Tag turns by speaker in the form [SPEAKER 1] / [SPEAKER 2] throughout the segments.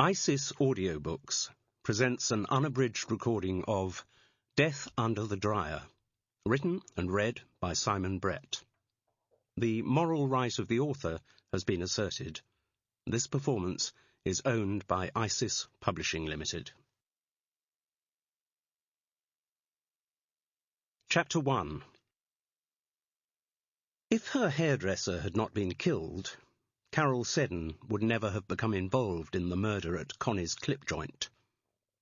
[SPEAKER 1] ISIS Audiobooks presents an unabridged recording of Death Under the Dryer, written and read by Simon Brett. The moral right of the author has been asserted. This performance is owned by ISIS Publishing Limited. Chapter 1. If her hairdresser had not been killed, Carol Seddon would never have become involved in the murder at Connie's clip joint.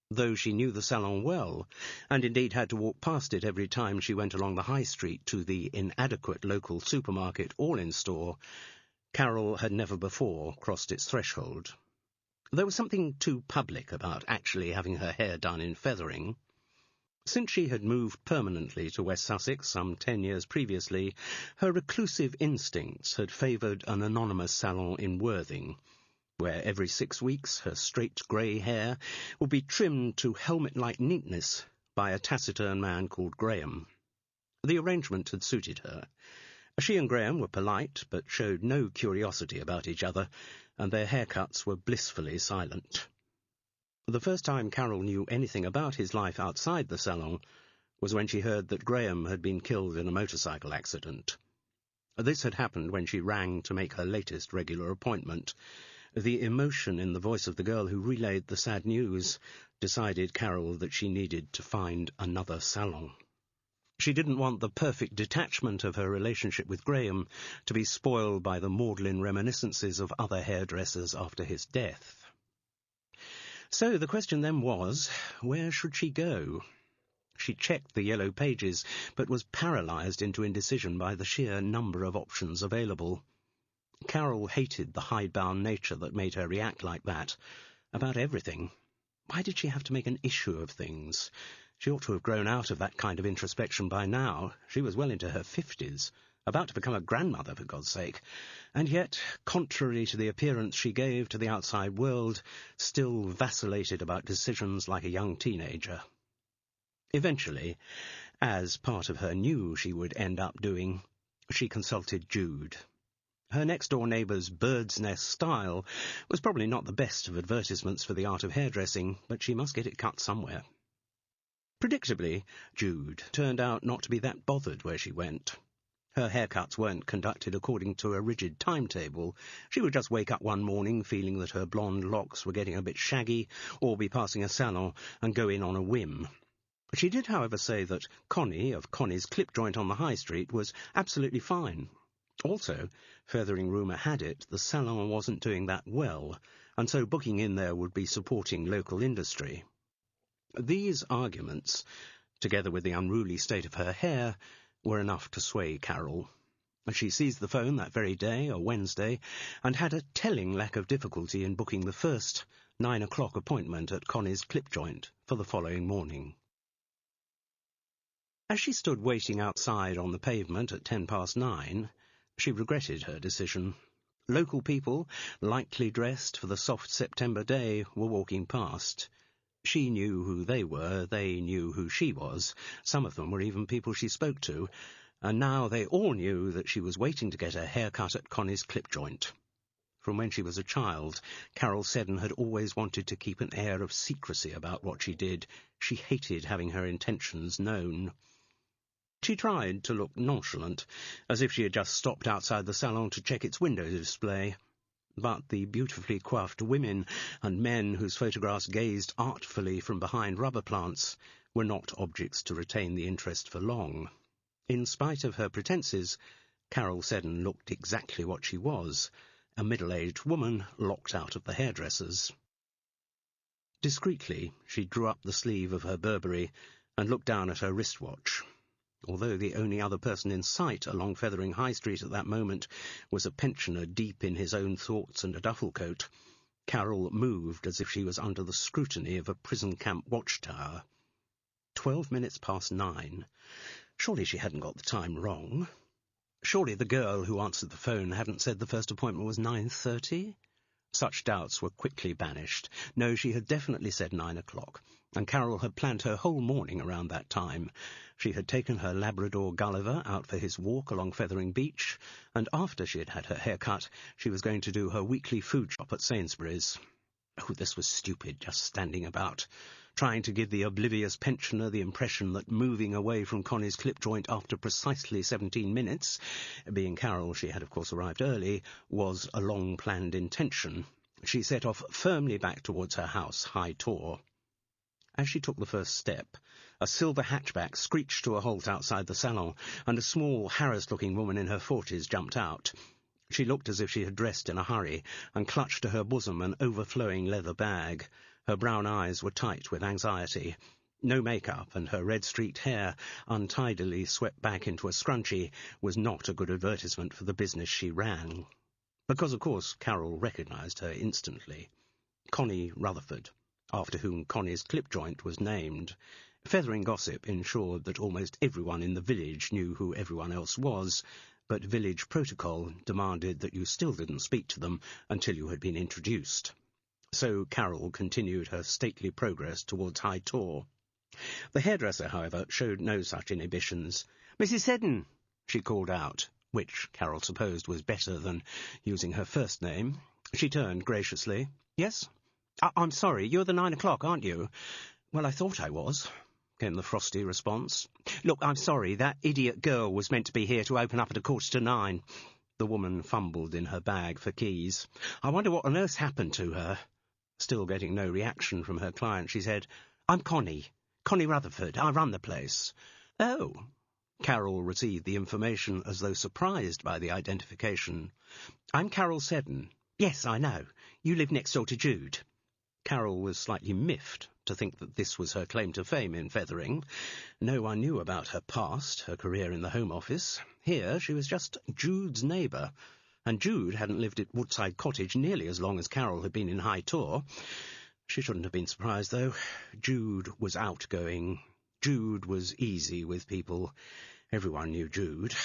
[SPEAKER 1] Though she knew the salon well, and indeed had to walk past it every time she went along the high street to the inadequate local supermarket all-in-store, Carol had never before crossed its threshold. There was something too public about actually having her hair done in Fethering. Since she had moved permanently to West Sussex some 10 years previously, her reclusive instincts had favoured an anonymous salon in Worthing, where every 6 weeks her straight grey hair would be trimmed to helmet-like neatness by a taciturn man called Graham. The arrangement had suited her. She and Graham were polite, but showed no curiosity about each other, and their haircuts were blissfully silent. The first time Carol knew anything about his life outside the salon was when she heard that Graham had been killed in a motorcycle accident. This had happened when she rang to make her latest regular appointment. The emotion in the voice of the girl who relayed the sad news decided Carol that she needed to find another salon. She didn't want the perfect detachment of her relationship with Graham to be spoiled by the maudlin reminiscences of other hairdressers after his death. So the question then was, where should she go? She checked the yellow pages, but was paralysed into indecision by the sheer number of options available. Carol hated the hidebound nature that made her react like that, about everything. Why did she have to make an issue of things? She ought to have grown out of that kind of introspection by now. She was well into her 50s. About to become a grandmother, for God's sake, and yet, contrary to the appearance she gave to the outside world, still vacillated about decisions like a young teenager. Eventually, as part of her knew she would end up doing, she consulted Jude. Her next-door neighbour's bird's nest style was probably not the best of advertisements for the art of hairdressing, but she must get it cut somewhere. Predictably, Jude turned out not to be that bothered where she went. Her haircuts weren't conducted according to a rigid timetable. She would just wake up one morning feeling that her blonde locks were getting a bit shaggy, or be passing a salon and go in on a whim. She did, however, say that Connie of Connie's clip joint on the high street was absolutely fine. Also, Fethering rumour had it, the salon wasn't doing that well, and so booking in there would be supporting local industry. These arguments, together with the unruly state of her hair, were enough to sway Carol. She seized the phone that very day, a Wednesday, and had a telling lack of difficulty in booking the first 9 o'clock appointment at Connie's clip joint for the following morning. As she stood waiting outside on the pavement at 9:10, she regretted her decision. Local people, lightly dressed for the soft September day, were walking past. She knew who they were, they knew who she was, some of them were even people she spoke to, and now they all knew that she was waiting to get her hair cut at Connie's clip joint. From when she was a child, Carol Seddon had always wanted to keep an air of secrecy about what she did. She hated having her intentions known. She tried to look nonchalant, as if she had just stopped outside the salon to check its window display. But the beautifully coiffed women and men whose photographs gazed artfully from behind rubber plants were not objects to retain the interest for long. In spite of her pretences, Carol Seddon looked exactly what she was, a middle-aged woman locked out of the hairdressers. Discreetly, she drew up the sleeve of her Burberry and looked down at her wristwatch. Although the only other person in sight along Fethering High Street at that moment was a pensioner deep in his own thoughts and a duffel coat, Carol moved as if she was under the scrutiny of a prison camp watchtower. 9:12. Surely she hadn't got the time wrong. Surely the girl who answered the phone hadn't said the first appointment was 9:30? Such doubts were quickly banished. No, she had definitely said 9 o'clock, and Carol had planned her whole morning around that time. She had taken her Labrador Gulliver out for his walk along Fethering Beach, and after she had had her hair cut, she was going to do her weekly food shop at Sainsbury's. Oh, this was stupid, just standing about, trying to give the oblivious pensioner the impression that moving away from Connie's clip joint after precisely 17 minutes, being Carol, she had of course arrived early, was a long-planned intention. She set off firmly back towards her house, High Tor. As she took the first step, a silver hatchback screeched to a halt outside the salon, and a small, harassed-looking woman in her 40s jumped out. She looked as if she had dressed in a hurry, and clutched to her bosom an overflowing leather bag. Her brown eyes were tight with anxiety. No makeup, and her red-streaked hair, untidily swept back into a scrunchie, was not a good advertisement for the business she ran. Because, of course, Carol recognised her instantly. Connie Rutherford, after whom Connie's clip joint was named. Fethering gossip ensured that almost everyone in the village knew who everyone else was, but village protocol demanded that you still didn't speak to them until you had been introduced. So Carol continued her stately progress towards High Tor. The hairdresser, however, showed no such inhibitions. "Mrs. Seddon," she called out, which Carol supposed was better than using her first name. She turned graciously. "Yes? I'm sorry, you're the 9 o'clock, aren't you?" "Well, I thought I was," came the frosty response. "Look, I'm sorry, that idiot girl was meant to be here to open up at 9:15. The woman fumbled in her bag for keys. "I wonder what on earth's happened to her." Still getting no reaction from her client, she said, "I'm Connie Rutherford. I run the place." "Oh." Carol received the information as though surprised by the identification. "I'm Carol Seddon." "Yes, I know. You live next door to Jude." Carol was slightly miffed to think that this was her claim to fame in Fethering. No one knew about her past, her career in the Home Office. Here she was just Jude's neighbour, and Jude hadn't lived at Woodside Cottage nearly as long as Carol had been in High Tor. She shouldn't have been surprised, though. Jude was outgoing. Jude was easy with people. Everyone knew Jude.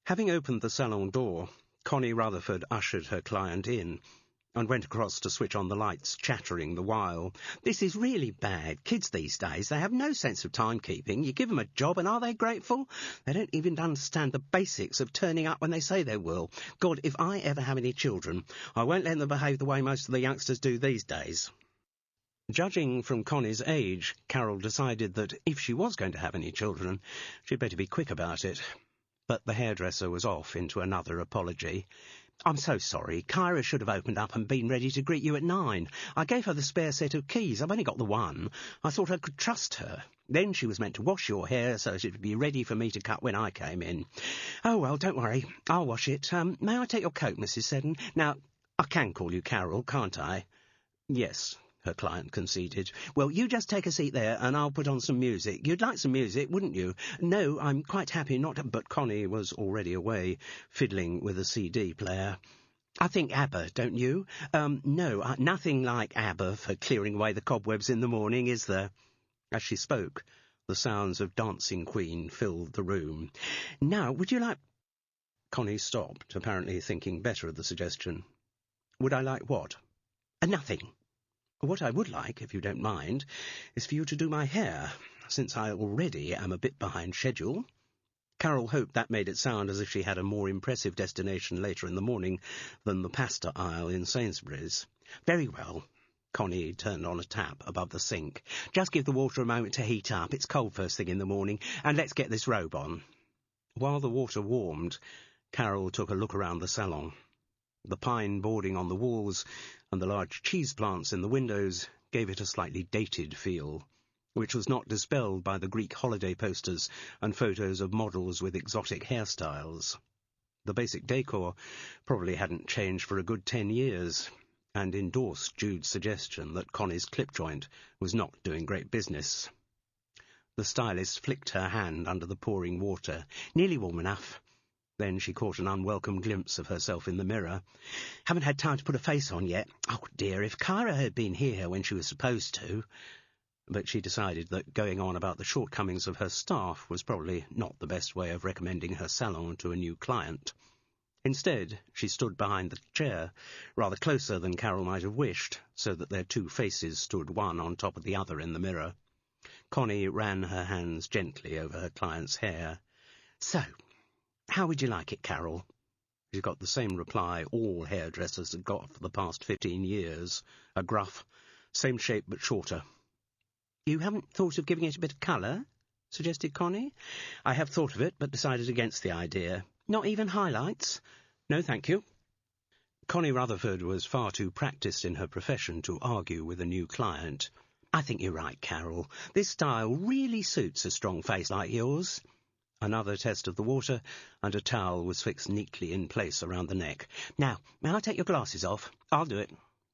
[SPEAKER 1] Having opened the salon door, Connie Rutherford ushered her client in, and went across to switch on the lights, chattering the while. "This is really bad. Kids these days, they have no sense of timekeeping. You give them a job, and are they grateful? They don't even understand the basics of turning up when they say they will. God, if I ever have any children, I won't let them behave the way most of the youngsters do these days." Judging from Connie's age, Carol decided that if she was going to have any children, she'd better be quick about it. But the hairdresser was off into another apology. "I'm so sorry. Kyra should have opened up and been ready to greet you at 9. I gave her the spare set of keys. I've only got the one. I thought I could trust her. Then she was meant to wash your hair so it would be ready for me to cut when I came in." "Oh, well, don't worry. I'll wash it. May I take your coat, Mrs. Seddon? Now, I can call you Carol, can't I?" "Yes," her client conceded. "Well, you just take a seat there, and I'll put on some music. You'd like some music, wouldn't you?" "No, I'm quite happy not to—" But Connie was already away, fiddling with a CD player. "I think ABBA, don't you?" No, nothing like ABBA for clearing away the cobwebs in the morning, is there?" As she spoke, the sounds of Dancing Queen filled the room. "Now, would you like—" Connie stopped, apparently thinking better of the suggestion. "Would I like what?" "Nothing. What I would like, if you don't mind, is for you to do my hair, since I already am a bit behind schedule." Carol hoped that made it sound as if she had a more impressive destination later in the morning than the pasta aisle in Sainsbury's. "Very well." Connie turned on a tap above the sink. "Just give the water a moment to heat up. It's cold first thing in the morning, and let's get this robe on." While the water warmed, Carol took a look around the salon. The pine boarding on the walls and the large cheese plants in the windows gave it a slightly dated feel, which was not dispelled by the Greek holiday posters and photos of models with exotic hairstyles. The basic decor probably hadn't changed for a good 10 years, and endorsed Jude's suggestion that Connie's clip joint was not doing great business. The stylist flicked her hand under the pouring water. "Nearly warm enough." Then she caught an unwelcome glimpse of herself in the mirror. "Haven't had time to put a face on yet. Oh, dear, if Kyra had been here when she was supposed to—" But she decided that going on about the shortcomings of her staff was probably not the best way of recommending her salon to a new client. Instead, she stood behind the chair, rather closer than Carol might have wished, so that their two faces stood one on top of the other in the mirror. Connie ran her hands gently over her client's hair. "So, how would you like it, Carol?" She got the same reply all hairdressers had got for the past 15 years, a gruff, same shape but shorter. "You haven't thought of giving it a bit of colour?" suggested Connie. "I have thought of it, but decided against the idea." "Not even highlights?" "No, thank you." Connie Rutherford was far too practised in her profession to argue with a new client. "I think you're right, Carol. This style really suits a strong face like yours." Another test of the water, and a towel was fixed neatly in place around the neck. "Now, may I take your glasses off?" "I'll do it,"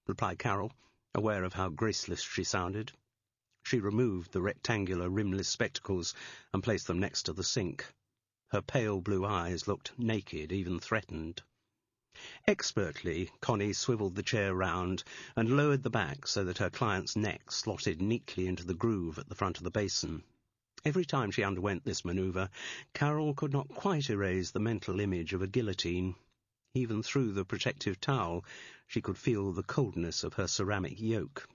[SPEAKER 1] replied Carol, aware of how graceless she sounded. She removed the rectangular rimless spectacles and placed them next to the sink. Her pale blue eyes looked naked, even threatened. Expertly, Connie swivelled the chair round and lowered the back so that her client's neck slotted neatly into the groove at the front of the basin. Every time she underwent this manoeuvre, Carol could not quite erase the mental image of a guillotine. Even through the protective towel, she could feel the coldness of her ceramic yoke.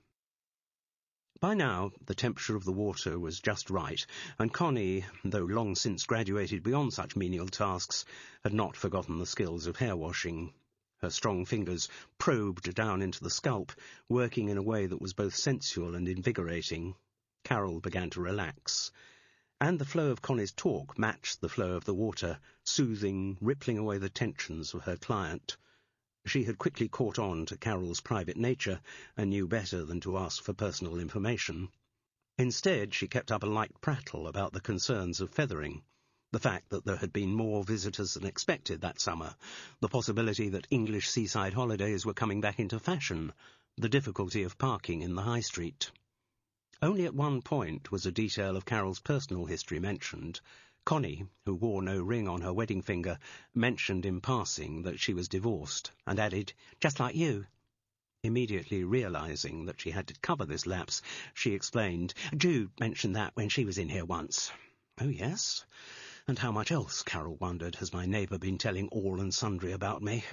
[SPEAKER 1] By now, the temperature of the water was just right, and Connie, though long since graduated beyond such menial tasks, had not forgotten the skills of hair-washing. Her strong fingers probed down into the scalp, working in a way that was both sensual and invigorating. Carol began to relax, and the flow of Connie's talk matched the flow of the water, soothing, rippling away the tensions of her client. She had quickly caught on to Carol's private nature, and knew better than to ask for personal information. Instead, she kept up a light prattle about the concerns of Fethering, the fact that there had been more visitors than expected that summer, the possibility that English seaside holidays were coming back into fashion, the difficulty of parking in the High Street. Only at one point was a detail of Carol's personal history mentioned. Connie, who wore no ring on her wedding finger, mentioned in passing that she was divorced, and added, "Just like you." Immediately realising that she had to cover this lapse, she explained, "Jude mentioned that when she was in here once." Oh, yes? And how much else, Carol wondered, has my neighbour been telling all and sundry about me?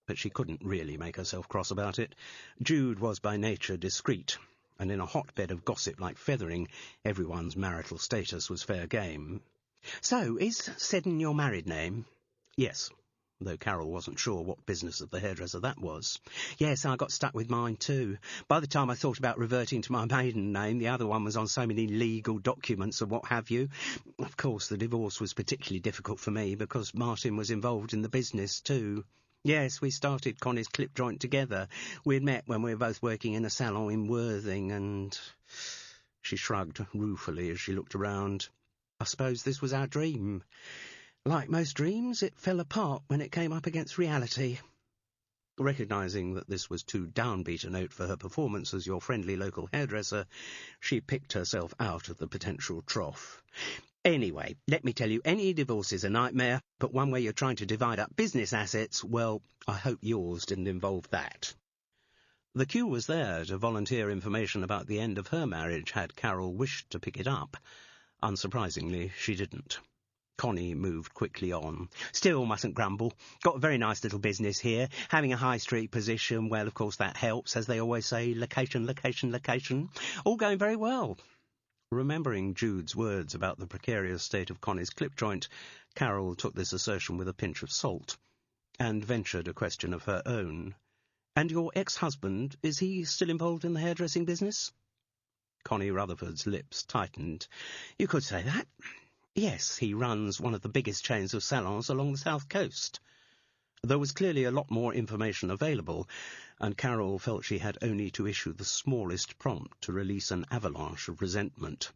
[SPEAKER 1] But she couldn't really make herself cross about it. Jude was by nature discreet, and in a hotbed of gossip like Fethering, everyone's marital status was fair game. "So, is Seddon your married name?" "Yes," though Carol wasn't sure what business of the hairdresser that was. "Yes, I got stuck with mine too. By the time I thought about reverting to my maiden name, the other one was on so many legal documents and what have you. Of course, the divorce was particularly difficult for me, because Martin was involved in the business too. Yes, we started Connie's clip joint together. We'd met when we were both working in a salon in Worthing, and..." She shrugged ruefully as she looked around. "I suppose this was our dream. Like most dreams, it fell apart when it came up against reality." Recognising that this was too downbeat a note for her performance as your friendly local hairdresser, she picked herself out of the potential trough. "Anyway, let me tell you, any divorce is a nightmare, but one where you're trying to divide up business assets, well, I hope yours didn't involve that." The cue was there to volunteer information about the end of her marriage had Carol wished to pick it up. Unsurprisingly, she didn't. Connie moved quickly on. "Still mustn't grumble. Got a very nice little business here. Having a high street position, well, of course that helps, as they always say, location, location, location. All going very well." Remembering Jude's words about the precarious state of Connie's clip joint, Carol took this assertion with a pinch of salt, and ventured a question of her own. "And your ex-husband, is he still involved in the hairdressing business?" Connie Rutherford's lips tightened. "You could say that. Yes, he runs one of the biggest chains of salons along the south coast." There was clearly a lot more information available, and Carol felt she had only to issue the smallest prompt to release an avalanche of resentment.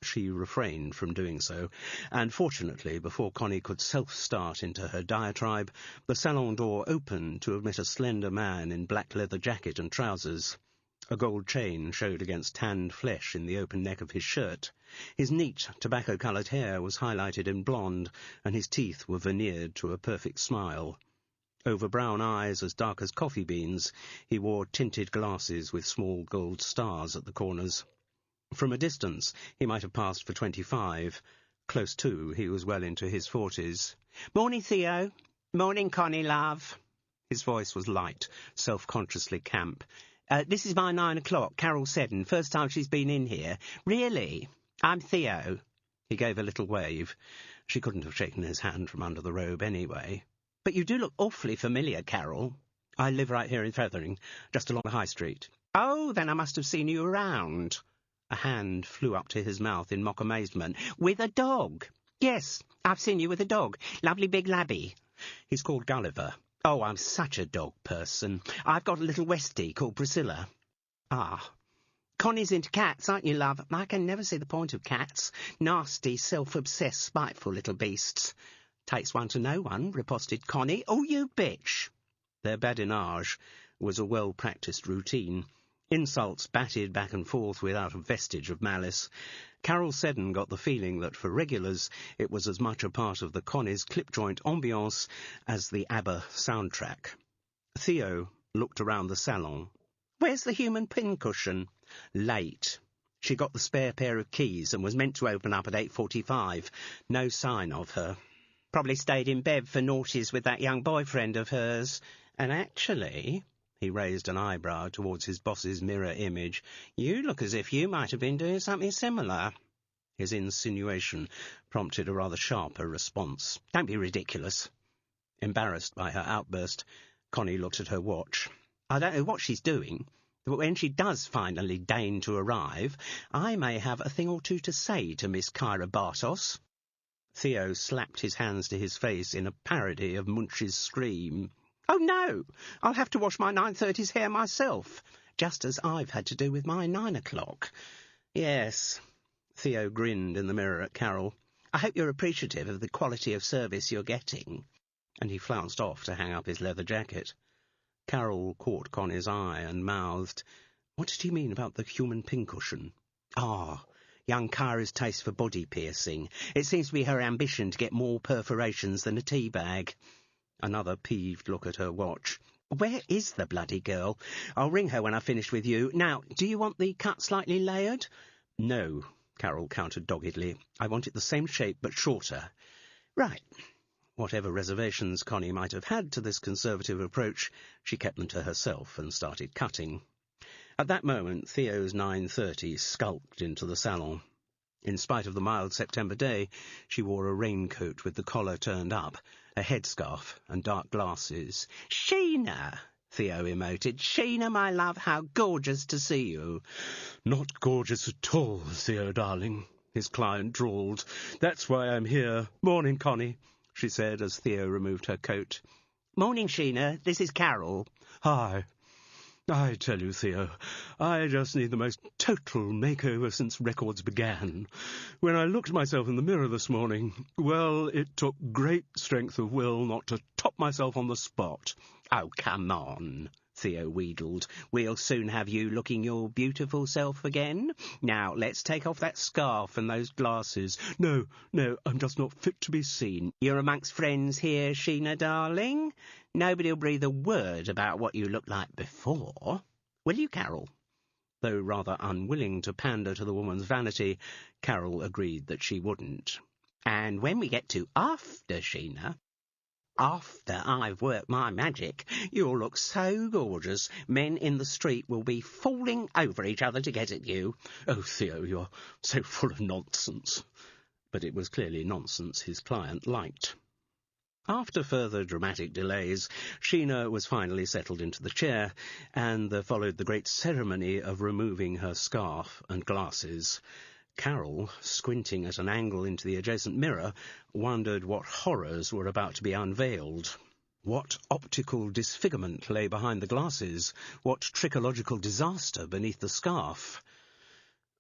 [SPEAKER 1] She refrained from doing so, and fortunately, before Connie could self-start into her diatribe, the salon door opened to admit a slender man in black leather jacket and trousers. A gold chain showed against tanned flesh in the open neck of his shirt. His neat, tobacco-coloured hair was highlighted in blonde, and his teeth were veneered to a perfect smile. Over brown eyes as dark as coffee beans, he wore tinted glasses with small gold stars at the corners. From a distance, he might have passed for 25. Close to, he was well into his 40s. "Morning, Theo. Morning, Connie, love." His voice was light, self-consciously camp. This is my 9 o'clock, Carol Seddon. First time she's been in here." "Really? I'm Theo." He gave a little wave. She couldn't have shaken his hand from under the robe anyway. But you do look awfully familiar, Carol. I live right here in Fethering, just along the High Street. Oh, then I must have seen you around. A hand flew up to his mouth in mock amazement. With a dog. Yes, I've seen you with a dog. Lovely big labby. He's called Gulliver. Oh, I'm such a dog person. I've got a little Westie called Priscilla. Ah. Connie's into cats, aren't you, love? I can never see the point of cats. Nasty, self-obsessed, spiteful little beasts. Takes one to know one, riposted Connie. Oh, you bitch! Their badinage was a well-practised routine. Insults batted back and forth without a vestige of malice. Carol Seddon got the feeling that for regulars it was as much a part of the Connie's clip-joint ambiance as the ABBA soundtrack. Theo looked around the salon. Where's the human pincushion? Late. She got the spare pair of keys and was meant to open up at 8:45. No sign of her. Probably stayed in bed for naughties with that young boyfriend of hers. And actually, he raised an eyebrow towards his boss's mirror image, you look as if you might have been doing something similar. His insinuation prompted a rather sharper response. Don't be ridiculous. Embarrassed by her outburst, Connie looked at her watch. I don't know what she's doing, but when she does finally deign to arrive, I may have a thing or two to say to Miss Kyra Bartos. Theo slapped his hands to his face in a parody of Munch's scream. Oh, no! I'll have to wash my 9:30's hair myself, just as I've had to do with my 9 o'clock. Yes. Theo grinned in the mirror at Carol. I hope you're appreciative of the quality of service you're getting. And he flounced off to hang up his leather jacket. Carol caught Connie's eye and mouthed, What did he mean about the human pincushion? Ah, young Kyra's taste for body piercing. It seems to be her ambition to get more perforations than a tea bag. Another peeved look at her watch. Where is the bloody girl? I'll ring her when I finish with you. Now, do you want the cut slightly layered? No, Carol countered doggedly. I want it the same shape but shorter. Right. Whatever reservations Connie might have had to this conservative approach, she kept them to herself and started cutting. At that moment, Theo's 9:30 skulked into the salon. In spite of the mild September day, she wore a raincoat with the collar turned up, a headscarf and dark glasses. Sheena, Theo emoted. Sheena, my love, how gorgeous to see you. Not gorgeous at all, Theo, darling, his client drawled. That's why I'm here. Morning, Connie, she said as Theo removed her coat. Morning, Sheena. This is Carol. Hi. I tell you, Theo, I just need the most total makeover since records began. When I looked at myself in the mirror this morning, well, it took great strength of will not to top myself on the spot. Oh, come on, Theo wheedled. We'll soon have you looking your beautiful self again. Now, let's take off that scarf and those glasses. No, I'm just not fit to be seen. You're amongst friends here, Sheena, darling. Nobody'll breathe a word about what you looked like before. Will you, Carol? Though rather unwilling to pander to the woman's vanity, Carol agreed that she wouldn't. And when we get to after, Sheena, after I've worked my magic, you'll look so gorgeous, men in the street will be falling over each other to get at you. Oh, Theo, you're so full of nonsense. But it was clearly nonsense his client liked. After further dramatic delays, Sheena was finally settled into the chair, and there followed the great ceremony of removing her scarf and glasses. Carol, squinting at an angle into the adjacent mirror, wondered what horrors were about to be unveiled. What optical disfigurement lay behind the glasses? What trichological disaster beneath the scarf?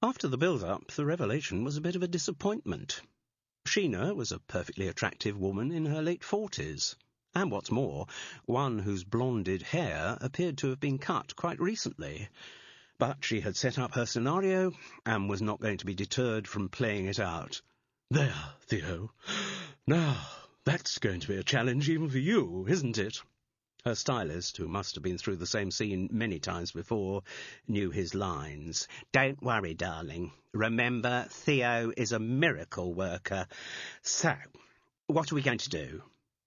[SPEAKER 1] After the build-up, the revelation was a bit of a disappointment. Sheena was a perfectly attractive woman in her late 40s, and what's more, one whose blonded hair appeared to have been cut quite recently. But she had set up her scenario and was not going to be deterred from playing it out. There, Theo. Now, that's going to be a challenge even for you, isn't it? Her stylist, who must have been through the same scene many times before, knew his lines. Don't worry, darling. Remember, Theo is a miracle worker. So, what are we going to do?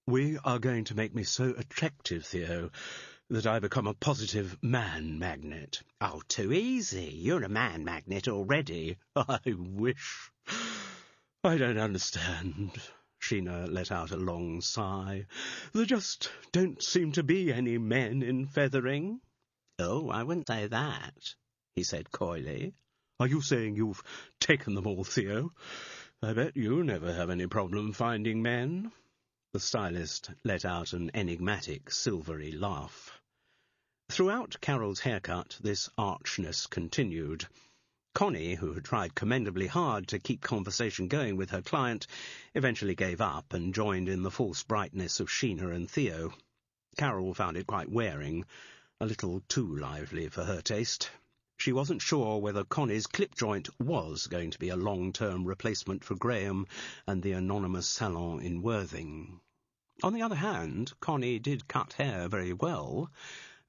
[SPEAKER 1] We are going to make me so attractive, Theo, that I become a positive man magnet. Oh, too easy. You're a man magnet already. I wish. I don't understand. Sheena let out a long sigh. "There just don't seem to be any men in Fethering." "Oh, I wouldn't say that," he said coyly. "Are you saying you've taken them all, Theo? I bet you never have any problem finding men." The stylist let out an enigmatic, silvery laugh. Throughout Carol's haircut, this archness continued. Connie, who had tried commendably hard to keep conversation going with her client, eventually gave up and joined in the false brightness of Sheena and Theo. Carol found it quite wearing, a little too lively for her taste. She wasn't sure whether Connie's clip joint was going to be a long-term replacement for Graham and the anonymous salon in Worthing. On the other hand, Connie did cut hair very well.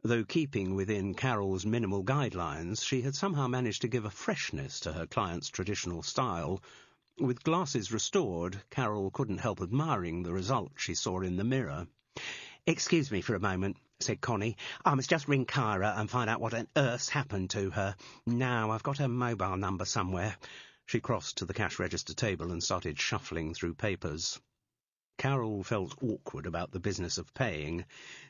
[SPEAKER 1] Though keeping within Carol's minimal guidelines, she had somehow managed to give a freshness to her client's traditional style. With glasses restored, Carol couldn't help admiring the result she saw in the mirror. "Excuse me for a moment," said Connie. "I must just ring Kyra and find out what on earth's happened to her. Now, I've got her mobile number somewhere." She crossed to the cash register table and started shuffling through papers. Carol felt awkward about the business of paying.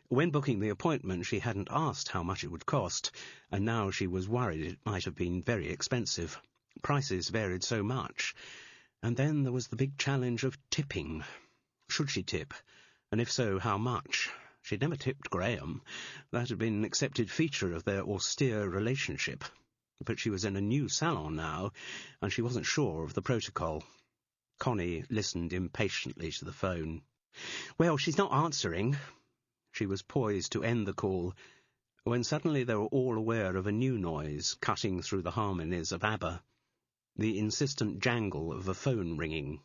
[SPEAKER 1] When booking the appointment, she hadn't asked how much it would cost, and now she was worried it might have been very expensive. Prices varied so much. And then there was the big challenge of tipping. Should she tip? And if so, how much? She'd never tipped Graham. That had been an accepted feature of their austere relationship. But she was in a new salon now, and she wasn't sure of the protocol. Connie listened impatiently to the phone. "Well, she's not answering." She was poised to end the call, when suddenly they were all aware of a new noise cutting through the harmonies of ABBA, the insistent jangle of a phone ringing.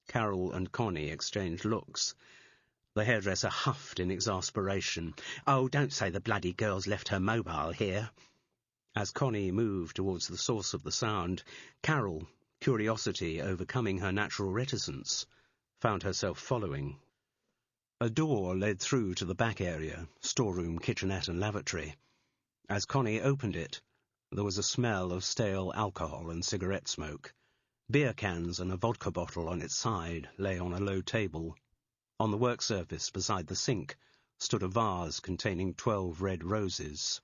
[SPEAKER 1] Carol and Connie exchanged looks. The hairdresser huffed in exasperation. "Oh, don't say the bloody girl's left her mobile here." As Connie moved towards the source of the sound, Carol, curiosity overcoming her natural reticence, found herself following. A door led through to the back area, storeroom, kitchenette and lavatory. As Connie opened it, there was a smell of stale alcohol and cigarette smoke. Beer cans and a vodka bottle on its side lay on a low table. On the work surface beside the sink stood a vase containing 12 red roses.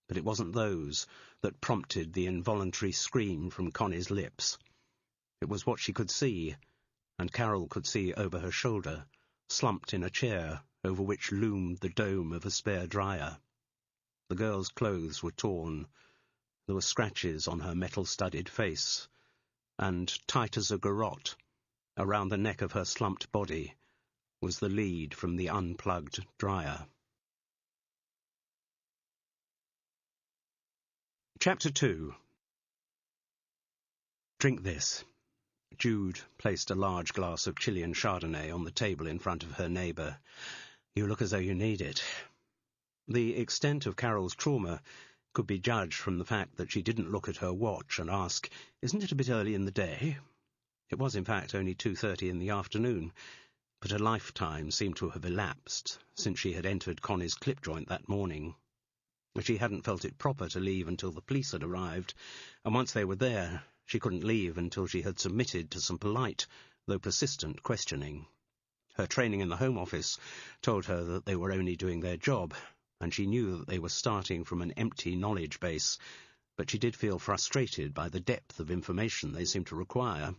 [SPEAKER 1] But it wasn't those that prompted the involuntary scream from Connie's lips. It was what she could see, and Carol could see over her shoulder, slumped in a chair over which loomed the dome of a spare dryer. The girl's clothes were torn. There were scratches on her metal-studded face, and, tight as a garrote, around the neck of her slumped body, was the lead from the unplugged dryer. Chapter 2. "Drink this." Jude placed a large glass of Chilean Chardonnay on the table in front of her neighbour. "You look as though you need it." The extent of Carol's trauma could be judged from the fact that she didn't look at her watch and ask, "Isn't it a bit early in the day?" It was, in fact, only 2:30 in the afternoon, but a lifetime seemed to have elapsed since she had entered Connie's clip joint that morning. She hadn't felt it proper to leave until the police had arrived, and once they were there, she couldn't leave until she had submitted to some polite, though persistent, questioning. Her training in the Home Office told her that they were only doing their job, and she knew that they were starting from an empty knowledge base, but she did feel frustrated by the depth of information they seemed to require.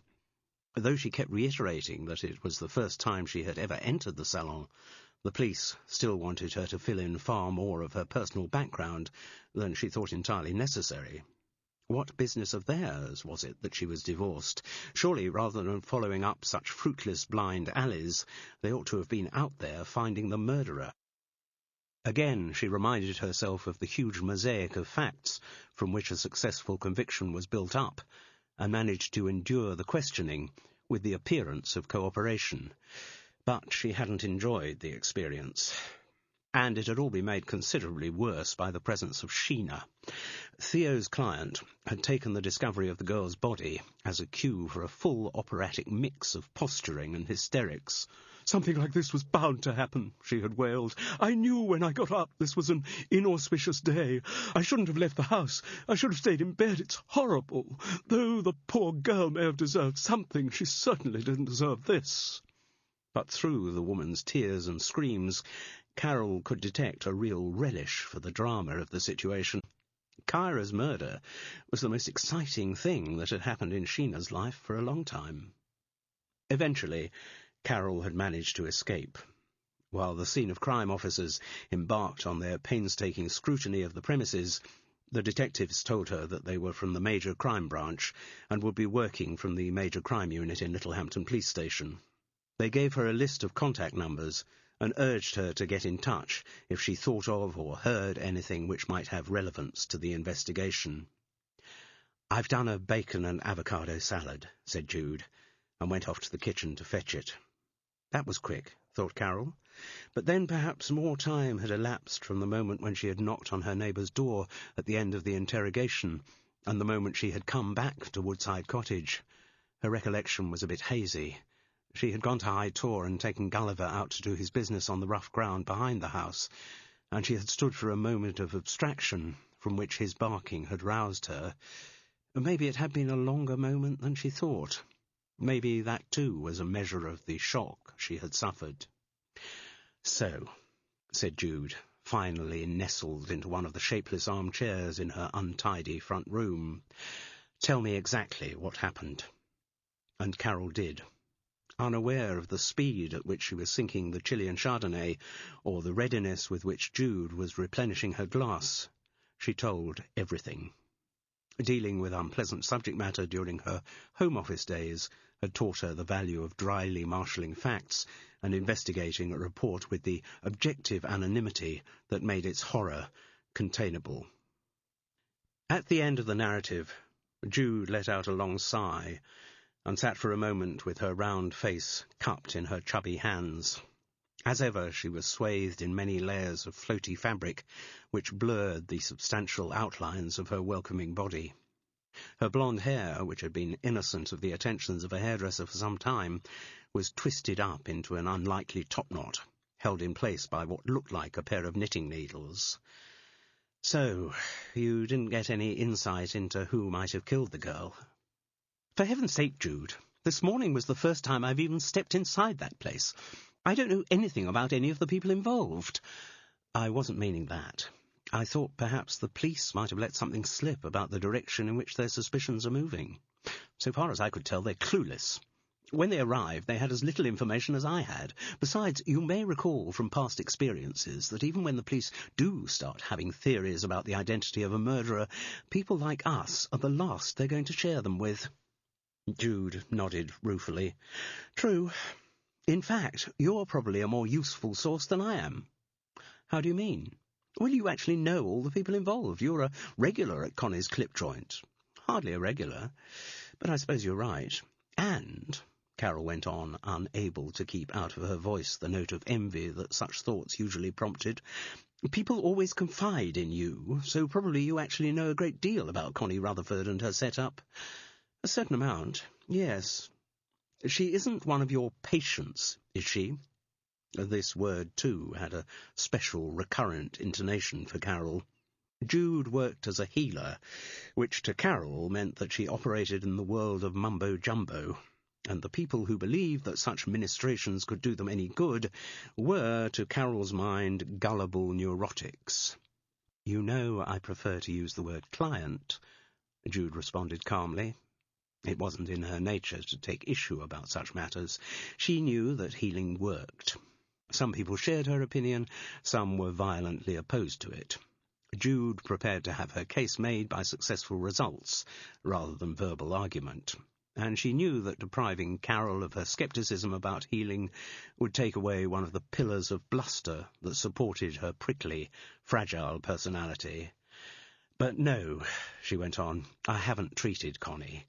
[SPEAKER 1] Though she kept reiterating that it was the first time she had ever entered the salon, the police still wanted her to fill in far more of her personal background than she thought entirely necessary. What business of theirs was it that she was divorced? Surely, rather than following up such fruitless blind alleys, they ought to have been out there finding the murderer. Again, she reminded herself of the huge mosaic of facts from which a successful conviction was built up, and managed to endure the questioning with the appearance of cooperation. But she hadn't enjoyed the experience. And it had all been made considerably worse by the presence of Sheena. Theo's client had taken the discovery of the girl's body as a cue for a full operatic mix of posturing and hysterics,
[SPEAKER 2] Something like this was bound to happen, she had wailed. I knew when I got up this was an inauspicious day. I shouldn't have left the house. I should have stayed in bed. It's horrible. Though the poor girl may have deserved something, she certainly didn't deserve this.
[SPEAKER 1] But through the woman's tears and screams, Carol could detect a real relish for the drama of the situation. Kyra's murder was the most exciting thing that had happened in Sheena's life for a long time. Eventually, Carol had managed to escape. While the scene of crime officers embarked on their painstaking scrutiny of the premises, the detectives told her that they were from the Major Crime Branch and would be working from the Major Crime Unit in Littlehampton Police Station. They gave her a list of contact numbers and urged her to get in touch if she thought of or heard anything which might have relevance to the investigation. "I've done a bacon and avocado salad," said Jude, and went off to the kitchen to fetch it. That was quick, thought Carol, but then perhaps more time had elapsed from the moment when she had knocked on her neighbour's door at the end of the interrogation and the moment she had come back to Woodside Cottage. Her recollection was a bit hazy. She had gone to High Tor and taken Gulliver out to do his business on the rough ground behind the house, and she had stood for a moment of abstraction from which his barking had roused her. Maybe it had been a longer moment than she thought. Maybe that, too, was a measure of the shock she had suffered. "So," said Jude, finally nestled into one of the shapeless armchairs in her untidy front room, "tell me exactly what happened." And Carol did. Unaware of the speed at which she was sinking the Chilean Chardonnay, or the readiness with which Jude was replenishing her glass, she told everything. Dealing with unpleasant subject matter during her Home Office days had taught her the value of dryly marshalling facts and investigating a report with the objective anonymity that made its horror containable. At the end of the narrative, Jude let out a long sigh and sat for a moment with her round face cupped in her chubby hands. As ever, she was swathed in many layers of floaty fabric, which blurred the substantial outlines of her welcoming body. Her blonde hair, which had been innocent of the attentions of a hairdresser for some time, was twisted up into an unlikely topknot, held in place by what looked like a pair of knitting needles. "So, you didn't get any insight into who might have killed the girl?" "For heaven's sake, Jude, this morning was the first time I've even stepped inside that place. I don't know anything about any of the people involved." "I wasn't meaning that. I thought perhaps the police might have let something slip about the direction in which their suspicions are moving. So far as I could tell, they're clueless. When they arrived, they had as little information as I had. Besides, you may recall from past experiences that even when the police do start having theories about the identity of a murderer, people like us are the last they're going to share them with." Jude nodded ruefully. "True. In fact, you're probably a more useful source than I am." "How do you mean?" "Well, you actually know all the people involved. You're a regular at Connie's clip joint." "Hardly a regular, but I suppose you're right. And," Carol went on, unable to keep out of her voice the note of envy that such thoughts usually prompted, "people always confide in you, so probably you actually know a great deal about Connie Rutherford and her set-up." "A certain amount, yes." "She isn't one of your patients, is she?" This word, too, had a special recurrent intonation for Carol. Jude worked as a healer, which to Carol meant that she operated in the world of mumbo-jumbo, and the people who believed that such ministrations could do them any good were, to Carol's mind, gullible neurotics. "You know I prefer to use the word client," Jude responded calmly. It wasn't in her nature to take issue about such matters. She knew that healing worked. Some people shared her opinion, some were violently opposed to it. Jude prepared to have her case made by successful results, rather than verbal argument, and she knew that depriving Carol of her scepticism about healing would take away one of the pillars of bluster that supported her prickly, fragile personality. "But no," she went on, "I haven't treated Connie.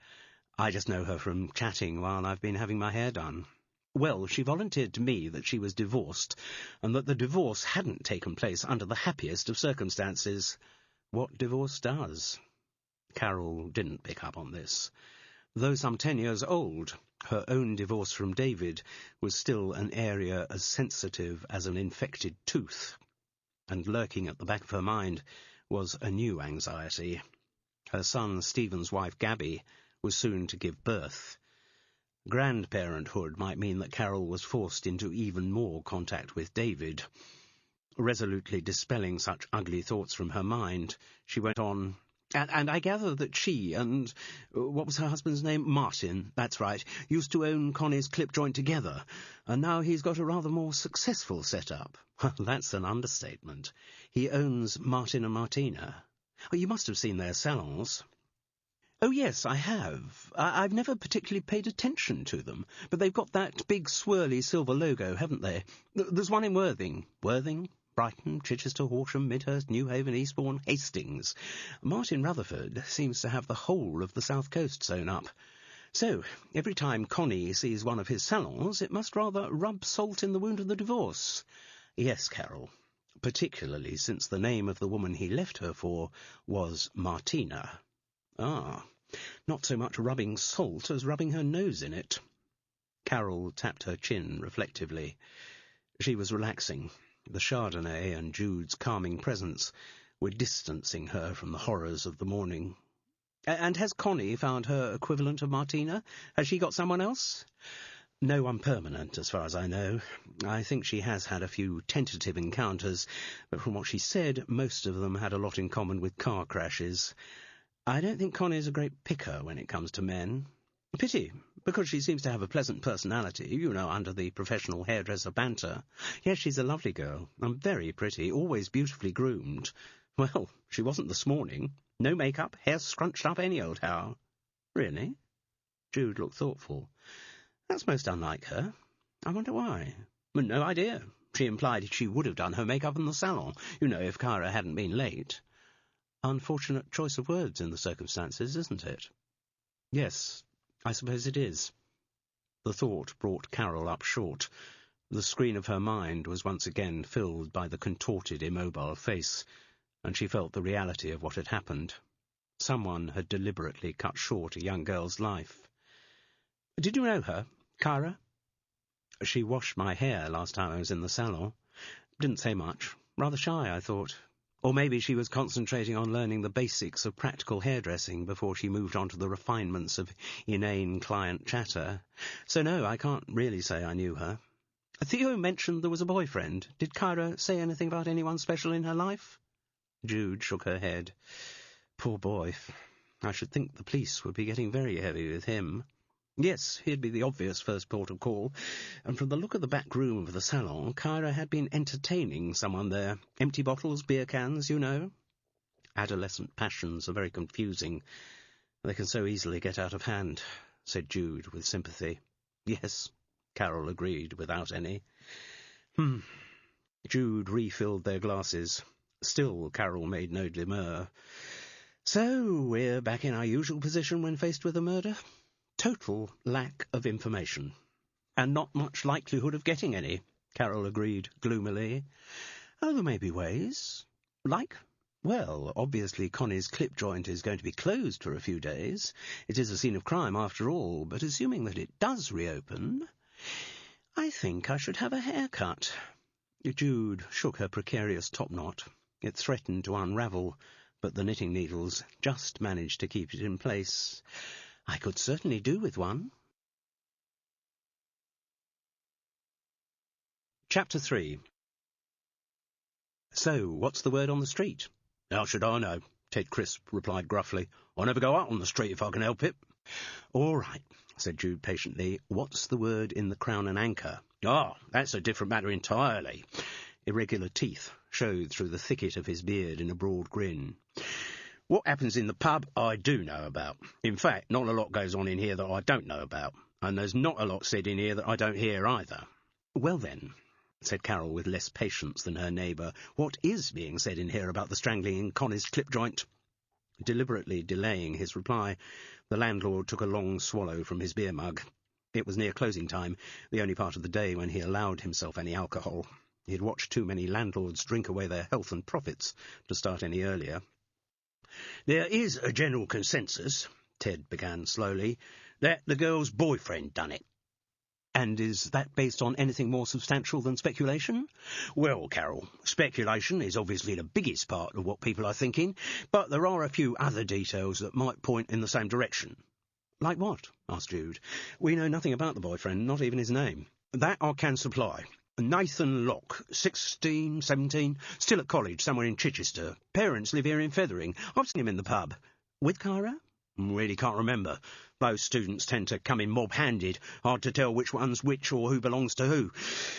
[SPEAKER 1] I just know her from chatting while I've been having my hair done. Well, she volunteered to me that she was divorced, and that the divorce hadn't taken place under the happiest of circumstances. What divorce does?" Carol didn't pick up on this. Though some 10 years old, Her own divorce from David was still an area as sensitive as an infected tooth, and lurking at the back of her mind was a new anxiety. Her son Stephen's wife Gabby was soon to give birth. Grandparenthood might mean that Carol was forced into even more contact with David. Resolutely dispelling such ugly thoughts from her mind, she went on, And I gather that she and, what was her husband's name? Martin, that's right, used to own Connie's clip joint together, and now he's got a rather more successful set-up. That's an understatement. He owns Martin and Martina. Oh, you must have seen their salons. Oh, yes, I have. I've never particularly paid attention to them, but they've got that big swirly silver logo, haven't they? There's one in Worthing. Worthing? Brighton, Chichester, Horsham, Midhurst, Newhaven, Eastbourne, Hastings. Martin Rutherford seems to have the whole of the south coast sewn up. So, every time Connie sees one of his salons, it must rather rub salt in the wound of the divorce. Yes, Carol, particularly since the name of the woman he left her for was Martina. Ah, not so much rubbing salt as rubbing her nose in it. Carol tapped her chin reflectively. She was relaxing. The Chardonnay and Jude's calming presence were distancing her from the horrors of the morning. And has Connie found her equivalent of Martina? Has she got someone else? No one permanent, as far as I know. I think she has had a few tentative encounters, but from what she said, most of them had a lot in common with car crashes. I don't think Connie's a great picker when it comes to men. Pity, because she seems to have a pleasant personality, you know, under the professional hairdresser banter. Yes, she's a lovely girl, and very pretty, always beautifully groomed. Well, she wasn't this morning. No makeup, hair scrunched up any old how. Really? Jude looked thoughtful. That's most unlike her. I wonder why. No idea. She implied she would have done her makeup in the salon, you know, if Kyra hadn't been late. Unfortunate choice of words in the circumstances, isn't it? Yes, I suppose it is. The thought brought Carol up short. The screen of her mind was once again filled by the contorted, immobile face, and she felt the reality of what had happened. Someone had deliberately cut short a young girl's life. Did you know her, Kyra? She washed my hair last time I was in the salon. Didn't say much. Rather shy, I thought. Or maybe she was concentrating on learning the basics of practical hairdressing before she moved on to the refinements of inane client chatter. So no, I can't really say I knew her. Theo mentioned there was a boyfriend. Did Kyra say anything about anyone special in her life? Jude shook her head. Poor boy. I should think the police would be getting very heavy with him. Yes, he'd be the obvious first port of call, and from the look of the back room of the salon, Kyra had been entertaining someone there. Empty bottles, beer cans, you know. Adolescent passions are very confusing. They can so easily get out of hand, said Jude with sympathy. Yes, Carol agreed without any. Jude refilled their glasses. Still, Carol made no demur. So, we're back in our usual position when faced with a murder? Total lack of information. And not much likelihood of getting any, Carol agreed gloomily. Oh, there may be ways. Like? Well, obviously Connie's clip joint is going to be closed for a few days. It is a scene of crime after all, but assuming that it does reopen, I think I should have a haircut. Jude shook her precarious topknot. It threatened to unravel, but the knitting needles just managed to keep it in place. I could certainly do with one. Chapter 3. So, what's the word on the street? How should I know? Ted Crisp replied gruffly. I never go out on the street if I can help it. All right, said Jude patiently. What's the word in the Crown and Anchor? Ah, that's a different matter entirely. Irregular teeth showed through the thicket of his beard in a broad grin. What happens in the pub, I do know about. In fact, not a lot goes on in here that I don't know about, and there's not a lot said in here that I don't hear either. Well then, said Carol with less patience than her neighbour, what is being said in here about the strangling in Connie's clip joint? Deliberately delaying his reply, the landlord took a long swallow from his beer mug. It was near closing time, the only part of the day when he allowed himself any alcohol. He had watched too many landlords drink away their health and profits to start any earlier. There is a general consensus, Ted began slowly, that the girl's boyfriend done it.
[SPEAKER 2] And is that based on anything more substantial than speculation?
[SPEAKER 1] Well, Carol, speculation is obviously the biggest part of what people are thinking, but there are a few other details that might point in the same direction.
[SPEAKER 2] Like what? Asked Jude. We know nothing about the boyfriend, not even his name.
[SPEAKER 1] That I can supply. Nathan Locke, 16, 17, still at college somewhere in Chichester. Parents live here in Fethering. I've seen him in the pub.
[SPEAKER 2] With Kyra?
[SPEAKER 1] Really can't remember. Those students tend to come in mob-handed. Hard to tell which one's which or who belongs to who.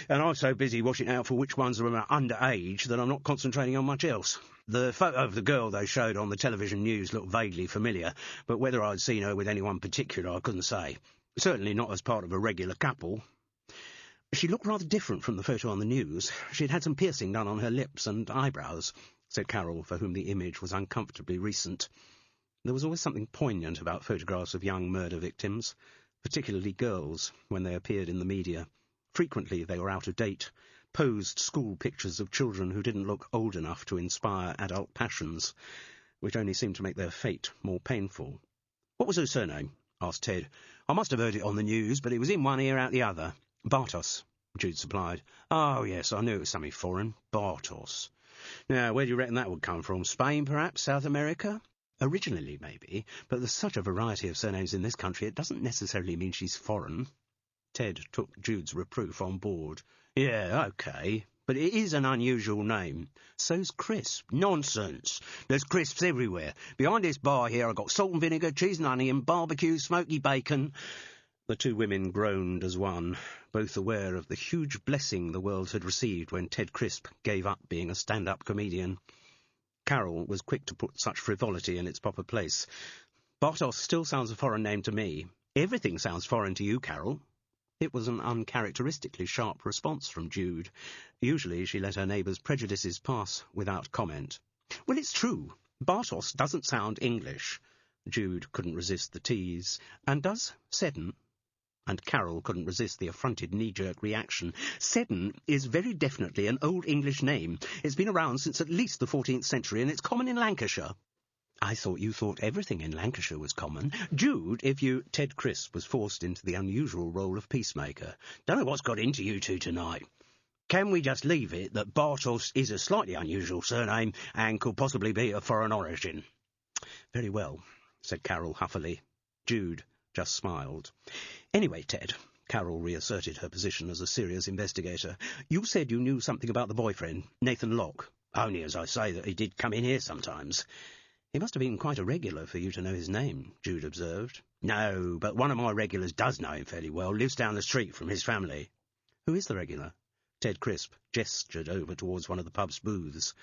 [SPEAKER 1] And I'm so busy watching out for which ones are underage that I'm not concentrating on much else. The photo of the girl they showed on the television news looked vaguely familiar, but whether I'd seen her with anyone particular I couldn't say. Certainly not as part of a regular couple.
[SPEAKER 2] She looked rather different from the photo on the news. She'd had some piercing done on her lips and eyebrows, said Carol, for whom the image was uncomfortably recent. There was always something poignant about photographs of young murder victims, particularly girls, when they appeared in the media. Frequently they were out of date, posed school pictures of children who didn't look old enough to inspire adult passions, which only seemed to make their fate more painful.
[SPEAKER 1] What was her surname? Asked Ted. I must have heard it on the news, but it was in one ear out the other.
[SPEAKER 2] Bartos, Jude supplied.
[SPEAKER 1] Oh, yes, I knew it was something foreign. Bartos. Now, where do you reckon that would come from? Spain, perhaps? South America?
[SPEAKER 2] Originally, maybe, but there's such a variety of surnames in this country, it doesn't necessarily mean she's foreign.
[SPEAKER 1] Ted took Jude's reproof on board. Yeah, OK, but it is an unusual name.
[SPEAKER 2] So's Crisp.
[SPEAKER 1] Nonsense. There's crisps everywhere. Behind this bar here I've got salt and vinegar, cheese and onion, barbecue, smoky bacon.
[SPEAKER 2] The two women groaned as one, both aware of the huge blessing the world had received when Ted Crisp gave up being a stand-up comedian. Carol was quick to put such frivolity in its proper place. Bartos still sounds a foreign name to me.
[SPEAKER 1] Everything sounds foreign to you, Carol.
[SPEAKER 2] It was an uncharacteristically sharp response from Jude. Usually she let her neighbour's prejudices pass without comment.
[SPEAKER 1] Well, it's true. Bartos doesn't sound English.
[SPEAKER 2] Jude couldn't resist the tease. And does Seddon? And Carol couldn't resist the affronted knee-jerk reaction.
[SPEAKER 1] Seddon is very definitely an Old English name. It's been around since at least the 14th century, and it's common in Lancashire.
[SPEAKER 2] I thought you thought everything in Lancashire was common.
[SPEAKER 1] Jude, if you...
[SPEAKER 2] Ted Crisp was forced into the unusual role of peacemaker.
[SPEAKER 1] Don't know what's got into you two tonight. Can we just leave it that Bartos is a slightly unusual surname and could possibly be of foreign origin?
[SPEAKER 2] Very well, said Carol huffily. Jude just smiled. Anyway, Ted, Carol reasserted her position as a serious investigator, you said you knew something about the boyfriend, Nathan Locke.
[SPEAKER 1] Only as I say that he did come in here sometimes.
[SPEAKER 2] He must have been quite a regular for you to know his name, Jude observed.
[SPEAKER 1] No, but one of my regulars does know him fairly well, lives down the street from his family.
[SPEAKER 2] Who is the regular? Ted Crisp gestured over towards one of the pub's booths,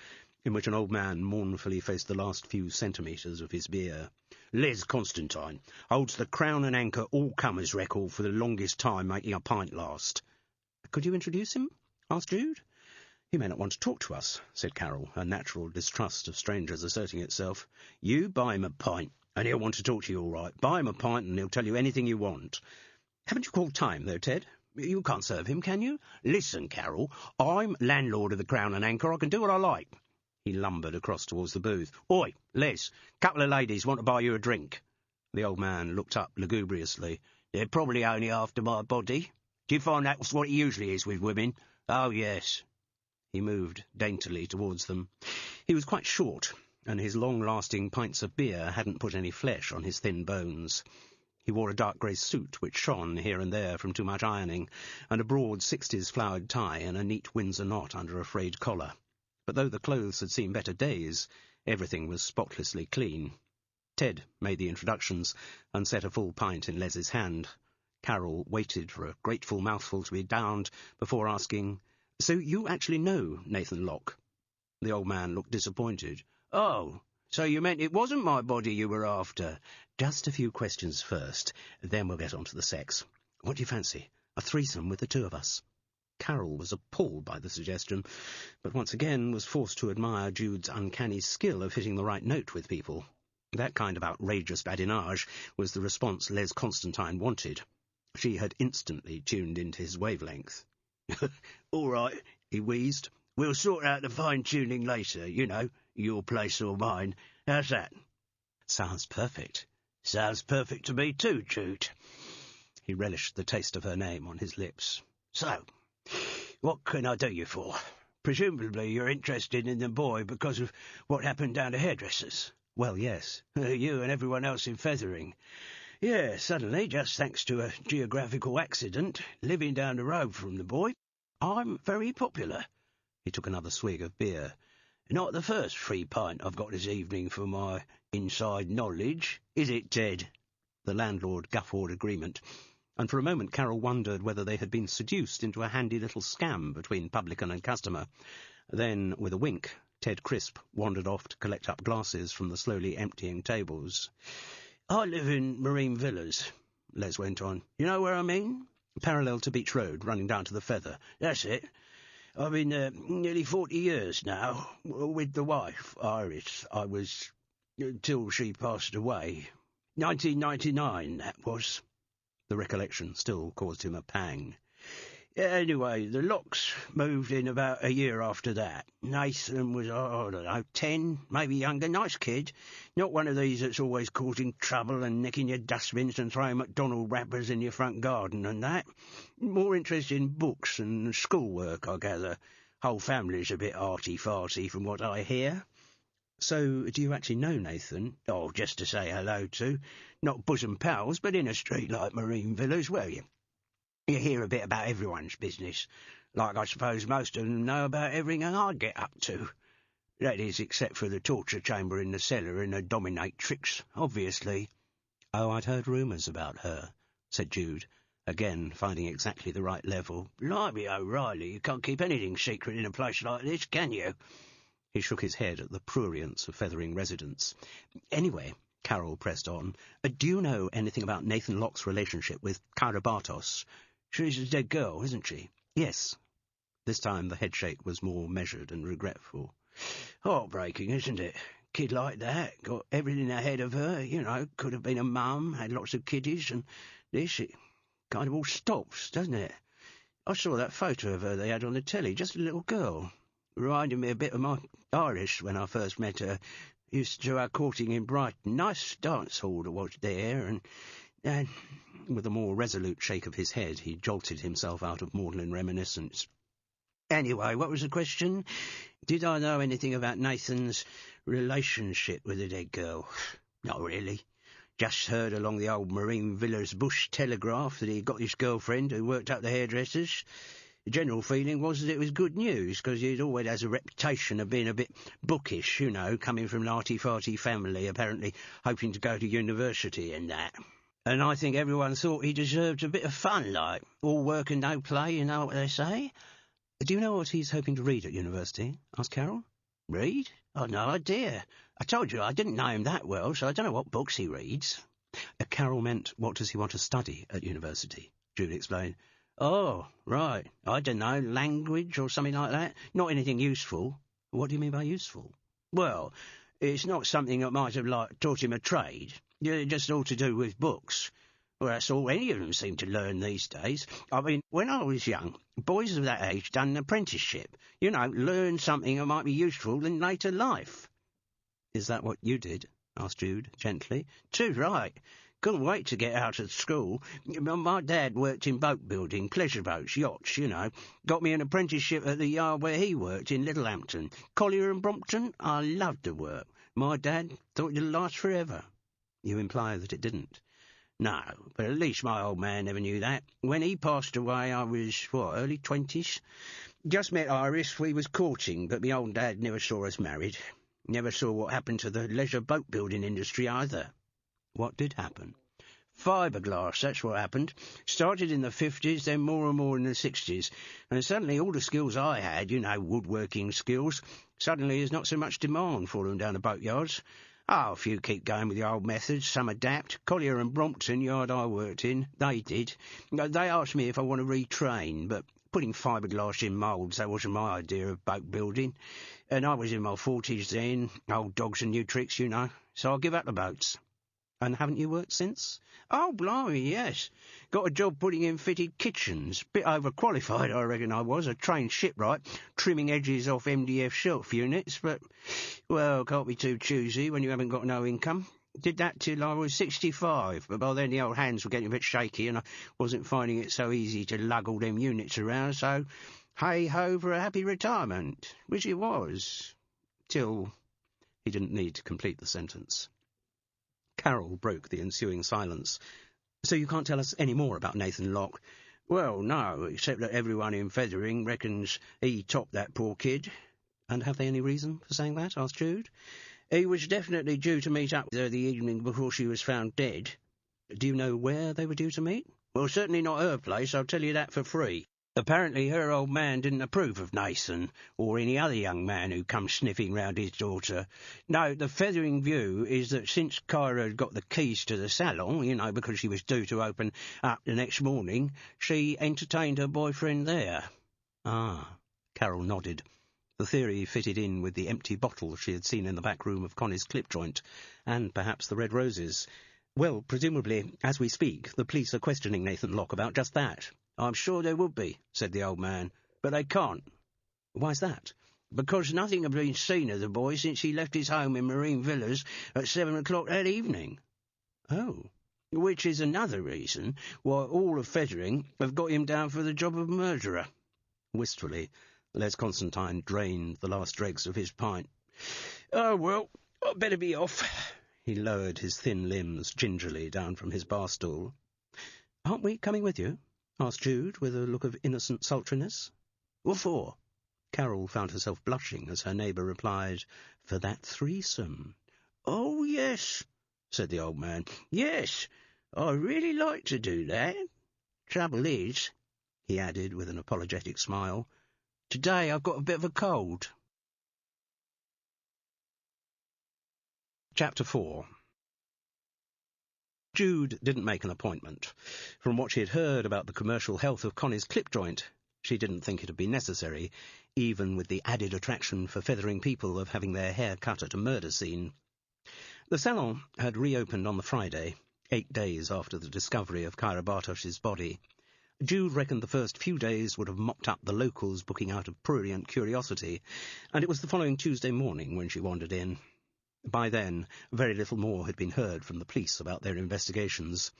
[SPEAKER 2] in which an old man mournfully faced the last few centimetres of his beer.
[SPEAKER 1] Les Constantine holds the Crown and Anchor all-comers record for the longest time making a pint last.
[SPEAKER 2] Could you introduce him? Asked Jude. He may not want to talk to us, said Carol, her natural distrust of strangers asserting itself.
[SPEAKER 1] You buy him a pint, and he'll want to talk to you all right. Buy him a pint, and he'll tell you anything you want.
[SPEAKER 2] Haven't you called time, though, Ted? You can't serve him, can you?
[SPEAKER 1] Listen, Carol, I'm landlord of the Crown and Anchor. I can do what I like.
[SPEAKER 2] He lumbered across towards the booth.
[SPEAKER 1] Oi, Les, couple of ladies want to buy you a drink.
[SPEAKER 2] The old man looked up lugubriously.
[SPEAKER 1] They're probably only after my body. Do you find that's what it usually is with women? Oh, yes.
[SPEAKER 2] He moved daintily towards them. He was quite short, and his long-lasting pints of beer hadn't put any flesh on his thin bones. He wore a dark grey suit which shone here and there from too much ironing, and a broad 60s flowered tie and a neat Windsor knot under a frayed collar. But though the clothes had seen better days, everything was spotlessly clean. Ted made the introductions and set a full pint in Les's hand. Carol waited for a grateful mouthful to be downed before asking, "So you actually know Nathan Locke?" The old man looked disappointed.
[SPEAKER 1] Oh, so you meant it wasn't my body you were after?
[SPEAKER 2] Just a few questions first, then we'll get on to the sex. What do you fancy? A threesome with the two of us? Carol was appalled by the suggestion, but once again was forced to admire Jude's uncanny skill of hitting the right note with people. That kind of outrageous badinage was the response Les Constantine wanted. She had instantly tuned into his wavelength.
[SPEAKER 1] All right, he wheezed. We'll sort out the fine-tuning later, you know, your place or mine. How's that?
[SPEAKER 2] Sounds perfect.
[SPEAKER 1] Sounds perfect to me too, Jude. He relished the taste of her name on his lips. So, what can I do you for? Presumably you're interested in the boy because of what happened down to hairdressers. Well, yes. You and everyone else in Fethering. Yeah, suddenly, just thanks to a geographical accident, living down the road from the boy, I'm very popular. He took another swig of beer. Not the first free pint I've got this evening for my inside knowledge, is it, Ted? The landlord guffawed agreement, and for a moment Carol wondered whether they had been seduced into a handy little scam between publican and customer. Then, with a wink, Ted Crisp wandered off to collect up glasses from the slowly emptying tables. I live in Marine Villas, Les went on. You know where I mean? Parallel to Beach Road, running down to the Feather. That's it. I've been there nearly 40 years now, with the wife, Iris. I was, till she passed away. 1999, that was. The recollection still caused him a pang. Anyway, the Locks moved in about a year after that. Nathan was, I don't know, 10, maybe younger. Nice kid. Not one of these that's always causing trouble and nicking your dustbins and throwing McDonald wrappers in your front garden and that. More interested in books and schoolwork, I gather. Whole family's a bit arty-farty from what I hear. So, do you actually know Nathan? Oh, just to say hello to. Not bosom pals, but in a street like Marine Villas, where you hear a bit about everyone's business, like I suppose most of them know about everything I get up to. That is, except for the torture chamber in the cellar and the dominatrix, obviously. Oh, I'd heard rumours about her, said Jude, again finding exactly the right level. Blimey, O'Reilly, you can't keep anything secret in a place like this, can you? He shook his head at the prurience of Fethering residents. Anyway, Carol pressed on, do you know anything about Nathan Locke's relationship with Kyra Bartos? She's a dead girl, isn't she? Yes. This time the headshake was more measured and regretful. Heartbreaking, isn't it? Kid like that, got everything ahead of her, could have been a mum, had lots of kiddies, and this, it kind of all stops, doesn't it? I saw that photo of her they had on the telly, just a little girl. Reminded me a bit of my Irish when I first met her. Used to do our courting in Brighton. Nice dance hall that was there, and with a more resolute shake of his head, he jolted himself out of maudlin reminiscence. Anyway, what was the question? Did I know anything about Nathan's relationship with the dead girl? Not really. Just heard along the old Marine Villas bush telegraph that he'd got this girlfriend who worked up the hairdressers. The general feeling was that it was good news, because he always has a reputation of being a bit bookish, coming from an arty-farty family, apparently hoping to go to university and that. And I think everyone thought he deserved a bit of fun, like, all work and no play, you know what they say? Do you know what he's hoping to read at university? Asked Carol. Read? I've no idea. I told you I didn't know him that well, so I don't know what books he reads. Carol meant, what does he want to study at university? Jude explained. Oh, right. I don't know, language or something like that. Not anything useful. What do you mean by useful? Well, it's not something that might have, taught him a trade. Just all to do with books. Well, that's all any of them seem to learn these days. I mean, when I was young, boys of that age done an apprenticeship. Learn something that might be useful in later life. Is that what you did? Asked Jude, gently. Too right. Couldn't wait to get out of school. My dad worked in boat building, pleasure boats, yachts, Got me an apprenticeship at the yard where he worked in Littlehampton. Collier and Brompton, I loved the work. My dad thought it'd last forever. You imply that it didn't. No, but at least my old man never knew that. When he passed away, I was, early 20s? Just met Iris, we was courting, but my old dad never saw us married. Never saw what happened to the leisure boat building industry either. What did happen? Fiberglass, that's what happened. Started in the 50s, then more and more in the 60s. And suddenly all the skills I had, woodworking skills, suddenly there's not so much demand for them down the boatyards. A few keep going with the old methods, some adapt. Collier and Brompton, yard I worked in, they did. They asked me if I want to retrain, but putting fiberglass in moulds, that wasn't my idea of boat building. And I was in my 40s then, old dogs and new tricks, so I give up the boats. And haven't you worked since? Oh, blimey, yes. Got a job putting in fitted kitchens. Bit overqualified, I reckon I was. A trained shipwright, trimming edges off MDF shelf units, but, can't be too choosy when you haven't got no income. Did that till I was 65, but by then the old hands were getting a bit shaky and I wasn't finding it so easy to lug all them units around, so hey-ho for a happy retirement, which it was, till he didn't need to complete the sentence. Carol broke the ensuing silence. So you can't tell us any more about Nathan Locke? Well, no, except that everyone in Fethering reckons he topped that poor kid. And have they any reason for saying that? Asked Jude. He was definitely due to meet up with her the evening before she was found dead. Do you know where they were due to meet? Well, certainly not her place, I'll tell you that for free. Apparently her old man didn't approve of Nathan, or any other young man who come sniffing round his daughter. No, the Fethering view is that since Kyra had got the keys to the salon, because she was due to open up the next morning, she entertained her boyfriend there. Ah, Carol nodded. The theory fitted in with the empty bottle she had seen in the back room of Connie's clip joint, and perhaps the red roses. Well, presumably, as we speak, the police are questioning Nathan Locke about just that. I'm sure they would be, said the old man, but they can't. Why's that? Because nothing had been seen of the boy since he left his home in Marine Villas at 7 o'clock that evening. Oh. Which is another reason why all of Fethering have got him down for the job of murderer. Wistfully, Les Constantine drained the last dregs of his pint. Oh, well, I'd better be off. He lowered his thin limbs gingerly down from his bar stool. Aren't we coming with you? Asked Jude, with a look of innocent sultriness. What for? Carol found herself blushing as her neighbour replied, For that threesome. Oh, yes, said the old man. Yes, I'd really like to do that. Trouble is, he added with an apologetic smile, today I've got a bit of a cold. Chapter 4. Jude didn't make an appointment. From what she had heard about the commercial health of Connie's clip joint, she didn't think it would be necessary, even with the added attraction for Fethering people of having their hair cut at a murder scene. The salon had reopened on the Friday, 8 days after the discovery of Kyra Bartosh's body. Jude reckoned the first few days would have mopped up the locals booking out of prurient curiosity, and it was the following Tuesday morning when she wandered in. By then, very little more had been heard from the police about their investigations.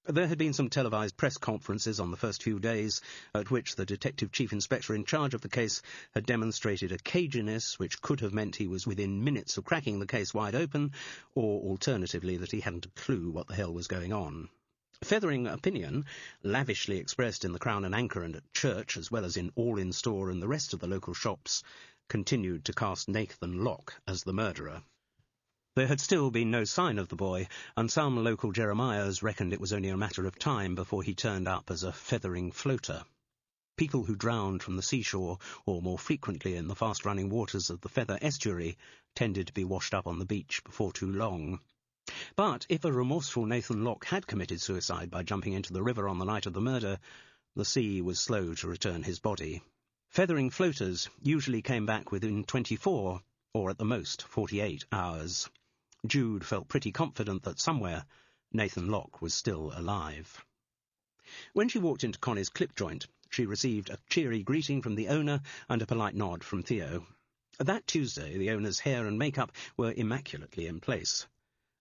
[SPEAKER 1] There had been some televised press conferences on the first few days, at which the Detective Chief Inspector in charge of the case had demonstrated a caginess which could have meant he was within minutes of cracking the case wide open, or alternatively that he hadn't a clue what the hell was going on. Fethering opinion, lavishly expressed in the Crown and Anchor and at church, as well as in All-in-Store and the rest of the local shops, continued to cast Nathan Locke as the murderer. There had still been no sign of the boy, and some local Jeremiahs reckoned it was only a matter of time before he turned up as a Fethering floater. People who drowned from the seashore, or more frequently in the fast-running waters of the Feather estuary, tended to be washed up on the beach before too long. But if a remorseful Nathan Locke had committed suicide by jumping into the river on the night of the murder, the sea was slow to return his body. Fethering floaters usually came back within 24, or at the most 48 hours. Jude felt pretty confident that somewhere Nathan Locke was still alive. When she walked into Connie's clip joint, she received a cheery greeting from the owner and a polite nod from Theo. That Tuesday, the owner's hair and makeup were immaculately in place.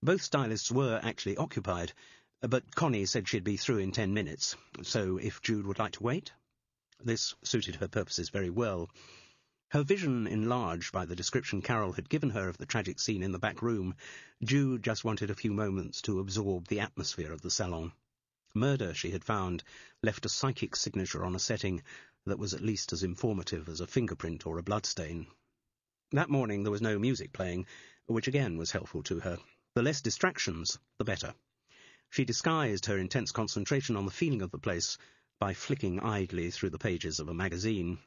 [SPEAKER 1] Both stylists were actually occupied, but Connie said she'd be through in 10 minutes, so if Jude would like to wait? This suited her purposes very well. Her vision enlarged by the description Carol had given her of the tragic scene in the back room, Jude just wanted a few moments to absorb the atmosphere of the salon. Murder, she had found, left a psychic signature on a setting that was at least as informative as a fingerprint or a bloodstain. That morning there was no music playing, which again was helpful to her. The less distractions, the better. She disguised her intense concentration on the feeling of the place by flicking idly through the pages of a magazine.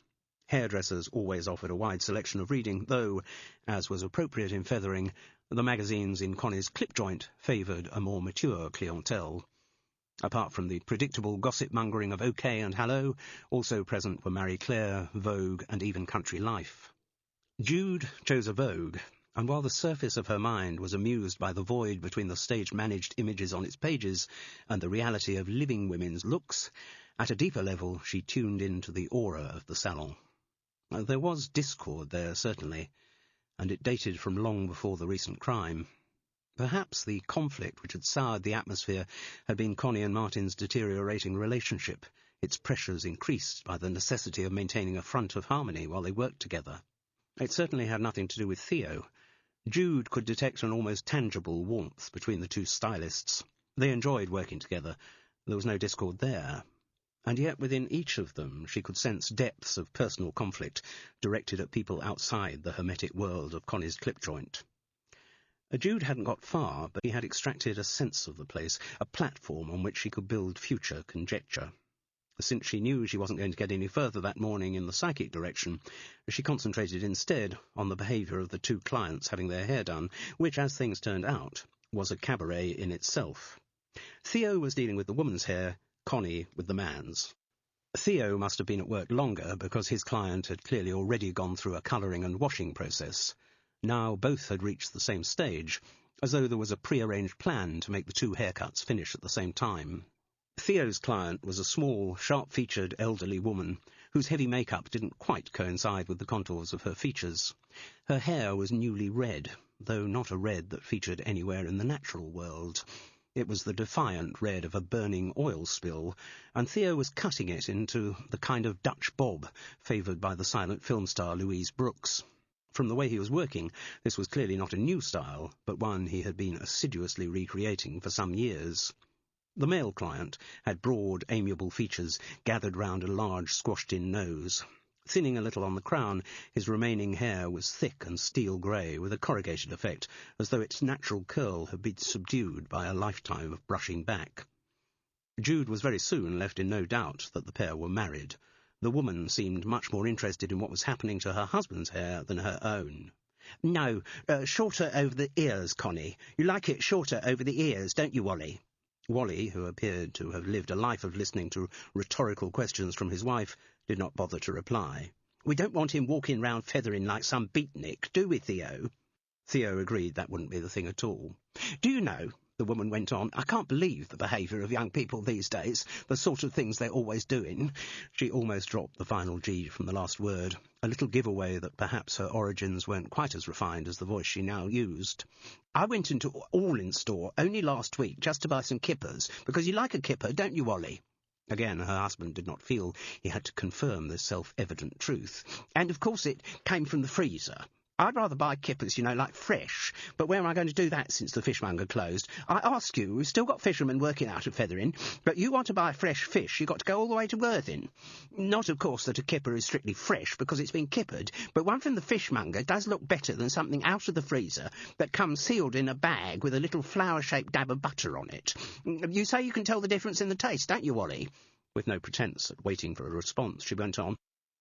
[SPEAKER 1] Hairdressers always offered a wide selection of reading, though, as was appropriate in Fethering, the magazines in Connie's clip joint favoured a more mature clientele. Apart from the predictable gossip-mongering of OK and Hallo, also present were Marie Claire, Vogue, and even Country Life. Jude chose a Vogue, and while the surface of her mind was amused by the void between the stage-managed images on its pages and the reality of living women's looks, at a deeper level she tuned into the aura of the salon. There was discord there, certainly, and it dated from long before the recent crime. Perhaps the conflict which had soured the atmosphere had been Connie and Martin's deteriorating relationship, its pressures increased by the necessity of maintaining a front of harmony while they worked together. It certainly had nothing to do with Theo. Jude could detect an almost tangible warmth between the two stylists. They enjoyed working together. There was no discord there. And yet within each of them she could sense depths of personal conflict directed at people outside the hermetic world of Connie's clip-joint. Jude hadn't got far, but he had extracted a sense of the place, a platform on which she could build future conjecture. Since she knew she wasn't going to get any further that morning in the psychic direction, she concentrated instead on the behaviour of the two clients having their hair done, which, as things turned out, was a cabaret in itself. Theo was dealing with the woman's hair, Connie with the man's. Theo must have been at work longer because his client had clearly already gone through a colouring and washing process. Now both had reached the same stage, as though there was a pre-arranged plan to make the two haircuts finish at the same time. Theo's client was a small, sharp-featured elderly woman whose heavy makeup didn't quite coincide with the contours of her features. Her hair was newly red, though not a red that featured anywhere in the natural world. It was the defiant red of a burning oil spill, and Theo was cutting it into the kind of Dutch bob favoured by the silent film star Louise Brooks. From the way he was working, this was clearly not a new style, but one he had been assiduously recreating for some years. The male client had broad, amiable features gathered round a large, squashed-in nose. Thinning a little on the crown, his remaining hair was thick and steel grey, with a corrugated effect, as though its natural curl had been subdued by a lifetime of brushing back. Jude was very soon left in no doubt that the pair were married. The woman seemed much more interested in what was happening to her husband's hair than her own. "No, shorter over the ears, Connie. You like it shorter over the ears, don't you, Wally?" Wally, who appeared to have lived a life of listening to rhetorical questions from his wife, did not bother to reply. "We don't want him walking round Fethering like some beatnik, do we, Theo?" Theo agreed that wouldn't be the thing at all. "Do you know," the woman went on, "I can't believe the behaviour of young people these days, the sort of things they're always doing." She almost dropped the final G from the last word, a little giveaway that perhaps her origins weren't quite as refined as the voice she now used. "I went into All-in store only last week just to buy some kippers, because you like a kipper, don't you, Wally?" Again, her husband did not feel he had to confirm this self-evident truth. "And, of course, it came from the freezer. I'd rather buy kippers, like fresh, but where am I going to do that since the fishmonger closed? I ask you, we've still got fishermen working out at Fethering, but you want to buy fresh fish, you've got to go all the way to Worthing. Not, of course, that a kipper is strictly fresh because it's been kippered, but one from the fishmonger does look better than something out of the freezer that comes sealed in a bag with a little flower-shaped dab of butter on it. You say you can tell the difference in the taste, don't you, Wally?" With no pretence at waiting for a response, she went on.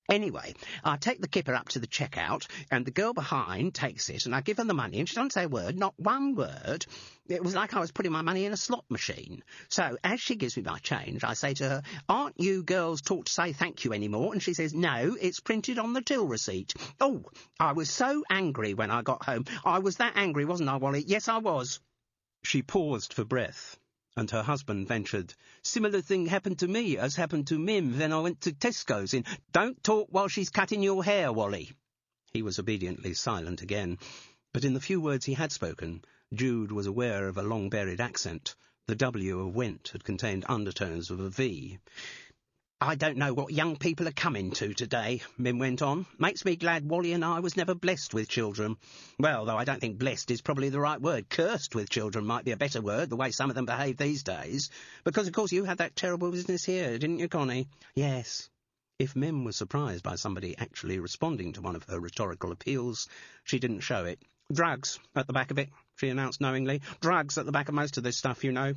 [SPEAKER 1] "Anyway, I take the kipper up to the checkout, and the girl behind takes it, and I give her the money, and she doesn't say a word, not one word. It was like I was putting my money in a slot machine. So, as she gives me my change, I say to her, 'Aren't you girls taught to say thank you anymore?' And she says, 'No, it's printed on the till receipt.' Oh, I was so angry when I got home. I was that angry, wasn't I, Wally? Yes, I was." She paused for breath, and her husband ventured, "Similar thing happened to me as happened to Mim when I went to Tesco's in—" "Don't talk while she's cutting your hair, Wally." He was obediently silent again, but in the few words he had spoken, Jude was aware of a long-buried accent. The W of went had contained undertones of a V. "I don't know what young people are coming to today," Mim went on. "Makes me glad Wally and I was never blessed with children. Well, though I don't think blessed is probably the right word. Cursed with children might be a better word, the way some of them behave these days. Because, of course, you had that terrible business here, didn't you, Connie?" "Yes." If Mim was surprised by somebody actually responding to one of her rhetorical appeals, she didn't show it. "Drugs at the back of it," she announced knowingly. "Drugs at the back of most of this stuff, you know."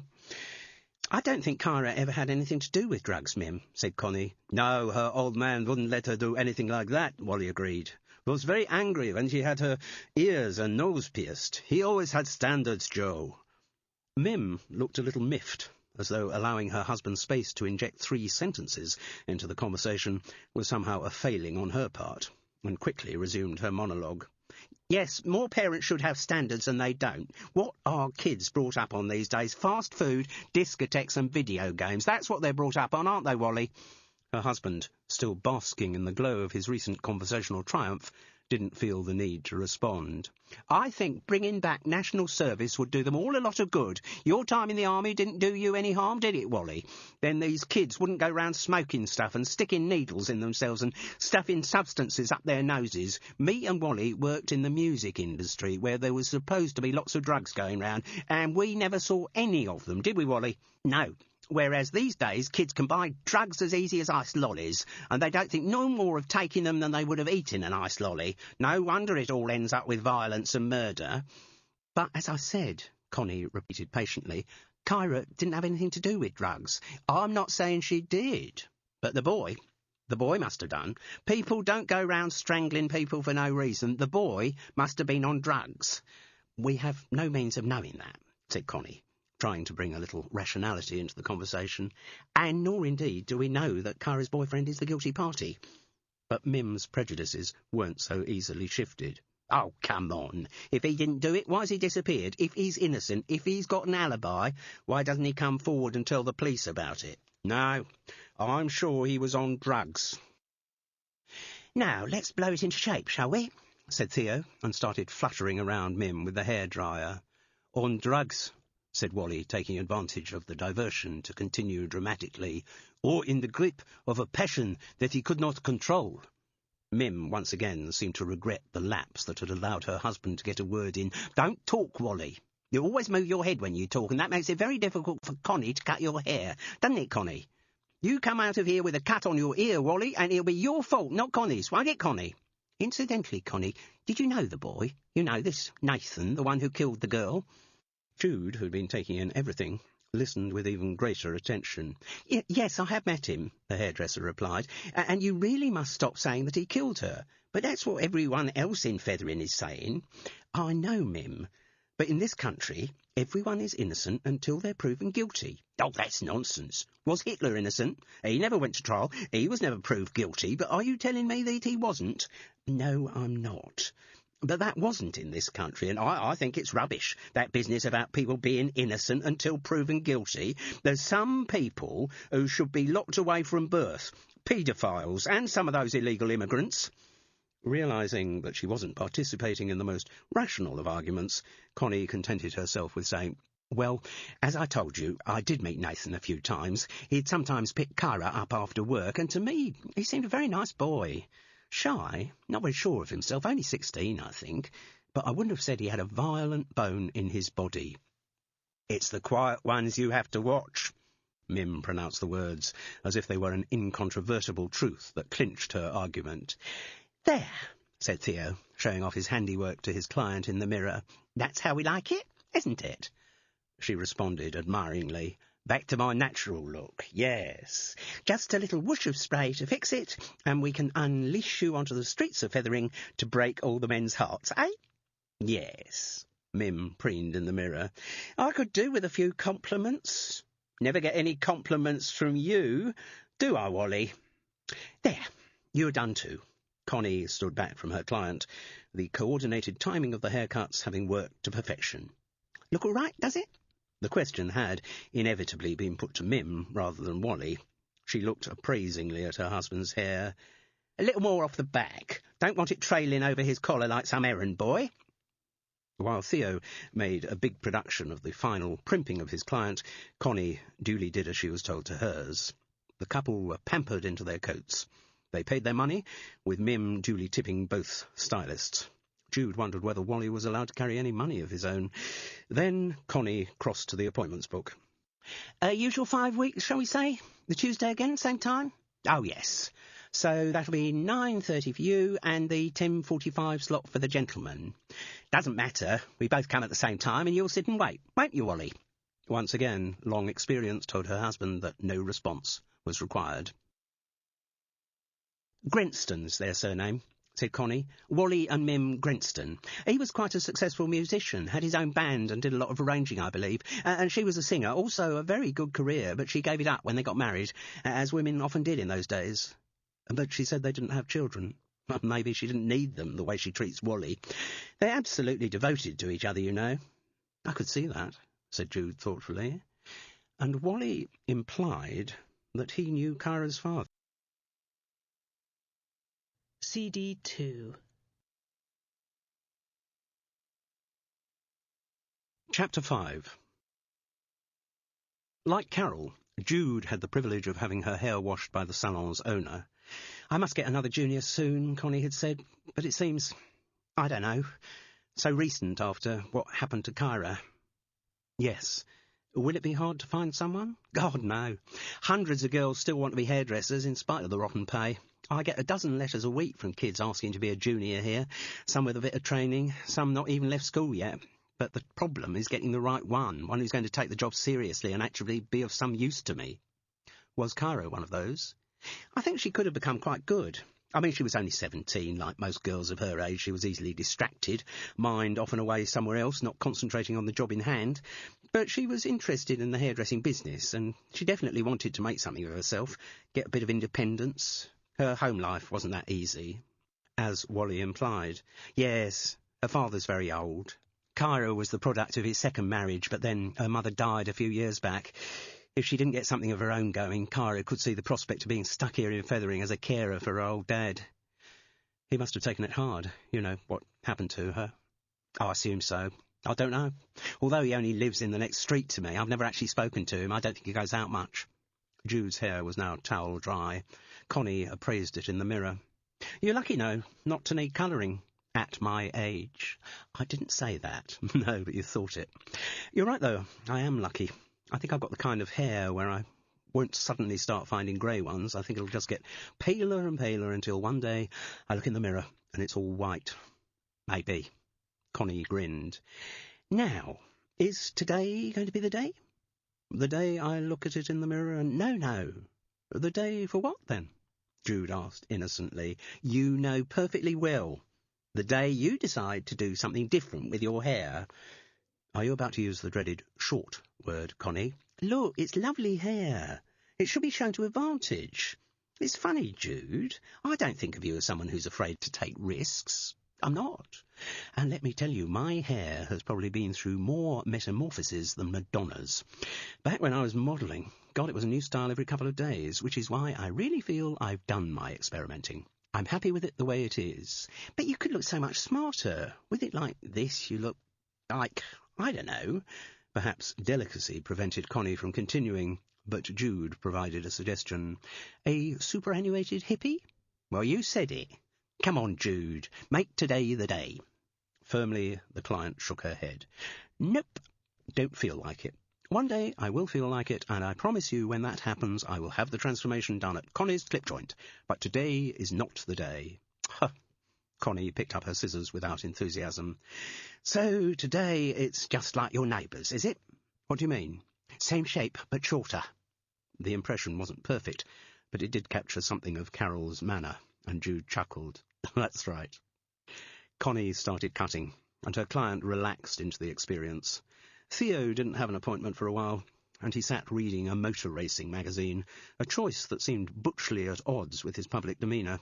[SPEAKER 1] "I don't think Kyra ever had anything to do with drugs, Mim," said Connie. "No, her old man wouldn't let her do anything like that," Wally agreed. "Was very angry when she had her ears and nose pierced. He always had standards, Joe." Mim looked a little miffed, as though allowing her husband space to inject 3 sentences into the conversation was somehow a failing on her part, and quickly resumed her monologue. "Yes, more parents should have standards than they don't. What are kids brought up on these days? Fast food, discotheques and video games. That's what they're brought up on, aren't they, Wally?" Her husband, still basking in the glow of his recent conversational triumph, didn't feel the need to respond. "I think bringing back national service would do them all a lot of good. Your time in the army didn't do you any harm, did it, Wally? Then these kids wouldn't go round smoking stuff and sticking needles in themselves and stuffing substances up their noses. Me and Wally worked in the music industry, where there was supposed to be lots of drugs going round, and we never saw any of them, did we, Wally? No. Whereas these days, kids can buy drugs as easy as ice lollies, and they don't think no more of taking them than they would have eaten an ice lolly. No wonder it all ends up with violence and murder." "But as I said," Connie repeated patiently, "Kyra didn't have anything to do with drugs." "I'm not saying she did, but the boy must have done. People don't go round strangling people for no reason. The boy must have been on drugs." "We have no means of knowing that," said Connie, trying to bring a little rationality into the conversation. "And nor indeed do we know that Kyra's boyfriend is the guilty party." But Mim's prejudices weren't so easily shifted. "Oh, come on. If he didn't do it, why's he disappeared? If he's innocent, if he's got an alibi, why doesn't he come forward and tell the police about it? No, I'm sure he was on drugs." "Now, let's blow it into shape, shall we?" said Theo, and started fluttering around Mim with the hairdryer. "On drugs," said Wally, taking advantage of the diversion to continue dramatically, "or in the grip of a passion that he could not control." Mim once again seemed to regret the lapse that had allowed her husband to get a word in. "Don't talk, Wally. You always move your head when you talk, and that makes it very difficult for Connie to cut your hair. Doesn't it, Connie? You come out of here with a cut on your ear, Wally, and it'll be your fault, not Connie's, won't it, Connie? Incidentally, Connie, did you know the boy? You know, this Nathan, the one who killed the girl?" Jude, who'd been taking in everything, listened with even greater attention. Yes, I have met him," the hairdresser replied, "and you really must stop saying that he killed her. But that's what everyone else in Fethering is saying." "I know, Mim, but in this country, everyone is innocent until they're proven guilty." "Oh, that's nonsense. Was Hitler innocent? He never went to trial. He was never proved guilty. But are you telling me that he wasn't?" "No, I'm not. But that wasn't in this country, and I think it's rubbish, that business about people being innocent until proven guilty. There's some people who should be locked away from birth, paedophiles, and some of those illegal immigrants." Realising that she wasn't participating in the most rational of arguments, Connie contented herself with saying, "Well, as I told you, I did meet Nathan a few times. He'd sometimes pick Kyra up after work, and to me, he seemed a very nice boy. Shy, not very sure of himself, only 16, I think, but I wouldn't have said he had a violent bone in his body." "It's the quiet ones you have to watch." Mim pronounced the words as if they were an incontrovertible truth that clinched her argument. "There," said Theo, showing off his handiwork to his client in the mirror. "That's how we like it, isn't it?" She responded admiringly. "Back to my natural look, yes. Just a little whoosh of spray to fix it, and we can unleash you onto the streets of Fethering to break all the men's hearts, eh?" "Yes," Mim preened in the mirror. "I could do with a few compliments." "Never get any compliments from you, do I, Wally?" "There, you're done too." Connie stood back from her client, the coordinated timing of the haircuts having worked to perfection. "Look all right, does it?" The question had inevitably been put to Mim rather than Wally. She looked appraisingly at her husband's hair. "A little more off the back. Don't want it trailing over his collar like some errand boy." While Theo made a big production of the final primping of his client, Connie duly did as she was told to hers. The couple were pampered into their coats. They paid their money, with Mim duly tipping both stylists. Jude wondered whether Wally was allowed to carry any money of his own. Then Connie crossed to the appointments book. "Usual 5 weeks, shall we say? The Tuesday again, same time?" "Oh, yes. So that'll be 9:30 for you and the 10:45 slot for the gentleman. Doesn't matter. We both come at the same time and you'll sit and wait, won't you, Wally?" Once again, long experience told her husband that no response was required. "Grenston's their surname," said Connie. "Wally and Mim Grenston. He was quite a successful musician, had his own band and did a lot of arranging, I believe. And she was a singer, also a very good career, but she gave it up when they got married, as women often did in those days. But she said they didn't have children. Well, maybe she didn't need them the way she treats Wally. They're absolutely devoted to each other, you know." "I could see that," said Jude thoughtfully. And Wally implied that he knew Kyra's father.
[SPEAKER 3] CD 2
[SPEAKER 1] Chapter 5. Like Carol, Jude had the privilege of having her hair washed by the salon's owner. "I must get another junior soon," Connie had said, "but it seems, I don't know, so recent after what happened to Kyra." Yes. Will it be hard to find someone? God, no. Hundreds of girls still want to be hairdressers in spite of the rotten pay. I get a dozen letters a week from kids asking to be a junior here, some with a bit of training, some not even left school yet. But the problem is getting the right one who's going to take the job seriously and actually be of some use to me. Was Kyra one of those? I think she could have become quite good. I mean, she was only 17, like most girls of her age. She was easily distracted, mind often away somewhere else, not concentrating on the job in hand. But she was interested in the hairdressing business, and she definitely wanted to make something of herself, get a bit of independence. Her home life wasn't that easy, as Wally implied. Yes, her father's very old. Kyra was the product of his second marriage, but then her mother died a few years back. If she didn't get something of her own going, Kyra could see the prospect of being stuck here in Fethering as a carer for her old dad. He must have taken it hard, what happened to her. I assume so. I don't know. Although he only lives in the next street to me, I've never actually spoken to him. I don't think he goes out much. Jude's hair was now towel dry. Connie appraised it in the mirror. "You're lucky, not to need colouring. At my age." I didn't say that. No, but you thought it. You're right, though. I am lucky. I think I've got the kind of hair where I won't suddenly start finding grey ones. I think it'll just get paler and paler until one day I look in the mirror and it's all white. Maybe. Connie grinned. Now, is today going to be the day? The day I look at it in the mirror and... No. The day for what, then? Jude asked innocently. You know perfectly well. The day you decide to do something different with your hair. Are you about to use the dreaded short word, Connie? Look, it's lovely hair. It should be shown to advantage. It's funny, Jude. I don't think of you as someone who's afraid to take risks. I'm not. And let me tell you, my hair has probably been through more metamorphoses than Madonna's. Back when I was modelling, God, it was a new style every couple of days, which is why I really feel I've done my experimenting. I'm happy with it the way it is. But you could look so much smarter. With it like this, you look like, I don't know. Perhaps delicacy prevented Connie from continuing, but Jude provided a suggestion. A superannuated hippie? Well, you said it. Come on, Jude. Make today the day. Firmly, the client shook her head. Nope. Don't feel like it. One day I will feel like it, and I promise you when that happens I will have the transformation done at Connie's clip joint. But today is not the day. Huh. Connie picked up her scissors without enthusiasm. So today it's just like your neighbours, is it? What do you mean? Same shape, but shorter. The impression wasn't perfect, but it did capture something of Carol's manner, and Jude chuckled. That's right. Connie started cutting, and her client relaxed into the experience. Theo didn't have an appointment for a while, and he sat reading a motor racing magazine, a choice that seemed butchly at odds with his public demeanour.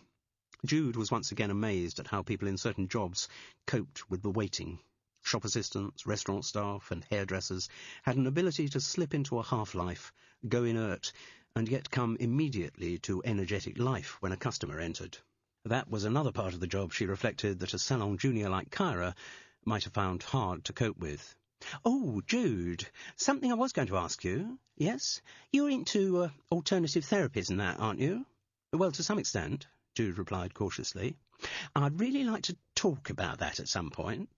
[SPEAKER 1] Jude was once again amazed at how people in certain jobs coped with the waiting. Shop assistants, restaurant staff, and hairdressers had an ability to slip into a half-life, go inert, and yet come immediately to energetic life when a customer entered. That was another part of the job she reflected that a salon junior like Kyra might have found hard to cope with. Oh, Jude, something I was going to ask you. Yes? You're into alternative therapies and that, aren't you? Well, to some extent, Jude replied cautiously. I'd really like to talk about that at some point.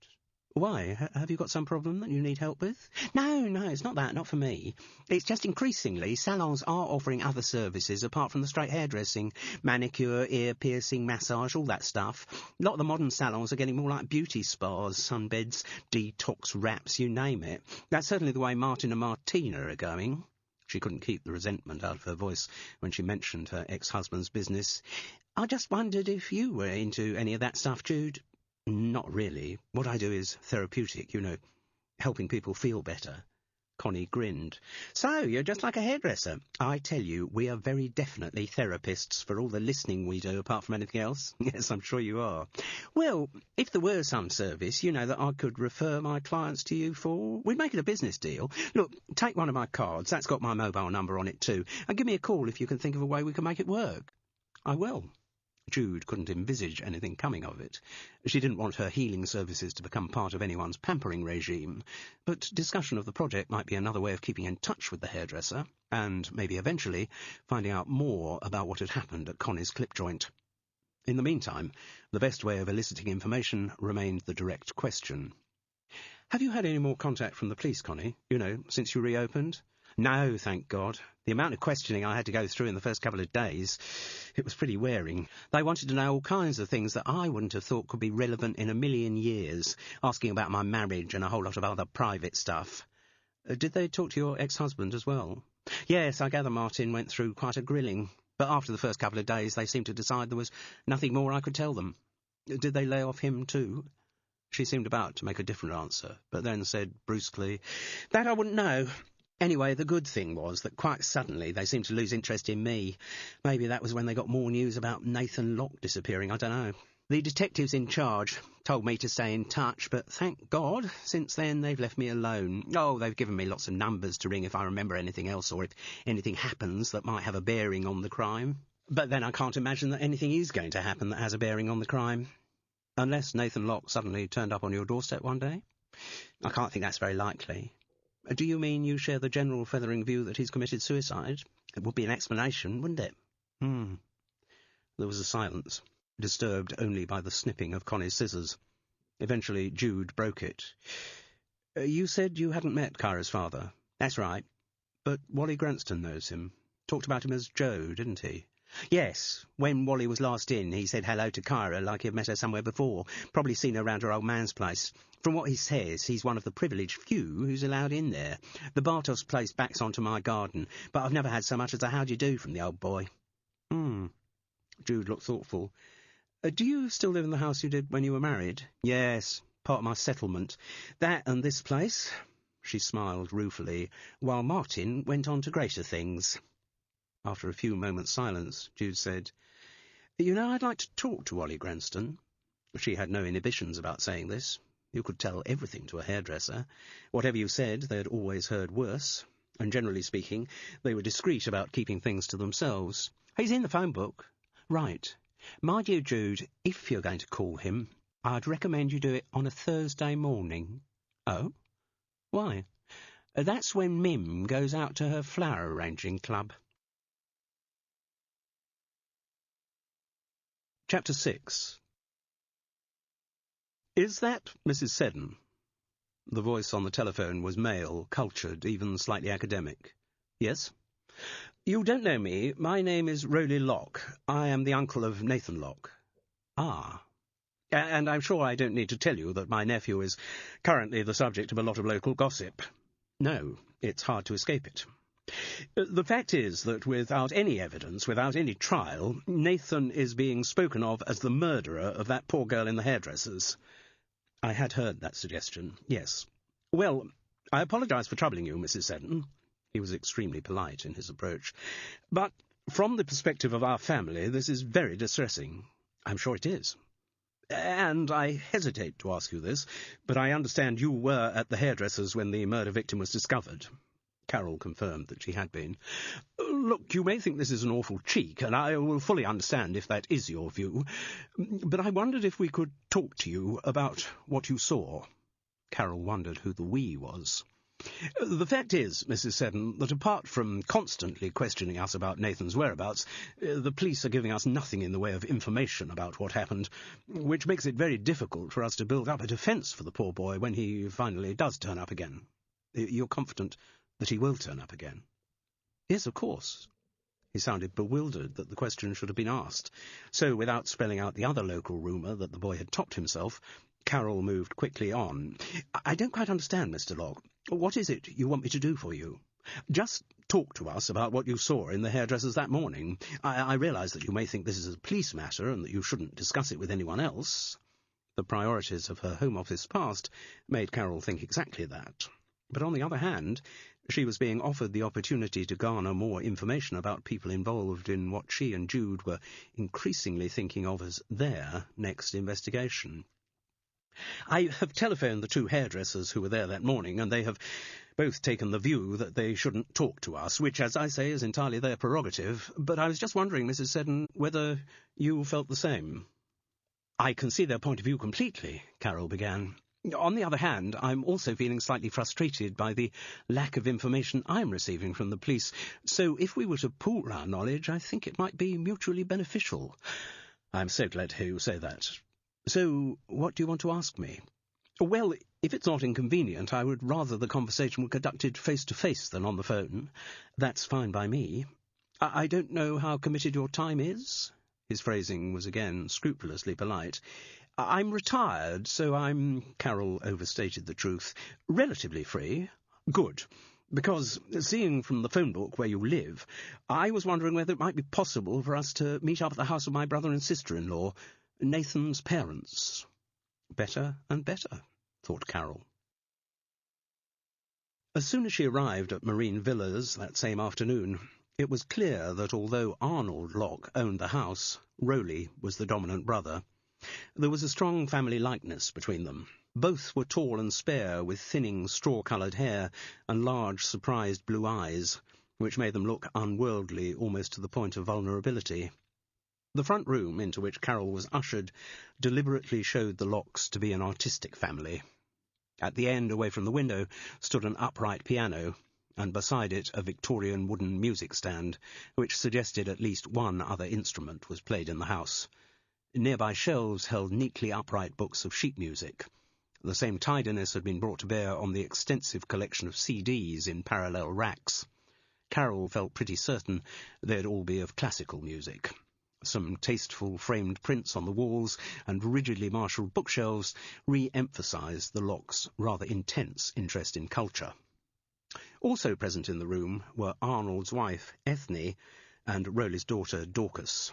[SPEAKER 1] Why? Have you got some problem that you need help with? No, it's not that, not for me. It's just increasingly salons are offering other services apart from the straight hairdressing, manicure, ear piercing, massage, all that stuff. A lot of the modern salons are getting more like beauty spas, sunbeds, detox wraps, you name it. That's certainly the way Martin and Martina are going. She couldn't keep the resentment out of her voice when she mentioned her ex-husband's business. I just wondered if you were into any of that stuff, Jude. Not really. What I do is therapeutic, helping people feel better. Connie grinned. So, you're just like a hairdresser. I tell you, we are very definitely therapists for all the listening we do, apart from anything else. Yes, I'm sure you are. Well, if there were some service, that I could refer my clients to you for, we'd make it a business deal. Look, take one of my cards. That's got my mobile number on it too. And give me a call if you can think of a way we can make it work. I will. Jude couldn't envisage anything coming of it. She didn't want her healing services to become part of anyone's pampering regime, but discussion of the project might be another way of keeping in touch with the hairdresser, and maybe eventually finding out more about what had happened at Connie's clip joint. In the meantime, the best way of eliciting information remained the direct question. "Have you had any more contact from the police, Connie, since you reopened?" "No, thank God. The amount of questioning I had to go through in the first couple of days, it was pretty wearing. They wanted to know all kinds of things that I wouldn't have thought could be relevant in a million years, asking about my marriage and a whole lot of other private stuff." "Did they talk to your ex-husband as well?" "Yes, I gather Martin went through quite a grilling, but after the first couple of days they seemed to decide there was nothing more I could tell them." "Did they lay off him too?" She seemed about to make a different answer, but then said brusquely, "That I wouldn't know. Anyway, the good thing was that quite suddenly they seemed to lose interest in me. Maybe that was when they got more news about Nathan Locke disappearing, I don't know. The detectives in charge told me to stay in touch, but thank God, since then they've left me alone. Oh, they've given me lots of numbers to ring if I remember anything else or if anything happens that might have a bearing on the crime. But then I can't imagine that anything is going to happen that has a bearing on the crime. Unless Nathan Locke suddenly turned up on your doorstep one day. I can't think that's very likely." "Do you mean you share the general Fethering view that he's committed suicide? It would be an explanation, wouldn't it?" There was a silence, disturbed only by the snipping of Connie's scissors. Eventually Jude broke it. "You said you hadn't met Kyra's father?" "That's right." "But Wally Granston knows him. Talked about him as Joe, didn't he?" "Yes. When Wally was last in, he said hello to Kyra like he'd met her somewhere before, probably seen her round her old man's place. From what he says, he's one of the privileged few who's allowed in there. The Bartos place backs onto my garden, but I've never had so much as a how-do-you-do from the old boy." Jude looked thoughtful. "Do you still live in the house you did when you were married?" "Yes, part of my settlement. That and this place." She smiled ruefully, while Martin went on to greater things. After a few moments' silence, Jude said, "I'd like to talk to Wally Granston." She had no inhibitions about saying this. You could tell everything to a hairdresser. Whatever you said, they had always heard worse, and generally speaking, they were discreet about keeping things to themselves. "He's in the phone book." "Right. My dear Jude, if you're going to call him, I'd recommend you do it on a Thursday morning." "Oh? Why?" "That's when Mim goes out to her flower arranging club." Chapter 6. "Is that Mrs. Seddon?" The voice on the telephone was male, cultured, even slightly academic. "Yes?" "You don't know me. My name is Rowley Locke. I am the uncle of Nathan Locke." "Ah. And I'm sure I don't need to tell you that my nephew is currently the subject of a lot of local gossip." "No, it's hard to escape it. The fact is that without any evidence, without any trial, Nathan is being spoken of as the murderer of that poor girl in the hairdresser's." "I had heard that suggestion, yes." "Well, I apologize for troubling you, Mrs. Seddon." He was extremely polite in his approach. "But from the perspective of our family, this is very distressing." "I'm sure it is." "And I hesitate to ask you this, but I understand you were at the hairdresser's when the murder victim was discovered." Carol confirmed that she had been. "Look, you may think this is an awful cheek, and I will fully understand if that is your view, but I wondered if we could talk to you about what you saw." Carol wondered who the "we" was. "The fact is, Mrs. Seddon, that apart from constantly questioning us about Nathan's whereabouts, the police are giving us nothing in the way of information about what happened, which makes it very difficult for us to build up a defence for the poor boy when he finally does turn up again." "You're confident that he will turn up again?" "Yes, of course." He sounded bewildered that the question should have been asked. So, without spelling out the other local rumour that the boy had topped himself, Carol moved quickly on. "I don't quite understand, Mr. Locke. What is it you want me to do for you?" "Just talk to us about what you saw in the hairdresser's that morning. I realise that you may think this is a police matter and that you shouldn't discuss it with anyone else." The priorities of her Home Office past made Carol think exactly that. But on the other hand, she was being offered the opportunity to garner more information about people involved in what she and Jude were increasingly thinking of as their next investigation. "I have telephoned the two hairdressers who were there that morning, and they have both taken the view that they shouldn't talk to us, which, as I say, is entirely their prerogative. But I was just wondering, Mrs. Seddon, whether you felt the same." "I can see their point of view completely," Carol began. "On the other hand, I'm also feeling slightly frustrated by the lack of information I'm receiving from the police, so if we were to pool our knowledge, I think it might be mutually beneficial." "I'm so glad to hear you say that. So, what do you want to ask me?" "Well, if it's not inconvenient, I would rather the conversation were conducted face-to-face than on the phone. That's fine by me. I don't know how committed your time is." His phrasing was again scrupulously polite. "I'm retired, so I'm," Carol overstated the truth, "relatively free." "Good. Because, seeing from the phone book where you live, I was wondering whether it might be possible for us to meet up at the house of my brother and sister-in-law, Nathan's parents." Better and better, thought Carol. As soon as she arrived at Marine Villas that same afternoon, it was clear that although Arnold Locke owned the house, Rowley was the dominant brother. There was a strong family likeness between them. Both were tall and spare, with thinning straw-coloured hair and large, surprised blue eyes, which made them look unworldly almost to the point of vulnerability. The front room into which Carol was ushered deliberately showed the Lockes to be an artistic family. At the end, away from the window, stood an upright piano, and beside it a Victorian wooden music stand, which suggested at least one other instrument was played in the house. Nearby shelves held neatly upright books of sheet music. The same tidiness had been brought to bear on the extensive collection of CDs in parallel racks. Carol felt pretty certain they'd all be of classical music. Some tasteful framed prints on the walls and rigidly marshalled bookshelves re-emphasised the Lockes' rather intense interest in culture. Also present in the room were Arnold's wife, Ethne, and Rowley's daughter, Dorcas.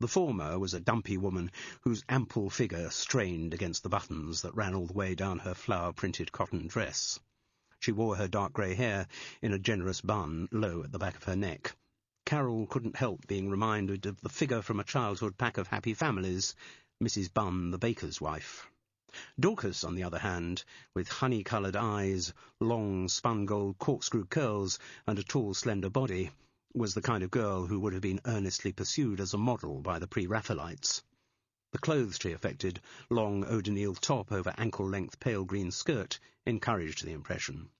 [SPEAKER 1] The former was a dumpy woman whose ample figure strained against the buttons that ran all the way down her flower-printed cotton dress. She wore her dark grey hair in a generous bun low at the back of her neck. Carol couldn't help being reminded of the figure from a childhood pack of happy families, Mrs. Bunn, the baker's wife. Dorcas, on the other hand, with honey-coloured eyes, long spun-gold corkscrew curls, and a tall, slender body, was the kind of girl who would have been earnestly pursued as a model by the Pre-Raphaelites. The clothes she affected, long O'Donnell top over ankle-length pale green skirt, encouraged the impression.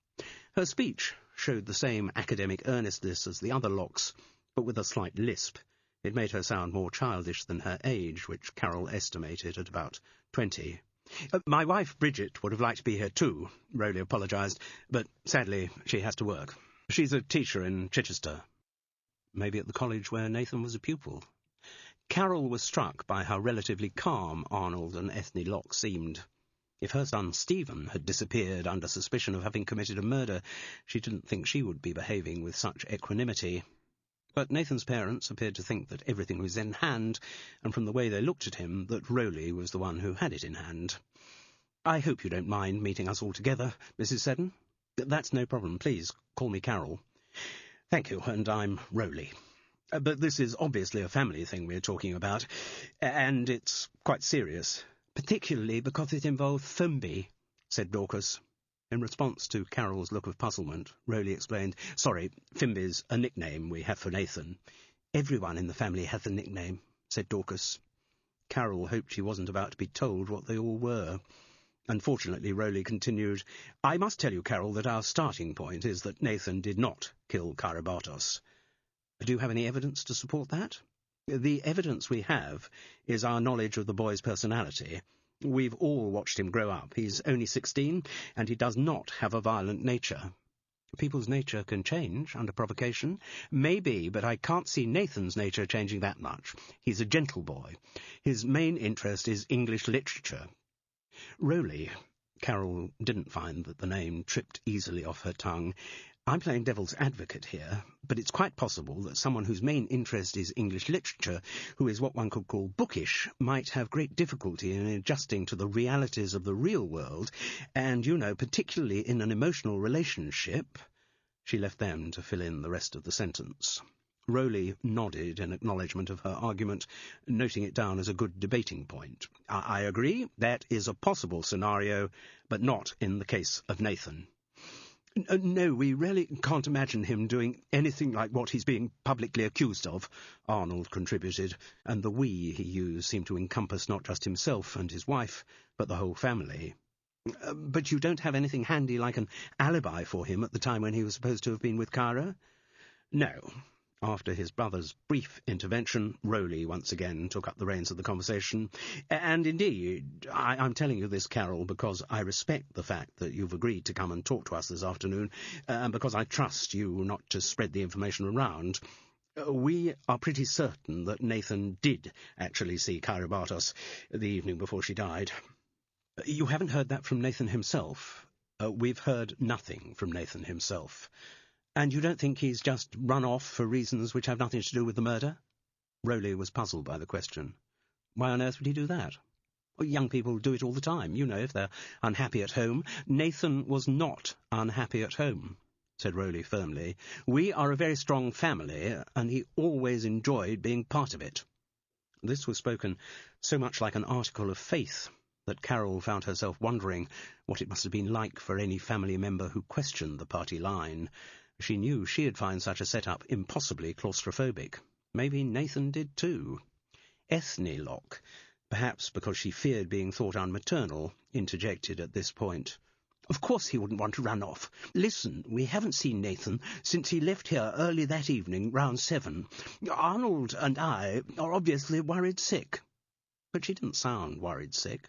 [SPEAKER 1] Her speech showed the same academic earnestness as the other Lockes, but with a slight lisp. It made her sound more childish than her age, which Carol estimated at about 20. "My wife, Bridget, would have liked to be here too," Rowley apologised, "but sadly she has to work. She's a teacher in Chichester." Maybe at the college where Nathan was a pupil. Carol was struck by how relatively calm Arnold and Ethne Locke seemed. If her son Stephen had disappeared under suspicion of having committed a murder, she didn't think she would be behaving with such equanimity. But Nathan's parents appeared to think that everything was in hand, and from the way they looked at him, that Rowley was the one who had it in hand. "I hope you don't mind meeting us all together, Mrs. Seddon." "That's no problem. Please call me Carol." "Thank you, and I'm Rowley. But this is obviously a family thing we're talking about, and it's quite serious." "Particularly because it involves Thumby," said Dorcas. In response to Carol's look of puzzlement, Rowley explained, "Sorry, Fimby's a nickname we have for Nathan." "Everyone in the family has a nickname," said Dorcas. Carol hoped she wasn't about to be told what they all were. Unfortunately, Rowley continued, "I must tell you, Carol, that our starting point is that Nathan did not kill Karabatos. Do you have any evidence to support that?" "The evidence we have is our knowledge of the boy's personality. We've all watched him grow up. He's only 16, and he does not have a violent nature." "People's nature can change under provocation." "Maybe, but I can't see Nathan's nature changing that much. He's a gentle boy. His main interest is English literature." "Rowley," Carol didn't find that the name tripped easily off her tongue, "I'm playing devil's advocate here, but it's quite possible that someone whose main interest is English literature, who is what one could call bookish, might have great difficulty in adjusting to the realities of the real world, and, particularly in an emotional relationship." She left them to fill in the rest of the sentence. Rowley nodded in acknowledgement of her argument, noting it down as a good debating point. I agree, that is a possible scenario, but not in the case of Nathan."
[SPEAKER 2] No, we really can't imagine him doing anything like what he's being publicly accused of, Arnold contributed, and the we he used seemed to encompass not just himself and his wife, but the whole family. But you don't have anything handy like an alibi for him at the time when he was supposed to have been with Kyra? No. After his brother's brief intervention, Rowley once again took up the reins of the conversation. And indeed, I'm telling you this, Carol, because I respect the fact that you've agreed to come and talk to us this afternoon, and because I trust you not to spread the information around. We are pretty certain that Nathan did actually see Kyra Bartos the evening before she died. You haven't heard that from Nathan himself? We've heard nothing from Nathan himself. And you don't think he's just run off for reasons which have nothing to do with the murder? Rowley was puzzled by the question. Why on earth would he do that? Well, young people do it all the time, you know, if they're unhappy at home. Nathan was not unhappy at home, said Rowley firmly. We are a very strong family, and he always enjoyed being part of it. This was spoken so much like an article of faith that Carol found herself wondering what it must have been like for any family member who questioned the party line. She knew she'd find such a setup impossibly claustrophobic. Maybe Nathan did too. Ethne Locke, perhaps because she feared being thought unmaternal, interjected at this point. Of course he wouldn't want to run off. Listen, we haven't seen Nathan since he left here early that evening, round 7. Arnold and I are obviously worried sick. But she didn't sound worried sick.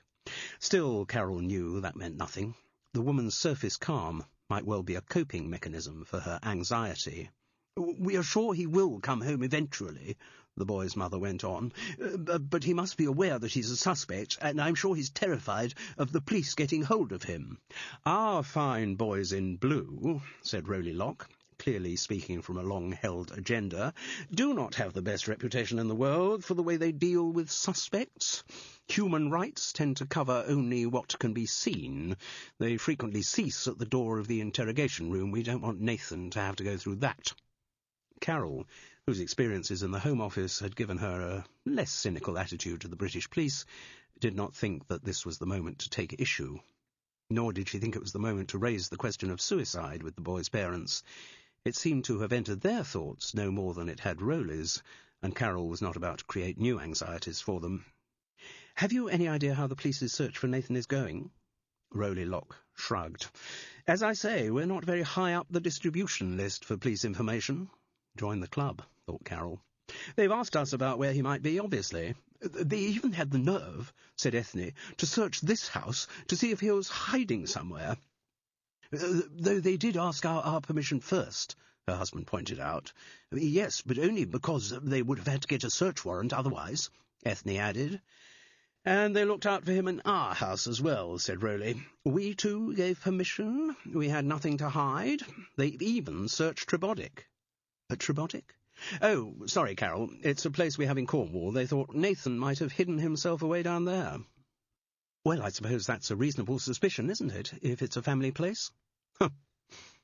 [SPEAKER 2] Still, Carol knew that meant nothing. The woman's surface calm might well be a coping mechanism for her anxiety. We are sure he will come home eventually, the boy's mother went on, but he must be aware that he's a suspect, and I'm sure he's terrified of the police getting hold of him. Our fine boys in blue, said Rowley Locke, clearly speaking from a long-held agenda, do not have the best reputation in the world for the way they deal with suspects. Human rights tend to cover only what can be seen. They frequently cease at the door of the interrogation room. We don't want Nathan to have to go through that. Carol, whose experiences in the Home Office had given her a less cynical attitude to the British police, did not think that this was the moment to take issue. Nor did she think it was the moment to raise the question of suicide with the boy's parents. It seemed to have entered their thoughts no more than it had Rowley's, and Carol was not about to create new anxieties for them. Have you any idea how the police's search for Nathan is going? Rowley Locke shrugged. As I say, we're not very high up the distribution list for police information. Join the club, thought Carol. They've asked us about where he might be, obviously. They even had the nerve, said Ethne, to search this house to see if he was hiding somewhere. Though they did ask our permission first, her husband pointed out. Yes, but only because they would have had to get a search warrant otherwise, Ethne added. And they looked out for him in our house as well, said Rowley. We, too, gave permission. We had nothing to hide. They even searched Trebotic. Trebotic? Oh, sorry, Carol. It's a place we have in Cornwall. They thought Nathan might have hidden himself away down there. Well, I suppose that's a reasonable suspicion, isn't it, if it's a family place?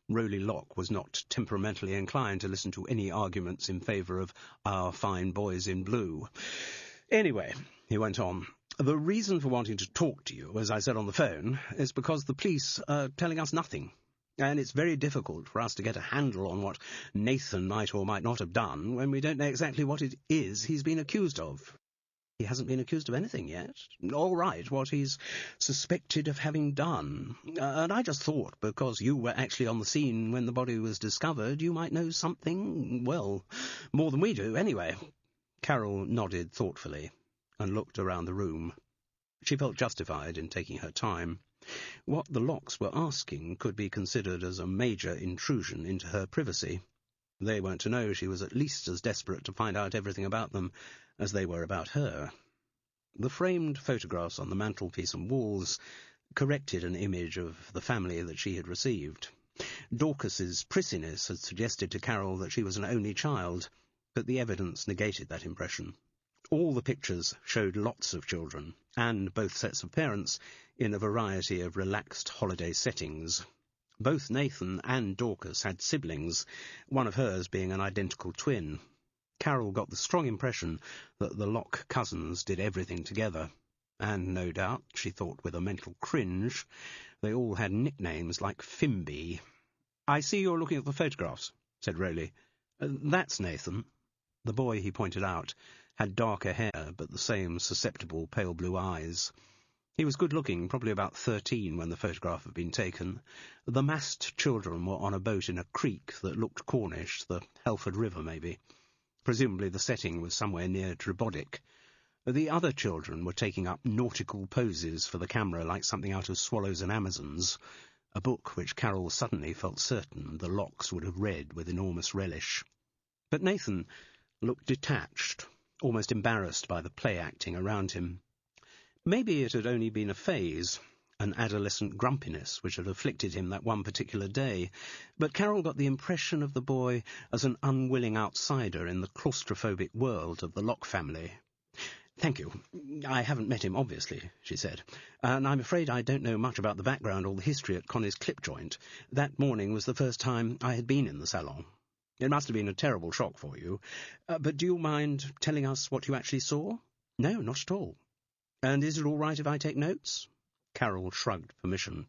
[SPEAKER 2] Rowley Locke was not temperamentally inclined to listen to any arguments in favour of our fine boys in blue. Anyway, he went on, the reason for wanting to talk to you, as I said on the phone, is because the police are telling us nothing. And it's very difficult for us to get a handle on what Nathan might or might not have done when we don't know exactly what it is he's been accused of. He hasn't been accused of anything yet. All right, what he's suspected of having done. And I just thought, because you were actually on the scene when the body was discovered, you might know something, well, more than we do, anyway. Carol nodded thoughtfully and looked around the room. She felt justified in taking her time. What the Lockes were asking could be considered as a major intrusion into her privacy. They weren't to know she was at least as desperate to find out everything about them as they were about her. The framed photographs on the mantelpiece and walls corrected an image of the family that she had received. Dorcas's prissiness had suggested to Carol that she was an only child, but the evidence negated that impression. All the pictures showed lots of children, and both sets of parents, in a variety of relaxed holiday settings. Both Nathan and Dorcas had siblings, one of hers being an identical twin. Carol got the strong impression that the Locke cousins did everything together, and no doubt, she thought with a mental cringe, they all had nicknames like Fimby.
[SPEAKER 1] "I see you're looking at the photographs," said Rowley. "That's Nathan." The boy, he pointed out, had darker hair, but the same susceptible pale blue eyes. He was good-looking, probably about 13 when the photograph had been taken. The massed children were on a boat in a creek that looked Cornish, the Helford River, maybe. Presumably the setting was somewhere near Dribodic. The other children were taking up nautical poses for the camera like something out of Swallows and Amazons, a book which Carol suddenly felt certain the Locks would have read with enormous relish. But Nathan looked detached, almost embarrassed by the play-acting around him. Maybe it had only been a phase, an adolescent grumpiness which had afflicted him that one particular day, but Carol got the impression of the boy as an unwilling outsider in the claustrophobic world of the Lock family. "Thank you. I haven't met him, obviously," she said, "and I'm afraid I don't know much about the background or the history at Connie's clip joint. That morning was the first time I had been in the salon. It must have been a terrible shock for you. But do you mind telling us what you actually saw?" "No, not at all." "And is it all right if I take notes?" Carol shrugged permission.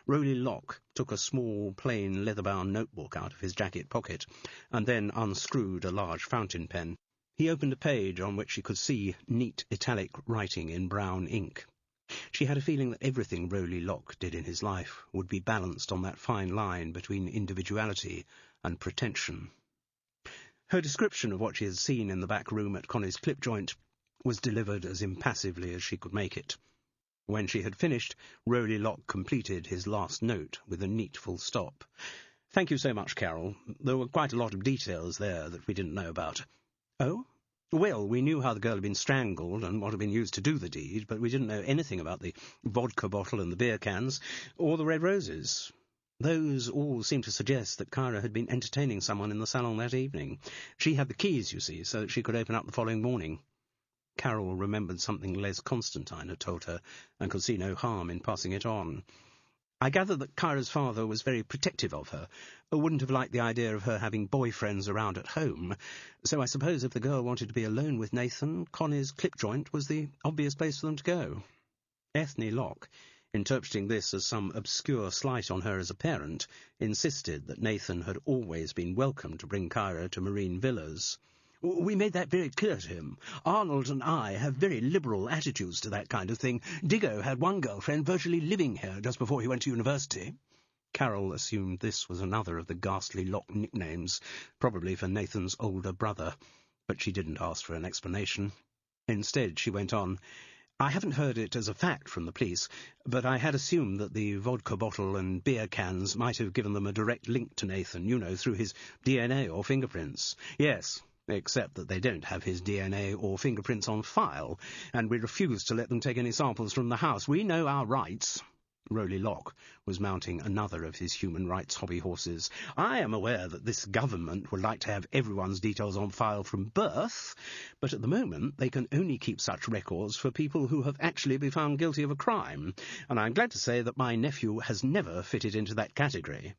[SPEAKER 1] Rowley Locke took a small, plain, leather-bound notebook out of his jacket pocket, and then unscrewed a large fountain pen. He opened a page on which she could see neat italic writing in brown ink. She had a feeling that everything Rowley Locke did in his life would be balanced on that fine line between individuality and pretension. Her description of what she had seen in the back room at Connie's clip joint was delivered as impassively as she could make it. When she had finished, Rowley Locke completed his last note with a neat full stop. "Thank you so much, Carol. There were quite a lot of details there that we didn't know about." "Oh?" "Well, we knew how the girl had been strangled and what had been used to do the deed, but we didn't know anything about the vodka bottle and the beer cans, or the red roses. Those all seemed to suggest that Kyra had been entertaining someone in the salon that evening. She had the keys, you see, so that she could open up the following morning." Carol remembered something Les Constantine had told her, and could see no harm in passing it on. "I gather that Kyra's father was very protective of her, wouldn't have liked the idea of her having boyfriends around at home, so I suppose if the girl wanted to be alone with Nathan, Connie's clip joint was the obvious place for them to go." Ethne Locke, interpreting this as some obscure slight on her as a parent, insisted that Nathan had always been welcome to bring Kyra to Marine Villas. "We made that very clear to him. Arnold and I have very liberal attitudes to that kind of thing. Diggo had one girlfriend virtually living here just before he went to university." Carol assumed this was another of the ghastly Locke nicknames, probably for Nathan's older brother, but she didn't ask for an explanation. Instead, she went on, "I haven't heard it as a fact from the police, but I had assumed that the vodka bottle and beer cans might have given them a direct link to Nathan, you know, through his DNA or fingerprints." "Yes, except that they don't have his DNA or fingerprints on file, and we refuse to let them take any samples from the house. We know our rights." Rowley Locke was mounting another of his human rights hobby horses. "I am aware that this government would like to have everyone's details on file from birth, but at the moment they can only keep such records for people who have actually been found guilty of a crime, and I'm glad to say that my nephew has never fitted into that category."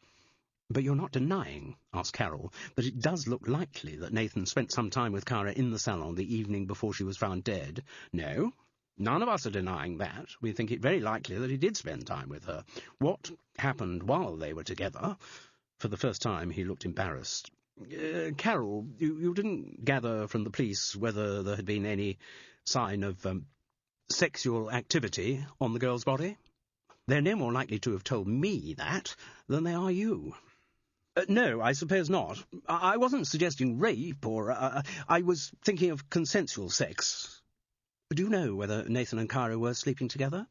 [SPEAKER 1] "But you're not denying," asked Carol, "that it does look likely that Nathan spent some time with Kyra in the salon the evening before she was found dead?" "No, none of us are denying that. We think it very likely that he did spend time with her. What happened while they were together—" For the first time he looked embarrassed. "Carol, you didn't gather from the police whether there had been any sign of sexual activity on the girl's body?" "They're no more likely to have told me that than they are you." "No, I suppose not. I wasn't suggesting rape, or I was thinking of consensual sex." "Do you know whether Nathan and Kyra were sleeping together?"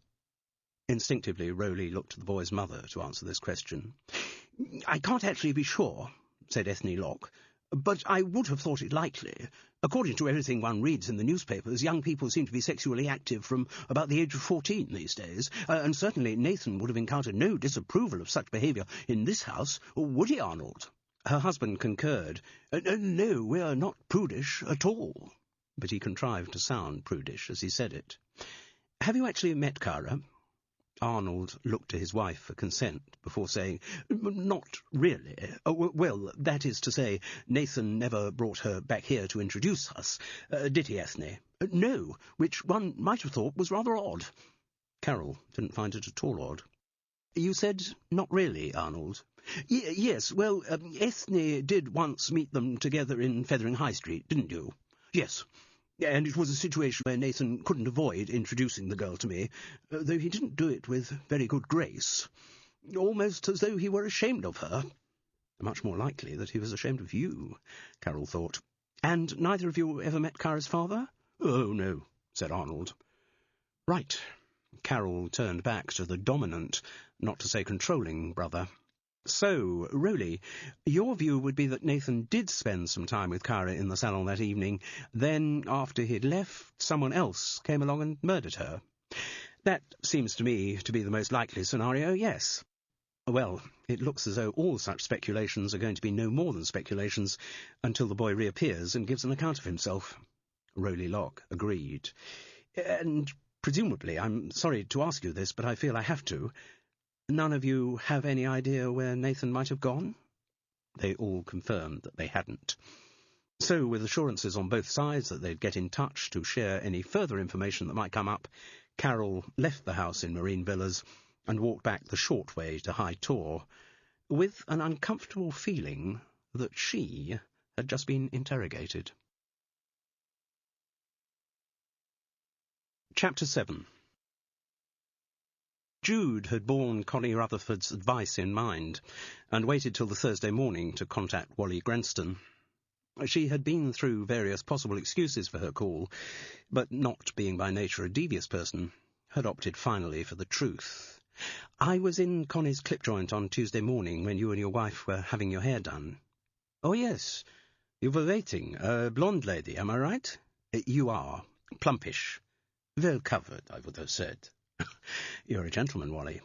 [SPEAKER 1] Instinctively, Rowley looked to the boy's mother to answer this question. "I can't actually be sure," said Ethne Locke, "but I would have thought it likely. According to everything one reads in the newspapers, young people seem to be sexually active from about the age of 14 these days, and certainly Nathan would have encountered no disapproval of such behaviour in this house, would he, Arnold?" Her husband concurred. "No, we're not prudish at all," but he contrived to sound prudish as he said it. "Have you actually met Kyra?" Arnold looked to his wife for consent before saying, "Not really. Well, that is to say, Nathan never brought her back here to introduce us. Did he, Ethne?" "No, which one might have thought was rather odd." Carol didn't find it at all odd. "You said not really, Arnold. Yes, well, Ethne did once meet them together in Fethering High Street, didn't you? Yes. And it was a situation where Nathan couldn't avoid introducing the girl to me, though he didn't do it with very good grace, almost as though he were ashamed of her. Much more likely that he was ashamed of you, Carol thought. And neither of you ever met Kyra's father? Oh, no, said Arnold. Right. Carol turned back to the dominant, not to say controlling, brother. So, Rowley, your view would be that Nathan did spend some time with Kyra in the salon that evening, then, after he'd left, someone else came along and murdered her. That seems to me to be the most likely scenario, yes. Well, it looks as though all such speculations are going to be no more than speculations until the boy reappears and gives an account of himself. Rowley Locke agreed. And presumably, I'm sorry to ask you this, but I feel I have to, none of you have any idea where Nathan might have gone? They all confirmed that they hadn't. So, with assurances on both sides that they'd get in touch to share any further information that might come up, Carol left the house in Marine Villas and walked back the short way to High Tor, with an uncomfortable feeling that she had just been interrogated. Chapter 7. Jude had borne Connie Rutherford's advice in mind, and waited till the Thursday morning to contact Wally Grenston. She had been through various possible excuses for her call, but not being by nature a devious person, had opted finally for the truth. I was in Connie's clip joint on Tuesday morning when you and your wife were having your hair done. Oh, yes. You were waiting. A blonde lady, am I right? You are. Plumpish. Well covered, I would have said. You're a gentleman, Wally.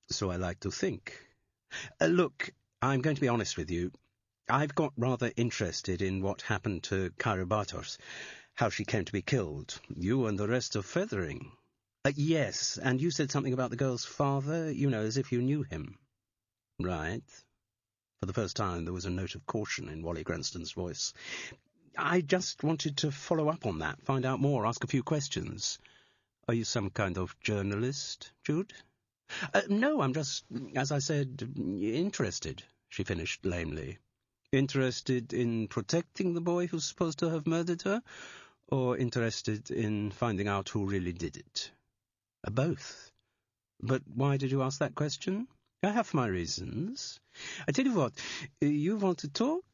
[SPEAKER 1] So I like to think. Look, I'm going to be honest with you. I've got rather interested in what happened to Kyra Bartos, how she came to be killed. You and the rest of Fethering. Yes, and you said something about the girl's father, as if you knew him. Right. For the first time, there was a note of caution in Wally Grenston's voice. I just wanted to follow up on that, find out more, ask a few questions. Are you some kind of journalist, Jude? No, I'm just, as I said, interested, she finished lamely. Interested in protecting the boy who's supposed to have murdered her, or interested in finding out who really did it? Both. But why did you ask that question? I have my reasons. I tell you what, you want to talk?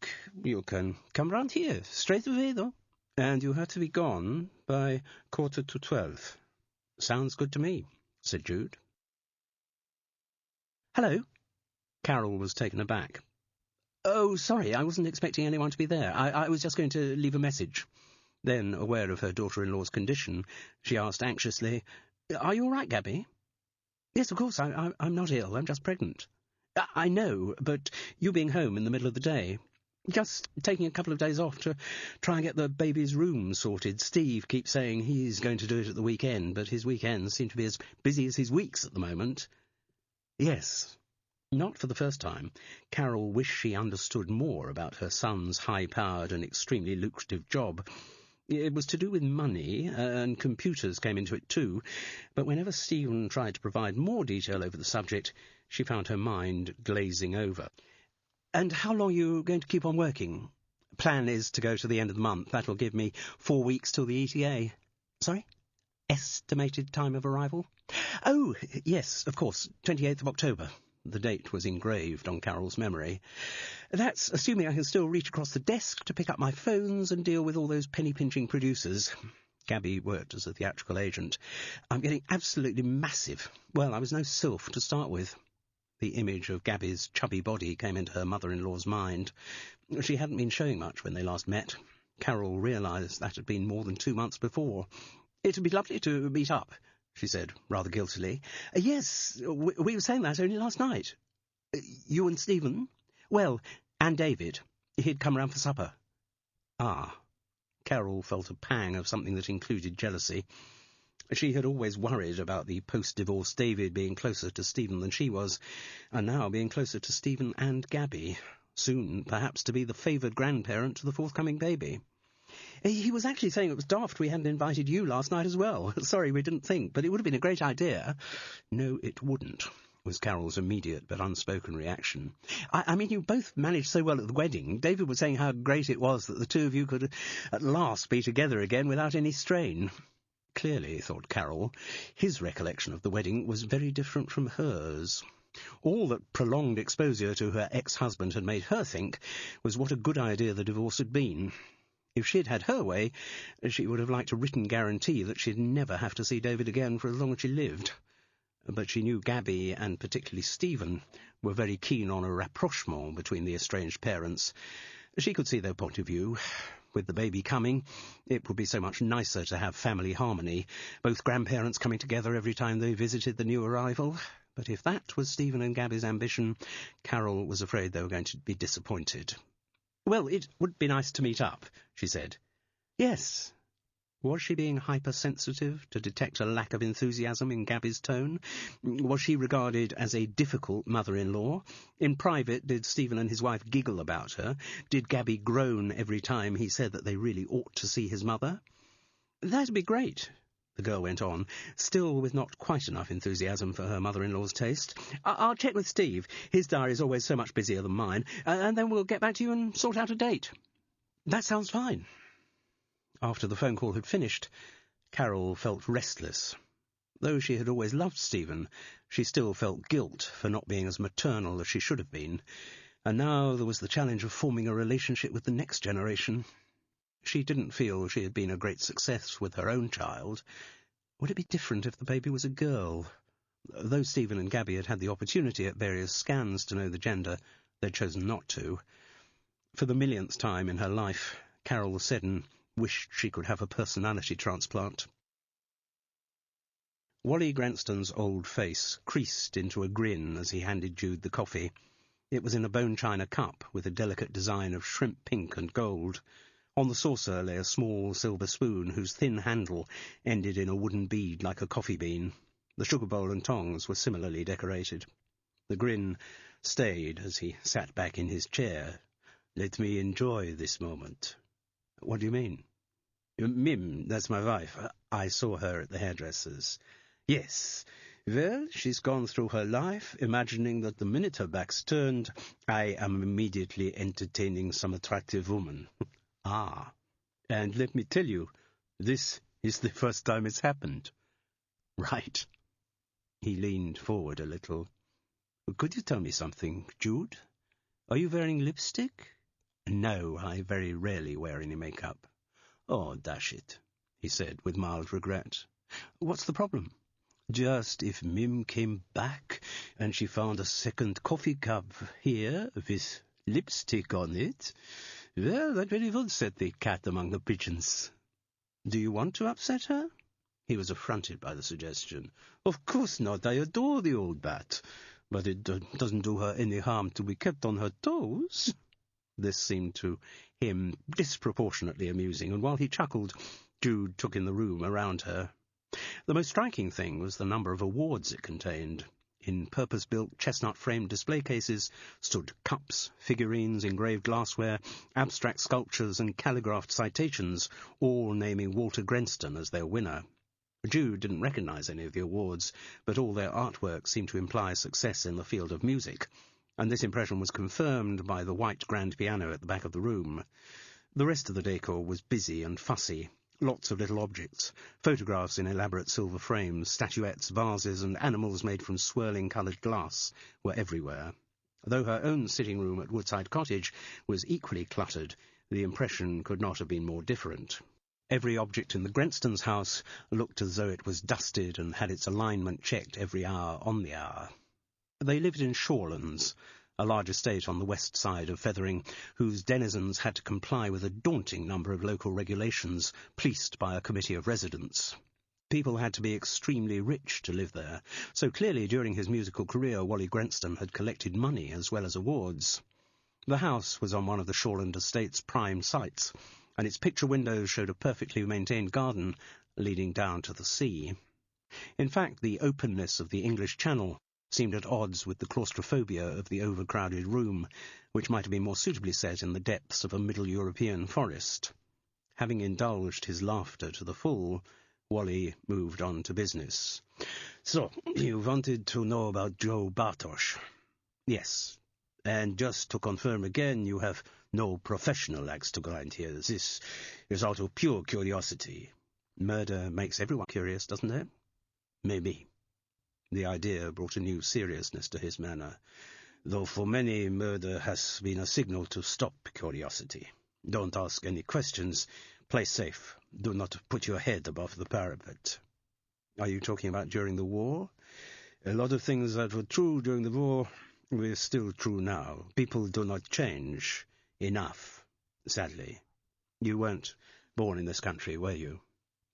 [SPEAKER 1] You can come round here, straight away, though. And you have to be gone by 11:45. Sounds good to me, said Jude. Hello. Carol was taken aback. Oh, sorry, I wasn't expecting anyone to be there. I was just going to leave a message. Then, aware of her daughter-in-law's condition, she asked anxiously, Are you all right, Gabby? Yes, of course, I'm not ill, I'm just pregnant. I know, but you being home in the middle of the day. Just taking a couple of days off to try and get the baby's room sorted. Steve keeps saying he's going to do it at the weekend, but his weekends seem to be as busy as his weeks at the moment. Yes. Not for the first time, Carol wished she understood more about her son's high-powered and extremely lucrative job. It was to do with money, and computers came into it too, but whenever Stephen tried to provide more detail over the subject, she found her mind glazing over. And how long are you going to keep on working? Plan is to go to the end of the month. That'll give me 4 weeks till the ETA. Sorry? Estimated time of arrival? Oh, yes, of course, 28th of October. The date was engraved on Carol's memory. That's assuming I can still reach across the desk to pick up my phones and deal with all those penny-pinching producers. Gabby worked as a theatrical agent. I'm getting absolutely massive. Well, I was no sylph to start with. The image of Gabby's chubby body came into her mother-in-law's mind. She hadn't been showing much when they last met. Carol realised that had been more than 2 months before. It'd be lovely to meet up, she said, rather guiltily. Yes, we were saying that only last night. You and Stephen? Well, and David. He'd come round for supper. Ah. Carol felt a pang of something that included jealousy. She had always worried about the post-divorce David being closer to Stephen than she was, and now being closer to Stephen and Gabby, soon perhaps to be the favoured grandparent to the forthcoming baby. He was actually saying it was daft we hadn't invited you last night as well. Sorry, we didn't think, but it would have been a great idea. No, it wouldn't. was Carol's immediate but unspoken reaction. I mean, you both managed so well at the wedding. David was saying how great it was that the two of you could at last be together again without any strain. Clearly, thought Carol, his recollection of the wedding was very different from hers. All that prolonged exposure to her ex-husband had made her think was what a good idea the divorce had been. If she'd had her way, she would have liked a written guarantee that she'd never have to see David again for as long as she lived. But she knew Gabby, and particularly Stephen, were very keen on a rapprochement between the estranged parents. She could see their point of view. With the baby coming, it would be so much nicer to have family harmony, both grandparents coming together every time they visited the new arrival. But if that was Stephen and Gabby's ambition, Carol was afraid they were going to be disappointed. "Well, it would be nice to meet up," she said. "Yes." Was she being hypersensitive to detect a lack of enthusiasm in Gabby's tone? Was she regarded as a difficult mother-in-law? In private, did Stephen and his wife giggle about her? Did Gabby groan every time he said that they really ought to see his mother? "That'd be great," the girl went on, still with not quite enough enthusiasm for her mother-in-law's taste. "I'll check with Steve. His diary's always so much busier than mine, and then we'll get back to you and sort out a date." "That sounds fine." After the phone call had finished, Carol felt restless. Though she had always loved Stephen, she still felt guilt for not being as maternal as she should have been, and now there was the challenge of forming a relationship with the next generation. She didn't feel she had been a great success with her own child. Would it be different if the baby was a girl? Though Stephen and Gabby had had the opportunity at various scans to know the gender, they'd chosen not to. For the millionth time in her life, Carol Seddon wished she could have a personality transplant. Wally Granston's old face creased into a grin as he handed Jude the coffee. It was in a bone china cup with a delicate design of shrimp pink and gold. On the saucer lay a small silver spoon whose thin handle ended in a wooden bead like a coffee bean. The sugar bowl and tongs were similarly decorated. The grin stayed as he sat back in his chair. "Let me enjoy this moment." "What do you mean?" "Mim, that's my wife. I saw her at the hairdresser's." "Yes. Well, she's gone through her life, imagining that the minute her back's turned, I am immediately entertaining some attractive woman." "Ah. And let me tell you, this is the first time it's happened." "Right." He leaned forward a little. "Could you tell me something, Jude? Are you wearing lipstick?" "No, I very rarely wear any makeup." "Oh, dash it," he said with mild regret. "What's the problem?" "Just if Mim came back and she found a second coffee cup here with lipstick on it, well, that really would set the cat among the pigeons." "Do you want to upset her?" He was affronted by the suggestion. "Of course not. I adore the old bat. But it doesn't do her any harm to be kept on her toes." This seemed to him disproportionately amusing, and while he chuckled, Jude took in the room around her. The most striking thing was the number of awards it contained. In purpose-built, chestnut-framed display cases stood cups, figurines, engraved glassware, abstract sculptures, and calligraphed citations, all naming Walter Granston as their winner. Jude didn't recognize any of the awards, but all their artwork seemed to imply success in the field of music, and this impression was confirmed by the white grand piano at the back of the room. The rest of the decor was busy and fussy. Lots of little objects, photographs in elaborate silver frames, statuettes, vases, and animals made from swirling coloured glass were everywhere. Though her own sitting room at Woodside Cottage was equally cluttered, the impression could not have been more different. Every object in the Granstons' house looked as though it was dusted and had its alignment checked every hour on the hour. They lived in Shawlands, a large estate on the west side of Fethering, whose denizens had to comply with a daunting number of local regulations, policed by a committee of residents. People had to be extremely rich to live there, so clearly during his musical career Wally Granston had collected money as well as awards. The house was on one of the Shawland estate's prime sites, and its picture windows showed a perfectly maintained garden leading down to the sea. In fact, the openness of the English Channel seemed at odds with the claustrophobia of the overcrowded room, which might have been more suitably set in the depths of a Middle European forest. Having indulged his laughter to the full, Wally moved on to business. So, you wanted to know about Joe Bartosz? Yes. And just to confirm again, you have no professional axe to grind here. This is out of pure curiosity. Murder makes everyone curious, doesn't it? Maybe. The idea brought a new seriousness to his manner, though for many murder has been a signal to stop curiosity. Don't ask any questions. Play safe. Do not put your head above the parapet. Are you talking about during the war? A lot of things that were true during the war were still true now. People do not change enough, sadly. You weren't born in this country, were you?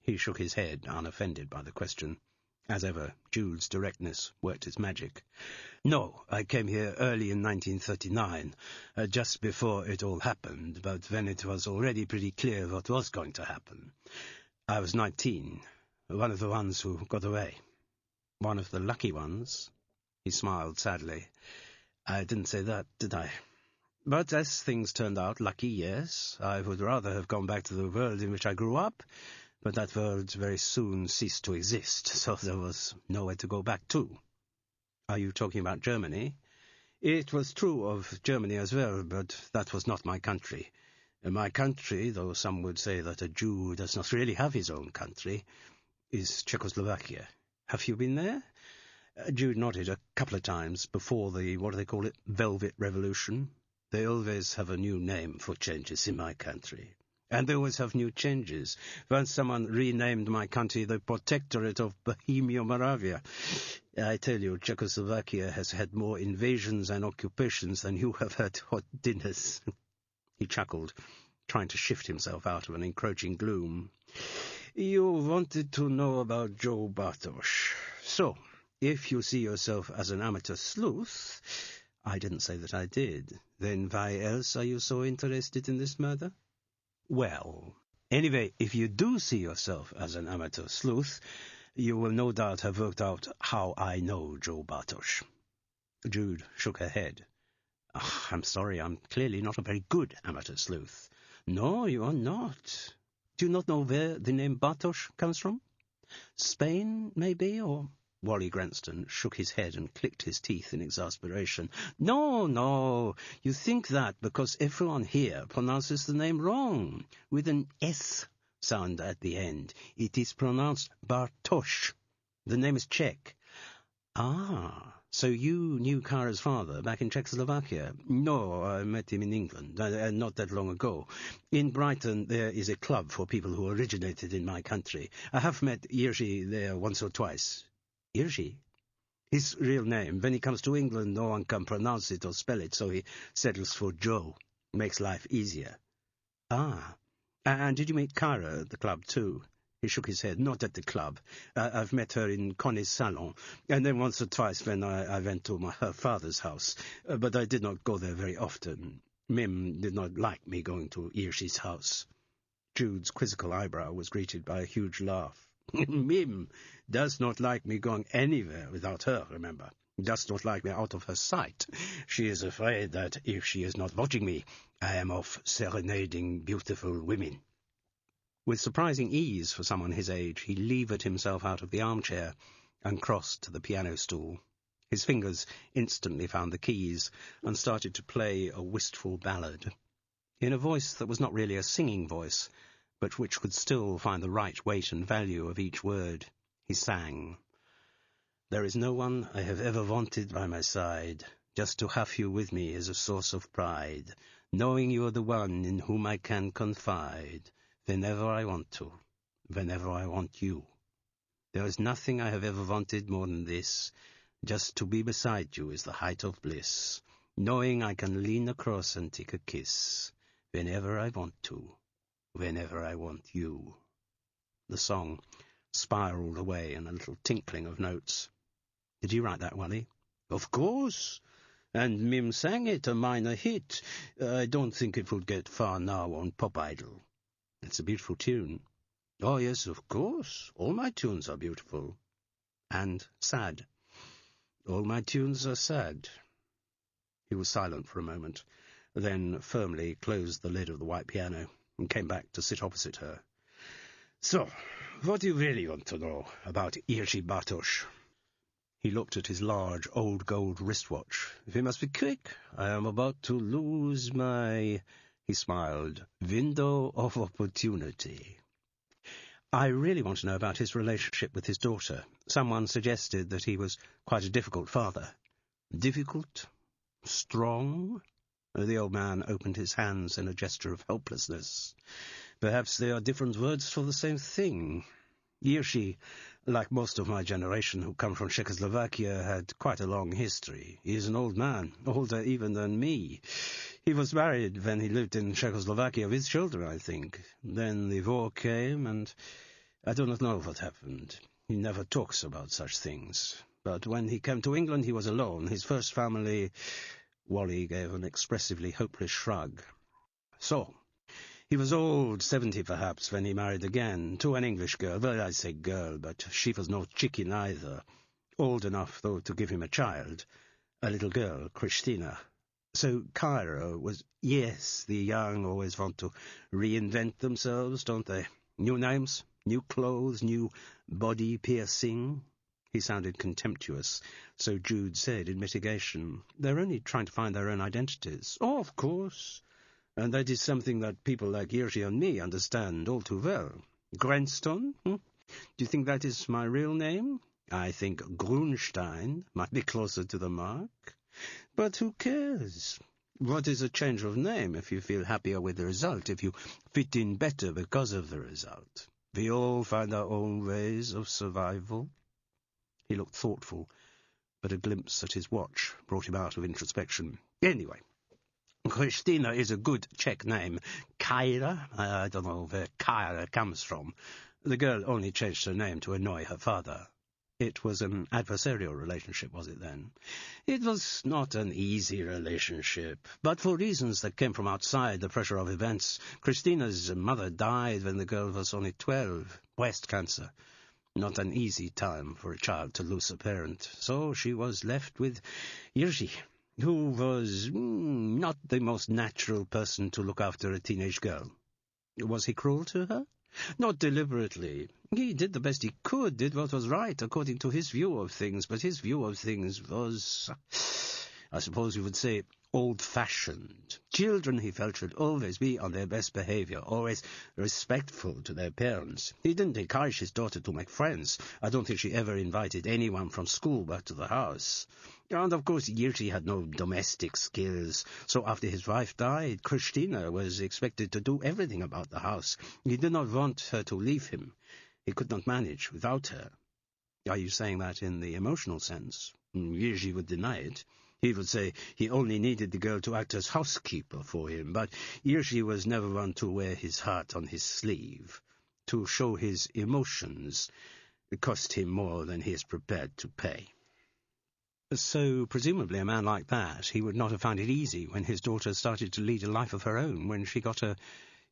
[SPEAKER 1] He shook his head, unoffended by the question. As ever, Jude's directness worked its magic. No, I came here early in 1939, just before it all happened, but when it was already pretty clear what was going to happen. I was 19, one of the ones who got away. One of the lucky ones? He smiled sadly. I didn't say that, did I? But as things turned out, lucky, yes. I would rather have gone back to the world in which I grew up, but that world very soon ceased to exist, so there was nowhere to go back to. Are you talking about Germany? It was true of Germany as well, but that was not my country. My country, though some would say that a Jew does not really have his own country, is Czechoslovakia. Have you been there? Jude nodded a couple of times before the, what do they call it, Velvet Revolution. They always have a new name for changes in my country. And they always have new changes. Once someone renamed my country the Protectorate of Bohemia-Moravia. I tell you, Czechoslovakia has had more invasions and occupations than you have had hot dinners. He chuckled, trying to shift himself out of an encroaching gloom. You wanted to know about Joe Bartosz. So, if you see yourself as an amateur sleuth... I didn't say that I did. Then why else are you so interested in this murder? Well, anyway, if you do see yourself as an amateur sleuth, you will no doubt have worked out how I know Joe Bartosz. Jude shook her head. I'm sorry, I'm clearly not a very good amateur sleuth. No, you are not. Do you not know where the name Bartosz comes from? Spain, maybe, or... Wally Granston shook his head and clicked his teeth in exasperation. No, you think that because everyone here pronounces the name wrong, with an S sound at the end. It is pronounced Bartosz. The name is Czech. Ah, so you knew Kara's father back in Czechoslovakia? No, I met him in England, not that long ago. In Brighton there is a club for people who originated in my country. I have met Jiří there once or twice. Jiří? His real name. When he comes to England, no one can pronounce it or spell it, so he settles for Joe. Makes life easier. Ah. And did you meet Kara at the club, too? He shook his head. Not at the club. I've met her in Connie's salon, and then once or twice when I went to her father's house. But I did not go there very often. Mim did not like me going to Jiří's house. Jude's quizzical eyebrow was greeted by a huge laugh. Mim does not like me going anywhere without her, remember. Does not like me out of her sight. She is afraid that if she is not watching me, I am off serenading beautiful women. With surprising ease for someone his age, he levered himself out of the armchair and crossed to the piano stool. His fingers instantly found the keys and started to play a wistful ballad. In a voice that was not really a singing voice, but which could still find the right weight and value of each word, he sang. There is no one I have ever wanted by my side. Just to have you with me is a source of pride, knowing you are the one in whom I can confide, whenever I want to, whenever I want you. There is nothing I have ever wanted more than this. Just to be beside you is the height of bliss, knowing I can lean across and take a kiss, whenever I want to. Whenever I want you. The song spiraled away in a little tinkling of notes. Did you write that, Wally? Of course. And Mim sang it, a minor hit. I don't think it would get far now on Pop Idol. It's a beautiful tune. Oh, yes, of course. All my tunes are beautiful. And sad. All my tunes are sad. He was silent for a moment, then firmly closed the lid of the white piano and came back to sit opposite her. So, what do you really want to know about Irji Bartosz? He looked at his large, old gold wristwatch. If he must be quick, I am about to lose my, he smiled, window of opportunity. I really want to know about his relationship with his daughter. Someone suggested that he was quite a difficult father. Difficult? Strong? The old man opened his hands in a gesture of helplessness. Perhaps they are different words for the same thing. Irji, like most of my generation who come from Czechoslovakia, had quite a long history. He is an old man, older even than me. He was married when he lived in Czechoslovakia with children, I think. Then the war came, and I do not know what happened. He never talks about such things. But when he came to England, he was alone. His first family... Wally gave an expressively hopeless shrug. So, he was old, 70 perhaps, when he married again, to an English girl. Well, I say girl, but she was no chicken either. Old enough, though, to give him a child. A little girl, Christina. So Cairo was... Yes, the young always want to reinvent themselves, don't they? New names, new clothes, new body piercing... He sounded contemptuous, so Jude said in mitigation. They're only trying to find their own identities. Oh, of course. And that is something that people like Irji and me understand all too well. Grandstone? Do you think that is my real name? I think Grunstein might be closer to the mark. But who cares? What is a change of name if you feel happier with the result, if you fit in better because of the result? We all find our own ways of survival. He looked thoughtful, but a glimpse at his watch brought him out of introspection. Anyway, Christina is a good Czech name. Kyra? I don't know where Kyra comes from. The girl only changed her name to annoy her father. It was an adversarial relationship, was it then? It was not an easy relationship, but for reasons that came from outside the pressure of events. Christina's mother died when the girl was only 12, breast cancer. Not an easy time for a child to lose a parent, so she was left with Irji, who was not the most natural person to look after a teenage girl. Was he cruel to her? Not deliberately. He did the best he could, did what was right, according to his view of things, but his view of things was, I suppose you would say, old-fashioned. Children, he felt, should always be on their best behavior, always respectful to their parents. He didn't encourage his daughter to make friends. I don't think she ever invited anyone from school back to the house. And, of course, Irji had no domestic skills, so after his wife died, Christina was expected to do everything about the house. He did not want her to leave him. He could not manage without her. Are you saying that in the emotional sense? Irji would deny it. He would say he only needed the girl to act as housekeeper for him, but Irji was never one to wear his heart on his sleeve. To show his emotions cost him more than he is prepared to pay. So, presumably a man like that, he would not have found it easy when his daughter started to lead a life of her own, when she got a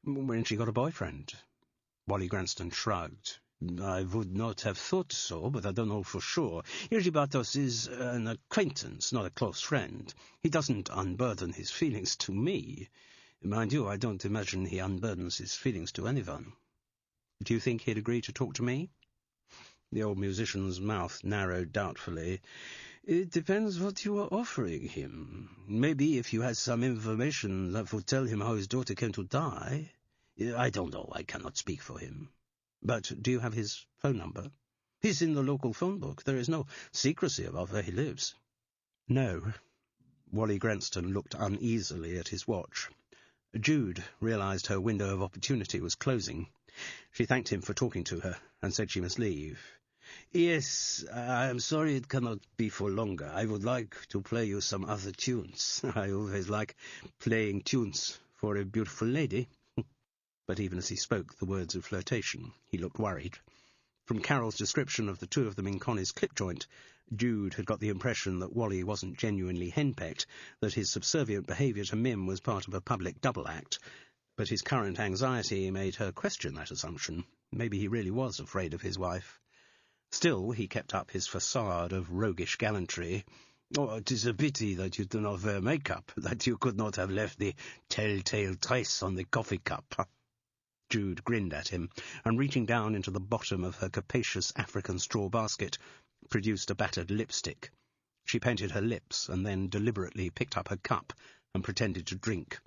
[SPEAKER 1] boyfriend. Wally Granston shrugged. I would not have thought so, but I don't know for sure. Irji Bartosz is an acquaintance, not a close friend. He doesn't unburden his feelings to me. Mind you, I don't imagine he unburdens his feelings to anyone. Do you think he'd agree to talk to me? The old musician's mouth narrowed doubtfully. It depends what you are offering him. Maybe if you had some information that would tell him how his daughter came to die. I don't know, I cannot speak for him. But do you have his phone number? He's in the local phone book. There is no secrecy about where he lives. No. Wally Granston looked uneasily at his watch. Jude realized her window of opportunity was closing. She thanked him for talking to her, and said she must leave. Yes, I am sorry it cannot be for longer. I would like to play you some other tunes. I always like playing tunes for a beautiful lady. But even as he spoke the words of flirtation, he looked worried. From Carol's description of the two of them in Connie's clip joint, Jude had got the impression that Wally wasn't genuinely henpecked, that his subservient behaviour to Mim was part of a public double act. But his current anxiety made her question that assumption. Maybe he really was afraid of his wife. Still, he kept up his facade of roguish gallantry. Oh, it is a pity that you do not wear makeup, that you could not have left the telltale trace on the coffee cup. Jude grinned at him, and reaching down into the bottom of her capacious African straw basket, produced a battered lipstick. She painted her lips, and then deliberately picked up her cup and pretended to drink.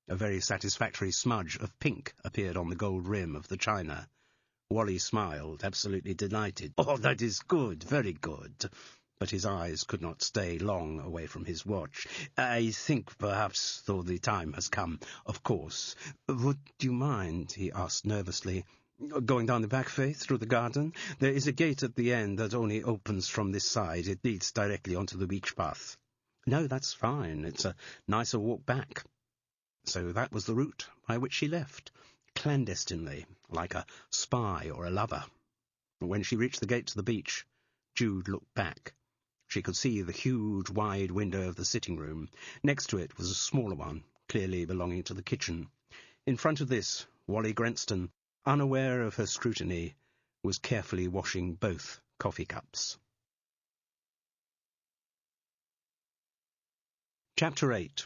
[SPEAKER 1] A very satisfactory smudge of pink appeared on the gold rim of the china. Wally smiled, absolutely delighted. "Oh, that is good, very good." But his eyes could not stay long away from his watch. "I think perhaps, though, the time has come, of course. Would you mind," he asked nervously, "going down the back way through the garden? There is a gate at the end that only opens from this side. It leads directly onto the beach path." "No, that's fine. It's a nicer walk back." So that was the route by which she left, clandestinely, like a spy or a lover. When she reached the gate to the beach, Jude looked back. She could see the huge, wide window of the sitting room. Next to it was a smaller one, clearly belonging to the kitchen. In front of this, Wally Grenston, unaware of her scrutiny, was carefully washing both coffee cups. Chapter 8.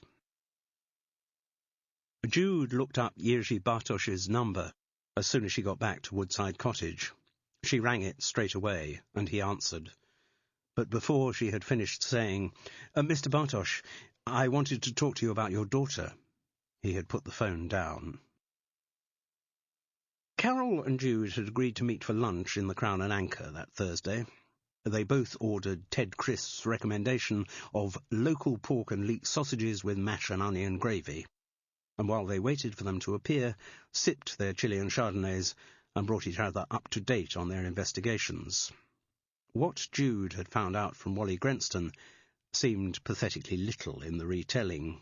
[SPEAKER 1] Jude looked up Jerzy Bartosz's number as soon as she got back to Woodside Cottage. She rang it straight away, and he answered. But before she had finished saying, "Mr. Bartosz, I wanted to talk to you about your daughter," he had put the phone down. Carol and Jude had agreed to meet for lunch in the Crown and Anchor that Thursday. They both ordered Ted Crisp's recommendation of local pork and leek sausages with mash and onion gravy, and while they waited for them to appear, sipped their Chilean Chardonnays and brought each other up to date on their investigations. What Jude had found out from Wally Grenston seemed pathetically little in the retelling.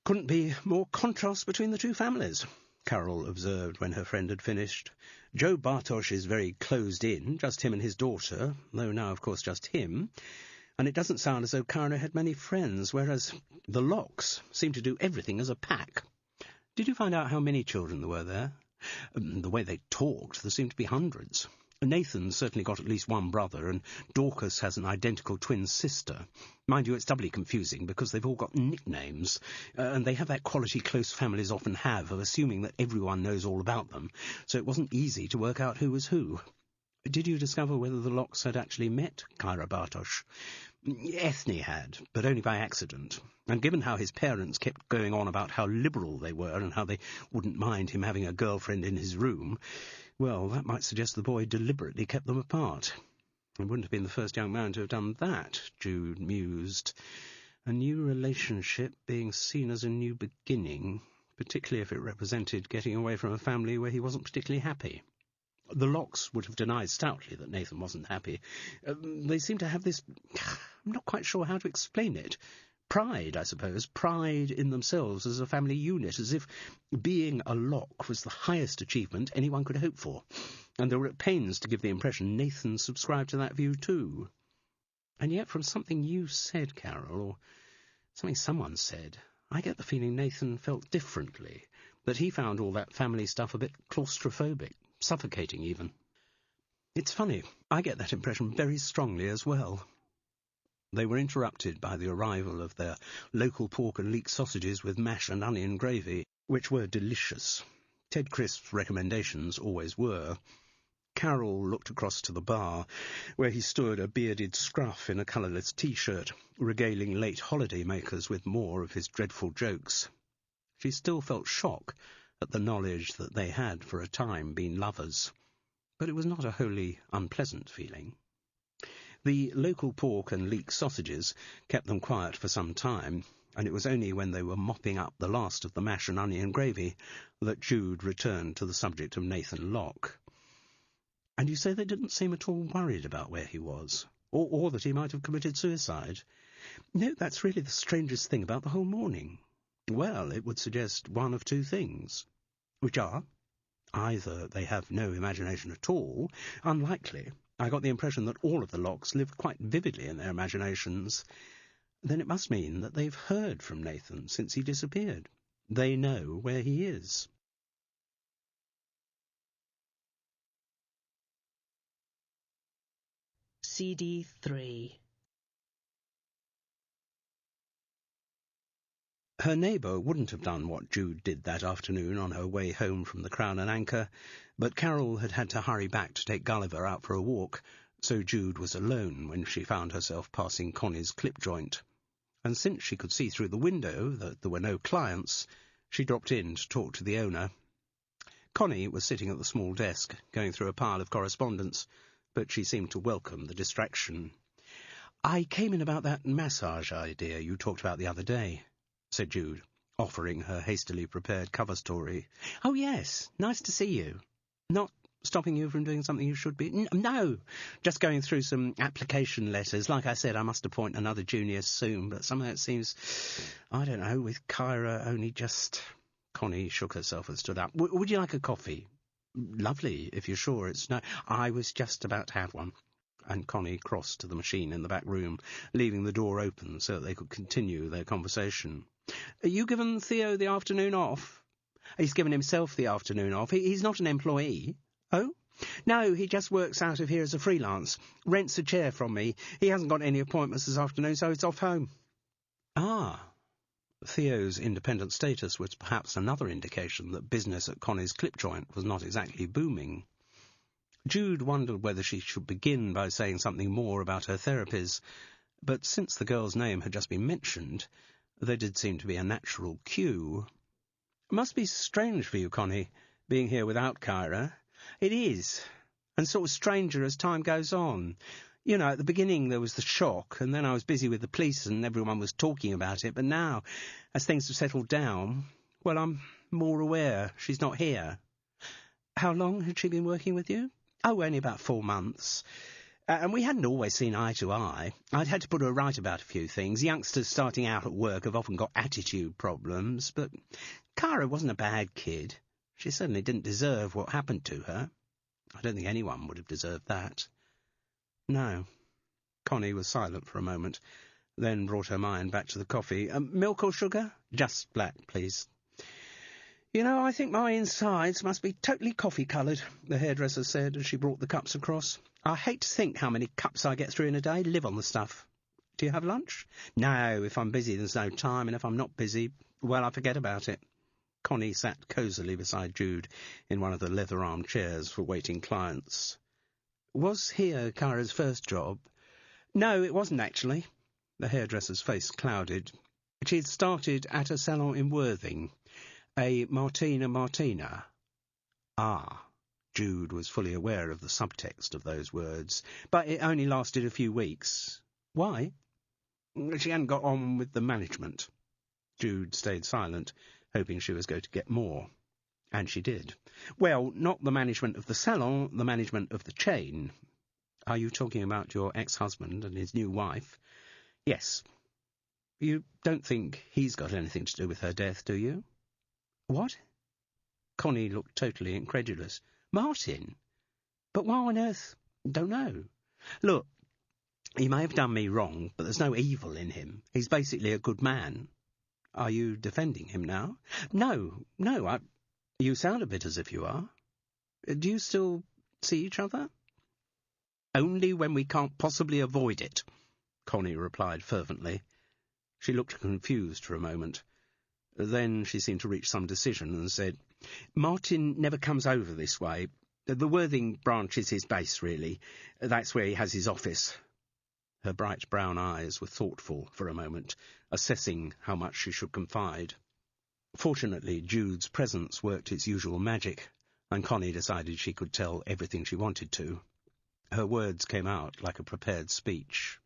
[SPEAKER 1] "Couldn't be more contrast between the two families," Carol observed when her friend had finished. "Joe Bartosz is very closed-in, just him and his daughter, though now, of course, just him, and it doesn't sound as though Cara had many friends, whereas the Locks seem to do everything as a pack. Did you find out how many children there were there? The way they talked, there seemed to be hundreds. Nathan's certainly got at least one brother, and Dorcas has an identical twin sister. Mind you, it's doubly confusing, because they've all got nicknames, and they have that quality close families often have of assuming that everyone knows all about them, so it wasn't easy to work out who was who. Did you discover whether the Locks had actually met Kyra Bartosz? Ethne had, but only by accident, and given how his parents kept going on about how liberal they were and how they wouldn't mind him having a girlfriend in his room, well, that might suggest the boy deliberately kept them apart. He wouldn't have been the first young man to have done that, Jude mused. A new relationship being seen as a new beginning, particularly if it represented getting away from a family where he wasn't particularly happy. The Locks would have denied stoutly that Nathan wasn't happy. They seem to have this... I'm not quite sure how to explain it. Pride, I suppose. Pride in themselves as a family unit, as if being a Lock was the highest achievement anyone could hope for. And they were at pains to give the impression Nathan subscribed to that view too. And yet from something you said, Carol, or something someone said, I get the feeling Nathan felt differently, that he found all that family stuff a bit claustrophobic. Suffocating, even. It's funny, I get that impression very strongly as well. They were interrupted by the arrival of their local pork and leek sausages with mash and onion gravy, which were delicious. Ted Crisp's recommendations always were. Carol looked across to the bar, where he stood, a bearded scruff in a colourless T-shirt, regaling late holiday-makers with more of his dreadful jokes. She still felt shock at the knowledge that they had for a time been lovers, but it was not a wholly unpleasant feeling. The local pork and leek sausages kept them quiet for some time, and it was only when they were mopping up the last of the mash and onion gravy that Jude returned to the subject of Nathan Locke. "And you say they didn't seem at all worried about where he was, or that he might have committed suicide?" "No, that's really the strangest thing about the whole morning." "Well, it would suggest one of two things." "Which are?" "Either they have no imagination at all, unlikely. I got the impression that all of the Locks lived quite vividly in their imaginations. Then it must mean that they've heard from Nathan since he disappeared. They know where he is."
[SPEAKER 3] CD 3.
[SPEAKER 1] Her neighbour wouldn't have done what Jude did that afternoon on her way home from the Crown and Anchor, but Carol had had to hurry back to take Gulliver out for a walk, so Jude was alone when she found herself passing Connie's clip joint. And since she could see through the window that there were no clients, she dropped in to talk to the owner. Connie was sitting at the small desk, going through a pile of correspondence, but she seemed to welcome the distraction. "I came in about that massage idea you talked about the other day," said Jude, offering her hastily prepared cover story. "Oh, yes, nice to see you. Not stopping you from doing something you should be?" No, just going through some application letters. Like I said, I must appoint another junior soon, but somehow it seems, I don't know, with Kyra only just... Connie shook herself and stood up. "Would you like a coffee?" "Lovely, if you're sure it's no..." "I was just about to have one." And Connie crossed to the machine in the back room, leaving the door open so that they could continue their conversation. "Are you given Theo the afternoon off?" "He's given himself the afternoon off. He's not an employee." "Oh?" "No, he just works out of here as a freelance. Rents a chair from me. He hasn't got any appointments this afternoon, so he's off home." Ah. Theo's independent status was perhaps another indication that business at Connie's clip joint was not exactly booming. Jude wondered whether she should begin by saying something more about her therapies, but since the girl's name had just been mentioned, there did seem to be a natural cue. "It must be strange for you, Connie, being here without Kyra." "It is, and sort of stranger as time goes on. You know, at the beginning there was the shock, and then I was busy with the police and everyone was talking about it, but now, as things have settled down, well, I'm more aware she's not here." "How long had she been working with you?" "Oh, only about 4 months. And we hadn't always seen eye to eye. I'd had to put her right about a few things. Youngsters starting out at work have often got attitude problems, but Kyra wasn't a bad kid. She certainly didn't deserve what happened to her. I don't think anyone would have deserved that." "No." Connie was silent for a moment, then brought her mind back to the coffee. "Milk or sugar?" "Just black, please." "You know, I think my insides must be totally coffee-coloured," the hairdresser said as she brought the cups across. "I hate to think how many cups I get through in a day. Live on the stuff." "Do you have lunch?" "No, if I'm busy there's no time, and if I'm not busy, well, I forget about it." Connie sat cosily beside Jude in one of the leather armchairs for waiting clients. "Was here Kyra's first job?" "No, it wasn't actually." The hairdresser's face clouded. "She'd started at a salon in Worthing. A Martina. Ah." Jude was fully aware of the subtext of those words. "But it only lasted a few weeks." "Why?" "She hadn't got on with the management." Jude stayed silent, hoping she was going to get more. And she did. "Well, not the management of the salon, the management of the chain." "Are you talking about your ex-husband and his new wife?" "Yes." "You don't think he's got anything to do with her death, do you?" "What?" Connie looked totally incredulous. "Martin? But why on earth—" "Don't know. Look, he may have done me wrong, but there's no evil in him. He's basically a good man." "Are you defending him now?" No, You sound a bit as if you are. Do you still see each other?" "Only when we can't possibly avoid it," Connie replied fervently. She looked confused for a moment. Then she seemed to reach some decision and said, "Martin never comes over this way. The Worthing branch is his base, really. That's where he has his office." Her bright brown eyes were thoughtful for a moment, assessing how much she should confide. Fortunately, Jude's presence worked its usual magic, and Connie decided she could tell everything she wanted to. Her words came out like a prepared speech.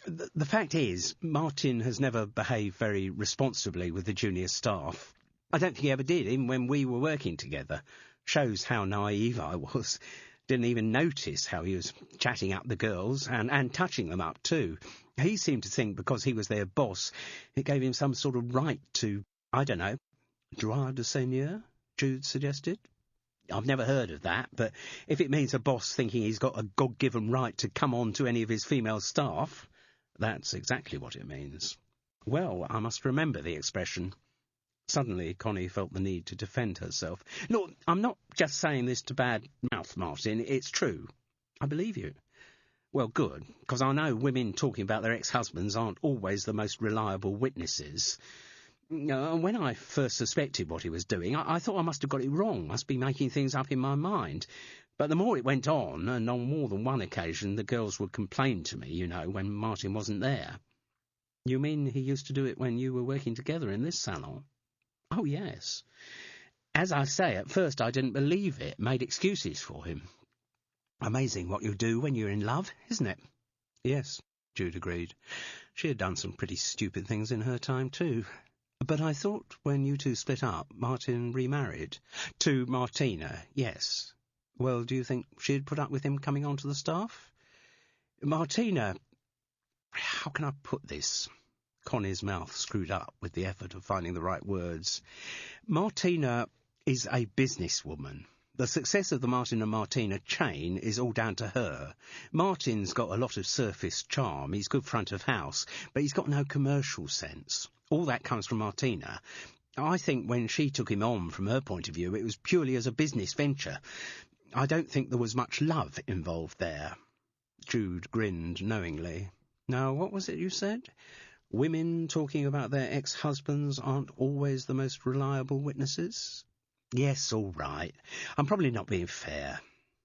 [SPEAKER 1] The fact is, Martin has never behaved very responsibly with the junior staff. I don't think he ever did, even when we were working together. Shows how naive I was. Didn't even notice how he was chatting up the girls, and touching them up too. He seemed to think because he was their boss, it gave him some sort of right to, I don't know, droit de seigneur, Jude suggested. I've never heard of that, but if it means a boss thinking he's got a God-given right to come on to any of his female staff, that's exactly what it means. Well, I must remember the expression. Suddenly, Connie felt the need to defend herself. "Look, I'm not just saying this to bad mouth, Martin. It's true. I believe you. Well, good, because I know women talking about their ex-husbands aren't always the most reliable witnesses. When I first suspected what he was doing, I thought I must have got it wrong, must be making things up in my mind. But the more it went on, and on more than one occasion, the girls would complain to me, when Martin wasn't there. You mean he used to do it when you were working together in this salon? Oh, yes. As I say, at first I didn't believe it, made excuses for him. Amazing what you do when you're in love, isn't it? Yes, Jude agreed. She had done some pretty stupid things in her time, too. But I thought when you two split up, Martin remarried. To Martina, yes. Well, do you think she'd put up with him coming onto the staff? Martina... How can I put this? Connie's mouth screwed up with the effort of finding the right words. Martina is a businesswoman. The success of the Martin and Martina chain is all down to her. Martin's got a lot of surface charm. He's good front of house, but he's got no commercial sense. All that comes from Martina. I think when she took him on, from her point of view, it was purely as a business venture. I don't think there was much love involved there. Jude grinned knowingly. Now, what was it you said? Women talking about their ex-husbands aren't always the most reliable witnesses? Yes, all right. I'm probably not being fair.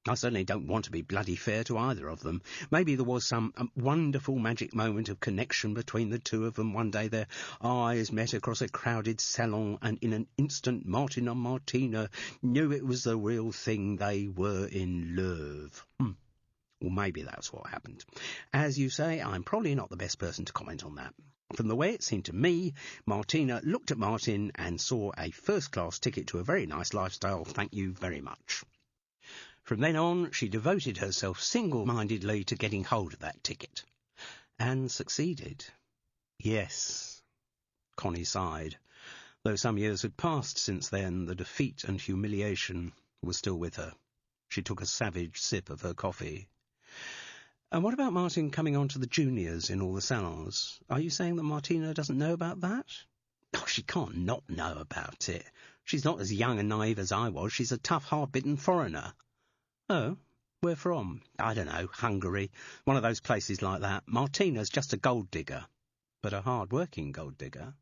[SPEAKER 1] I certainly don't want to be bloody fair to either of them. Maybe there was some wonderful magic moment of connection between the two of them. One day their eyes met across a crowded salon, and in an instant Martin and Martina knew it was the real thing. They were in love. Well, maybe that's what happened. As you say, I'm probably not the best person to comment on that. From the way it seemed to me, Martina looked at Martin and saw a first-class ticket to a very nice lifestyle. Thank you very much. From then on, she devoted herself single-mindedly to getting hold of that ticket. And succeeded. Yes. Connie sighed. Though some years had passed since then, the defeat and humiliation were still with her. She took a savage sip of her coffee. And what about Martin coming on to the juniors in all the salons? Are you saying that Martina doesn't know about that? Oh, she can't not know about it. She's not as young and naive as I was. She's a tough, hard-bitten foreigner. Oh, where from? I don't know, Hungary. One of those places like that. Martina's just a gold digger. But a hard-working gold digger.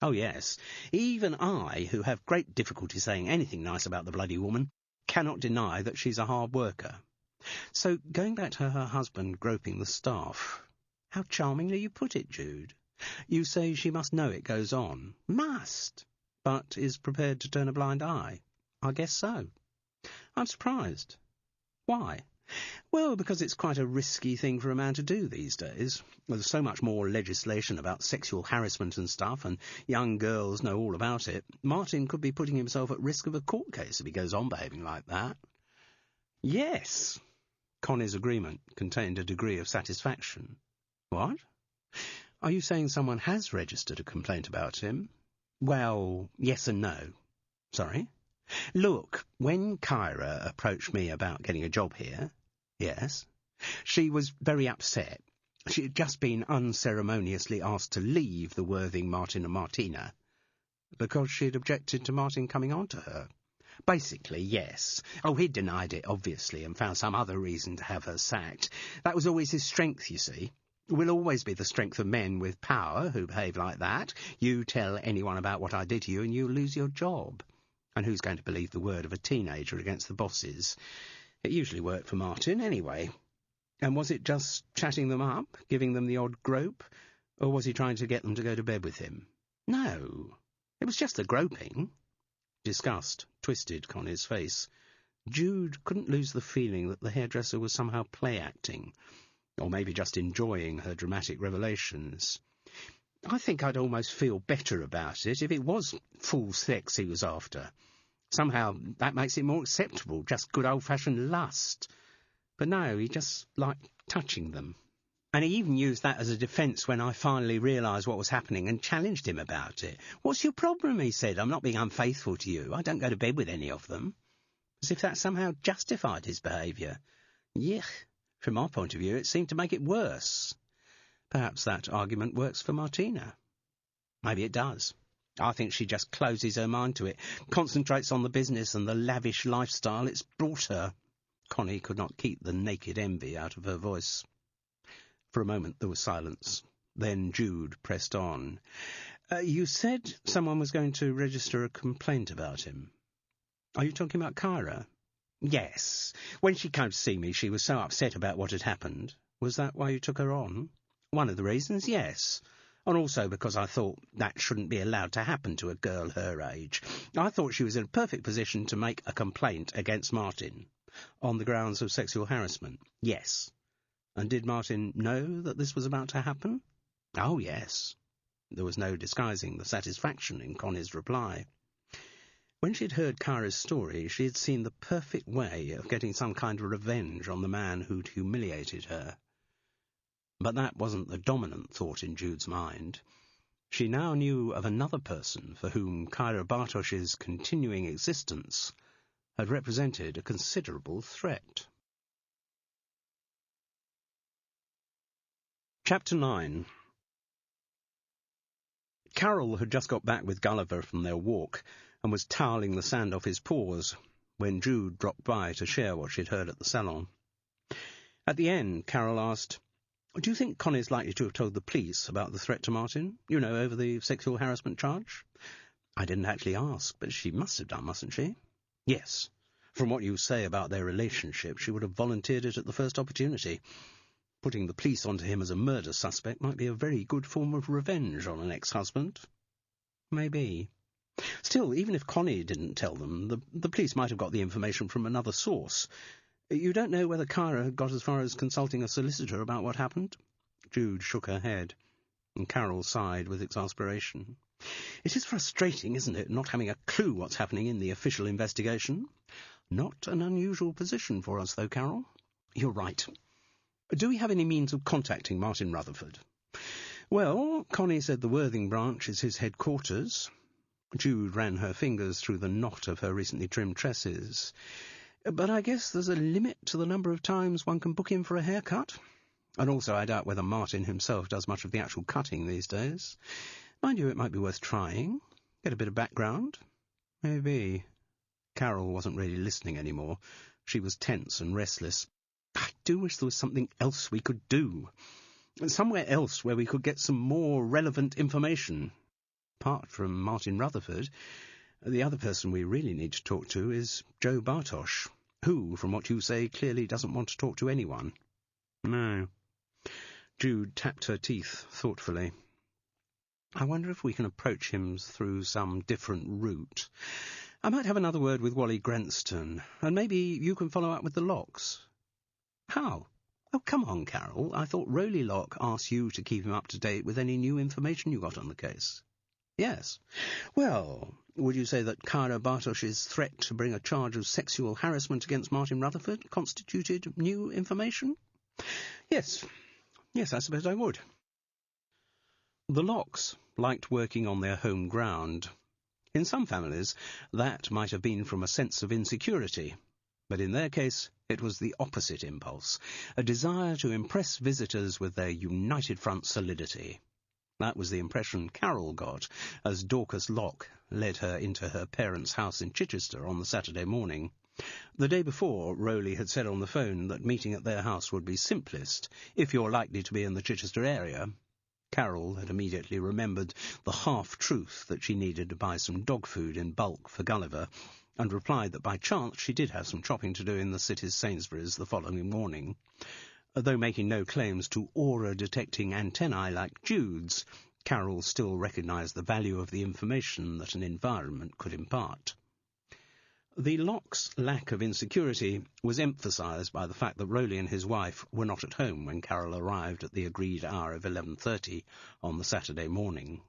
[SPEAKER 1] Oh, yes. Even I, who have great difficulty saying anything nice about the bloody woman, cannot deny that she's a hard worker. So, going back to her husband groping the staff, how charmingly you put it, Jude. You say she must know it goes on. Must! But is prepared to turn a blind eye. I guess so. I'm surprised. Why? Well, because it's quite a risky thing for a man to do these days. There's so much more legislation about sexual harassment and stuff, and young girls know all about it. Martin could be putting himself at risk of a court case if he goes on behaving like that. Yes. Connie's agreement contained a degree of satisfaction. What? Are you saying someone has registered a complaint about him? Well, yes and no. Sorry? Look, when Kyra approached me about getting a job here, yes, she was very upset. She had just been unceremoniously asked to leave the Worthing Martin and Martina because she'd objected to Martin coming on to her. Basically, yes. Oh, he'd denied it, obviously, and found some other reason to have her sacked. That was always his strength, you see. It will always be the strength of men with power who behave like that. You tell anyone about what I did to you and you'll lose your job. And who's going to believe the word of a teenager against the bosses? It usually worked for Martin, anyway. And was it just chatting them up, giving them the odd grope? Or was he trying to get them to go to bed with him? No. It was just the groping. Disgust twisted Connie's face. Jude couldn't lose the feeling that the hairdresser was somehow play-acting, or maybe just enjoying her dramatic revelations. I think I'd almost feel better about it if it was full sex he was after. Somehow that makes it more acceptable, just good old-fashioned lust. But no, he just liked touching them. And he even used that as a defence when I finally realised what was happening and challenged him about it. What's your problem, he said. I'm not being unfaithful to you. I don't go to bed with any of them. As if that somehow justified his behaviour. Yuck. From my point of view, it seemed to make it worse. Perhaps that argument works for Martina. Maybe it does. I think she just closes her mind to it, concentrates on the business and the lavish lifestyle it's brought her. Connie could not keep the naked envy out of her voice. For a moment there was silence. Then Jude pressed on. You said someone was going to register a complaint about him. Are you talking about Kyra? Yes. When she came to see me, she was so upset about what had happened. Was that why you took her on? One of the reasons, yes. And also because I thought that shouldn't be allowed to happen to a girl her age. I thought she was in a perfect position to make a complaint against Martin. On the grounds of sexual harassment? Yes. And did Martin know that this was about to happen? Oh, yes. There was no disguising the satisfaction in Connie's reply. When she'd heard Kyra's story, she had seen the perfect way of getting some kind of revenge on the man who'd humiliated her. But that wasn't the dominant thought in Jude's mind. She now knew of another person for whom Kyra Bartosh's continuing existence had represented a considerable threat. Chapter 9. Carol had just got back with Gulliver from their walk and was toweling the sand off his paws when Jude dropped by to share what she'd heard at the salon. At the end, Carol asked, "Do you think Connie's likely to have told the police about the threat to Martin? You know, over the sexual harassment charge?" "I didn't actually ask, but she must have done, mustn't she?" "Yes. From what you say about their relationship, she would have volunteered it at the first opportunity. Putting the police onto him as a murder suspect might be a very good form of revenge on an ex-husband." "Maybe. Still, even if Connie didn't tell them, the police might have got the information from another source. You don't know whether Kyra had got as far as consulting a solicitor about what happened?" Jude shook her head, and Carol sighed with exasperation. "It is frustrating, isn't it, not having a clue what's happening in the official investigation? Not an unusual position for us, though, Carol." "You're right. Do we have any means of contacting Martin Rutherford?" "Well, Connie said the Worthing branch is his headquarters." Jude ran her fingers through the knot of her recently trimmed tresses. "But I guess there's a limit to the number of times one can book him for a haircut. And also I doubt whether Martin himself does much of the actual cutting these days. Mind you, it might be worth trying. Get a bit of background." "Maybe." Carol wasn't really listening anymore. She was tense and restless. "I do wish there was something else we could do. Somewhere else where we could get some more relevant information. Apart from Martin Rutherford, the other person we really need to talk to is Joe Bartosh, who, from what you say, clearly doesn't want to talk to anyone." "No." Jude tapped her teeth thoughtfully. "I wonder if we can approach him through some different route. I might have another word with Wally Grenston, and maybe you can follow up with the Locks." "How?" "Oh, come on, Carol. I thought Rowley Locke asked you to keep him up to date with any new information you got on the case." "Yes. Well, would you say that Kyra Bartosh's threat to bring a charge of sexual harassment against Martin Rutherford constituted new information?" Yes, I suppose I would." The Locks liked working on their home ground. In some families, that might have been from a sense of insecurity, but in their case it was the opposite impulse, a desire to impress visitors with their united front solidity. That was the impression Carol got as Dorcas Locke led her into her parents' house in Chichester on the Saturday morning. The day before, Rowley had said on the phone that meeting at their house would be simplest, if you're likely to be in the Chichester area. Carol had immediately remembered the half-truth that she needed to buy some dog food in bulk for Gulliver, and replied that by chance she did have some shopping to do in the city's Sainsbury's the following morning. Though making no claims to aura-detecting antennae like Jude's, Carol still recognised the value of the information that an environment could impart. The Locke's lack of insecurity was emphasised by the fact that Rowley and his wife were not at home when Carol arrived at the agreed hour of 11:30 on the Saturday morning.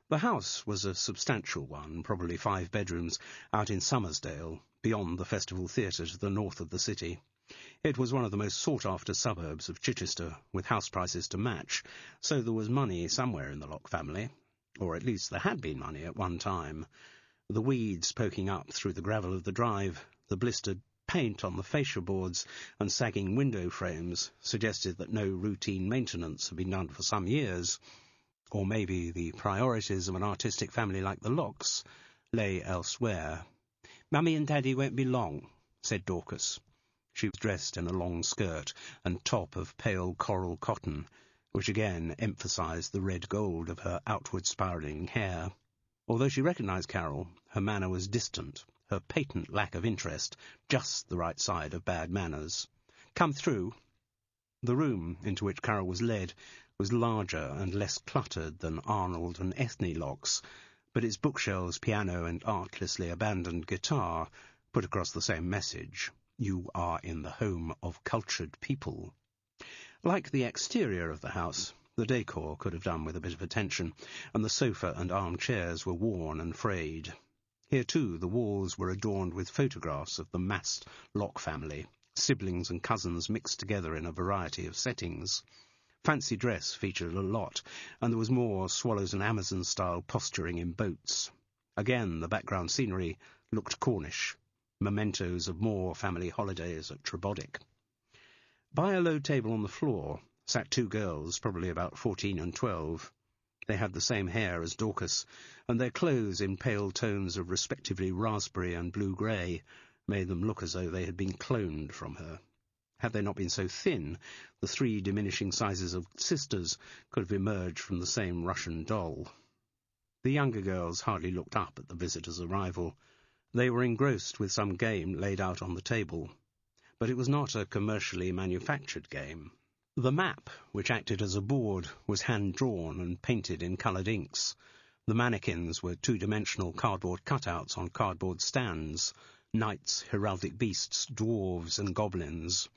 [SPEAKER 1] The house was a substantial one, probably 5 bedrooms, out in Summersdale, beyond the Festival Theatre to the north of the city. It was one of the most sought-after suburbs of Chichester, with house prices to match, so there was money somewhere in the Locke family, or at least there had been money at one time. The weeds poking up through the gravel of the drive, the blistered paint on the fascia boards and sagging window frames suggested that no routine maintenance had been done for some years. Or maybe the priorities of an artistic family like the Lockes lay elsewhere. "Mummy and Daddy won't be long," said Dorcas. She was dressed in a long skirt and top of pale coral cotton, which again emphasized the red gold of her outward spiralling hair. Although she recognized Carol, her manner was distant, her patent lack of interest just the right side of bad manners. "Come through." The room into which Carol was led was larger and less cluttered than Arnold and Ethne Locke's, but its bookshelves, piano, and artlessly abandoned guitar put across the same message: you are in the home of cultured people. Like the exterior of the house, the decor could have done with a bit of attention, and the sofa and armchairs were worn and frayed. Here, too, the walls were adorned with photographs of the massed Locke family, siblings and cousins mixed together in a variety of settings. Fancy dress featured a lot, and there was more Swallows and Amazons-style posturing in boats. Again, the background scenery looked Cornish, mementos of more family holidays at Trebodyc. By a low table on the floor sat two girls, probably about 14 and 12. They had the same hair as Dorcas, and their clothes in pale tones of respectively raspberry and blue-grey made them look as though they had been cloned from her. Had they not been so thin, the three diminishing sizes of sisters could have emerged from the same Russian doll. The younger girls hardly looked up at the visitor's arrival. They were engrossed with some game laid out on the table, but it was not a commercially manufactured game. The map, which acted as a board, was hand-drawn and painted in coloured inks. The mannequins were two-dimensional cardboard cutouts on cardboard stands: knights, heraldic beasts, dwarves, and goblins.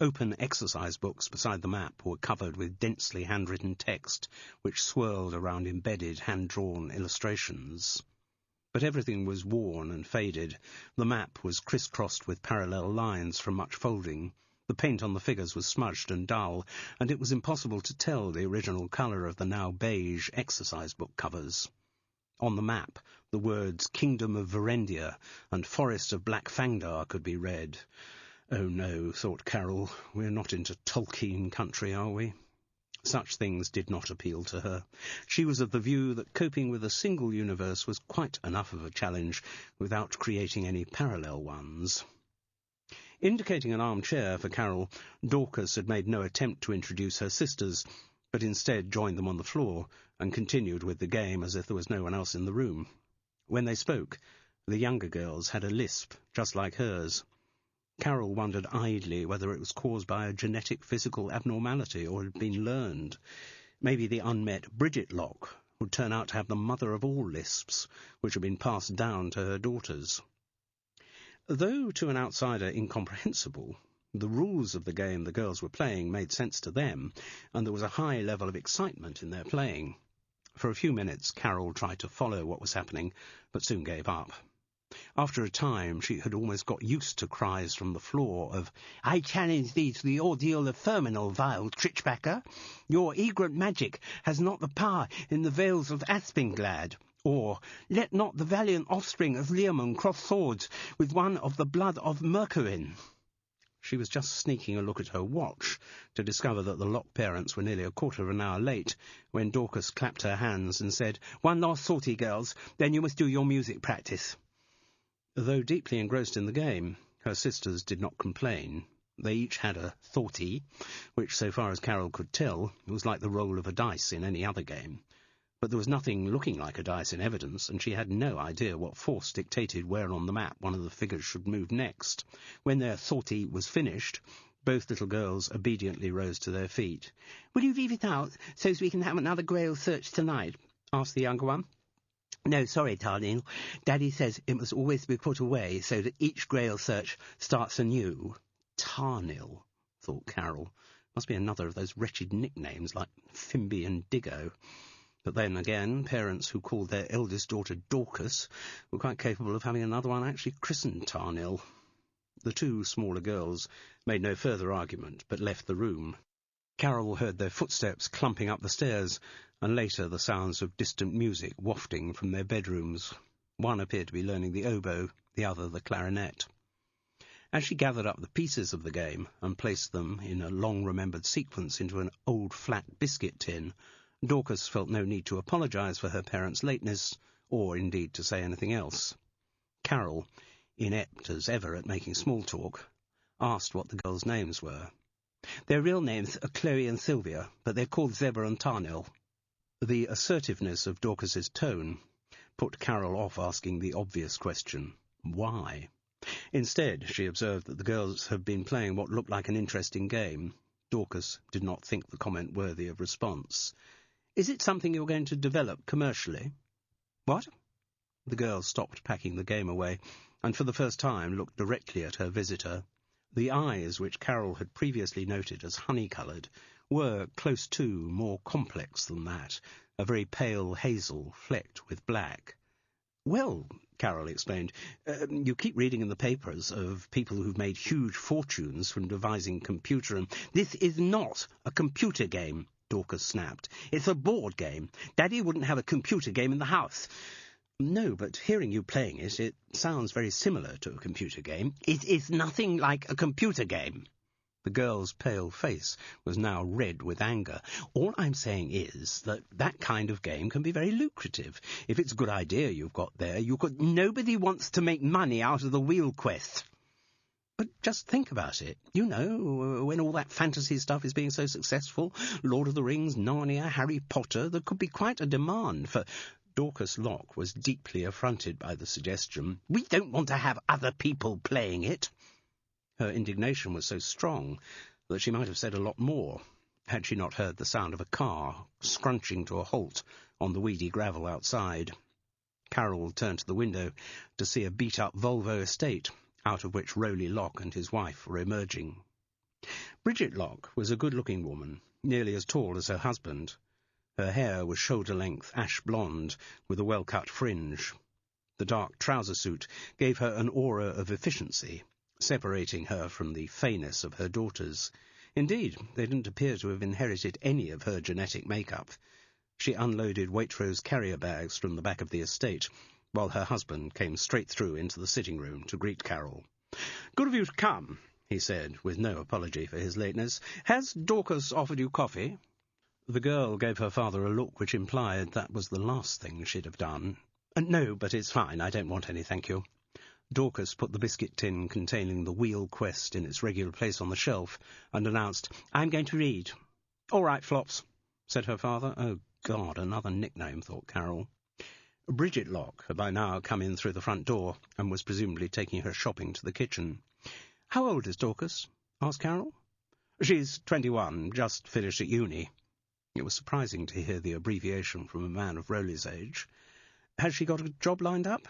[SPEAKER 1] Open exercise books beside the map were covered with densely handwritten text, which swirled around embedded hand-drawn illustrations. But everything was worn and faded. The map was crisscrossed with parallel lines from much folding. The paint on the figures was smudged and dull, and it was impossible to tell the original colour of the now beige exercise book covers. On the map, the words Kingdom of Varendia and Forest of Black Fangdar could be read. Oh no, thought Carol, we're not into Tolkien country, are we? Such things did not appeal to her. She was of the view that coping with a single universe was quite enough of a challenge without creating any parallel ones. Indicating an armchair for Carol, Dorcas had made no attempt to introduce her sisters, but instead joined them on the floor and continued with the game as if there was no one else in the room. When they spoke, the younger girls had a lisp, just like hers. Carol wondered idly whether it was caused by a genetic physical abnormality or had been learned. Maybe the unmet Bridget Locke would turn out to have the mother of all lisps, which had been passed down to her daughters. Though to an outsider incomprehensible, the rules of the game the girls were playing made sense to them, and there was a high level of excitement in their playing. For a few minutes Carol tried to follow what was happening, but soon gave up. After a time she had almost got used to cries from the floor of, "I challenge thee to the ordeal of Fermanagh, vile Trichbacker. Your egret magic has not the power in the vales of Aspinglad." Or, "Let not the valiant offspring of Leomund cross swords with one of the blood of Mercurin." She was just sneaking a look at her watch to discover that the Locke parents were nearly a quarter of an hour late, when Dorcas clapped her hands and said, "One last sortie, girls, then you must do your music practice." Though deeply engrossed in the game, her sisters did not complain. They each had a thoughty, which, so far as Carol could tell, was like the roll of a dice in any other game. But there was nothing looking like a dice in evidence, and she had no idea what force dictated where on the map one of the figures should move next. When their thoughty was finished, both little girls obediently rose to their feet. "Will you leave it out, so as we can have another Grail search tonight?" asked the younger one. "No, sorry, Tarnil. Daddy says it must always be put away, so that each Grail search starts anew." Tarnil, thought Carol. Must be another of those wretched nicknames like Fimby and Diggo. But then again, parents who called their eldest daughter Dorcas were quite capable of having another one actually christened Tarnil. The two smaller girls made no further argument, but left the room. Carol heard their footsteps clumping up the stairs, and later the sounds of distant music wafting from their bedrooms. One appeared to be learning the oboe, the other the clarinet. As she gathered up the pieces of the game and placed them in a long-remembered sequence into an old flat biscuit tin, Dorcas felt no need to apologise for her parents' lateness, or indeed to say anything else. Carol, inept as ever at making small talk, asked what the girls' names were. "Their real names are Chloe and Sylvia, but they're called Zebra and Tarnil." The assertiveness of Dorcas's tone put Carol off asking the obvious question, why? Instead, she observed that the girls had been playing what looked like an interesting game. Dorcas did not think the comment worthy of response. "Is it something you're going to develop commercially?" "What?" The girl stopped packing the game away, and for the first time looked directly at her visitor. The eyes, which Carol had previously noted as honey-coloured, were close to more complex than that, a very pale hazel flecked with black. "Well," Carol explained, "you keep reading in the papers of people who've made huge fortunes from devising computer and—" "This is not a computer game," Dorcas snapped. "It's a board game. Daddy wouldn't have a computer game in the house." "No, but hearing you playing it, it sounds very similar to a computer game." "It is nothing like a computer game." The girl's pale face was now red with anger. "All I'm saying is that kind of game can be very lucrative. If it's a good idea you've got there, you could—" "Nobody wants to make money out of the wheel quest." "But just think about it. You know, when all that fantasy stuff is being so successful, Lord of the Rings, Narnia, Harry Potter, there could be quite a demand for—" Dorcas Locke was deeply affronted by the suggestion. "We don't want to have other people playing it." Her indignation was so strong that she might have said a lot more, had she not heard the sound of a car scrunching to a halt on the weedy gravel outside. Carol turned to the window to see a beat-up Volvo estate, out of which Rowley Locke and his wife were emerging. Bridget Locke was a good-looking woman, nearly as tall as her husband. Her hair was shoulder-length ash blonde, with a well-cut fringe. The dark trouser suit gave her an aura of efficiency, separating her from the feyness of her daughters. Indeed, they didn't appear to have inherited any of her genetic makeup. She unloaded Waitrose carrier bags from the back of the estate, while her husband came straight through into the sitting room to greet Carol. "Good of you to come," he said, with no apology for his lateness. "Has Dorcas offered you coffee?" The girl gave her father a look which implied that was the last thing she'd have done. "No, but it's fine. I don't want any, thank you." Dorcas put the biscuit tin containing the wheel quest in its regular place on the shelf and announced, "I'm going to read." "All right, Flops," said her father. Oh, God, another nickname, thought Carol. Bridget Locke had by now come in through the front door and was presumably taking her shopping to the kitchen. "How old is Dorcas?" asked Carol. "She's 21, just finished at uni." It was surprising to hear the abbreviation from a man of Rowley's age. "Has she got a job lined up?"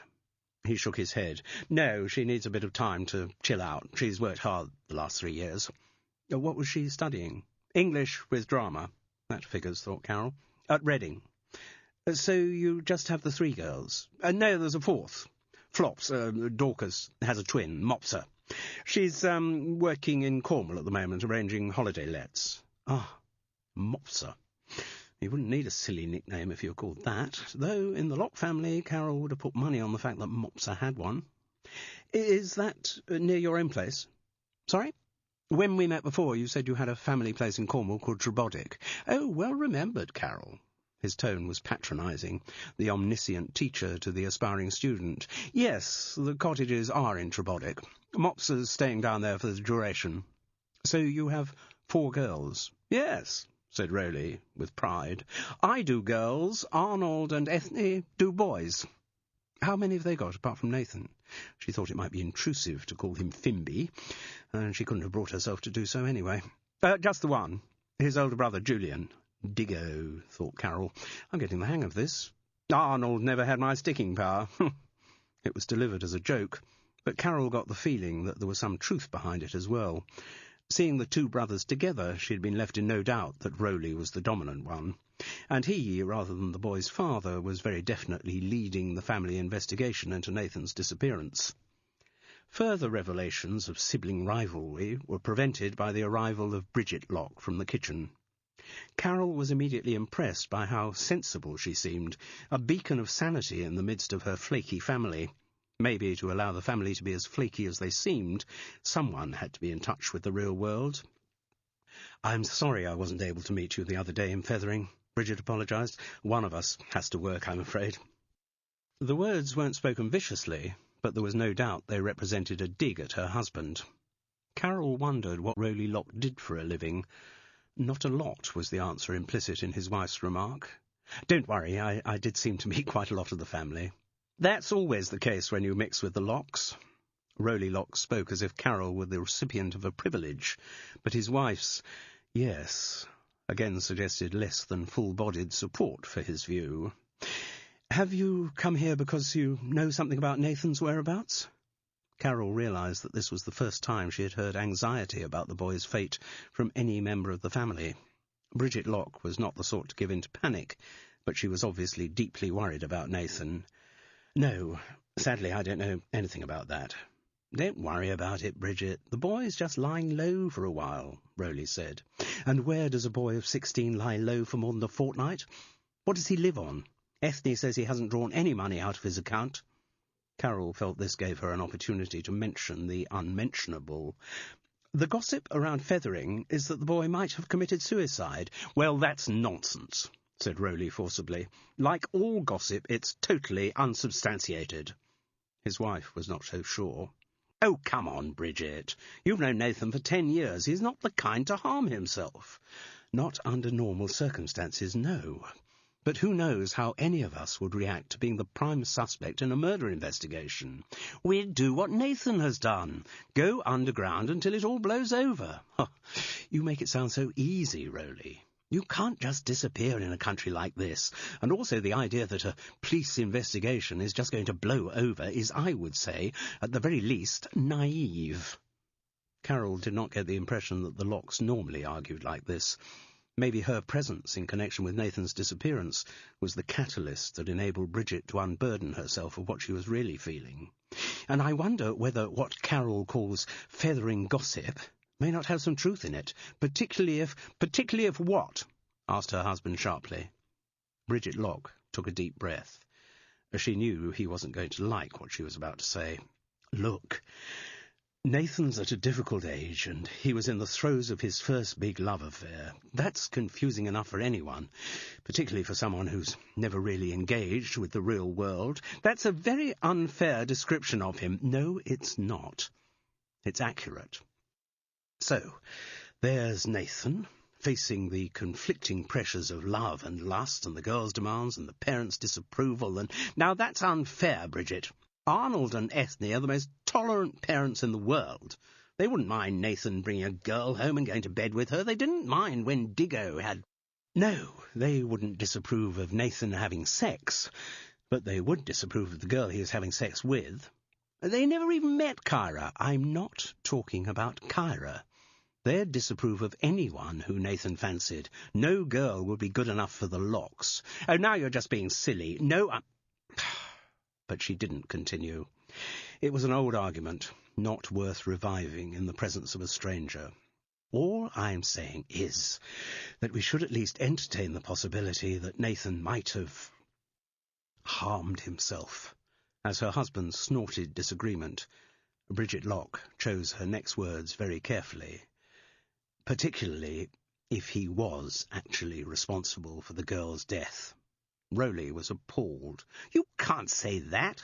[SPEAKER 1] He shook his head. "No, she needs a bit of time to chill out. She's worked hard the last 3 years. What was she studying? English with drama. That figures, thought Carol. At Reading. So you just have the 3 girls? No, there's a 4th. Flops. Dorcas has a twin, Mopsa. She's working in Cornwall at the moment, arranging holiday lets. Ah, Mopsa. You wouldn't need a silly nickname if you were called that, though in the Locke family Carol would have put money on the fact that Mopsa had one. Is that near your own place? Sorry? When we met before, you said you had a family place in Cornwall called Trebodick. Oh, well remembered, Carol. His tone was patronising, the omniscient teacher to the aspiring student. Yes, the cottages are in Trebodick. Mopsa's staying down there for the duration. So you have 4 girls? Yes, said Rowley, with pride. I do girls, Arnold and Ethne do boys. How many have they got, apart from Nathan? She thought it might be intrusive to call him Fimby, and she couldn't have brought herself to do so anyway. Just the one, his older brother, Julian. Diggo, thought Carol. I'm getting the hang of this. Arnold never had my sticking power. It was delivered as a joke, but Carol got the feeling that there was some truth behind it as well. Seeing the 2 brothers together, she had been left in no doubt that Rowley was the dominant one, and he, rather than the boy's father, was very definitely leading the family investigation into Nathan's disappearance. Further revelations of sibling rivalry were prevented by the arrival of Bridget Locke from the kitchen. Carol was immediately impressed by how sensible she seemed, a beacon of sanity in the midst of her flaky family. Maybe to allow the family to be as flaky as they seemed, someone had to be in touch with the real world. "I'm sorry I wasn't able to meet you the other day in Fethering," Bridget apologised. "One of us has to work, I'm afraid." The words weren't spoken viciously, but there was no doubt they represented a dig at her husband. Carol wondered what Rowley Locke did for a living. Not a lot, was the answer implicit in his wife's remark. Don't worry, I did seem to meet quite a lot of the family. That's always the case when you mix with the Lockes. Rowley Locke spoke as if Carol were the recipient of a privilege, but his wife's yes again suggested less than full-bodied support for his view. Have you come here because you know something about Nathan's whereabouts? Carol realised that this was the first time she had heard anxiety about the boy's fate from any member of the family. Bridget Locke was not the sort to give in to panic, but she was obviously deeply worried about Nathan. No, sadly I don't know anything about that. Don't worry about it, Bridget. The boy's just lying low for a while, Rowley said. And where does a boy of 16 lie low for more than a fortnight? What does he live on? Ethne says he hasn't drawn any money out of his account. Carol felt this gave her an opportunity to mention the unmentionable. The gossip around Fethering is that the boy might have committed suicide. Well, that's nonsense, said Rowley forcibly. Like all gossip, it's totally unsubstantiated. His wife was not so sure. Oh, come on, Bridget. You've known Nathan for 10 years. He's not the kind to harm himself. Not under normal circumstances, no. But who knows how any of us would react to being the prime suspect in a murder investigation? We'd do what Nathan has done. Go underground until it all blows over. You make it sound so easy, Rowley. You can't just disappear in a country like this. And also the idea that a police investigation is just going to blow over is, I would say, at the very least, naive. Carol did not get the impression that the Lockes normally argued like this. Maybe her presence in connection with Nathan's disappearance was the catalyst that enabled Bridget to unburden herself of what she was really feeling. And I wonder whether what Carol calls feathering gossip may not have some truth in it, particularly if what? Asked her husband sharply. Bridget Locke took a deep breath. She knew he wasn't going to like what she was about to say. Look, Nathan's at a difficult age, and he was in the throes of his first big love affair. That's confusing enough for anyone, particularly for someone who's never really engaged with the real world. That's a very unfair description of him. No, it's not. It's accurate. So, there's Nathan, facing the conflicting pressures of love and lust and the girl's demands and the parents' disapproval, and now that's unfair, Bridget. Arnold and Ethne are the most tolerant parents in the world. They wouldn't mind Nathan bringing a girl home and going to bed with her. They didn't mind when Diggo had... No, they wouldn't disapprove of Nathan having sex, but they would disapprove of the girl he was having sex with. They never even met Kyra. I'm not talking about Kyra. They'd disapprove of anyone who Nathan fancied. No girl would be good enough for the Lockes. Oh, now you're just being silly. No, But she didn't continue. It was an old argument, not worth reviving in the presence of a stranger. All I'm saying is that we should at least entertain the possibility that Nathan might have harmed himself. As her husband snorted disagreement, Bridget Locke chose her next words very carefully. Particularly if he was actually responsible for the girl's death. Rowley was appalled. You can't say that.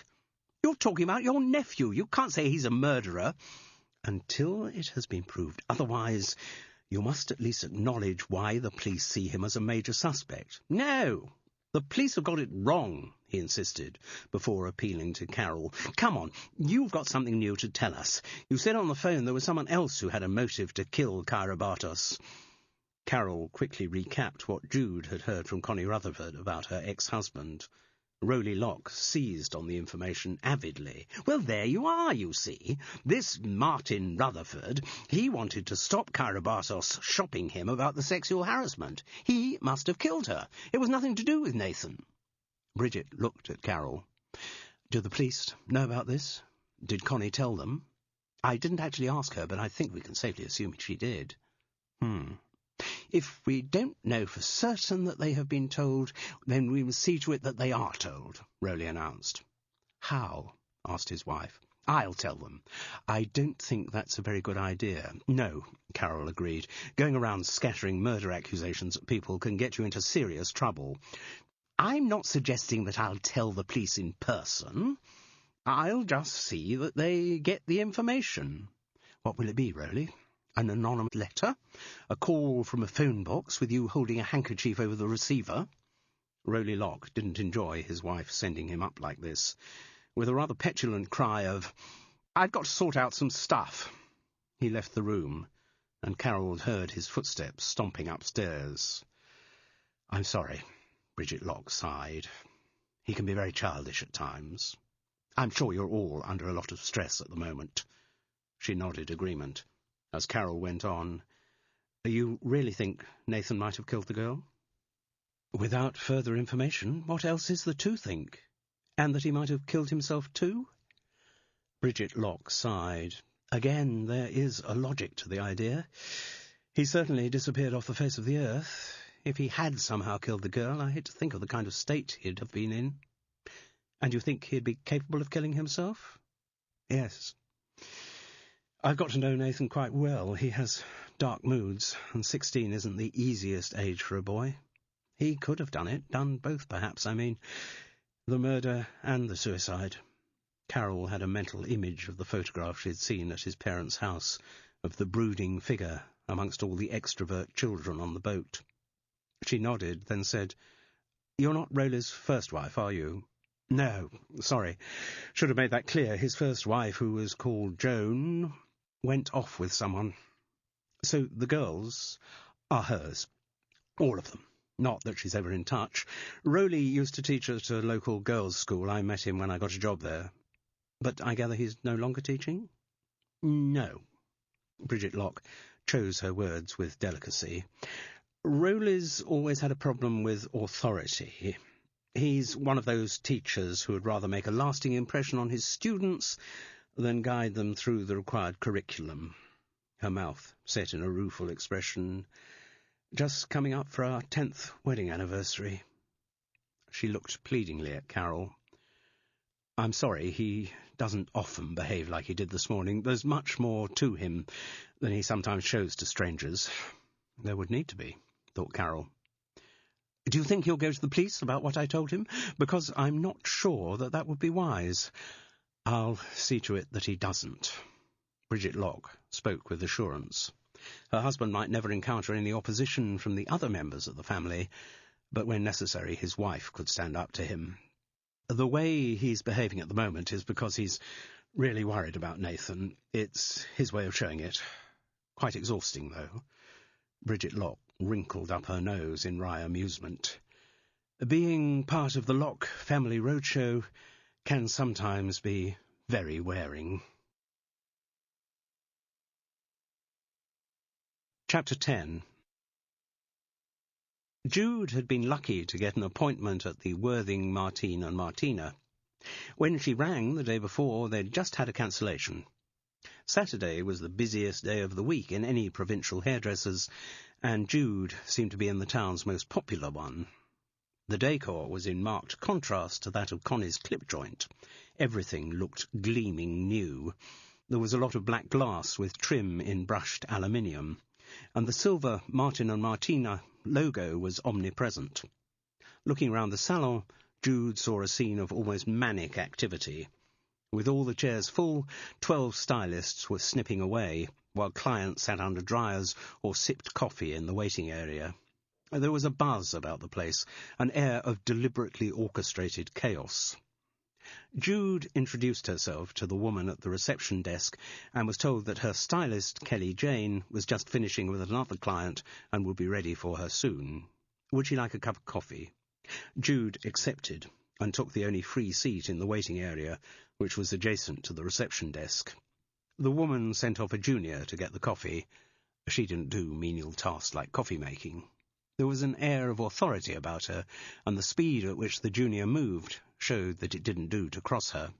[SPEAKER 1] You're talking about your nephew. You can't say he's a murderer. Until it has been proved otherwise, you must at least acknowledge why the police see him as a major suspect. No, the police have got it wrong, he insisted, before appealing to Carol. Come on, you've got something new to tell us. You said on the phone there was someone else who had a motive to kill Kyra Bartos. Carol quickly recapped what Jude had heard from Connie Rutherford about her ex-husband. Rowley Locke seized on the information avidly. Well, there you are, you see. This Martin Rutherford, he wanted to stop Kyra Bartos shopping him about the sexual harassment. He must have killed her. It was nothing to do with Nathan. Bridget looked at Carol. Do the police know about this? Did Connie tell them? I didn't actually ask her, but I think we can safely assume she did. If we don't know for certain that they have been told, then we must see to it that they are told, Rowley announced. How? Asked his wife. I'll tell them. I don't think that's a very good idea. No, Carol agreed. Going around scattering murder accusations at people can get you into serious trouble. I'm not suggesting that I'll tell the police in person. I'll just see that they get the information. What will it be, Rowley? An anonymous letter? A call from a phone box with you holding a handkerchief over the receiver? Rowley Locke didn't enjoy his wife sending him up like this. With a rather petulant cry of, "I've got to sort out some stuff," he left the room, and Carol heard his footsteps stomping upstairs. "I'm sorry," Bridget Locke sighed. "He can be very childish at times. I'm sure you're all under a lot of stress at the moment." She nodded agreement. As Carol went on, "You really think Nathan might have killed the girl?" "Without further information, what else is there to think? And that he might have killed himself too?" Bridget Locke sighed. "Again, there is a logic to the idea. He certainly disappeared off the face of the earth. If he had somehow killed the girl, I hate to think of the kind of state he'd have been in." "And you think he'd be capable of killing himself?" "Yes. I've got to know Nathan quite well. He has dark moods, and 16 isn't the easiest age for a boy. He could have done both perhaps, I mean, the murder and the suicide." Carol had a mental image of the photograph she had seen at his parents' house, of the brooding figure amongst all the extrovert children on the boat. She nodded, then said, "You're not Rowley's first wife, are you?" "No, sorry. Should have made that clear. His first wife, who was called Joan, went off with someone. So the girls are hers. All of them. Not that she's ever in touch. Rowley used to teach at a local girls' school. I met him when I got a job there. But I gather he's no longer teaching?" "No." Bridget Locke chose her words with delicacy. "Rowley's always had a problem with authority. He's one of those teachers who would rather make a lasting impression on his students than guide them through the required curriculum." Her mouth set in a rueful expression. "Just coming up for our 10th wedding anniversary." She looked pleadingly at Carol. "I'm sorry, he doesn't often behave like he did this morning. There's much more to him than he sometimes shows to strangers." "There would need to be," thought Carol. "Do you think he'll go to the police about what I told him? Because I'm not sure that would be wise." "I'll see to it that he doesn't." Bridget Locke spoke with assurance. Her husband might never encounter any opposition from the other members of the family, but when necessary his wife could stand up to him. "The way he's behaving at the moment is because he's really worried about Nathan. It's his way of showing it. Quite exhausting, though." Bridget Locke wrinkled up her nose in wry amusement. "Being part of the Locke family roadshow can sometimes be very wearing." Chapter 10. Jude had been lucky to get an appointment at the Worthing Martine and Martina. When she rang the day before, they'd just had a cancellation. Saturday was the busiest day of the week in any provincial hairdresser's, and Jude seemed to be in the town's most popular one. The decor was in marked contrast to that of Connie's clip joint. Everything looked gleaming new. There was a lot of black glass with trim in brushed aluminium, and the silver Martin and Martina logo was omnipresent. Looking round the salon, Jude saw a scene of almost manic activity. With all the chairs full, 12 stylists were snipping away, while clients sat under dryers or sipped coffee in the waiting area. There was a buzz about the place, an air of deliberately orchestrated chaos. Jude introduced herself to the woman at the reception desk and was told that her stylist, Kelly Jane, was just finishing with another client and would be ready for her soon. Would she like a cup of coffee? Jude accepted and took the only free seat in the waiting area, which was adjacent to the reception desk. The woman sent off a junior to get the coffee. She didn't do menial tasks like coffee-making. There was an air of authority about her, and the speed at which the junior moved showed that it didn't do to cross her.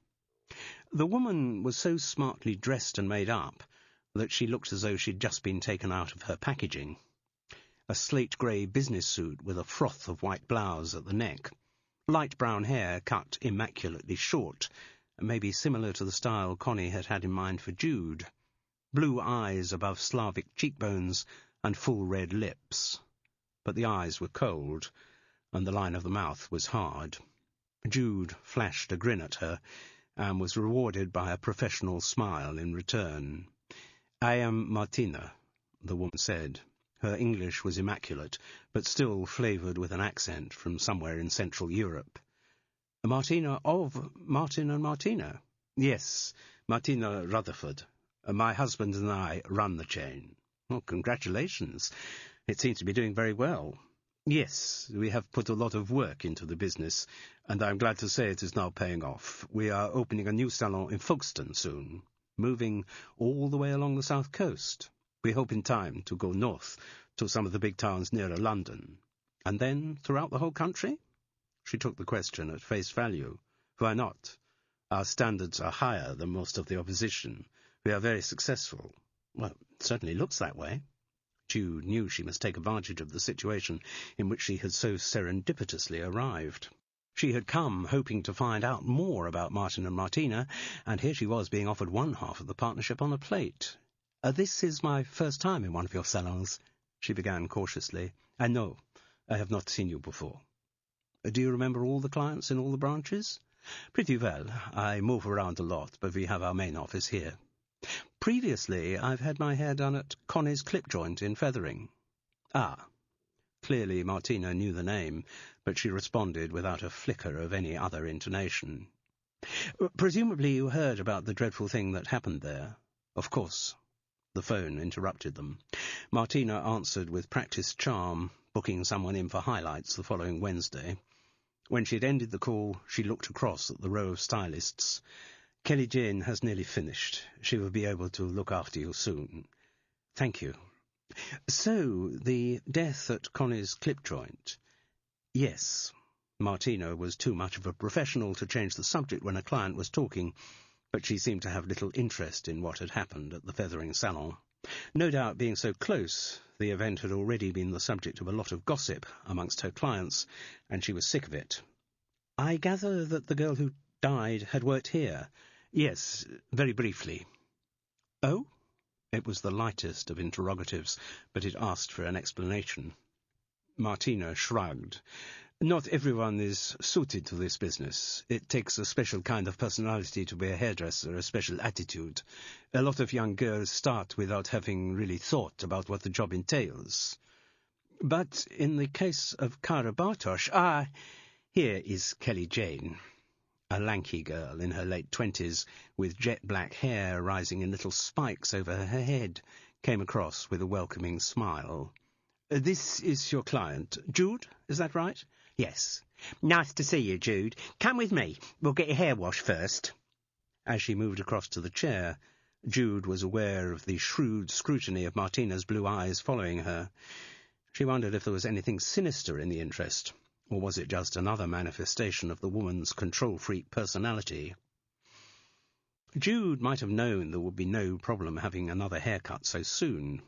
[SPEAKER 1] The woman was so smartly dressed and made up that she looked as though she'd just been taken out of her packaging. A slate-grey business suit with a froth of white blouse at the neck. Light brown hair cut immaculately short, maybe similar to the style Connie had had in mind for Jude. Blue eyes above Slavic cheekbones and full red lips. But the eyes were cold, and the line of the mouth was hard. Jude flashed a grin at her, and was rewarded by a professional smile in return. "I am Martina," the woman said. Her English was immaculate, but still flavoured with an accent from somewhere in Central Europe. "Martina of Martin and Martina?" "Yes, Martina Rutherford. My husband and I run the chain." "Oh, congratulations. It seems to be doing very well." "Yes, we have put a lot of work into the business, and I'm glad to say it is now paying off. We are opening a new salon in Folkestone soon, moving all the way along the south coast. We hope in time to go north to some of the big towns nearer London. And then throughout the whole country?" She took the question at face value. "Why not? Our standards are higher than most of the opposition. We are very successful." "Well, it certainly looks that way." Jude knew she must take advantage of the situation in which she had so serendipitously arrived. She had come hoping to find out more about Martin and Martina, and here she was being offered one half of the partnership on a plate. "This is my first time in one of your salons," she began cautiously. "I know. I have not seen you before." "Do you remember all the clients in all the branches?" "Pretty well. I move around a lot, but we have our main office here. Previously, I've had my hair done at Connie's clip joint in Fethering." "Ah." Clearly Martina knew the name, but she responded without a flicker of any other intonation. "Presumably you heard about the dreadful thing that happened there?" "Of course." The phone interrupted them. Martina answered with practised charm, booking someone in for highlights the following Wednesday. When she had ended the call, she looked across at the row of stylists. "Kelly Jane has nearly finished. She will be able to look after you soon." "Thank you." "So, the death at Connie's clip joint?" "Yes." Martina was too much of a professional to change the subject when a client was talking, but she seemed to have little interest in what had happened at the Fethering salon. No doubt, being so close, the event had already been the subject of a lot of gossip amongst her clients, and she was sick of it. "I gather that the girl who died had worked here?" "Yes, very briefly." "Oh?" It was the lightest of interrogatives, but it asked for an explanation. Martina shrugged. "Not everyone is suited to this business. It takes a special kind of personality to be a hairdresser, a special attitude. A lot of young girls start without having really thought about what the job entails. But in the case of Kara Bartosz, here is Kelly Jane." A lanky girl in her late 20s, with jet-black hair rising in little spikes over her head, came across with a welcoming smile. "This is your client, Jude, is that right?" "Yes." "Nice to see you, Jude. Come with me. We'll get your hair washed first." As she moved across to the chair, Jude was aware of the shrewd scrutiny of Martina's blue eyes following her. She wondered if there was anything sinister in the interest, or was it just another manifestation of the woman's control-freak personality? Jude might have known there would be no problem having another haircut so soon.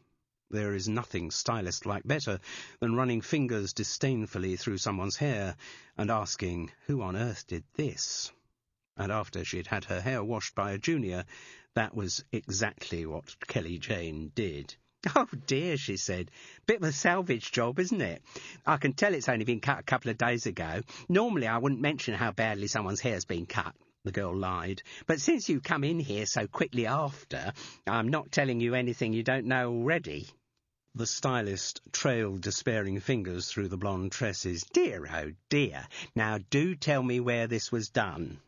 [SPEAKER 1] There is nothing stylist-like better than running fingers disdainfully through someone's hair and asking, "Who on earth did this?" And after she had had her hair washed by a junior, that was exactly what Kelly Jane did. "Oh dear," she said. "Bit of a salvage job, isn't it? I can tell it's only been cut a couple of days ago. Normally I wouldn't mention how badly someone's hair's been cut," the girl lied. "But since you come in here so quickly after, I'm not telling you anything you don't know already." The stylist trailed despairing fingers through the blonde tresses. "Dear, oh dear. Now do tell me where this was done."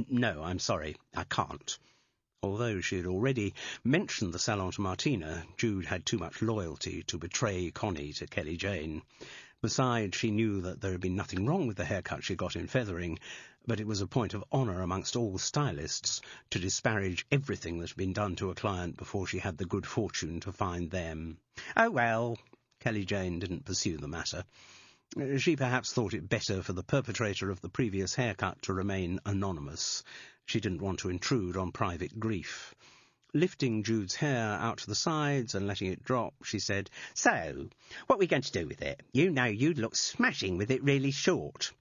[SPEAKER 1] "No, I'm sorry, I can't." Although she had already mentioned the salon to Martina, Jude had too much loyalty to betray Connie to Kelly Jane. Besides, she knew that there had been nothing wrong with the haircut she got in Fethering, but it was a point of honour amongst all stylists to disparage everything that had been done to a client before she had the good fortune to find them. "Oh, well," Kelly Jane didn't pursue the matter. She perhaps thought it better for the perpetrator of the previous haircut to remain anonymous. She didn't want to intrude on private grief. Lifting Jude's hair out to the sides and letting it drop, she said, "So, what are we going to do with it? You know you'd look smashing with it really short."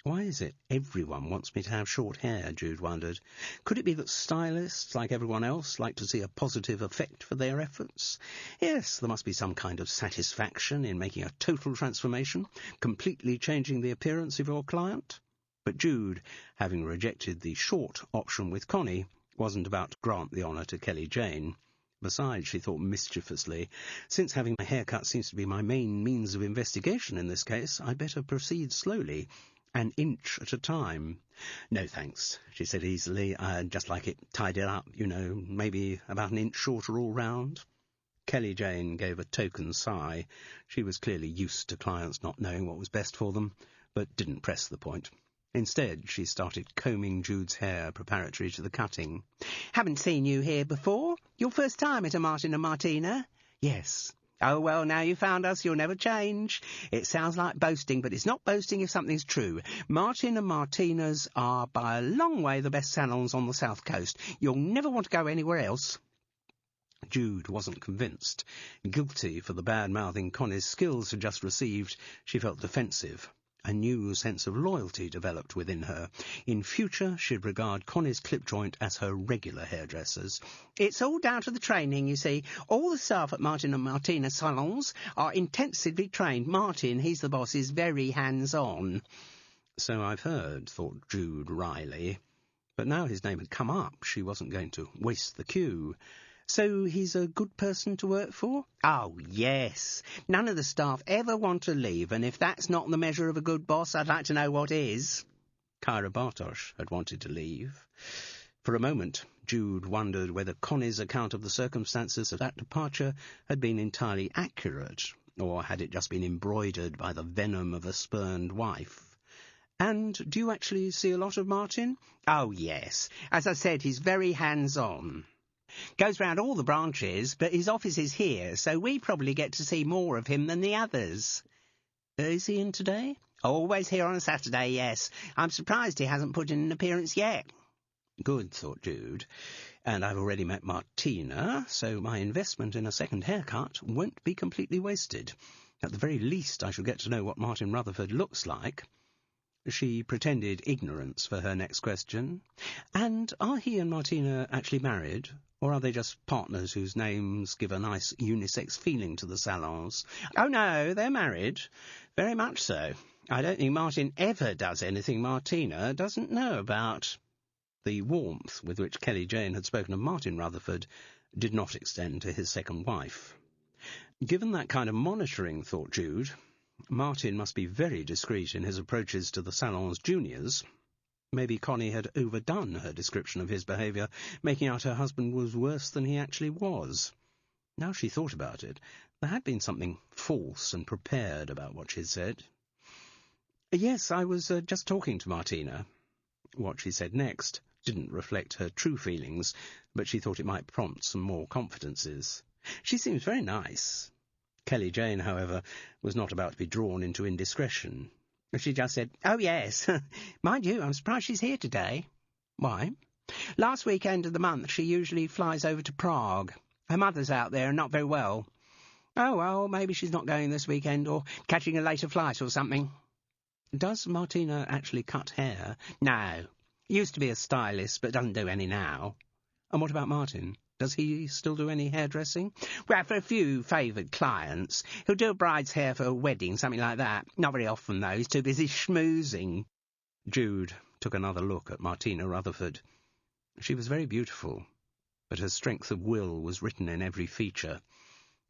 [SPEAKER 1] Why is it everyone wants me to have short hair, Jude wondered. Could it be that stylists, like everyone else, like to see a positive effect for their efforts? Yes, there must be some kind of satisfaction in making a total transformation, completely changing the appearance of your client. But Jude, having rejected the short option with Connie, wasn't about to grant the honour to Kelly Jane. Besides, she thought mischievously, since having my hair cut seems to be my main means of investigation in this case, I'd better proceed slowly, an inch at a time. No, thanks, she said easily. I'd just like it tidied up, maybe about an inch shorter all round. Kelly Jane gave a token sigh. She was clearly used to clients not knowing what was best for them, but didn't press the point. Instead, she started combing Jude's hair preparatory to the cutting.
[SPEAKER 3] Haven't seen you here before? Your first time at a Martin and Martina?
[SPEAKER 1] Yes.
[SPEAKER 3] Oh, well, now you found us, you'll never change. It sounds like boasting, but it's not boasting if something's true. Martin and Martina's are by a long way the best salons on the south coast. You'll never want to go anywhere else.
[SPEAKER 1] Jude wasn't convinced. Guilty for the bad-mouthing Connie's skills had just received, she felt defensive. A new sense of loyalty developed within her. In future, she'd regard Connie's clip joint as her regular hairdressers.
[SPEAKER 3] It's all down to the training, you see. All the staff at Martin and Martina salons are intensively trained. Martin, he's the boss, is very hands-on.
[SPEAKER 1] So I've heard, thought Jude wryly. But now his name had come up, she wasn't going to waste the cue. So he's a good person to work for?
[SPEAKER 3] Oh, yes. None of the staff ever want to leave, and if that's not the measure of a good boss, I'd like to know what is.
[SPEAKER 1] Kyra Bartosz had wanted to leave. For a moment, Jude wondered whether Connie's account of the circumstances of that departure had been entirely accurate, or had it just been embroidered by the venom of a spurned wife. And do you actually see a lot of Martin?
[SPEAKER 3] Oh, yes. As I said, he's very hands-on. Goes round all the branches, but his office is here, so we probably get to see more of him than the others.
[SPEAKER 1] Is he in today?
[SPEAKER 3] Always here on a Saturday, yes. I'm surprised he hasn't put in an appearance yet.
[SPEAKER 1] Good, thought Jude. And I've already met Martina, so my investment in a second haircut won't be completely wasted. At the very least, I shall get to know what Martin Rutherford looks like. She pretended ignorance for her next question. And are he and Martina actually married? Or are they just partners whose names give a nice unisex feeling to the salons?
[SPEAKER 3] Oh, no, they're married. Very much so. I don't think Martin ever does anything Martina doesn't know about.
[SPEAKER 1] The warmth with which Kelly Jane had spoken of Martin Rutherford did not extend to his second wife. Given that kind of monitoring, thought Jude, Martin must be very discreet in his approaches to the salon's juniors. Maybe Connie had overdone her description of his behaviour, making out her husband was worse than he actually was. Now she thought about it, there had been something false and prepared about what she'd said. Yes, I was just talking to Martina. What she said next didn't reflect her true feelings, but she thought it might prompt some more confidences. She seems very nice. Kelly Jane, however, was not about to be drawn into indiscretion.
[SPEAKER 3] She just said, oh, yes. Mind you, I'm surprised she's here today.
[SPEAKER 1] Why?
[SPEAKER 3] Last weekend of the month, she usually flies over to Prague. Her mother's out there and not very well. Oh, well, maybe she's not going this weekend or catching a later flight or something.
[SPEAKER 1] Does Martina actually cut hair?
[SPEAKER 3] No. Used to be a stylist, but doesn't do any now.
[SPEAKER 1] And what about Martin? Does he still do any hairdressing?
[SPEAKER 3] Well, for a few favoured clients. He'll do a bride's hair for a wedding, something like that. Not very often, though. He's too busy schmoozing.
[SPEAKER 1] Jude took another look at Martina Rutherford. She was very beautiful, but her strength of will was written in every feature.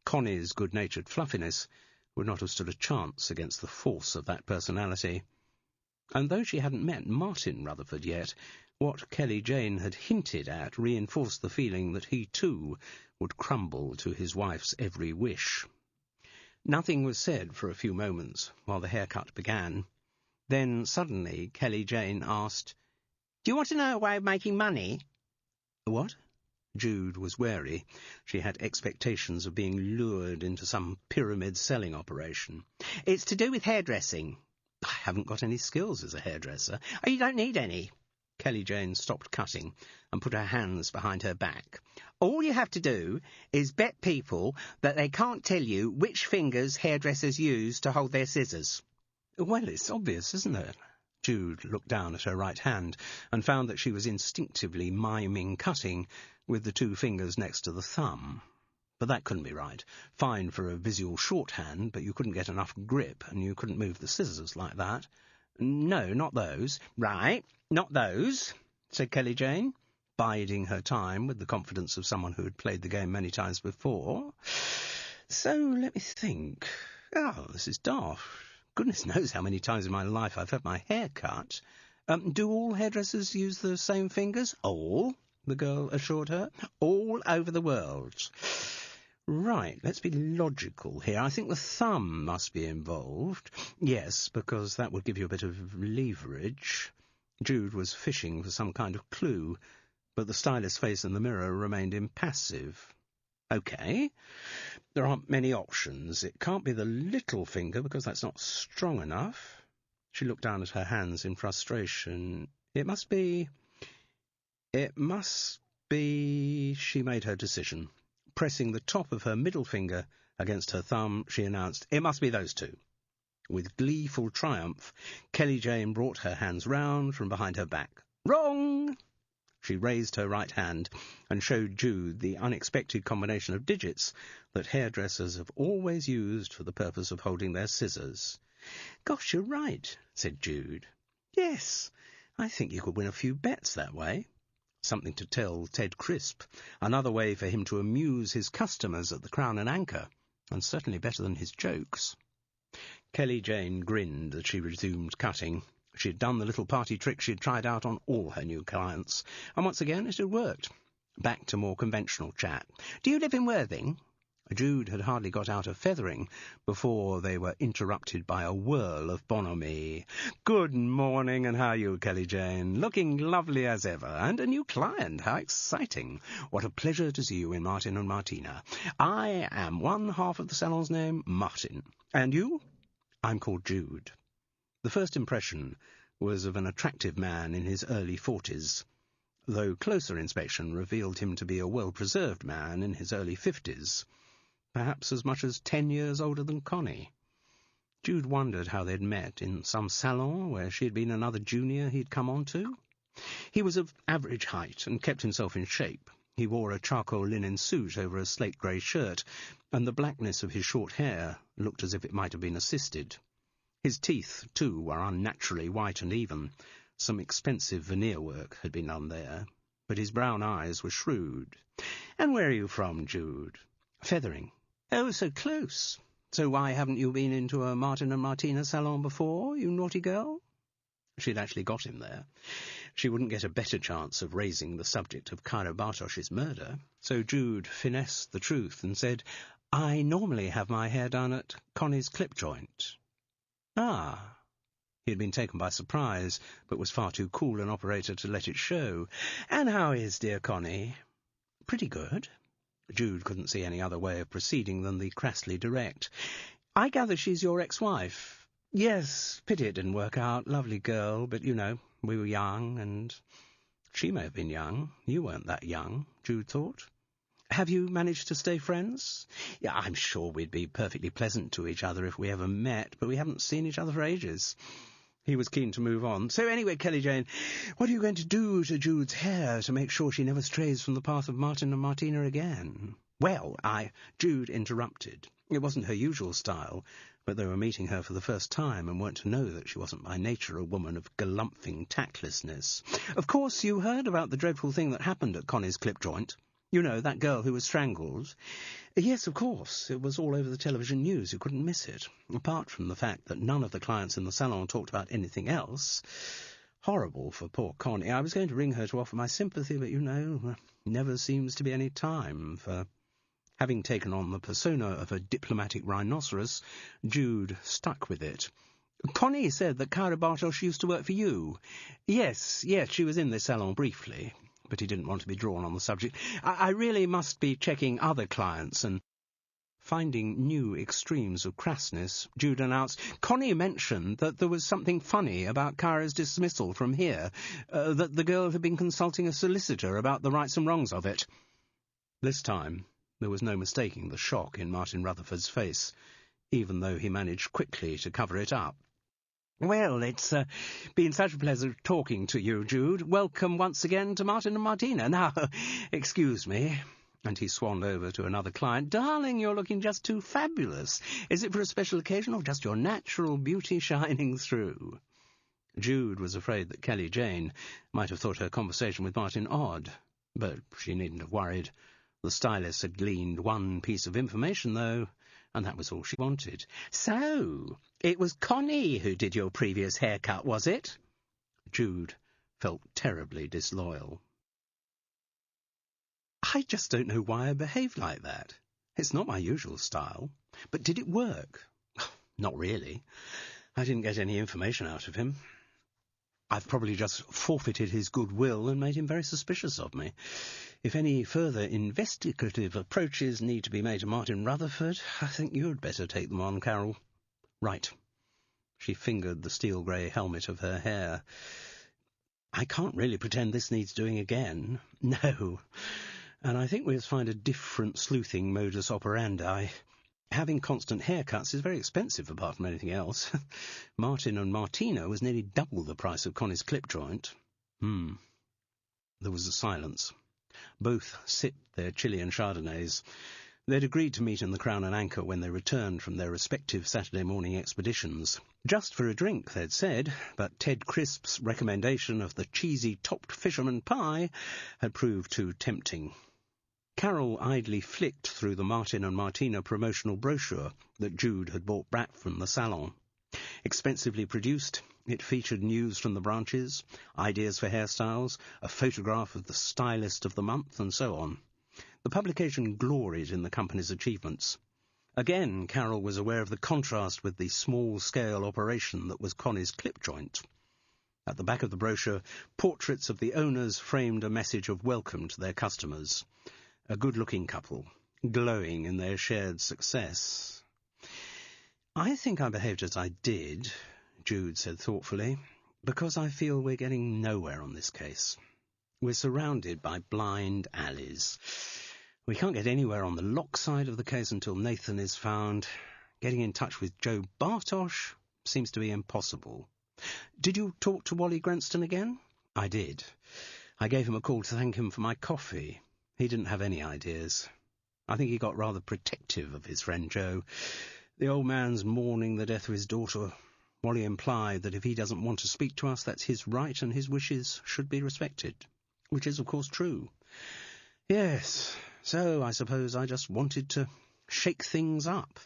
[SPEAKER 1] Connie's good-natured fluffiness would not have stood a chance against the force of that personality. And though she hadn't met Martin Rutherford yet, what Kelly Jane had hinted at reinforced the feeling that he, too, would crumble to his wife's every wish. Nothing was said for a few moments while the haircut began. Then, suddenly, Kelly Jane asked,
[SPEAKER 3] Do you want to know a way of making money?
[SPEAKER 1] What? Jude was wary. She had expectations of being lured into some pyramid selling operation.
[SPEAKER 3] It's to do with hairdressing.
[SPEAKER 1] I haven't got any skills as a hairdresser.
[SPEAKER 3] Oh, you don't need any.
[SPEAKER 1] Kelly Jane stopped cutting and put her hands behind her back.
[SPEAKER 3] All you have to do is bet people that they can't tell you which fingers hairdressers use to hold their scissors.
[SPEAKER 1] Well, it's obvious, isn't it? Jude looked down at her right hand and found that she was instinctively miming cutting with the two fingers next to the thumb. But that couldn't be right. Fine for a visual shorthand, but you couldn't get enough grip and you couldn't move the scissors like that. No, not those.
[SPEAKER 3] Right, not those, said Kelly Jane. biding her time with the confidence of someone who had played the game many times before. So, let me think. Oh, this is daft. Goodness knows how many times in my life I've had my hair cut. Do all hairdressers use the same fingers? All, the girl assured her. All over the world. Right, let's be logical here. I think the thumb must be involved. Yes, because that would give you a bit of leverage. Jude was fishing for some kind of clue, but the stylist's face in the mirror remained impassive. OK. There aren't many options. It can't be the little finger, because that's not strong enough. She looked down at her hands in frustration. It must be... She made her decision. Pressing the top of her middle finger against her thumb, she announced, "It must be those two." With gleeful triumph, Kelly Jane brought her hands round from behind her back. "Wrong!" She raised her right hand and showed Jude the unexpected combination of digits that hairdressers have always used for the purpose of holding their scissors. "Gosh, you're right," said Jude. "Yes, I think you could win a few bets that way." Something to tell Ted Crisp, another way for him to amuse his customers at the Crown and Anchor, and certainly better than his jokes. Kelly Jane grinned as she resumed cutting. She had done the little party trick she had tried out on all her new clients, and once again it had worked. Back to more conventional chat. "Do you live in Worthing?" Jude had hardly got out of Fethering before they were interrupted by a whirl of bonhomie. "Good morning, and how are you, Kelly Jane? Looking lovely as ever, and a new client. How exciting. What a pleasure to see you in Martin and Martina. I am one half of the salon's name, Martin. And you?" "I'm called Jude." The first impression was of an attractive man in his early 40s, though closer inspection revealed him to be a well-preserved man in his early 50s. Perhaps as much as 10 years older than Connie. Jude wondered how they'd met, in some salon where she had been another junior he'd come on to. He was of average height and kept himself in shape. He wore a charcoal linen suit over a slate-grey shirt, and the blackness of his short hair looked as if it might have been assisted. His teeth, too, were unnaturally white and even. Some expensive veneer work had been done there, but his brown eyes were shrewd. "And where are you from, Jude?" "Fethering." "Oh, so close. So why haven't you been into a Martin and Martina salon before, you naughty girl?" She'd actually got him there. She wouldn't get a better chance of raising the subject of Kyra Bartosh's murder, so Jude finessed the truth and said, "I normally have my hair done at Connie's clip joint." "Ah." He had been taken by surprise, but was far too cool an operator to let it show. "And how is dear Connie?" "Pretty good." Jude couldn't see any other way of proceeding than the crassly direct. "I gather she's your ex-wife." "Yes, pity it didn't work out. Lovely girl, but, you know, we were young, and..." She may have been young. You weren't that young, Jude thought. "Have you managed to stay friends?" "Yeah, I'm sure we'd be perfectly pleasant to each other if we ever met, but we haven't seen each other for ages." He was keen to move on. "So anyway, Kelly Jane, what are you going to do to Jude's hair to make sure she never strays from the path of Martin and Martina again?" "Well, Jude interrupted. It wasn't her usual style, but they were meeting her for the first time and weren't to know that she wasn't by nature a woman of galumphing tactlessness. "Of course you heard about the dreadful thing that happened at Connie's clip joint. You know, that girl who was strangled." "Yes, of course. It was all over the television news. You couldn't miss it. Apart from the fact that none of the clients in the salon talked about anything else. Horrible for poor Connie. I was going to ring her to offer my sympathy, but, you know, never seems to be any time for..." Having taken on the persona of a diplomatic rhinoceros, Jude stuck with it. "Connie said that Kyra Bartosh used to work for you." Yes, she was in this salon briefly." But he didn't want to be drawn on the subject. I really must be checking other clients," and, finding new extremes of crassness, Jude announced, "Connie mentioned that there was something funny about Kyra's dismissal from here, that the girl had been consulting a solicitor about the rights and wrongs of it." This time there was no mistaking the shock in Martin Rutherford's face, even though he managed quickly to cover it up. "Well, it's been such a pleasure talking to you, Jude. Welcome once again to Martin and Martina. Now, excuse me." And he swanned over to another client. "Darling, you're looking just too fabulous. Is it for a special occasion or just your natural beauty shining through?" Jude was afraid that Kelly Jane might have thought her conversation with Martin odd.
[SPEAKER 1] But she needn't have worried. The stylist had gleaned one piece of information, though, and that was all she wanted.
[SPEAKER 3] So, it was Connie who did your previous haircut, was it?
[SPEAKER 1] Jude felt terribly disloyal.
[SPEAKER 3] I just don't know why I behaved like that. It's not my usual style. But did it work?
[SPEAKER 1] Not really. I didn't get any information out of him. I've probably just forfeited his goodwill and made him very suspicious of me. If any further investigative approaches need to be made to Martin Rutherford, I think you'd better take them on, Carol. Right. She fingered the steel-grey helmet of her hair. I can't really pretend this needs doing again. No. And I think we must find a different sleuthing modus operandi. Having constant haircuts is very expensive apart from anything else. Martin and Martina was nearly double the price of Connie's clip joint. There was a silence. Both sipped their Chilean Chardonnays. They'd agreed to meet in the Crown and Anchor when they returned from their respective Saturday morning expeditions. Just for a drink, they'd said, but Ted Crisp's recommendation of the cheesy topped fisherman pie had proved too tempting. Carol idly flicked through the Martin and Martina promotional brochure that Jude had brought back from the salon. Expensively produced, it featured news from the branches, ideas for hairstyles, a photograph of the stylist of the month, and so on. The publication gloried in the company's achievements. Again, Carol was aware of the contrast with the small-scale operation that was Connie's clip joint. At the back of the brochure, portraits of the owners framed a message of welcome to their customers. A good-looking couple, glowing in their shared success. I think I behaved as I did, Jude said thoughtfully, because I feel we're getting nowhere on this case. We're surrounded by blind alleys. We can't get anywhere on the lock side of the case until Nathan is found. Getting in touch with Joe Bartosh seems to be impossible. Did you talk to Wally Granston again? I did. I gave him a call to thank him for my coffee. He didn't have any ideas. I think he got rather protective of his friend Joe. The old man's mourning the death of his daughter. Wally implied that if he doesn't want to speak to us, that's his right and his wishes should be respected. Which is, of course, true. Yes, so I suppose I just wanted to shake things up.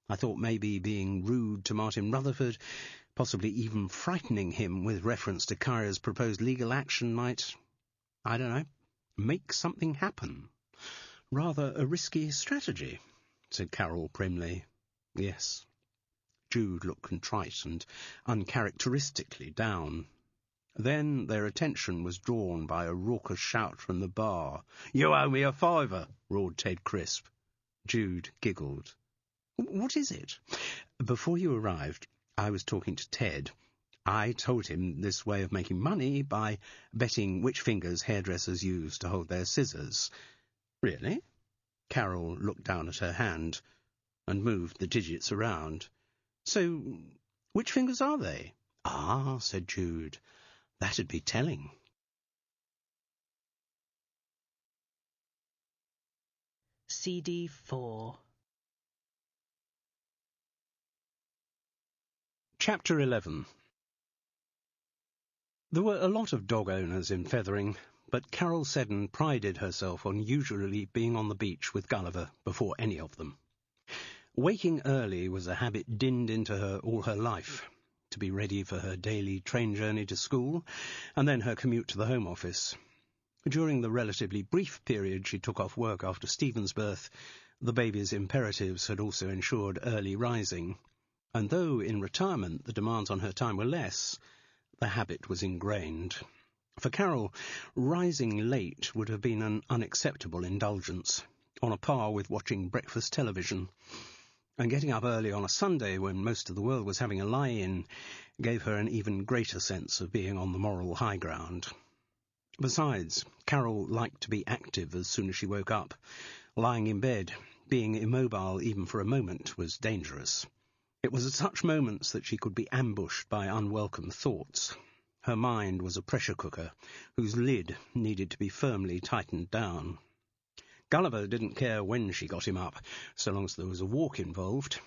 [SPEAKER 1] I thought maybe being rude to Martin Rutherford, possibly even frightening him with reference to Kyra's proposed legal action might, I don't know, make something happen. Rather a risky strategy, said Carol primly. Yes. Jude looked contrite and uncharacteristically down. Then their attention was drawn by a raucous shout from the bar. "You owe me a $5," roared Ted Crisp. Jude giggled. "What is it?" "Before you arrived, I was talking to Ted. I told him this way of making money by betting which fingers hairdressers use to hold their scissors." "Really?" Carol looked down at her hand and moved the digits around. "So, which fingers are they?" "Ah," said Jude, "that'd be telling."
[SPEAKER 4] CD 4.
[SPEAKER 1] Chapter 11. There were a lot of dog owners in Fethering, but Carol Seddon prided herself on usually being on the beach with Gulliver before any of them. Waking early was a habit dinned into her all her life, to be ready for her daily train journey to school, and then her commute to the Home Office. During the relatively brief period she took off work after Stephen's birth, the baby's imperatives had also ensured early rising, and though in retirement the demands on her time were less, the habit was ingrained. For Carol, rising late would have been an unacceptable indulgence, on a par with watching breakfast television, and getting up early on a Sunday when most of the world was having a lie-in gave her an even greater sense of being on the moral high ground. Besides, Carol liked to be active as soon as she woke up. Lying in bed, being immobile even for a moment, was dangerous. It was at such moments that she could be ambushed by unwelcome thoughts. Her mind was a pressure cooker, whose lid needed to be firmly tightened down. Gulliver didn't care when she got him up, so long as there was a walk involved.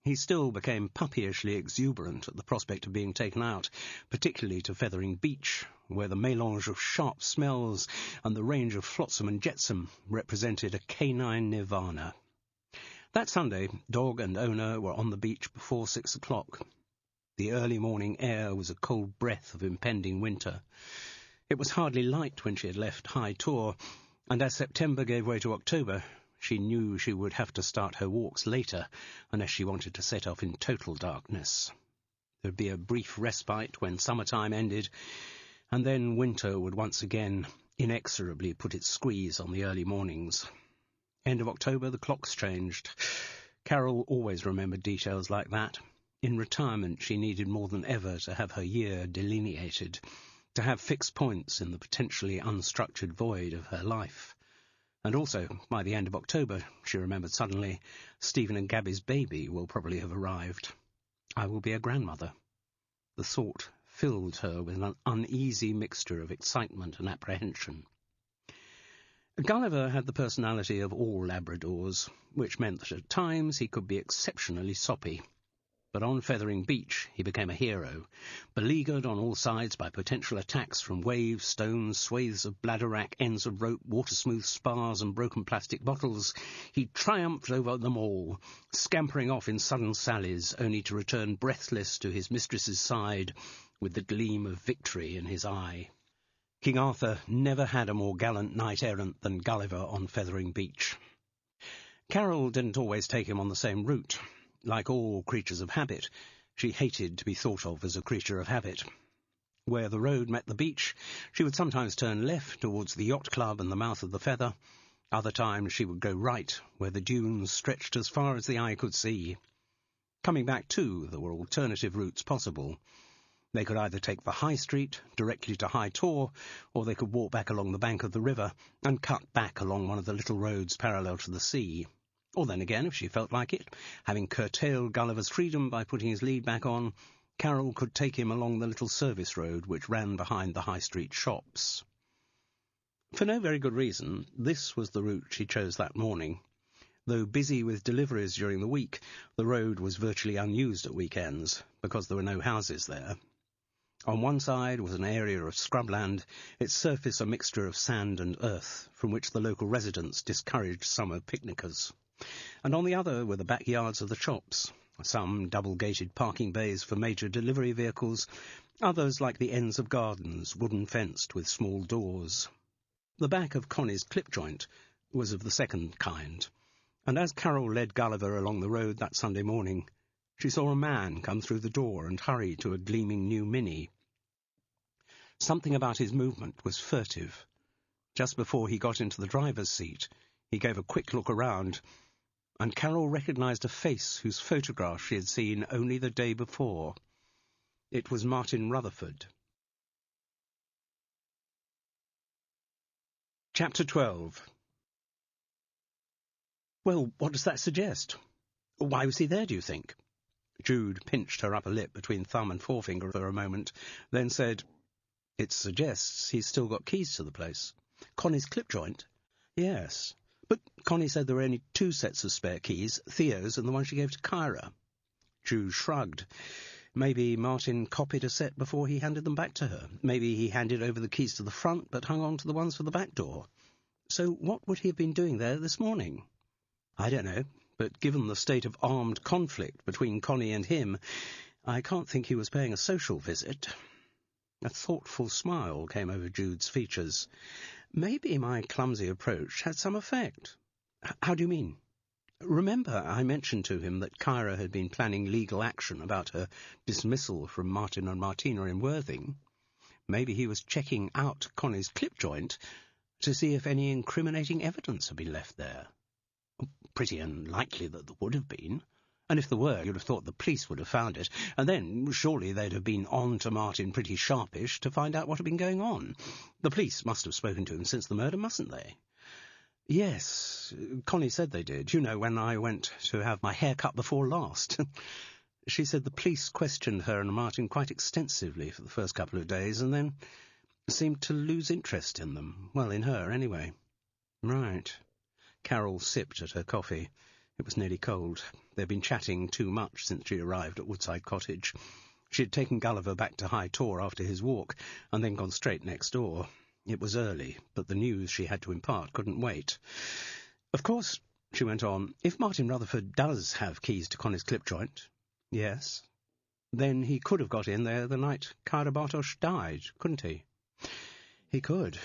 [SPEAKER 1] He still became puppyishly exuberant at the prospect of being taken out, particularly to Fethering Beach, where the mélange of sharp smells and the range of flotsam and jetsam represented a canine nirvana. That Sunday, dog and owner were on the beach before 6 o'clock. The early morning air was a cold breath of impending winter. It was hardly light when she had left High Tor, and as September gave way to October, she knew she would have to start her walks later, unless she wanted to set off in total darkness. There would be a brief respite when summertime ended, and then winter would once again inexorably put its squeeze on the early mornings. End of October, the clocks changed. Carol always remembered details like that. In retirement, she needed more than ever to have her year delineated, to have fixed points in the potentially unstructured void of her life. And also, by the end of October, she remembered suddenly, Stephen and Gabby's baby will probably have arrived. I will be a grandmother. The thought filled her with an uneasy mixture of excitement and apprehension. Gulliver had the personality of all Labradors, which meant that at times he could be exceptionally soppy. But on Fethering Beach he became a hero, beleaguered on all sides by potential attacks from waves, stones, swathes of bladder-wrack, ends of rope, water-smooth spars and broken plastic bottles. He triumphed over them all, scampering off in sudden sallies, only to return breathless to his mistress's side with the gleam of victory in his eye. King Arthur never had a more gallant knight-errant than Gulliver on Fethering Beach. Carol didn't always take him on the same route. Like all creatures of habit, she hated to be thought of as a creature of habit. Where the road met the beach, she would sometimes turn left towards the yacht club and the mouth of the Feather. Other times she would go right, where the dunes stretched as far as the eye could see. Coming back, too, there were alternative routes possible. They could either take the High Street directly to High Tor, or they could walk back along the bank of the river and cut back along one of the little roads parallel to the sea. Or then again, if she felt like it, having curtailed Gulliver's freedom by putting his lead back on, Carol could take him along the little service road which ran behind the High Street shops. For no very good reason, this was the route she chose that morning. Though busy with deliveries during the week, the road was virtually unused at weekends, because there were no houses there. On one side was an area of scrubland, its surface a mixture of sand and earth, from which the local residents discouraged summer picnickers. And on the other were the backyards of the shops, some double-gated parking bays for major delivery vehicles, others like the ends of gardens, wooden-fenced with small doors. The back of Connie's clip joint was of the second kind, and as Carol led Gulliver along the road that Sunday morning, she saw a man come through the door and hurry to a gleaming new Mini. Something about his movement was furtive. Just before he got into the driver's seat, he gave a quick look around, and Carol recognised a face whose photograph she had seen only the day before. It was Martin Rutherford. Chapter 12. Well, what does that suggest? Why was he there, do you think? Jude pinched her upper lip between thumb and forefinger for a moment, then said, It suggests he's still got keys to the place. Connie's clip joint? Yes. But Connie said there were only 2 sets of spare keys, Theo's and the one she gave to Kyra. Jude shrugged. Maybe Martin copied a set before he handed them back to her. Maybe he handed over the keys to the front but hung on to the ones for the back door. So what would he have been doing there this morning? I don't know, but given the state of armed conflict between Connie and him, I can't think he was paying a social visit. A thoughtful smile came over Jude's features. Maybe my clumsy approach had some effect. How do you mean? Remember I mentioned to him that Kyra had been planning legal action about her dismissal from Martin and Martina in Worthing. Maybe he was checking out Connie's clip joint to see if any incriminating evidence had been left there. Pretty unlikely that there would have been. And if there were, you'd have thought the police would have found it, and then surely they'd have been on to Martin pretty sharpish to find out what had been going on. The police must have spoken to him since the murder, mustn't they? Yes, Connie said they did. You know, when I went to have my hair cut before last. She said the police questioned her and Martin quite extensively for the first couple of days, and then seemed to lose interest in them. Well, in her, anyway. Right. Carol sipped at her coffee. It was nearly cold. They'd been chatting too much since she arrived at Woodside Cottage. She had taken Gulliver back to High Tor after his walk, and then gone straight next door. It was early, but the news she had to impart couldn't wait. Of course, she went on, if Martin Rutherford does have keys to Connie's clip joint, yes, then he could have got in there the night Kyra Bartosz died, couldn't he? He could.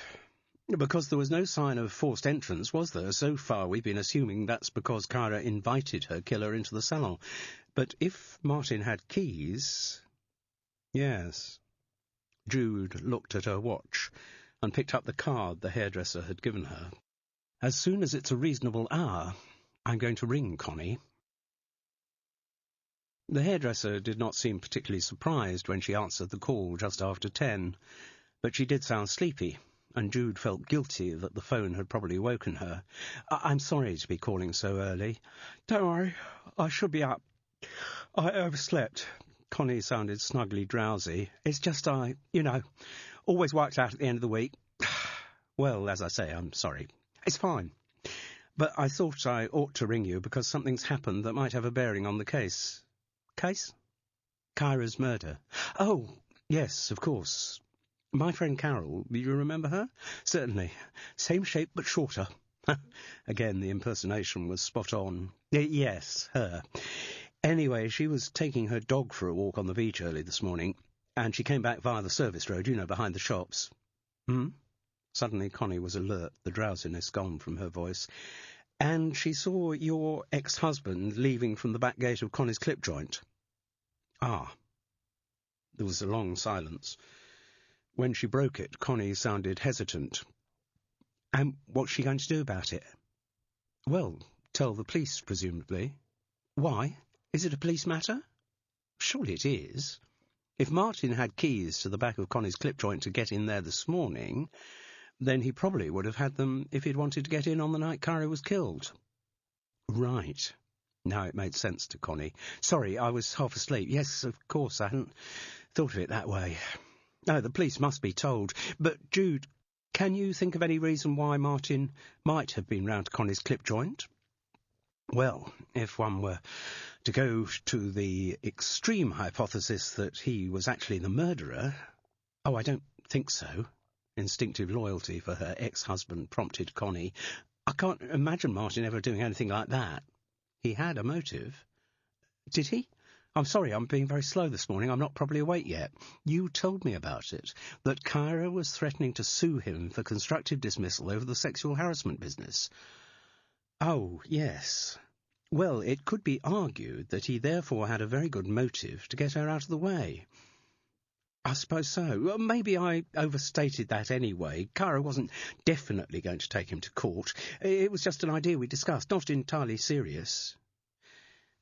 [SPEAKER 1] Because there was no sign of forced entrance, was there? So far we've been assuming that's because Kyra invited her killer into the salon. But if Martin had keys... Yes. Jude looked at her watch and picked up the card the hairdresser had given her. As soon as it's a reasonable hour, I'm going to ring Connie. The hairdresser did not seem particularly surprised when she answered the call just after 10, but she did sound sleepy, and Jude felt guilty that the phone had probably woken her. I'm sorry to be calling so early.
[SPEAKER 2] Don't worry, I should be up. I overslept.
[SPEAKER 1] Connie sounded snugly drowsy.
[SPEAKER 2] It's just always worked out at the end of the week.
[SPEAKER 1] Well, as I say, I'm sorry.
[SPEAKER 2] It's fine.
[SPEAKER 1] But I thought I ought to ring you because something's happened that might have a bearing on the case.
[SPEAKER 2] Case?
[SPEAKER 1] Kyra's murder.
[SPEAKER 2] Oh,
[SPEAKER 1] yes, of course. My friend Carol, do you remember her?
[SPEAKER 2] Certainly. Same shape but shorter.
[SPEAKER 1] Again, the impersonation was spot on.
[SPEAKER 2] Yes, her.
[SPEAKER 1] Anyway, she was taking her dog for a walk on the beach early this morning, and she came back via the service road, behind the shops. Suddenly Connie was alert, the drowsiness gone from her voice. And she saw your ex-husband leaving from the back gate of Connie's clip joint. Ah. There was a long silence. When she broke it, Connie sounded hesitant.
[SPEAKER 2] And what's she going to do about it?
[SPEAKER 1] Well, tell the police, presumably.
[SPEAKER 2] Why? Is it a police matter?
[SPEAKER 1] Surely it is. If Martin had keys to the back of Connie's clip joint to get in there this morning, then he probably would have had them if he'd wanted to get in on the night Kyra was killed.
[SPEAKER 2] Right.
[SPEAKER 1] Now it made sense to Connie.
[SPEAKER 2] Sorry, I was half asleep. Yes, of course, I hadn't thought of it that way. No, the police must be told. But, Jude, can you think of any reason why Martin might have been round to Connie's clip joint?
[SPEAKER 1] Well, if one were to go to the extreme hypothesis that he was actually the murderer...
[SPEAKER 2] Oh, I don't think so.
[SPEAKER 1] Instinctive loyalty for her ex-husband prompted Connie.
[SPEAKER 2] I can't imagine Martin ever doing anything like that.
[SPEAKER 1] He had a motive.
[SPEAKER 2] Did he? I'm sorry, I'm being very slow this morning. I'm not properly awake yet.
[SPEAKER 1] You told me about it, that Kyra was threatening to sue him for constructive dismissal over the sexual harassment business.
[SPEAKER 2] Oh, yes.
[SPEAKER 1] Well, it could be argued that he therefore had a very good motive to get her out of the way.
[SPEAKER 2] I suppose so. Well, maybe I overstated that anyway. Kyra wasn't definitely going to take him to court. It was just an idea we discussed, not entirely serious.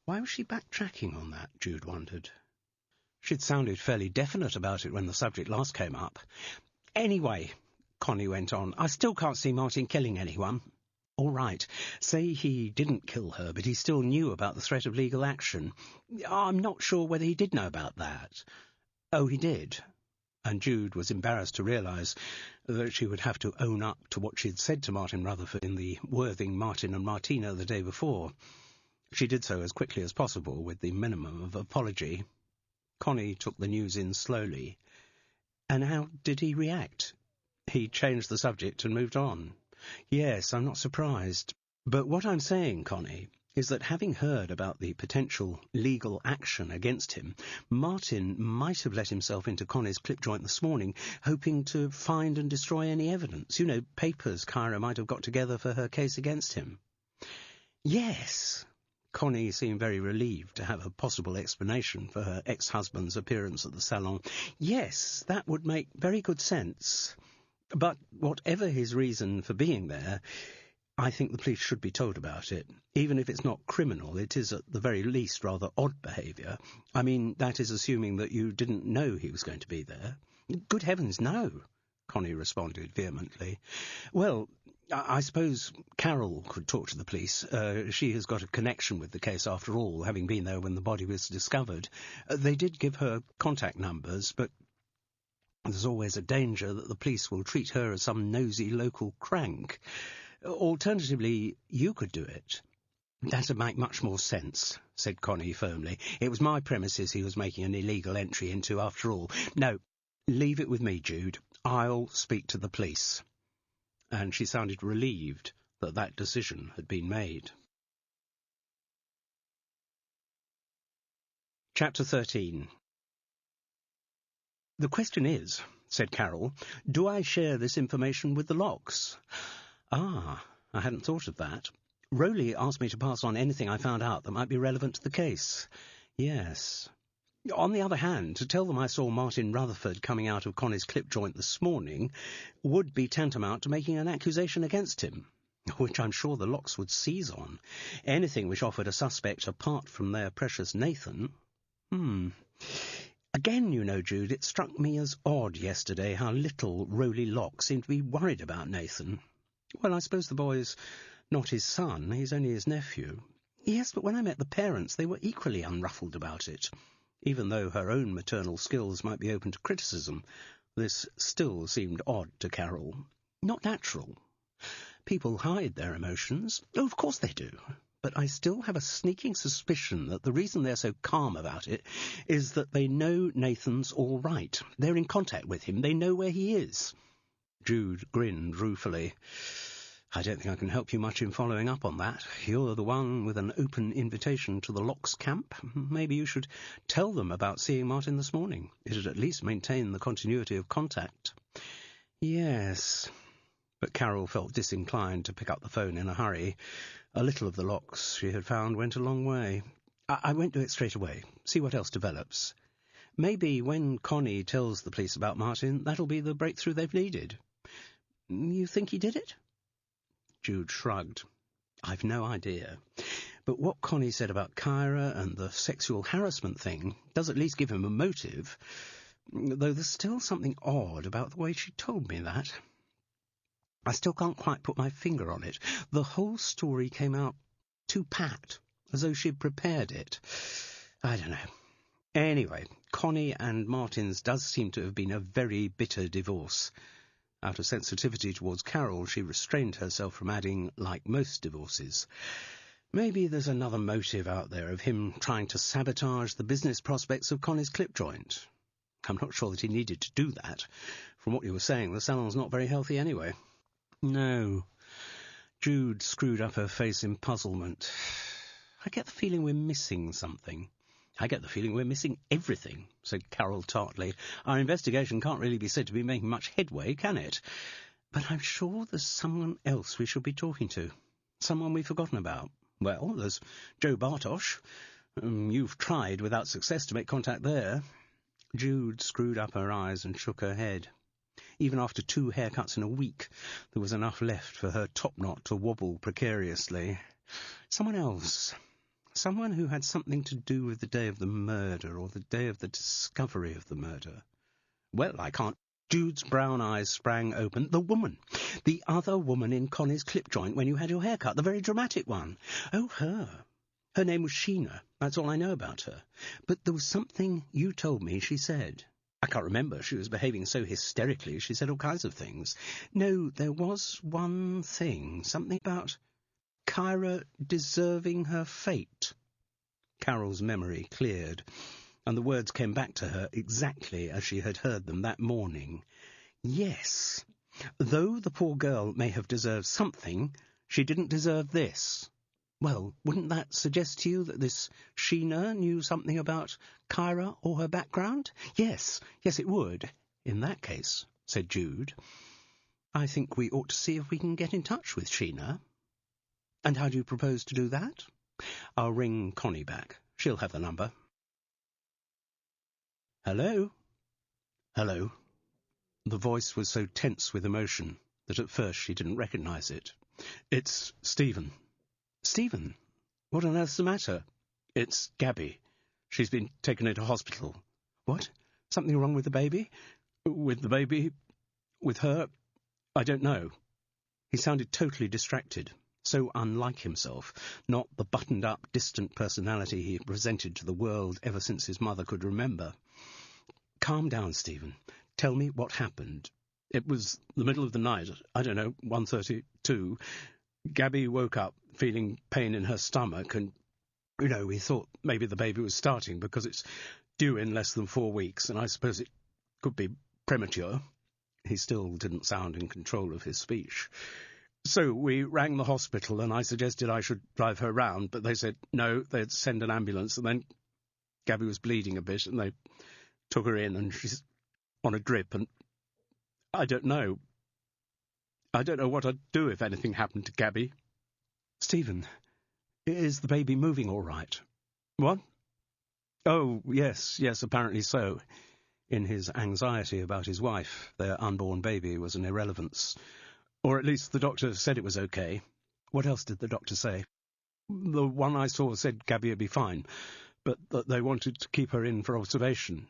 [SPEAKER 1] Why was she backtracking on that, Jude wondered. She'd sounded fairly definite about it when the subject last came up.
[SPEAKER 2] Anyway, Connie went on, I still can't see Martin killing anyone.
[SPEAKER 1] All right, say he didn't kill her, but he still knew about the threat of legal action.
[SPEAKER 2] I'm not sure whether he did know about that.
[SPEAKER 1] Oh, he did? And Jude was embarrassed to realise that she would have to own up to what she'd said to Martin Rutherford in the Worthing Martin and Martina the day before. She did so as quickly as possible, with the minimum of apology. Connie took the news in slowly.
[SPEAKER 2] And how did he react?
[SPEAKER 1] He changed the subject and moved on.
[SPEAKER 2] Yes, I'm not surprised.
[SPEAKER 1] But what I'm saying, Connie, is that having heard about the potential legal action against him, Martin might have let himself into Connie's clip joint this morning, hoping to find and destroy any evidence. Papers Kyra might have got together for her case against him.
[SPEAKER 2] Yes.
[SPEAKER 1] Connie seemed very relieved to have a possible explanation for her ex-husband's appearance at the salon.
[SPEAKER 2] Yes, that would make very good sense.
[SPEAKER 1] But whatever his reason for being there, I think the police should be told about it. Even if it's not criminal, it is at the very least rather odd behaviour. I mean, that is assuming that you didn't know he was going to be there.
[SPEAKER 2] Good heavens, no,
[SPEAKER 1] Connie responded vehemently.
[SPEAKER 2] Well, I suppose Carol could talk to the police. She has got a connection with the case after all, having been there when the body was discovered. They did give her contact numbers, but there's always a danger that the police will treat her as some nosy local crank. Alternatively, you could do it.
[SPEAKER 3] That'd make much more sense, said Connie firmly. It was my premises he was making an illegal entry into, after all. No, leave it with me, Jude. I'll speak to the police. And she sounded relieved that that decision had been made. Chapter 13. The question is, said Carol, do I share this information with the Locks? Ah, I hadn't thought of that. Rowley asked me to pass on anything I found out that might be relevant to the case. Yes. On the other hand, to tell them I saw Martin Rutherford coming out of Connie's clip joint this morning would be tantamount to making an accusation against him, which I'm sure the Locks would seize on. Anything which offered a suspect apart from their precious Nathan. Again, you know, Jude, it struck me as odd yesterday how little Rowley Locke seemed to be worried about Nathan. Well, I suppose the boy's not his son, he's only his nephew. Yes, but when I met the parents, they were equally unruffled about it. Even though her own maternal skills might be open to criticism, this still seemed odd to Carol. Not natural. People hide their emotions. Oh, of course they do. But I still have a sneaking suspicion that the reason they're so calm about it is that they know Nathan's all right. They're in contact with him. They know where he is. Jude grinned ruefully. I don't think I can help you much in following up on that. You're the one with an open invitation to the Locks camp. Maybe you should tell them about seeing Martin this morning. It'd at least maintain the continuity of contact. Yes. But Carol felt disinclined to pick up the phone in a hurry. A little of the Locks she had found went a long way. I won't do it straight away. See what else develops. Maybe when Connie tells the police about Martin, that'll be the breakthrough they've needed. You think he did it? Jude shrugged. I've no idea. But what Connie said about Kyra and the sexual harassment thing does at least give him a motive, though there's still something odd about the way she told me that. I still can't quite put my finger on it. The whole story came out too pat, as though she'd prepared it. I don't know. Anyway, Connie and Martin's does seem to have been a very bitter divorce. Out of sensitivity towards Carol, she restrained herself from adding, like most divorces. Maybe there's another motive out there of him trying to sabotage the business prospects of Connie's clip joint. I'm not sure that he needed to do that. From what you were saying, the salon's not very healthy anyway. No. Jude screwed up her face in puzzlement. I get the feeling we're missing something. I get the feeling we're missing everything, said Carol tartly. Our investigation can't really be said to be making much headway, can it? But I'm sure there's someone else we should be talking to. Someone we've forgotten about. Well, there's Joe Bartosh. You've tried without success to make contact there. Jude screwed up her eyes and shook her head. Even after 2 haircuts in a week, there was enough left for her topknot to wobble precariously. Someone else. Someone who had something to do with the day of the murder or the day of the discovery of the murder. Well, I can't. Jude's brown eyes sprang open. The woman. The other woman in Connie's clip joint when you had your hair cut. The very dramatic one. Oh, her. Her name was Sheena. That's all I know about her. But there was something you told me she said. I can't remember. She was behaving so hysterically. She said all kinds of things. No, there was one thing. Something about Kyra deserving her fate. Carol's memory cleared, and the words came back to her exactly as she had heard them that morning. Yes, though the poor girl may have deserved something, she didn't deserve this. Well, wouldn't that suggest to you that this Sheena knew something about Kyra or her background? Yes, it would. In that case, said Jude, I think we ought to see if we can get in touch with Sheena. And how do you propose to do that? I'll ring Connie back. She'll have the number. Hello? Hello. The voice was so tense with emotion that at first she didn't recognise it. It's Stephen. Stephen? What on earth's the matter? It's Gabby. She's been taken into hospital. What? Something wrong with the baby? With the baby? With her? I don't know. He sounded totally distracted. So unlike himself, not the buttoned-up, distant personality he had presented to the world ever since his mother could remember. Calm down, Stephen. Tell me what happened. It was the middle of the night, I don't know, 1:32.
[SPEAKER 2] Gabby woke up feeling pain in her stomach, and, we thought maybe the baby was starting because it's due in less than 4 weeks, and I suppose it could be premature. He still didn't sound in control of his speech. So we rang the hospital, and I suggested I should drive her round, but they said no, they'd send an ambulance, and then Gabby was bleeding a bit, and they took her in, and she's on a drip, and I don't know. I don't know what I'd do if anything happened to Gabby.
[SPEAKER 1] Stephen, is the baby moving all right?
[SPEAKER 2] What?
[SPEAKER 1] Oh, yes, apparently so. In his anxiety about his wife, their unborn baby was an irrelevance. Or at least the doctor said it was okay. What else did the doctor say?
[SPEAKER 2] The one I saw said Gabby would be fine, but that they wanted to keep her in for observation.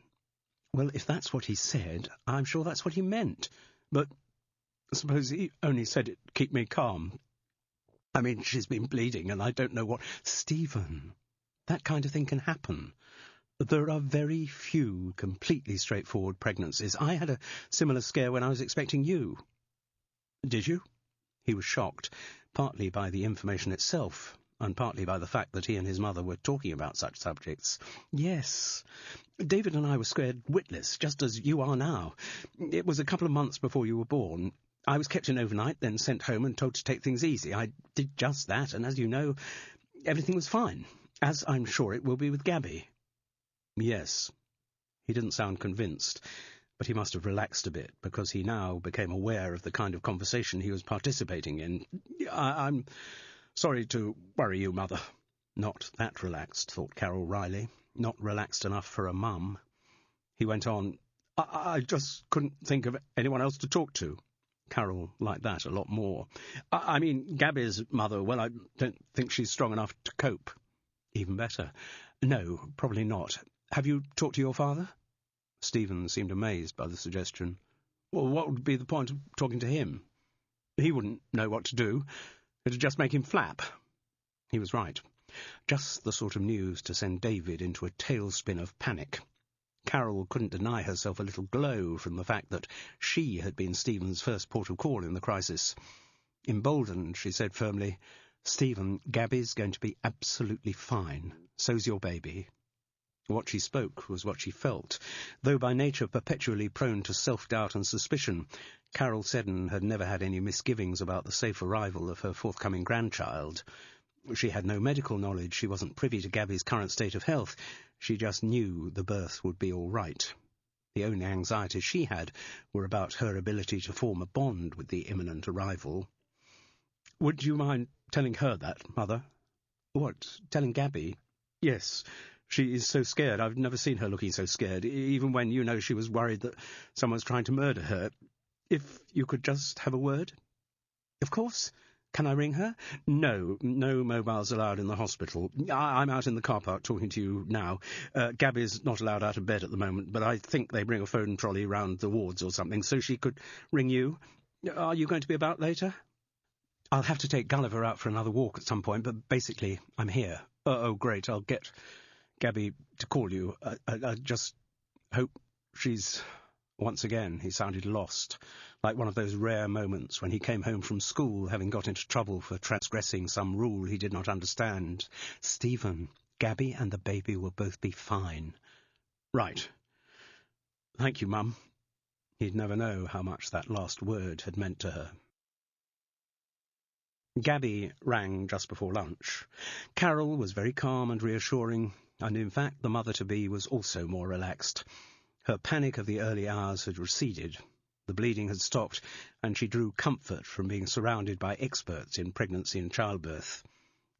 [SPEAKER 1] Well, if that's what he said, I'm sure that's what he meant.
[SPEAKER 2] But I suppose he only said it to keep me calm.
[SPEAKER 1] I mean, she's been bleeding, and I don't know what... Stephen, that kind of thing can happen. There are very few completely straightforward pregnancies. I had a similar scare when I was expecting you.
[SPEAKER 2] Did you?
[SPEAKER 1] He was shocked, partly by the information itself, and partly by the fact that he and his mother were talking about such subjects. Yes, David and I were scared witless, just as you are now. It was a couple of months before you were born. I was kept in overnight, then sent home and told to take things easy. I did just that, and as you know, everything was fine, as I'm sure it will be with Gabby. Yes. He didn't sound convinced, but he must have relaxed a bit, because he now became aware of the kind of conversation he was participating in.
[SPEAKER 2] I'm sorry to worry you, Mother.
[SPEAKER 1] Not that relaxed, thought Carol wryly. Not relaxed enough for a mum. He went on,
[SPEAKER 2] I just couldn't think of anyone else to talk to.
[SPEAKER 1] Carol liked that a lot more.
[SPEAKER 2] I mean, Gabby's mother, well, I don't think she's strong enough to cope.
[SPEAKER 1] Even better. No, probably not. Have you talked to your father? Stephen seemed amazed by the suggestion.
[SPEAKER 2] Well, what would be the point of talking to him? He wouldn't know what to do. It'd just make him flap.
[SPEAKER 1] He was right. Just the sort of news to send David into a tailspin of panic. Carol couldn't deny herself a little glow from the fact that she had been Stephen's first port of call in the crisis. Emboldened, she said firmly, "Stephen, Gabby's going to be absolutely fine. So's your baby." What she spoke was what she felt. Though by nature perpetually prone to self-doubt and suspicion, Carol Seddon had never had any misgivings about the safe arrival of her forthcoming grandchild. She had no medical knowledge, she wasn't privy to Gabby's current state of health, she just knew the birth would be all right. The only anxieties she had were about her ability to form a bond with the imminent arrival.
[SPEAKER 2] "Would you mind telling her that, Mother?"
[SPEAKER 1] "What, telling Gabby?"
[SPEAKER 2] "Yes. She is so scared. I've never seen her looking so scared, even when, she was worried that someone's trying to murder her. If you could just have a word?"
[SPEAKER 1] "Of course. Can I ring her?"
[SPEAKER 2] No mobiles allowed in the hospital. I'm out in the car park talking to you now. Gabby's not allowed out of bed at the moment, but I think they bring a phone trolley round the wards or something, so she could ring you. Are you going to be about later?"
[SPEAKER 1] "I'll have to take Gulliver out for another walk at some point, but basically I'm here."
[SPEAKER 2] Oh, great. I'll get Gabby to call you. I just hope she's...
[SPEAKER 1] Once again, he sounded lost, like one of those rare moments when he came home from school having got into trouble for transgressing some rule he did not understand. "Stephen, Gabby and the baby will both be fine."
[SPEAKER 2] "Right. Thank you, Mum."
[SPEAKER 1] He'd never know how much that last word had meant to her. Gabby rang just before lunch. Carol was very calm and reassuring, and in fact the mother-to-be was also more relaxed. Her panic of the early hours had receded. The bleeding had stopped, and she drew comfort from being surrounded by experts in pregnancy and childbirth.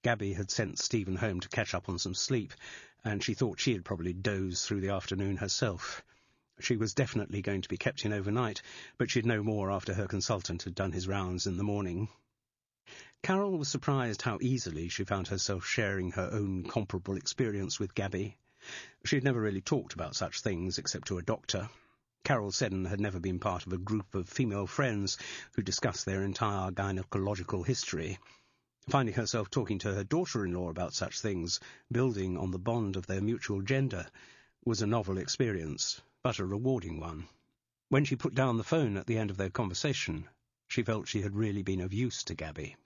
[SPEAKER 1] Gabby had sent Stephen home to catch up on some sleep, and she thought she had probably dozed through the afternoon herself. She was definitely going to be kept in overnight, but she'd know more after her consultant had done his rounds in the morning. Carol was surprised how easily she found herself sharing her own comparable experience with Gabby. She had never really talked about such things except to a doctor. Carol Seddon had never been part of a group of female friends who discussed their entire gynecological history. Finding herself talking to her daughter-in-law about such things, building on the bond of their mutual gender, was a novel experience, but a rewarding one. When she put down the phone at the end of their conversation, she felt she had really been of use to Gabby.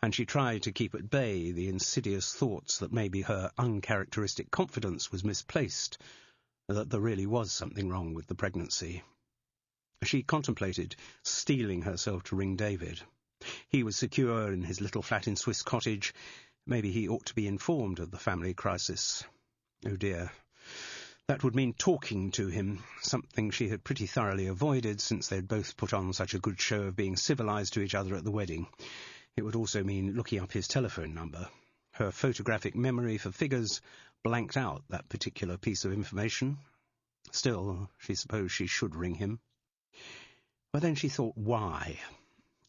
[SPEAKER 1] and she tried to keep at bay the insidious thoughts that maybe her uncharacteristic confidence was misplaced, that there really was something wrong with the pregnancy. She contemplated steeling herself to ring David. He was secure in his little flat in Swiss Cottage. Maybe he ought to be informed of the family crisis. Oh dear. That would mean talking to him, something she had pretty thoroughly avoided since they'd both put on such a good show of being civilised to each other at the wedding. It would also mean looking up his telephone number. Her photographic memory for figures blanked out that particular piece of information. Still, she supposed she should ring him. But then she thought, why?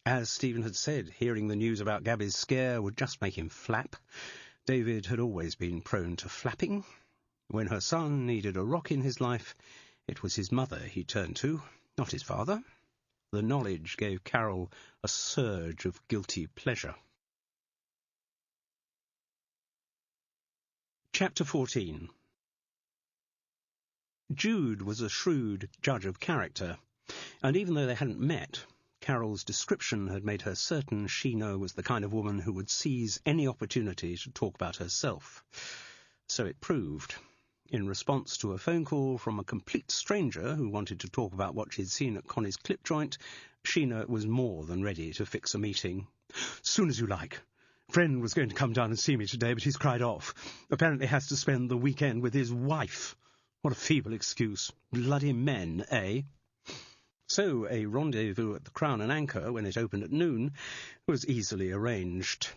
[SPEAKER 1] As Stephen had said, hearing the news about Gabby's scare would just make him flap. David had always been prone to flapping. When her son needed a rock in his life, it was his mother he turned to, not his father. The knowledge gave Carol a surge of guilty pleasure. Chapter 14. Jude was a shrewd judge of character, and even though they hadn't met, Carol's description had made her certain Sheena was the kind of woman who would seize any opportunity to talk about herself. So it proved. In response to a phone call from a complete stranger who wanted to talk about what she'd seen at Connie's clip joint, Sheena was more than ready to fix a meeting.
[SPEAKER 2] Soon as you like. Friend was going to come down and see me today, but he's cried off. Apparently has to spend the weekend with his wife. What a feeble excuse.
[SPEAKER 1] Bloody men, eh? So a rendezvous at the Crown and Anchor, when it opened at noon, was easily arranged.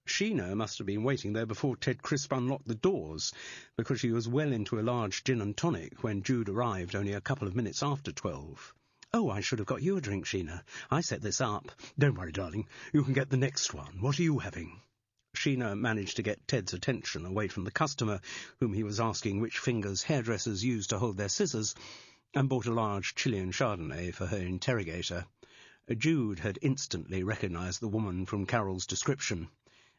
[SPEAKER 1] Sheena must have been waiting there before Ted Crisp unlocked the doors, because she was well into a large gin and tonic when Jude arrived only a couple of minutes after 12. "Oh, I should have got you a drink, Sheena. I set this up."
[SPEAKER 2] "Don't worry, darling. You can get the next one. What are you having?"
[SPEAKER 1] Sheena managed to get Ted's attention away from the customer, whom he was asking which fingers hairdressers used to hold their scissors, and bought a large Chilean Chardonnay for her interrogator. Jude had instantly recognised the woman from Carol's description.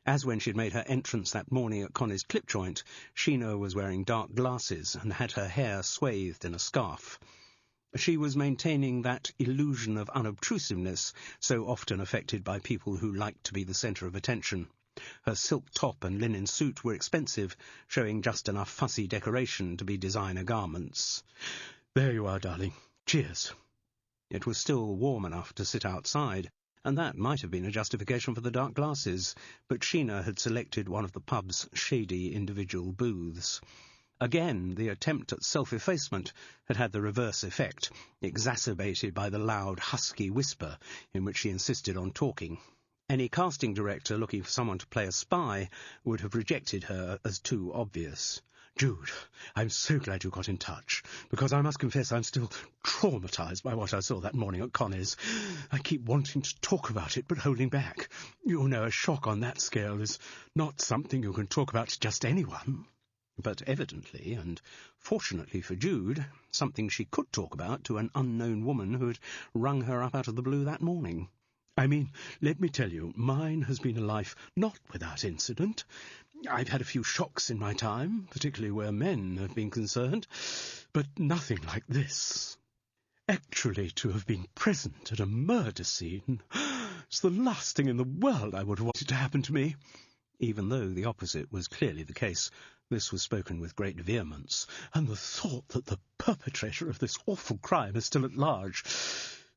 [SPEAKER 1] As when she'd made her entrance that morning at Connie's clip joint, Sheena was wearing dark glasses and had her hair swathed in a scarf. She was maintaining that illusion of unobtrusiveness so often affected by people who liked to be the centre of attention. Her silk top and linen suit were expensive, showing just enough fussy decoration to be designer garments.
[SPEAKER 2] "There you are, darling. Cheers."
[SPEAKER 1] It was still warm enough to sit outside, and that might have been a justification for the dark glasses, but Sheena had selected one of the pub's shady individual booths. Again, the attempt at self-effacement had had the reverse effect, exacerbated by the loud, husky whisper in which she insisted on talking. Any casting director looking for someone to play a spy would have rejected her as too obvious.
[SPEAKER 2] "Jude, I'm so glad you got in touch, because I must confess I'm still traumatised by what I saw that morning at Connie's. I keep wanting to talk about it, but holding back. You know, a shock on that scale is not something you can talk about to just anyone."
[SPEAKER 1] But evidently, and fortunately for Jude, something she could talk about to an unknown woman who had rung her up out of the blue that morning.
[SPEAKER 2] "I mean, let me tell you, mine has been a life not without incident. I've had a few shocks in my time, particularly where men have been concerned, but nothing like this. Actually, to have been present at a murder scene, it's the last thing in the world I would have wanted to happen to me."
[SPEAKER 1] Even though the opposite was clearly the case, this was spoken with great vehemence.
[SPEAKER 2] "And the thought that the perpetrator of this awful crime is still at large,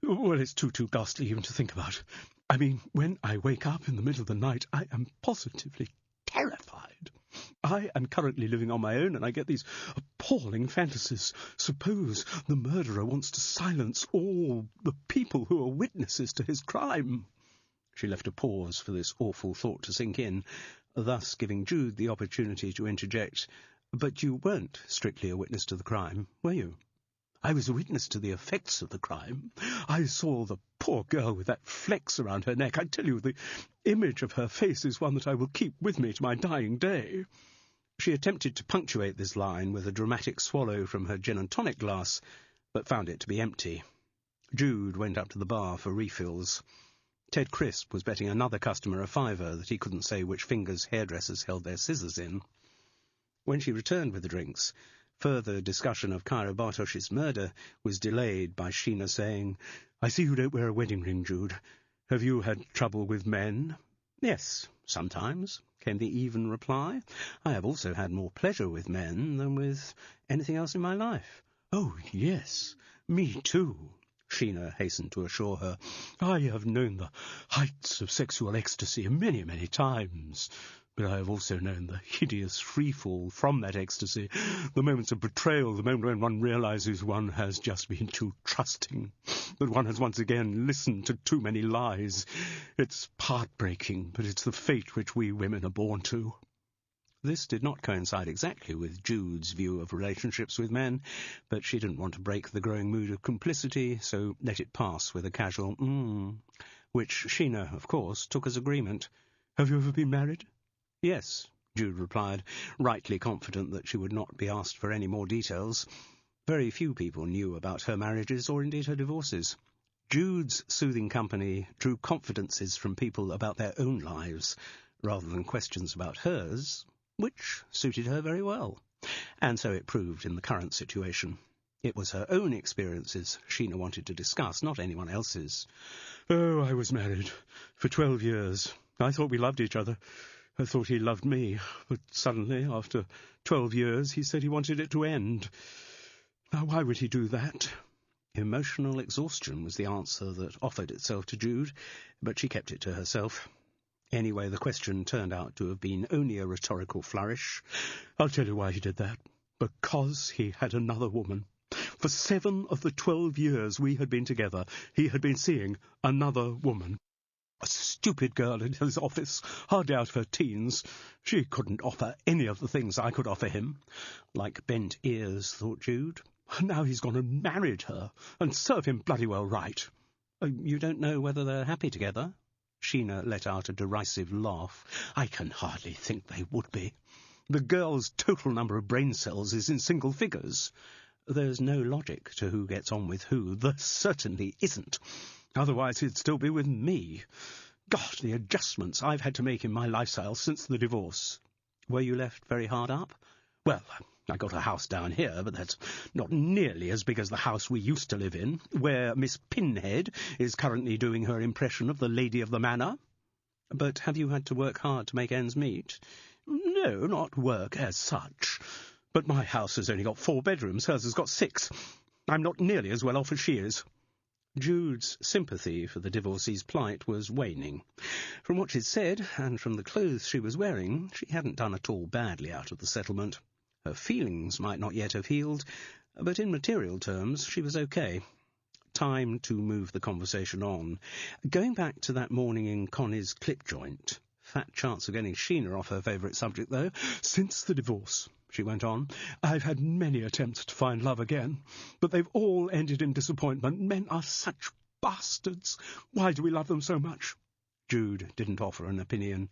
[SPEAKER 2] well, it's too ghastly even to think about. I mean, when I wake up in the middle of the night, I am positively terrified. I am currently living on my own, and I get these appalling fantasies. Suppose the murderer wants to silence all the people who are witnesses to his crime."
[SPEAKER 1] She left a pause for this awful thought to sink in, thus giving Jude the opportunity to interject. "But you weren't strictly a witness to the crime, were you?"
[SPEAKER 2] "I was a witness to the effects of the crime. I saw the poor girl with that flex around her neck. I tell you, the image of her face is one that I will keep with me to my dying day."
[SPEAKER 1] She attempted to punctuate this line with a dramatic swallow from her gin and tonic glass, but found it to be empty. Jude went up to the bar for refills. Ted Crisp was betting another customer a $5 that he couldn't say which fingers hairdressers held their scissors in. When she returned with the drinks, further discussion of Cairo Bartosh's murder was delayed by Sheena saying, "I see you don't wear a wedding ring, Jude. Have you had trouble with men?" "Yes, sometimes," came the even reply. "I have also had more pleasure with men than with anything else in my life."
[SPEAKER 2] "Oh, yes, me too," Sheena hastened to assure her. "I have known the heights of sexual ecstasy many, many times, but I have also known the hideous freefall from that ecstasy, the moments of betrayal, the moment when one realizes one has just been too trusting, that one has once again listened to too many lies. It's heartbreaking, but it's the fate which we women are born to."
[SPEAKER 1] This did not coincide exactly with Jude's view of relationships with men, but she didn't want to break the growing mood of complicity, so let it pass with a casual which Sheena, of course, took as agreement.
[SPEAKER 2] "Have you ever been married?"
[SPEAKER 1] "Yes," Jude replied, rightly confident that she would not be asked for any more details. Very few people knew about her marriages or indeed her divorces. Jude's soothing company drew confidences from people about their own lives, rather than questions about hers, which suited her very well. And so it proved in the current situation. It was her own experiences Sheena wanted to discuss, not anyone else's.
[SPEAKER 2] "Oh, I was married for 12 years. I thought we loved each other. I thought he loved me, but suddenly, after 12 years, he said he wanted it to end. Now, why would he do that?"
[SPEAKER 1] Emotional exhaustion was the answer that offered itself to Jude, but she kept it to herself. Anyway, the question turned out to have been only a rhetorical flourish.
[SPEAKER 2] "I'll tell you why he did that. Because he had another woman. For 7 of the 12 years we had been together, he had been seeing another woman. A stupid girl in his office, hardly out of her teens. She couldn't offer any of the things I could offer him."
[SPEAKER 1] Like bent ears, thought Jude.
[SPEAKER 2] "Now he's gone and married her, and serve him bloody well right."
[SPEAKER 1] "You don't know whether they're happy together?" Sheena let out a derisive laugh.
[SPEAKER 2] "I can hardly think they would be. The girl's total number of brain cells is in single figures."
[SPEAKER 1] "There's no logic to who gets on with who."
[SPEAKER 2] "There certainly isn't. Otherwise he'd still be with me. God, the adjustments I've had to make in my lifestyle since the divorce."
[SPEAKER 1] "Were you left very hard up?"
[SPEAKER 2] "Well, I got a house down here, but that's not nearly as big as the house we used to live in, where Miss Pinhead is currently doing her impression of the Lady of the Manor."
[SPEAKER 1] "But have you had to work hard to make ends meet?"
[SPEAKER 2] "No, not work as such. But my house has only got 4 bedrooms, hers has got 6. I'm not nearly as well off as she is."
[SPEAKER 1] Jude's sympathy for the divorcee's plight was waning. From what she'd said, and from the clothes she was wearing, she hadn't done at all badly out of the settlement. Her feelings might not yet have healed, but in material terms she was okay. Time to move the conversation on. Going back to that morning in Connie's clip joint. Fat chance of getting Sheena off her favourite subject, though.
[SPEAKER 2] "Since the divorce," she went on, "I've had many attempts to find love again, but they've all ended in disappointment. Men are such bastards. Why do we love them so much?"
[SPEAKER 1] Jude didn't offer an opinion.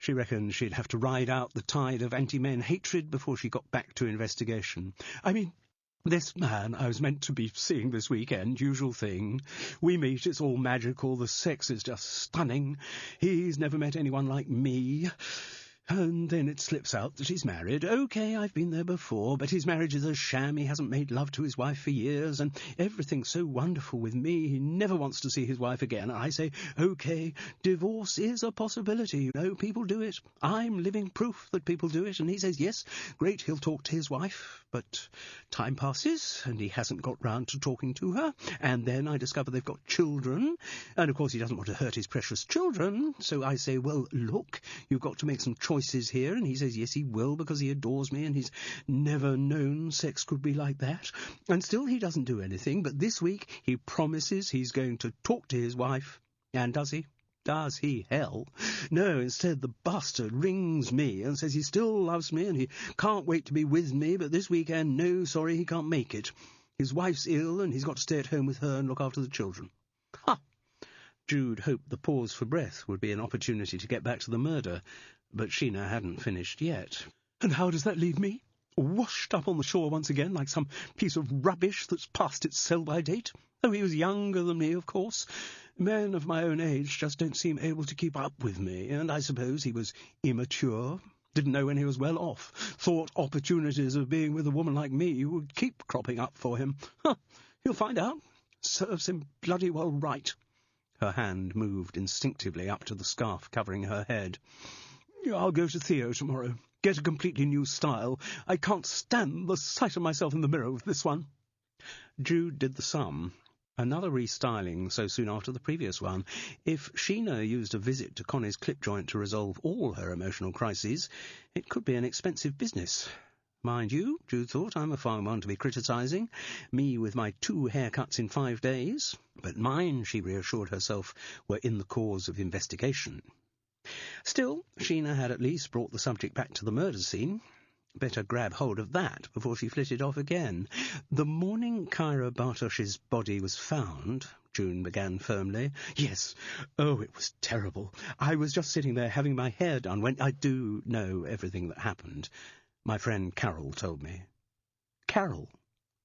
[SPEAKER 1] She reckoned she'd have to ride out the tide of anti-men hatred before she got back to investigation.
[SPEAKER 2] "I mean, this man I was meant to be seeing this weekend, usual thing. We meet, it's all magical, the sex is just stunning. He's never met anyone like me. And then it slips out that he's married. OK, I've been there before, but his marriage is a sham. He hasn't made love to his wife for years, and everything's so wonderful with me. He never wants to see his wife again. And I say, OK, divorce is a possibility. You know, people do it. I'm living proof that people do it. And he says, yes, great, he'll talk to his wife. But time passes, and he hasn't got round to talking to her. And then I discover they've got children. And, of course, he doesn't want to hurt his precious children. So I say, well, look, you've got to make some choices here. And he says, yes, he will, because he adores me, and he's never known sex could be like that. And still he doesn't do anything. But this week he promises he's going to talk to his wife. And does he? Does he? Hell. No, instead the bastard rings me and says he still loves me and he can't wait to be with me, but this weekend, no, sorry, he can't make it. His wife's ill and he's got to stay at home with her and look after the children. Ha! Jude hoped the pause for breath would be an opportunity to get back to the murder, but Sheena hadn't finished yet. And how does that leave me? Washed up on the shore once again like some piece of rubbish that's past its sell-by date? Oh, he was younger than me, of course. Men of my own age just don't seem able to keep up with me, and I suppose he was immature, didn't know when he was well off, thought opportunities of being with a woman like me would keep cropping up for him. Huh, he'll find out. Serves him bloody well right.
[SPEAKER 1] Her hand moved instinctively up to the scarf covering her head.
[SPEAKER 2] I'll go to Theo tomorrow. Get a completely new style. I can't stand the sight of myself in the mirror with this one.
[SPEAKER 1] Jude did the sum. Another restyling so soon after the previous one. If Sheena used a visit to Connie's clip joint to resolve all her emotional crises, it could be an expensive business. Mind you, Jude thought, I'm a fine one to be criticising. Me with my 2 haircuts in 5 days. But mine, she reassured herself, were in the cause of investigation. Still, Sheena had at least brought the subject back to the murder scene. Better grab hold of that before she flitted off again. The morning Kyra Bartosh's body was found, June began firmly.
[SPEAKER 2] Yes. Oh, it was terrible. I was just sitting there having my hair done when
[SPEAKER 1] I do know everything that happened. My friend Carol told me. Carol?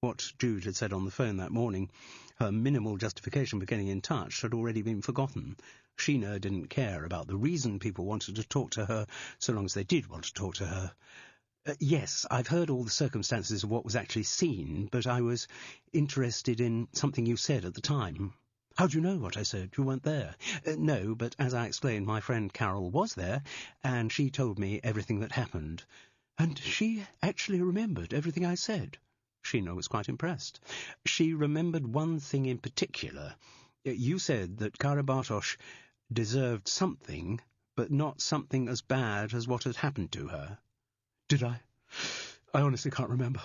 [SPEAKER 1] What Jude had said on the phone that morning, her minimal justification for getting in touch, had already been forgotten. Sheena didn't care about the reason people wanted to talk to her, so long as they did want to talk to her. Yes, I've heard all the circumstances of what was actually seen, but I was interested in something you said at the time.
[SPEAKER 2] How do you know what I said? You weren't there.
[SPEAKER 1] No, but as I explained, my friend Carol was there, and she told me everything that happened.
[SPEAKER 2] And she actually remembered everything I said?
[SPEAKER 1] Sheena was quite impressed. She remembered one thing in particular. You said that Kyra Bartosh deserved something, but not something as bad as what had happened to her.
[SPEAKER 2] Did I? I honestly can't remember.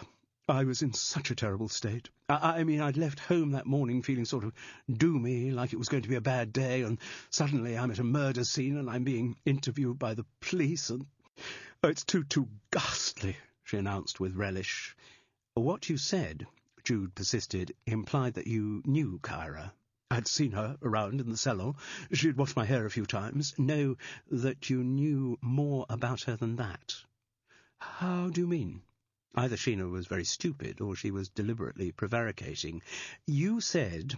[SPEAKER 2] I was in such a terrible state. I mean, I'd left home that morning feeling sort of doomy, like it was going to be a bad day, and suddenly I'm at a murder scene and I'm being interviewed by the police, and... Oh, it's too ghastly, she announced with relish.
[SPEAKER 1] What you said, Jude persisted, implied that you knew Kyra.
[SPEAKER 2] I'd seen her around in the salon. She'd washed my hair a few times.
[SPEAKER 1] No, that you knew more about her than that.
[SPEAKER 2] How do you mean?
[SPEAKER 1] Either Sheena was very stupid, or she was deliberately prevaricating. You said,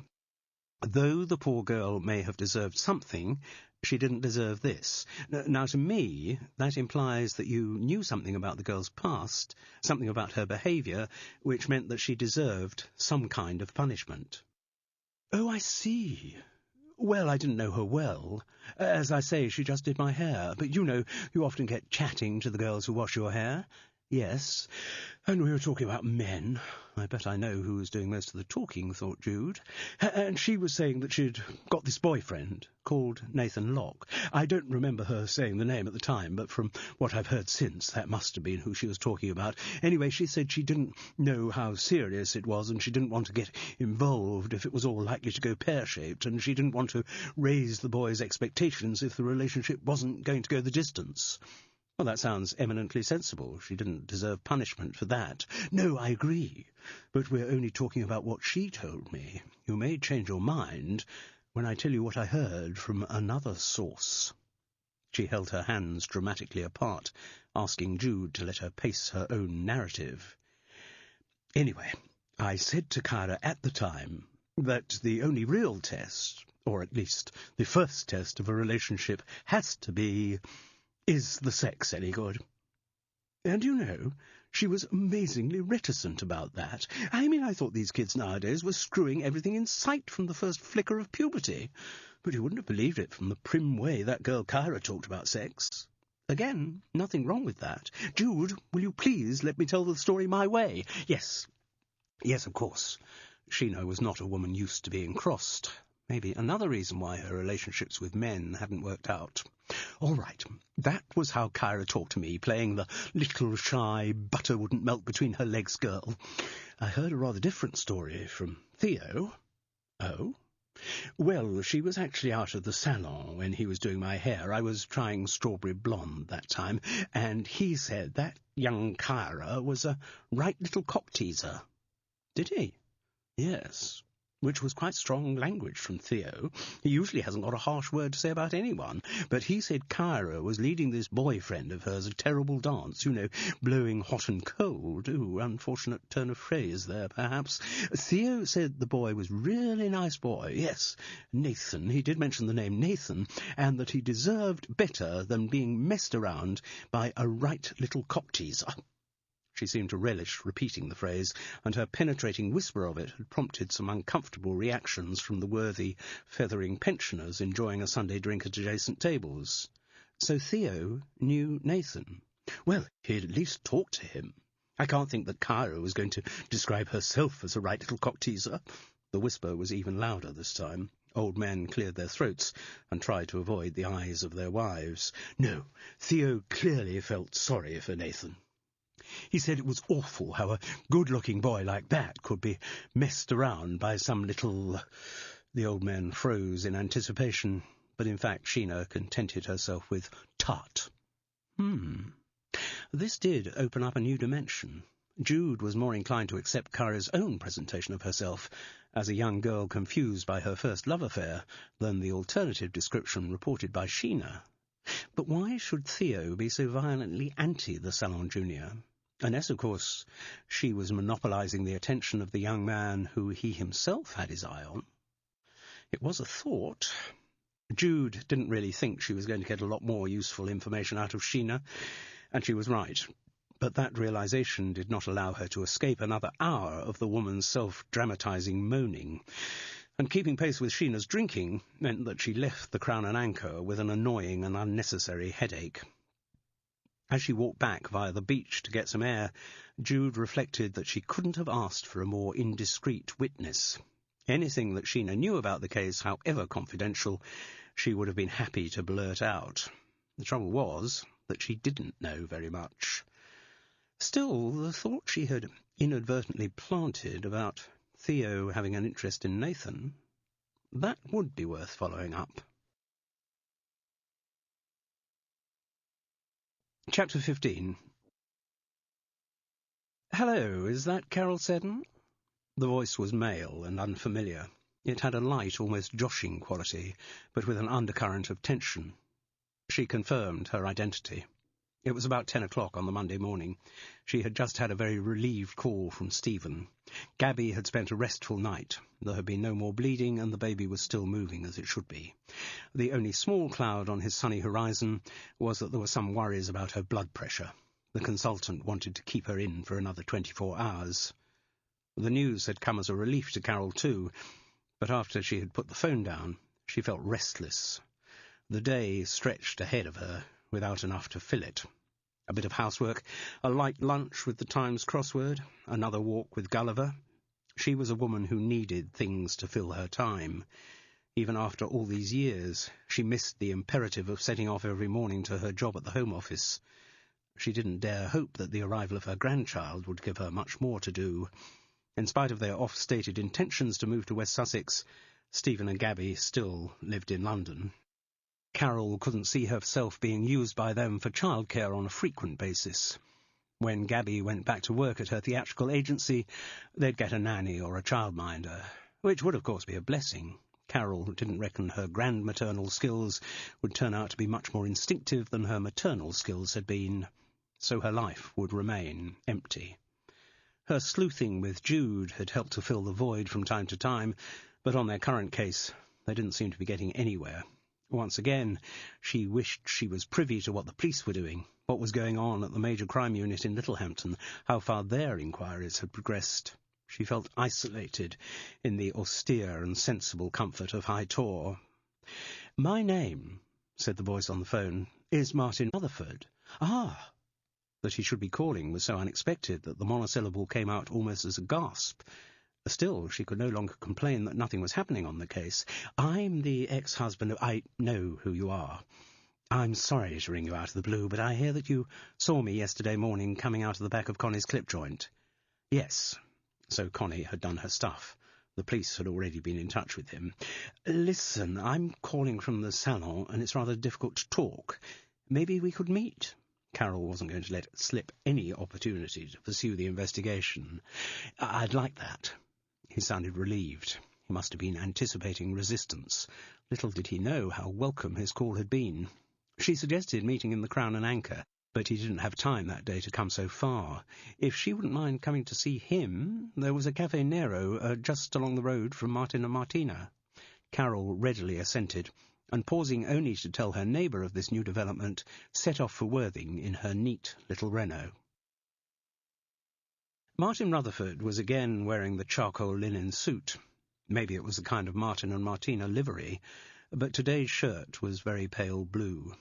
[SPEAKER 1] though the poor girl may have deserved something, she didn't deserve this. Now, to me, that implies that you knew something about the girl's past, something about her behaviour, which meant that she deserved some kind of punishment.
[SPEAKER 2] Oh, I see. Well, I didn't know her well. As I say, she just did my hair. But you know, you often get chatting to the girls who wash your hair.
[SPEAKER 1] Yes,
[SPEAKER 2] and we were talking about men.
[SPEAKER 1] I bet I know who was doing most of the talking, thought Jude.
[SPEAKER 2] And she was saying that she'd got this boyfriend called Nathan Locke. I don't remember her saying the name at the time, but from what I've heard since, that must have been who she was talking about. Anyway, she said she didn't know how serious it was, and she didn't want to get involved if it was all likely to go pear-shaped, and she didn't want to raise the boy's expectations if the relationship wasn't going to go the distance.
[SPEAKER 1] Well, that sounds eminently sensible. She didn't deserve punishment for that.
[SPEAKER 2] No, I agree. But we're only talking about what she told me. You may change your mind when I tell you what I heard from another source.
[SPEAKER 1] She held her hands dramatically apart, asking Jude to let her pace her own narrative.
[SPEAKER 2] Anyway, I said to Kyra at the time that the only real test, or at least the first test of a relationship, has to be... Is the sex any good? And you know, she was amazingly reticent about that. I mean, I thought these kids nowadays were screwing everything in sight from the first flicker of puberty. But you wouldn't have believed it from the prim way that girl Kyra talked about sex.
[SPEAKER 1] Again, nothing wrong with that.
[SPEAKER 2] Jude, will you please let me tell the story my way?
[SPEAKER 1] Yes, of course. Sheena was not a woman used to being crossed. Maybe another reason why her relationships with men hadn't worked out.
[SPEAKER 2] All right, that was how Kyra talked to me, playing the little shy butter-wouldn't-melt-between-her-legs girl. I heard a rather different story from Theo.
[SPEAKER 1] Oh?
[SPEAKER 2] Well, she was actually out of the salon when he was doing my hair. I was trying strawberry blonde that time, and he said that young Kyra was a right little cock-teaser.
[SPEAKER 1] Did he?
[SPEAKER 2] Yes. Which was quite strong language from Theo. He usually hasn't got a harsh word to say about anyone, but he said Kyra was leading this boyfriend of hers a terrible dance, you know, blowing hot and cold. Ooh, unfortunate turn of phrase there, perhaps. Theo said the boy was really nice boy, yes, Nathan, he did mention the name Nathan, and that he deserved better than being messed around by a right little cock-teaser.
[SPEAKER 1] She seemed to relish repeating the phrase, and her penetrating whisper of it had prompted some uncomfortable reactions from the worthy Fethering pensioners enjoying a Sunday drink at adjacent tables. So Theo knew Nathan. Well, he'd at least talked to him. I can't think that Kyra was going to describe herself as a right little cock-teaser. The whisper was even louder this time. Old men cleared their throats and tried to avoid the eyes of their wives. No, Theo clearly felt sorry for Nathan. He said it was awful how a good-looking boy like that could be messed around by some little... The old man froze in anticipation, but in fact Sheena contented herself with tut. This did open up a new dimension. Jude was more inclined to accept Kyra's own presentation of herself as a young girl confused by her first love affair than the alternative description reported by Sheena. But why should Theo be so violently anti the Salon Junior? Unless, of course, she was monopolising the attention of the young man who he himself had his eye on. It was a thought. Jude didn't really think she was going to get a lot more useful information out of Sheena, and she was right. But that realization did not allow her to escape another hour of the woman's self-dramatizing moaning. And keeping pace with Sheena's drinking meant that she left the Crown and Anchor with an annoying and unnecessary headache. As she walked back via the beach to get some air, Jude reflected that she couldn't have asked for a more indiscreet witness. Anything that Sheena knew about the case, however confidential, she would have been happy to blurt out. The trouble was that she didn't know very much. Still, the thought she had inadvertently planted about Theo having an interest in Nathan, that would be worth following up. Chapter 15. Hello, is that Carol Seddon? The voice was male and unfamiliar. It had a light, almost joshing quality, but with an undercurrent of tension. She confirmed her identity. It was about 10 o'clock on the Monday morning. She had just had a very relieved call from Stephen. Gabby had spent a restful night. There had been no more bleeding, and the baby was still moving as it should be. The only small cloud on his sunny horizon was that there were some worries about her blood pressure. The consultant wanted to keep her in for another 24 hours. The news had come as a relief to Carol too, but after she had put the phone down, she felt restless. The day stretched ahead of her, without enough to fill it. A bit of housework, a light lunch with the Times crossword, another walk with Gulliver. She was a woman who needed things to fill her time. Even after all these years, she missed the imperative of setting off every morning to her job at the Home Office. She didn't dare hope that the arrival of her grandchild would give her much more to do. In spite of their oft-stated intentions to move to West Sussex, Stephen and Gabby still lived in London. Carol couldn't see herself being used by them for childcare on a frequent basis. When Gabby went back to work at her theatrical agency, they'd get a nanny or a childminder, which would of course be a blessing. Carol didn't reckon her grandmaternal skills would turn out to be much more instinctive than her maternal skills had been, so her life would remain empty. Her sleuthing with Jude had helped to fill the void from time to time, but on their current case they didn't seem to be getting anywhere. Once again, she wished she was privy to what the police were doing, what was going on at the major crime unit in Littlehampton, how far their inquiries had progressed. She felt isolated in the austere and sensible comfort of High Tor. "My name," said the voice on the phone, "is Martin Rutherford." "Ah!" That he should be calling was so unexpected that the monosyllable came out almost as a gasp. Still, she could no longer complain that nothing was happening on the case. "I'm the ex-husband of... I know who you are. I'm sorry to ring you out of the blue, but I hear that you saw me yesterday morning coming out of the back of Connie's clip joint." "Yes." So Connie had done her stuff. The police had already been in touch with him. "Listen, I'm calling from the salon, and it's rather difficult to talk. Maybe we could meet." Carol wasn't going to let slip any opportunity to pursue the investigation. "I'd like that." He sounded relieved. He must have been anticipating resistance. Little did he know how welcome his call had been. She suggested meeting in the Crown and Anchor, but he didn't have time that day to come so far. If she wouldn't mind coming to see him, there was a Café Nero just along the road from Martin and Martina. Carol readily assented, and pausing only to tell her neighbour of this new development, set off for Worthing in her neat little Renault. Martin Rutherford was again wearing the charcoal linen suit. Maybe it was the kind of Martin and Martina livery, but today's shirt was very pale blue.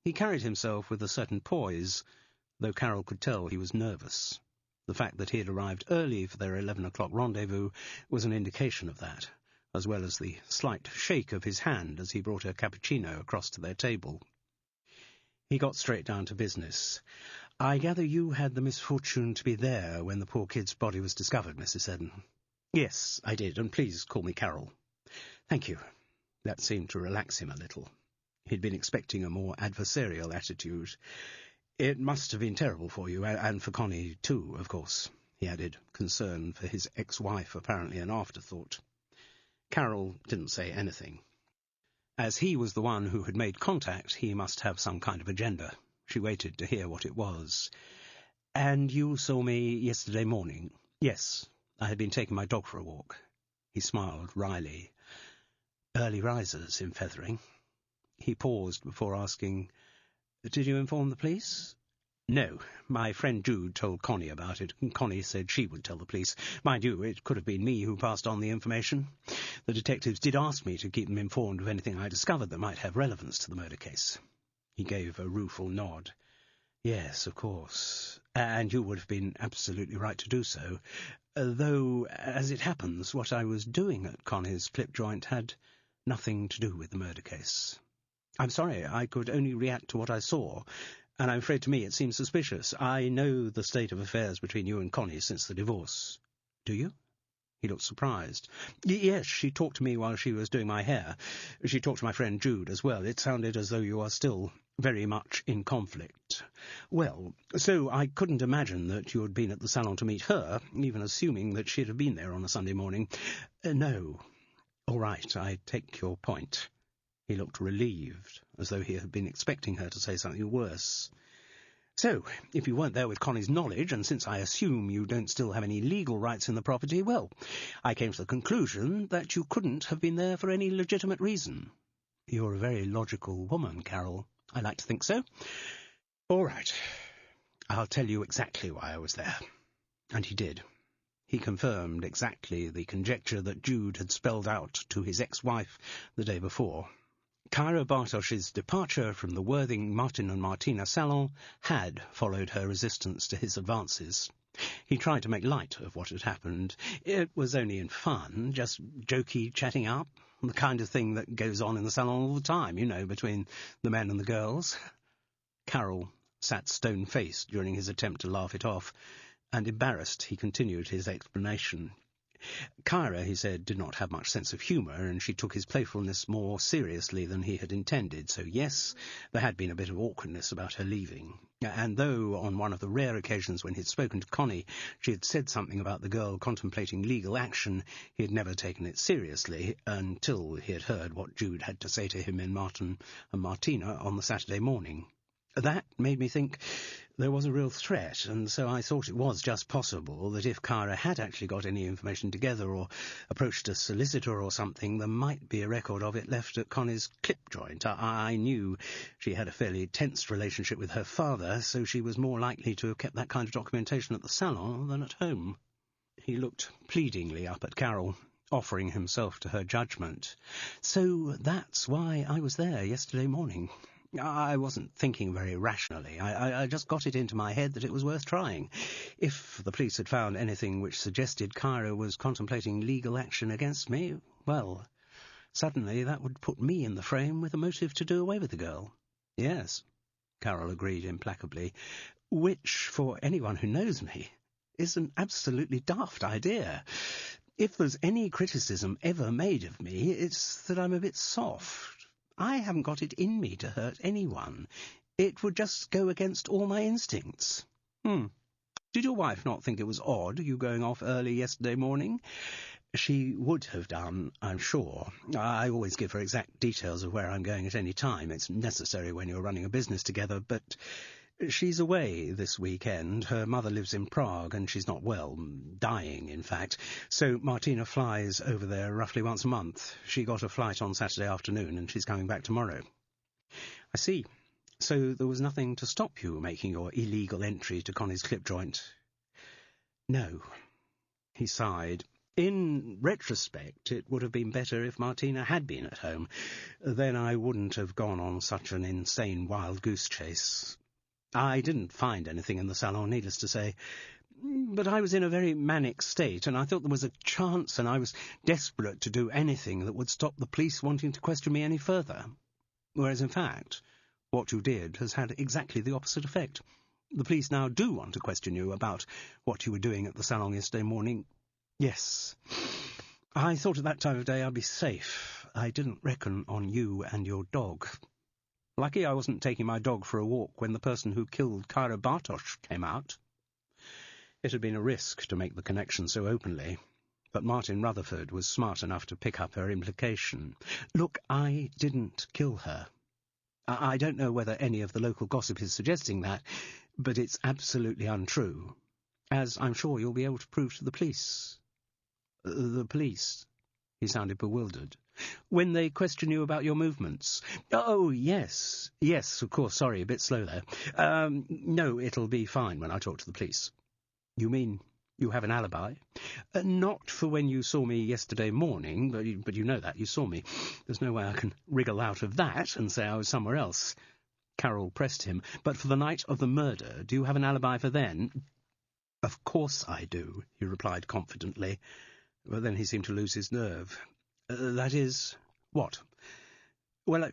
[SPEAKER 1] He carried himself with a certain poise, though Carol could tell he was nervous. The fact that he had arrived early for their 11 o'clock rendezvous was an indication of that, as well as the slight shake of his hand as he brought a cappuccino across to their table. He got straight down to business. "I gather you had the misfortune to be there when the poor kid's body was discovered, Mrs. Seddon." "Yes, I did, and please call me Carol." "Thank you." That seemed to relax him a little. He'd been expecting a more adversarial attitude. "It must have been terrible for you, and for Connie too, of course," he added, concern for his ex-wife apparently an afterthought. Carol didn't say anything. As he was the one who had made contact, he must have some kind of agenda. She waited to hear what it was. "And you saw me yesterday morning?" "Yes, I had been taking my dog for a walk." He smiled wryly. "Early risers in Fethering." He paused before asking, "Did you inform the police?" "No. My friend Jude told Connie about it. Connie said she would tell the police. Mind you, it could have been me who passed on the information. The detectives did ask me to keep them informed of anything I discovered that might have relevance to the murder case." He gave a rueful nod. "Yes, of course. And you would have been absolutely right to do so. Though, as it happens, what I was doing at Connie's clip joint had nothing to do with the murder case. I'm sorry, I could only react to what I saw, and I'm afraid to me it seems suspicious. I know the state of affairs between you and Connie since the divorce." "Do you?" He looked surprised. "Yes, she talked to me while she was doing my hair. She talked to my friend Jude as well. It sounded as though you are still very much in conflict. Well, so I couldn't imagine that you had been at the salon to meet her, even assuming that she'd have been there on a Sunday morning." "No." "All right, I take your point." He looked relieved, as though he had been expecting her to say something worse. "So, if you weren't there with Connie's knowledge, and since I assume you don't still have any legal rights in the property, well, I came to the conclusion that you couldn't have been there for any legitimate reason." "You're a very logical woman, Carol." "I like to think so." "All right. I'll tell you exactly why I was there." And he did. He confirmed exactly the conjecture that Jude had spelled out to his ex-wife the day before. Kyra Bartosh's departure from the Worthing Martin and Martina salon had followed her resistance to his advances. He tried to make light of what had happened. It was only in fun, just jokey chatting up, the kind of thing that goes on in the salon all the time, you know, between the men and the girls. Carol sat stone-faced during his attempt to laugh it off, and embarrassed he continued his explanation. Kyra, he said, did not have much sense of humour, and she took his playfulness more seriously than he had intended, so yes, there had been a bit of awkwardness about her leaving. And though, on one of the rare occasions when he had spoken to Connie, she had said something about the girl contemplating legal action, he had never taken it seriously, until he had heard what Jude had to say to him in Martin and Martina on the Saturday morning. That made me think there was a real threat, and so I thought it was just possible that if Kyra had actually got any information together or approached a solicitor or something, there might be a record of it left at Connie's clip joint. I knew she had a fairly tense relationship with her father, so she was more likely to have kept that kind of documentation at the salon than at home. He looked pleadingly up at Carol, offering himself to her judgment. "So that's why I was there yesterday morning. I wasn't thinking very rationally. I just got it into my head that it was worth trying. If the police had found anything which suggested Kyra was contemplating legal action against me, well, suddenly that would put me in the frame with a motive to do away with the girl." "Yes," Carol agreed implacably, "which, for anyone who knows me, is an absolutely daft idea. If there's any criticism ever made of me, it's that I'm a bit soft. I haven't got it in me to hurt anyone. It would just go against all my instincts." "Did your wife not think it was odd, you going off early yesterday morning?" "She would have done, I'm sure. I always give her exact details of where I'm going at any time. It's necessary when you're running a business together, but she's away this weekend. Her mother lives in Prague, and she's not well, dying, in fact. So Martina flies over there roughly once a month. She got a flight on Saturday afternoon, and she's coming back tomorrow." "I see. So there was nothing to stop you making your illegal entry to Connie's clip joint?" No. He sighed. In retrospect, it would have been better if Martina had been at home. Then I wouldn't have gone on such an insane wild-goose chase. I didn't find anything in the salon, needless to say. But I was in a very manic state, and I thought there was a chance, and I was desperate to do anything that would stop the police wanting to question me any further. Whereas, in fact, what you did has had exactly the opposite effect. The police now do want to question you about what you were doing at the salon yesterday morning. Yes. I thought at that time of day I'd be safe. I didn't reckon on you and your dog. Lucky I wasn't taking my dog for a walk when the person who killed Kyra Bartosz came out. It had been a risk to make the connection so openly, but Martin Rutherford was smart enough to pick up her implication. Look, I didn't kill her. I don't know whether any of the local gossip is suggesting that, but it's absolutely untrue, as I'm sure you'll be able to prove to the police. The police? He sounded bewildered. When they question you about your movements? Oh, yes. Yes, of course, sorry, a bit slow there. No, it'll be fine when I talk to the police. You mean you have an alibi? Not for when you saw me yesterday morning, but you know that, you saw me. There's no way I can wriggle out of that and say I was somewhere else. Carol pressed him. But for the night of the murder, do you have an alibi for then? Of course I do, he replied confidently. But then he seemed to lose his nerve. That is, what? Well,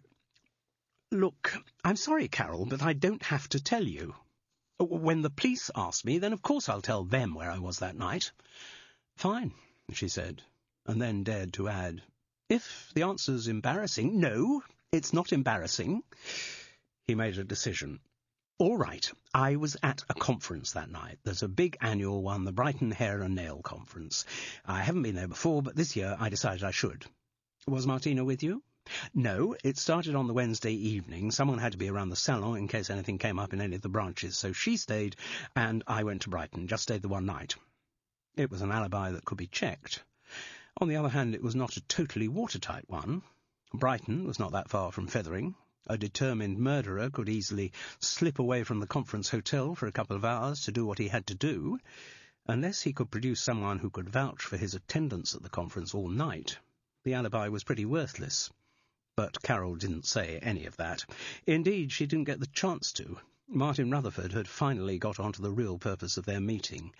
[SPEAKER 1] look, I'm sorry, Carol, but I don't have to tell you. When the police ask me, then of course I'll tell them where I was that night. Fine, she said, and then dared to add, if the answer's embarrassing. No, it's not embarrassing. He made a decision. All right, I was at a conference that night. There's a big annual one, the Brighton Hair and Nail Conference. I haven't been there before, but this year I decided I should. Was Martina with you? No, it started on the Wednesday evening. Someone had to be around the salon in case anything came up in any of the branches, so she stayed, and I went to Brighton, just stayed the one night. It was an alibi that could be checked. On the other hand, it was not a totally watertight one. Brighton was not that far from Fethering. A determined murderer could easily slip away from the conference hotel for a couple of hours to do what he had to do, unless he could produce someone who could vouch for his attendance at the conference all night. The alibi was pretty worthless. But Carol didn't say any of that. Indeed, she didn't get the chance to. Martin Rutherford had finally got on to the real purpose of their meeting.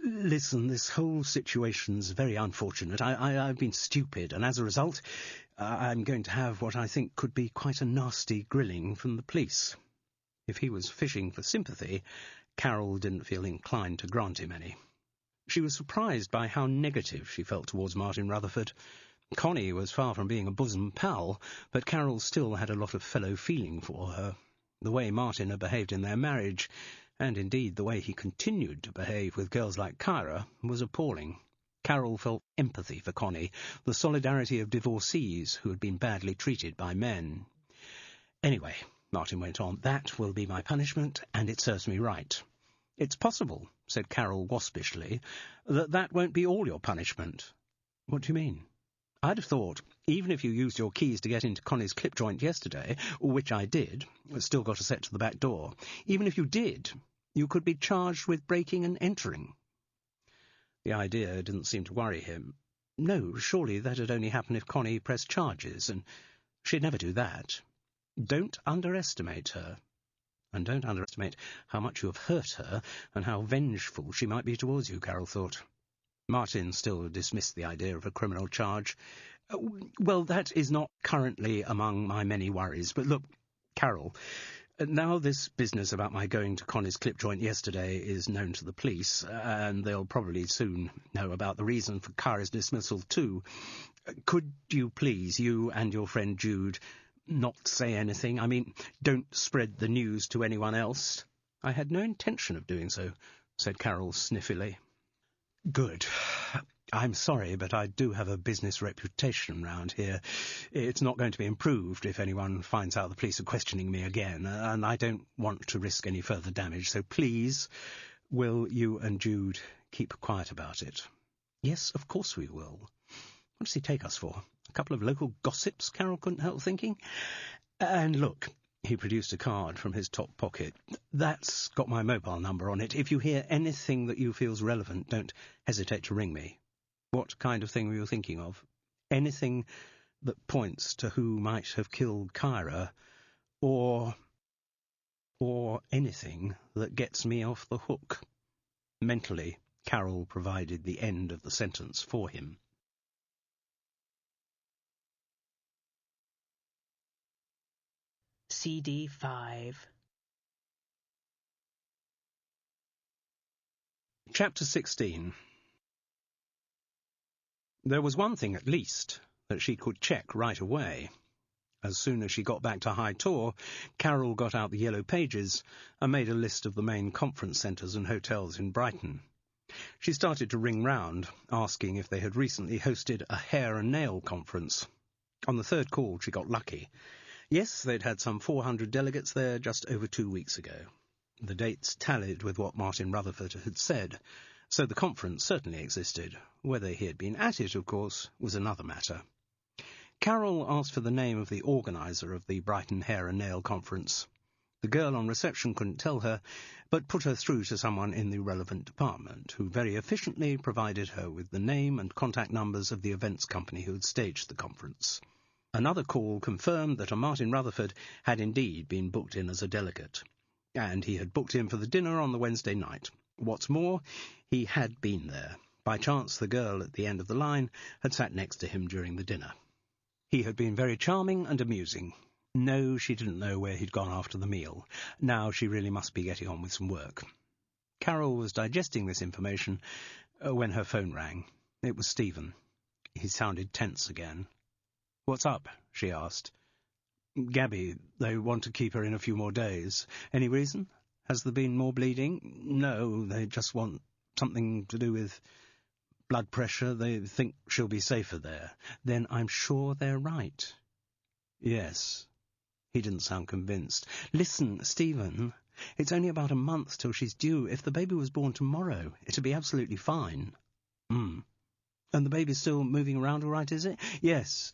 [SPEAKER 1] Listen, this whole situation's very unfortunate. I've been stupid, and as a result, I'm going to have what I think could be quite a nasty grilling from the police. If he was fishing for sympathy, Carol didn't feel inclined to grant him any. She was surprised by how negative she felt towards Martin Rutherford. Connie was far from being a bosom pal, but Carol still had a lot of fellow feeling for her. The way Martin had behaved in their marriage, and indeed the way he continued to behave with girls like Kyra, was appalling. Carol felt empathy for Connie, the solidarity of divorcees who had been badly treated by men. Anyway, Martin went on, that will be my punishment, and it serves me right. It's possible, said Carol waspishly, that won't be all your punishment. What do you mean? I'd have thought, even if you used your keys to get into Connie's clip joint yesterday, which I did, still got a set to the back door, even if you did, you could be charged with breaking and entering. The idea didn't seem to worry him. No, surely that'd only happen if Connie pressed charges, and she'd never do that. Don't underestimate her. And don't underestimate how much you have hurt her, and how vengeful she might be towards you, Carol thought. Martin still dismissed the idea of a criminal charge. Well, that is not currently among my many worries. But look, Carol, now this business about my going to Connie's clip joint yesterday is known to the police, and they'll probably soon know about the reason for Kyra's dismissal too. Could you please, you and your friend Jude, not say anything? I mean, don't spread the news to anyone else. I had no intention of doing so, said Carol sniffily. Good. I'm sorry, but I do have a business reputation round here. It's not going to be improved if anyone finds out the police are questioning me again, and I don't want to risk any further damage, so please, will you and Jude keep quiet about it? Yes, of course we will. What does he take us for? A couple of local gossips, Carol couldn't help thinking. And look, He produced a card from his top pocket. "That's got my mobile number on it. If you hear anything that you feel's relevant, don't hesitate to ring me." "What kind of thing were you thinking of?" "Anything that points to who might have killed Kyra, or anything that gets me off the hook." Mentally, Carol provided the end of the sentence for him.
[SPEAKER 4] CD 5.
[SPEAKER 1] Chapter 16. There was one thing at least that she could check right away. As soon as she got back to High Tor, Carol got out the yellow pages and made a list of the main conference centres and hotels in Brighton. She started to ring round, asking if they had recently hosted a hair and nail conference. On the third call, she got lucky. Yes, they'd had some 400 delegates there just over 2 weeks ago. The dates tallied with what Martin Rutherford had said, so the conference certainly existed. Whether he had been at it, of course, was another matter. Carol asked for the name of the organiser of the Brighton Hair and Nail Conference. The girl on reception couldn't tell her, but put her through to someone in the relevant department, who very efficiently provided her with the name and contact numbers of the events company who had staged the conference. Another call confirmed that a Martin Rutherford had indeed been booked in as a delegate, and he had booked in for the dinner on the Wednesday night. What's more, he had been there. By chance, the girl at the end of the line had sat next to him during the dinner. He had been very charming and amusing. No, she didn't know where he'd gone after the meal. Now she really must be getting on with some work. Carol was digesting this information when her phone rang. It was Stephen. He sounded tense again. "What's up?" she asked. "Gabby, they want to keep her in a few more days. Any reason? Has there been more bleeding?" "No, they just want something to do with blood pressure. They think she'll be safer there." "Then I'm sure they're right." "Yes." He didn't sound convinced. "Listen, Stephen, it's only about a month till she's due. If the baby was born tomorrow, it'd be absolutely fine." And the baby's still moving around all right, is it?" Yes,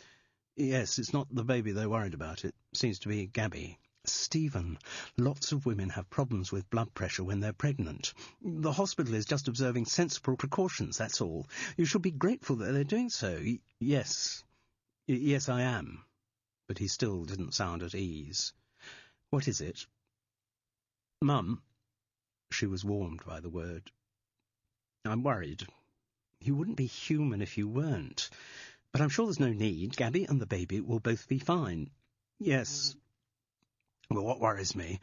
[SPEAKER 1] it's not the baby they're worried about. It seems to be Gabby." "Stephen, lots of women have problems with blood pressure when they're pregnant. The hospital is just observing sensible precautions, that's all. You should be grateful that they're doing so." Yes, I am." But he still didn't sound at ease. "What is it?" "Mum." She was warmed by the word. "I'm worried. You wouldn't be human if you weren't. But I'm sure there's no need. Gabby and the baby will both be fine." "Yes. Well, what worries me,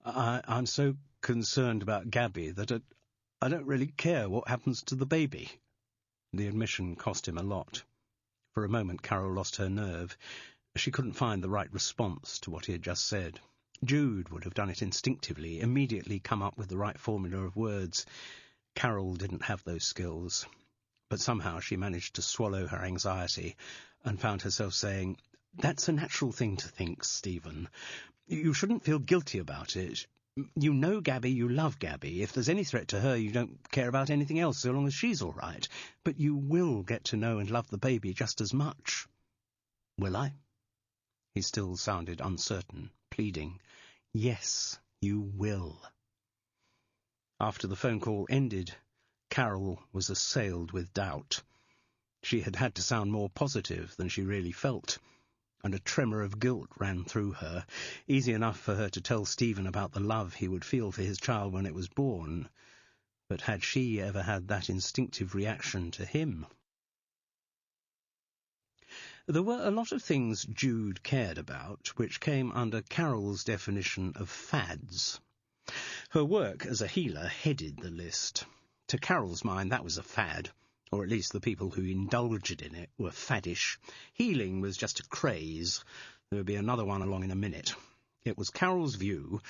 [SPEAKER 1] I'm so concerned about Gabby that I don't really care what happens to the baby." The admission cost him a lot. For a moment Carol lost her nerve. She couldn't find the right response to what he had just said. Jude would have done it instinctively, immediately come up with the right formula of words. Carol didn't have those skills. But somehow she managed to swallow her anxiety and found herself saying, "That's a natural thing to think, Stephen. You shouldn't feel guilty about it. You know Gabby, you love Gabby. If there's any threat to her, you don't care about anything else so long as she's all right. But you will get to know and love the baby just as much." "Will I?" He still sounded uncertain, pleading. "Yes, you will." After the phone call ended, Carol was assailed with doubt. She had had to sound more positive than she really felt, and a tremor of guilt ran through her. Easy enough for her to tell Stephen about the love he would feel for his child when it was born, but had she ever had that instinctive reaction to him? There were a lot of things Jude cared about which came under Carol's definition of fads. Her work as a healer headed the list. To Carol's mind, that was a fad, or at least the people who indulged in it were faddish. Healing was just a craze. There would be another one along in a minute. It was Carol's view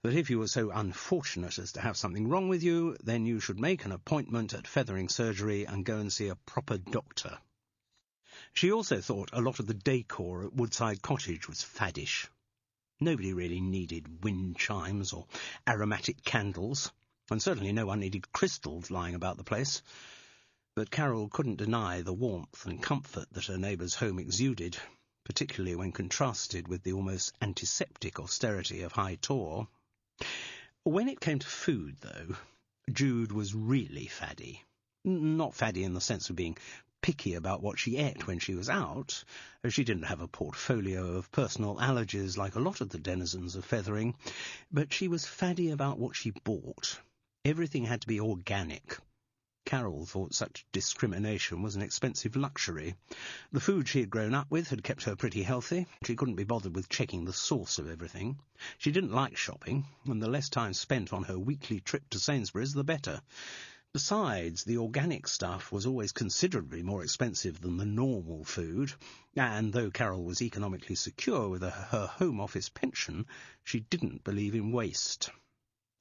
[SPEAKER 1] that if you were so unfortunate as to have something wrong with you, then you should make an appointment at Fethering surgery and go and see a proper doctor. She also thought a lot of the decor at Woodside Cottage was faddish. Nobody really needed wind chimes or aromatic candles, and certainly no one needed crystals lying about the place. But Carol couldn't deny the warmth and comfort that her neighbour's home exuded. particularly when contrasted with the almost antiseptic austerity of High Tor. When it came to food, though, Jude was really faddy. Not faddy in the sense of being picky about what she ate when she was out. She didn't have a portfolio of personal allergies like a lot of the denizens of Fethering, but she was faddy about what she bought. Everything had to be organic. Carol thought such discrimination was an expensive luxury. The food she had grown up with had kept her pretty healthy. She couldn't be bothered with checking the source of everything. She didn't like shopping, and the less time spent on her weekly trip to Sainsbury's, the better. Besides, the organic stuff was always considerably more expensive than the normal food, and though Carol was economically secure with her Home Office pension, she didn't believe in waste.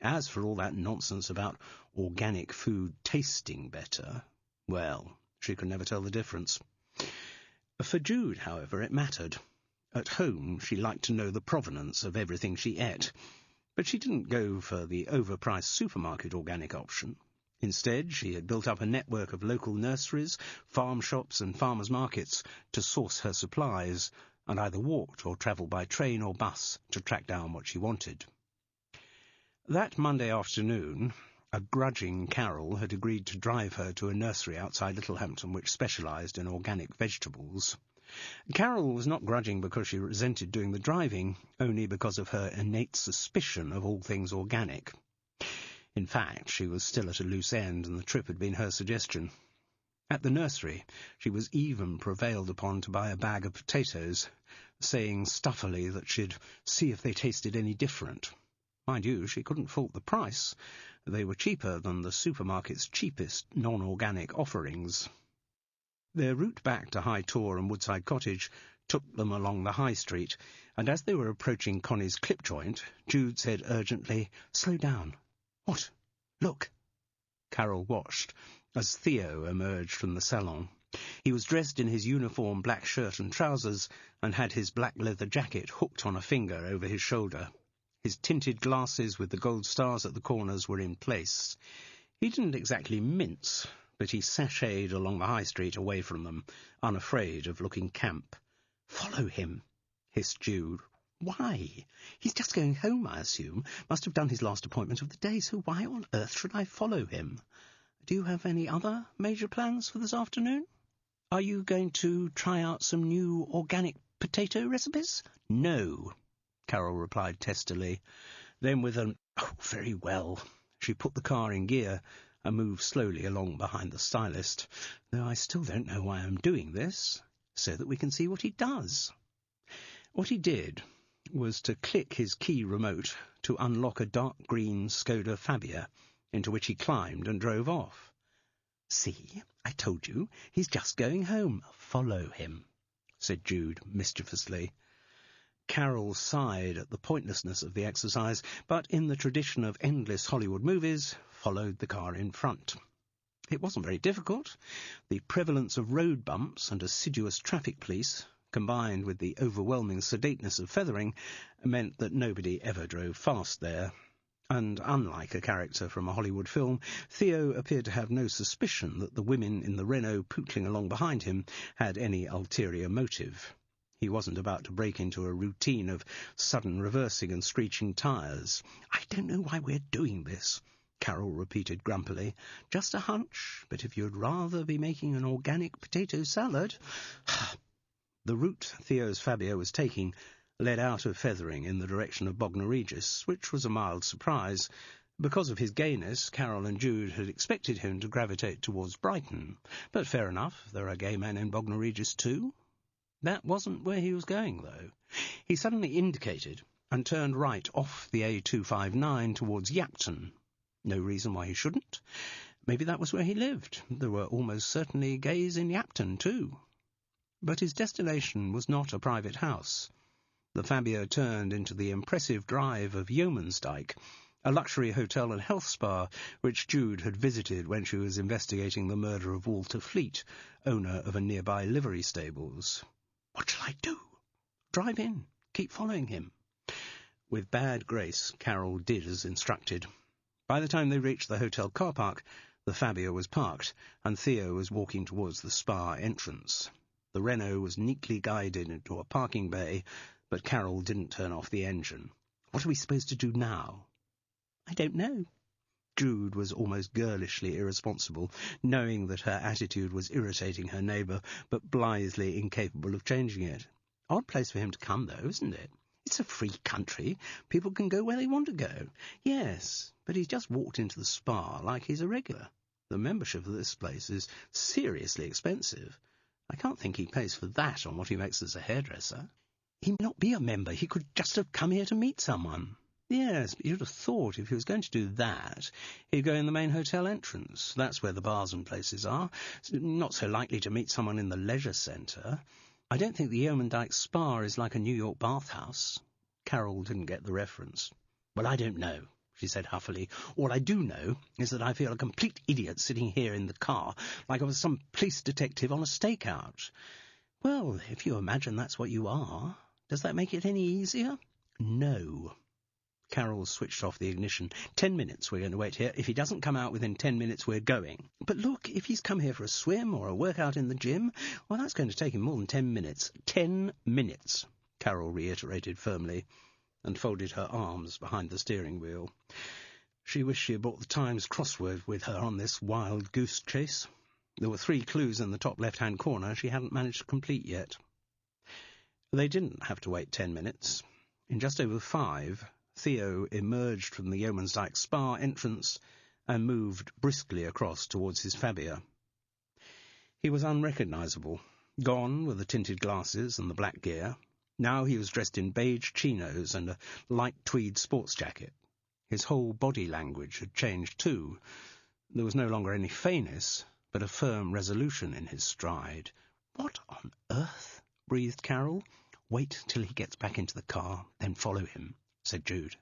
[SPEAKER 1] As for all that nonsense about organic food tasting better, well, she could never tell the difference. For Jude, however, it mattered. At home, she liked to know the provenance of everything she ate, but she didn't go for the overpriced supermarket organic option. Instead, she had built up a network of local nurseries, farm shops and farmers' markets to source her supplies, and either walked or travelled by train or bus to track down what she wanted. That Monday afternoon, a grudging Carol had agreed to drive her to a nursery outside Littlehampton which specialised in organic vegetables. Carol was not grudging because she resented doing the driving, only because of her innate suspicion of all things organic. In fact, she was still at a loose end, and the trip had been her suggestion. At the nursery, she was even prevailed upon to buy a bag of potatoes, saying stuffily that she'd see if they tasted any different. Mind you, she couldn't fault the price. They were cheaper than the supermarket's cheapest non-organic offerings. Their route back to High Tor and Woodside Cottage took them along the High Street, and as they were approaching Connie's clip joint, Jude said urgently, "Slow down." "What? Look." Carol watched as Theo emerged from the salon. He was dressed in his uniform black shirt and trousers, and had his black leather jacket hooked on a finger over his shoulder. His tinted glasses with the gold stars at the corners were in place. He didn't exactly mince, but he sashayed along the high street away from them, unafraid of looking camp. "Follow him," hissed Jude. "Why? He's just going home, I assume. Must have done his last appointment of the day, so why on earth should I follow him? Do you have any other major plans for this afternoon? Are you going to try out some new organic potato recipes?" "No," Carol replied testily. Then with an "Oh, very well," she put the car in gear and moved slowly along behind the stylist, though I still don't know why I'm doing this, so that we can see what he does. What he did was to click his key remote to unlock a dark green Skoda Fabia, into which he climbed and drove off. "See, I told you, he's just going home. Follow him," said Jude mischievously. Carol sighed at the pointlessness of the exercise, but in the tradition of endless Hollywood movies, followed the car in front. It wasn't very difficult. The prevalence of road bumps and assiduous traffic police, combined with the overwhelming sedateness of Fethering, meant that nobody ever drove fast there. And unlike a character from a Hollywood film, Theo appeared to have no suspicion that the women in the Renault pootling along behind him had any ulterior motive. He wasn't about to break into a routine of sudden reversing and screeching tyres. "I don't know why we're doing this," Carol repeated grumpily. "Just a hunch, but if you'd rather be making an organic potato salad—" The route Theo's Fabia was taking led out of Fethering in the direction of Bognor Regis, which was a mild surprise. Because of his gayness, Carol and Jude had expected him to gravitate towards Brighton. But fair enough, there are gay men in Bognor Regis too. That wasn't where he was going, though. He suddenly indicated and turned right off the A259 towards Yapton. No reason why he shouldn't. Maybe that was where he lived. There were almost certainly gays in Yapton, too. But his destination was not a private house. The Fabia turned into the impressive drive of Yeomansdyke, a luxury hotel and health spa which Jude had visited when she was investigating the murder of Walter Fleet, owner of a nearby livery stables. "What shall I do?" "Drive in. Keep following him." With bad grace, Carol did as instructed. By the time they reached the hotel car park, the Fabia was parked, and Theo was walking towards the spa entrance. The Renault was neatly guided into a parking bay, but Carol didn't turn off the engine. What are we supposed to do now?
[SPEAKER 3] I don't know.
[SPEAKER 1] Jude was almost girlishly irresponsible, knowing that her attitude was irritating her neighbour, but blithely incapable of changing it. Odd place for him to come, though, isn't it? It's a free country. People can go where they want to go. Yes, but he's just walked into the spa like he's a regular. The membership of this place is seriously expensive. I can't think he pays for that on what he makes as a hairdresser. He may not be a member. He could just have come here to meet someone. Yes, but you'd have thought if he was going to do that, he'd go in the main hotel entrance. That's where the bars and places are. Not so likely to meet someone in the leisure centre. I don't think the Yeoman Dyke Spa is like a New York bathhouse. Carol didn't get the reference. Well, I don't know, she said huffily. All I do know is that I feel a complete idiot sitting here in the car, like I was some police detective on a stakeout. Well, if you imagine that's what you are, does that make it any easier? No. Carol switched off the ignition. 10 minutes we're going to wait here. If he doesn't come out within 10 minutes, we're going. But look, if he's come here for a swim or a workout in the gym, well, that's going to take him more than 10 minutes. 10 minutes, Carol reiterated firmly, and folded her arms behind the steering wheel. She wished she had brought the Times crossword with her on this wild goose chase. There were 3 clues in the top left-hand corner she hadn't managed to complete yet. They didn't have to wait 10 minutes. In just over 5, Theo emerged from the Yeoman's Dyke Spa entrance and moved briskly across towards his Fabia. He was unrecognisable, gone were the tinted glasses and the black gear. Now he was dressed in beige chinos and a light tweed sports jacket. His whole body language had changed too. There was no longer any feyness, but a firm resolution in his stride. "What on earth?" breathed Carol. "Wait till he gets back into the car, then follow him," said Jude.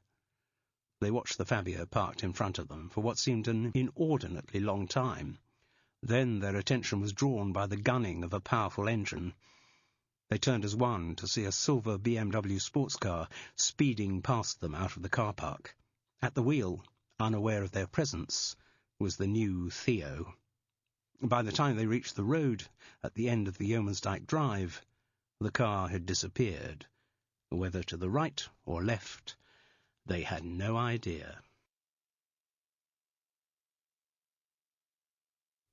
[SPEAKER 1] They watched the Fabia parked in front of them for what seemed an inordinately long time. Then their attention was drawn by the gunning of a powerful engine. They turned as one to see a silver BMW sports car speeding past them out of the car park. At the wheel, unaware of their presence, was the new Theo. By the time they reached the road at the end of the Yeoman's Dyke Drive, the car had disappeared. Whether to the right or left, they had no idea.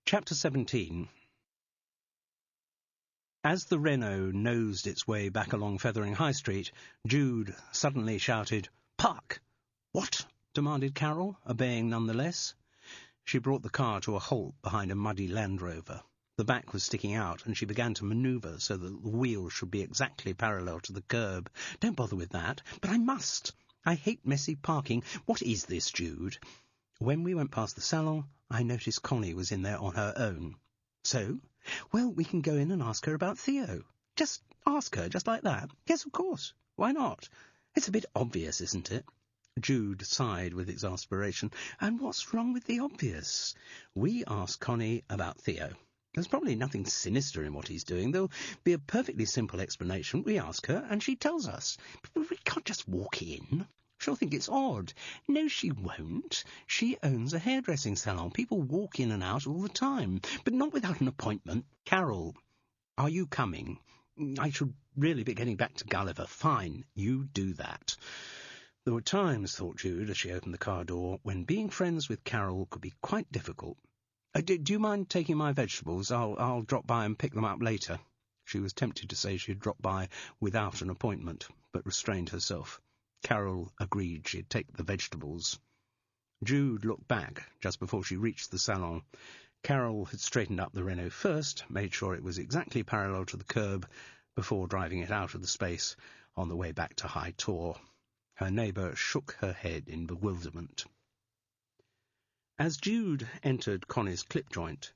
[SPEAKER 1] Chapter 17. As the Renault nosed its way back along Fethering High Street, Jude suddenly shouted, "Park!" "What?" demanded Carol, obeying nonetheless. She brought the car to a halt behind a muddy Land Rover. The back was sticking out, and she began to manoeuvre so that the wheels should be exactly parallel to the curb. "Don't bother with that." "But I must. I hate messy parking. What is this, Jude?" "When we went past the salon, I noticed Connie was in there on her own." "So?" "Well, we can go in and ask her about Theo." "Just ask her, just like that?" "Yes, of course. Why not? It's a bit obvious, isn't it?" Jude sighed with exasperation. "And what's wrong with the obvious? We ask Connie about Theo. There's probably nothing sinister in what he's doing. There'll be a perfectly simple explanation. We ask her, and she tells us. But we can't just walk in. She'll think it's odd." "No, she won't. She owns a hairdressing salon. People walk in and out all the time, but not without an appointment." "Carol, are you coming? I should really be getting back to Gulliver." "Fine, you do that." There were times, thought Jude as she opened the car door, when being friends with Carol could be quite difficult. Do you mind taking my vegetables? I'll drop by and pick them up later." She was tempted to say she'd drop by without an appointment, but restrained herself. Carol agreed she'd take the vegetables. Jude looked back just before she reached the salon. Carol had straightened up the Renault first, made sure it was exactly parallel to the curb, before driving it out of the space on the way back to High Tor. Her neighbour shook her head in bewilderment. As Jude entered Connie's clip joint,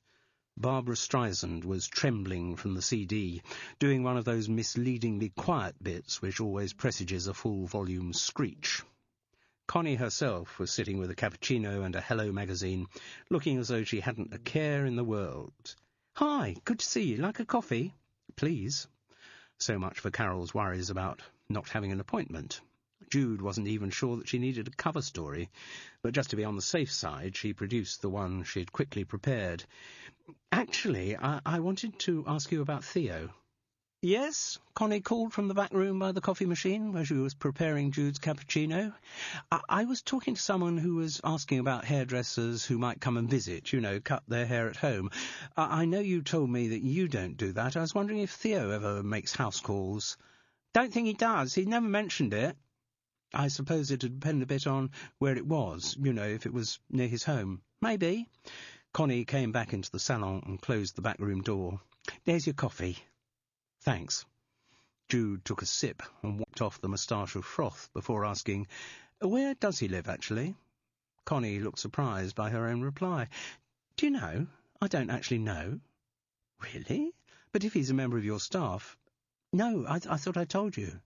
[SPEAKER 1] Barbara Streisand was trembling from the CD, doing one of those misleadingly quiet bits which always presages a full-volume screech. Connie herself was sitting with a cappuccino and a Hello magazine, looking as though she hadn't a care in the world. "Hi, good to see you. Like a coffee?" "Please." So much for Carol's worries about not having an appointment. Jude wasn't even sure that she needed a cover story, but just to be on the safe side, she produced the one she had quickly prepared. "Actually, I wanted to ask you about Theo."
[SPEAKER 3] Yes, Connie called from the back room by the coffee machine where she was preparing Jude's cappuccino. I was talking to someone who was asking about hairdressers who might come and visit, cut their hair at home. I know you told me that you don't do that. I was wondering if Theo ever makes house calls. Don't think he does. He never mentioned it. I suppose it'd depend a bit on where it was, if it was near his home. Maybe. Connie came back into the salon and closed the back room door. There's your coffee. Thanks. Jude took a sip and wiped off the moustache of froth before asking, Where does he live, actually? Connie looked surprised by her own reply. Do you know? I don't actually know. Really? But if he's a member of your staff... No, I thought I told you.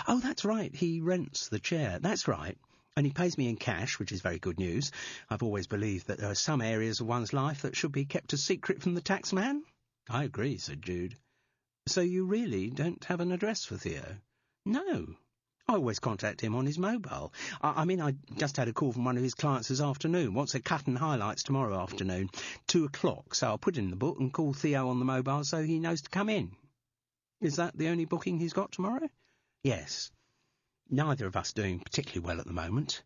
[SPEAKER 3] Oh, that's right, he rents the chair. That's right. And he pays me in cash, which is very good news. I've always believed that there are some areas of one's life that should be kept a secret from the taxman. I agree, said Jude. So you really don't have an address for Theo? No. I always contact him on his mobile. I just had a call from one of his clients this afternoon. Wants a cut and highlights tomorrow afternoon, 2:00, so I'll put it in the book and call Theo on the mobile so he knows to come in. Is that the only booking he's got tomorrow? Yes. Neither of us doing particularly well at the moment,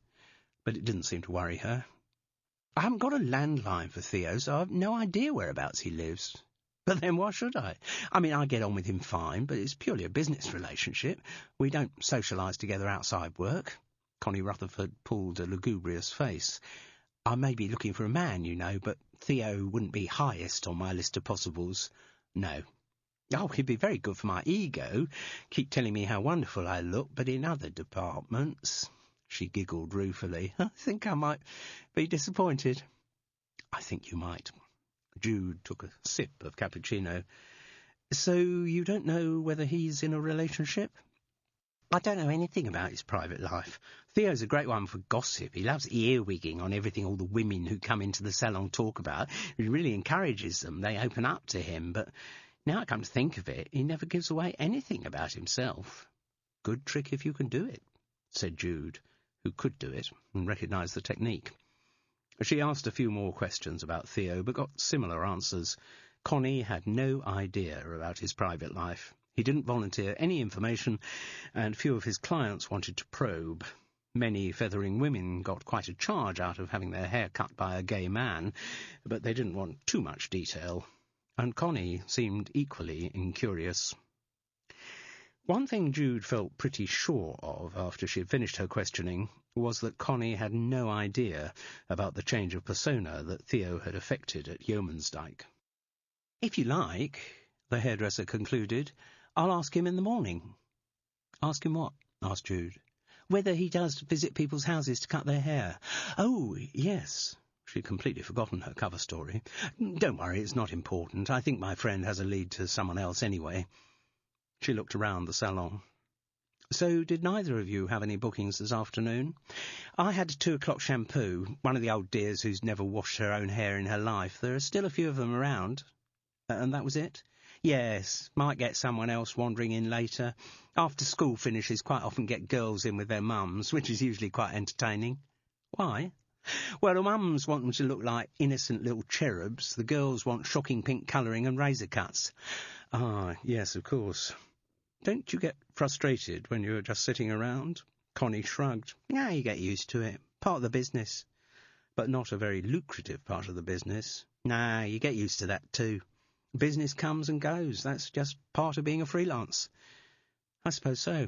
[SPEAKER 3] but it didn't seem to worry her. I haven't got a landline for Theo, so I've no idea whereabouts he lives. But then why should I? I get on with him fine, but it's purely a business relationship. We don't socialise together outside work. Connie Rutherford pulled a lugubrious face. I may be looking for a man, but Theo wouldn't be highest on my list of possibles. No. Oh, he'd be very good for my ego. Keep telling me how wonderful I look, but in other departments... She giggled ruefully. I think I might be disappointed. I think you might. Jude took a sip of cappuccino. So you don't know whether he's in a relationship? I don't know anything about his private life. Theo's a great one for gossip. He loves earwigging on everything all the women who come into the salon talk about. He really encourages them. They open up to him, but now I come to think of it, he never gives away anything about himself. Good trick if you can do it, said Jude, who could do it and recognised the technique. She asked a few more questions about Theo, but got similar answers. Connie had no idea about his private life. He didn't volunteer any information, and few of his clients wanted to probe. Many Fethering women got quite a charge out of having their hair cut by a gay man, but they didn't want too much detail, and Connie seemed equally incurious. One thing Jude felt pretty sure of after she had finished her questioning was that Connie had no idea about the change of persona that Theo had effected at Yeomansdyke. If you like, the hairdresser concluded, I'll ask him in the morning. Ask him what? Asked Jude. Whether he does visit people's houses to cut their hair. Oh, yes. She'd completely forgotten her cover story. Don't worry, it's not important. I think my friend has a lead to someone else anyway. She looked around the salon. So did neither of you have any bookings this afternoon? I had a 2:00 shampoo, one of the old dears who's never washed her own hair in her life. There are still a few of them around. And that was it? Yes, might get someone else wandering in later. After school finishes, quite often get girls in with their mums, which is usually quite entertaining. Why? Well, the mums want them to look like innocent little cherubs. The girls want shocking pink colouring and razor cuts. Ah, yes, of course. Don't you get frustrated when you're just sitting around? Connie shrugged. Yeah, you get used to it. Part of the business. But not a very lucrative part of the business. Nah, you get used to that too. Business comes and goes. That's just part of being a freelance. I suppose so.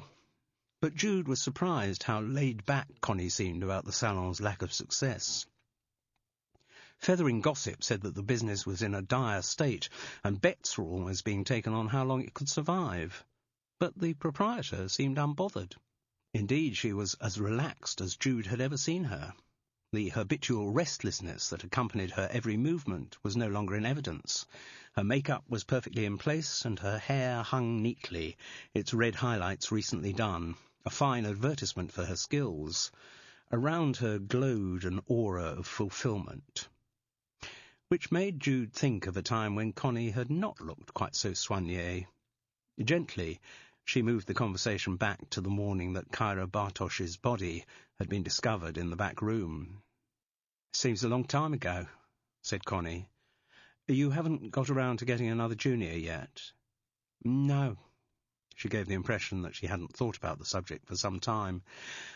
[SPEAKER 3] But Jude was surprised how laid back Connie seemed about the salon's lack of success. Fethering gossip said that the business was in a dire state, and bets were always being taken on how long it could survive. But the proprietor seemed unbothered. Indeed, she was as relaxed as Jude had ever seen her. The habitual restlessness that accompanied her every movement was no longer in evidence. Her makeup was perfectly in place, and her hair hung neatly, its red highlights recently done, a fine advertisement for her skills. Around her glowed an aura of fulfilment, which made Jude think of a time when Connie had not looked quite so soignée. Gently, she moved the conversation back to the morning that Kyra Bartosh's body had been discovered in the back room. Seems a long time ago, said Connie. You haven't got around to getting another junior yet? No,
[SPEAKER 1] She gave the impression that she hadn't thought about the subject for some time.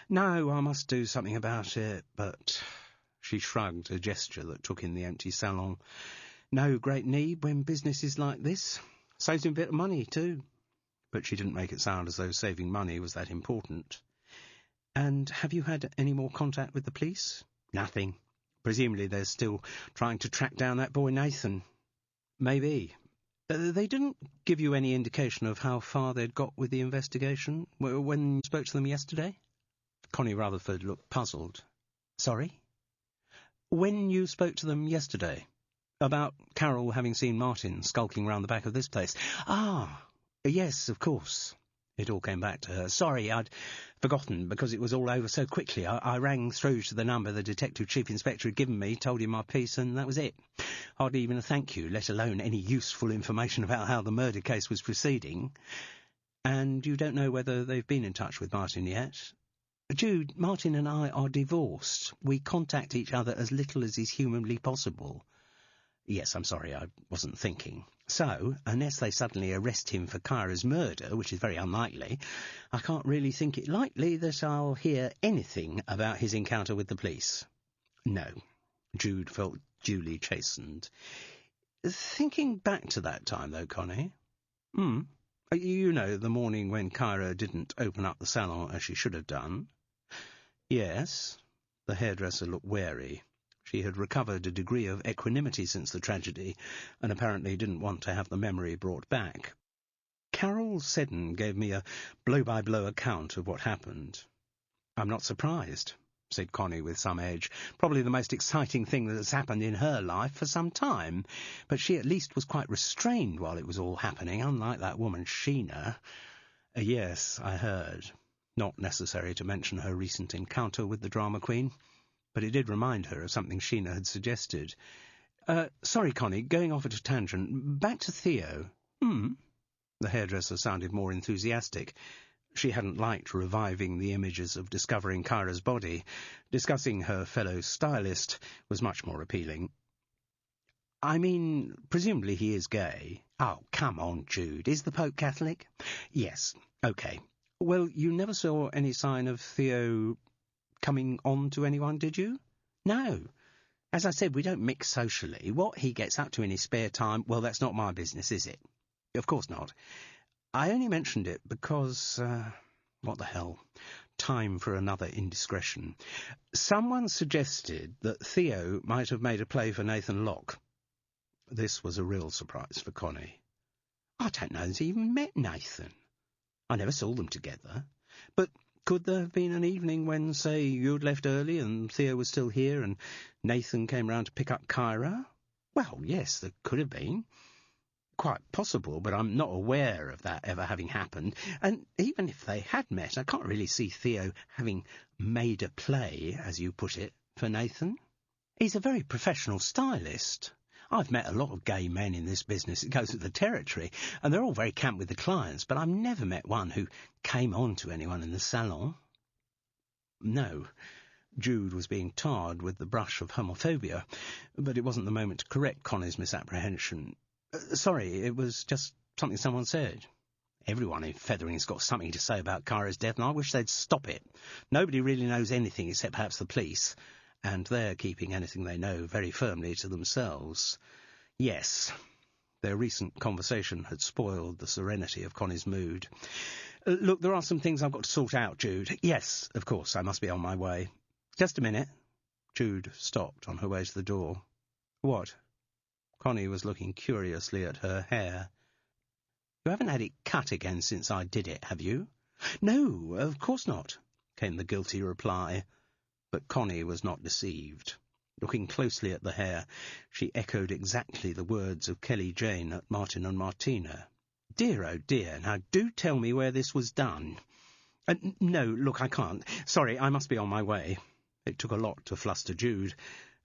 [SPEAKER 1] No, I must do something about it, but... She shrugged, a gesture that took in the empty salon. No great need when business is like this. Saves him a bit of money, too. But she didn't make it sound as though saving money was that important. And have you had any more contact with the police? Nothing. Presumably they're still trying to track down that boy Nathan. Maybe. They didn't give you any indication of how far they'd got with the investigation when you spoke to them yesterday? Connie Rutherford looked puzzled. Sorry? When you spoke to them yesterday? About Carol having seen Martin skulking round the back of this place? Ah, yes, of course. It all came back to her. Sorry, I'd forgotten, because it was all over so quickly. I rang through to the number the Detective Chief Inspector had given me, told him my piece, and that was it. Hardly even a thank you, let alone any useful information about how the murder case was proceeding. And you don't know whether they've been in touch with Martin yet? Jude, Martin and I are divorced. We contact each other as little as is humanly possible. Yes, I'm sorry, I wasn't thinking. So, unless they suddenly arrest him for Kyra's murder, which is very unlikely, I can't really think it likely that I'll hear anything about his encounter with the police. No. Jude felt duly chastened. Thinking back to that time, though, Connie. You know, the morning when Kyra didn't open up the salon as she should have done? Yes. The hairdresser looked wary. She had recovered a degree of equanimity since the tragedy, and apparently didn't want to have the memory brought back. Carol Seddon gave me a blow-by-blow account of what happened. I'm not surprised, said Connie with some edge. Probably the most exciting thing that has happened in her life for some time. But she at least was quite restrained while it was all happening, unlike that woman Sheena. Yes, I heard. Not necessary to mention her recent encounter with the drama queen. But it did remind her of something Sheena had suggested. Sorry, Connie, going off at a tangent. Back to Theo. The hairdresser sounded more enthusiastic. She hadn't liked reviving the images of discovering Kyra's body. Discussing her fellow stylist was much more appealing. I mean, presumably he is gay. Oh, come on, Jude. Is the Pope Catholic? Yes. OK. Well, you never saw any sign of Theo coming on to anyone, did you? No. As I said, we don't mix socially. What he gets up to in his spare time, well, that's not my business, is it? Of course not. I only mentioned it because... what the hell? Time for another indiscretion. Someone suggested that Theo might have made a play for Nathan Locke. This was a real surprise for Connie. I don't know that he even met Nathan. I never saw them together. But could there have been an evening when, say, you'd left early and Theo was still here and Nathan came round to pick up Kyra? Well, yes, there could have been. Quite possible, but I'm not aware of that ever having happened. And even if they had met, I can't really see Theo having made a play, as you put it, for Nathan. He's a very professional stylist. I've met a lot of gay men in this business. It goes with the territory, and they're all very camp with the clients, but I've never met one who came on to anyone in the salon. No. Jude was being tarred with the brush of homophobia, but it wasn't the moment to correct Connie's misapprehension. Sorry, it was just something someone said. Everyone in Fethering's got something to say about Kyra's death, and I wish they'd stop it. Nobody really knows anything except perhaps the police, and they're keeping anything they know very firmly to themselves. Yes, their recent conversation had spoiled the serenity of Connie's mood. Look, there are some things I've got to sort out, Jude. Yes, of course, I must be on my way. Just a minute. Jude stopped on her way to the door. What? Connie was looking curiously at her hair. You haven't had it cut again since I did it, have you? No, of course not, came the guilty reply. But Connie was not deceived. Looking closely at the hair, she echoed exactly the words of Kelly Jane at Martin and Martina. Dear, oh dear, now do tell me where this was done. No, look, I can't. Sorry, I must be on my way. It took a lot to fluster Jude,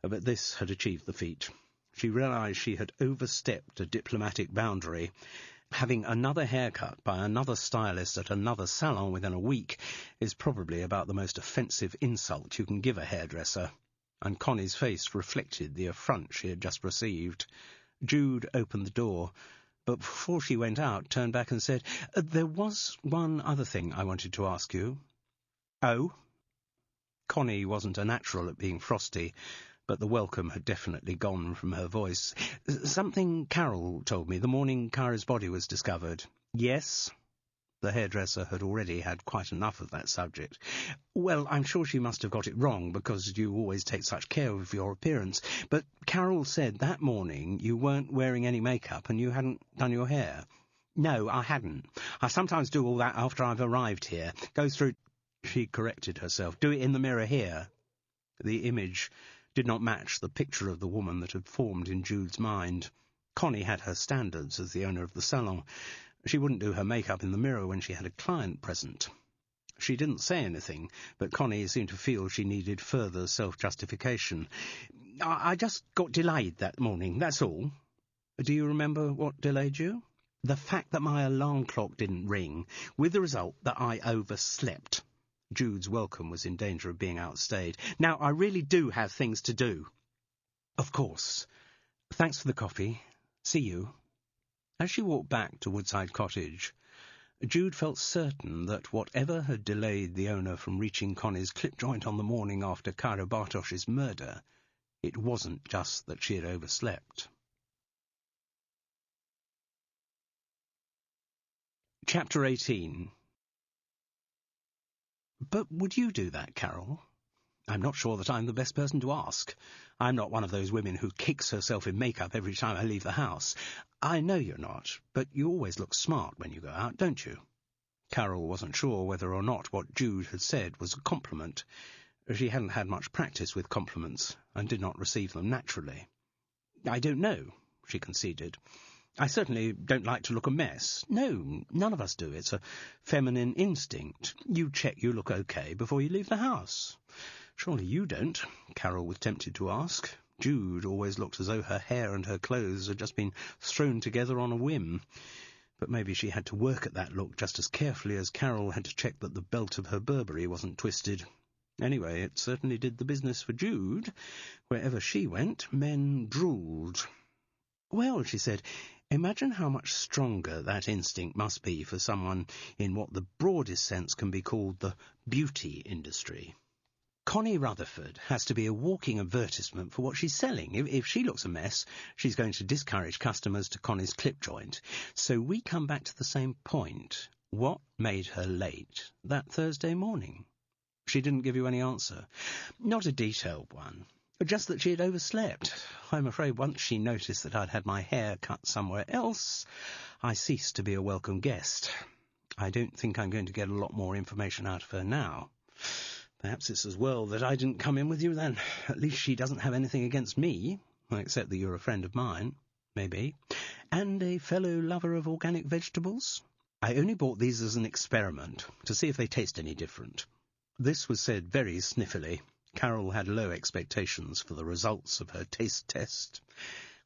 [SPEAKER 1] but this had achieved the feat. She realised she had overstepped a diplomatic boundary. Having another haircut by another stylist at another salon within a week is probably about the most offensive insult you can give a hairdresser, and Connie's face reflected the affront she had just received. Jude opened the door,
[SPEAKER 3] but before she went out, turned back and said, "There was one other thing I wanted to ask you." "Oh?" Connie wasn't a natural at being frosty, but the welcome had definitely gone from her voice. "Something Carol told me the morning Kyra's body was discovered." "Yes?" The hairdresser had already had quite enough of that subject. "Well, I'm sure she must have got it wrong, because you always take such care of your appearance. But Carol said that morning you weren't wearing any makeup and you hadn't done your hair." "No, I hadn't. I sometimes do all that after I've arrived here. Go through—" She corrected herself. "Do it in the mirror here." The image did not match the picture of the woman that had formed in Jude's mind. Connie had her standards as the owner of the salon. She wouldn't do her makeup in the mirror when she had a client present. She didn't say anything, but Connie seemed to feel she needed further self-justification. I just got delayed that morning, that's all." "Do you remember what delayed you?" "The fact that my alarm clock didn't ring, with the result that I overslept." Jude's welcome was in danger of being outstayed. "Now, I really do have things to do." "Of course. Thanks for the coffee. See you." As she walked back to Woodside Cottage, Jude felt certain that whatever had delayed the owner from reaching Connie's clip joint on the morning after Kyra Bartosh's murder, it wasn't just that she had overslept. Chapter 18. "But would you do that, Carol?" "I'm not sure that I'm the best person to ask. I'm not one of those women who kicks herself in makeup every time I leave the house." "I know you're not, but you always look smart when you go out, don't you?" Carol wasn't sure whether or not what Jude had said was a compliment. She hadn't had much practice with compliments, and did not receive them naturally. "I don't know," she conceded. "I certainly don't like to look a mess. No, none of us do. It's a feminine instinct. You check you look okay before you leave the house." "Surely you don't?" Carol was tempted to ask. Jude always looked as though her hair and her clothes had just been thrown together on a whim. But maybe she had to work at that look just as carefully as Carol had to check that the belt of her Burberry wasn't twisted. Anyway, it certainly did the business for Jude. Wherever she went, men drooled. "Well," she said, "imagine how much stronger that instinct must be for someone in what the broadest sense can be called the beauty industry. Connie Rutherford has to be a walking advertisement for what she's selling. If she looks a mess, she's going to discourage customers to Connie's clip joint. So we come back to the same point. What made her late that Thursday morning?" "She didn't give you any answer?" "Not a detailed one. Just that she had overslept. I'm afraid once she noticed that I'd had my hair cut somewhere else, I ceased to be a welcome guest. I don't think I'm going to get a lot more information out of her now. Perhaps it's as well that I didn't come in with you then. At least she doesn't have anything against me, except that you're a friend of mine, maybe, and a fellow lover of organic vegetables. I only bought these as an experiment, to see if they taste any different." This was said very sniffily. Carol had low expectations for the results of her taste test.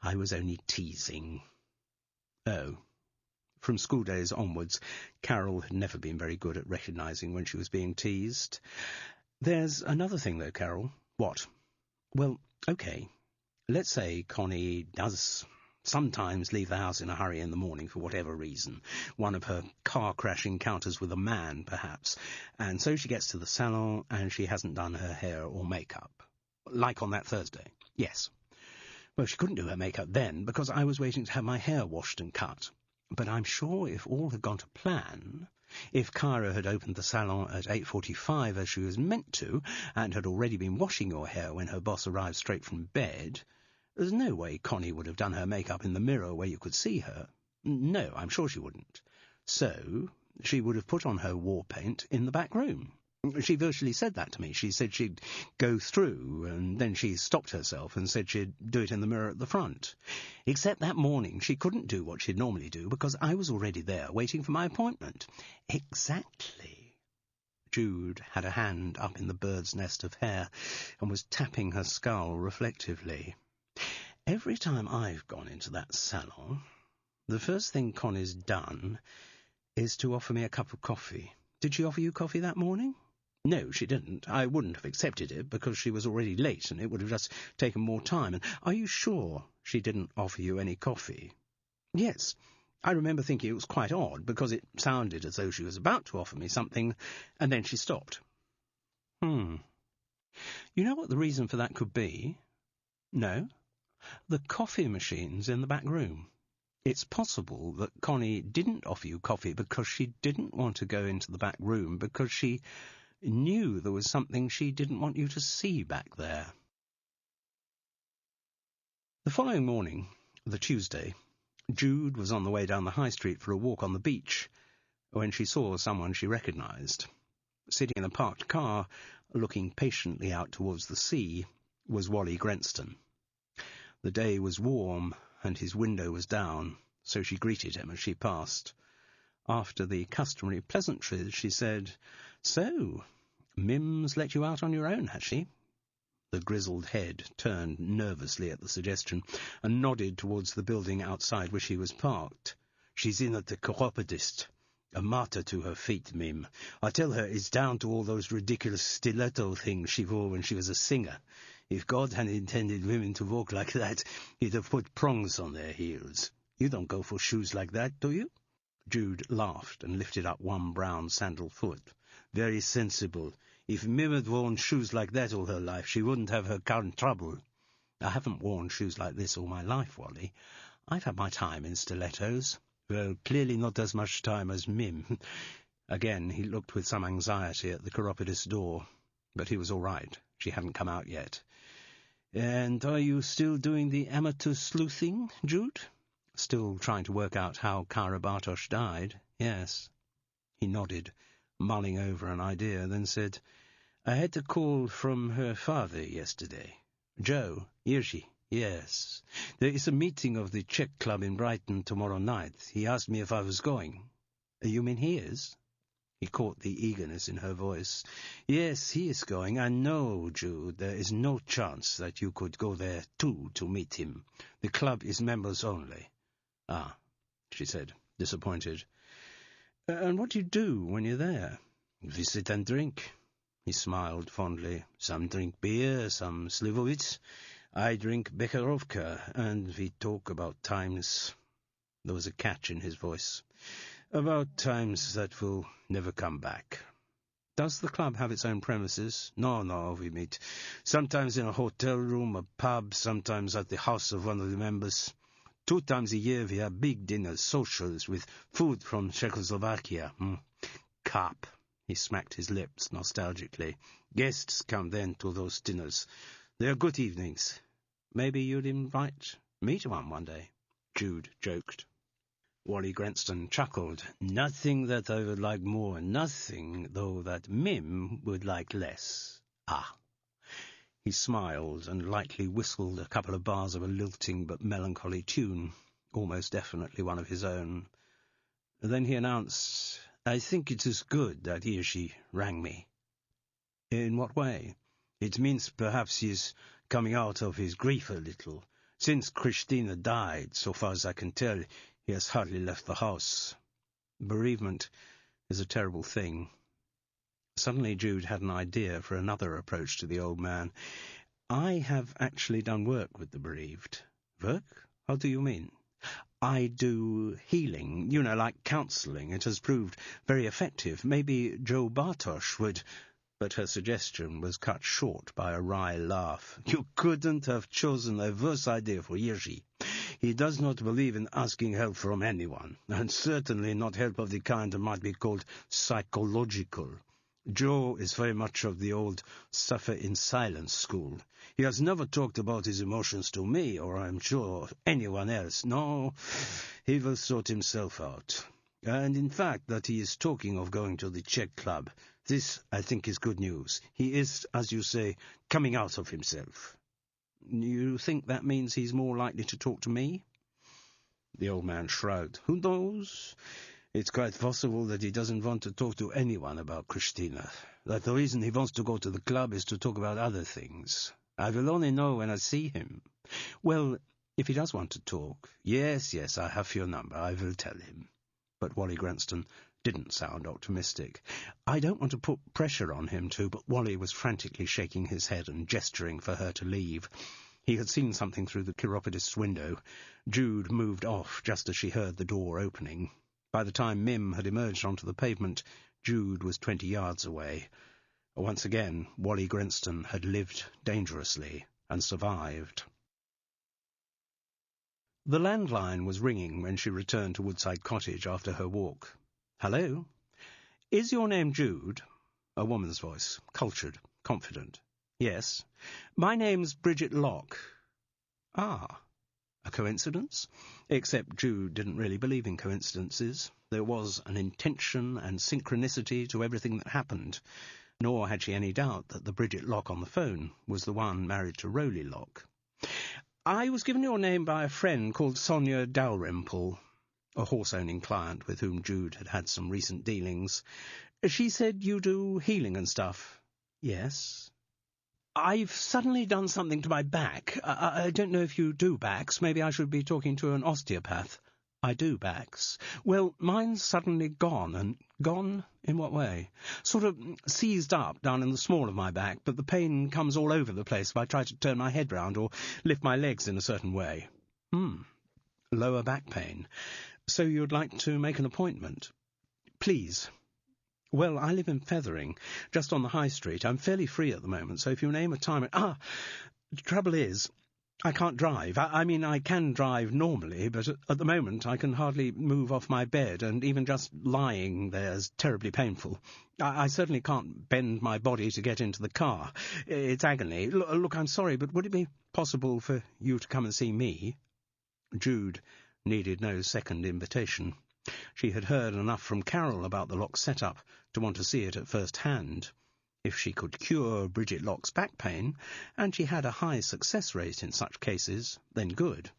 [SPEAKER 3] "I was only teasing." Oh. From school days onwards, Carol had never been very good at recognising when she was being teased. "There's another thing, though, Carol." "What?" "Well, OK. Let's say Connie does sometimes leave the house in a hurry in the morning for whatever reason. One of her car crash encounters with a man, perhaps. And so she gets to the salon and she hasn't done her hair or makeup. Like on that Thursday." "Yes." "Well, she couldn't do her makeup then because I was waiting to have my hair washed and cut. But I'm sure if all had gone to plan, if Kyra had opened the salon at 8:45 as she was meant to, and had already been washing your hair when her boss arrived straight from bed, there's no way Connie would have done her makeup in the mirror where you could see her. No, I'm sure she wouldn't. So she would have put on her war paint in the back room. She virtually said that to me. She said she'd go through, and then she stopped herself and said she'd do it in the mirror at the front. Except that morning she couldn't do what she'd normally do because I was already there waiting for my appointment." "Exactly." Jude had a hand up in the bird's nest of hair and was tapping her skull reflectively. "Every time I've gone into that salon, the first thing Connie's done is to offer me a cup of coffee. Did she offer you coffee that morning?" "No, she didn't. I wouldn't have accepted it because she was already late and it would have just taken more time. And are you sure she didn't offer you any coffee?" "Yes. I remember thinking it was quite odd, because it sounded as though she was about to offer me something, and then she stopped. You know what the reason for that could be? No? The coffee machine's in the back room. It's possible that Connie didn't offer you coffee because she didn't want to go into the back room, because she knew there was something she didn't want you to see back there. The following morning, the Tuesday, Jude was on the way down the high street for a walk on the beach when she saw someone she recognised. Sitting in a parked car, looking patiently out towards the sea, was Wally Grenston. The day was warm, and his window was down, so she greeted him as she passed. After the customary pleasantries, she said, "So, Mim's let you out on your own, has she?" The grizzled head turned nervously at the suggestion and nodded towards the building outside where she was parked. "She's in at the chiropodist. A martyr to her feet, Mim. I tell her it's down to all those ridiculous stiletto things she wore when she was a singer. If God had intended women to walk like that, he'd have put prongs on their heels. You don't go for shoes like that, do you?" Jude laughed and lifted up one brown sandal foot. "Very sensible. If Mim had worn shoes like that all her life, she wouldn't have her current trouble." "I haven't worn shoes like this all my life, Wally. I've had my time in stilettos." "Well, clearly not as much time as Mim." Again he looked with some anxiety at the chiropodist's door, but he was all right. She hadn't come out yet. "And are you still doing the amateur sleuthing, Jude?" "Still trying to work out how Kyra Bartosz died, yes." He nodded, mulling over an idea, then said, "I had a call from her father yesterday. Joe, Hirschi, yes. There is a meeting of the Czech Club in Brighton tomorrow night. He asked me if I was going." "You mean he is?" He caught the eagerness in her voice. "Yes, he is going. I know, Jude, there is no chance that you could go there too to meet him. The club is members only." "Ah," she said, disappointed. "And what do you do when you're there?" "Visit and drink." He smiled fondly. "Some drink beer, some Slivovitz. I drink Becherovka, and we talk about times." There was a catch in his voice. "About times that will never come back." "Does the club have its own premises?" No, we meet. Sometimes in a hotel room, a pub, sometimes at the house of one of the members. 2 times a year we have big dinners, socials, with food from Czechoslovakia. Kap. He smacked his lips nostalgically. Guests come then to those dinners. They are good evenings. "Maybe you'd invite me to one day," Jude joked. Wally Grenston chuckled. "Nothing that I would like more, nothing, though, that Mim would like less." "Ah." He smiled and lightly whistled a couple of bars of a lilting but melancholy tune, almost definitely one of his own. Then he announced, "I think it is good that he or she rang me." "In what way?" "It means perhaps he is coming out of his grief a little. Since Christina died, so far as I can tell, he has hardly left the house." Bereavement is a terrible thing. Suddenly Jude had an idea for another approach to the old man. "I have actually done work with the bereaved." "Work? How do you mean?" "I do healing, like counselling. It has proved very effective. Maybe Joe Bartosz would—" But her suggestion was cut short by a wry laugh. "You couldn't have chosen a worse idea for Hirschi. He does not believe in asking help from anyone, and certainly not help of the kind that might be called psychological. Joe is very much of the old suffer-in-silence school. He has never talked about his emotions to me, or I'm sure anyone else. No, he will sort himself out. And in fact, that he is talking of going to the Czech Club, this, I think, is good news. He is, as you say, coming out of himself." "You think that means he's more likely to talk to me?" The old man shrugged. "Who knows? It's quite possible that he doesn't want to talk to anyone about Christina, that the reason he wants to go to the club is to talk about other things. I will only know when I see him." "Well, if he does want to talk—" Yes, I have your number. I will tell him." But Wally Grenston didn't sound optimistic. "I don't want to put pressure on him to—" But Wally was frantically shaking his head and gesturing for her to leave.
[SPEAKER 1] He had seen something through the chiropodist's window. Jude moved off just as she heard the door opening. By the time Mim had emerged onto the pavement, Jude was 20 yards away. Once again, Wally Grenston had lived dangerously and survived. The landline was ringing when she returned to Woodside Cottage after her walk. "Hello? Is your name Jude?" A woman's voice, cultured, confident. "Yes. My name's Bridget Locke." "Ah. A coincidence?" Except Jude didn't really believe in coincidences. There was an intention and synchronicity to everything that happened, nor had she any doubt that the Bridget Locke on the phone was the one married to Rowley Locke. "I was given your name by a friend called Sonia Dalrymple," a horse-owning client with whom Jude had had some recent dealings. "She said you do healing and stuff." "Yes." "I've suddenly done something to my back. I don't know if you do backs. Maybe I should be talking to an osteopath." "I do backs." "Well, mine's suddenly gone, and gone in what way?" "Sort of seized up down in the small of my back, but the pain comes all over the place if I try to turn my head round or lift my legs in a certain way." Lower back pain. So you'd like to make an appointment?" "Please." "Well, I live in Fethering, just on the high street. I'm fairly free at the moment, so if you name a time..." "The trouble is, I can't drive. I mean, I can drive normally, but at the moment I can hardly move off my bed, and even just lying there's terribly painful. I certainly can't bend my body to get into the car. It's agony. Look, I'm sorry, but would it be possible for you to come and see me?" Jude needed no second invitation. She had heard enough from Carol about the Locke setup to want to see it at first hand. If she could cure Bridget Locke's back pain, and she had a high success rate in such cases, then good.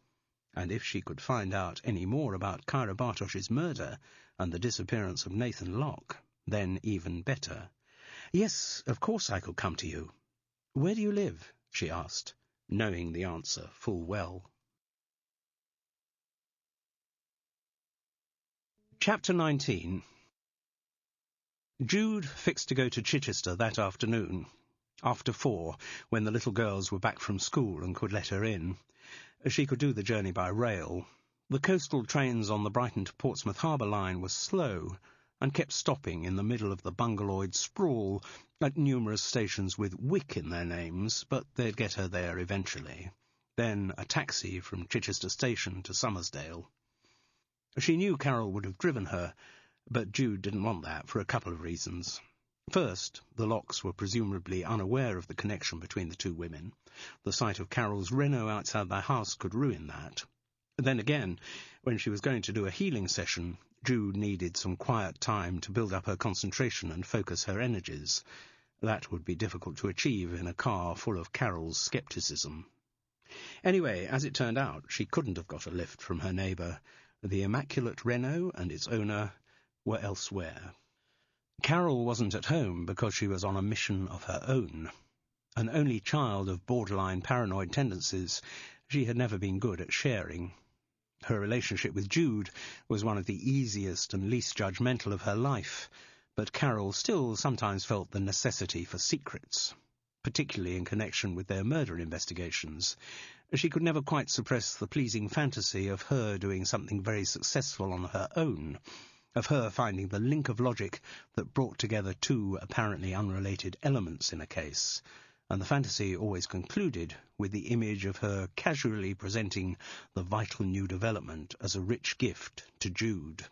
[SPEAKER 1] And if she could find out any more about Kyra Bartosh's murder and the disappearance of Nathan Locke, then even better. "Yes, of course I could come to you." "Where do you live?" she asked, knowing the answer full well. Chapter 19. Jude fixed to go to Chichester that afternoon, after 4, when the little girls were back from school and could let her in. She could do the journey by rail. The coastal trains on the Brighton to Portsmouth Harbour line were slow and kept stopping in the middle of the bungalowyed sprawl at numerous stations with Wick in their names, but they'd get her there eventually. Then a taxi from Chichester Station to Summersdale. She knew Carol would have driven her, but Jude didn't want that for a couple of reasons. First, the Lockes were presumably unaware of the connection between the two women. The sight of Carol's Renault outside their house could ruin that. Then again, when she was going to do a healing session, Jude needed some quiet time to build up her concentration and focus her energies. That would be difficult to achieve in a car full of Carol's scepticism. Anyway, as it turned out, she couldn't have got a lift from her neighbour. The immaculate Renault and its owner were elsewhere. Carol wasn't at home because she was on a mission of her own. An only child of borderline paranoid tendencies, she had never been good at sharing. Her relationship with Jude was one of the easiest and least judgmental of her life, but Carol still sometimes felt the necessity for secrets, particularly in connection with their murder investigations. She could never quite suppress the pleasing fantasy of her doing something very successful on her own, of her finding the link of logic that brought together two apparently unrelated elements in a case, and the fantasy always concluded with the image of her casually presenting the vital new development as a rich gift to Jude.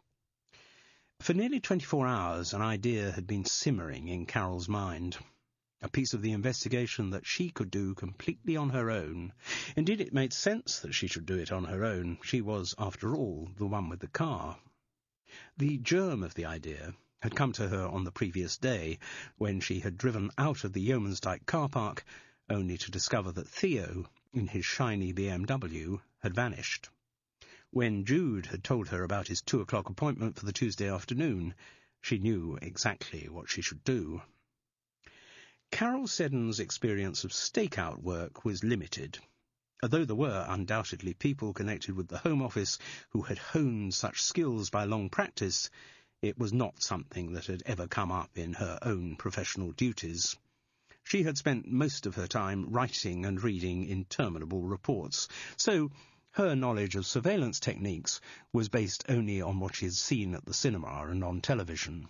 [SPEAKER 1] For nearly 24 hours an idea had been simmering in Carol's mind. A piece of the investigation that she could do completely on her own. Indeed, it made sense that she should do it on her own. She was, after all, the one with the car. The germ of the idea had come to her on the previous day, when she had driven out of the Yeomansdyke car park, only to discover that Theo, in his shiny BMW, had vanished. When Jude had told her about his 2 o'clock appointment for the Tuesday afternoon, she knew exactly what she should do. Carol Seddon's experience of stakeout work was limited. Although there were undoubtedly people connected with the Home Office who had honed such skills by long practice, it was not something that had ever come up in her own professional duties. She had spent most of her time writing and reading interminable reports, so her knowledge of surveillance techniques was based only on what she had seen at the cinema and on television.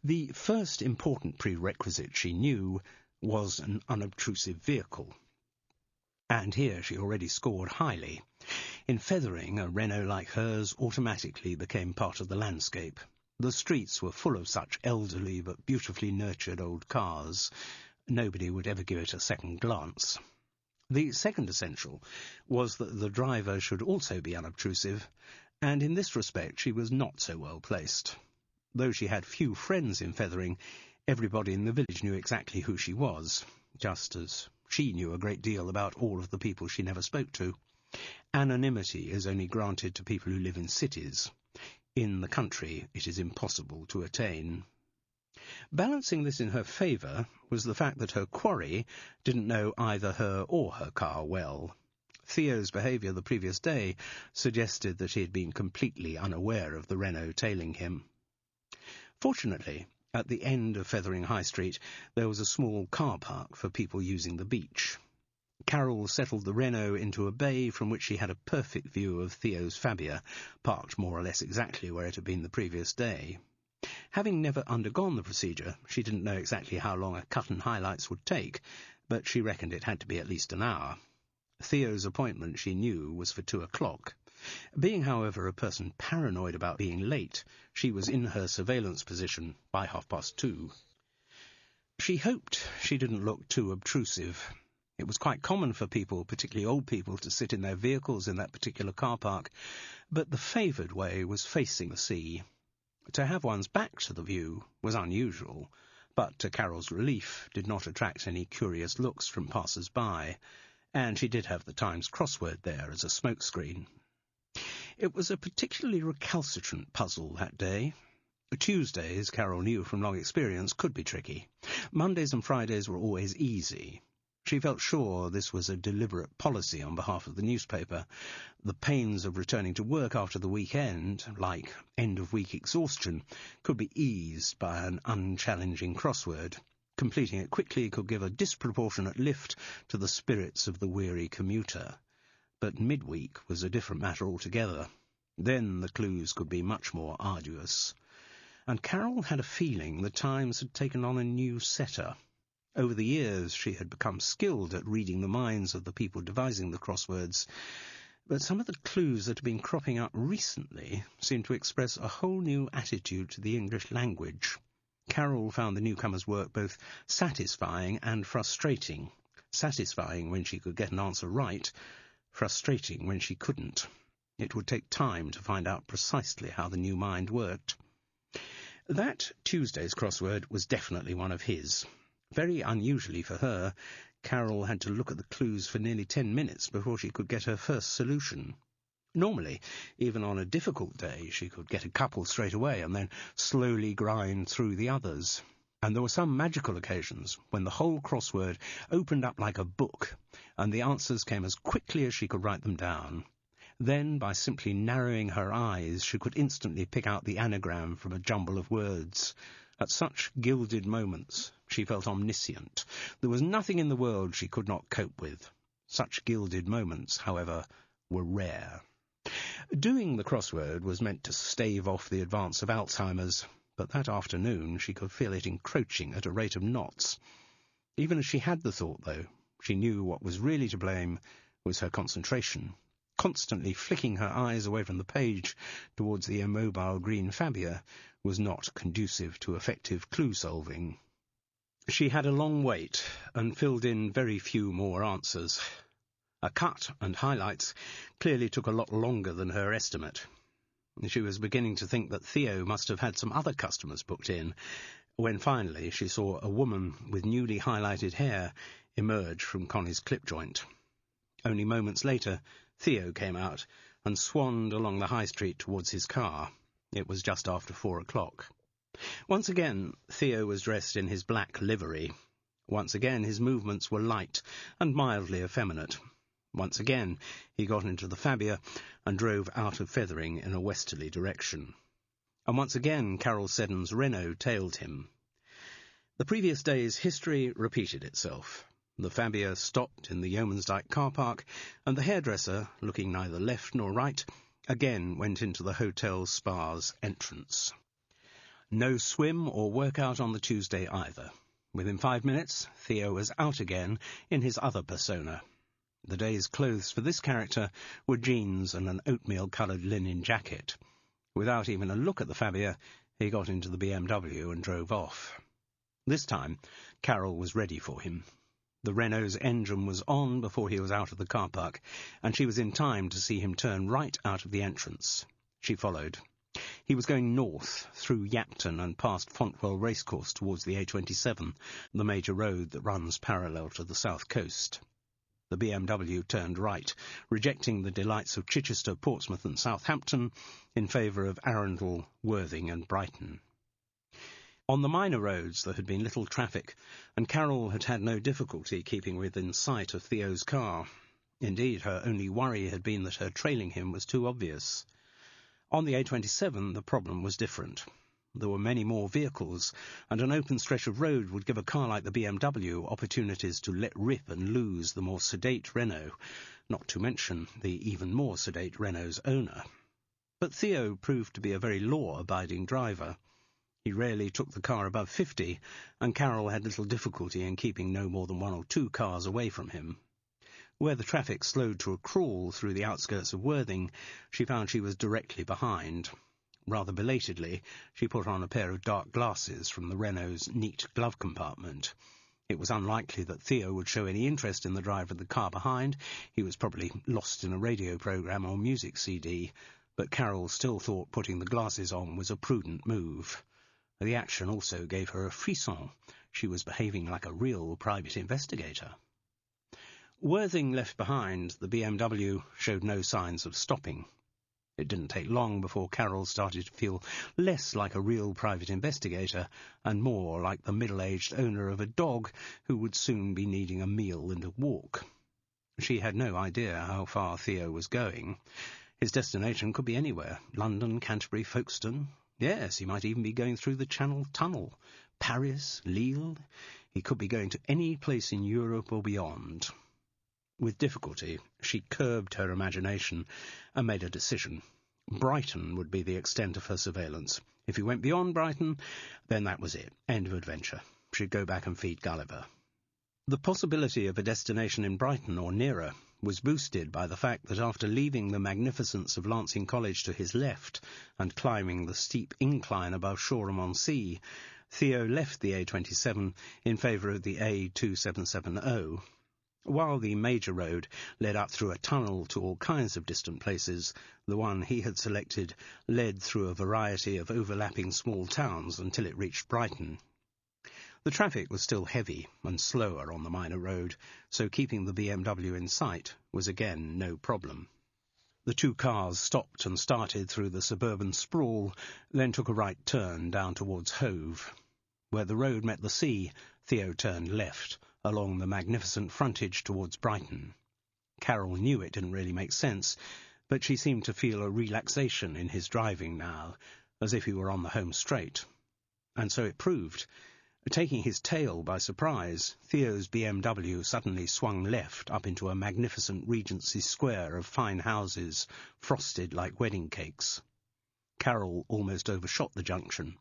[SPEAKER 1] The first important prerequisite she knew was an unobtrusive vehicle. And here she already scored highly. In Fethering, a Renault like hers automatically became part of the landscape. The streets were full of such elderly but beautifully nurtured old cars. Nobody would ever give it a second glance. The second essential was that the driver should also be unobtrusive, and in this respect she was not so well placed. Though she had few friends in Fethering, everybody in the village knew exactly who she was, just as she knew a great deal about all of the people she never spoke to. Anonymity is only granted to people who live in cities. In the country, it is impossible to attain. Balancing this in her favour was the fact that her quarry didn't know either her or her car well. Theo's behaviour the previous day suggested that he had been completely unaware of the Renault tailing him. Fortunately, at the end of Fethering High Street, there was a small car park for people using the beach. Carol settled the Renault into a bay from which she had a perfect view of Theo's Fabia, parked more or less exactly where it had been the previous day. Having never undergone the procedure, she didn't know exactly how long a cut and highlights would take, but she reckoned it had to be at least an hour. Theo's appointment, she knew, was for 2 o'clock. Being, however, a person paranoid about being late, she was in her surveillance position by 2:30. She hoped she didn't look too obtrusive. It was quite common for people, particularly old people, to sit in their vehicles in that particular car park, but the favoured way was facing the sea. To have one's back to the view was unusual, but to Carol's relief did not attract any curious looks from passers-by, and she did have the Times crossword there as a smokescreen. It was a particularly recalcitrant puzzle that day. Tuesdays, Carol knew from long experience, could be tricky. Mondays and Fridays were always easy. She felt sure this was a deliberate policy on behalf of the newspaper. The pains of returning to work after the weekend, like end-of-week exhaustion, could be eased by an unchallenging crossword. Completing it quickly could give a disproportionate lift to the spirits of the weary commuter. But midweek was a different matter altogether. Then the clues could be much more arduous. And Carol had a feeling the Times had taken on a new setter. Over the years she had become skilled at reading the minds of the people devising the crosswords, but some of the clues that had been cropping up recently seemed to express a whole new attitude to the English language. Carol found the newcomer's work both satisfying and frustrating. Satisfying when she could get an answer right, frustrating when she couldn't. It would take time to find out precisely how the new mind worked. That Tuesday's crossword was definitely one of his. Very unusually for her, Carol had to look at the clues for nearly 10 minutes before she could get her first solution. Normally, even on a difficult day, she could get a couple straight away and then slowly grind through the others. And there were some magical occasions when the whole crossword opened up like a book, and the answers came as quickly as she could write them down. Then, by simply narrowing her eyes, she could instantly pick out the anagram from a jumble of words. At such gilded moments, she felt omniscient. There was nothing in the world she could not cope with. Such gilded moments, however, were rare. Doing the crossword was meant to stave off the advance of Alzheimer's, but that afternoon she could feel it encroaching at a rate of knots. Even as she had the thought, though, she knew what was really to blame was her concentration. Constantly flicking her eyes away from the page towards the immobile green Fabia was not conducive to effective clue-solving. She had a long wait and filled in very few more answers. A cut and highlights clearly took a lot longer than her estimate. She was beginning to think that Theo must have had some other customers booked in, when finally she saw a woman with newly highlighted hair emerge from Connie's clip joint. Only moments later, Theo came out and swanned along the high street towards his car. It was just after 4 o'clock. Once again, Theo was dressed in his black livery. Once again, his movements were light and mildly effeminate. Once again, he got into the Fabia and drove out of Fethering in a westerly direction. And once again, Carol Seddon's Renault tailed him. The previous day's history repeated itself. The Fabia stopped in the Yeoman's Dyke car park, and the hairdresser, looking neither left nor right, again went into the hotel spa's entrance. No swim or workout on the Tuesday either. Within 5 minutes, Theo was out again in his other persona. The day's clothes for this character were jeans and an oatmeal-coloured linen jacket. Without even a look at the Fabia, he got into the BMW and drove off. This time, Carol was ready for him. The Renault's engine was on before he was out of the car park, and she was in time to see him turn right out of the entrance. She followed. He was going north, through Yapton and past Fontwell Racecourse towards the A27, the major road that runs parallel to the south coast. The BMW turned right, rejecting the delights of Chichester, Portsmouth and Southampton in favour of Arundel, Worthing and Brighton. On the minor roads there had been little traffic, and Carol had had no difficulty keeping within sight of Theo's car. Indeed, her only worry had been that her trailing him was too obvious. On the A27 the problem was different. There were many more vehicles, and an open stretch of road would give a car like the BMW opportunities to let rip and lose the more sedate Renault, not to mention the even more sedate Renault's owner. But Theo proved to be a very law-abiding driver. He rarely took the car above 50, and Carol had little difficulty in keeping no more than 1 or 2 cars away from him. Where the traffic slowed to a crawl through the outskirts of Worthing, she found she was directly behind. Rather belatedly, she put on a pair of dark glasses from the Renault's neat glove compartment. It was unlikely that Theo would show any interest in the driver of the car behind. He was probably lost in a radio programme or music CD, but Carol still thought putting the glasses on was a prudent move. The action also gave her a frisson. She was behaving like a real private investigator. Worthing left behind, the BMW showed no signs of stopping. It didn't take long before Carol started to feel less like a real private investigator and more like the middle-aged owner of a dog who would soon be needing a meal and a walk. She had no idea how far Theo was going. His destination could be anywhere. London, Canterbury, Folkestone. Yes, he might even be going through the Channel Tunnel. Paris, Lille. He could be going to any place in Europe or beyond. With difficulty, she curbed her imagination and made a decision. Brighton would be the extent of her surveillance. If he went beyond Brighton, then that was it. End of adventure. She'd go back and feed Gulliver. The possibility of a destination in Brighton or nearer was boosted by the fact that after leaving the magnificence of Lancing College to his left and climbing the steep incline above Shoreham-on-Sea, Theo left the A27 in favour of the A2770. While the major road led up through a tunnel to all kinds of distant places, the one he had selected led through a variety of overlapping small towns until it reached Brighton. The traffic was still heavy and slower on the minor road, so keeping the BMW in sight was again no problem. The 2 cars stopped and started through the suburban sprawl, then took a right turn down towards Hove. Where the road met the sea, Theo turned left, along the magnificent frontage towards Brighton. Carol knew it didn't really make sense, but she seemed to feel a relaxation in his driving now, as if he were on the home straight. And so it proved. Taking his tail by surprise, Theo's BMW suddenly swung left up into a magnificent Regency Square of fine houses, frosted like wedding cakes. Carol almost overshot the junction,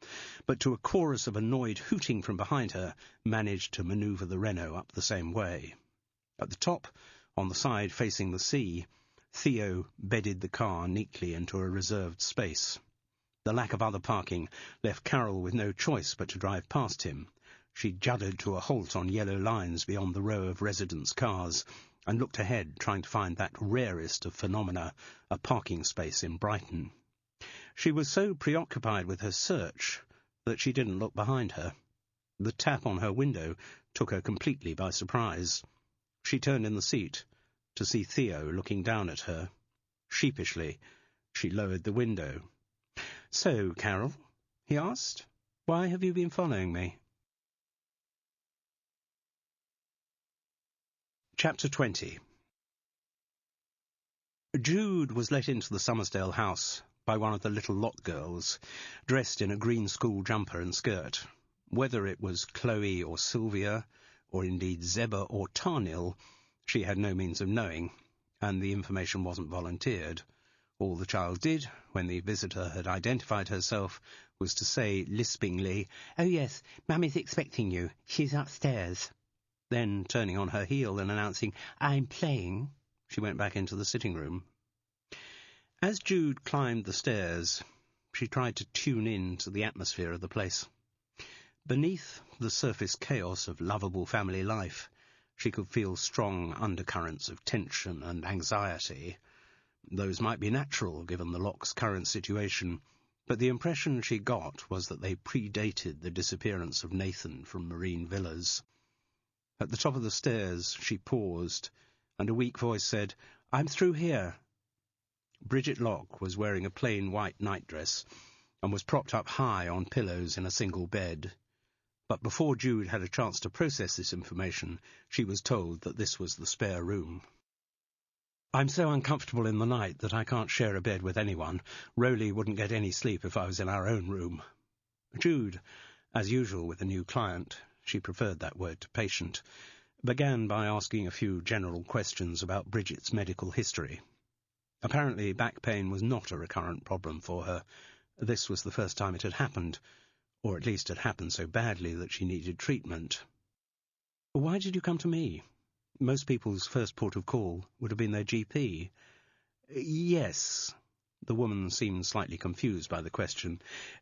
[SPEAKER 1] but to a chorus of annoyed hooting from behind her, managed to manoeuvre the Renault up the same way. At the top, on the side facing the sea, Theo bedded the car neatly into a reserved space. The lack of other parking left Carol with no choice but to drive past him. She juddered to a halt on yellow lines beyond the row of residents' cars, and looked ahead, trying to find that rarest of phenomena, a parking space in Brighton. She was so preoccupied with her search that she didn't look behind her. The tap on her window took her completely by surprise. She turned in the seat to see Theo looking down at her. Sheepishly, she lowered the window. "So, Carol," he asked, "why have you been following me?" Chapter 20. Jude was let into the Summersdale house by one of the little lot girls, dressed in a green school jumper and skirt. Whether it was Chloe or Sylvia, or indeed Zeba or Tarnil, she had no means of knowing, and the information wasn't volunteered. All the child did, when the visitor had identified herself, was to say lispingly, "Oh yes, Mummy's expecting you. She's upstairs." Then, turning on her heel and announcing, "I'm playing," she went back into the sitting room. As Jude climbed the stairs, she tried to tune in to the atmosphere of the place. Beneath the surface chaos of lovable family life, she could feel strong undercurrents of tension and anxiety. Those might be natural, given the Locke's current situation, but the impression she got was that they predated the disappearance of Nathan from Marine Villas. At the top of the stairs, she paused, and a weak voice said, "I'm through here." Bridget Locke was wearing a plain white nightdress and was propped up high on pillows in a single bed. But before Jude had a chance to process this information, she was told that this was the spare room. "I'm so uncomfortable in the night that I can't share a bed with anyone. Rowley wouldn't get any sleep if I was in our own room." Jude, as usual with a new client, she preferred that word to patient, began by asking a few general questions about Bridget's medical history. Apparently back pain was not a recurrent problem for her. This was the first time it had happened, or at least had happened so badly that she needed treatment. "Why did you come to me? Most people's first port of call would have been their GP." "Yes." The woman seemed slightly confused by the question.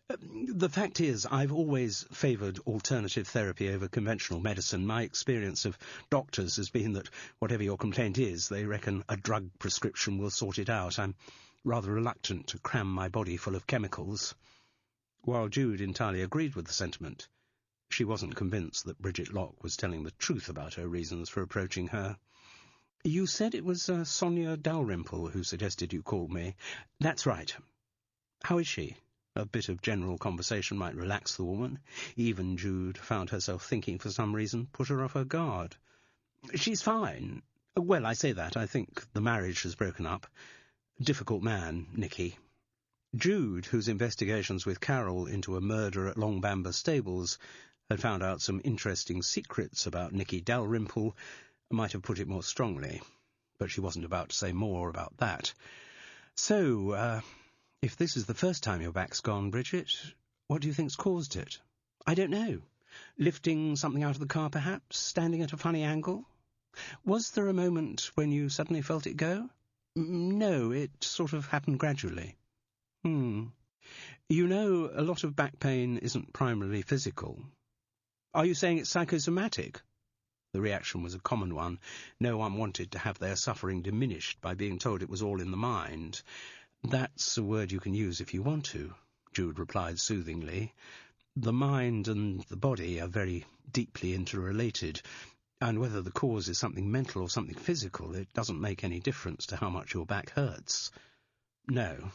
[SPEAKER 1] "The fact is, I've always favoured alternative therapy over conventional medicine. My experience of doctors has been that whatever your complaint is, they reckon a drug prescription will sort it out. I'm rather reluctant to cram my body full of chemicals." While Jude entirely agreed with the sentiment, she wasn't convinced that Bridget Locke was telling the truth about her reasons for approaching her. "You said it was Sonia Dalrymple who suggested you call me." "That's right." "How is she?" A bit of general conversation might relax the woman. Even Jude found herself thinking, for some reason, put her off her guard. "She's fine. Well, I say that. I think the marriage has broken up. Difficult man, Nicky." Jude, whose investigations with Carol into a murder at Long Bamber Stables had found out some interesting secrets about Nicky Dalrymple, might have put it more strongly, but she wasn't about to say more about that. "So, if this is the first time your back's gone, Bridget, what do you think's caused it?" "I don't know. Lifting something out of the car, perhaps? Standing at a funny angle?" "Was there a moment when you suddenly felt it go?" "No, it sort of happened gradually." You know, a lot of back pain isn't primarily physical." "Are you saying it's psychosomatic?" The reaction was a common one. No one wanted to have their suffering diminished by being told it was all in the mind. "That's a word you can use if you want to," Jude replied soothingly. "The mind and the body are very deeply interrelated, and whether the cause is something mental or something physical, it doesn't make any difference to how much your back hurts." "No."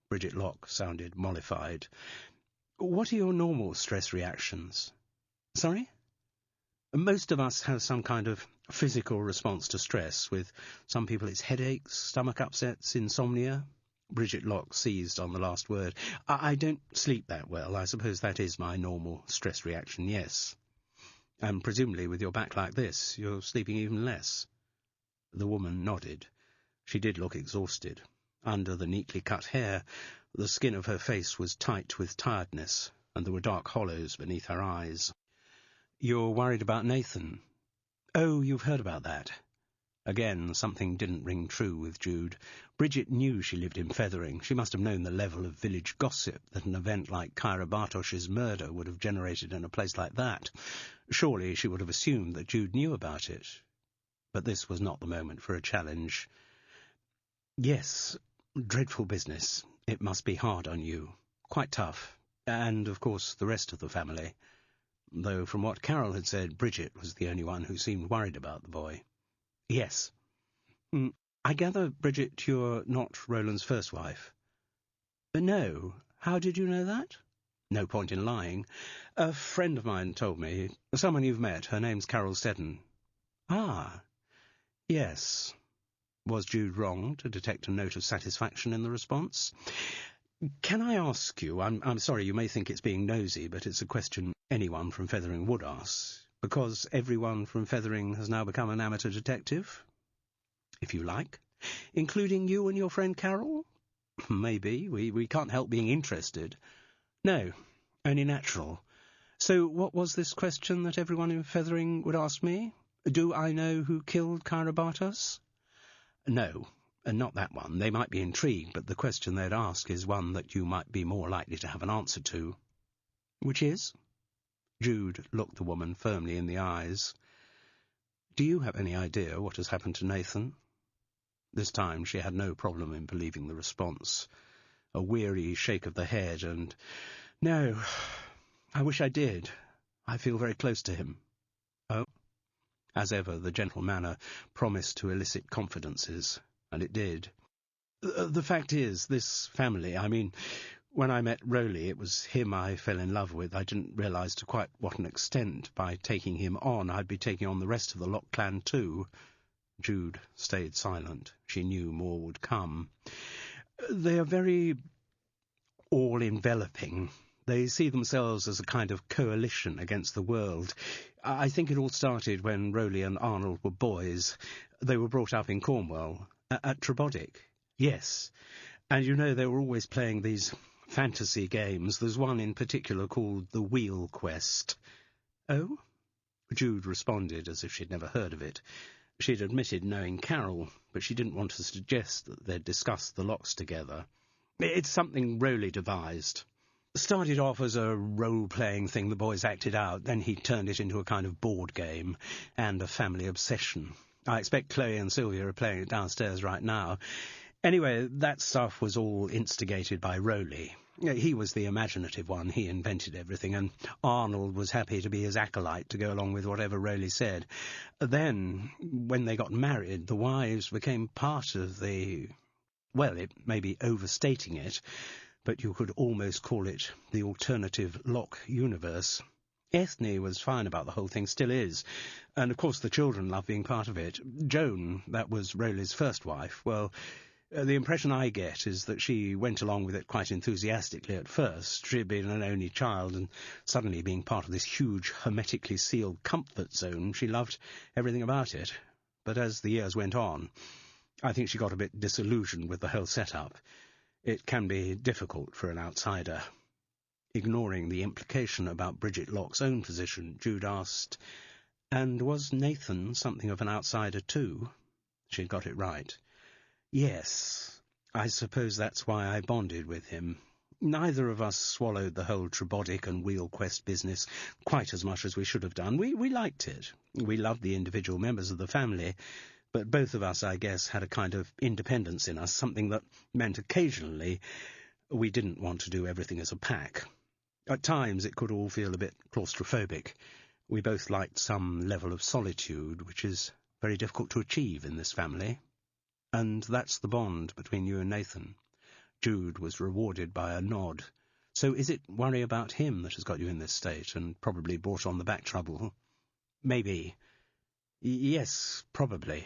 [SPEAKER 1] Bridget Locke sounded mollified. "What are your normal stress reactions?" "Sorry?" "Most of us have some kind of physical response to stress. With some people it's headaches, stomach upsets, insomnia." Bridget Locke seized on the last word. I don't sleep that well. I suppose that is my normal stress reaction, yes." "And presumably with your back like this, you're sleeping even less." The woman nodded. She did look exhausted. Under the neatly cut hair, the skin of her face was tight with tiredness, and there were dark hollows beneath her eyes. "You're worried about Nathan?" "Oh, you've heard about that?" Again, something didn't ring true with Jude. Bridget knew she lived in Fethering. She must have known the level of village gossip that an event like Kyra Bartosh's murder would have generated in a place like that. Surely she would have assumed that Jude knew about it. But this was not the moment for a challenge. "Yes, dreadful business. It must be hard on you. Quite tough. And, of course, the rest of the family." Though from what Carol had said, Bridget was the only one who seemed worried about the boy. "Yes." "I gather, Bridget, you're not Roland's first wife?" "No. How did you know that?" "No point in lying. A friend of mine told me. Someone you've met. Her name's Carol Seddon." "Ah, yes." Was Jude wrong to detect a note of satisfaction in the response? Can I ask you, I'm sorry, you may think it's being nosy, but it's a question anyone from Fethering would ask, because everyone from Fethering has now become an amateur detective? If you like. Including you and your friend Carol? Maybe. We can't help being interested. No, only natural. So what was this question that everyone in Fethering would ask me? Do I know who killed Kyra Bartos? No, and not that one. They might be intrigued, but the question they'd ask is one that you might be more likely to have an answer to. Which is? Jude looked the woman firmly in the eyes. Do you have any idea what has happened to Nathan? This time she had no problem in believing the response. A weary shake of the head and, No, I wish I did. I feel very close to him. Oh? As ever, the gentle manner promised to elicit confidences, and it did. The fact is, this family, when I met Rowley, it was him I fell in love with. I didn't realise to quite what an extent, by taking him on, I'd be taking on the rest of the Locke clan too. Jude stayed silent. She knew more would come. They are very all-enveloping. They see themselves as a kind of coalition against the world. I think it all started when Rowley and Arnold were boys. They were brought up in Cornwall, at Trebodyc. Yes, and they were always playing these fantasy games. There's one in particular called The Wheel Quest. Oh? Jude responded as if she'd never heard of it. She'd admitted knowing Carol, but she didn't want to suggest that they'd discussed the Locks together. It's something Rowley devised. Started off as a role-playing thing the boys acted out, then he turned it into a kind of board game and a family obsession. I expect Chloe and Sylvia are playing it downstairs right now. Anyway, that stuff was all instigated by Rowley. He was the imaginative one, he invented everything, and Arnold was happy to be his acolyte to go along with whatever Rowley said. Then, when they got married, the wives became part of the... Well, it may be overstating it, but you could almost call it the alternative Locke universe. Ethne was fine about the whole thing, still is, and of course the children loved being part of it. Joan, that was Rowley's first wife, well, the impression I get is that she went along with it quite enthusiastically at first. She had been an only child, and suddenly being part of this huge, hermetically sealed comfort zone, she loved everything about it. But as the years went on, I think she got a bit disillusioned with the whole setup. It can be difficult for an outsider. Ignoring the implication about Bridget Locke's own position, Jude asked, And was Nathan something of an outsider too? She'd got it right. Yes, I suppose that's why I bonded with him. Neither of us swallowed the whole Trebodyc and Wheel Quest business quite as much as we should have done. We liked it. We loved the individual members of the family, but both of us, I guess, had a kind of independence in us, something that meant occasionally we didn't want to do everything as a pack. At times it could all feel a bit claustrophobic. We both liked some level of solitude, which is very difficult to achieve in this family. And that's the bond between you and Nathan. Jude was rewarded by a nod. So is it worry about him that has got you in this state, and probably brought on the back trouble? Maybe. Yes, probably.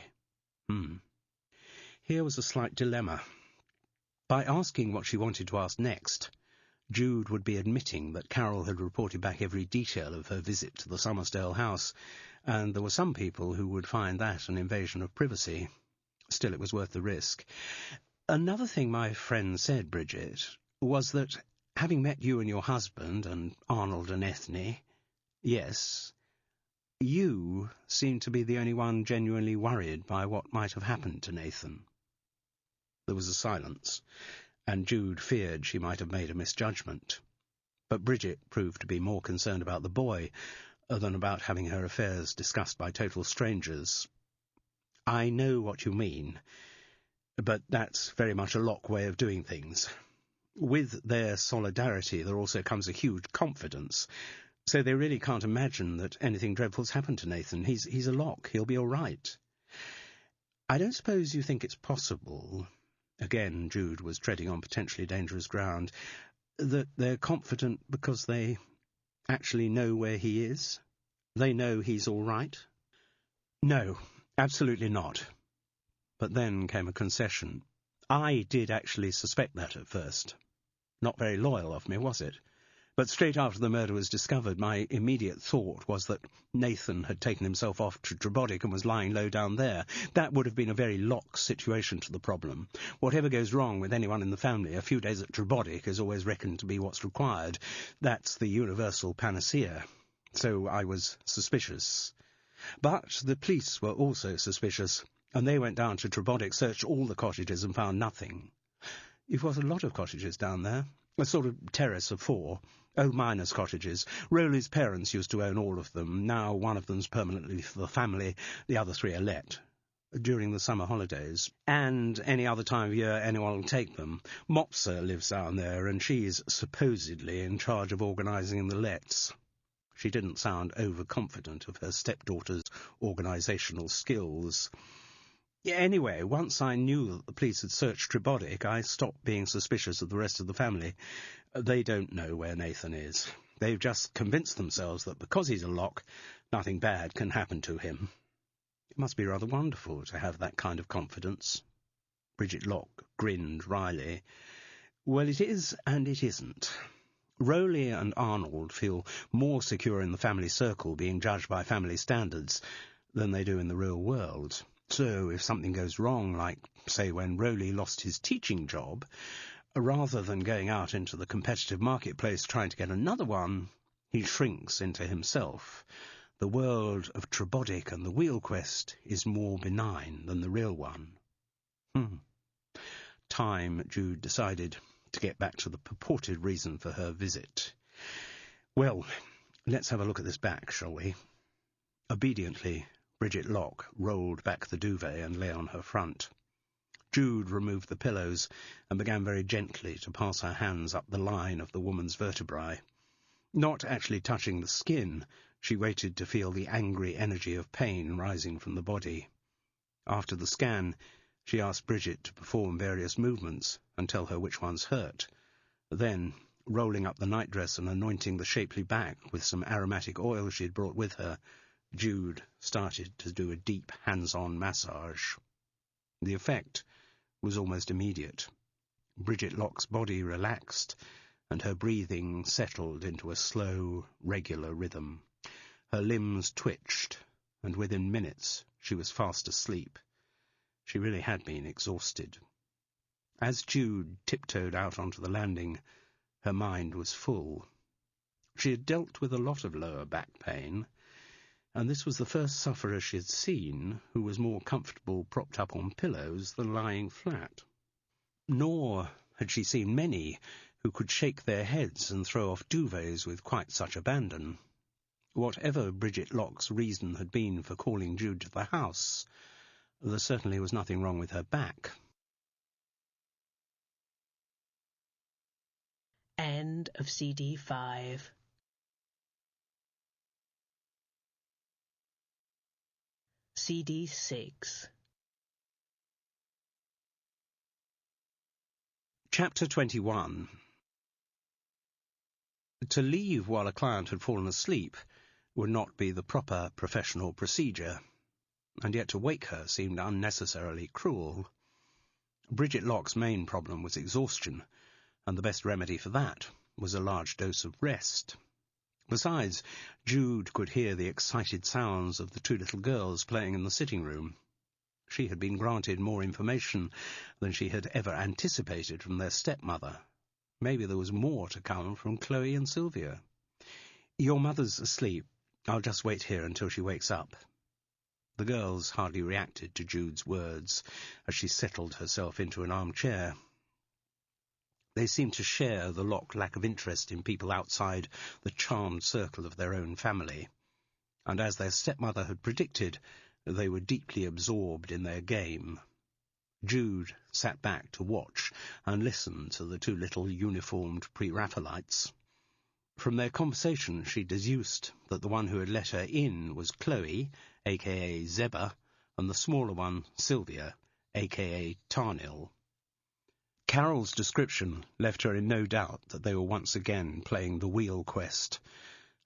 [SPEAKER 1] Here was a slight dilemma. By asking what she wanted to ask next, Jude would be admitting that Carol had reported back every detail of her visit to the Summersdale house, and there were some people who would find that an invasion of privacy. Still, it was worth the risk. Another thing my friend said, Bridget, was that, having met you and your husband, and Arnold and Ethne, yes, you seemed to be the only one genuinely worried by what might have happened to Nathan. There was a silence, and Jude feared she might have made a misjudgment. But Bridget proved to be more concerned about the boy than about having her affairs discussed by total strangers. I know what you mean, but that's very much a Locke way of doing things. With their solidarity there also comes a huge confidence, so they really can't imagine that anything dreadful's happened to Nathan. He's a Locke. He'll be all right. I don't suppose you think it's possible, again Jude was treading on potentially dangerous ground, that they're confident because they actually know where he is? They know he's all right? No, absolutely not. But then came a concession. I did actually suspect that at first. Not very loyal of me, was it? But straight after the murder was discovered, my immediate thought was that Nathan had taken himself off to Trebotic and was lying low down there. That would have been a very lock situation to the problem. Whatever goes wrong with anyone in the family, a few days at Trebotic is always reckoned to be what's required. That's the universal panacea. So I was suspicious. But the police were also suspicious, and they went down to Trebotic, searched all the cottages and found nothing. It was a lot of cottages down there, a sort of terrace of 4. Old miners' cottages. Rowley's parents used to own all of them. Now one of them's permanently for the family, the other 3 are let. During the summer holidays, and any other time of year anyone will take them. Mopsa lives down there, and she's supposedly in charge of organising the lets. She didn't sound overconfident of her stepdaughter's organisational skills. Anyway, once I knew that the police had searched Trebotic, I stopped being suspicious of the rest of the family. They don't know where Nathan is. They've just convinced themselves that because he's a lock, nothing bad can happen to him. It must be rather wonderful to have that kind of confidence. Bridget Locke grinned wryly. Well, it is and it isn't. Rowley and Arnold feel more secure in the family circle, being judged by family standards, than they do in the real world. So if something goes wrong, like, say, when Rowley lost his teaching job, rather than going out into the competitive marketplace trying to get another one, he shrinks into himself. The world of Trebotic and the Wheel Quest is more benign than the real one. Time, Jude decided, to get back to the purported reason for her visit. Well, let's have a look at this back, shall we? Obediently, Bridget Locke rolled back the duvet and lay on her front. Jude removed the pillows and began very gently to pass her hands up the line of the woman's vertebrae. Not actually touching the skin, she waited to feel the angry energy of pain rising from the body. After the scan, she asked Bridget to perform various movements and tell her which ones hurt. Then, rolling up the nightdress and anointing the shapely back with some aromatic oil she had brought with her, Jude started to do a deep hands-on massage. The effect was almost immediate. Bridget Locke's body relaxed, and her breathing settled into a slow, regular rhythm. Her limbs twitched, and within minutes she was fast asleep. She really had been exhausted. As Jude tiptoed out onto the landing, her mind was full. She had dealt with a lot of lower back pain, and this was the first sufferer she had seen who was more comfortable propped up on pillows than lying flat. Nor had she seen many who could shake their heads and throw off duvets with quite such abandon. Whatever Bridget Locke's reason had been for calling Jude to the house, there certainly was nothing wrong with her back.
[SPEAKER 4] End of CD 5. CD 6.
[SPEAKER 1] Chapter 21. To leave while a client had fallen asleep would not be the proper professional procedure, and yet to wake her seemed unnecessarily cruel. Bridget Locke's main problem was exhaustion, and the best remedy for that was a large dose of rest. Besides, Jude could hear the excited sounds of the 2 little girls playing in the sitting room. She had been granted more information than she had ever anticipated from their stepmother. Maybe there was more to come from Chloe and Sylvia. "Your mother's asleep. I'll just wait here until she wakes up." The girls hardly reacted to Jude's words as she settled herself into an armchair. They seemed to share the Locke lack of interest in people outside the charmed circle of their own family, and as their stepmother had predicted, they were deeply absorbed in their game. Jude sat back to watch and listen to the 2 little uniformed pre-Raphaelites. From their conversation she deduced that the one who had let her in was Chloe, a.k.a. Zeba, and the smaller one, Sylvia, a.k.a. Tarnil. Carol's description left her in no doubt that they were once again playing the Wheel Quest,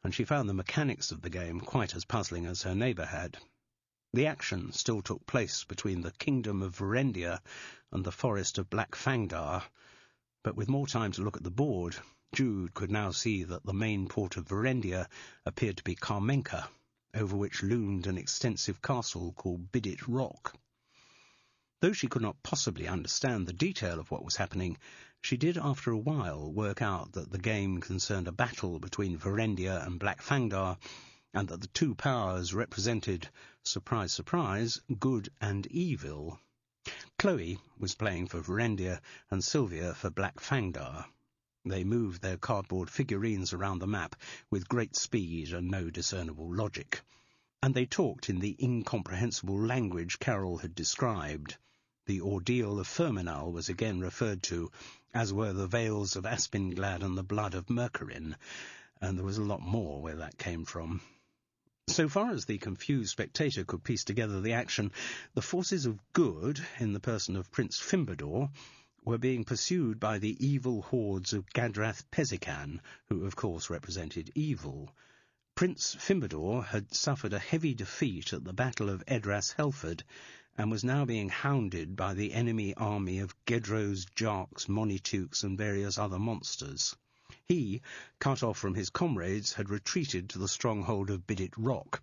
[SPEAKER 1] and she found the mechanics of the game quite as puzzling as her neighbour had. The action still took place between the kingdom of Varendia and the forest of Black Fangdar, But with more time to look at the board, Jude could now see that the main port of Varendia appeared to be Carmenka, over which loomed an extensive castle called Bidit Rock. Though she could not possibly understand the detail of what was happening, she did after a while work out that the game concerned a battle between Varendia and Black Fangdar, and that the two powers represented, surprise, surprise, good and evil. Chloe was playing for Varendia and Sylvia for Black Fangdar. They moved their cardboard figurines around the map with great speed and no discernible logic, and they talked in the incomprehensible language Carol had described. The ordeal of Fermanagh was again referred to, as were the veils of Aspinglad and the blood of Mercurin, and there was a lot more where that came from. So far as the confused spectator could piece together the action, the forces of good, in the person of Prince Fimbador, were being pursued by the evil hordes of Gadrath Pezican, who of course represented evil. Prince Fimbador had suffered a heavy defeat at the Battle of Edras Helford, and was now being hounded by the enemy army of Gedros, Jarks, Monitukes, and various other monsters. He, cut off from his comrades, had retreated to the stronghold of Bidit Rock.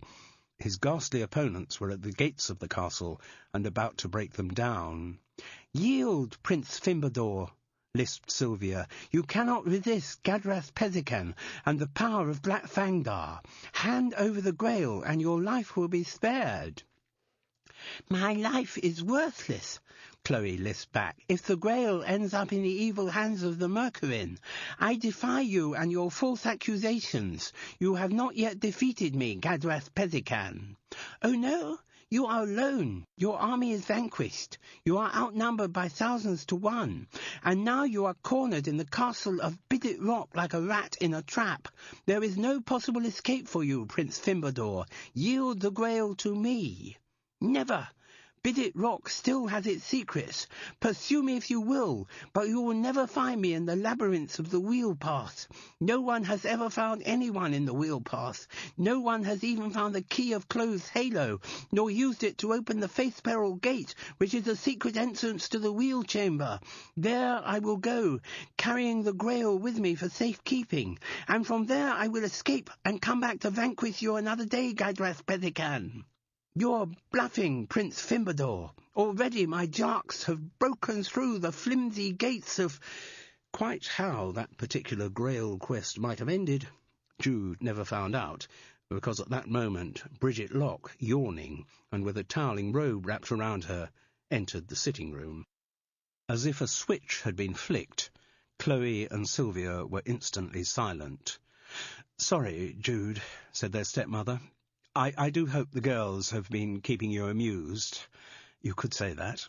[SPEAKER 1] His ghastly opponents were at the gates of the castle, and about to break them down.
[SPEAKER 3] "Yield, Prince Fimbador," lisped Sylvia. "You cannot resist Gadrath Pezican and the power of Black Fangdar. Hand over the Grail, and your life will be spared." "My life is worthless," Chloe lisped back, "if the Grail ends up in the evil hands of the Mercurin. I defy you and your false accusations. You have not yet defeated me, Gadrath Pezican." "Oh no? You are alone. Your army is vanquished. You are outnumbered by thousands to one. And now you are cornered in the castle of Bidit Rock like a rat in a trap. There is no possible escape for you, Prince Fimbador. Yield the Grail to me." "Never. Bidit Rock still has its secrets. Pursue me if you will, but you will never find me in the labyrinths of the Wheel Path. No one has ever found anyone in the Wheel Path. No one has even found the key of Clove's halo, nor used it to open the Faith Peril Gate, which is the secret entrance to the Wheel Chamber. There I will go, carrying the Grail with me for safekeeping, and from there I will escape and come back to vanquish you another day, Gadrath Pezican." "You're bluffing, Prince Fimbador. Already my Jarks have broken through the flimsy gates of—"
[SPEAKER 1] Quite how that particular Grail quest might have ended, Jude never found out, because at that moment Bridget Locke, yawning, and with a toweling robe wrapped around her, entered the sitting-room. As if a switch had been flicked, Chloe and Sylvia were instantly silent. "Sorry, Jude," said their stepmother. I do hope the girls have been keeping you amused. You could say that.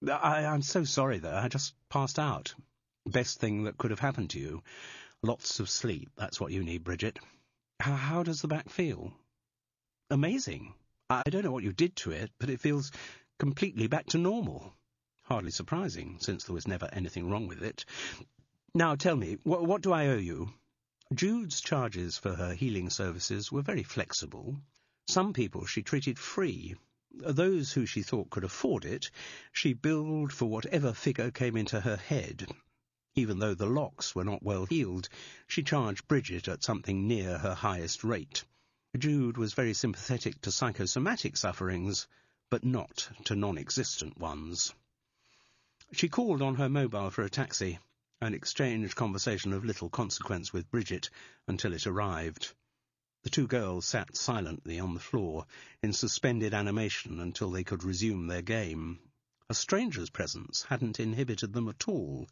[SPEAKER 1] I'm so sorry, though. I just passed out. Best thing that could have happened to you. Lots of sleep, that's what you need, Bridget. How does the back feel?" "Amazing. I don't know what you did to it, but it feels completely back to normal." Hardly surprising, since there was never anything wrong with it. "Now tell me, what do I owe you?" Jude's charges for her healing services were very flexible. Some people she treated free. Those who she thought could afford it, she billed for whatever figure came into her head. Even though the Locks were not well healed, she charged Bridget at something near her highest rate. Jude was very sympathetic to psychosomatic sufferings, but not to non-existent ones. She called on her mobile for a taxi, and exchanged conversation of little consequence with Bridget until it arrived. The two girls sat silently on the floor, in suspended animation until they could resume their game. A stranger's presence hadn't inhibited them at all,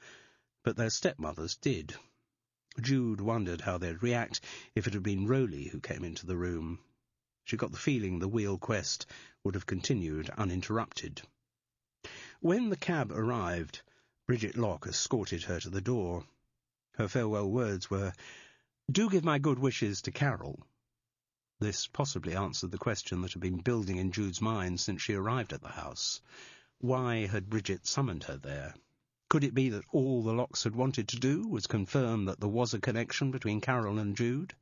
[SPEAKER 1] but their stepmothers did. Jude wondered how they'd react if it had been Rowley who came into the room. She got the feeling the wheel quest would have continued uninterrupted. When the cab arrived, Bridget Locke escorted her to the door. Her farewell words were, "Do give my good wishes to Carol." This possibly answered the question that had been building in Jude's mind since she arrived at the house. Why had Bridget summoned her there? Could it be that all the Locks had wanted to do was confirm that there was a connection between Carol and Jude?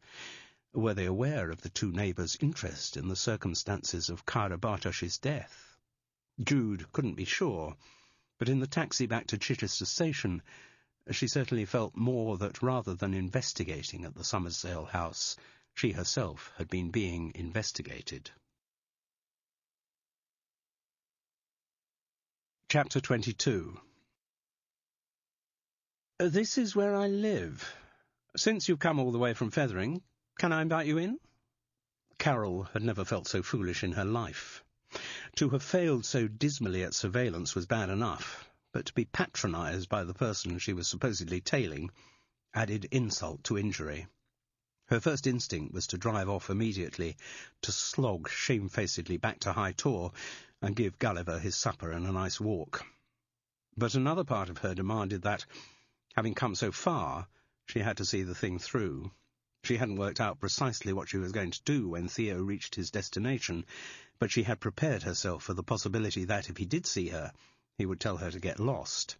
[SPEAKER 1] Were they aware of the two neighbours' interest in the circumstances of Kyra Bartosh's death? Jude couldn't be sure, but in the taxi back to Chichester Station, She certainly felt more that rather than investigating at the Summersdale house, she herself had been being investigated. Chapter 22. This is where I live. Since you've come all the way from Fethering, can I invite you in? Carol had never felt so foolish in her life. To have failed so dismally at surveillance was bad enough, but to be patronised by the person she was supposedly tailing added insult to injury. Her first instinct was to drive off immediately, to slog shamefacedly back to High Tor and give Gulliver his supper and a nice walk. But another part of her demanded that, having come so far, she had to see the thing through. She hadn't worked out precisely what she was going to do when Theo reached his destination, but she had prepared herself for the possibility that, if he did see her, he would tell her to get lost.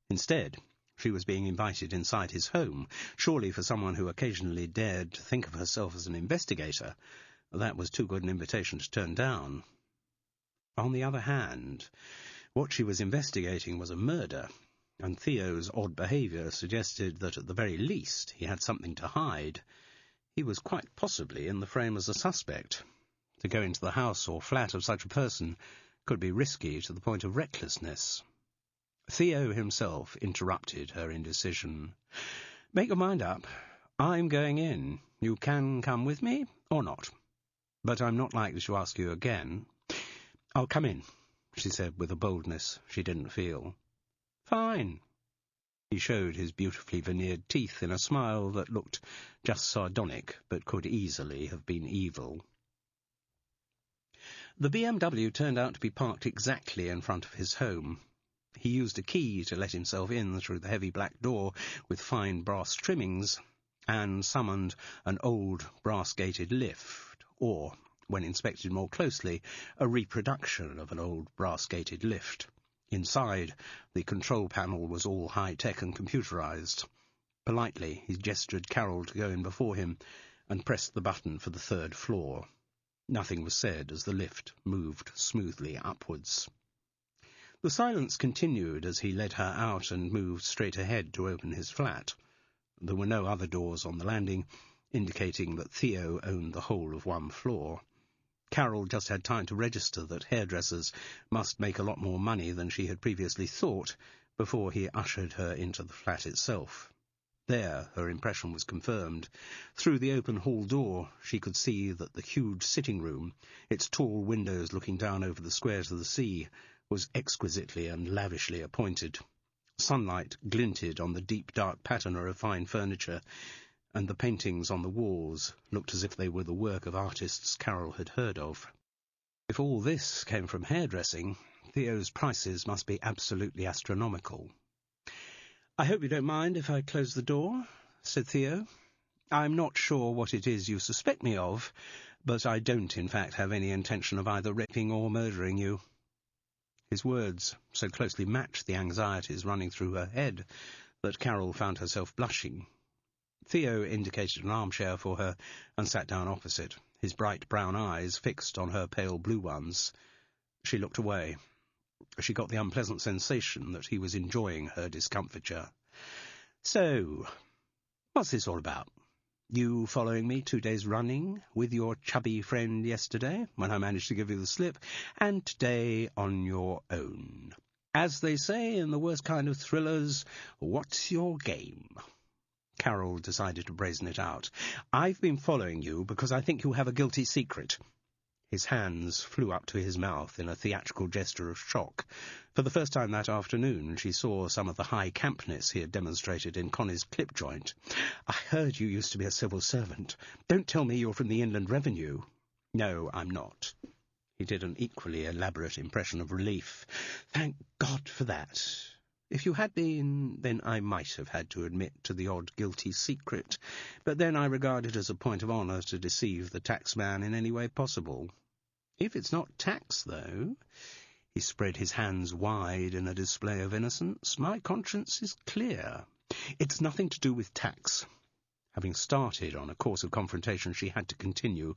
[SPEAKER 1] Instead, she was being invited inside his home. Surely for someone who occasionally dared to think of herself as an investigator, that was too good an invitation to turn down. On the other hand, what she was investigating was a murder, and Theo's odd behaviour suggested that at the very least he had something to hide. He was quite possibly in the frame as a suspect. To go into the house or flat of such a person could be risky to the point of recklessness. Theo himself interrupted her indecision. "Make your mind up. I'm going in. You can come with me or not. But I'm not likely to ask you again." "I'll come in," she said with a boldness she didn't feel. "Fine." He showed his beautifully veneered teeth in a smile that looked just sardonic, but could easily have been evil. The BMW turned out to be parked exactly in front of his home. He used a key to let himself in through the heavy black door with fine brass trimmings, and summoned an old brass-gated lift, or, when inspected more closely, a reproduction of an old brass-gated lift. Inside, the control panel was all high-tech and computerized. Politely, he gestured Carol to go in before him and pressed the button for the third floor. Nothing was said as the lift moved smoothly upwards. The silence continued as he led her out and moved straight ahead to open his flat. There were no other doors on the landing, indicating that Theo owned the whole of one floor. Carol just had time to register that hairdressers must make a lot more money than she had previously thought before he ushered her into the flat itself. There, her impression was confirmed. Through the open hall door, she could see that the huge sitting room, its tall windows looking down over the squares of the sea, was exquisitely and lavishly appointed. Sunlight glinted on the deep dark patina of fine furniture, and the paintings on the walls looked as if they were the work of artists Carol had heard of. If all this came from hairdressing, Theo's prices must be absolutely astronomical. "I hope you don't mind if I close the door," said Theo. "I'm not sure what it is you suspect me of, but I don't in fact have any intention of either raping or murdering you." His words so closely matched the anxieties running through her head that Carol found herself blushing. Theo indicated an armchair for her and sat down opposite, his bright brown eyes fixed on her pale blue ones. She looked away. She got the unpleasant sensation that he was enjoying her discomfiture. "So, what's this all about? You following me 2 days running, with your chubby friend yesterday, when I managed to give you the slip, and today on your own. As they say in the worst kind of thrillers, what's your game?" Carol decided to brazen it out. "I've been following you because I think you have a guilty secret." His hands flew up to his mouth in a theatrical gesture of shock. For the first time that afternoon, she saw some of the high campness he had demonstrated in Connie's clip joint. "I heard you used to be a civil servant. Don't tell me you're from the Inland Revenue." "No, I'm not." He did an equally elaborate impression of relief. "Thank God for that. If you had been, then I might have had to admit to the odd guilty secret, but then I regard it as a point of honour to deceive the taxman in any way possible. If it's not tax, though," he spread his hands wide in a display of innocence, "my conscience is clear. It's nothing to do with tax." Having started on a course of confrontation, she had to continue.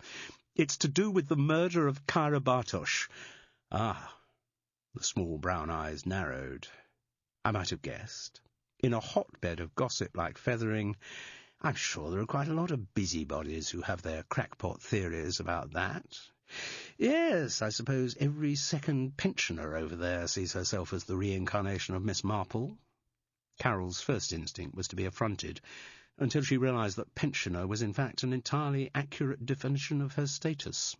[SPEAKER 1] "It's to do with the murder of Kyra Bartosz." "Ah." The small brown eyes narrowed. "I might have guessed. In a hotbed of gossip like Fethering, I'm sure there are quite a lot of busybodies who have their crackpot theories about that. Yes, I suppose every second pensioner over there sees herself as the reincarnation of Miss Marple. Carol's first instinct was to be affronted, until she realised that pensioner was in fact an entirely accurate definition of her status.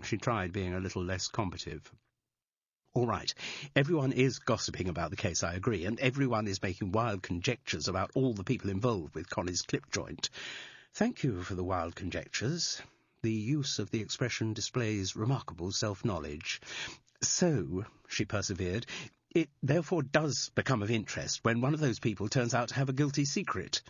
[SPEAKER 1] She tried being a little less combative. All right, everyone is gossiping about the case, I agree, and everyone is making wild conjectures about all the people involved with Connie's clip joint. Thank you for the wild conjectures. The use of the expression displays remarkable self-knowledge. So, she persevered, it therefore does become of interest when one of those people turns out to have a guilty secret.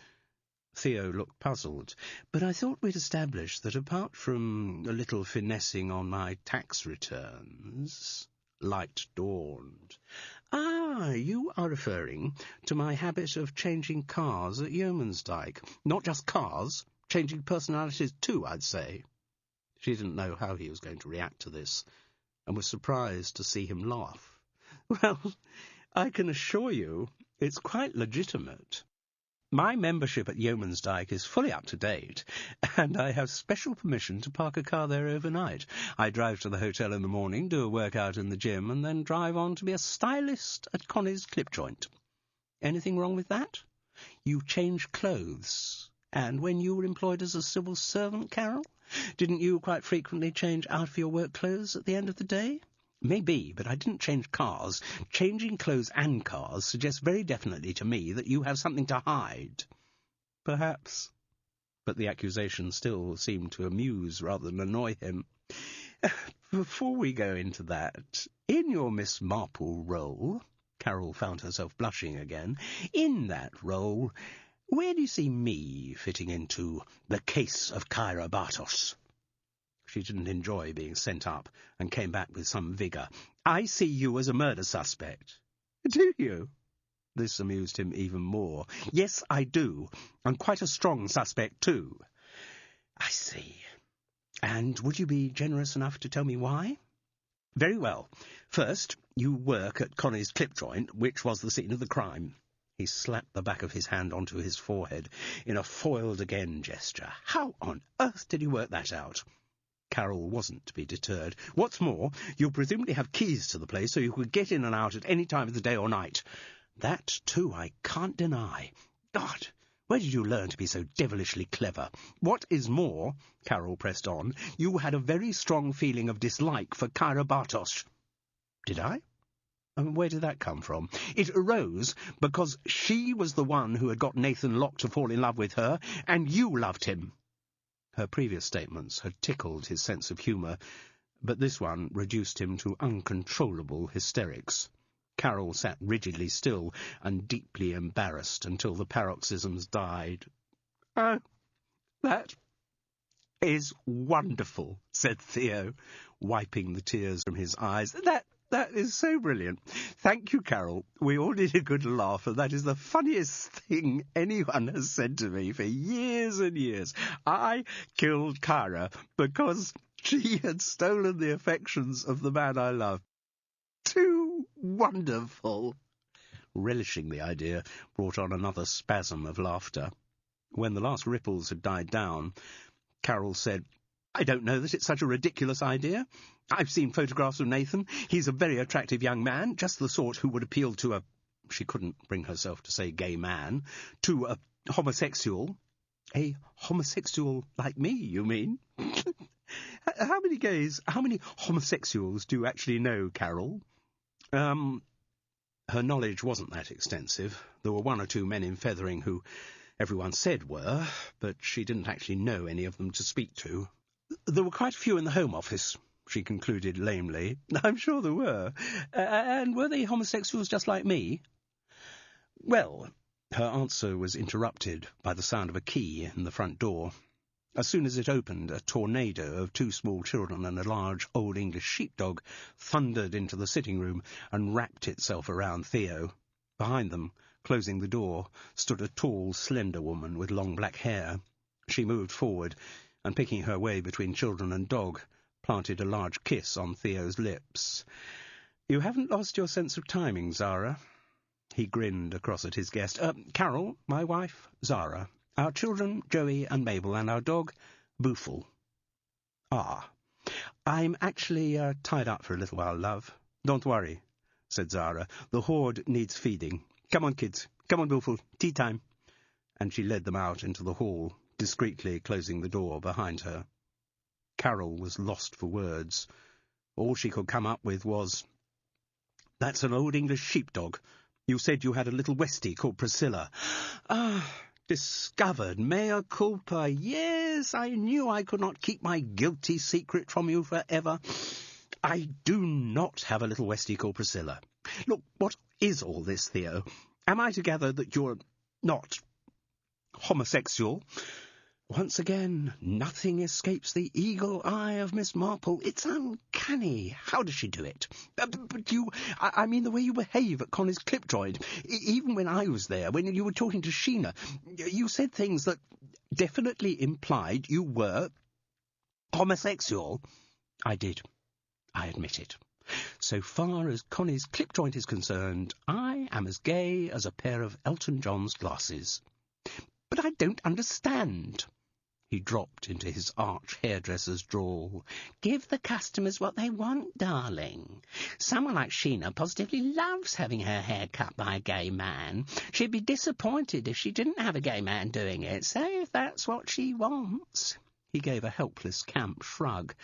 [SPEAKER 1] Theo looked puzzled. But I thought we'd established that apart from a little finessing on my tax returns... Light dawned. Ah, you are referring to my habit of changing cars at Yeomansdyke. Not just cars, changing personalities too, I'd say. She didn't know how he was going to react to this, and was surprised to see him laugh. Well, I can assure you it's quite legitimate. My membership at Yeomansdyke is fully up to date, and I have special permission to park a car there overnight. I drive to the hotel in the morning, do a workout in the gym, and then drive on to be a stylist at Connie's clip joint. Anything wrong with that? You change clothes. And when you were employed as a civil servant, Carol, didn't you quite frequently change out of your work clothes at the end of the day? Maybe, but I didn't change cars. Changing clothes and cars suggests very definitely to me that you have something to hide. Perhaps. But the accusation still seemed to amuse rather than annoy him. Before we go into that, in your Miss Marple role, Carol found herself blushing again, in that role, where do you see me fitting into the case of Kyra Bartos? She didn't enjoy being sent up, and came back with some vigour. I see you as a murder suspect. Do you? This amused him even more. Yes, I do, and quite a strong suspect, too. I see. And would you be generous enough to tell me why? Very well. First, you work at Connie's clip joint, which was the scene of the crime. He slapped the back of his hand onto his forehead in a foiled-again gesture. How on earth did you work that out? Carol wasn't to be deterred. What's more, you presumably have keys to the place so you could get in and out at any time of the day or night. That, too, I can't deny. God, where did you learn to be so devilishly clever? What is more, Carol pressed on, you had a very strong feeling of dislike for Kyra Bartos. Did I? Where did that come from? It arose because she was the one who had got Nathan Locke to fall in love with her, and you loved him. Her previous statements had tickled his sense of humour, but this one reduced him to uncontrollable hysterics. Carol sat rigidly still and deeply embarrassed until the paroxysms died. Oh, that is wonderful, said Theo, wiping the tears from his eyes. That is so brilliant. Thank you, Carol. We all need a good laugh, and that is the funniest thing anyone has said to me for years and years. I killed Kyra because she had stolen the affections of the man I love. Too wonderful. Relishing the idea brought on another spasm of laughter. When the last ripples had died down, Carol said, I don't know that it's such a ridiculous idea. I've seen photographs of Nathan. He's a very attractive young man, just the sort who would appeal to a... She couldn't bring herself to say gay man. To a homosexual. A homosexual like me, you mean? How many homosexuals do you actually know, Carol? Her knowledge wasn't that extensive. There were one or two men in Fethering who everyone said were, but she didn't actually know any of them to speak to. There were quite a few in the Home Office, she concluded lamely. I'm sure there were. And were they homosexuals just like me? Well, her answer was interrupted by the sound of a key in the front door. As soon as it opened, a tornado of two small children and a large Old English sheepdog thundered into the sitting room and wrapped itself around Theo. Behind them, closing the door, stood a tall, slender woman with long black hair. She moved forward, and picking her way between children and dog, planted a large kiss on Theo's lips. You haven't lost your sense of timing, Zara. He grinned across at his guest. Carol, my wife, Zara, our children, Joey and Mabel, and our dog, Boofle. Ah, I'm actually tied up for a little while, love. Don't worry, said Zara. The horde needs feeding. Come on, kids. Come on, Boofle. Tea time. And she led them out into the hall, discreetly closing the door behind her. Carol was lost for words. All she could come up with was, "That's an old English sheepdog. You said you had a little Westie called Priscilla." Ah, discovered, mea culpa. Yes, I knew I could not keep my guilty secret from you forever. I do not have a little Westie called Priscilla. Look, what is all this, Theo? Am I to gather that you're not homosexual? Once again, nothing escapes the eagle eye of Miss Marple. It's uncanny. How does she do it? But you, I mean the way you behave at Connie's clip joint. Even when I was there, when you were talking to Sheena, you said things that definitely implied you were homosexual. I did. I admit it. So far as Connie's clip joint is concerned, I am as gay as a pair of Elton John's glasses. But I don't understand. He dropped into his arch hairdresser's drawl. Give the customers what they want, darling. Someone like Sheena positively loves having her hair cut by a gay man. She'd be disappointed if she didn't have a gay man doing it, so if that's what she wants. He gave a helpless camp shrug.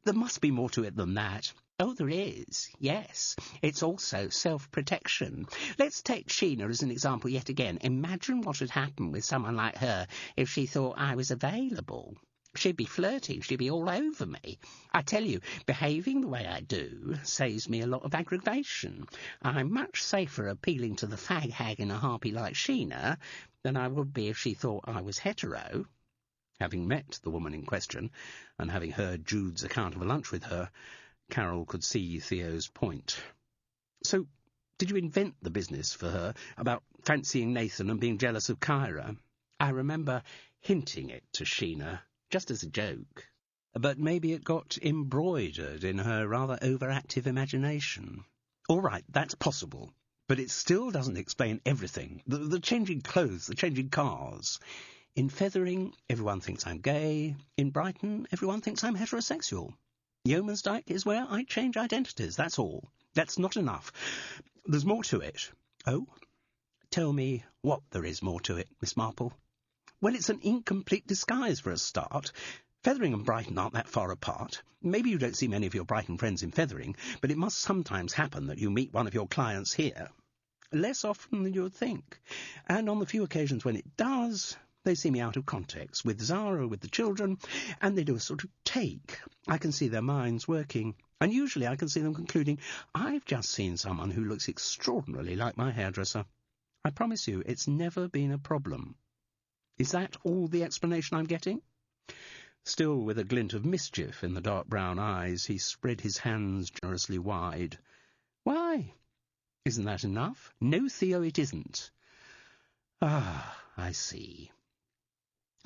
[SPEAKER 1] There must be more to it than that. Oh, there is, yes. It's also self-protection. Let's take Sheena as an example yet again. Imagine what would happen with someone like her if she thought I was available. She'd be flirting, she'd be all over me. I tell you, behaving the way I do saves me a lot of aggravation. I'm much safer appealing to the fag hag in a harpy like Sheena than I would be if she thought I was hetero. Having met the woman in question, and having heard Jude's account of a lunch with her, Carol could see Theo's point. So, did you invent the business for her about fancying Nathan and being jealous of Kyra? I remember hinting it to Sheena, just as a joke. But maybe it got embroidered in her rather overactive imagination. All right, that's possible, but it still doesn't explain everything. The changing clothes, the changing cars. In Fethering, everyone thinks I'm gay. In Brighton, everyone thinks I'm heterosexual. Yeomansdyke is where I change identities, that's all. That's not enough. There's more to it. Oh? Tell me what there is more to it, Miss Marple. Well, it's an incomplete disguise for a start. Fethering and Brighton aren't that far apart. Maybe you don't see many of your Brighton friends in Fethering, but it must sometimes happen that you meet one of your clients here. Less often than you would think. And on the few occasions when it does, they see me out of context, with Zara, with the children, and they do a sort of take. I can see their minds working, and usually I can see them concluding, I've just seen someone who looks extraordinarily like my hairdresser. I promise you, it's never been a problem. Is that all the explanation I'm getting? Still with a glint of mischief in the dark brown eyes, he spread his hands generously wide. Why? Isn't that enough? No, Theo, it isn't. Ah, I see.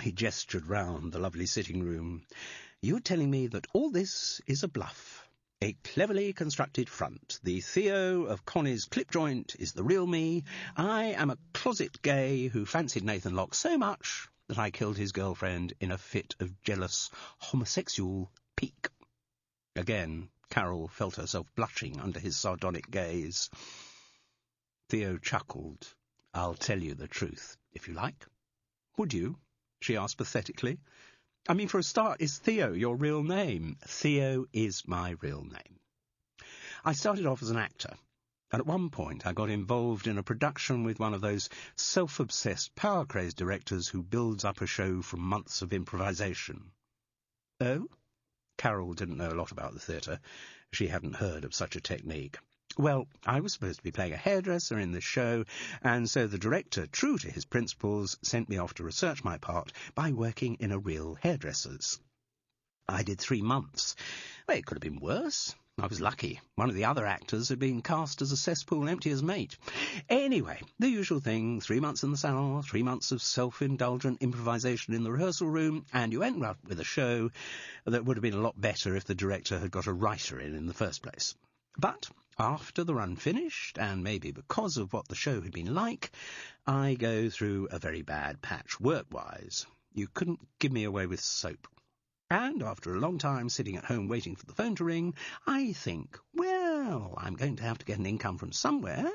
[SPEAKER 1] He gestured round the lovely sitting room. You're telling me that all this is a bluff, a cleverly constructed front. The Theo of Connie's clip joint is the real me. I am a closet gay who fancied Nathan Locke so much that I killed his girlfriend in a fit of jealous homosexual pique. Again, Carol felt herself blushing under his sardonic gaze. Theo chuckled. I'll tell you the truth, if you like. Would you? She asked pathetically. I mean, for a start, is Theo your real name? Theo is my real name. I started off as an actor, and at one point I got involved in a production with one of those self-obsessed, power-crazed directors who builds up a show from months of improvisation. Oh? Carol didn't know a lot about the theatre. She hadn't heard of such a technique. Well, I was supposed to be playing a hairdresser in this show, and so the director, true to his principles, sent me off to research my part by working in a real hairdresser's. I did 3 months. Well, it could have been worse. I was lucky. One of the other actors had been cast as a cesspool empty as mate. Anyway, the usual thing, 3 months in the salon, 3 months of self-indulgent improvisation in the rehearsal room, and you end up with a show that would have been a lot better if the director had got a writer in the first place. But After the run finished, and maybe because of what the show had been like, I go through a very bad patch work-wise. You couldn't give me away with soap. And after a long time sitting at home waiting for the phone to ring, I think, well, I'm going to have to get an income from somewhere,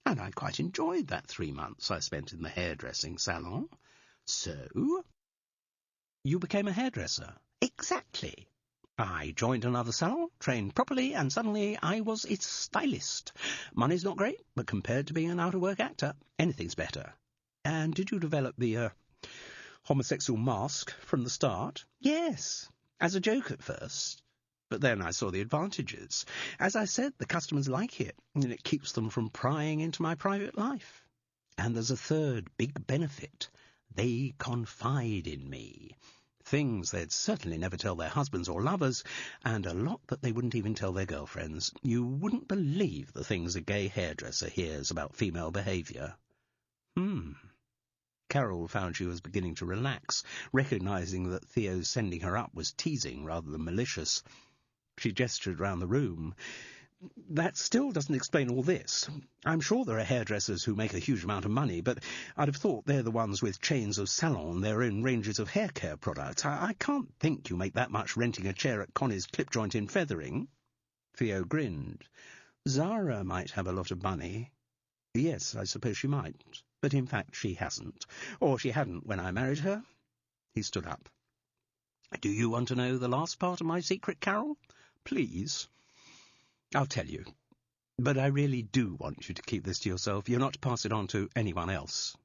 [SPEAKER 1] and I quite enjoyed that 3 months I spent in the hairdressing salon. So, you became a hairdresser. Exactly. I joined another salon, trained properly, and suddenly I was its stylist. Money's not great, but compared to being an out-of-work actor, anything's better. And did you develop the, homosexual mask from the start? Yes, as a joke at first. But then I saw the advantages. As I said, the customers like it, and it keeps them from prying into my private life. And there's a third big benefit. They confide in me. Things they'd certainly never tell their husbands or lovers, and a lot that they wouldn't even tell their girlfriends. You wouldn't believe the things a gay hairdresser hears about female behaviour. Carol found she was beginning to relax, recognising that Theo's sending her up was teasing rather than malicious. She gestured round the room. That still doesn't explain all this. I'm sure there are hairdressers who make a huge amount of money, but I'd have thought they're the ones with chains of salon, their own ranges of hair care products. I can't think you make that much renting a chair at Connie's clip joint in Fethering. Theo grinned. Zara might have a lot of money. Yes, I suppose she might, but in fact she hasn't. Or she hadn't when I married her. He stood up. Do you want to know the last part of my secret, Carol? Please. I'll tell you. But I really do want you to keep this to yourself. You're not to pass it on to anyone else.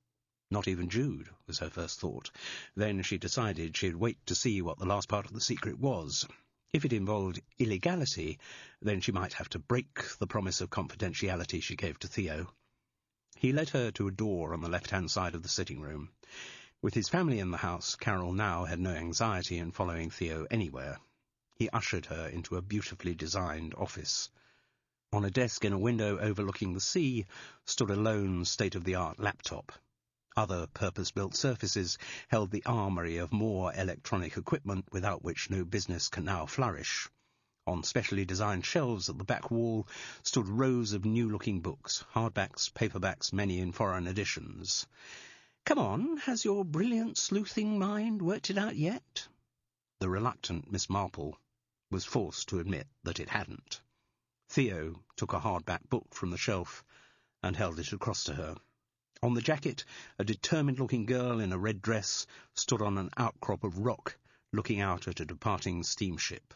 [SPEAKER 1] Not even Jude, was her first thought. Then she decided she'd wait to see what the last part of the secret was. If it involved illegality, then she might have to break the promise of confidentiality she gave to Theo. He led her to a door on the left-hand side of the sitting room. With his family in the house, Carol now had no anxiety in following Theo anywhere. He ushered her into a beautifully designed office. On a desk in a window overlooking the sea stood a lone state-of-the-art laptop. Other purpose-built surfaces held the armoury of more electronic equipment without which no business can now flourish. On specially designed shelves at the back wall stood rows of new-looking books, hardbacks, paperbacks, many in foreign editions. Come on, has your brilliant sleuthing mind worked it out yet? The reluctant Miss Marple was forced to admit that it hadn't. Theo took a hardback book from the shelf and held it across to her. On the jacket, a determined-looking girl in a red dress stood on an outcrop of rock, looking out at a departing steamship.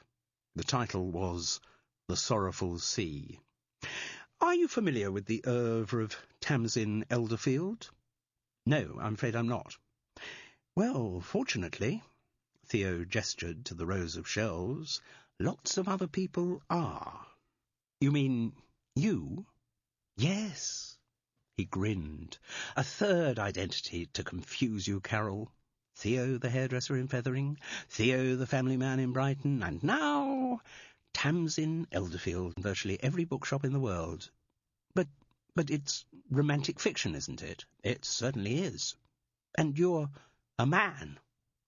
[SPEAKER 1] The title was The Sorrowful Sea. Are you familiar with the oeuvre of Tamsin Elderfield? No, I'm afraid I'm not. Well, fortunately, Theo gestured to the rows of shelves, lots of other people are. You mean you? Yes. He grinned. A third identity to confuse you, Carol. Theo, the hairdresser in Fethering, Theo, the family man in Brighton, and now Tamsin Elderfield in virtually every bookshop in the world. But it's romantic fiction, isn't it? It certainly is. And you're a man.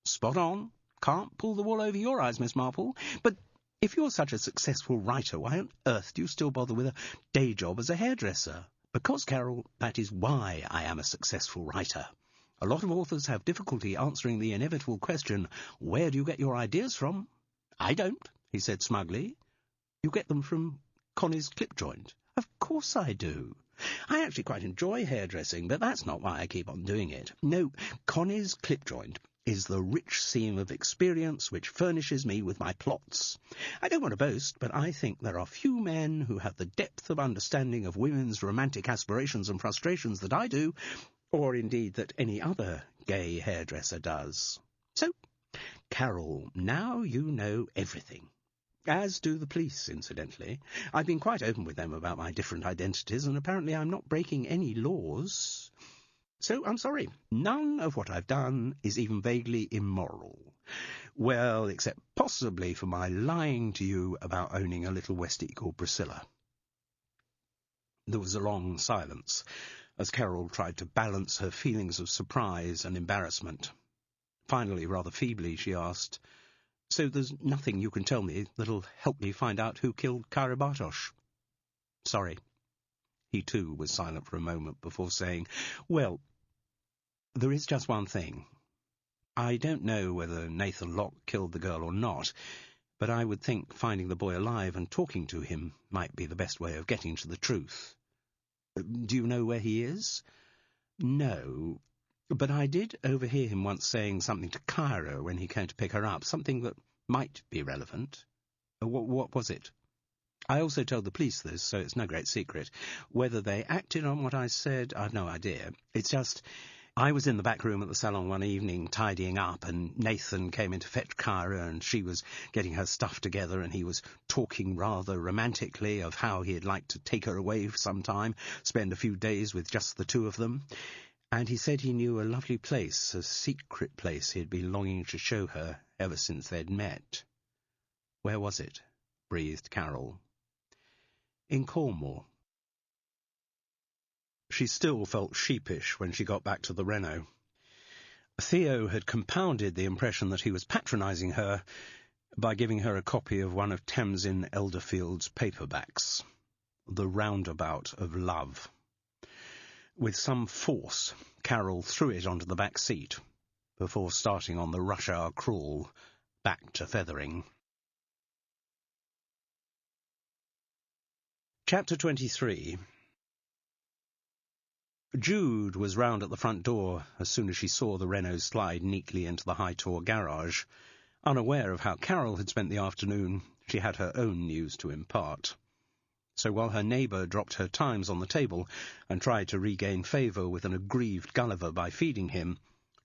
[SPEAKER 1] Spot on. Can't pull the wool over your eyes, Miss Marple. But if you're such a successful writer, why on earth do you still bother with a day job as a hairdresser? Because, Carol, that is why I am a successful writer. A lot of authors have difficulty answering the inevitable question, where do you get your ideas from? I don't, he said smugly. You get them from Connie's clip joint. Of course I do. I actually quite enjoy hairdressing, but that's not why I keep on doing it. No, Connie's clip joint is the rich seam of experience which furnishes me with my plots. I don't want to boast, but I think there are few men who have the depth of understanding of women's romantic aspirations and frustrations that I do, or indeed that any other gay hairdresser does. So, Carol, now you know everything. As do the police, incidentally. I've been quite open with them about my different identities, and apparently I'm not breaking any laws. So I'm sorry, none of what I've done is even vaguely immoral. Well, except possibly for my lying to you about owning a little Westie called Priscilla. There was a long silence, as Carol tried to balance her feelings of surprise and embarrassment. Finally, rather feebly, she asked, So there's nothing you can tell me that'll help me find out who killed Kyra Bartosz? Sorry. He, too, was silent for a moment before saying, Well, there is just one thing. I don't know whether Nathan Locke killed the girl or not, but I would think finding the boy alive and talking to him might be the best way of getting to the truth. Do you know where he is? No, but I did overhear him once saying something to Kyra when he came to pick her up, something that might be relevant. What was it? I also told the police this, so it's no great secret. Whether they acted on what I said, I've no idea. It's just, I was in the back room at the salon one evening tidying up, and Nathan came in to fetch Kyra, and she was getting her stuff together, and he was talking rather romantically of how he'd like to take her away for some time, spend a few days with just the two of them. And he said he knew a lovely place, a secret place he'd been longing to show her ever since they'd met. Where was it? Breathed Carol. In Cornwall. She still felt sheepish when she got back to the Renault. Theo had compounded the impression that he was patronising her by giving her a copy of one of Tamsin Elderfield's paperbacks, The Roundabout of Love. With some force, Carol threw it onto the back seat, before starting on the rush-hour crawl back to Fethering. Chapter 23. Jude was round at the front door as soon as she saw the Renault slide neatly into the High-Tor garage. Unaware of how Carol had spent the afternoon, she had her own news to impart. So while her neighbour dropped her Times on the table and tried to regain favour with an aggrieved Gulliver by feeding him,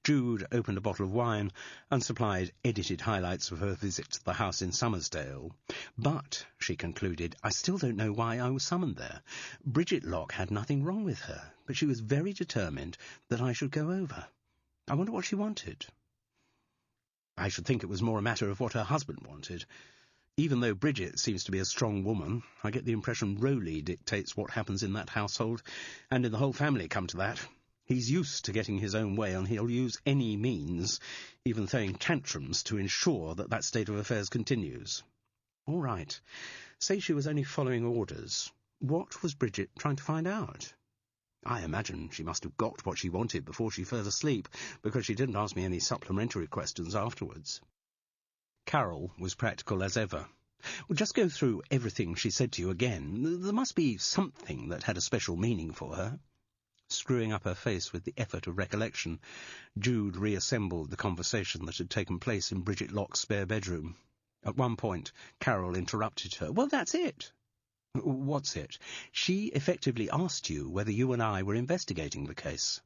[SPEAKER 1] Jude opened a bottle of wine and supplied edited highlights of her visit to the house in Summersdale. But, she concluded, I still don't know why I was summoned there. Bridget Locke had nothing wrong with her, but she was very determined that I should go over. I wonder what she wanted. I should think it was more a matter of what her husband wanted. Even though Bridget seems to be a strong woman, I get the impression Rowley dictates what happens in that household, and in the whole family come to that. He's used to getting his own way, and he'll use any means, even throwing tantrums, to ensure that that state of affairs continues. All right. Say she was only following orders. What was Bridget trying to find out? I imagine she must have got what she wanted before she fell asleep, because she didn't ask me any supplementary questions afterwards. Carol was practical as ever. Well, just go through everything she said to you again. There must be something that had a special meaning for her. Screwing up her face with the effort of recollection, Jude reassembled the conversation that had taken place in Bridget Locke's spare bedroom. At one point, Carol interrupted her. Well, that's it. What's it? She effectively asked you whether you and I were investigating the case.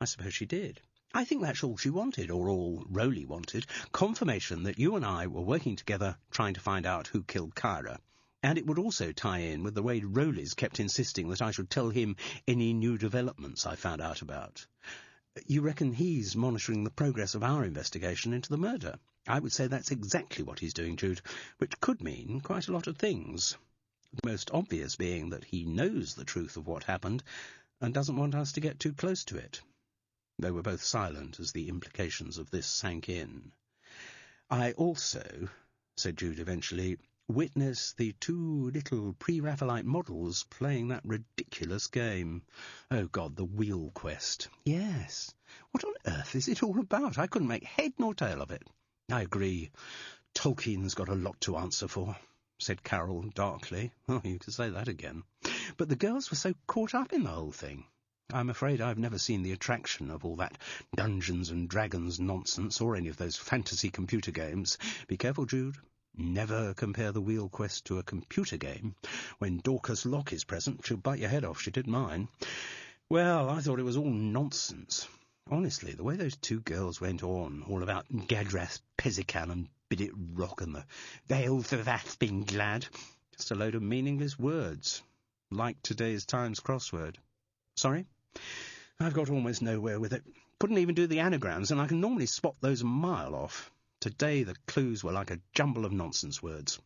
[SPEAKER 1] I suppose she did. I think that's all she wanted, or all Rowley wanted, confirmation that you and I were working together trying to find out who killed Kyra. And it would also tie in with the way Rowley's kept insisting that I should tell him any new developments I found out about. You reckon he's monitoring the progress of our investigation into the murder? I would say that's exactly what he's doing, Jude, which could mean quite a lot of things. The most obvious being that he knows the truth of what happened and doesn't want us to get too close to it. They were both silent as the implications of this sank in. I also, said Jude eventually, witness the two little pre-Raphaelite models playing that ridiculous game. Oh, God, the wheel quest. Yes. What on earth is it all about? I couldn't make head nor tail of it. I agree. Tolkien's got a lot to answer for, said Carol darkly. Oh, you could say that again. But the girls were so caught up in the whole thing. I'm afraid I've never seen the attraction of all that Dungeons and Dragons nonsense or any of those fantasy computer games. Be careful, Jude. Never compare the wheel quest to a computer game. When Dorcas Locke is present, she'll bite your head off. She did mine. Well, I thought it was all nonsense. Honestly, the way those two girls went on, all about Gadrath Pezican and Bidit Rock and the Vale for Vath being glad. Just a load of meaningless words, like today's Times crossword. Sorry? I've got almost nowhere with it. Couldn't even do the anagrams, and I can normally spot those a mile off. Today the clues were like a jumble of nonsense words.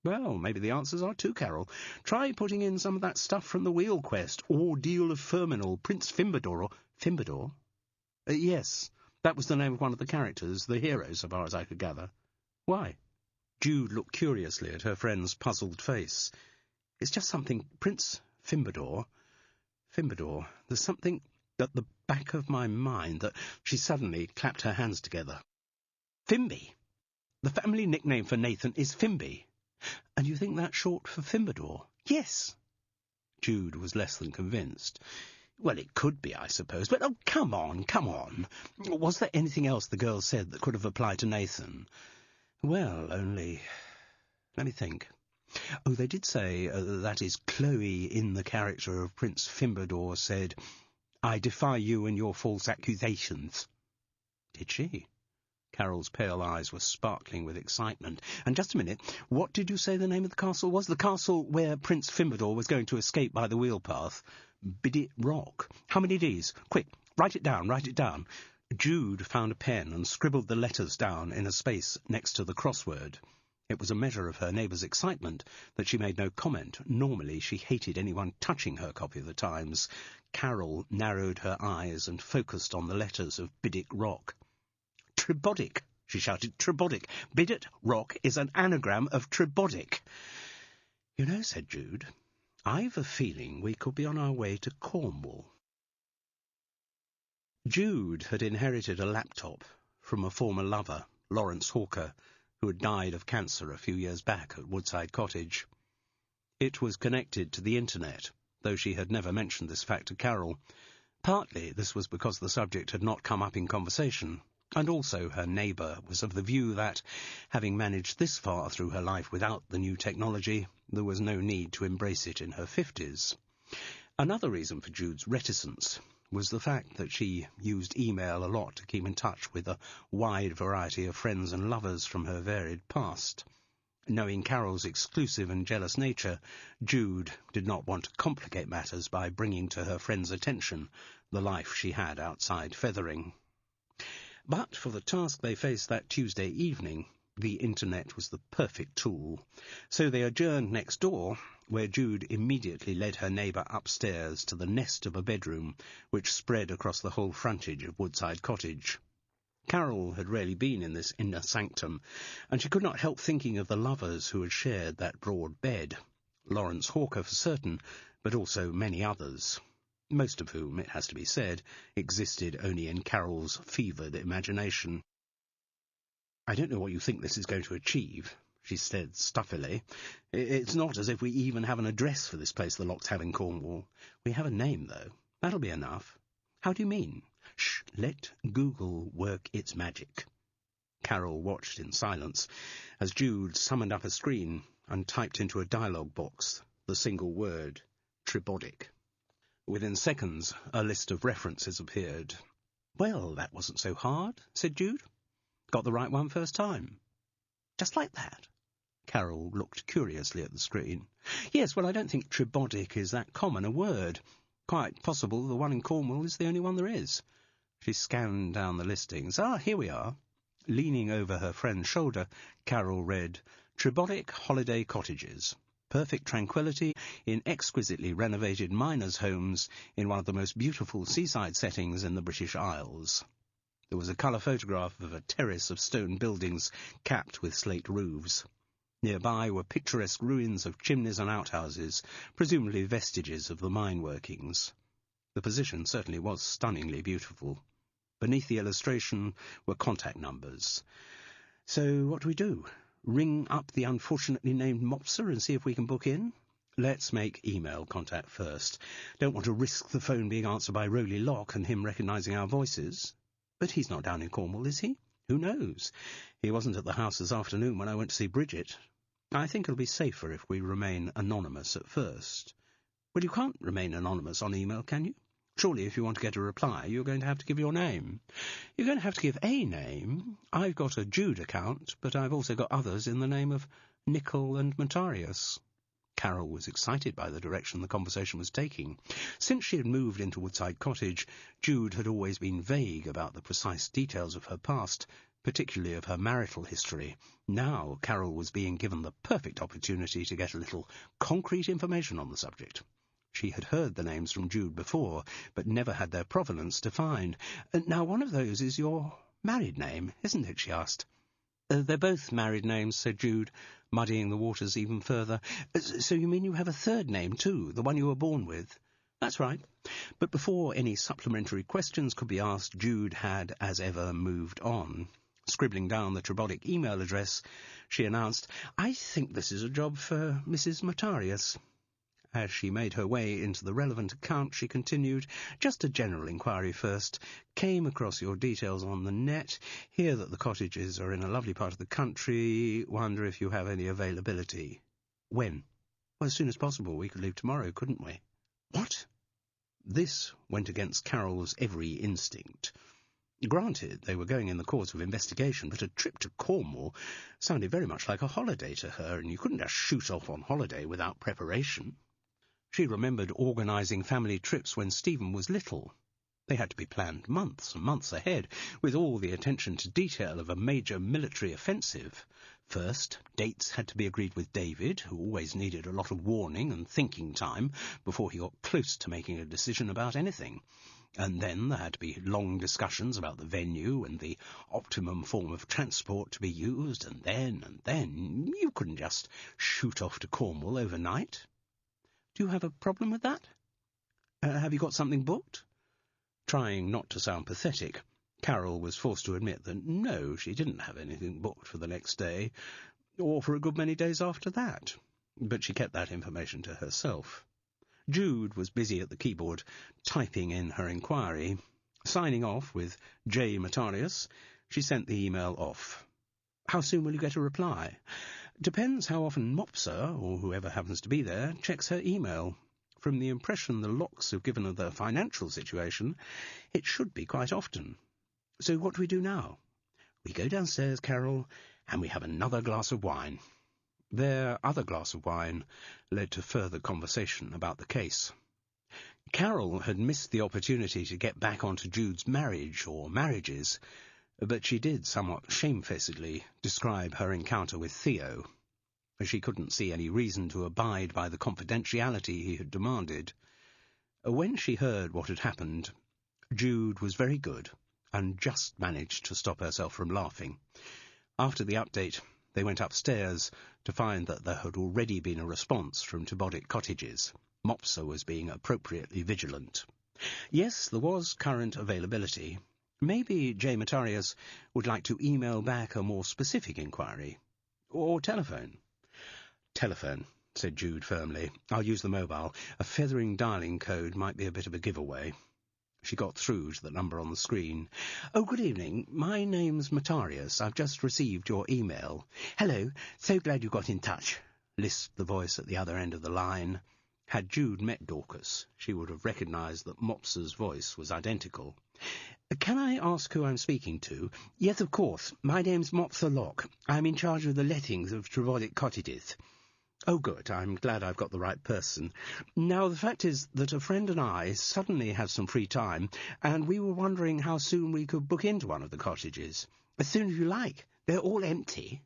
[SPEAKER 1] Well, maybe the answers are too, Carol. Try putting in some of that stuff from the Wheel Quest, Ordeal of Firminal, Prince Fimbador, or Fimbador? Yes, that was the name of one of the characters, the hero, so far as I could gather. Why? Jude looked curiously at her friend's puzzled face. It's just something, Prince Fimbador, there's something at the back of my mind that... She suddenly clapped her hands together. Fimby! The family nickname for Nathan is Fimby. And you think that's short for Fimbador? Yes. Jude was less than convinced. Well, it could be, I suppose, but oh, come on. Was there anything else the girl said that could have applied to Nathan? Well, only... Let me think. Oh, they did say, that is, Chloe, in the character of Prince Fimbador, said, I defy you and your false accusations. Did she? Carol's pale eyes were sparkling with excitement. And just a minute, what did you say the name of the castle was? The castle where Prince Fimbador was going to escape by the wheel path? Bidit Rock. How many Ds? Quick, write it down. Jude found a pen and scribbled the letters down in a space next to the crossword. It was a measure of her neighbour's excitement that she made no comment. Normally she hated anyone touching her copy of the Times. Carol narrowed her eyes and focused on the letters of Bidit Rock. Tribodic, she shouted, Tribodic. Bidit Rock is an anagram of Tribodic. You know, said Jude, I've a feeling we could be on our way to Cornwall. Jude had inherited a laptop from a former lover, Lawrence Hawker, who had died of cancer a few years back at Woodside Cottage. It was connected to the internet, though she had never mentioned this fact to Carol. Partly this was because the subject had not come up in conversation, and also her neighbour was of the view that, having managed this far through her life without the new technology, there was no need to embrace it in her 50s. Another reason for Jude's reticence was the fact that she used email a lot to keep in touch with a wide variety of friends and lovers from her varied past. Knowing Carol's exclusive and jealous nature, Jude did not want to complicate matters by bringing to her friends' attention the life she had outside Fethering. But for the task they faced that Tuesday evening, the internet was the perfect tool. So they adjourned next door, where Jude immediately led her neighbour upstairs to the nest of a bedroom which spread across the whole frontage of Woodside Cottage. Carol had rarely been in this inner sanctum, and she could not help thinking of the lovers who had shared that broad bed. Lawrence Hawker for certain, but also many others, most of whom, it has to be said, existed only in Carol's fevered imagination. I don't know what you think this is going to achieve, she said stuffily. It's not as if we even have an address for this place the Locks have in Cornwall. We have a name, though. That'll be enough. How do you mean? Shh, let Google work its magic. Carol watched in silence as Jude summoned up a screen and typed into a dialogue box the single word, Tribodic. Within seconds, a list of references appeared. Well, that wasn't so hard, said Jude. Got the right one first time. Just like that. Carol looked curiously at the screen. Yes, well, I don't think Tribodic is that common a word. Quite possible the one in Cornwall is the only one there is. She scanned down the listings. Here we are. Leaning over her friend's shoulder, Carol read, Tribodic Holiday Cottages. Perfect tranquility in exquisitely renovated miners' homes in one of the most beautiful seaside settings in the British Isles. There was a colour photograph of a terrace of stone buildings capped with slate roofs. Nearby were picturesque ruins of chimneys and outhouses, presumably vestiges of the mine workings. The position certainly was stunningly beautiful. Beneath the illustration were contact numbers. So what do we do? Ring up the unfortunately named Mopser and see if we can book in? Let's make email contact first. Don't want to risk the phone being answered by Rowley Locke and him recognising our voices. But he's not down in Cornwall, is he? Who knows? He wasn't at the house this afternoon when I went to see Bridget. I think it'll be safer if we remain anonymous at first. Well, you can't remain anonymous on email, can you? Surely if you want to get a reply, you're going to have to give your name. You're going to have to give a name. I've got a Jude account, but I've also got others in the name of Nickel and Matarius. Carol was excited by the direction the conversation was taking. Since she had moved into Woodside Cottage, Jude had always been vague about the precise details of her past, particularly of her marital history. Now Carol was being given the perfect opportunity to get a little concrete information on the subject. She had heard the names from Jude before, but never had their provenance defined. Now, one of those is your married name, isn't it? She asked. They're both married names, said Jude, muddying the waters even further. So you mean you have a third name, too, the one you were born with? That's right. But before any supplementary questions could be asked, Jude had, as ever, moved on. Scribbling down the Trebodic email address, she announced, I think this is a job for Mrs. Matarius. As she made her way into the relevant account, she continued, just a general inquiry first. Came across your details on the net. Hear that the cottages are in a lovely part of the country. Wonder if you have any availability. When? Well, as soon as possible. We could leave tomorrow, couldn't we? What? This went against Carol's every instinct. Granted, they were going in the course of investigation, but a trip to Cornwall sounded very much like a holiday to her, and you couldn't just shoot off on holiday without preparation. She remembered organising family trips when Stephen was little. They had to be planned months and months ahead, with all the attention to detail of a major military offensive. First, dates had to be agreed with David, who always needed a lot of warning and thinking time before he got close to making a decision about anything. And then there had to be long discussions about the venue and the optimum form of transport to be used, and then you couldn't just shoot off to Cornwall overnight. Do you have a problem with that? Have you got something booked? Trying not to sound pathetic, Carol was forced to admit that no, she didn't have anything booked for the next day, or for a good many days after that. But she kept that information to herself. Jude was busy at the keyboard, typing in her inquiry. Signing off with J. Matarius, she sent the email off. How soon will you get a reply? Depends how often Mopsa, or whoever happens to be there, checks her email. From the impression the Locks have given of their financial situation, it should be quite often. So what do we do now? We go downstairs, Carol, and we have another glass of wine. Their other glass of wine led to further conversation about the case. Carol had missed the opportunity to get back onto Jude's marriage or marriages, but she did somewhat shamefacedly describe her encounter with Theo. She couldn't see any reason to abide by the confidentiality he had demanded. When she heard what had happened, Jude was very good and just managed to stop herself from laughing. After the update, they went upstairs to find that there had already been a response from Trebodic cottages. Mopsa was being appropriately vigilant. Yes, there was current availability. Maybe J. Matarius would like to email back a more specific inquiry. Or telephone. Telephone, said Jude firmly. I'll use the mobile. A Fethering dialing code might be a bit of a giveaway. She got through to the number on the screen. Oh, good evening. My name's Matarius. I've just received your email. Hello. So glad you got in touch, lisped the voice at the other end of the line. Had Jude met Dorcas, she would have recognised that Mopsa's voice was identical. Can I ask who I'm speaking to? Yes, of course. My name's Mopsa Locke. I'm in charge of the lettings of Trebodic cottages. Oh, good. I'm glad I've got the right person. Now, the fact is that a friend and I suddenly have some free time, and we were wondering how soon we could book into one of the cottages. As soon as you like. They're all empty.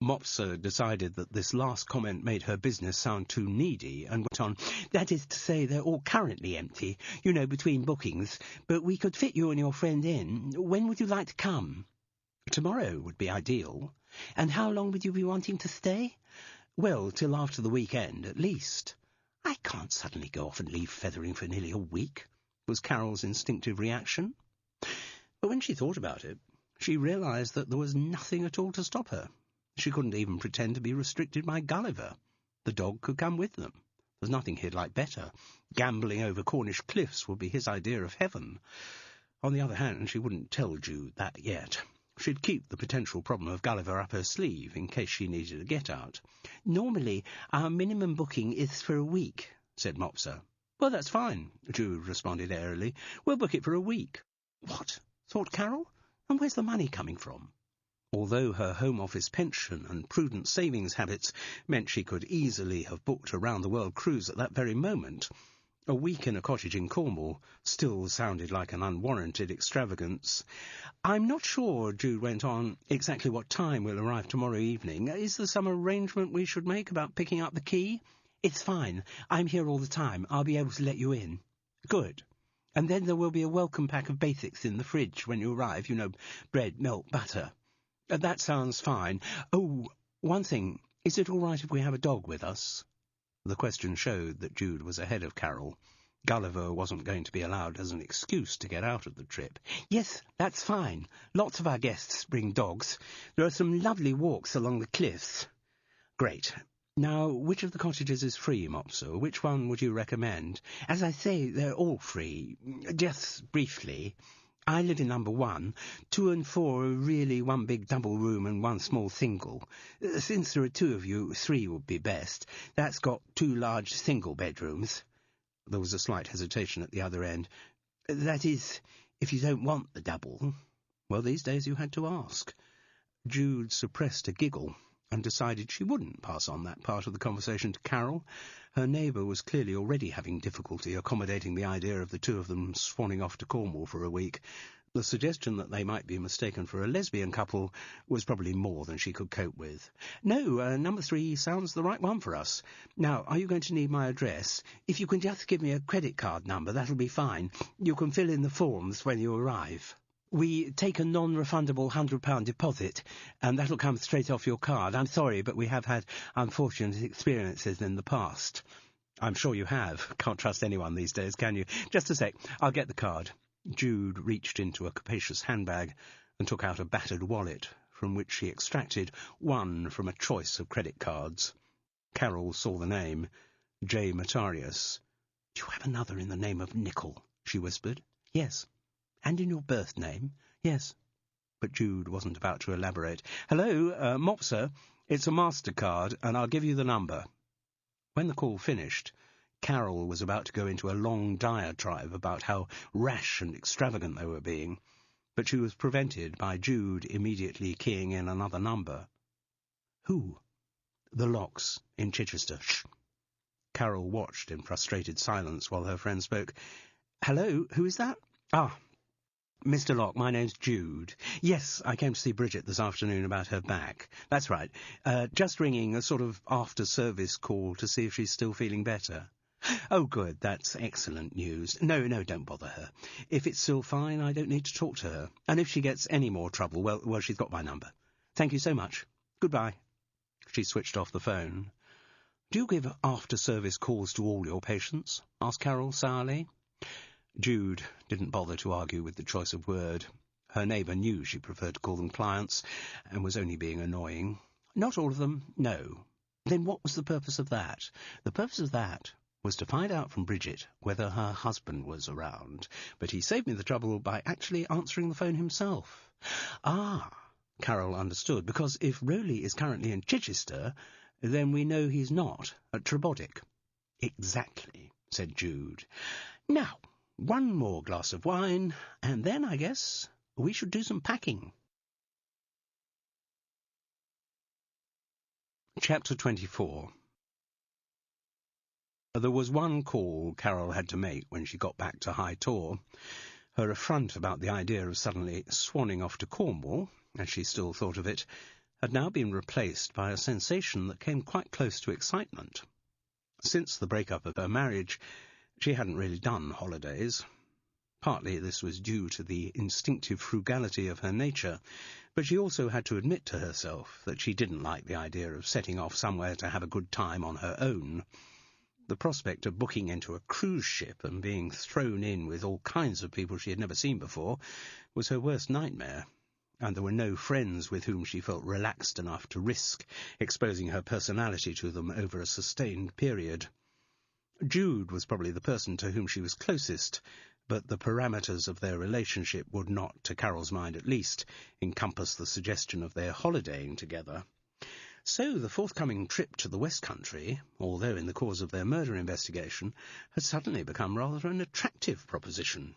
[SPEAKER 1] Mopsa decided that this last comment made her business sound too needy, and went on, That is to say, they're all currently empty, between bookings, but we could fit you and your friend in. When would you like to come? Tomorrow would be ideal. And how long would you be wanting to stay? Well, till after the weekend, at least. I can't suddenly go off and leave Fethering for nearly a week, was Carol's instinctive reaction. But when she thought about it, she realised that there was nothing at all to stop her. She couldn't even pretend to be restricted by Gulliver. The dog could come with them. There's nothing he'd like better. Gambling over Cornish cliffs would be his idea of heaven. On the other hand, she wouldn't tell Jude that yet. She'd keep the potential problem of Gulliver up her sleeve in case she needed a get-out. Normally, our minimum booking is for a week, said Mopsa. Well, that's fine, Jude responded airily. We'll book it for a week. What? Thought Carol. And where's the money coming from? Although her Home Office pension and prudent savings habits meant she could easily have booked a round-the-world cruise at that very moment, a week in a cottage in Cornwall still sounded like an unwarranted extravagance. I'm not sure, Jude went on, exactly what time we'll arrive tomorrow evening. Is there some arrangement we should make about picking up the key? It's fine. I'm here all the time. I'll be able to let you in. Good. And then there will be a welcome pack of basics in the fridge when you arrive, bread, milk, butter.
[SPEAKER 3] That sounds fine. Oh, one thing. Is it all right if we have a dog with us? The question showed that Jude was ahead of Carol. Gulliver wasn't going to be allowed as an excuse to get out of the trip. Yes, that's fine. Lots of our guests bring dogs. There are some lovely walks along the cliffs. Great. Now, which of the cottages is free, Mopsa? Which one would you recommend? As I say, they're all free. Just briefly. I live in number 1. 2 and 4 are really one big double room and one small single. Since there are 2 of you, 3 would be best. That's got 2 large single bedrooms. There was a slight hesitation at the other end. That is, if you don't want the double. Well, these days you had to ask. Jude suppressed a giggle and decided she wouldn't pass on that part of the conversation to Carol. Her neighbour was clearly already having difficulty accommodating the idea of the 2 of them swanning off to Cornwall for a week. The suggestion that they might be mistaken for a lesbian couple was probably more than she could cope with. No, number 3 sounds the right one for us. Now, are you going to need my address? If you can just give me a credit card number, that'll be fine. You can fill in the forms when you arrive. We take a non-refundable £100 deposit, and that'll come straight off your card. I'm sorry, but we have had unfortunate experiences in the past. I'm sure you have. Can't trust anyone these days, can you? Just a sec. I'll get the card. Jude reached into a capacious handbag and took out a battered wallet, from which she extracted one from a choice of credit cards. Carol saw the name, J. Matarius. Do you have another in the name of Nickel? She whispered. Yes. And in your birth name? Yes. But Jude wasn't about to elaborate. Hello, Mopsa. It's a MasterCard, and I'll give you the number. When the call finished, Carol was about to go into a long diatribe about how rash and extravagant they were being, but she was prevented by Jude immediately keying in another number. Who? The Locks, in Chichester. Shh. Carol watched in frustrated silence while her friend spoke. Hello, who is that? Ah, Mr. Locke, my name's Jude. Yes, I came to see Bridget this afternoon about her back. That's right. Just ringing a sort of after-service call to see if she's still feeling better. Oh, good. That's excellent news. No, don't bother her. If it's still fine, I don't need to talk to her. And if she gets any more trouble, well, she's got my number. Thank you so much. Goodbye. She switched off the phone. Do you give after-service calls to all your patients? Asked Carol sourly. Jude didn't bother to argue with the choice of word. Her neighbour knew she preferred to call them clients, and was only being annoying. Not all of them, no. Then what was the purpose of that? The purpose of that was to find out from Bridget whether her husband was around, but he saved me the trouble by actually answering the phone himself. Ah, Carol understood, because if Rowley is currently in Chichester, then we know he's not at Trebotic. Exactly, said Jude. Now, one more glass of wine, and then, I guess, we should do some packing. Chapter 24. There was one call Carol had to make when she got back to High Tor. Her affront about the idea of suddenly swanning off to Cornwall, as she still thought of it, had now been replaced by a sensation that came quite close to excitement. Since the break-up of her marriage, she hadn't really done holidays. Partly this was due to the instinctive frugality of her nature, but she also had to admit to herself that she didn't like the idea of setting off somewhere to have a good time on her own. The prospect of booking into a cruise ship and being thrown in with all kinds of people she had never seen before was her worst nightmare, and there were no friends with whom she felt relaxed enough to risk exposing her personality to them over a sustained period. Jude was probably the person to whom she was closest, but the parameters of their relationship would not, to Carol's mind at least, encompass the suggestion of their holidaying together. So the forthcoming trip to the West Country, although in the course of their murder investigation, had suddenly become rather an attractive proposition.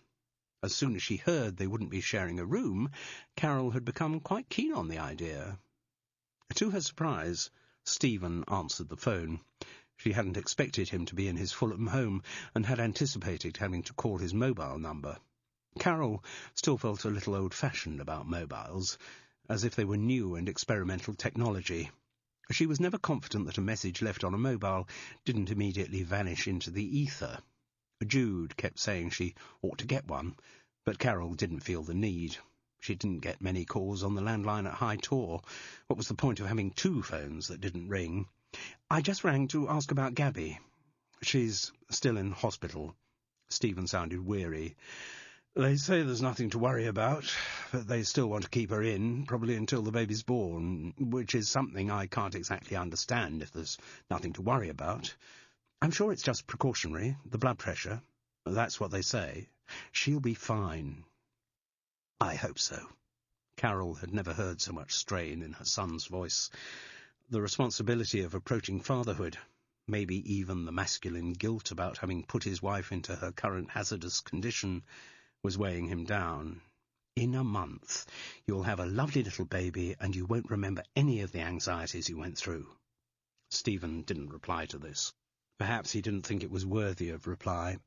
[SPEAKER 3] As soon as she heard they wouldn't be sharing a room, Carol had become quite keen on the idea. To her surprise, Stephen answered the phone. She hadn't expected him to be in his Fulham home, and had anticipated having to call his mobile number. Carol still felt a little old-fashioned about mobiles, as if they were new and experimental technology. She was never confident that a message left on a mobile didn't immediately vanish into the ether. Jude kept saying she ought to get one, but Carol didn't feel the need.
[SPEAKER 1] She didn't get many calls on the landline at High Tor. What was the point of having two phones that didn't ring? "I just rang to ask about Gabby. She's still in hospital." Stephen sounded weary. "They say there's nothing to worry about, but they still want to keep her in, probably until the baby's born, which is something I can't exactly understand if there's nothing to worry about. I'm sure it's just precautionary, the blood pressure. That's what they say. She'll be fine." "I hope so." Carol had never heard so much strain in her son's voice. The responsibility of approaching fatherhood, maybe even the masculine guilt about having put his wife into her current hazardous condition, was weighing him down. "In a month, you'll have a lovely little baby, and you won't remember any of the anxieties you went through." Stephen didn't reply to this. Perhaps he didn't think it was worthy of reply.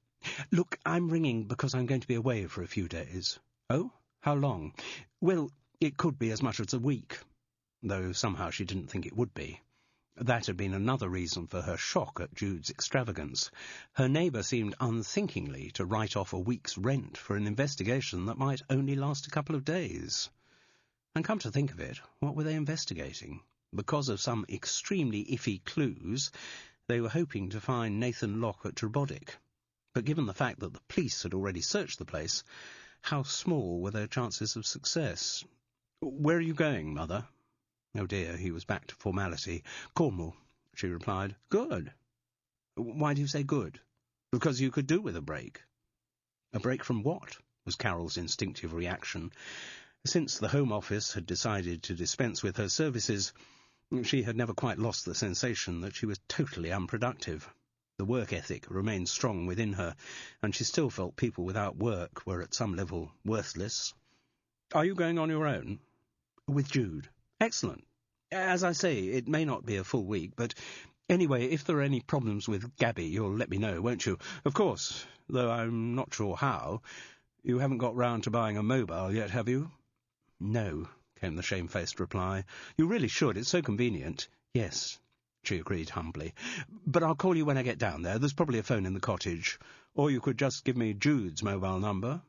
[SPEAKER 1] "Look, I'm ringing because I'm going to be away for a few days." "Oh? How long?" "Well, it could be as much as a week," though somehow she didn't think it would be. That had been another reason for her shock at Jude's extravagance. Her neighbour seemed unthinkingly to write off a week's rent for an investigation that might only last a couple of days. And come to think of it, what were they investigating? Because of some extremely iffy clues, they were hoping to find Nathan Locke at Trebodik. But given the fact that the police had already searched the place, how small were their chances of success? "Where are you going, Mother?" Oh dear, he was back to formality. "Cornwall," she replied. "Good." "Why do you say good?" "Because you could do with a break." A break from what? Was Carol's instinctive reaction. Since the Home Office had decided to dispense with her services, she had never quite lost the sensation that she was totally unproductive. The work ethic remained strong within her, and she still felt people without work were at some level worthless. "Are you going on your own?" "With Jude." "Excellent. As I say, it may not be a full week, but anyway, if there are any problems with Gabby, you'll let me know, won't you?" "Of course, though I'm not sure how. You haven't got round to buying a mobile yet, have you?" "No," came the shamefaced reply. "You really should. It's so convenient." "Yes," she agreed humbly. "But I'll call you when I get down there. There's probably a phone in the cottage. Or you could just give me Jude's mobile number."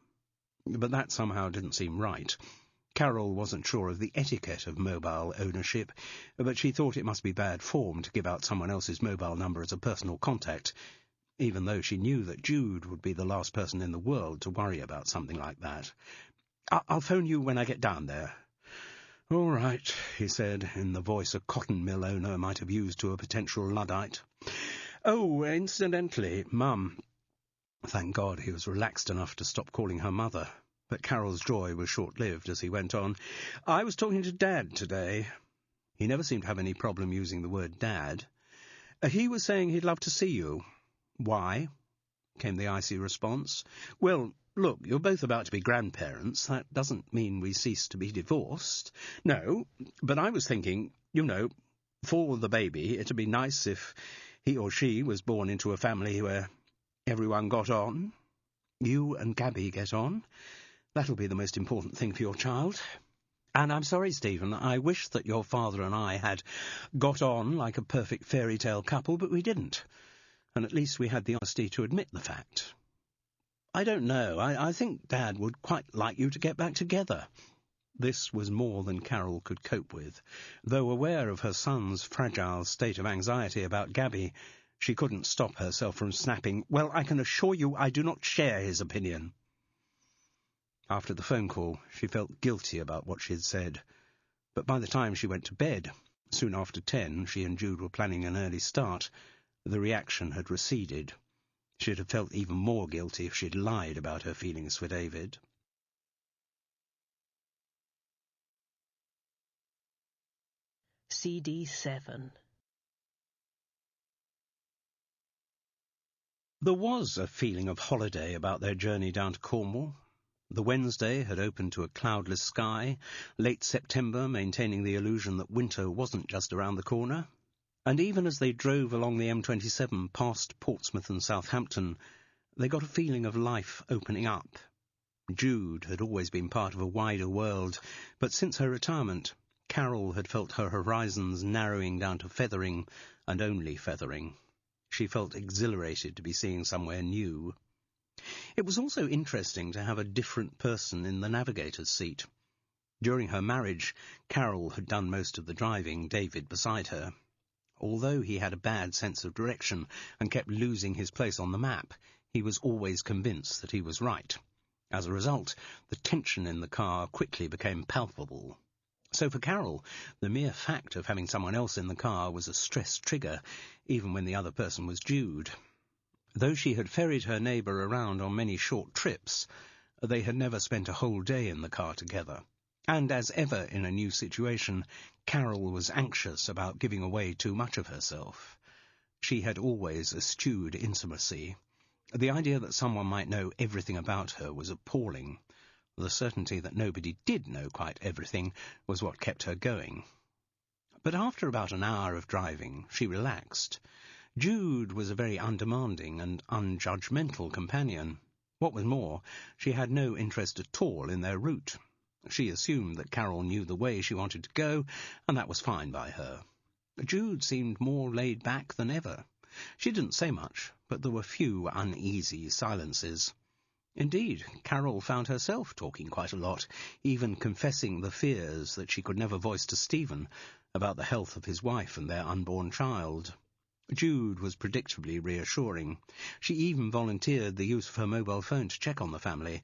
[SPEAKER 1] But that somehow didn't seem right. Carol wasn't sure of the etiquette of mobile ownership, but she thought it must be bad form to give out someone else's mobile number as a personal contact, even though she knew that Jude would be the last person in the world to worry about something like that. "I'll phone you when I get down there." "All right," he said, in the voice a cotton mill owner might have used to a potential Luddite. "Oh, incidentally, Mum." Thank God he was relaxed enough to stop calling her mother. But Carol's joy was short-lived as he went on. "I was talking to Dad today." He never seemed to have any problem using the word Dad. "He was saying he'd love to see you." "Why?" came the icy response. "Well, look, you're both about to be grandparents. That doesn't mean we cease to be divorced." "No, but I was thinking, for the baby, it'd be nice if he or she was born into a family where everyone got on." "You and Gabby get on? That'll be the most important thing for your child. And I'm sorry, Stephen, I wish that your father and I had got on like a perfect fairy tale couple, but we didn't. And at least we had the honesty to admit the fact." "I don't know. I think Dad would quite like you to get back together." This was more than Carol could cope with. Though aware of her son's fragile state of anxiety about Gabby, she couldn't stop herself from snapping, "Well, I can assure you I do not share his opinion." After the phone call, she felt guilty about what she had said. But by the time she went to bed, soon after 10, she and Jude were planning an early start, the reaction had receded. She'd have felt even more guilty if she'd lied about her feelings for David.
[SPEAKER 4] CD 7.
[SPEAKER 1] There was a feeling of holiday about their journey down to Cornwall. The Wednesday had opened to a cloudless sky, late September maintaining the illusion that winter wasn't just around the corner. And even as they drove along the M27 past Portsmouth and Southampton, they got a feeling of life opening up. Jude had always been part of a wider world, but since her retirement, Carol had felt her horizons narrowing down to Fethering, and only Fethering. She felt exhilarated to be seeing somewhere new. It was also interesting to have a different person in the navigator's seat. During her marriage, Carol had done most of the driving, David beside her. Although he had a bad sense of direction and kept losing his place on the map, he was always convinced that he was right. As a result, the tension in the car quickly became palpable. So for Carol, the mere fact of having someone else in the car was a stress trigger, even when the other person was Jude. Though she had ferried her neighbour around on many short trips, they had never spent a whole day in the car together. And as ever in a new situation, Carol was anxious about giving away too much of herself. She had always eschewed intimacy. The idea that someone might know everything about her was appalling. The certainty that nobody did know quite everything was what kept her going. But after about an hour of driving, she relaxed. Jude was a very undemanding and unjudgmental companion. What was more, she had no interest at all in their route. She assumed that Carol knew the way she wanted to go, and that was fine by her. Jude seemed more laid back than ever. She didn't say much, but there were few uneasy silences. Indeed, Carol found herself talking quite a lot, even confessing the fears that she could never voice to Stephen about the health of his wife and their unborn child. Jude was predictably reassuring. She even volunteered the use of her mobile phone to check on the family,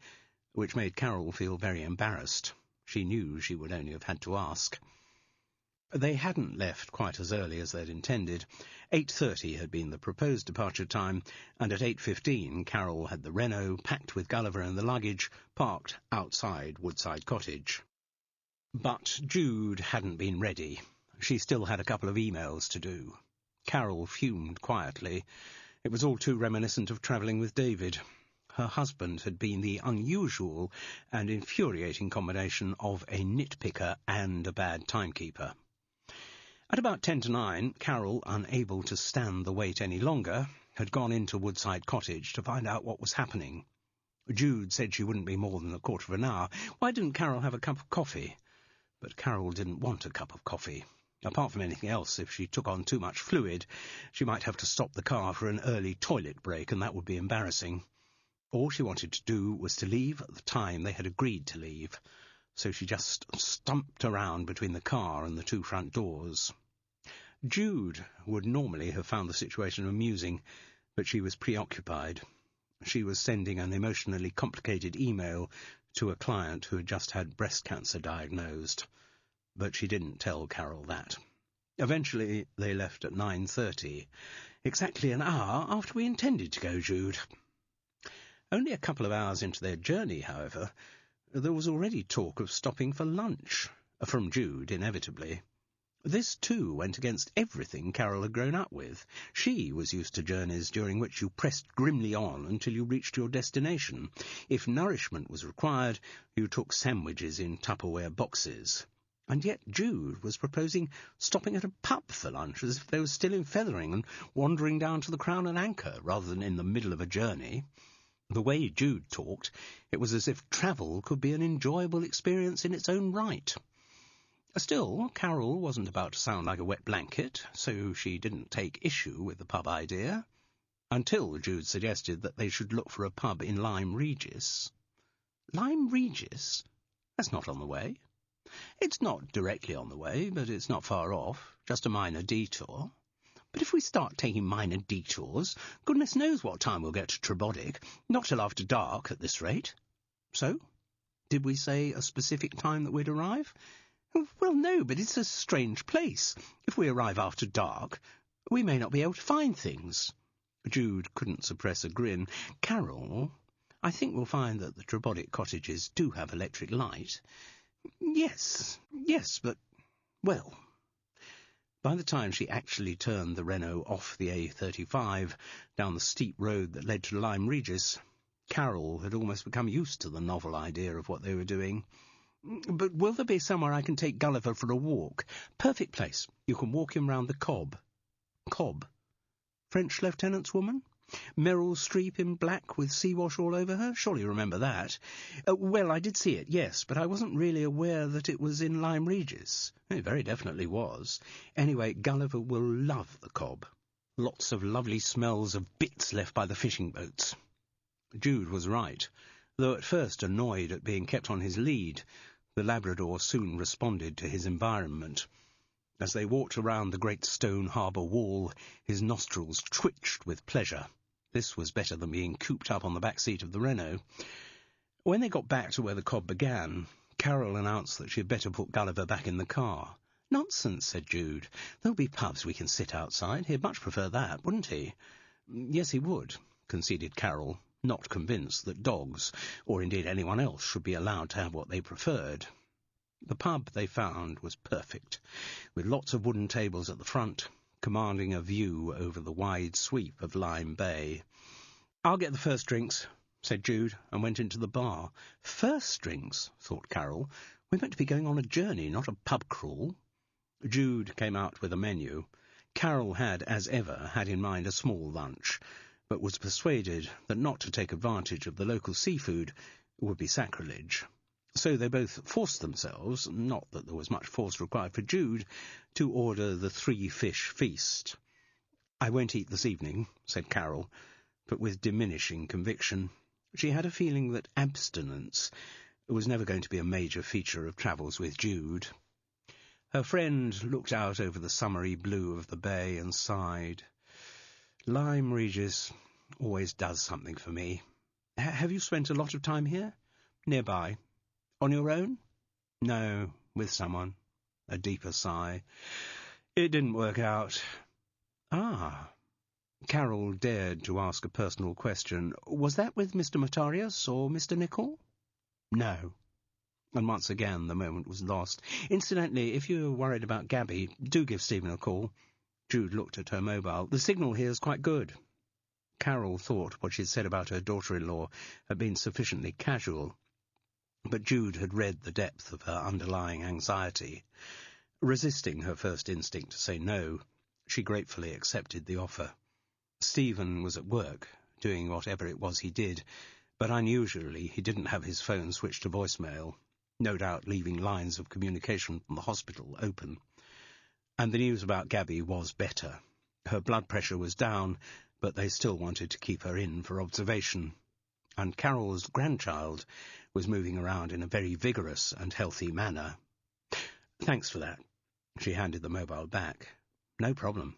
[SPEAKER 1] which made Carol feel very embarrassed. She knew she would only have had to ask. They hadn't left quite as early as they'd intended. 8:30 had been the proposed departure time, and at 8:15 Carol had the Renault, packed with Gulliver and the luggage, parked outside Woodside Cottage. But Jude hadn't been ready. She still had a couple of emails to do. Carol fumed quietly. It was all too reminiscent of travelling with David. Her husband had been the unusual and infuriating combination of a nitpicker and a bad timekeeper. At about 10 to 9, Carol, unable to stand the wait any longer, had gone into Woodside Cottage to find out what was happening. Jude said she wouldn't be more than a quarter of an hour. Why didn't Carol have a cup of coffee? But Carol didn't want a cup of coffee. Apart from anything else, if she took on too much fluid, she might have to stop the car for an early toilet break, and that would be embarrassing. All she wanted to do was to leave at the time they had agreed to leave, so she just stumped around between the car and the two front doors. Jude would normally have found the situation amusing, but she was preoccupied. She was sending an emotionally complicated email to a client who had just had breast cancer diagnosed, but she didn't tell Carol that. Eventually they left at 9:30, exactly an hour after we intended to go, Jude. Only a couple of hours into their journey, however, there was already talk of stopping for lunch, from Jude, inevitably. This, too, went against everything Carol had grown up with. She was used to journeys during which you pressed grimly on until you reached your destination. If nourishment was required, you took sandwiches in Tupperware boxes. And yet Jude was proposing stopping at a pub for lunch as if they were still in Fethering and wandering down to the Crown and Anchor rather than in the middle of a journey. The way Jude talked, it was as if travel could be an enjoyable experience in its own right. Still, Carol wasn't about to sound like a wet blanket, so she didn't take issue with the pub idea, until Jude suggested that they should look for a pub in Lyme Regis. Lyme Regis? That's not on the way. It's not directly on the way, but it's not far off, just a minor detour. But if we start taking minor detours, goodness knows what time we'll get to Trebodick. Not till after dark, at this rate. So, did we say a specific time that we'd arrive? Well, no, but it's a strange place. If we arrive after dark, we may not be able to find things. Jude couldn't suppress a grin. Carol, I think we'll find that the Trebodick cottages do have electric light. Yes, but, well... By the time she actually turned the Renault off the A35 down the steep road that led to Lyme Regis, Carol had almost become used to the novel idea of what they were doing. But will there be somewhere I can take Gulliver for a walk? Perfect place. You can walk him round the Cobb. Cobb? French lieutenant's woman? Meryl Streep in black with sea-wash all over her? Surely you remember that. Well, I did see it, yes, but I wasn't really aware that it was in Lyme Regis. It very definitely was. Anyway, Gulliver will love the Cobb. Lots of lovely smells of bits left by the fishing boats. Jude was right, though at first annoyed at being kept on his lead. The Labrador soon responded to his environment. As they walked around the great stone harbour wall, his nostrils twitched with pleasure. This was better than being cooped up on the back seat of the Renault. When they got back to where the cob began, Carol announced that she had better put Gulliver back in the car. "Nonsense," said Jude. "There'll be pubs we can sit outside. He'd much prefer that, wouldn't he?" "Yes, he would," conceded Carol, not convinced that dogs, or indeed anyone else, should be allowed to have what they preferred. The pub they found was perfect, with lots of wooden tables at the front, commanding a view over the wide sweep of Lyme Bay. "I'll get the first drinks," said Jude, and went into the bar. First drinks, thought Carol. We're meant to be going on a journey, not a pub crawl. Jude came out with a menu. Carol had, as ever, had in mind a small lunch, but was persuaded that not to take advantage of the local seafood would be sacrilege. So they both forced themselves, not that there was much force required for Jude, to order the 3-fish feast. "I won't eat this evening," said Carol, but with diminishing conviction. She had a feeling that abstinence was never going to be a major feature of travels with Jude. Her friend looked out over the summery blue of the bay and sighed. "Lyme Regis always does something for me. Have you spent a lot of time here?" "Nearby." "On your own?" "No, with someone." A deeper sigh. "It didn't work out." "Ah." Carol dared to ask a personal question. "Was that with Mr. Matarius or Mr. Nicol?" "No." And once again the moment was lost. "Incidentally, if you're worried about Gabby, do give Stephen a call." Jude looked at her mobile. "The signal here is quite good." Carol thought what she'd said about her daughter-in-law had been sufficiently casual, but Jude had read the depth of her underlying anxiety. Resisting her first instinct to say no, she gratefully accepted the offer. Stephen was at work, doing whatever it was he did, but unusually he didn't have his phone switched to voicemail, no doubt leaving lines of communication from the hospital open. And the news about Gabby was better. Her blood pressure was down, but they still wanted to keep her in for observation. And Carol's grandchild was moving around in a very vigorous and healthy manner. "Thanks for that." She handed the mobile back. "No problem.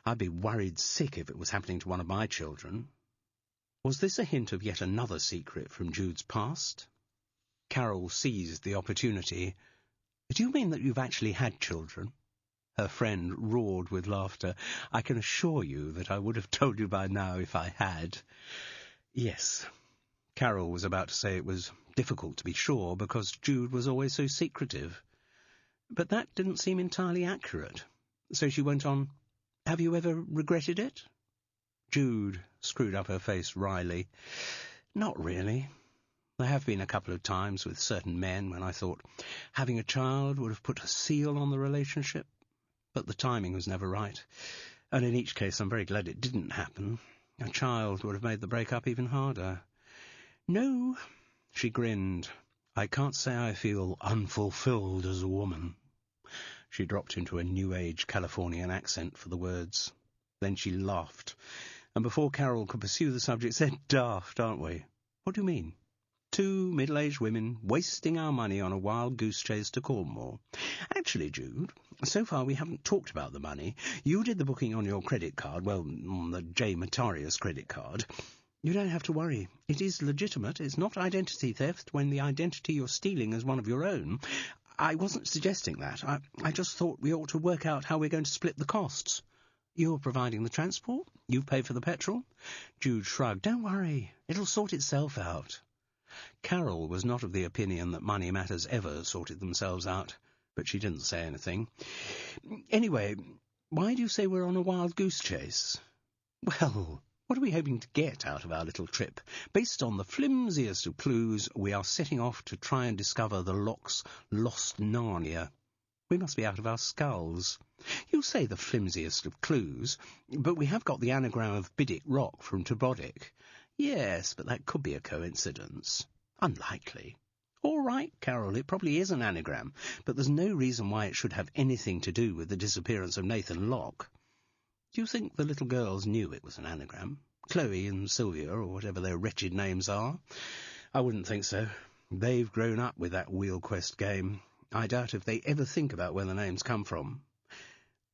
[SPEAKER 1] I'd be worried sick if it was happening to one of my children." Was this a hint of yet another secret from Jude's past? Carol seized the opportunity. "Do you mean that you've actually had children?" Her friend roared with laughter. "I can assure you that I would have told you by now if I had." "Yes." Carol was about to say it was difficult to be sure because Jude was always so secretive. But that didn't seem entirely accurate. So she went on, "Have you ever regretted it?" Jude screwed up her face wryly. "Not really. There have been a couple of times with certain men when I thought having a child would have put a seal on the relationship, but the timing was never right, and in each case I'm very glad it didn't happen. A child would have made the break-up even harder." "No," she grinned. "I can't say I feel unfulfilled as a woman." She dropped into a New Age Californian accent for the words. Then she laughed, and before Carol could pursue the subject, said, "Daft, aren't we?" "What do you mean?" "Two middle-aged women wasting our money on a wild goose chase to Cornwall. Actually, Jude, so far we haven't talked about the money. You did the booking on your credit card, well, on the J. Matarius credit card. You don't have to worry. It is legitimate. It's not identity theft when the identity you're stealing is one of your own. I wasn't suggesting that. I just thought we ought to work out how we're going to split the costs. You're providing the transport? You've paid for the petrol?" Jude shrugged. "Don't worry. It'll sort itself out." Carol was not of the opinion that money matters ever sorted themselves out, but she didn't say anything. "Anyway, why do you say we're on a wild goose chase?" "Well, what are we hoping to get out of our little trip? Based on the flimsiest of clues, we are setting off to try and discover the loch's lost Narnia. We must be out of our skulls. You say the flimsiest of clues, but we have got the anagram of Biddick Rock from Tobodick. Yes, but that could be a coincidence. Unlikely. All right, Carol, it probably is an anagram, but there's no reason why it should have anything to do with the disappearance of Nathan Locke. Do you think the little girls knew it was an anagram? Chloe and Sylvia, or whatever their wretched names are? I wouldn't think so. They've grown up with that WheelQuest game. I doubt if they ever think about where the names come from.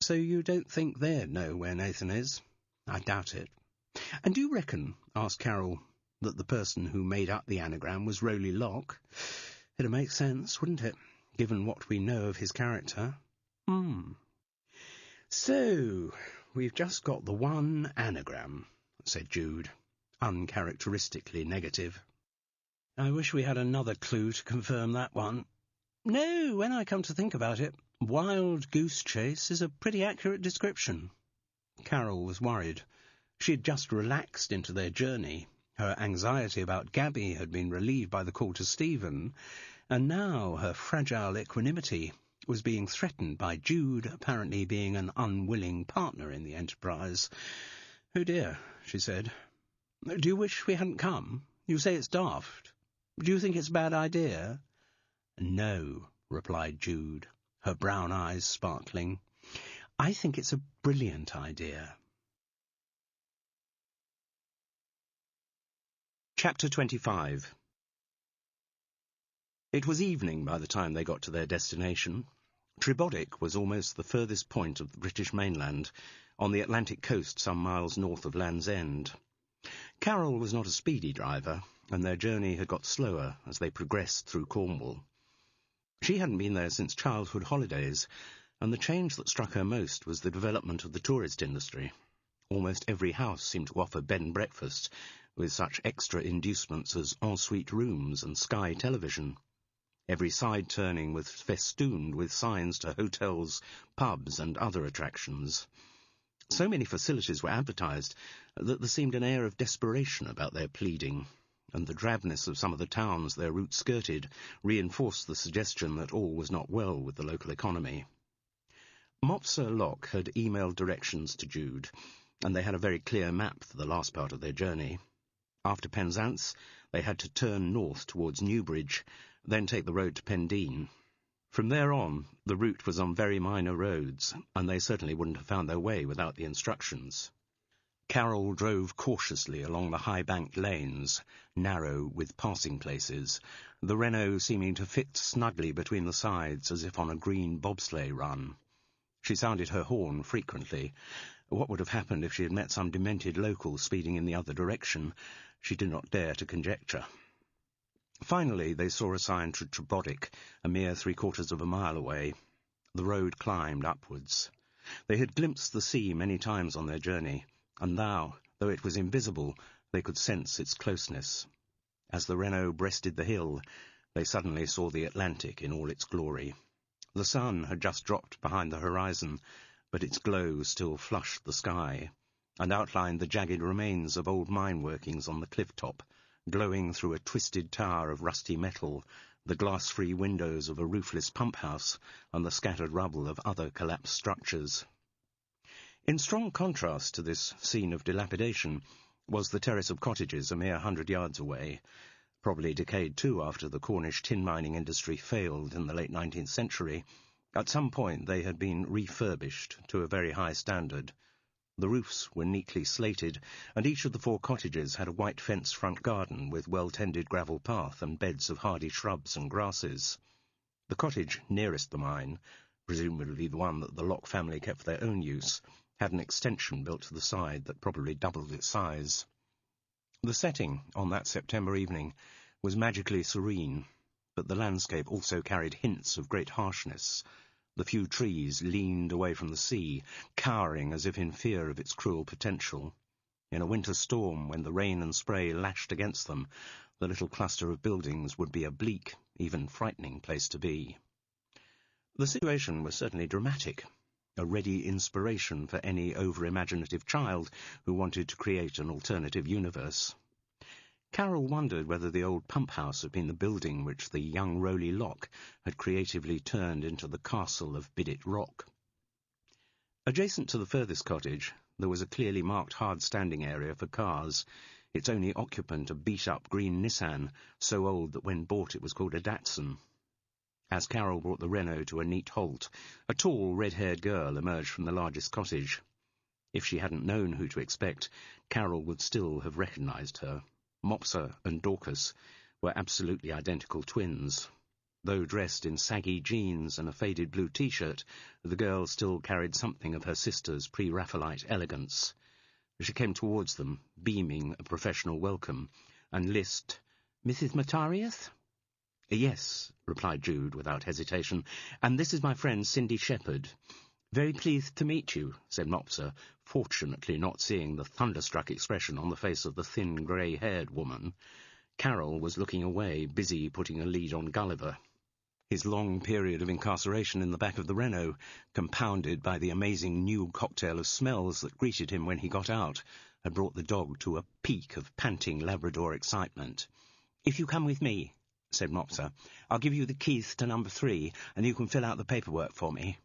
[SPEAKER 1] So you don't think they'd know where Nathan is? I doubt it. And do you reckon, asked Carol, that the person who made up the anagram was Rowley Locke? It'd make sense, wouldn't it, given what we know of his character? So, we've just got the one anagram, said Jude, uncharacteristically negative. I wish we had another clue to confirm that one. No, when I come to think about it, Wild Goose Chase is a pretty accurate description. Carol was worried. She had just relaxed into their journey. Her anxiety about Gabby had been relieved by the call to Stephen, and now her fragile equanimity was being threatened by Jude apparently being an unwilling partner in the enterprise. "Oh dear," she said. "Do you wish we hadn't come? You say it's daft. Do you think it's a bad idea?" "No," replied Jude, her brown eyes sparkling. "I think it's a brilliant idea." Chapter 25. It was evening by the time they got to their destination. Tribodic was almost the furthest point of the British mainland, on the Atlantic coast some miles north of Land's End. Carol was not a speedy driver, and their journey had got slower as they progressed through Cornwall. She hadn't been there since childhood holidays, and the change that struck her most was the development of the tourist industry. Almost every house seemed to offer bed and breakfast, with such extra inducements as ensuite rooms and Sky television. Every side turning was festooned with signs to hotels, pubs, and other attractions. So many facilities were advertised that there seemed an air of desperation about their pleading, and the drabness of some of the towns their route skirted reinforced the suggestion that all was not well with the local economy. Mopsa Locke had emailed directions to Jude, and they had a very clear map for the last part of their journey. After Penzance, they had to turn north towards Newbridge, then take the road to Pendeen. From there on, the route was on very minor roads, and they certainly wouldn't have found their way without the instructions. Carol drove cautiously along the high-banked lanes, narrow with passing places, the Renault seeming to fit snugly between the sides as if on a green bobsleigh run. She sounded her horn frequently. What would have happened if she had met some demented local speeding in the other direction? She did not dare to conjecture. Finally, they saw a sign to Tribodic, a mere 3/4 of a mile away. The road climbed upwards. They had glimpsed the sea many times on their journey, and now, though it was invisible, they could sense its closeness. As the Renault breasted the hill, they suddenly saw the Atlantic in all its glory. The sun had just dropped behind the horizon, but its glow still flushed the sky, and outlined the jagged remains of old mine workings on the cliff-top, glowing through a twisted tower of rusty metal, the glass-free windows of a roofless pump-house, and the scattered rubble of other collapsed structures. In strong contrast to this scene of dilapidation was the terrace of cottages a mere 100 yards away, probably decayed too after the Cornish tin-mining industry failed in the late 19th century. At some point they had been refurbished to a very high standard. The roofs were neatly slated, and each of the 4 cottages had a white fenced front garden with well-tended gravel path and beds of hardy shrubs and grasses. The cottage nearest the mine, presumably the one that the Locke family kept for their own use, had an extension built to the side that probably doubled its size. The setting, on that September evening, was magically serene, but the landscape also carried hints of great harshness. The few trees leaned away from the sea, cowering as if in fear of its cruel potential. In a winter storm, when the rain and spray lashed against them, the little cluster of buildings would be a bleak, even frightening place to be. The situation was certainly dramatic, a ready inspiration for any over-imaginative child who wanted to create an alternative universe. Carol wondered whether the old pump-house had been the building which the young Rowley Locke had creatively turned into the castle of Biddit Rock. Adjacent to the furthest cottage, there was a clearly marked hard-standing area for cars, its only occupant a beat-up green Nissan, so old that when bought it was called a Datsun. As Carol brought the Renault to a neat halt, a tall, red-haired girl emerged from the largest cottage. If she hadn't known who to expect, Carol would still have recognised her. Mopsa and Dorcas were absolutely identical twins. Though dressed in saggy jeans and a faded blue T-shirt, the girl still carried something of her sister's pre-Raphaelite elegance. She came towards them, beaming a professional welcome, and lisped, "Mrs. Matarius?" "Yes," replied Jude without hesitation, "and this is my friend Cindy Shepherd." "Very pleased to meet you," said Mopsa, fortunately not seeing the thunderstruck expression on the face of the thin, grey-haired woman. Carroll was looking away, busy putting a lead on Gulliver. His long period of incarceration in the back of the Renault, compounded by the amazing new cocktail of smells that greeted him when he got out, had brought the dog to a peak of panting Labrador excitement. "If you come with me," said Mopsa, "I'll give you the keys to number 3, and you can fill out the paperwork for me."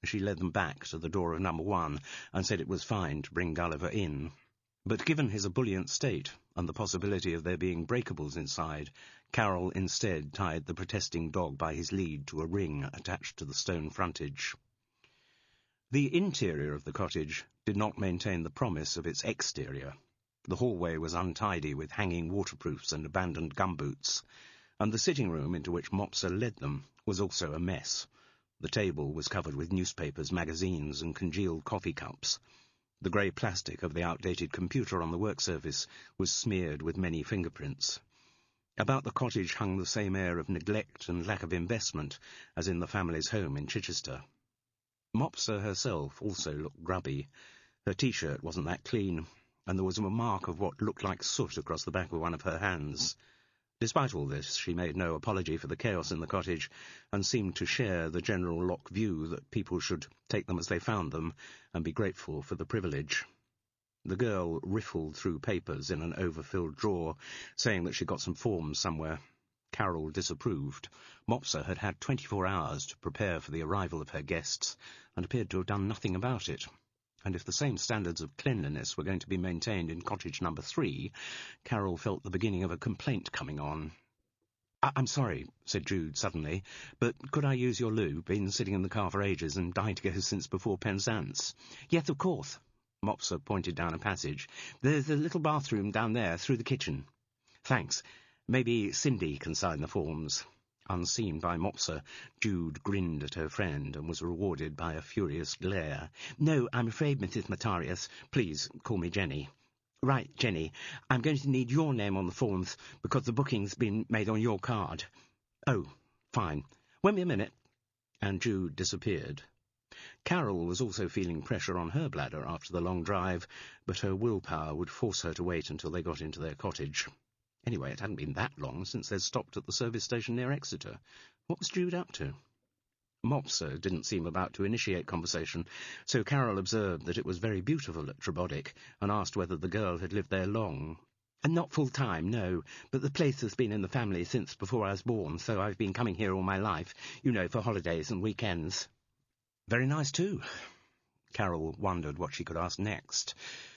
[SPEAKER 1] She led them back to the door of number 1, and said it was fine to bring Gulliver in. But given his ebullient state, and the possibility of there being breakables inside, Carroll instead tied the protesting dog by his lead to a ring attached to the stone frontage. The interior of the cottage did not maintain the promise of its exterior. The hallway was untidy with hanging waterproofs and abandoned gumboots, and the sitting-room into which Mopsa led them was also a mess. The table was covered with newspapers, magazines, and congealed coffee cups. The grey plastic of the outdated computer on the work surface was smeared with many fingerprints. About the cottage hung the same air of neglect and lack of investment as in the family's home in Chichester. Mopsa herself also looked grubby. Her T-shirt wasn't that clean, and there was a mark of what looked like soot across the back of one of her hands. Despite all this, she made no apology for the chaos in the cottage, and seemed to share the general Locke view that people should take them as they found them, and be grateful for the privilege. The girl riffled through papers in an overfilled drawer, saying that she got some forms somewhere. Carroll disapproved. Mopsa had had 24 hours to prepare for the arrival of her guests, and appeared to have done nothing about it. And if the same standards of cleanliness were going to be maintained in cottage number 3, Carroll felt the beginning of a complaint coming on. I'm sorry," said Jude suddenly, "but could I use your loo? Been sitting in the car for ages and dying to go since before Penzance." "Yes, of course." Mopsa pointed down a passage. "There's a little bathroom down there, through the kitchen." "Thanks. Maybe Cindy can sign the forms." Unseen by Mopsa, Jude grinned at her friend and was rewarded by a furious glare. "No, I'm afraid, Mrs. Matarius. Please call me Jenny." "Right, Jenny. I'm going to need your name on the forms because the booking's been made on your card." "Oh, fine. Wait me a minute." And Jude disappeared. Carroll was also feeling pressure on her bladder after the long drive, but her willpower would force her to wait until they got into their cottage. Anyway, it hadn't been that long since they'd stopped at the service station near Exeter. What was Jude up to? Mopsa didn't seem about to initiate conversation, so Carroll observed that it was very beautiful at Trebodyc, and asked whether the girl had lived there long. "Not full-time, no, but the place has been in the family since before I was born, so I've been coming here all my life, for holidays and weekends." "Very nice, too." Carroll wondered what she could ask next.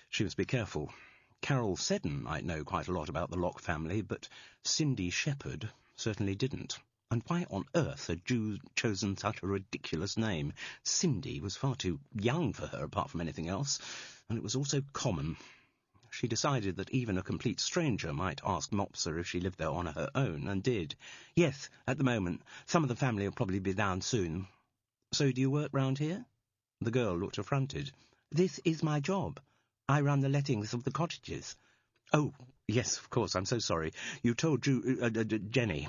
[SPEAKER 1] She must be careful. Carroll Seddon might know quite a lot about the Locke family, but Cindy Shepherd certainly didn't. And why on earth had Jude chosen such a ridiculous name? Cindy was far too young for her, apart from anything else, and it was also common. She decided that even a complete stranger might ask Mopsa if she lived there on her own, and did. "Yes, at the moment. Some of the family will probably be down soon." "So do you work round here?" The girl looked affronted. "This is my job. I run the lettings of the cottages." "Oh, yes, of course, I'm so sorry. You told Jenny."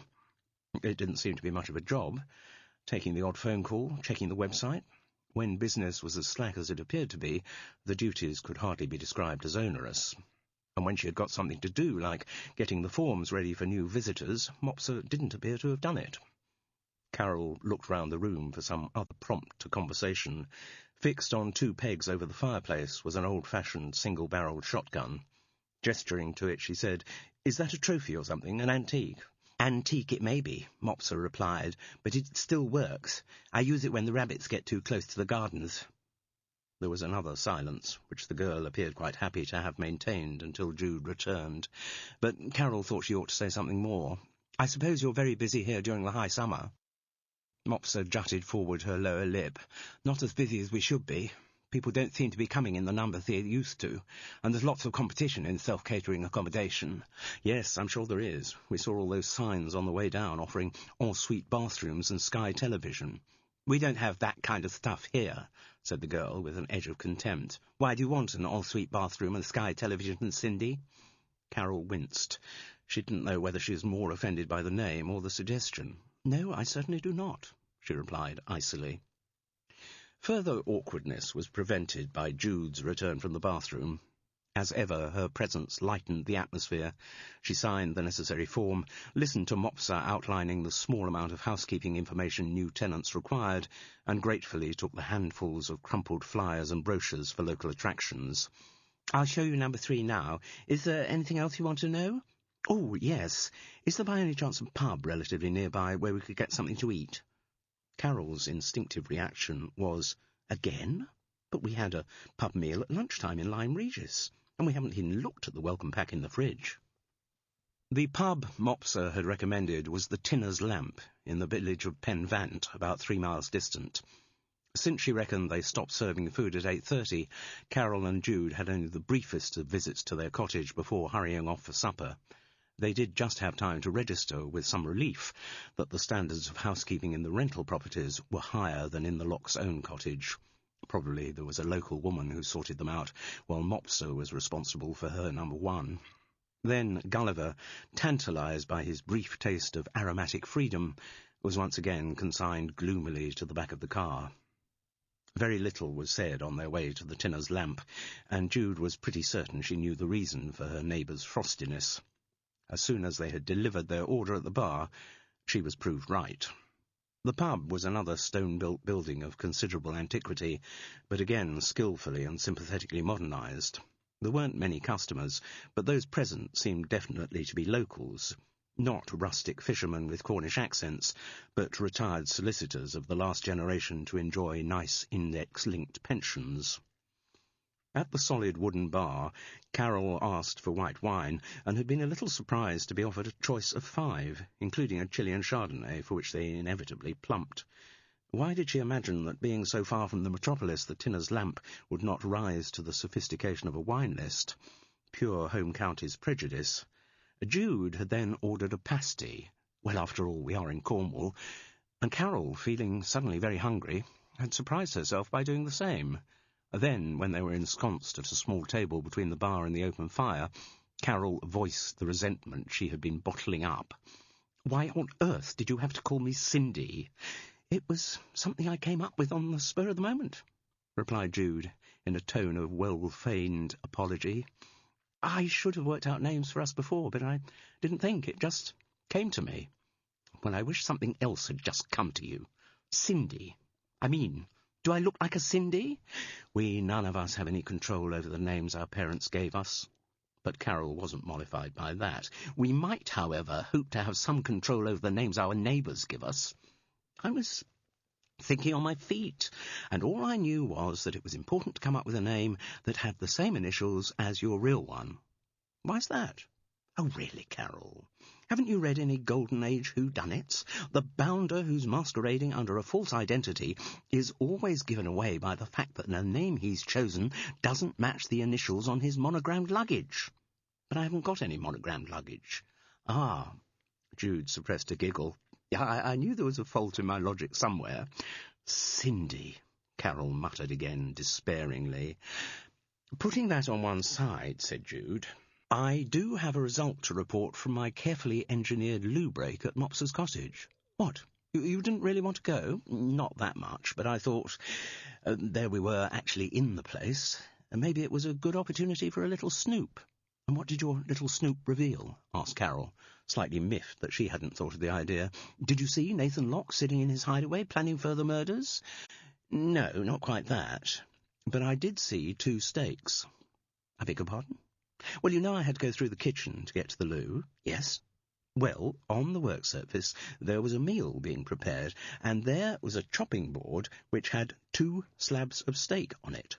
[SPEAKER 1] It didn't seem to be much of a job. Taking the odd phone call, checking the website. When business was as slack as it appeared to be, the duties could hardly be described as onerous. And when she had got something to do, like getting the forms ready for new visitors, Mopsa didn't appear to have done it. Carroll looked round the room for some other prompt to conversation. Fixed on 2 pegs over the fireplace was an old-fashioned single-barrelled shotgun. Gesturing to it, she said, "Is that a trophy or something, an antique?" "Antique it may be," Mopsa replied, "but it still works. I use it when the rabbits get too close to the gardens." There was another silence, which the girl appeared quite happy to have maintained until Jude returned. But Carroll thought she ought to say something more. "I suppose you're very busy here during the high summer?" Mopsa jutted forward her lower lip. "Not as busy as we should be."
[SPEAKER 3] People don't seem to be coming in the numbers they used to, and there's lots of competition in self-catering accommodation.
[SPEAKER 1] Yes, I'm sure there is. We saw all those signs on the way down offering en-suite bathrooms and Sky television.
[SPEAKER 3] We don't have that kind of stuff here, said the girl with an edge of contempt. Why do you want an en-suite bathroom and Sky television, Cindy?
[SPEAKER 1] Carol winced. She didn't know whether she was more offended by the name or the suggestion.
[SPEAKER 3] No, I certainly do not,
[SPEAKER 1] she replied icily. Further awkwardness was prevented by Jude's return from the bathroom. As ever, her presence lightened the atmosphere. She signed the necessary form, listened to Mopsa outlining the small amount of housekeeping information new tenants required, and gratefully took the handfuls of crumpled flyers and brochures for local attractions.
[SPEAKER 3] I'll show you number 3 now. Is there anything else you want to know?
[SPEAKER 1] Oh, yes. Is there by any chance a pub relatively nearby where we could get something to eat? Carol's instinctive reaction was, again? But we had a pub meal at lunchtime in Lyme Regis, and we haven't even looked at the welcome pack in the fridge. The pub Mopsa had recommended was the Tinner's Lamp in the village of Penvant, about 3 miles distant. Since she reckoned they stopped serving food at 8:30, Carol and Jude had only the briefest of visits to their cottage before hurrying off for supper. They did just have time to register with some relief that the standards of housekeeping in the rental properties were higher than in the Lock's own cottage. Probably there was a local woman who sorted them out, while Mopsa was responsible for her number 1. Then Gulliver, tantalised by his brief taste of aromatic freedom, was once again consigned gloomily to the back of the car. Very little was said on their way to the Tinner's Lamp, and Jude was pretty certain she knew the reason for her neighbour's frostiness. As soon as they had delivered their order at the bar, she was proved right. The pub was another stone-built building of considerable antiquity, but again skilfully and sympathetically modernised. There weren't many customers, but those present seemed definitely to be locals, not rustic fishermen with Cornish accents, but retired solicitors of the last generation to enjoy nice index-linked pensions. At the solid wooden bar, Carol asked for white wine, and had been a little surprised to be offered a choice of 5, including a Chilean Chardonnay, for which they inevitably plumped. Why did she imagine that, being so far from the metropolis, the Tinner's Lamp would not rise to the sophistication of a wine list? Pure home counties prejudice. Jude had then ordered a pasty. Well, after all, we are in Cornwall. And Carol, feeling suddenly very hungry, had surprised herself by doing the same. Then, when they were ensconced at a small table between the bar and the open fire, Carol voiced the resentment she had been bottling up. "Why on earth did you have to call me Cindy?" "It was something I came up with on the spur of the moment," replied Jude, in a tone of well-feigned apology. "I should have worked out names for us before, but I didn't think. It just came to me." "Well, I wish something else had just come to you. Cindy. I mean, do I look like a Cindy? We none of us have any control over the names our parents gave us." But Carol wasn't mollified by that. "We might, however, hope to have some control over the names our neighbours give us." I was thinking on my feet, and all I knew was that it was important to come up with a name that had the same initials as your real one. "Why's that?" "Oh, really, Carol, haven't you read any Golden Age whodunits? The bounder who's masquerading under a false identity is always given away by the fact that the name he's chosen doesn't match the initials on his monogrammed luggage." "But I haven't got any monogrammed luggage." "Ah." Jude suppressed a giggle. I knew there was a fault in my logic somewhere." "Cindy," Carol muttered again, despairingly. "Putting that on one side," said Jude, "I do have a result to report from my carefully engineered loo break at Mopsa's cottage." "What? You didn't really want to go?" "Not that much, but I thought, there we were actually in the place, and maybe it was a good opportunity for a little snoop." "And what did your little snoop reveal?" asked Carol, slightly miffed that she hadn't thought of the idea. "Did you see Nathan Locke sitting in his hideaway planning further murders?" "No, not quite that. But I did see 2 steaks." "I beg your pardon?" "Well, you know I had to go through the kitchen to get to the loo." "Yes." "Well, on the work surface there was a meal being prepared, and there was a chopping board which had 2 slabs of steak on it."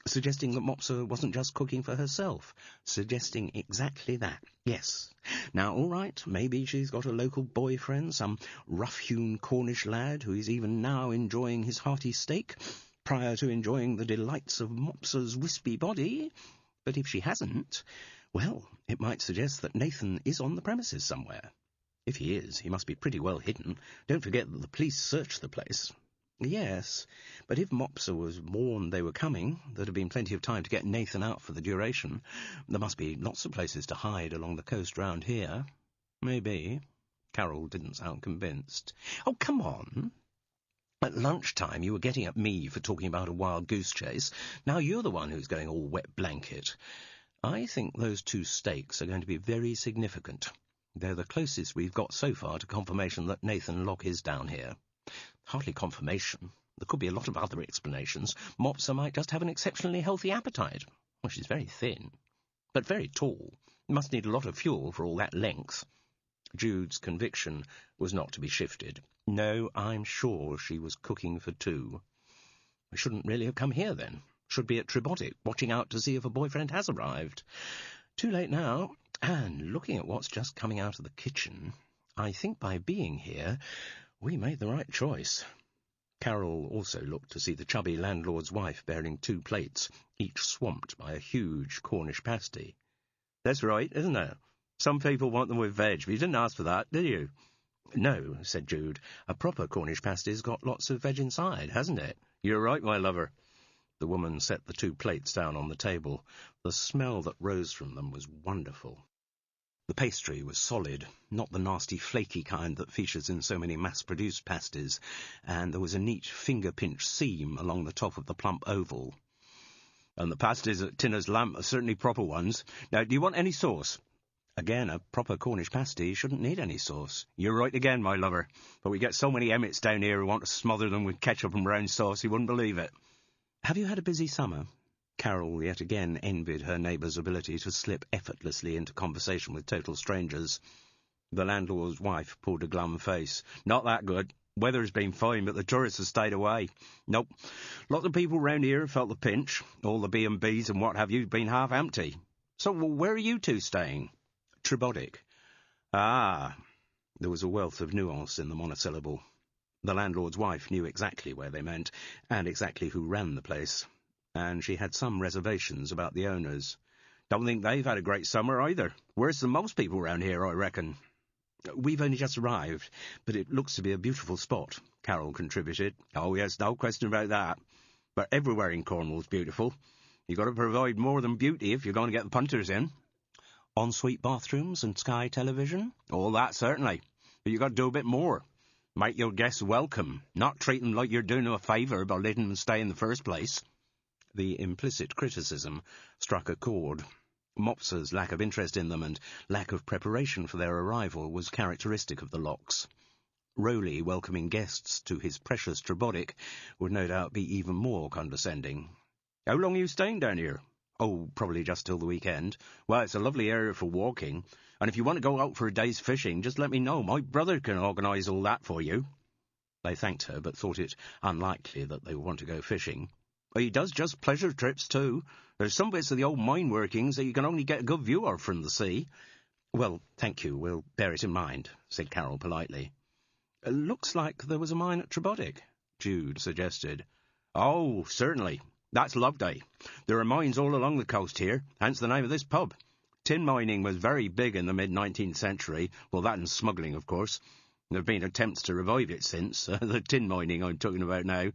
[SPEAKER 1] "Suggesting that Mopsa wasn't just cooking for herself." "Suggesting exactly that, yes. Now, all right, maybe she's got a local boyfriend, some rough-hewn Cornish lad who is even now enjoying his hearty steak.
[SPEAKER 3] prior to enjoying the delights of Mopsa's wispy body. But if she hasn't, well, it might suggest that Nathan is on the premises somewhere. If he is, he must be pretty well hidden. Don't forget that the police searched the place. Yes, but if Mopsa was warned they were coming, there'd have been plenty of time to get Nathan out for the duration. There must be lots of places to hide along the coast round here. Maybe. Carol didn't sound convinced. Oh, come on. At lunchtime you were getting at me for talking about a wild goose chase. Now you're the one who's going all wet blanket. I think those 2 stakes are going to be very significant. They're the closest we've got so far to confirmation that Nathan Locke is down here. Hardly confirmation. There could be a lot of other explanations. Mopsa might just have an exceptionally healthy appetite. Well, she's very thin, but very tall. Must need a lot of fuel for all that length. Jude's conviction was not to be shifted. No, I'm sure she was cooking for 2. I shouldn't really have come here, then. Should be at Tribotic, watching out to see if a boyfriend has arrived. Too late now, and looking at what's just coming out of the kitchen, I think by being here, we made the right choice. Carol also looked to see the chubby landlord's wife bearing 2 plates, each swamped by a huge Cornish pasty. That's right, isn't it? Some people want them with veg, but you didn't ask for that, did you? No, said Jude. A proper Cornish pasty's got lots of veg inside, hasn't it? You're right, my lover. The woman set the 2 plates down on the table. The smell that rose from them was wonderful. The pastry was solid, not the nasty flaky kind that features in so many mass-produced pasties, and there was a neat finger-pinch seam along the top of the plump oval. And the pasties at Tinner's Lamp are certainly proper ones. Now, do you want any sauce? Again, a proper Cornish pasty shouldn't need any sauce. You're right again, my lover. But we get so many emmets down here who want to smother them with ketchup and brown sauce, you wouldn't believe it. Have you had a busy summer? Carol yet again envied her neighbour's ability to slip effortlessly into conversation with total strangers. The landlord's wife pulled a glum face. Not that good. Weather's been fine, but the tourists have stayed away. Nope. Lots of people round here have felt the pinch. All the B&Bs and what have you have been half empty. So where are you 2 staying? Tribotic. Ah. There was a wealth of nuance in the monosyllable. The landlord's wife knew exactly where they meant, and exactly who ran the place. And she had some reservations about the owners. Don't think they've had a great summer either. Worse than most people round here, I reckon. We've only just arrived, but it looks to be a beautiful spot, Carol contributed. Oh, yes, no question about that. But everywhere in Cornwall's beautiful. You've got to provide more than beauty if you're going to get the punters in. Ensuite bathrooms and Sky television? All that, certainly. But you've got to do a bit more. Make your guests welcome, not treat them like you're doing them a favour by letting them stay in the first place. The implicit criticism struck a chord. Mopsa's lack of interest in them and lack of preparation for their arrival was characteristic of the Locks. Rowley welcoming guests to his precious Tribotic would no doubt be even more condescending. How long are you staying down here? Oh, probably just till the weekend. Well, it's a lovely area for walking, and if you want to go out for a day's fishing, just let me know. My brother can organise all that for you. They thanked her, but thought it unlikely that they would want to go fishing. He does just pleasure trips, too. There's some bits of the old mine workings that you can only get a good view of from the sea. Well, thank you, we'll bear it in mind, said Carol politely. Looks like there was a mine at Tribotic, Jude suggested. Oh, certainly. That's Loveday. There are mines all along the coast here, hence the name of this pub. Tin mining was very big in the mid-19th century. Well, that and smuggling, of course. There have been attempts to revive it since, the tin mining I'm talking about now,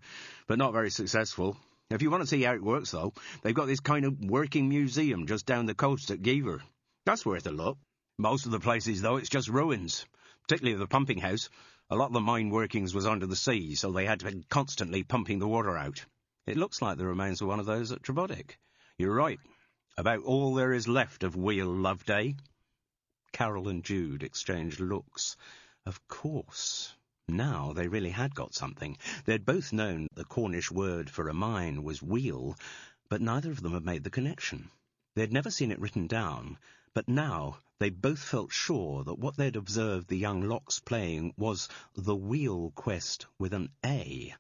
[SPEAKER 3] but not very successful. If you want to see how it works, though, they've got this kind of working museum just down the coast at Geaver. That's worth a look. Most of the places, though, it's just ruins, particularly the pumping house. A lot of the mine workings was under the sea, so they had to be constantly pumping the water out. It looks like the remains of one of those at Tribotic. You're right. About all there is left of Wheel Loveday. Carol and Jude exchanged looks. Of course. Now they really had got something. They'd both known the Cornish word for a mine was wheel, but neither of them had made the connection. They'd never seen it written down, but now they both felt sure that what they'd observed the young Locks playing was the wheel quest with an A,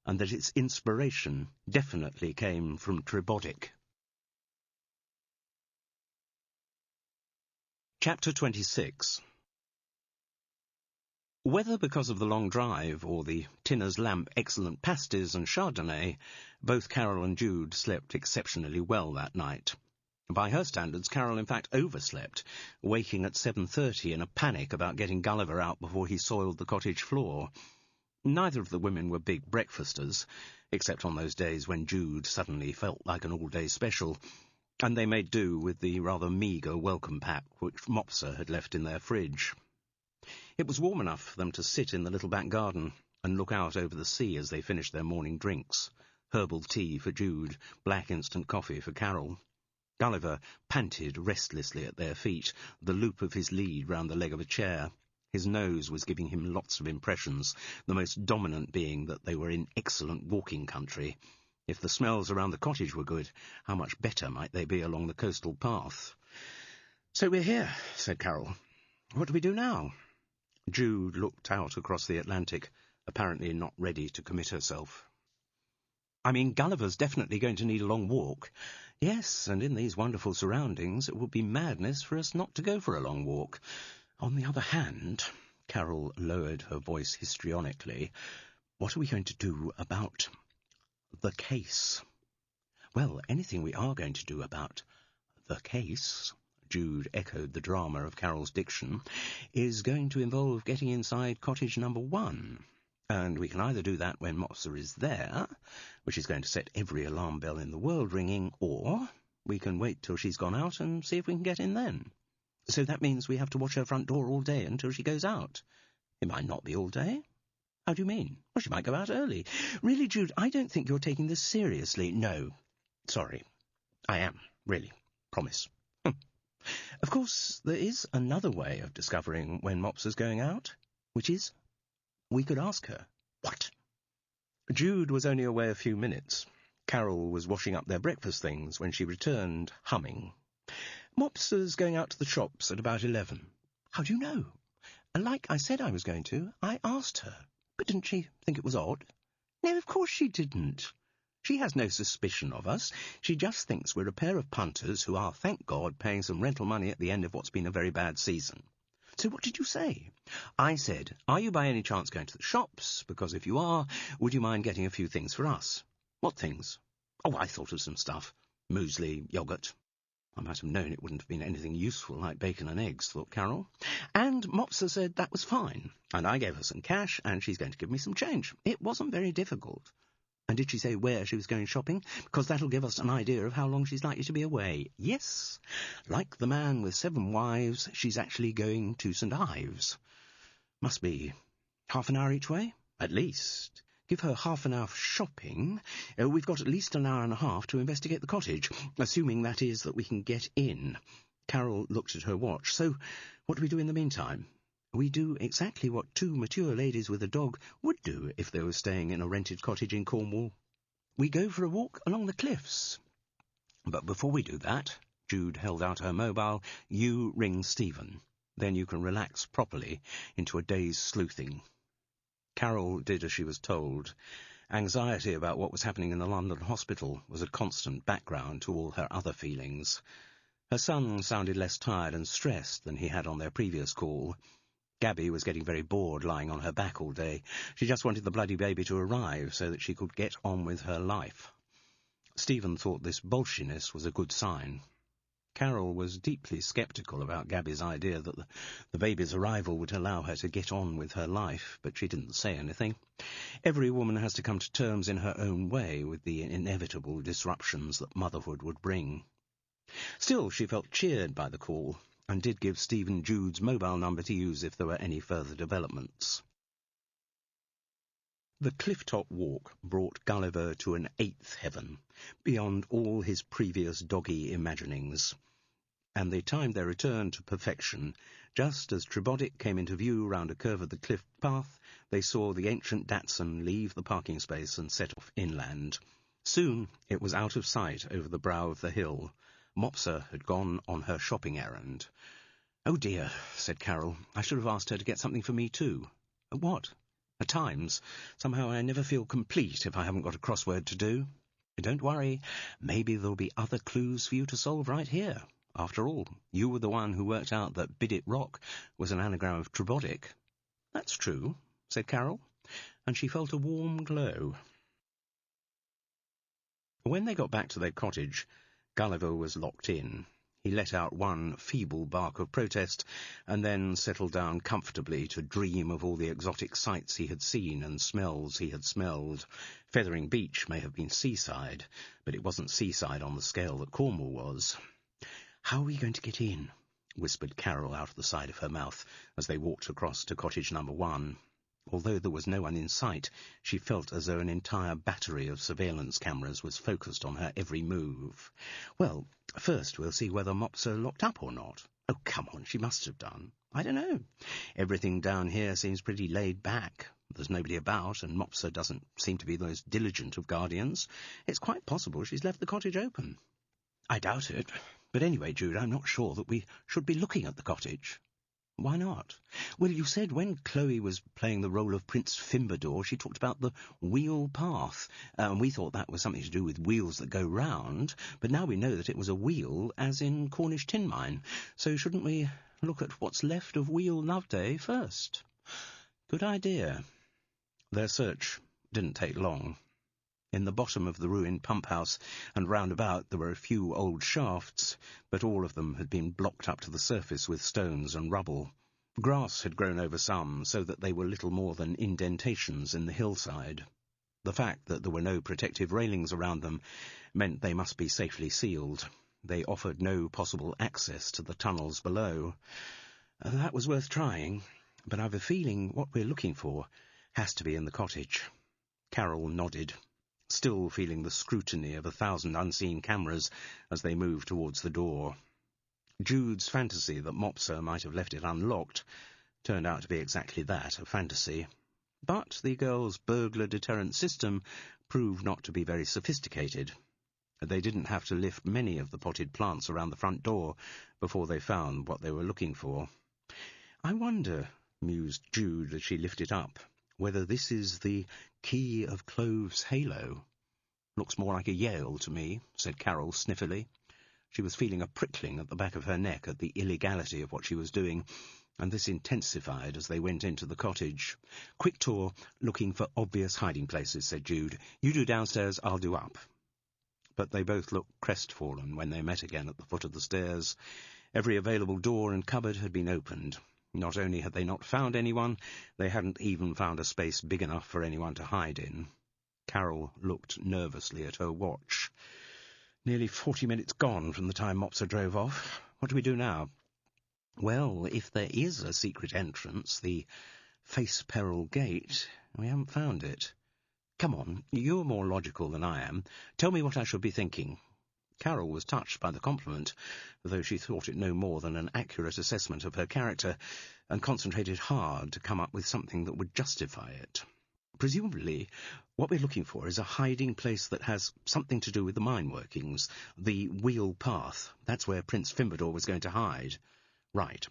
[SPEAKER 3] and that its inspiration definitely came from Tribotic. Chapter 26.
[SPEAKER 1] Whether because of the long drive or the Tinner's Lamp excellent pasties and Chardonnay, both Carol and Jude slept exceptionally well that night. By her standards, Carol in fact overslept, waking at 7:30 in a panic about getting Gulliver out before he soiled the cottage floor. Neither of the women were big breakfasters, except on those days when Jude suddenly felt like an all-day special, and they made do with the rather meagre welcome pack which Mopsa had left in their fridge. It was warm enough for them to sit in the little back garden and look out over the sea as they finished their morning drinks. Herbal tea for Jude, black instant coffee for Carol. Gulliver panted restlessly at their feet, the loop of his lead round the leg of a chair. His nose was giving him lots of impressions, the most dominant being that they were in excellent walking country. If the smells around the cottage were good, how much better might they be along the coastal path? "So we're here," said Carol. "What do we do now?" Jude looked out across the Atlantic, apparently not ready to commit herself. "I mean, Gulliver's definitely going to need a long walk." "Yes, and in these wonderful surroundings it would be madness for us not to go for a long walk. On the other hand," Carol lowered her voice histrionically, "what are we going to do about the case?" "Well, anything we are going to do about the case," Jude echoed the drama of Carol's diction, "is going to involve getting inside cottage number 1. And we can either do that when Mopsa is there, which is going to set every alarm bell in the world ringing, or we can wait till she's gone out and see if we can get in then. So that means we have to watch her front door all day until she goes out." "It might not be all day." "How do you mean?" "Well, she might go out early." "Really, Jude, I don't think you're taking this seriously." "No, sorry. I am, really. Promise." "Of course, there is another way of discovering when Mopsa's going out, which is, we could ask her." "What?" Jude was only away a few minutes. Carol was washing up their breakfast things when she returned, humming. "Mopsa's going out to the shops at about 11. "How do you know?" "Like I said I was going to. I asked her." "But didn't she think it was odd?" "No, of course she didn't. She has no suspicion of us. She just thinks we're a pair of punters who are, thank God, paying some rental money at the end of what's been a very bad season." "So what did you say?" "I said, are you by any chance going to the shops? Because if you are, would you mind getting a few things for us?" "What things?" "Oh, I thought of some stuff. Muesli, yoghurt." I might have known it wouldn't have been anything useful like bacon and eggs, thought Carol. "And Mopsa said that was fine, and I gave her some cash, and she's going to give me some change. It wasn't very difficult." "And did she say where she was going shopping? Because that'll give us an idea of how long she's likely to be away." "Yes. Like the man with 7 wives, she's actually going to St. Ives. Must be half an hour each way, at least. Give her half an hour for shopping. We've got at least an hour and a half to investigate the cottage, assuming, that is, that we can get in." Carol looked at her watch. "So what do we do in the meantime?" "We do exactly what 2 mature ladies with a dog would do if they were staying in a rented cottage in Cornwall. We go for a walk along the cliffs. But before we do that," Jude held out her mobile, "you ring Stephen. Then you can relax properly into a day's sleuthing." Carol did as she was told. Anxiety about what was happening in the London hospital was a constant background to all her other feelings. Her son sounded less tired and stressed than he had on their previous call. Gabby was getting very bored lying on her back all day. She just wanted the bloody baby to arrive so that she could get on with her life. Stephen thought this bolshiness was a good sign. Carol was deeply sceptical about Gabby's idea that the baby's arrival would allow her to get on with her life, but she didn't say anything. Every woman has to come to terms in her own way with the inevitable disruptions that motherhood would bring. Still, she felt cheered by the call, and did give Stephen Jude's mobile number to use if there were any further developments. The cliff-top walk brought Gulliver to an 8th heaven, beyond all his previous doggy imaginings, and they timed their return to perfection. Just as Tribodic came into view round a curve of the cliff path, they saw the ancient Datsun leave the parking space and set off inland. Soon it was out of sight over the brow of the hill. Mopsa had gone on her shopping errand. "Oh dear," said Carol. "I should have asked her to get something for me too." "What?" "At times, somehow I never feel complete if I haven't got a crossword to do." "Don't worry. Maybe there'll be other clues for you to solve right here. After all, you were the one who worked out that Bidit Rock was an anagram of Tribodic." "That's true," said Carol, and she felt a warm glow. When they got back to their cottage, Gulliver was locked in. He let out one feeble bark of protest, and then settled down comfortably to dream of all the exotic sights he had seen and smells he had smelled. Fethering Beach may have been seaside, but it wasn't seaside on the scale that Cornwall was. "How are we going to get in?" whispered Carol out of the side of her mouth as they walked across to cottage number 1. Although there was no one in sight, she felt as though an entire battery of surveillance cameras was focused on her every move. "Well, first we'll see whether Mopsa locked up or not." "Oh, come on, she must have done." "I don't know. Everything down here seems pretty laid back. There's nobody about, and Mopsa doesn't seem to be the most diligent of guardians. It's quite possible she's left the cottage open." "I doubt it. But anyway, Jude, I'm not sure that we should be looking at the cottage." "Why not?" "Well, you said when Chloe was playing the role of Prince Fimbador, she talked about the wheel path, and we thought that was something to do with wheels that go round, but now we know that it was a wheel, as in Cornish tin mine, so shouldn't we look at what's left of Wheel Loveday first?" "Good idea." Their search didn't take long. In the bottom of the ruined pump-house and round about there were a few old shafts, but all of them had been blocked up to the surface with stones and rubble. Grass had grown over some, so that they were little more than indentations in the hillside. The fact that there were no protective railings around them meant they must be safely sealed. They offered no possible access to the tunnels below. That was worth trying, but I've a feeling what we're looking for has to be in the cottage. Carol nodded, still feeling the scrutiny of 1,000 unseen cameras as they moved towards the door. Jude's fantasy that Mopsa might have left it unlocked turned out to be exactly that, a fantasy. But the girl's burglar deterrent system proved not to be very sophisticated. They didn't have to lift many of the potted plants around the front door before they found what they were looking for. "I wonder," mused Jude as she lifted up, "whether this is the key of Clove's halo." "Looks more like a Yale to me," said Carol sniffily. She was feeling a prickling at the back of her neck at the illegality of what she was doing, and this intensified as they went into the cottage. "Quick tour, looking for obvious hiding places," said Jude. "You do downstairs, I'll do up." But they both looked crestfallen when they met again at the foot of the stairs. Every available door and cupboard had been opened. Not only had they not found anyone, they hadn't even found a space big enough for anyone to hide in. Carol looked nervously at her watch. "Nearly 40 minutes gone from the time Mopsa drove off. What do we do now?" "Well, if there is a secret entrance, the Face-Peril Gate, we haven't found it. Come on, you're more logical than I am. Tell me what I should be thinking." Carol was touched by the compliment, though she thought it no more than an accurate assessment of her character, and concentrated hard to come up with something that would justify it. "Presumably, what we're looking for is a hiding place that has something to do with the mine workings, the wheel path. That's where Prince Fimbador was going to hide." "Right.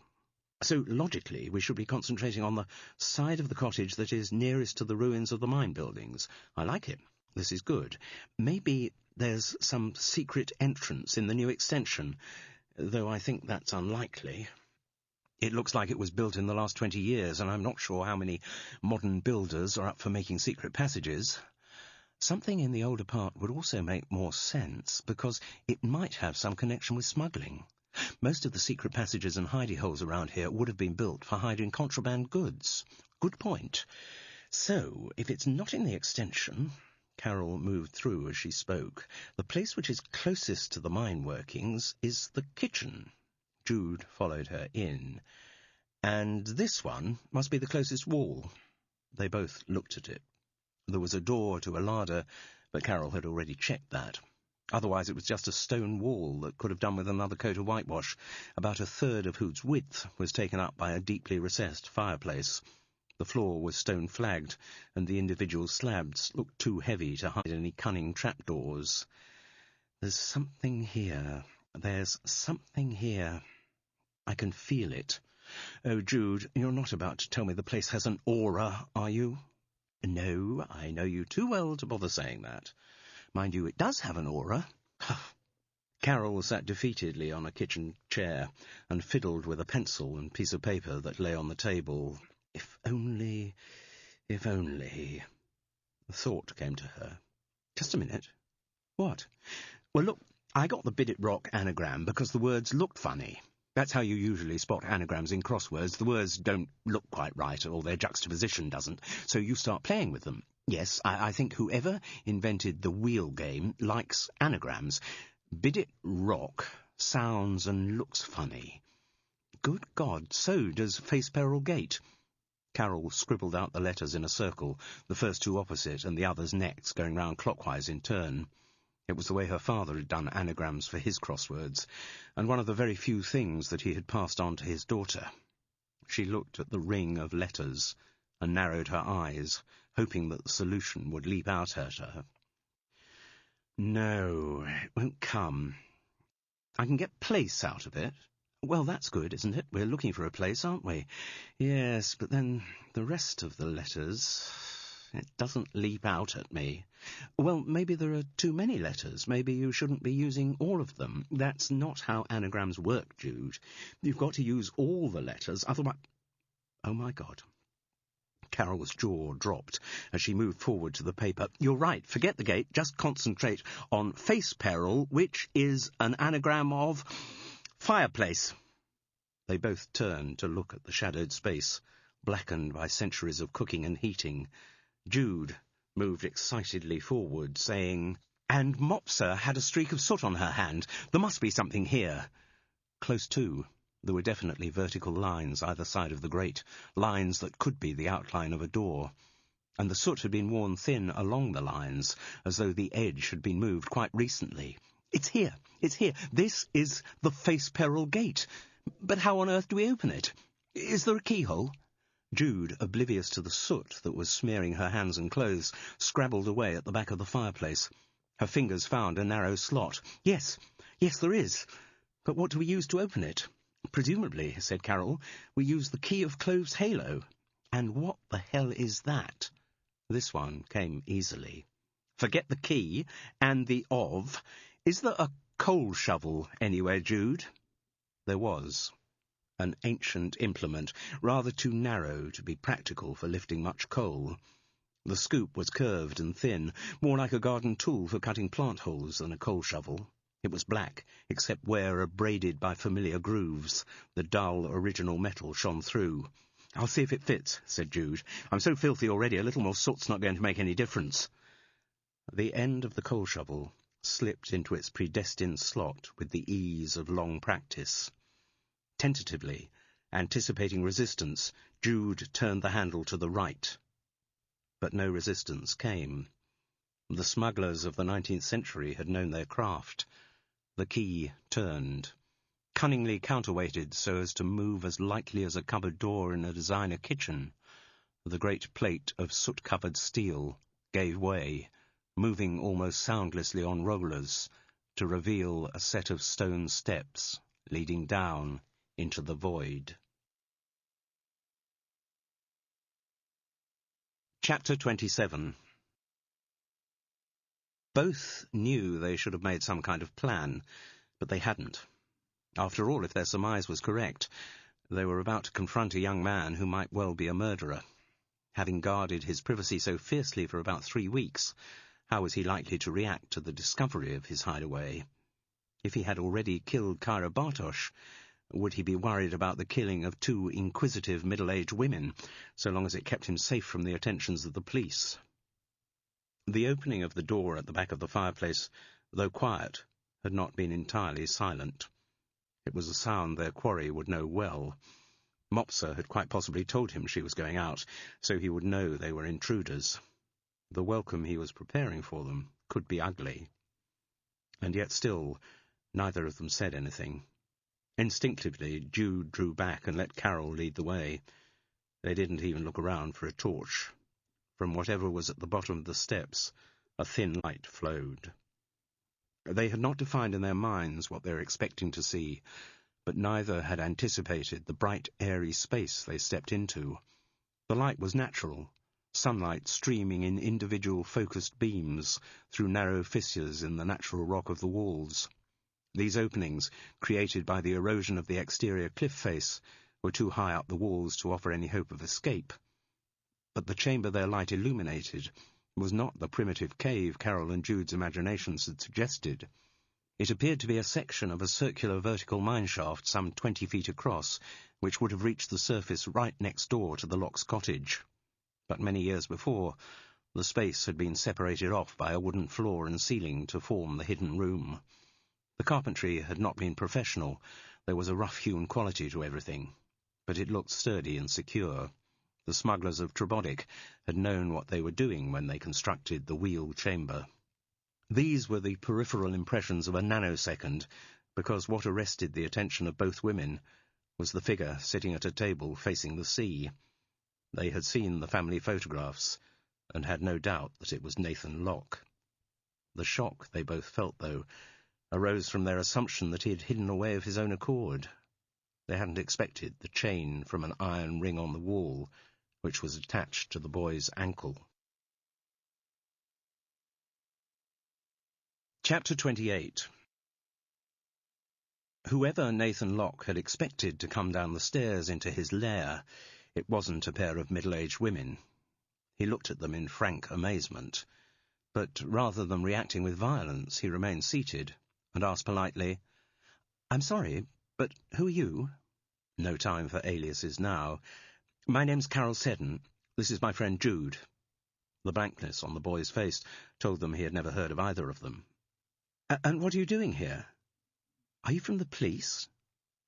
[SPEAKER 1] So, logically, we should be concentrating on the side of the cottage that is nearest to the ruins of the mine buildings. I like it. This is good. Maybe there's some secret entrance in the new extension, though I think that's unlikely. It looks like it was built in the last 20 years, and I'm not sure how many modern builders are up for making secret passages. Something in the older part would also make more sense, because it might have some connection with smuggling. Most of the secret passages and hidey holes around here would have been built for hiding contraband goods. Good point. So, if it's not in the extension..." Carol moved through as she spoke. "The place which is closest to the mine workings is the kitchen." Jude followed her in. "And this one must be the closest wall." They both looked at it. There was a door to a larder, but Carol had already checked that. Otherwise it was just a stone wall that could have done with another coat of whitewash, about a third of whose width was taken up by a deeply recessed fireplace. The floor was stone-flagged, and the individual slabs looked too heavy to hide any cunning trapdoors. "There's something here. There's something here. I can feel it. Oh, Jude, you're not about to tell me the place has an aura, are you?" "No, I know you too well to bother saying that. Mind you, it does have an aura." Carol sat defeatedly on a kitchen chair and fiddled with a pencil and piece of paper that lay on the table. If only... if only... The thought came to her. Just a minute. What? Well, look, I got the Biddit Rock anagram because the words looked funny. That's how you usually spot anagrams in crosswords. The words don't look quite right, or their juxtaposition doesn't, so you start playing with them. Yes, I think whoever invented the wheel game likes anagrams. Biddit Rock sounds and looks funny. Good God, so does Face Peril Gate. Carol scribbled out the letters in a circle, the first two opposite and the others next, going round clockwise in turn. It was the way her father had done anagrams for his crosswords, and one of the very few things that he had passed on to his daughter. She looked at the ring of letters and narrowed her eyes, hoping that the solution would leap out at her. No, it won't come. I can get place out of it. Well, that's good, isn't it? We're looking for a place, aren't we? Yes, but then the rest of the letters... It doesn't leap out at me. Well, maybe there are too many letters. Maybe you shouldn't be using all of them. That's not how anagrams work, Jude. You've got to use all the letters, otherwise... Oh, my God. Carol's jaw dropped as she moved forward to the paper. You're right. Forget the gate. Just concentrate on Face Peril, which is an anagram of fireplace. They both turned to look at the shadowed space, blackened by centuries of cooking and heating. Jude moved excitedly forward, saying, "And Mopsa had a streak of soot on her hand. There must be something here." Close to, there were definitely vertical lines either side of the grate, lines that could be the outline of a door. And the soot had been worn thin along the lines, as though the edge had been moved quite recently. It's here. It's here. This is the Face Peril Gate. But how on earth do we open it? Is there a keyhole? Jude, oblivious to the soot that was smearing her hands and clothes, scrabbled away at the back of the fireplace. Her fingers found a narrow slot. Yes, there is. But what do we use to open it? Presumably, said Carol, we use the key of Clove's halo. And what the hell is that? This one came easily. Forget the key and the of. Is there a coal shovel anywhere, Jude? There was. An ancient implement, rather too narrow to be practical for lifting much coal. The scoop was curved and thin, more like a garden tool for cutting plant holes than a coal shovel. It was black, except where, abraded by familiar grooves, the dull original metal shone through. "I'll see if it fits," said Jude. "I'm so filthy already, a little more soot's not going to make any difference." The end of the coal shovel slipped into its predestined slot with the ease of long practice. Tentatively, anticipating resistance, Jude turned the handle to the right. But no resistance came. The smugglers of the 19th century had known their craft. The key turned, cunningly counterweighted so as to move as lightly as a cupboard door in a designer kitchen. The great plate of soot-covered steel gave way, moving almost soundlessly on rollers, to reveal a set of stone steps leading down into the void. Chapter 27. Both knew they should have made some kind of plan, but they hadn't. After all, if their surmise was correct, they were about to confront a young man who might well be a murderer. Having guarded his privacy so fiercely for about 3 weeks, how was he likely to react to the discovery of his hideaway? If he had already killed Kyra Bartosz, would he be worried about the killing of 2 inquisitive middle-aged women, so long as it kept him safe from the attentions of the police? The opening of the door at the back of the fireplace, though quiet, had not been entirely silent. It was a sound their quarry would know well. Mopsa had quite possibly told him she was going out, so he would know they were intruders. The welcome he was preparing for them could be ugly. And yet still, neither of them said anything. Instinctively, Jude drew back and let Carol lead the way. They didn't even look around for a torch. From whatever was at the bottom of the steps, a thin light flowed. They had not defined in their minds what they were expecting to see, but neither had anticipated the bright, airy space they stepped into. The light was natural, sunlight streaming in individual focused beams through narrow fissures in the natural rock of the walls. These openings, created by the erosion of the exterior cliff face, were too high up the walls to offer any hope of escape. But the chamber their light illuminated was not the primitive cave Carol and Jude's imaginations had suggested. It appeared to be a section of a circular vertical mineshaft some 20 feet across, which would have reached the surface right next door to the Locke's cottage. But many years before, the space had been separated off by a wooden floor and ceiling to form the hidden room. The carpentry had not been professional. There was a rough-hewn quality to everything, but it looked sturdy and secure. The smugglers of Trebodic had known what they were doing when they constructed the wheel chamber. These were the peripheral impressions of a nanosecond, because what arrested the attention of both women was the figure sitting at a table facing the sea. They had seen the family photographs, and had no doubt that it was Nathan Locke. The shock they both felt, though, arose from their assumption that he had hidden away of his own accord. They hadn't expected the chain from an iron ring on the wall, which was attached to the boy's ankle. Chapter 28. Whoever Nathan Locke had expected to come down the stairs into his lair, it wasn't a pair of middle-aged women. He looked at them in frank amazement, but rather than reacting with violence, he remained seated and asked politely, "I'm sorry, but who are you?" No time for aliases now. "My name's Carol Seddon. This is my friend Jude." The blankness on the boy's face told them he had never heard of either of them. "And what are you doing here? Are you from the police?"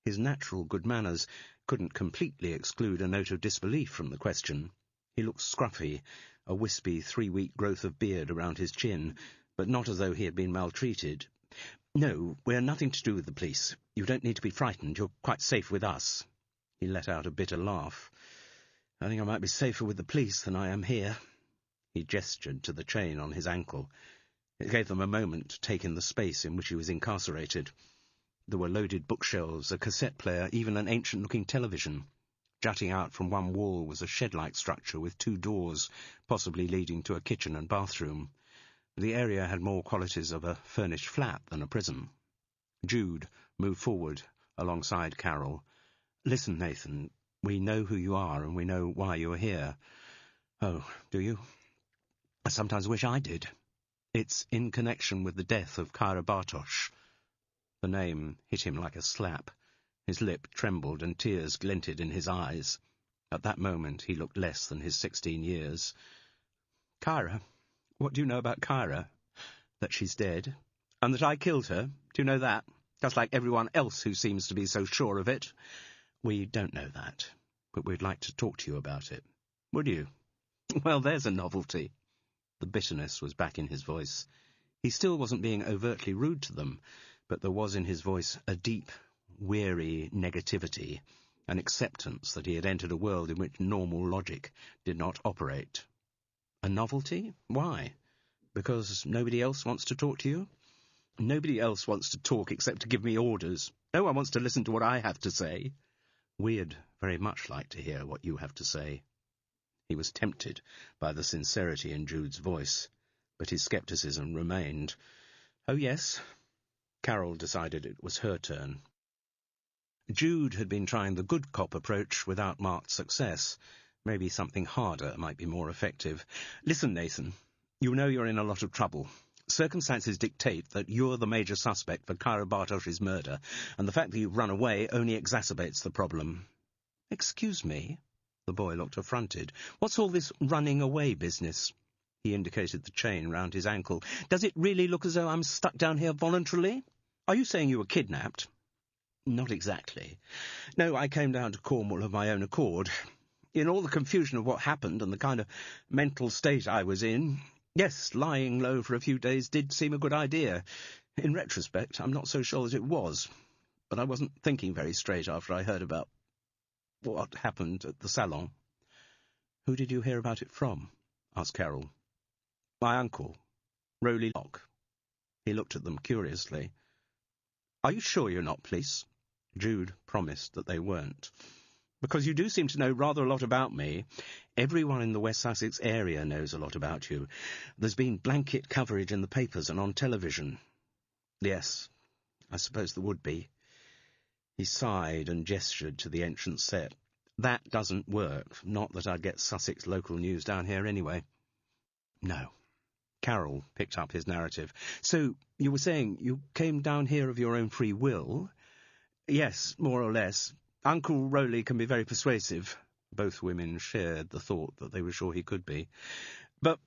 [SPEAKER 1] His natural good manners couldn't completely exclude a note of disbelief from the question. He looked scruffy, a wispy 3-week growth of beard around his chin, but not as though he had been maltreated. "No, we're nothing to do with the police. You don't need to be frightened. You're quite safe with us." He let out a bitter laugh. "I think I might be safer with the police than I am here." He gestured to the chain on his ankle. It gave them a moment to take in the space in which he was incarcerated. There were loaded bookshelves, a cassette player, even an ancient-looking television. Jutting out from one wall was a shed-like structure with 2 doors, possibly leading to a kitchen and bathroom. The area had more qualities of a furnished flat than a prison. Jude moved forward alongside Carol. "Listen, Nathan, we know who you are and we know why you're here." "Oh, do you?" "I sometimes wish I did. It's in connection with the death of Kyra Bartosz." The name hit him like a slap. His lip trembled and tears glinted in his eyes. At that moment he looked less than his 16 years. "Kyra? What do you know about Kyra?" "That she's dead. And that I killed her. Do you know that? Just like everyone else who seems to be so sure of it." "We don't know that, but we'd like to talk to you about it." "Would you? Well, there's a novelty." The bitterness was back in his voice. He still wasn't being overtly rude to them, but there was in his voice a deep, weary negativity, an acceptance that he had entered a world in which normal logic did not operate. "A novelty? Why? Because nobody else wants to talk to you?" "Nobody else wants to talk except to give me orders. No one wants to listen to what I have to say." "We'd very much like to hear what you have to say." He was tempted by the sincerity in Jude's voice, but his scepticism remained. "Oh, yes." Carol decided it was her turn. Jude had been trying the good cop approach without marked success. Maybe something harder might be more effective. "Listen, Nathan, you know you're in a lot of trouble. Circumstances dictate that you're the major suspect for Kyra Bartosz's murder, and the fact that you've run away only exacerbates the problem." "Excuse me?" The boy looked affronted. "What's all this running away business?" He indicated the chain round his ankle. "Does it really look as though I'm stuck down here voluntarily? Are you saying you were kidnapped?" "Not exactly. No, I came down to Cornwall of my own accord. In all the confusion of what happened and the kind of mental state I was in, yes, lying low for a few days did seem a good idea. In retrospect, I'm not so sure that it was. But I wasn't thinking very straight after I heard about what happened at the salon." "Who did you hear about it from?" asked Carol. "My uncle, Rowley Locke." He looked at them curiously. "Are you sure you're not police?" Jude promised that they weren't. "Because you do seem to know rather a lot about me. Everyone in the West Sussex area knows a lot about you. There's been blanket coverage in the papers and on television." "Yes, I suppose there would be." He sighed and gestured to the entrance set. That doesn't work. Not that I'd get Sussex local news down here anyway. No. Carol picked up his narrative. So, you were saying you came down here of your own free will? Yes, more or less. Uncle Rowley can be very persuasive. Both women shared the thought that they were sure he could be. But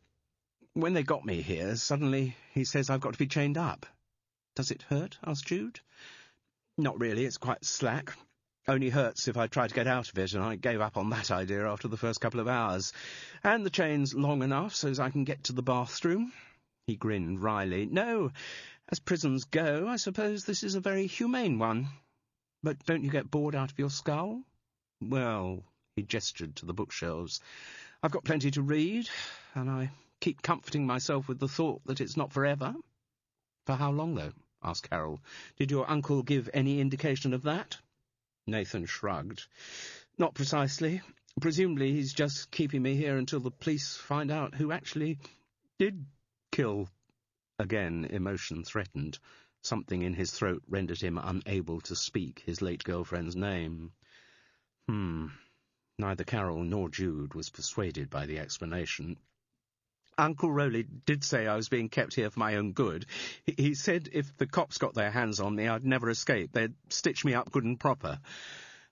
[SPEAKER 1] when they got me here, suddenly he says I've got to be chained up. Does it hurt? Asked Jude. Not really, it's quite slack. Only hurts if I try to get out of it, and I gave up on that idea after the first couple of hours. And the chain's long enough so as I can get to the bathroom. He grinned wryly. No, as prisons go, I suppose this is a very humane one. But don't you get bored out of your skull? Well, he gestured to the bookshelves. I've got plenty to read, and I keep comforting myself with the thought that it's not forever. For how long, though? Asked Carol. Did your uncle give any indication of that? Nathan shrugged. Not precisely. Presumably he's just keeping me here until the police find out who actually did kill. Again, emotion threatened. Something in his throat rendered him unable to speak his late girlfriend's name. Neither Carol nor Jude was persuaded by the explanation. Uncle Rowley did say I was being kept here for my own good. He said if the cops got their hands on me, I'd never escape. They'd stitch me up good and proper.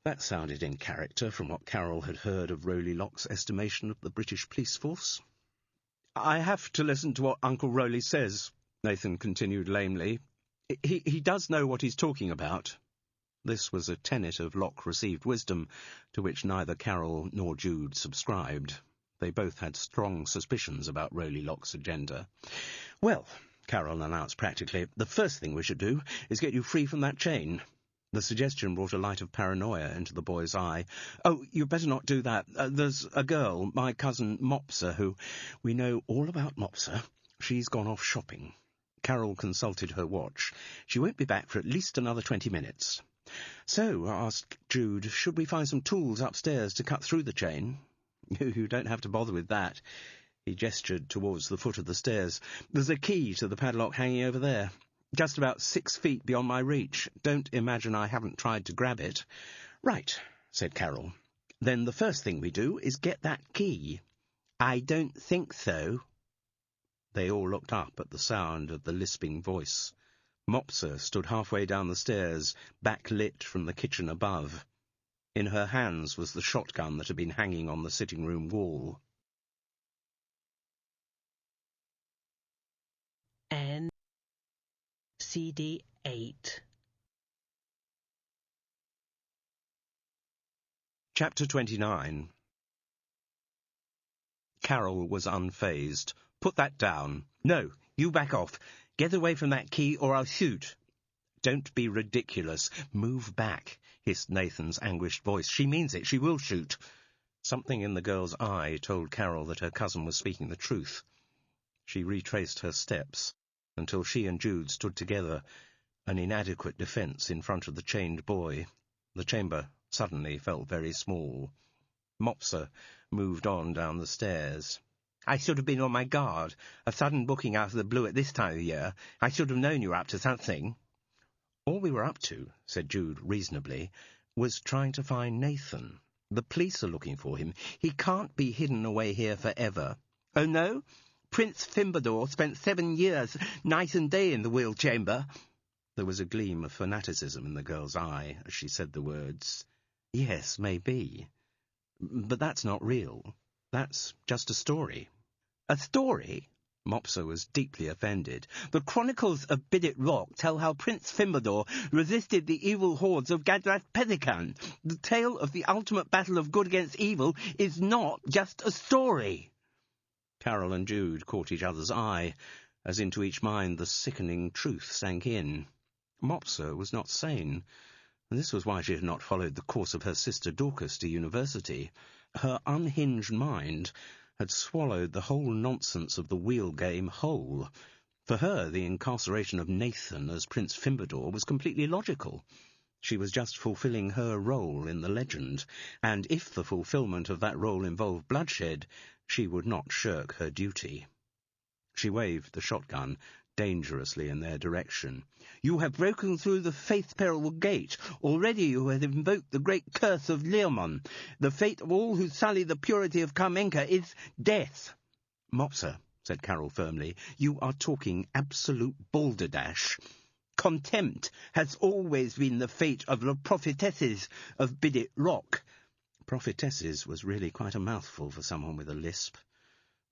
[SPEAKER 1] That sounded in character from what Carol had heard of Rowley Locke's estimation of the British police force. I have to listen to what Uncle Rowley says, Nathan continued lamely. He does know what he's talking about. This was a tenet of Locke-received wisdom, to which neither Carol nor Jude subscribed. They both had strong suspicions about Rowley Locke's agenda. Well, Carol announced practically, the first thing we should do is get you free from that chain. The suggestion brought a light of paranoia into the boy's eye. Oh, you'd better not do that. There's a girl, my cousin Mopsa, who... We know all about Mopsa. She's gone off shopping. Carol consulted her watch. She won't be back for at least another 20 minutes. So, asked Jude, should we find some tools upstairs to cut through the chain? You don't have to bother with that. He gestured towards the foot of the stairs. There's a key to the padlock hanging over there. Just about 6 feet beyond my reach. Don't imagine I haven't tried to grab it. Right, said Carol. Then the first thing we do is get that key. I don't think so. They all looked up at the sound of the lisping voice. Mopsa stood halfway down the stairs, backlit from the kitchen above. In her hands was the shotgun that had been hanging on the sitting-room wall.
[SPEAKER 4] And CD 8.
[SPEAKER 1] Chapter 29. Carol was unfazed. Put that down. No, you back off. Get away from that key or I'll shoot. Don't be ridiculous. Move back, hissed Nathan's anguished voice. She means it. She will shoot. Something in the girl's eye told Carol that her cousin was speaking the truth. She retraced her steps until she and Jude stood together, an inadequate defence in front of the chained boy. The chamber suddenly felt very small. Mopsa moved on down the stairs. I should have been on my guard. A sudden booking out of the blue at this time of year. I should have known you were up to something. All we were up to, said Jude reasonably, was trying to find Nathan. The police are looking for him. He can't be hidden away here forever. Oh, no? Prince Fimbador spent 7 years, night and day, in the wheel chamber. There was a gleam of fanaticism in the girl's eye as she said the words. Yes, maybe. But that's not real. That's just a story. A story? Mopsa was deeply offended. The chronicles of Bidit Rock tell how Prince Fimbador resisted the evil hordes of Gadras Pelican. The tale of the ultimate battle of good against evil is not just a story. Carol and Jude caught each other's eye, as into each mind the sickening truth sank in. Mopsa was not sane, and this was why she had not followed the course of her sister Dorcas to university. Her unhinged mind had swallowed the whole nonsense of the wheel game whole. For her, the incarceration of Nathan as Prince Fimbador was completely logical. She was just fulfilling her role in the legend, and if the fulfilment of that role involved bloodshed, she would not shirk her duty. She waved the shotgun. dangerously in their direction. "You have broken through the faith-peril gate. Already you have invoked the great curse of Leomon. The fate of all who sully the purity of Carmenca is death." "Mopsa," said Carol firmly, "you are talking absolute balderdash. Contempt has always been the fate of the prophetesses of Bidit Rock." Prophetesses was really quite a mouthful for someone with a lisp.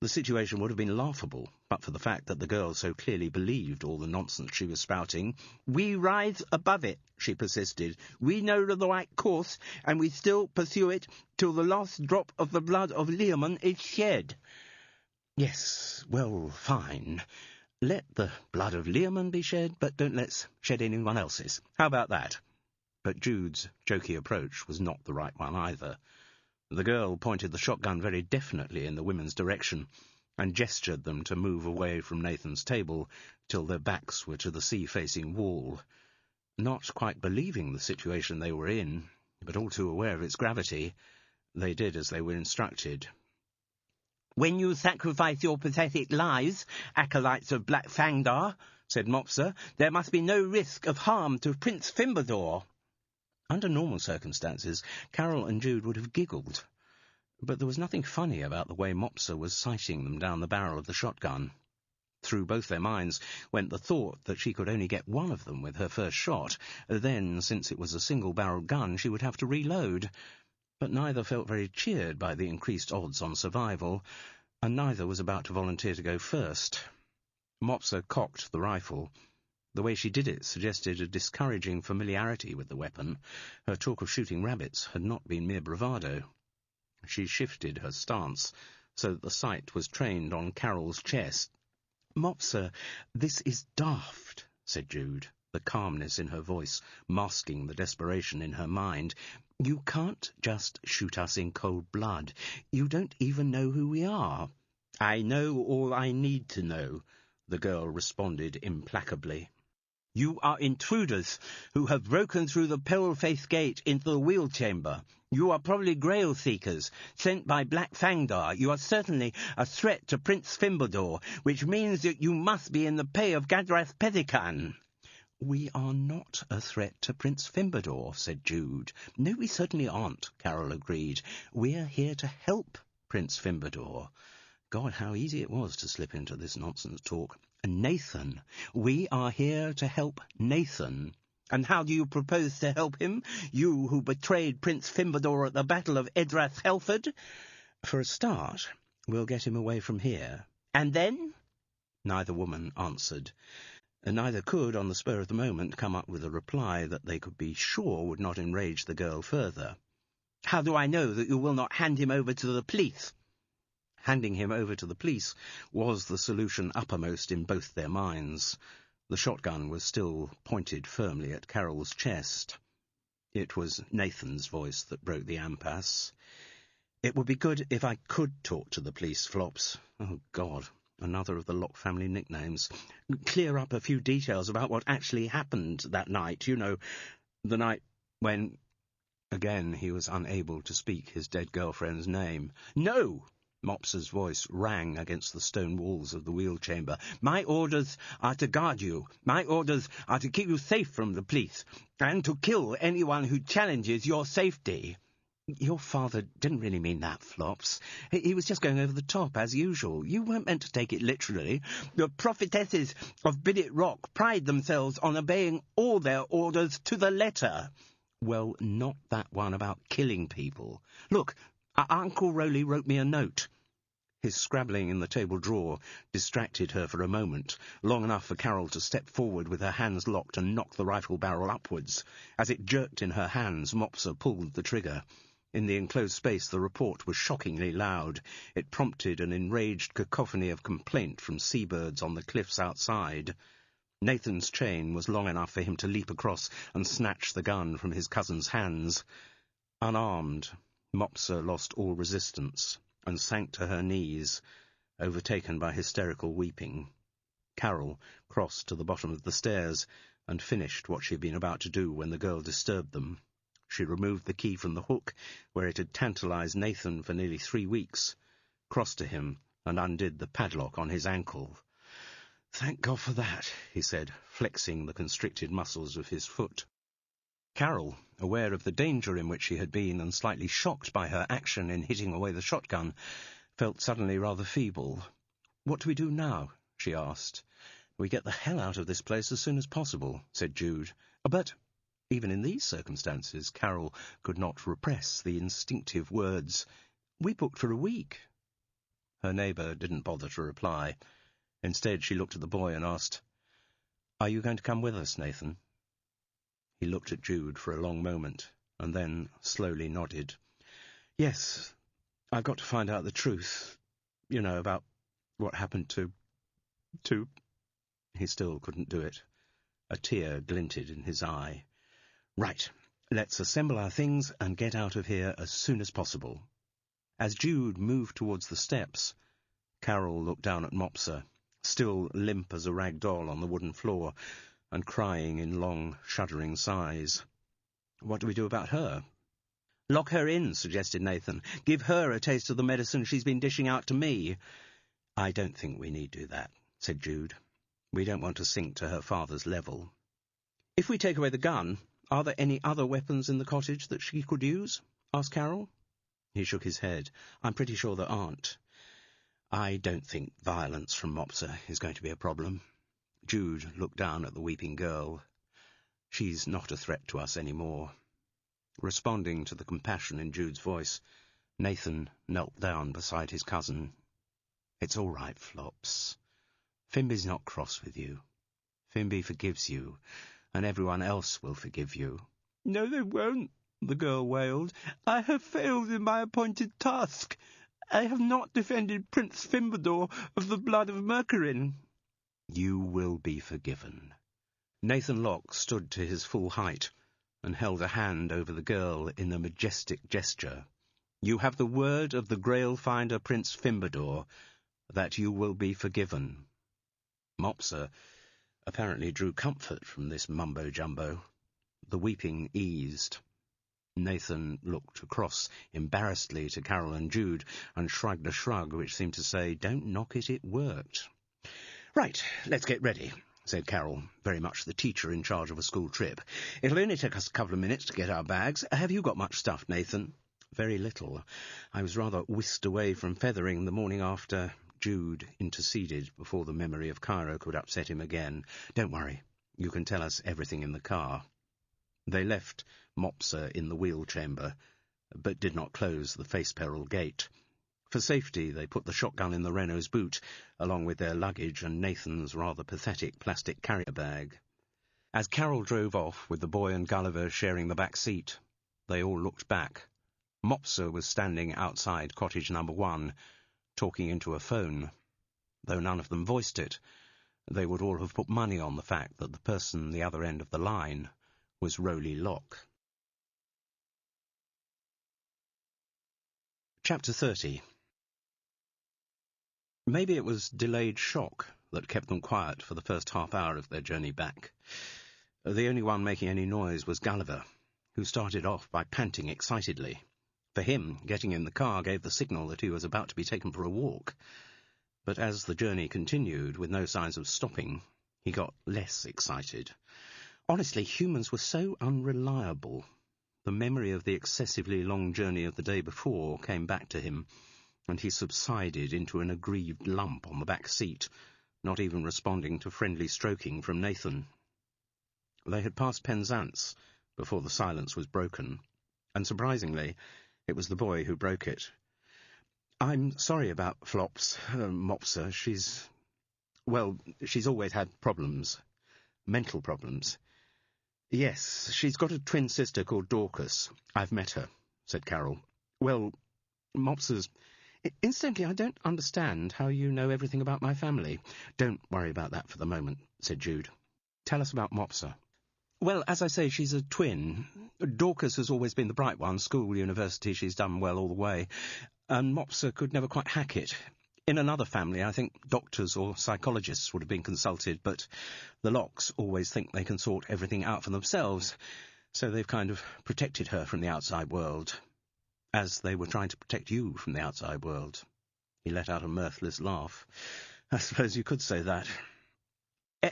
[SPEAKER 1] The situation would have been laughable, but for the fact that the girl so clearly believed all the nonsense she was spouting. "We rise above it," she persisted. "We know the right course, and we still pursue it till the last drop of the blood of Leomon is shed." "Yes, well, fine. Let the blood of Leomon be shed, but don't let's shed anyone else's. How about that?" But Jude's jokey approach was not the right one either. The girl pointed the shotgun very definitely in the women's direction, and gestured them to move away from Nathan's table till their backs were to the sea-facing wall. Not quite believing the situation they were in, but all too aware of its gravity, they did as they were instructed. "When you sacrifice your pathetic lives, acolytes of Black Fangdar," said Mopsa, "there must be no risk of harm to Prince Fimbador." Under normal circumstances, Carol and Jude would have giggled, but there was nothing funny about the way Mopsa was sighting them down the barrel of the shotgun. Through both their minds went the thought that she could only get one of them with her first shot. Then, since it was a single-barreled gun, she would have to reload. But neither felt very cheered by the increased odds on survival, and neither was about to volunteer to go first. Mopsa cocked the rifle. The way she did it suggested a discouraging familiarity with the weapon. Her talk of shooting rabbits had not been mere bravado. She shifted her stance so that the sight was trained on Carol's chest. "Mopsa, this is daft," said Jude, the calmness in her voice masking the desperation in her mind. "You can't just shoot us in cold blood. You don't even know who we are." "I know all I need to know," the girl responded implacably. "You are intruders who have broken through the Peril-Face Gate into the wheel chamber. You are probably Grail Seekers, sent by Black Fangdar. You are certainly a threat to Prince Fimbador, which means that you must be in the pay of Gadrath Pedican." "We are not a threat to Prince Fimbador," said Jude. "No, we certainly aren't," Carol agreed. "We're here to help Prince Fimbador." God, how easy it was to slip into this nonsense talk. "Nathan. We are here to help Nathan." "And how do you propose to help him, you who betrayed Prince Fimbador at the Battle of Edrath Helford?" "For a start, we'll get him away from here." "And then?" Neither woman answered, and neither could, on the spur of the moment, come up with a reply that they could be sure would not enrage the girl further. "How do I know that you will not hand him over to the police?" Handing him over to the police was the solution uppermost in both their minds. The shotgun was still pointed firmly at Carol's chest. It was Nathan's voice that broke the impasse. "It would be good if I could talk to the police, Flops." Oh, God, another of the Locke family nicknames. "Clear up a few details about what actually happened that night. You know, the night when—" Again he was unable to speak his dead girlfriend's name. "No!" Mopsa's voice rang against the stone walls of the wheel chamber. "My orders are to guard you. My orders are to keep you safe from the police, and to kill anyone who challenges your safety." "Your father didn't really mean that, Flops. He was just going over the top, as usual. You weren't meant to take it literally. The prophetesses of Bidit Rock pride themselves on obeying all their orders to the letter." "Well, not that one about killing people. Look, Uncle Rowley wrote me a note." His scrabbling in the table drawer distracted her for a moment, long enough for Carol to step forward with her hands locked and knock the rifle barrel upwards. As it jerked in her hands, Mopsa pulled the trigger. In the enclosed space the report was shockingly loud. It prompted an enraged cacophony of complaint from seabirds on the cliffs outside. Nathan's chain was long enough for him to leap across and snatch the gun from his cousin's hands. Unarmed, Mopsa lost all resistance and sank to her knees, overtaken by hysterical weeping. Carol crossed to the bottom of the stairs and finished what she had been about to do when the girl disturbed them. She removed the key from the hook, where it had tantalized Nathan for nearly 3 weeks, crossed to him and undid the padlock on his ankle. "Thank God for that," he said, flexing the constricted muscles of his foot. Carol, aware of the danger in which she had been and slightly shocked by her action in hitting away the shotgun, felt suddenly rather feeble. "What do we do now?" she asked. "We get the hell out of this place as soon as possible," said Jude. But even in these circumstances, Carol could not repress the instinctive words, "We booked for a week." Her neighbour didn't bother to reply. Instead, she looked at the boy and asked, "Are you going to come with us, Nathan?" He looked at Jude for a long moment, and then slowly nodded. "Yes, I've got to find out the truth, about what happened to... He still couldn't do it. A tear glinted in his eye. "Right, let's assemble our things and get out of here as soon as possible." As Jude moved towards the steps, Carol looked down at Mopsa, still limp as a rag doll on the wooden floor, and crying in long, shuddering sighs. "What do we do about her?" "Lock her in," suggested Nathan. "Give her a taste of the medicine she's been dishing out to me." "I don't think we need do that," said Jude. "We don't want to sink to her father's level." "If we take away the gun, are there any other weapons in the cottage that she could use?" asked Carol. He shook his head. "I'm pretty sure there aren't. I don't think violence from Mopsa is going to be a problem." Jude looked down at the weeping girl. "She's not a threat to us any more." Responding to the compassion in Jude's voice, Nathan knelt down beside his cousin. "It's all right, Flops. Fimby's not cross with you. Fimby forgives you, and everyone else will forgive you."
[SPEAKER 2] "No, they won't," the girl wailed. "I have failed in my appointed task. I have not defended Prince Fimbador of the blood of Mercurin."
[SPEAKER 1] "You will be forgiven." Nathan Locke stood to his full height and held a hand over the girl in a majestic gesture. "You have the word of the Grail-finder Prince Fimbador that you will be forgiven." Mopsa apparently drew comfort from this mumbo-jumbo. The weeping eased. Nathan looked across embarrassedly to Carol and Jude and shrugged a shrug which seemed to say, "Don't knock it, it worked." "Right, let's get ready," said Carol, very much the teacher in charge of a school trip. "It'll only take us a couple of minutes to get our bags. Have you got much stuff, Nathan?" "Very little. I was rather whisked away from Fethering the morning after." Jude interceded before the memory of Cairo could upset him again. "Don't worry. You can tell us everything in the car." They left Mopsa in the wheel chamber, but did not close the face-peril gate. For safety, they put the shotgun in the Renault's boot, along with their luggage and Nathan's rather pathetic plastic carrier bag. As Carol drove off, with the boy and Gulliver sharing the back seat, they all looked back. Mopsa was standing outside cottage number 1, talking into a phone. Though none of them voiced it, they would all have put money on the fact that the person the other end of the line was Rowley Locke. Chapter 30. Maybe it was delayed shock that kept them quiet for the first half hour of their journey back. The only one making any noise was Gulliver, who started off by panting excitedly. For him, getting in the car gave the signal that he was about to be taken for a walk. But as the journey continued, with no signs of stopping, he got less excited. Honestly, humans were so unreliable. The memory of the excessively long journey of the day before came back to him, and he subsided into an aggrieved lump on the back seat, not even responding to friendly stroking from Nathan. They had passed Penzance before the silence was broken, and surprisingly, it was the boy who broke it. "I'm sorry about Flops, Mopsa. She's always had problems. Mental problems." "Yes, she's got a twin sister called Dorcas. I've met her," said Carol. "Well, Mopsa's... Incidentally, I don't understand how you know everything about my family." "Don't worry about that for the moment," said Jude. "Tell us about Mopsa." "Well, as I say, she's a twin. Dorcas has always been the bright one. School, university, she's done well all the way. And Mopsa could never quite hack it. In another family, I think doctors or psychologists would have been consulted, but the Lockes always think they can sort everything out for themselves, so they've kind of protected her from the outside world, as they were trying to protect you from the outside world." He let out a mirthless laugh. "I suppose you could say that."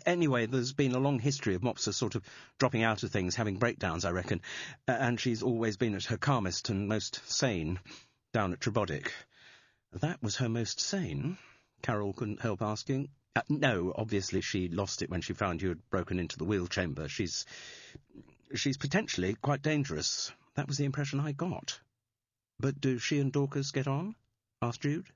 [SPEAKER 1] Anyway, there's been a long history of Mopsa sort of dropping out of things, having breakdowns, I reckon, and she's always been at her calmest and most sane down at Trebodick. That was her most sane? Carol couldn't help asking. No, obviously she lost it when she found you had broken into the wheel chamber. She's potentially quite dangerous. That was the impression I got. But do she and Dorcas get on? Asked Jude.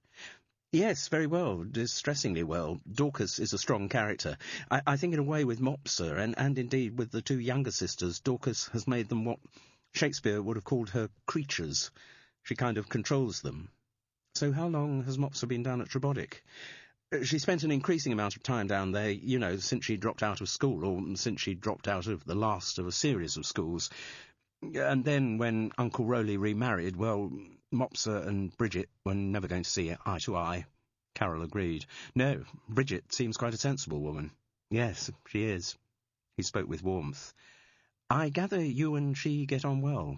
[SPEAKER 1] Yes, very well, distressingly well. Dorcas is a strong character. I think in a way with Mopsa, and indeed with the two younger sisters, Dorcas has made them what Shakespeare would have called her creatures. She kind of controls them. So how long has Mopsa been down at Trebodick? She spent an increasing amount of time down there, since she dropped out of school, or since she dropped out of the last of a series of schools. And then when Uncle Rowley remarried, well, Mopsa and Bridget were never going to see eye to eye. Carol agreed. No, Bridget seems quite a sensible woman. Yes, she is. He spoke with warmth. I gather you and she get on well.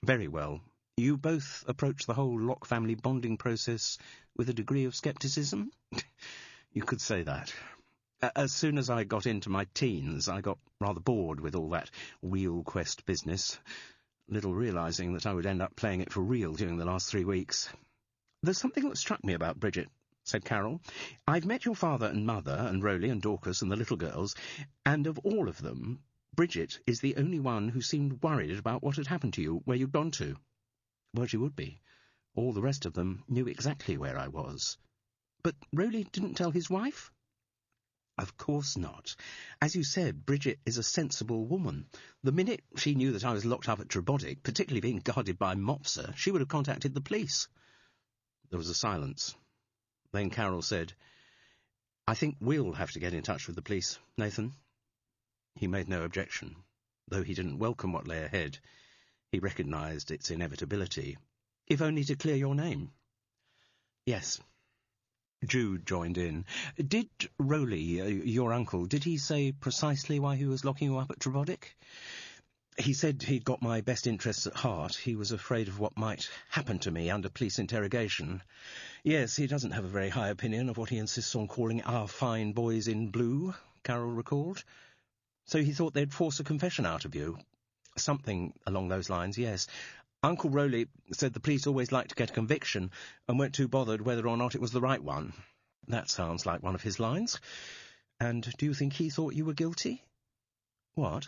[SPEAKER 1] Very well. You both approach the whole Locke family bonding process with a degree of scepticism? You could say that. As soon as I got into my teens, I got rather bored with all that wheel quest business, little realising that I would end up playing it for real during the last 3 weeks. There's something that struck me about Bridget, said Carol. I've met your father and mother, and Rowley and Dorcas and the little girls, and of all of them, Bridget is the only one who seemed worried about what had happened to you, where you'd gone to. Well, she would be. All the rest of them knew exactly where I was. But Rowley didn't tell his wife? Of course not. As you said, Bridget is a sensible woman. The minute she knew that I was locked up at Trebodick, particularly being guarded by Mopsa, she would have contacted the police. There was a silence. Then Carol said, I think we'll have to get in touch with the police, Nathan. He made no objection. Though he didn't welcome what lay ahead, he recognised its inevitability, if only to clear your name. Yes. Jude joined in. Did Rowley, your uncle, did he say precisely why he was locking you up at Trebodick? He said he'd got my best interests at heart. He was afraid of what might happen to me under police interrogation. Yes, he doesn't have a very high opinion of what he insists on calling our fine boys in blue, Carol recalled. So he thought they'd force a confession out of you. Something along those lines, yes. Uncle Rowley said the police always liked to get a conviction and weren't too bothered whether or not it was the right one. That sounds like one of his lines. And do you think he thought you were guilty? What?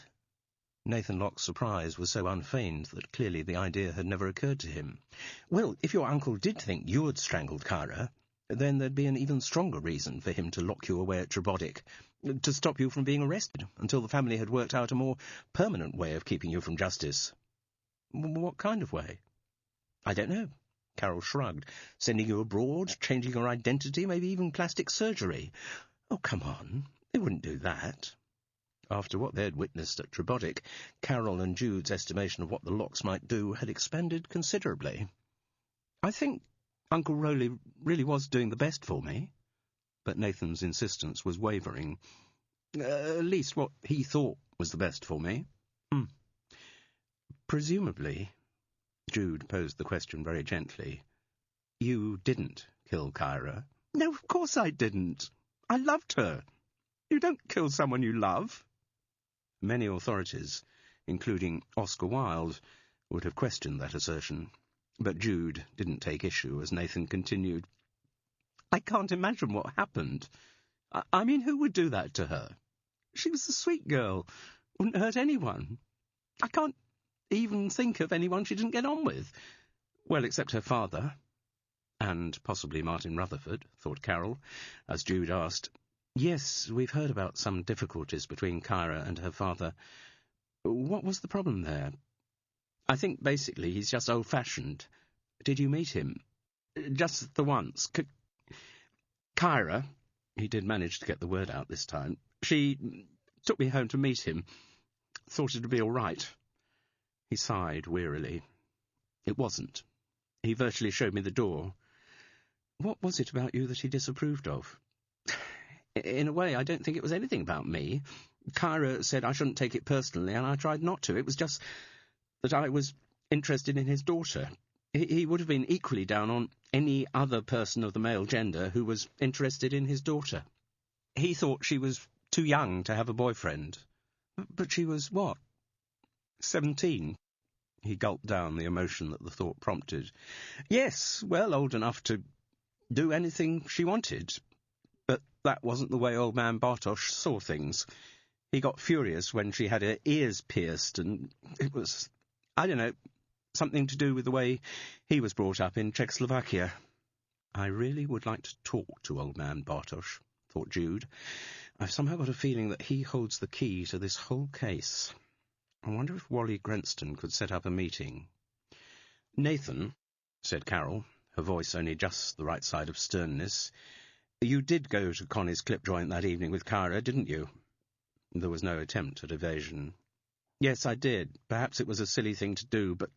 [SPEAKER 1] Nathan Locke's surprise was so unfeigned that clearly the idea had never occurred to him. Well, if your uncle did think you had strangled Kyra, then there'd be an even stronger reason for him to lock you away at Trebodick, to stop you from being arrested, until the family had worked out a more permanent way of keeping you from justice. What kind of way? I don't know. Carol shrugged. Sending you abroad, changing your identity, maybe even plastic surgery. Oh, come on. They wouldn't do that. After what they had witnessed at Trebodick, Carol and Jude's estimation of what the Locks might do had expanded considerably. I think Uncle Rowley really was doing the best for me. But Nathan's insistence was wavering. At least what he thought was the best for me. Presumably, Jude posed the question very gently, you didn't kill Kyra? No, of course I didn't. I loved her. You don't kill someone you love. Many authorities, including Oscar Wilde, would have questioned that assertion. But Jude didn't take issue as Nathan continued. I can't imagine what happened. I mean, who would do that to her? She was a sweet girl. Wouldn't hurt anyone. I can't even think of anyone she didn't get on with. Well, except her father. And possibly Martin Rutherford, thought Carol, as Jude asked, Yes, we've heard about some difficulties between Kyra and her father. What was the problem there? I think basically he's just old-fashioned. Did you meet him? Just the once. Kyra, he did manage to get the word out this time, she took me home to meet him. Thought it'd be all right. He sighed wearily. It wasn't. He virtually showed me the door. What was it about you that he disapproved of? In a way, I don't think it was anything about me. Kyra said I shouldn't take it personally, and I tried not to. It was just that I was interested in his daughter. He would have been equally down on any other person of the male gender who was interested in his daughter. He thought she was Too young to have a boyfriend. But she was, what, 17? He gulped down the emotion that the thought prompted. Yes, well, old enough to do anything she wanted. But that wasn't the way old man Bartosz saw things. He got furious when she had her ears pierced, and it was, I don't know, something to do with the way he was brought up in Czechoslovakia. I really would like to talk to old man Bartosz, thought Jude. I've somehow got a feeling that he holds the key to this whole case. I wonder if Wally Grenston could set up a meeting. Nathan, said Carol, her voice only just the right side of sternness, you did go to Connie's clip joint that evening with Kyra, didn't you? There was no attempt at evasion. Yes, I did. Perhaps it was a silly thing to do, but...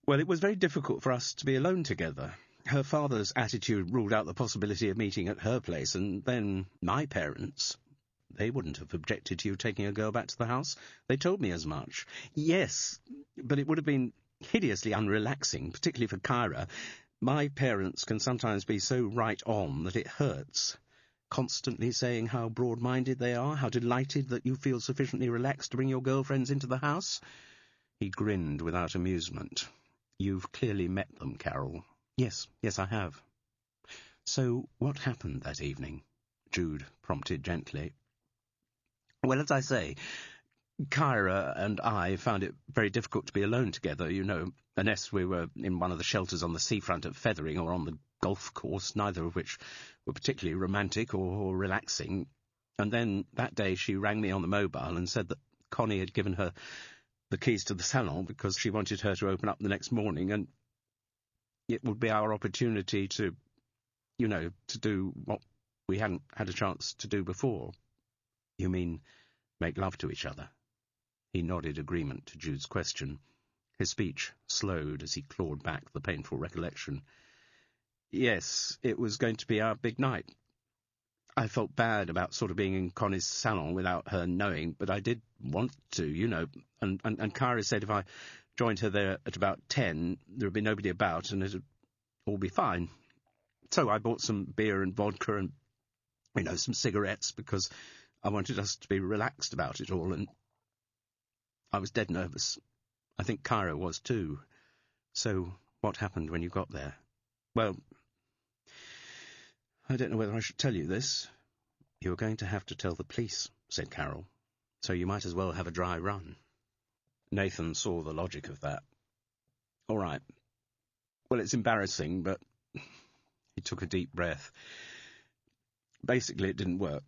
[SPEAKER 1] well, it was very difficult for us to be alone together. Her father's attitude ruled out the possibility of meeting at her place, and then my parents... They wouldn't have objected to you taking a girl back to the house. They told me as much. Yes, but it would have been hideously unrelaxing, particularly for Kyra. My parents can sometimes be so right on that it hurts. Constantly saying how broad-minded they are, how delighted that you feel sufficiently relaxed to bring your girlfriends into the house. He grinned without amusement. You've clearly met them, Carol. Yes, I have. So what happened that evening? Jude prompted gently. Well, as I say, Kyra and I found it very difficult to be alone together, you know, unless we were in one of the shelters on the seafront at Fethering or on the golf course, neither of which were particularly romantic or relaxing. And then that day she rang me on the mobile and said that Connie had given her the keys to the salon because she wanted her to open up the next morning, and it would be our opportunity to, you know, to do what we hadn't had a chance to do before. You mean make love to each other? He nodded agreement to Jude's question. His speech slowed as he clawed back the painful recollection. Yes, it was going to be our big night. I felt bad about sort of being in Connie's salon without her knowing, but I did want to, you know, and Kyra said if I joined her there at about 10, there would be nobody about and it'd all be fine. So I bought some beer and vodka and, you know, some cigarettes because I wanted us to be relaxed about it all, and I was dead nervous. I think Kyra was too. So what happened when you got there? Well, I don't know whether I should tell you this. You're going to have to tell the police, said Carol, so you might as well have a dry run. Nathan saw the logic of that. All right. Well, it's embarrassing, but... He took a deep breath. Basically, it didn't work.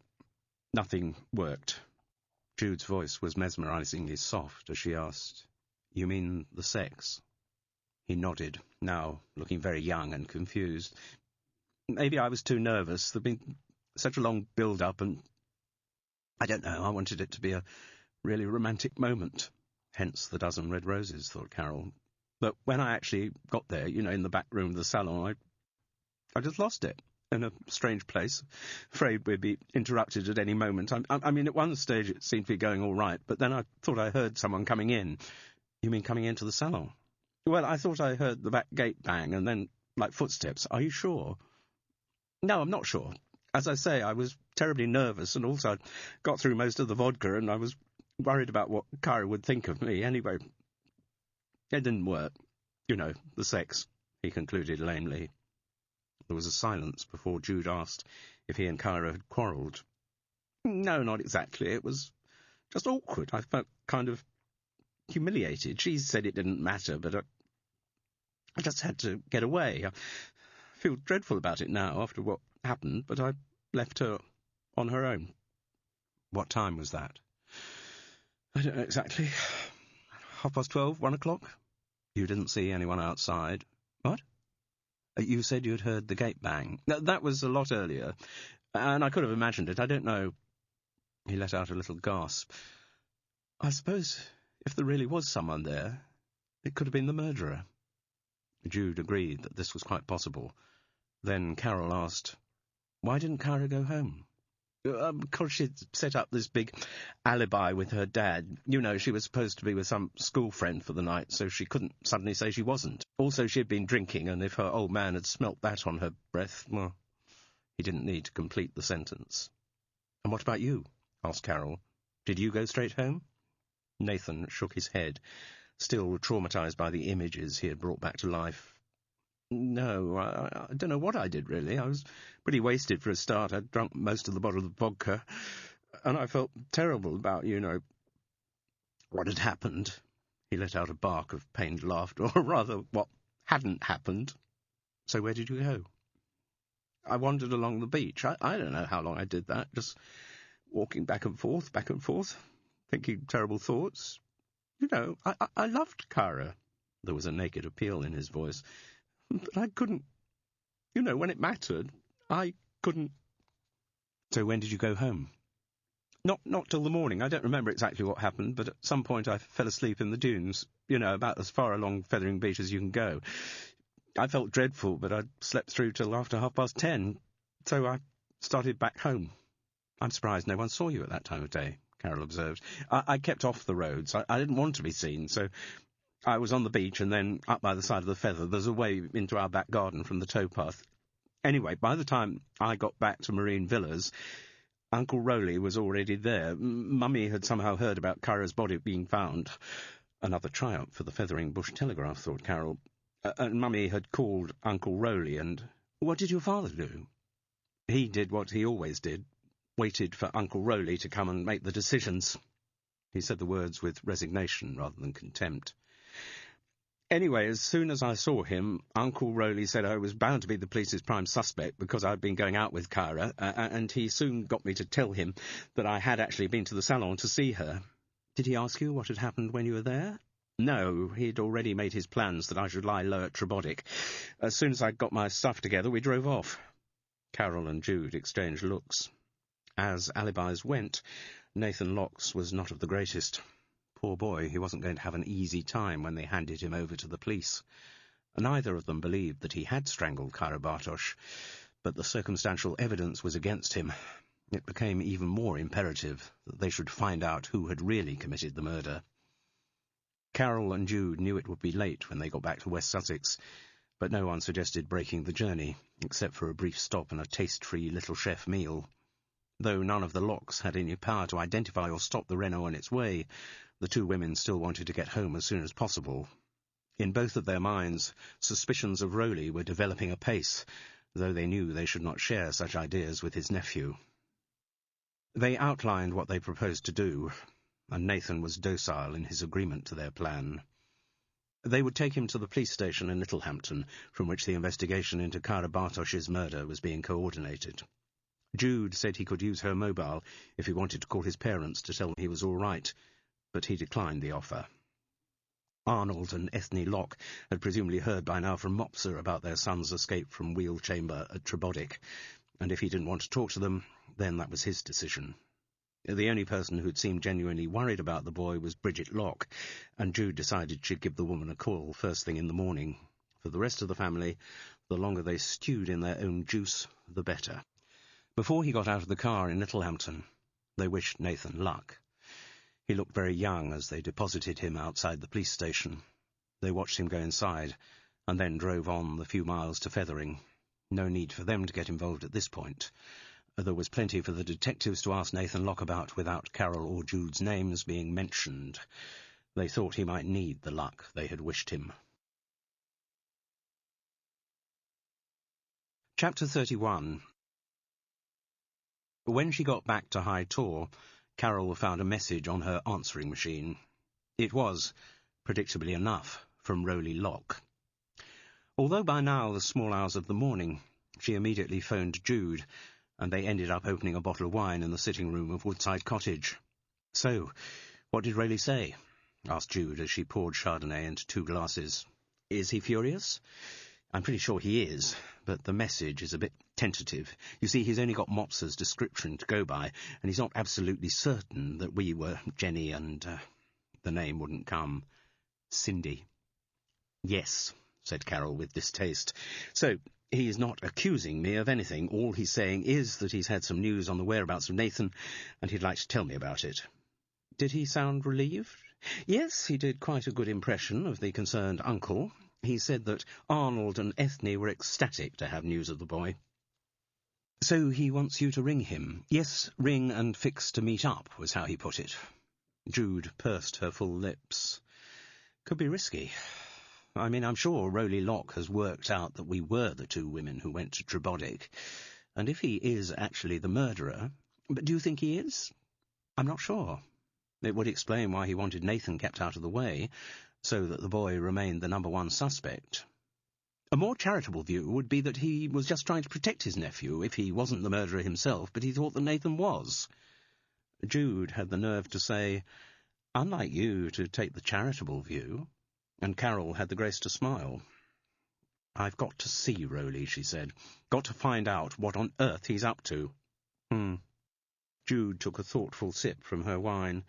[SPEAKER 1] Nothing worked. Jude's voice was mesmerizingly soft as she asked, You mean the sex? He nodded, now looking very young and confused. Maybe I was too nervous. There'd been such a long build-up, and I don't know, I wanted it to be a really romantic moment. Hence the dozen red roses, thought Carol. But when I actually got there, you know, in the back room of the salon, I just lost it. In a strange place, afraid we'd be interrupted at any moment. I mean, at one stage it seemed to be going all right, but then I thought I heard someone coming in. You mean coming into the salon? Well, I thought I heard the back gate bang, and then, like footsteps. Are you sure? No, I'm not sure. As I say, I was terribly nervous, and also I'd got through most of the vodka, and I was worried about what Kyra would think of me. Anyway, it didn't work. You know, the sex, he concluded lamely. There was a silence before Jude asked if he and Kyra had quarrelled. No, not exactly. It was just awkward. I felt kind of humiliated. She said it didn't matter, but I just had to get away. I feel dreadful about it now after what happened, but I left her on her own. What time was that? I don't know exactly. 12:30, 1 o'clock? You didn't see anyone outside? What? You said you'd heard the gate bang. That was a lot earlier, and I could have imagined it. I don't know. He let out a little gasp. I suppose if there really was someone there, it could have been the murderer. Jude agreed that this was quite possible. Then Carol asked, Why didn't Kyra go home? Because she'd set up this big alibi with her dad. You know, she was supposed to be with some school friend for the night, so she couldn't suddenly say she wasn't. Also, she'd been drinking, and if her old man had smelt that on her breath, well, he didn't need to complete the sentence. "And what about you?" asked Carol. "Did you go straight home?" Nathan shook his head, still traumatized by the images he had brought back to life. "No, I don't know what I did, really. I was pretty wasted for a start. I'd drunk most of the bottle of vodka, and I felt terrible about, what had happened." He let out a bark of pained laughter, or rather, what hadn't happened. "So where did you go?" "I wandered along the beach. I don't know how long I did that, just walking back and forth, thinking terrible thoughts. I loved Kara." There was a naked appeal in his voice. "But I couldn't, when it mattered, I couldn't." "So when did you go home?" Not till the morning. I don't remember exactly what happened, but at some point I fell asleep in the dunes, about as far along Fethering Beach as you can go. I felt dreadful, but I slept through till after 10:30, so I started back home." "I'm surprised no one saw you at that time of day," Carol observed. I kept off the roads. I didn't want to be seen, so I was on the beach and then up by the side of the Feather. There's a way into our back garden from the towpath. Anyway, by the time I got back to Marine Villas, Uncle Rowley was already there. Mummy had somehow heard about Kara's body being found. Another triumph for the Fethering Bush Telegraph, thought Carol. And Mummy had called Uncle Rowley, and... "What did your father do?" "He did what he always did, waited for Uncle Rowley to come and make the decisions." He said the words with resignation rather than contempt. "Anyway, as soon as I saw him, Uncle Rowley said I was bound to be the police's prime suspect because I'd been going out with Kara, and he soon got me to tell him that I had actually been to the salon to see her." "Did he ask you what had happened when you were there?" "No, he'd already made his plans that I should lie low at Trebotic. As soon as I got my stuff together, we drove off." Carol and Jude exchanged looks. As alibis went, Nathan Locke's was not of the greatest. Poor boy, he wasn't going to have an easy time when they handed him over to the police. Neither of them believed that he had strangled Kara Bartosz, but the circumstantial evidence was against him. It became even more imperative that they should find out who had really committed the murder. Carol and Jude knew it would be late when they got back to West Sussex, but no one suggested breaking the journey, except for a brief stop and a taste-free Little Chef meal. Though none of the Locks had any power to identify or stop the Renault on its way, the two women still wanted to get home as soon as possible. In both of their minds, suspicions of Rowley were developing apace, though they knew they should not share such ideas with his nephew. They outlined what they proposed to do, and Nathan was docile in his agreement to their plan. They would take him to the police station in Littlehampton, from which the investigation into Kara Bartosz's murder was being coordinated. Jude said he could use her mobile if he wanted to call his parents to tell them he was all right, but he declined the offer. Arnold and Ethne Locke had presumably heard by now from Mopsa about their son's escape from Wheel Chamber at Trebotic, and if he didn't want to talk to them, then that was his decision. The only person who'd seemed genuinely worried about the boy was Bridget Locke, and Jude decided she'd give the woman a call first thing in the morning. For the rest of the family, the longer they stewed in their own juice, the better. Before he got out of the car in Littlehampton, they wished Nathan luck. He looked very young as they deposited him outside the police station. They watched him go inside, and then drove on the few miles to Fethering. No need for them to get involved at this point. There was plenty for the detectives to ask Nathan Locke about without Carol or Jude's names being mentioned. They thought he might need the luck they had wished him. Chapter 31. When she got back to High Tor, Carol found a message on her answering machine. It was, predictably enough, from Rowley Locke. Although by now the small hours of the morning, she immediately phoned Jude, and they ended up opening a bottle of wine in the sitting room of Woodside Cottage. "So, what did Rowley say?" asked Jude as she poured Chardonnay into 2 glasses. "Is he furious?" "I'm pretty sure he is, but the message is a bit tentative. You see, he's only got Mopsa's description to go by, and he's not absolutely certain that we were Jenny and... the name wouldn't come. Cindy." "Yes," said Carol with distaste. "So, he's not accusing me of anything. All he's saying is that he's had some news on the whereabouts of Nathan, and he'd like to tell me about it." "Did he sound relieved?" "Yes, he did quite a good impression of the concerned uncle. He said that Arnold and Ethne were ecstatic to have news of the boy." So he wants you to ring him. Yes, ring and fix to meet up, was how he put it. Jude pursed her full lips. Could be risky. I mean, I'm sure Rowley Locke has worked out that we were the two women who went to Trebodick, and if he is actually the murderer... But do you think he is? I'm not sure. It would explain why he wanted Nathan kept out of the way, so that the boy remained the number one suspect. A more charitable view would be that he was just trying to protect his nephew if he wasn't the murderer himself, but he thought that Nathan was. Jude had the nerve to say, "Unlike you to take the charitable view," and Carol had the grace to smile. "I've got to see Rowley," she said. "Got to find out what on earth he's up to." Jude took a thoughtful sip from her wine.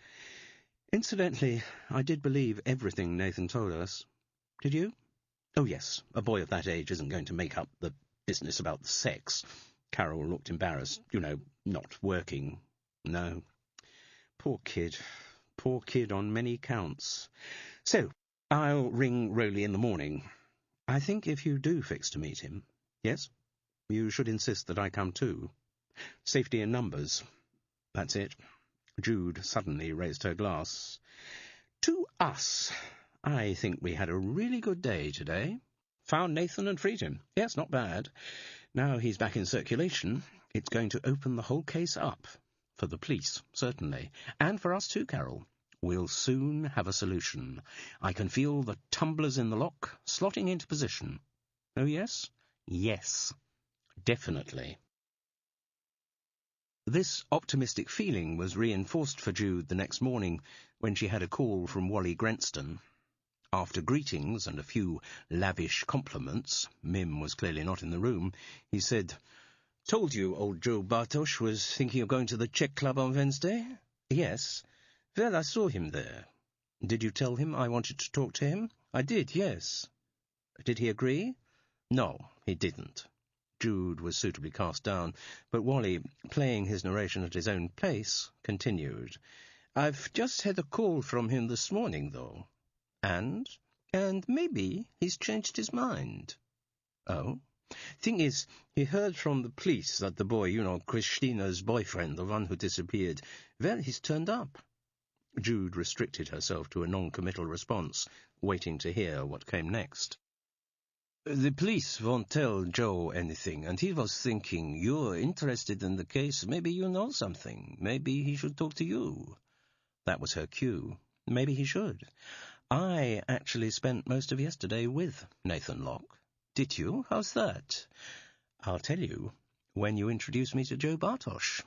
[SPEAKER 1] "Incidentally, I did believe everything Nathan told us. Did you?" "Oh, yes. A boy of that age isn't going to make up the business about the sex." Carol looked embarrassed. "You know, not working. No. Poor kid. Poor kid on many counts. So, I'll ring Rowley in the morning. I think if you do fix to meet him, yes, you should insist that I come too. Safety in numbers. That's it." Jude suddenly raised her glass. "To us. I think we had a really good day today. Found Nathan and freed him. Yes, not bad. Now he's back in circulation, it's going to open the whole case up. For the police, certainly. And for us too, Carol. We'll soon have a solution. I can feel the tumblers in the lock slotting into position. Oh, yes? Yes. Definitely." This optimistic feeling was reinforced for Jude the next morning when she had a call from Wally Grenston. After greetings and a few lavish compliments, Mim was clearly not in the room, he said, "Told you old Joe Bartosz was thinking of going to the Czech Club on Wednesday?" "Yes. Well, I saw him there." "Did you tell him I wanted to talk to him?" "I did, yes." "Did he agree?" "No, he didn't." Jude was suitably cast down, but Wally, playing his narration at his own pace, continued. "I've just had a call from him this morning, though. And maybe he's changed his mind." "Oh?" "Thing is, he heard from the police that the boy, Christina's boyfriend, the one who disappeared, well, he's turned up." Jude restricted herself to a non-committal response, waiting to hear what came next. "The police won't tell Joe anything, and he was thinking, you're interested in the case, maybe you know something. Maybe he should talk to you." That was her cue. Maybe he should. "I actually spent most of yesterday with Nathan Locke." "Did you? How's that?" "I'll tell you when you introduce me to Joe Bartosz."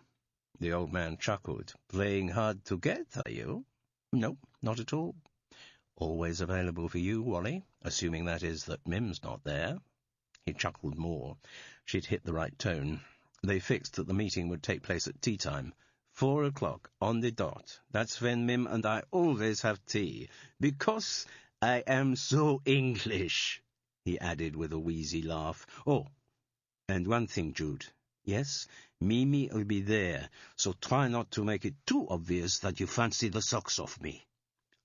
[SPEAKER 1] The old man chuckled. "Playing hard to get, are you?" "No, not at all." "Always available for you, Wally, assuming that is that Mim's not there." He chuckled more. She'd hit the right tone. They fixed that the meeting would take place at tea time. 4 o'clock, on the dot. That's when Mim and I always have tea. Because I am so English," he added with a wheezy laugh. "Oh, and one thing, Jude. Yes, Mimi'll be there, so try not to make it too obvious that you fancy the socks off me."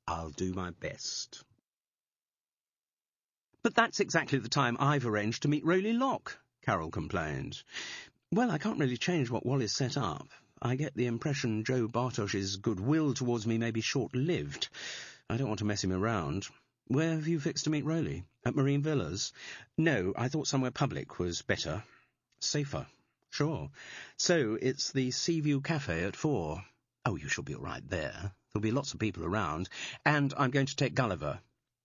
[SPEAKER 1] "I'll do my best." "But that's exactly the time I've arranged to meet Rowley Locke," Carol complained. "Well, I can't really change what Wally's set up. I get the impression Joe Bartosz's goodwill towards me may be short-lived. I don't want to mess him around. Where have you fixed to meet Rowley? At Marine Villas?" "No, I thought somewhere public was better. Safer." "Sure. So it's the Seaview Cafe at 4. Oh, you shall be all right there. There'll be lots of people around. And I'm going to take Gulliver."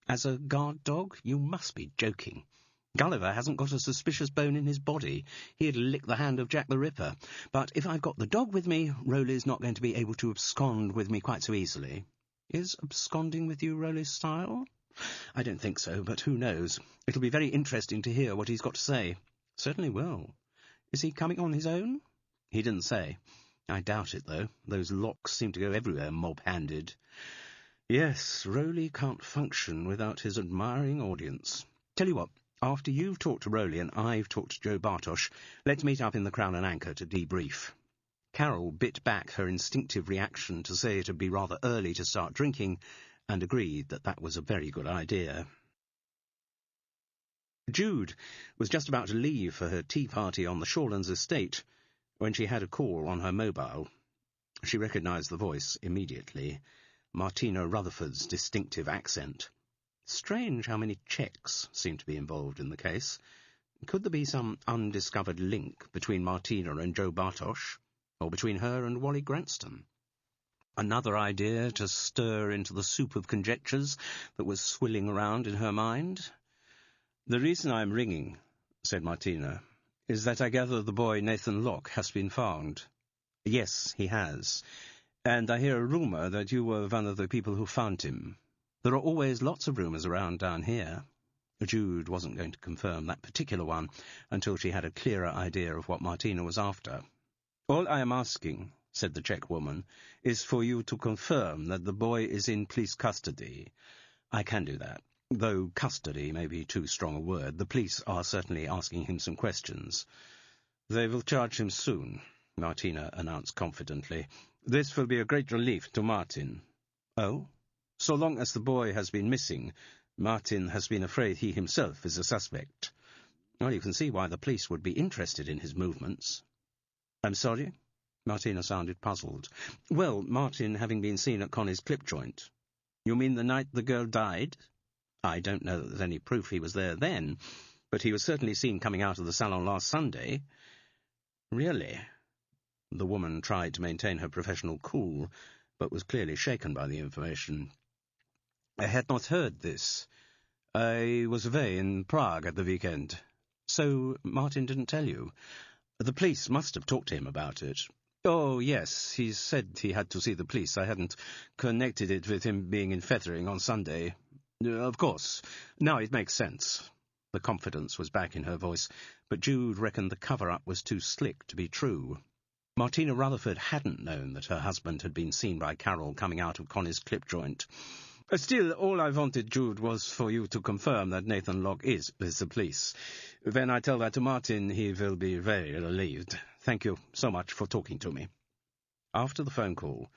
[SPEAKER 1] "As a guard dog? You must be joking." "Gulliver hasn't got a suspicious bone in his body. He'd lick the hand of Jack the Ripper. But if I've got the dog with me, Rowley's not going to be able to abscond with me quite so easily." "Is absconding with you Rowley's style?" "I don't think so, but who knows? It'll be very interesting to hear what he's got to say." "Certainly will. Is he coming on his own?" "He didn't say. I doubt it, though. Those Locks seem to go everywhere mob-handed." "Yes, Rowley can't function without his admiring audience. Tell you what, after you've talked to Rowley and I've talked to Joe Bartosz, let's meet up in the Crown and Anchor to debrief." Carol bit back her instinctive reaction to say it'd be rather early to start drinking, and agreed that that was a very good idea. Jude was just about to leave for her tea party on the Shawlands estate When she had a call on her mobile, she recognised the voice immediately. Martina Rutherford's distinctive accent. Strange how many Czechs seemed to be involved in the case. Could there be some undiscovered link between Martina and Joe Bartosz, or between her and Wally Granston? Another idea to stir into the soup of conjectures that was swilling around in her mind? "The reason I'm ringing," said Martina, "is that I gather the boy Nathan Locke has been found." "Yes, he has. And I hear a rumour that you were one of the people who found him. There are always lots of rumours around down here." Jude wasn't going to confirm that particular one until she had a clearer idea of what Martina was after. "All I am asking," said the Czech woman, "is for you to confirm that the boy is in police custody." "I can do that, though custody may be too strong a word. The police are certainly asking him some questions." "They will charge him soon," Martina announced confidently. "This will be a great relief to Martin." "Oh? So long as the boy has been missing, Martin has been afraid he himself is a suspect." "Well, you can see why the police would be interested in his movements." "I'm sorry?" Martina sounded puzzled. "Well, Martin having been seen at Connie's clip joint." "You mean the night the girl died?" "I don't know that there's any proof he was there then, but he was certainly seen coming out of the salon last Sunday." "Really?" The woman tried to maintain her professional cool, but was clearly shaken by the information. "I had not heard this. I was away in Prague at the weekend." "So Martin didn't tell you?" "The police must have talked to him about it." "Oh, yes, he said he had to see the police. I hadn't connected it with him being in Fethering on Sunday." "Of course. Now it makes sense." The confidence was back in her voice, but Jude reckoned the cover-up was too slick to be true. Martina Rutherford hadn't known that her husband had been seen by Carol coming out of Connie's clip joint. "Still, all I wanted, Jude, was for you to confirm that Nathan Locke is with the police. When I tell that to Martin, he will be very relieved. Thank you so much for talking to me." After the phone call,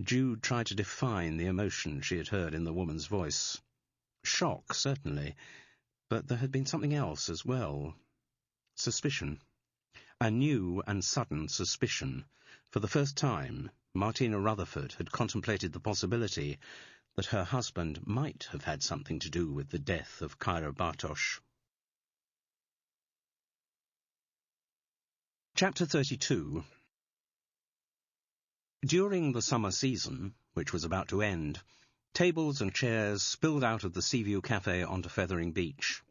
[SPEAKER 1] Jude tried to define the emotion she had heard in the woman's voice. Shock, certainly, but there had been something else as well. Suspicion. A new and sudden suspicion. For the first time, Martina Rutherford had contemplated the possibility that her husband might have had something to do with the death of Kyra Bartosz. Chapter 32. During the summer season, which was about to end, tables and chairs spilled out of the Seaview Cafe onto Fethering Beach.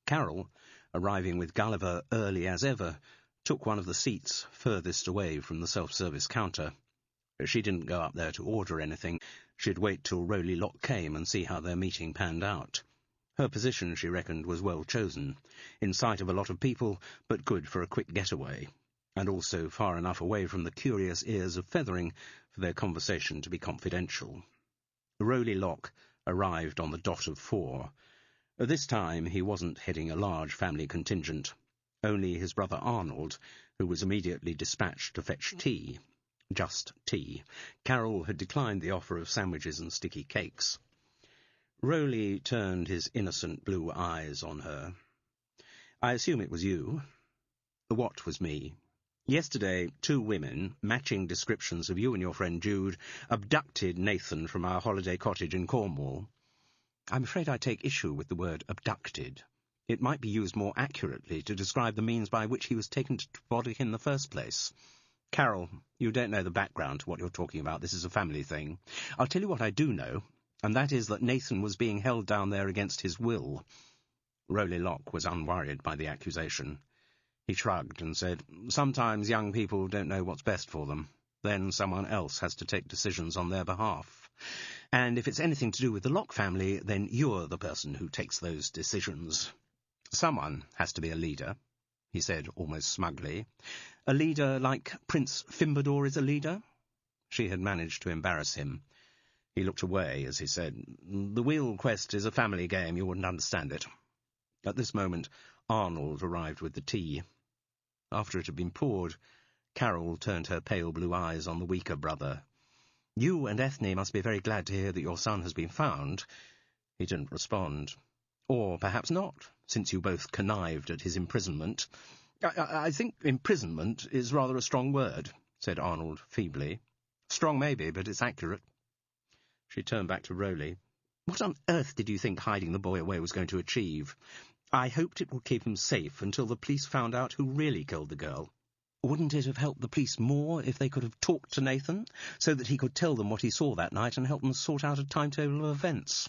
[SPEAKER 1] Carol, arriving with Gulliver early as ever, took one of the seats furthest away from the self-service counter. She didn't go up there to order anything. She'd wait till Rowley Locke came and see how their meeting panned out. Her position, she reckoned, was well chosen, in sight of a lot of people, but good for a quick getaway, and also far enough away from the curious ears of Fethering for their conversation to be confidential. Rowley Locke arrived on the dot of 4. This time he wasn't heading a large family contingent. Only his brother Arnold, who was immediately dispatched to fetch tea. Just tea. Carol had declined the offer of sandwiches and sticky cakes. Rowley turned his innocent blue eyes on her. "I assume it was you?" "What was me?" "Yesterday, 2 women, matching descriptions of you and your friend Jude, abducted Nathan from our holiday cottage in Cornwall." "I'm afraid I take issue with the word abducted. It might be used more accurately to describe the means by which he was taken to Twaddick in the first place." "Carol, you don't know the background to what you're talking about. This is a family thing. I'll tell you what I do know, and that is that Nathan was being held down there against his will." Rowley Locke was unworried by the accusation. He shrugged and said, "Sometimes young people don't know what's best for them. Then someone else has to take decisions on their behalf. And if it's anything to do with the Locke family, then you're the person who takes those decisions. Someone has to be a leader," he said almost smugly. "A leader like Prince Fimbador is a leader?" She had managed to embarrass him. He looked away as he said, "The wheel quest is a family game. You wouldn't understand it." At this moment, Arnold arrived with the tea. After it had been poured, Carol turned her pale blue eyes on the weaker brother. "You and Ethne must be very glad to hear that your son has been found." He didn't respond. "Or perhaps not, since you both connived at his imprisonment. I think imprisonment is rather a strong word, said Arnold feebly. Strong maybe, but it's accurate. She turned back to Rowley. What on earth did you think hiding the boy away was going to achieve? I hoped it would keep him safe until the police found out who really killed the girl. Wouldn't it have helped the police more if they could have talked to Nathan, so that he could tell them what he saw that night and help them sort out a timetable of events?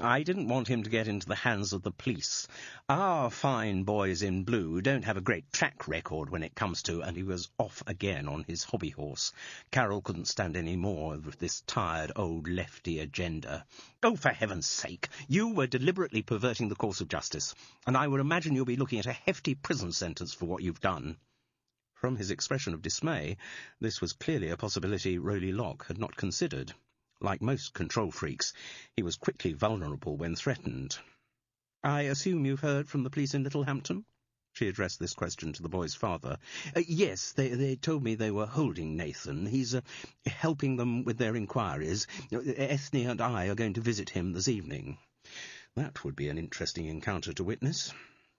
[SPEAKER 1] I didn't want him to get into the hands of the police. Our fine boys in blue don't have a great track record when it comes to—" and he was off again on his hobby horse. Carol couldn't stand any more of this tired old lefty agenda. "Oh, for heaven's sake! You were deliberately perverting the course of justice, and I would imagine you'll be looking at a hefty prison sentence for what you've done." From his expression of dismay, this was clearly a possibility Rowley Locke had not considered. Like most control freaks, he was quickly vulnerable when threatened. "I assume you've heard from the police in Littlehampton?" She addressed this question to the boy's father. "Yes, they told me they were holding Nathan. He's helping them with their inquiries. Ethne and I are going to visit him this evening." That would be an interesting encounter to witness.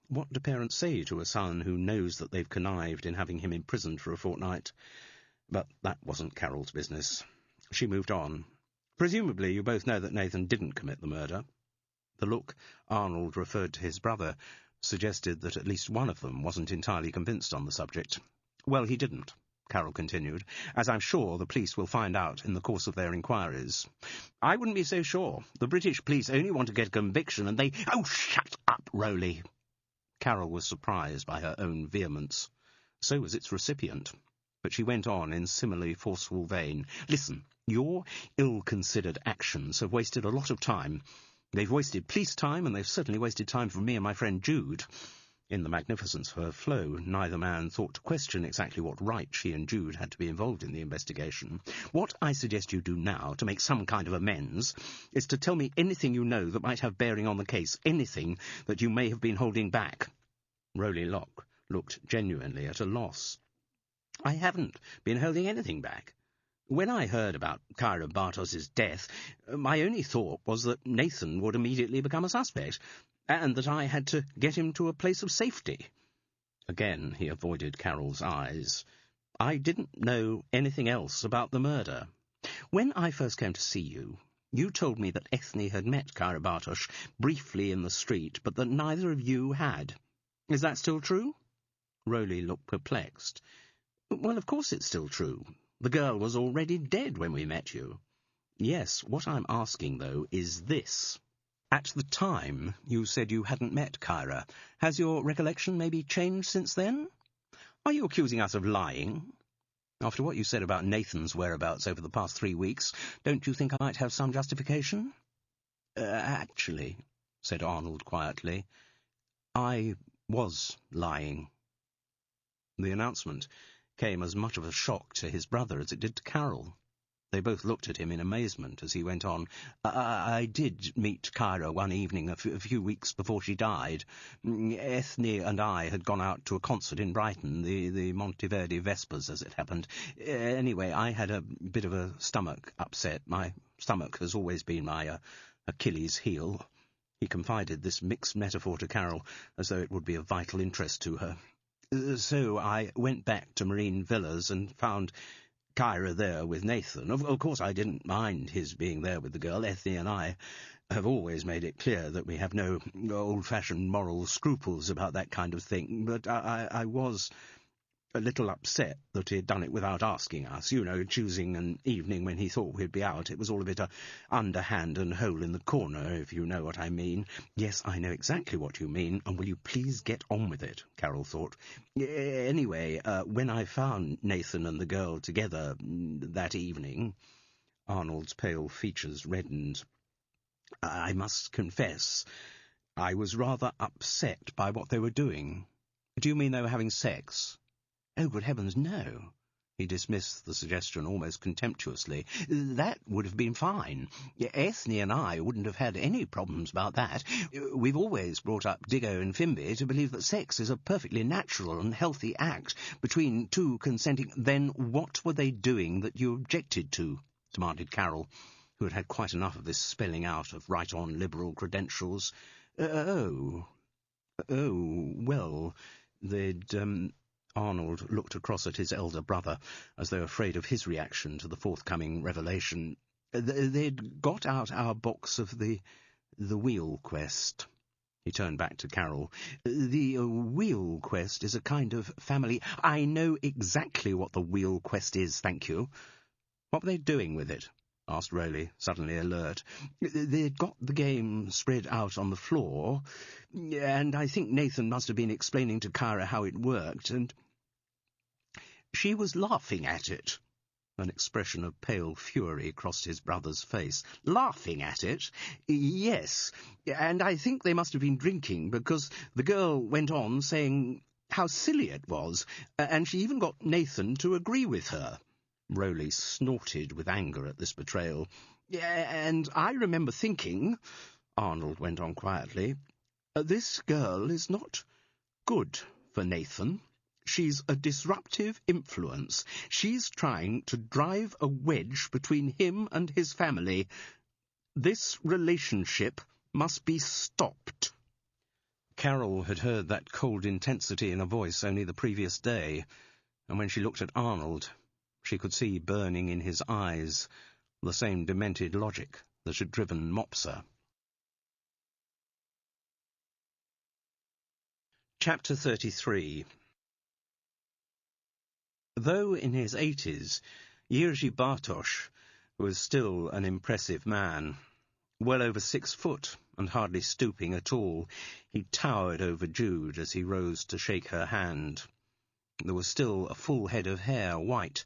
[SPEAKER 1] What do parents say to a son who knows that they've connived in having him imprisoned for a fortnight? But that wasn't Carol's business. She moved on. "Presumably you both know that Nathan didn't commit the murder." The look Arnold referred to his brother suggested that at least one of them wasn't entirely convinced on the subject. "Well, he didn't," Carol continued, "as I'm sure the police will find out in the course of their inquiries." "I wouldn't be so sure. The British police only want to get a conviction and they—" "Oh, shut up, Rowley!" Carol was surprised by her own vehemence. So was its recipient. But she went on in similarly forceful vein. "Listen, your ill-considered actions have wasted a lot of time. They've wasted police time, and they've certainly wasted time for me and my friend Jude." In the magnificence of her flow, neither man thought to question exactly what right she and Jude had to be involved in the investigation. "What I suggest you do now, to make some kind of amends, is to tell me anything you know that might have bearing on the case, anything that you may have been holding back." Rowley Locke looked genuinely at a loss. "I haven't been holding anything back. When I heard about Kyra Bartos's death, my only thought was that Nathan would immediately become a suspect, and that I had to get him to a place of safety." Again he avoided Carol's eyes. "I didn't know anything else about the murder. When I first came to see you, you told me that Ethne had met Kyra Bartos briefly in the street, but that neither of you had. Is that still true?" Rowley looked perplexed. "Well, of course it's still true. The girl was already dead when we met you." "Yes, what I'm asking, though, is this. At the time, you said you hadn't met Kyra. Has your recollection maybe changed since then? Are you accusing us of lying? After what you said about Nathan's whereabouts over the past 3 weeks, don't you think I might have some justification?" Actually," said Arnold quietly, "I was lying." The announcement came as much of a shock to his brother as it did to Carol. They both looked at him in amazement as he went on. I did meet Kyra one evening a few weeks before she died. Ethne and I had gone out to a concert in Brighton, the Monteverdi Vespers, as it happened. Anyway, I had a bit of a stomach upset. My stomach has always been my Achilles heel." He confided this mixed metaphor to Carol, as though it would be of vital interest to her. "So I went back to Marine Villas and found Kyra there with Nathan. Of course, I didn't mind his being there with the girl. Ethne and I have always made it clear that we have no old-fashioned moral scruples about that kind of thing, but I was a little upset that he had done it without asking us, choosing an evening when he thought we'd be out. It was all a bit underhand and hole in the corner, if you know what I mean." "Yes, I know exactly what you mean, and will you please get on with it?" Carol thought. "Anyway, when I found Nathan and the girl together that evening—" Arnold's pale features reddened. "I must confess, I was rather upset by what they were doing." "Do you mean they were having sex?" "Oh, good heavens, no." He dismissed the suggestion almost contemptuously. "That would have been fine. Ethne and I wouldn't have had any problems about that. We've always brought up Diggo and Fimby to believe that sex is a perfectly natural and healthy act between two consenting—" "Then what were they doing that you objected to?" demanded Carol, who had had quite enough of this spelling out of right-on liberal credentials. Oh, well, Arnold looked across at his elder brother, as though afraid of his reaction to the forthcoming revelation. They'd got out our box of the Wheel Quest. He turned back to Carol. The Wheel Quest is a kind of family... I know exactly what the Wheel Quest is, thank you. What were they doing with it? Asked Rowley, suddenly alert. They'd got the game spread out on the floor, and I think Nathan must have been explaining to Kyra how it worked, and she was laughing at it. An expression of pale fury crossed his brother's face. Laughing at it? Yes, and I think they must have been drinking, because the girl went on saying how silly it was, and she even got Nathan to agree with her. Rowley snorted with anger at this betrayal. And I remember thinking, Arnold went on quietly, this girl is not good for Nathan. She's a disruptive influence. She's trying to drive a wedge between him and his family. This relationship must be stopped. Carol had heard that cold intensity in a voice only the previous day, and when she looked at Arnold, she could see burning in his eyes the same demented logic that had driven Mopsa. Chapter 33. Though in his 80s, Jiří Bartoš was still an impressive man. Well over 6 foot, and hardly stooping at all, he towered over Jude as he rose to shake her hand. There was still a full head of hair, white,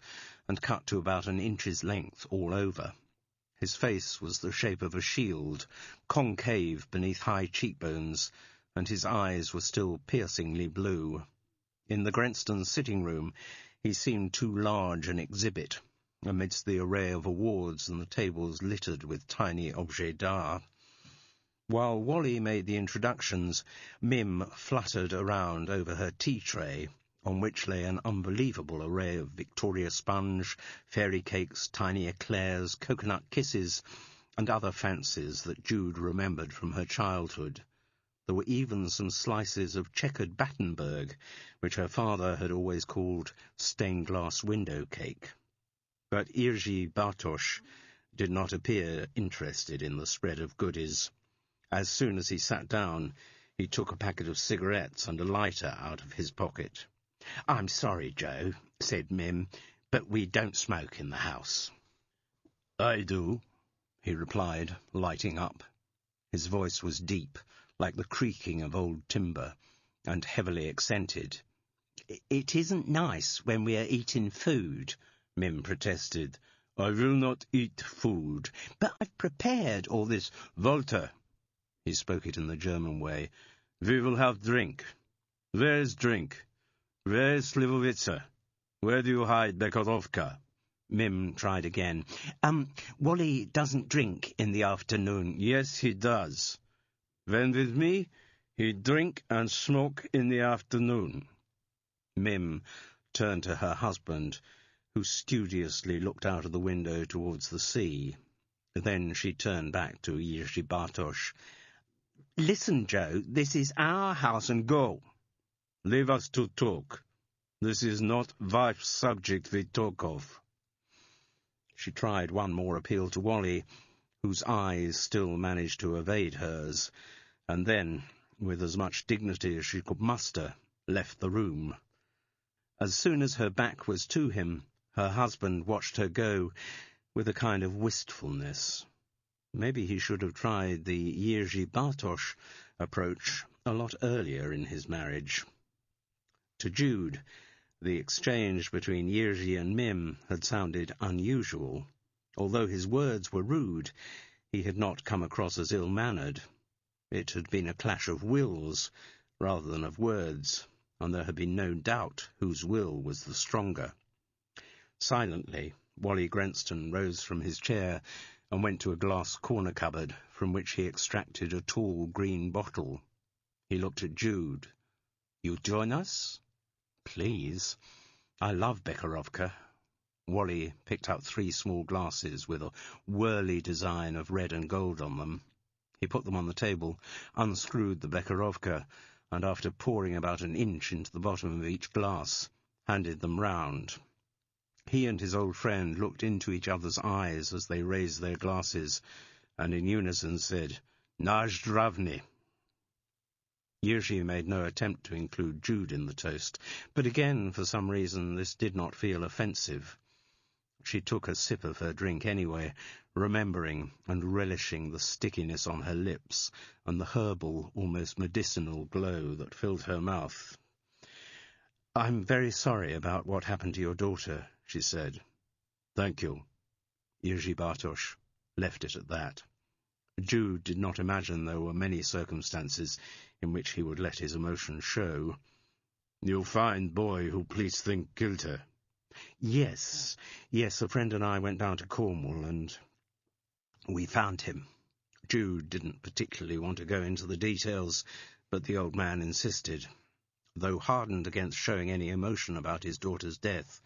[SPEAKER 1] and cut to about an inch's length all over. His face was the shape of a shield, concave beneath high cheekbones, and his eyes were still piercingly blue. In the Grenston sitting-room, he seemed too large an exhibit, amidst the array of awards and the tables littered with tiny objets d'art. While Wally made the introductions, Mim fluttered around over her tea-tray, on which lay an unbelievable array of Victoria sponge, fairy cakes, tiny eclairs, coconut kisses, and other fancies that Jude remembered from her childhood. There were even some slices of checkered Battenberg, which her father had always called stained-glass window cake. But Jiří Bartoš did not appear interested in the spread of goodies. As soon as he sat down, he took a packet of cigarettes and a lighter out of his pocket. "I'm sorry, Joe," said Mim, "but we don't smoke in the house." "I do," he replied, lighting up. His voice was deep, like the creaking of old timber, and heavily accented. "It isn't nice when we are eating food," Mim protested. "I will not eat food." "But I've prepared all this." "Walter," he spoke it in the German way, "we will have drink. Where is drink? Where is Slivovitsa? Where do you hide Bekarovka?" Mim tried again. "Wally doesn't drink in the afternoon." "Yes, he does. When with me, he drink and smoke in the afternoon." Mim turned to her husband, who studiously looked out of the window towards the sea. Then she turned back to Jiří Bartoš. "Listen, Joe, this is our house, and go." "Leave us to talk. This is not wife's subject we talk of." She tried one more appeal to Wally, whose eyes still managed to evade hers, and then, with as much dignity as she could muster, left the room. As soon as her back was to him, her husband watched her go with a kind of wistfulness. Maybe he should have tried the Jiří Bartoš approach a lot earlier in his marriage. To Jude, the exchange between Jiří and Mim had sounded unusual. Although his words were rude, he had not come across as ill-mannered. It had been a clash of wills rather than of words, and there had been no doubt whose will was the stronger. Silently, Wally Grenston rose from his chair and went to a glass corner cupboard from which he extracted a tall green bottle. He looked at Jude. "You join us?" "Please. I love Bekarovka." Wally picked up 3 small glasses with a whirly design of red and gold on them. He put them on the table, unscrewed the Bekarovka, and after pouring about an inch into the bottom of each glass, handed them round. He and his old friend looked into each other's eyes as they raised their glasses, and in unison said, "Na zdravny." Jiří made no attempt to include Jude in the toast, but again, for some reason, this did not feel offensive. She took a sip of her drink anyway, remembering and relishing the stickiness on her lips and the herbal, almost medicinal glow that filled her mouth. "I'm very sorry about what happened to your daughter," she said. "Thank you." Jiří Bartosz left it at that. Jude did not imagine there were many circumstances in which he would let his emotions show. "You fine boy who please think killed her." Yes, a friend and I went down to Cornwall and we found him." Jude didn't particularly want to go into the details, but the old man insisted. Though hardened against showing any emotion about his daughter's death,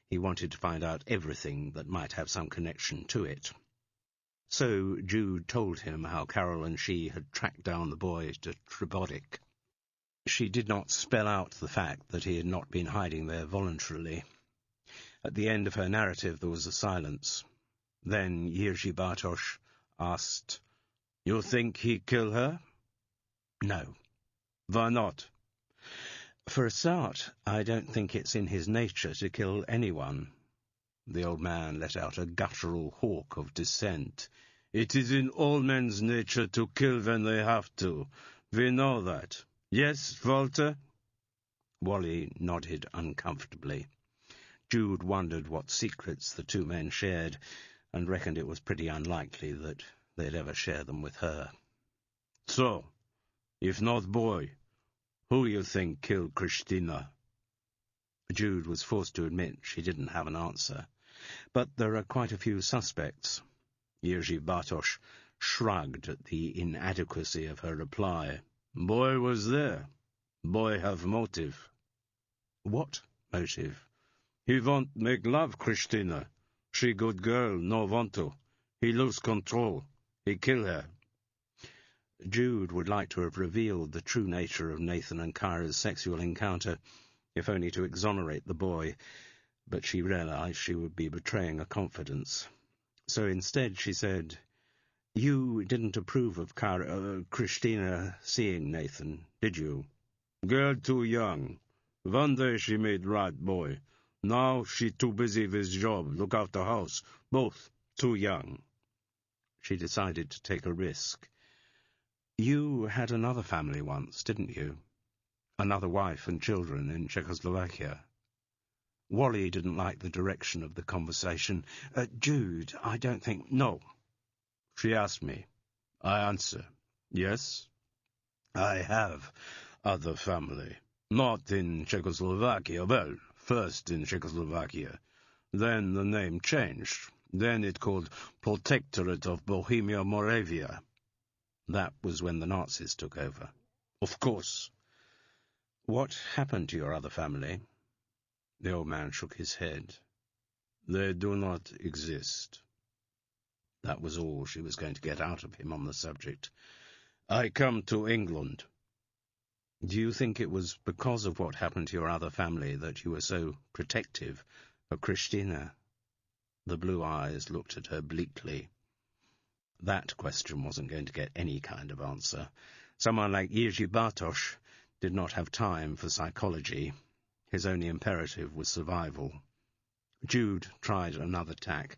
[SPEAKER 1] he wanted to find out everything that might have some connection to it. So Jude told him how Carol and she had tracked down the boy to Trebodic. She did not spell out the fact that he had not been hiding there voluntarily. At the end of her narrative there was a silence. Then Jiří Bartosz asked, "You think he killed her?" "No." "Why not?" "For a start, I don't think it's in his nature to kill anyone." The old man let out a guttural hawk of dissent. "It is in all men's nature to kill when they have to. We know that. Yes, Walter?" Wally nodded uncomfortably. Jude wondered what secrets the two men shared, and reckoned it was pretty unlikely that they'd ever share them with her. "So, if not boy, who you think killed Christina?" Jude was forced to admit she didn't have an answer. But there are quite a few suspects. Jiří Bartosz shrugged at the inadequacy of her reply. "Boy was there. Boy have motive." "What motive?" "He want make love Christina. She good girl, no want to. He lose control. He kill her." Jude would like to have revealed the true nature of Nathan and Kyra's sexual encounter, if only to exonerate the boy, but she realized she would be betraying a confidence. So instead she said, "You didn't approve of Christina seeing Nathan, did you?" "Girl too young. One day she made right boy. Now she too busy with job, look after house. Both too young." She decided to take a risk. "You had another family once, didn't you? Another wife and children in Czechoslovakia." Wally didn't like the direction of the conversation. "Jude, I don't think—"
[SPEAKER 2] "No."
[SPEAKER 1] She asked me. I answer, "Yes, I have other family. Not in Czechoslovakia. Well, first in Czechoslovakia. Then the name changed. Then it called Protectorate of Bohemia-Moravia. That was when the Nazis took over." "Of course." "What happened to your other family?" The old man shook his head. "They do not exist." That was all she was going to get out of him on the subject. "I come to England." "Do you think it was because of what happened to your other family that you were so protective of Christina?" The blue eyes looked at her bleakly. That question wasn't going to get any kind of answer. Someone like Jiří Bartosz did not have time for psychology. His only imperative was survival. Jude tried another tack.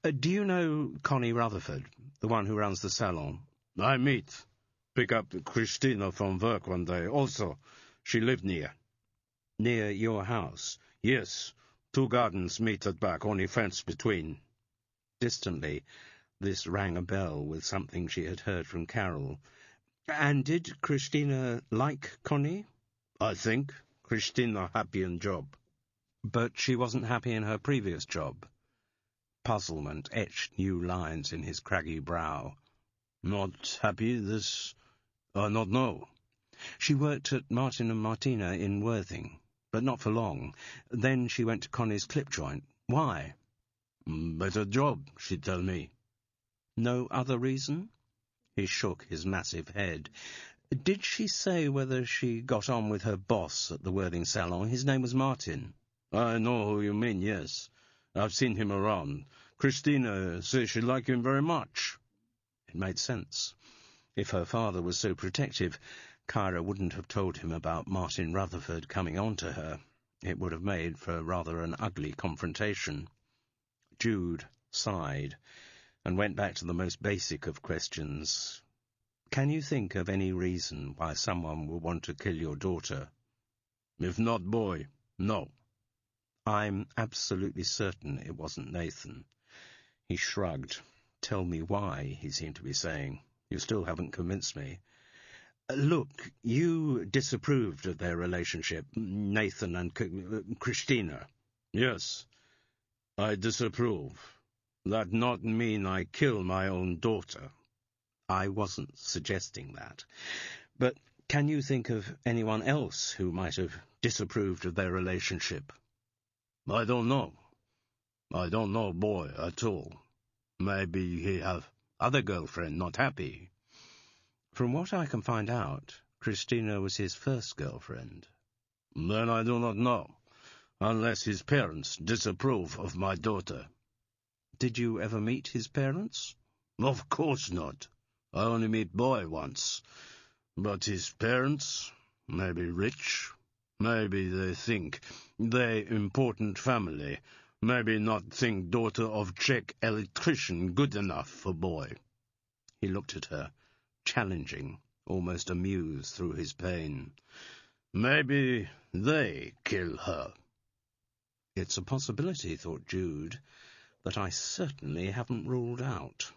[SPEAKER 1] "Do you know Connie Rutherford, the one who runs the salon?" "I meet. Pick up Christina from work one day. Also, she lived near." "Near your house?"
[SPEAKER 2] "Yes. 2 gardens meet at back, only fence between."
[SPEAKER 1] Distantly, this rang a bell with something she had heard from Carol. "And did Christina like Connie?"
[SPEAKER 2] "I think. Christina happy in job."
[SPEAKER 1] "But she wasn't happy in her previous job?" Puzzlement etched new lines in his craggy brow.
[SPEAKER 2] "Not happy this... not know."
[SPEAKER 1] "She worked at Martin and Martina in Worthing, but not for long. Then she went to Connie's clip joint. Why?"
[SPEAKER 2] "Better job, she tell me."
[SPEAKER 1] "No other reason?" He shook his massive head. Did she say whether she got on with her boss at the Worthing salon? His name was Martin.
[SPEAKER 2] I know who you mean, yes. I've seen him around. Christina says she liked him very much.
[SPEAKER 1] It made sense. If her father was so protective, Kyra wouldn't have told him about Martin Rutherford coming on to her. It would have made for rather an ugly confrontation. Jude sighed and went back to the most basic of questions. Can you think of any reason why someone would want to kill your daughter?
[SPEAKER 2] If not boy, no.
[SPEAKER 1] I'm absolutely certain it wasn't Nathan. He shrugged. Tell me why, he seemed to be saying. You still haven't convinced me. Look, you disapproved of their relationship, Nathan and Christina.
[SPEAKER 2] Yes, I disapprove. That not mean I kill my own daughter.
[SPEAKER 1] I wasn't suggesting that. But can you think of anyone else who might have disapproved of their relationship?
[SPEAKER 2] I don't know. I don't know boy at all. Maybe he have other girlfriend not happy.
[SPEAKER 1] From what I can find out, Christina was his first girlfriend.
[SPEAKER 2] Then I do not know, unless his parents disapprove of my daughter.
[SPEAKER 1] Did you ever meet his parents?
[SPEAKER 2] Of course not. I only meet boy once. But his parents, maybe rich, maybe they think they important family, maybe not think daughter of Czech electrician good enough for boy.
[SPEAKER 1] He looked at her, challenging, almost amused through his pain.
[SPEAKER 2] Maybe they kill her.
[SPEAKER 1] It's a possibility, thought Jude, that I certainly haven't ruled out.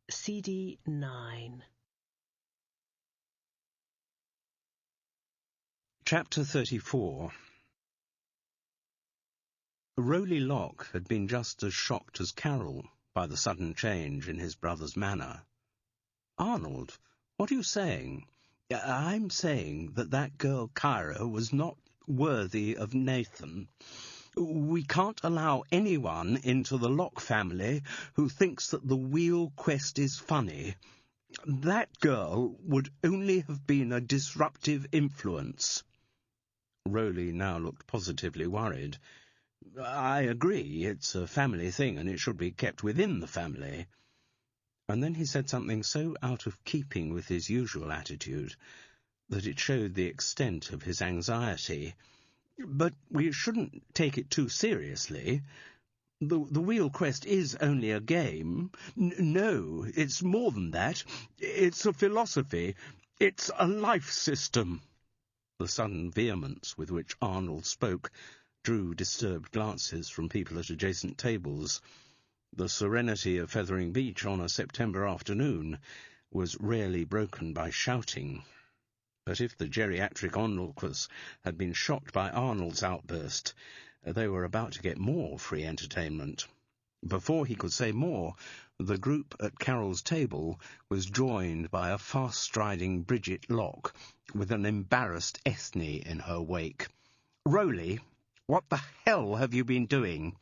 [SPEAKER 4] CD 9.
[SPEAKER 1] Chapter 34. Rowley Locke had been just as shocked as Carol by the sudden change in his brother's manner. Arnold, what are you saying? I'm saying that girl Kyra was not worthy of Nathan. We can't allow anyone into the Locke family who thinks that the wheel quest is funny. That girl would only have been a disruptive influence. Rowley now looked positively worried. I agree, it's a family thing, and it should be kept within the family. And then he said something so out of keeping with his usual attitude that it showed the extent of his anxiety. But we shouldn't take it too seriously. The wheel quest is only a game. No, it's more than that. It's a philosophy. It's a life system. The sudden vehemence with which Arnold spoke drew disturbed glances from people at adjacent tables. The serenity of Fethering Beach on a September afternoon was rarely broken by shouting. But if the geriatric onlookers had been shocked by Arnold's outburst, they were about to get more free entertainment. Before he could say more, the group at Carol's table was joined by a fast-striding Bridget Locke, with an embarrassed Ethne in her wake. "Rowley, what the hell have you been doing?"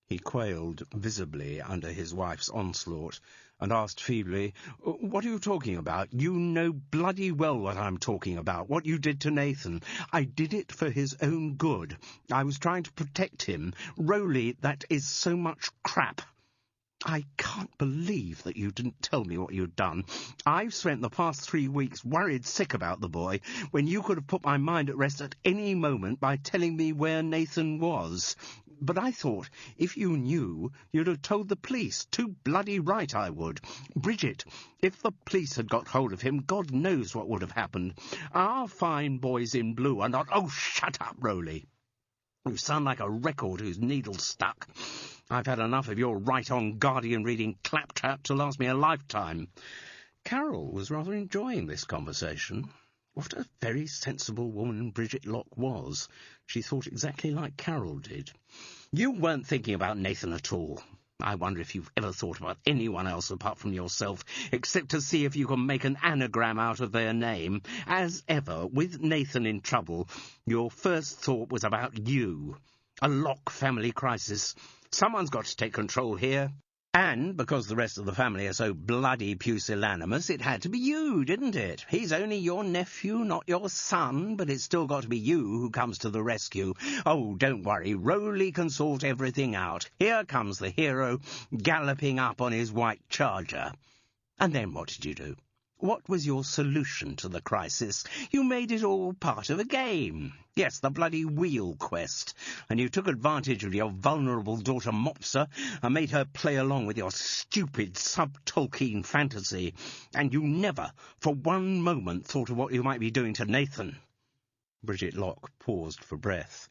[SPEAKER 1] He quailed visibly under his wife's onslaught, and asked feebly, "What are you talking about? You know bloody well what I'm talking about, what you did to Nathan. I did it for his own good. I was trying to protect him. Rowley, that is so much crap. I can't believe that you didn't tell me what you'd done. I've spent the past 3 weeks worried sick about the boy, when you could have put my mind at rest at any moment by telling me where Nathan was. But I thought, if you knew, you'd have told the police. Too bloody right I would. Bridget, if the police had got hold of him, God knows what would have happened. Our fine boys in blue are not—" "Oh, shut up, Rowley. You sound like a record whose needle's stuck. I've had enough of your right-on Guardian reading claptrap to last me a lifetime." Carol was rather enjoying this conversation. What a very sensible woman Bridget Locke was. She thought exactly like Carol did. "You weren't thinking about Nathan at all. I wonder if you've ever thought about anyone else apart from yourself, except to see if you can make an anagram out of their name. As ever, with Nathan in trouble, your first thought was about you. A Locke family crisis. Someone's got to take control here."
[SPEAKER 3] And because the rest of the family are so bloody pusillanimous, it had to be you, didn't it? He's only your nephew, not your son, but it's still got to be you who comes to the rescue. Oh, don't worry, Rowley can sort everything out. Here comes the hero, galloping up on his white charger. And then what did you do? What was your solution to the crisis? You made it all part of a game. Yes, the bloody wheel quest. And you took advantage of your vulnerable daughter Mopsa and made her play along with your stupid sub-Tolkien fantasy. And you never, for one moment, thought of what you might be doing to Nathan. Bridget Locke paused for breath.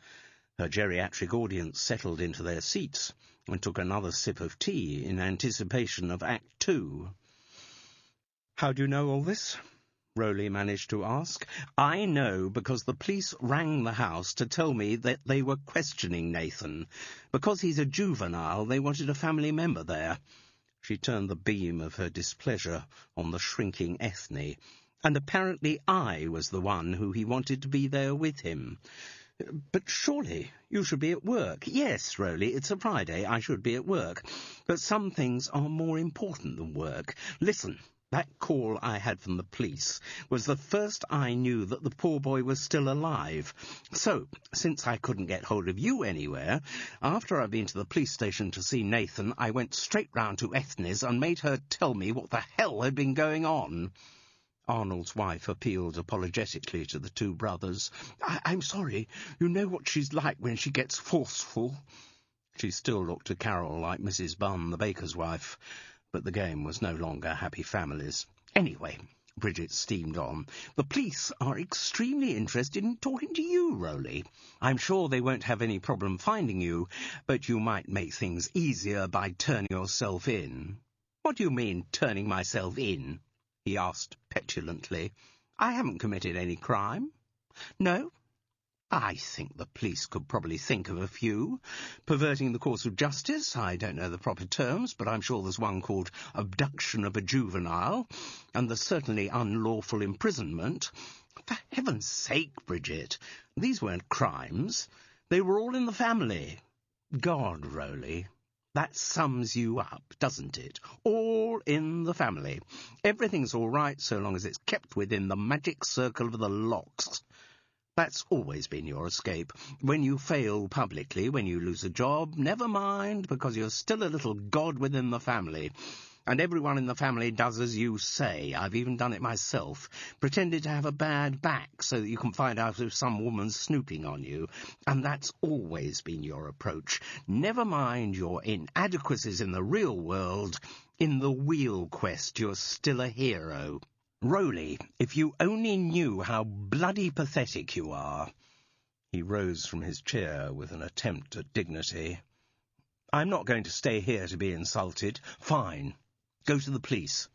[SPEAKER 3] Her geriatric audience settled into their seats and took another sip of tea in anticipation of Act 2. "How do you know all this?" Rowley managed to ask. "I know because the police rang the house to tell me that they were questioning Nathan. Because he's a juvenile, they wanted a family member there." She turned the beam of her displeasure on the shrinking Ethne. "And apparently I was the one who he wanted to be there with him." "But surely you should be at work." "Yes, Rowley, it's a Friday. I should be at work. But some things are more important than work. Listen. That call I had from the police was the first I knew that the poor boy was still alive. So, since I couldn't get hold of you anywhere, after I'd been to the police station to see Nathan, I went straight round to Ethne's and made her tell me what the hell had been going on." Arnold's wife appealed apologetically to the two brothers. I'm sorry. You know what she's like when she gets forceful." She still looked to Carol like Mrs. Bunn, the baker's wife. But the game was no longer happy families. "Anyway," Bridget steamed on, "the police are extremely interested in talking to you, Rowley. I'm sure they won't have any problem finding you, but you might make things easier by turning yourself in." "What do you mean, turning myself in?" he asked petulantly. "I haven't committed any crime." "No? I think the police could probably think of a few. Perverting the course of justice, I don't know the proper terms, but I'm sure there's one called abduction of a juvenile, and there's certainly unlawful imprisonment. For heaven's sake, Bridget, these weren't crimes. They were all in the family." "God, Rowley, that sums you up, doesn't it? All in the family. Everything's all right so long as it's kept within the magic circle of the Locks. That's always been your escape. When you fail publicly, when you lose a job, never mind, because you're still a little god within the family. And everyone in the family does as you say. I've even done it myself. Pretended to have a bad back so that you can find out if some woman's snooping on you. And that's always been your approach. Never mind your inadequacies in the real world. In the wheel quest, you're still a hero. Rowley, if you only knew how bloody pathetic you are." He rose from his chair with an attempt at dignity. "I'm not going to stay here to be insulted. Fine. Go to the police.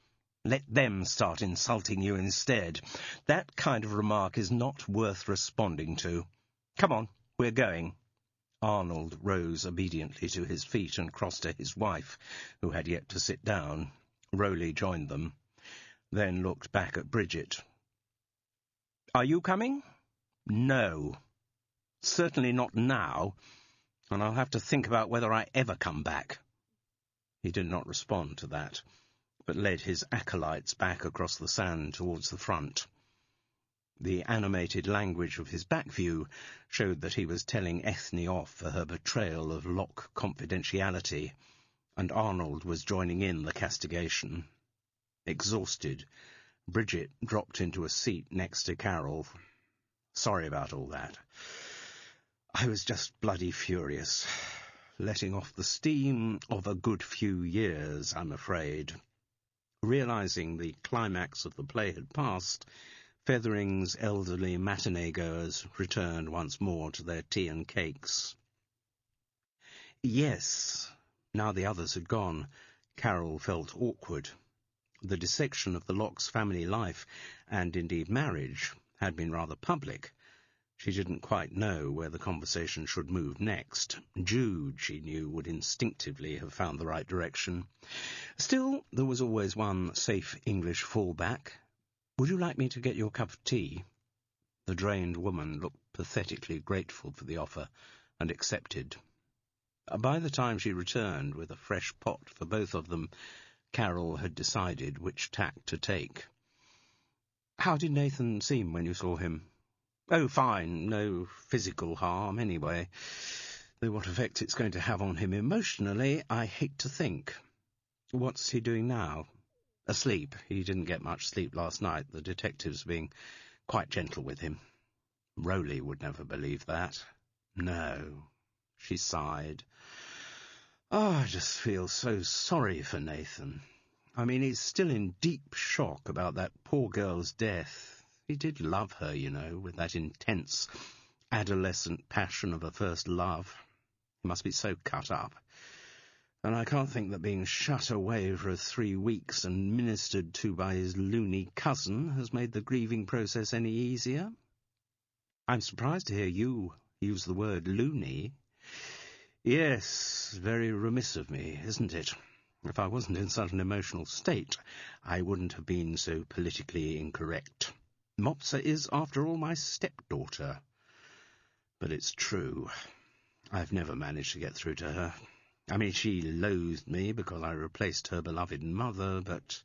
[SPEAKER 3] Let them start insulting you instead. That kind of remark is not worth responding to. Come on, we're going." Arnold rose obediently to his feet and crossed to his wife, who had yet to sit down. Rowley joined them, then looked back at Bridget. "Are you coming?" "No. Certainly not now, and I'll have to think about whether I ever come back." He did not respond to that, but led his acolytes back across the sand towards the front. The animated language of his back view showed that he was telling Ethne off for her betrayal of Locke confidentiality, and Arnold was joining in the castigation. Exhausted, Bridget dropped into a seat next to Carol. "Sorry about all that. I was just bloody furious. Letting off the steam of a good few years, I'm afraid." Realizing the climax of the play had passed, Fethering's elderly matinee-goers returned once more to their tea and cakes. Yes, now the others had gone, Carol felt awkward. The dissection of the Locke's family life, and indeed marriage, had been rather public. She didn't quite know where the conversation should move next. Jude, she knew, would instinctively have found the right direction. Still, there was always one safe English fallback. "Would you like me to get you a cup of tea?" The drained woman looked pathetically grateful for the offer, and accepted.
[SPEAKER 1] By the time she returned with a fresh pot for both of them, Carol had decided which tack to take. "How did Nathan seem when you saw him?" "Oh, fine. No physical harm, anyway. Though what effect it's going to have on him emotionally, I hate to think." "What's he doing now?" "Asleep. He didn't get much sleep last night, the detectives being quite gentle with him." Rowley would never believe that. "No." She sighed. "Oh, I just feel so sorry for Nathan. I mean, he's still in deep shock about that poor girl's death. He did love her, you know, with that intense adolescent passion of a first love. He must be so cut up. And I can't think that being shut away for 3 weeks and ministered to by his loony cousin has made the grieving process any easier." "I'm surprised to hear you use the word loony." "Yes, very remiss of me, isn't it? If I wasn't in such an emotional state, I wouldn't have been so politically incorrect. Mopsa is, after all, my stepdaughter. But it's true. I've never managed to get through to her. I mean, she loathed me because I replaced her beloved mother, but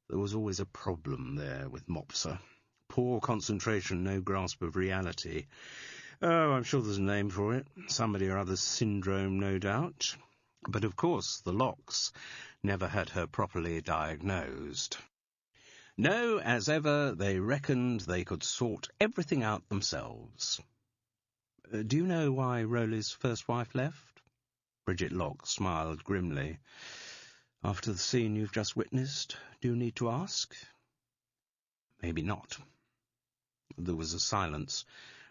[SPEAKER 1] there was always a problem there with Mopsa. Poor concentration, no grasp of reality. Oh, I'm sure there's a name for it. Somebody or other's syndrome, no doubt. But of course the Locks never had her properly diagnosed. No, as ever, they reckoned they could sort everything out themselves." "Do you know why Rowley's first wife left?" Bridget Locke smiled grimly. "After the scene you've just witnessed, do you need to ask?" "Maybe not." There was a silence,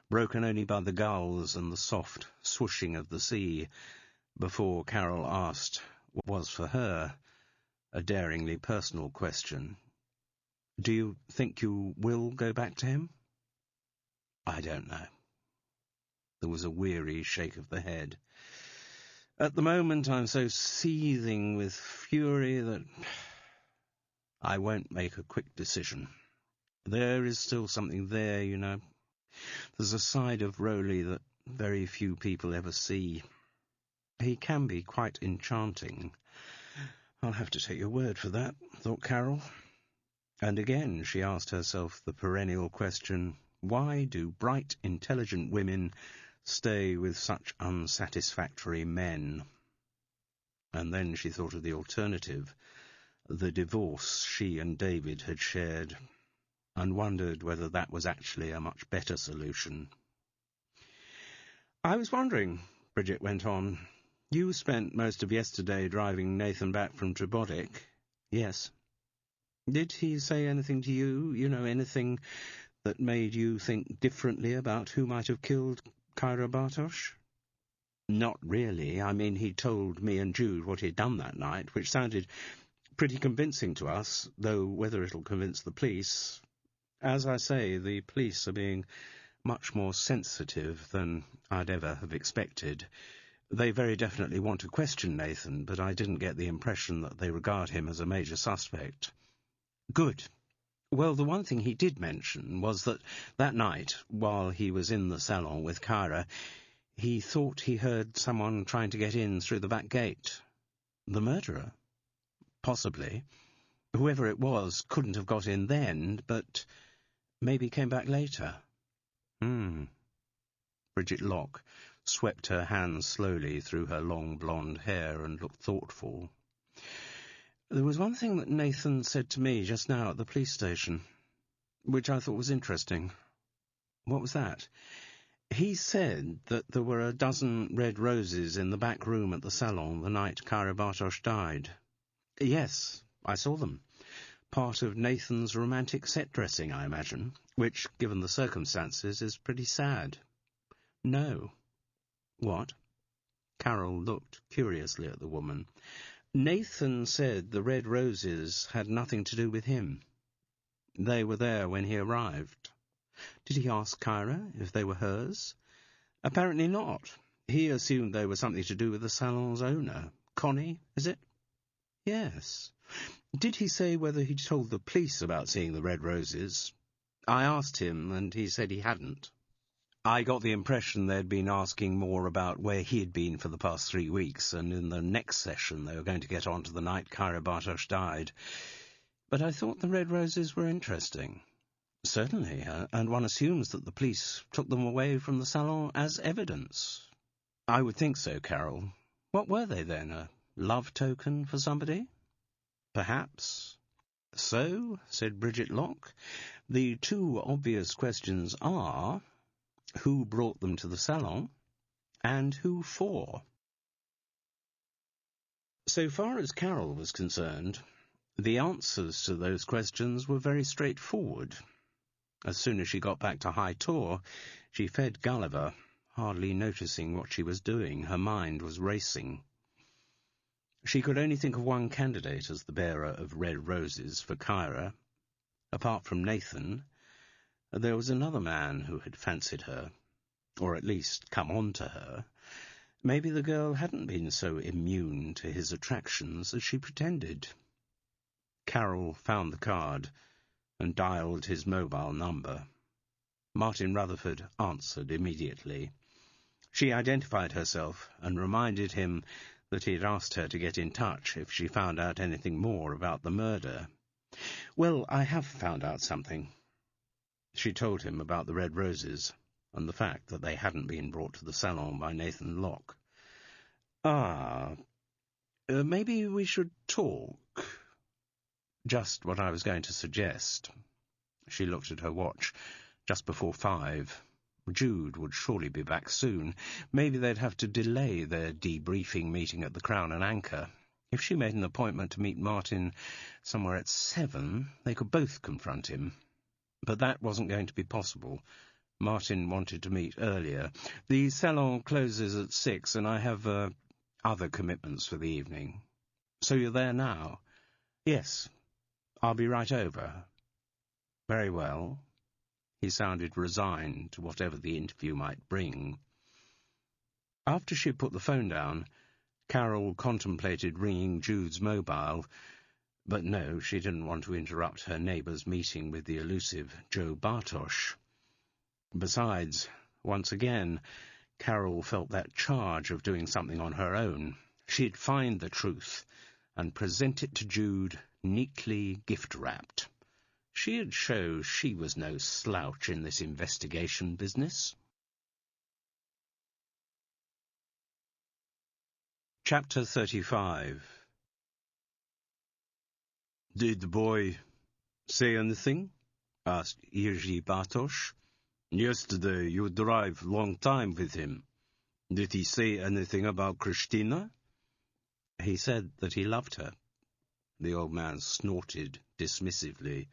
[SPEAKER 1] broken only by the gulls and the soft swooshing of the sea, before Carol asked what was for her a daringly personal question. "Do you think you will go back to him?" "I don't know." There was a weary shake of the head. "At the moment I'm so seething with fury that I won't make a quick decision. There is still something there, you know. There's a side of Rowley that very few people ever see. He can be quite enchanting." "I'll have to take your word for that," thought Carol. And again she asked herself the perennial question, why do bright, intelligent women stay with such unsatisfactory men? And then she thought of the alternative, the divorce she and David had shared, and wondered whether that was actually a much better solution. "I was wondering," Bridget went on, "you spent most of yesterday driving Nathan back from Trebotic." "Yes." "Did he say anything to you, anything that made you think differently about who might have killed Kyra Bartosz?" "Not really. I mean, he told me and Jude what he'd done that night, which sounded pretty convincing to us, though whether it'll convince the police... As I say, the police are being much more sensitive than I'd ever have expected. They very definitely want to question Nathan, but I didn't get the impression that they regard him as a major suspect." "Good. Well, the one thing he did mention was that night, while he was in the salon with Kyra, he thought he heard someone trying to get in through the back gate." "The murderer?" "Possibly. Whoever it was couldn't have got in then, but maybe came back later." Bridget Locke swept her hands slowly through her long blonde hair and looked thoughtful. "There was one thing that Nathan said to me just now at the police station, which I thought was interesting." "What was that?" "He said that there were a dozen red roses in the back room at the salon the night Kyra Bartosz died." "Yes, I saw them. Part of Nathan's romantic set-dressing, I imagine, which, given the circumstances, is pretty sad." "No." "What?" Carol looked curiously at the woman. "Nathan said the red roses had nothing to do with him. They were there when he arrived." "Did he ask Kyra if they were hers?" "Apparently not. He assumed they were something to do with the salon's owner. Connie, is it?" "Yes." "Did he say whether he'd told the police about seeing the red roses?" "I asked him, and he said he hadn't." I got the impression they'd been asking more about where he'd been for the past 3 weeks, and in the next session they were going to get on to the night Kyra Bartosz died. But I thought the red roses were interesting. Certainly, and one assumes that the police took them away from the salon as evidence. I would think so, Carol. What were they then, a love token for somebody? Perhaps. So, said Bridget Locke, the two obvious questions are, who brought them to the salon, and who for? So far as Carol was concerned, the answers to those questions were very straightforward. As soon as she got back to High Tor, she fed Gulliver, hardly noticing what she was doing. Her mind was racing. She could only think of one candidate as the bearer of red roses for Kyra. Apart from Nathan, there was another man who had fancied her, or at least come on to her. Maybe the girl hadn't been so immune to his attractions as she pretended. Carol found the card and dialed his mobile number. Martin Rutherford answered immediately. She identified herself and reminded him that he had asked her to get in touch if she found out anything more about the murder. Well, I have found out something. She told him about the red roses and the fact that they hadn't been brought to the salon by Nathan Locke. Maybe we should talk. Just what I was going to suggest. She looked at her watch. Just before 5. Jude would surely be back soon. Maybe they'd have to delay their debriefing meeting at the Crown and Anchor. If she made an appointment to meet Martin somewhere at 7, they could both confront him. But that wasn't going to be possible. Martin wanted to meet earlier. The salon closes at 6, and I have other commitments for the evening. So you're there now? Yes. I'll be right over. Very well. He sounded resigned to whatever the interview might bring. After she put the phone down, Carol contemplated ringing Jude's mobile, but no, she didn't want to interrupt her neighbour's meeting with the elusive Joe Bartosz. Besides, once again, Carol felt that charge of doing something on her own. She'd find the truth and present it to Jude, neatly gift-wrapped. She'd show she was no slouch in this investigation business. Chapter 35. Did the boy say anything? Asked Jerzy Bartosz. Yesterday you drive long time with him. Did he say anything about Christina? He said that he loved her. The old man snorted dismissively.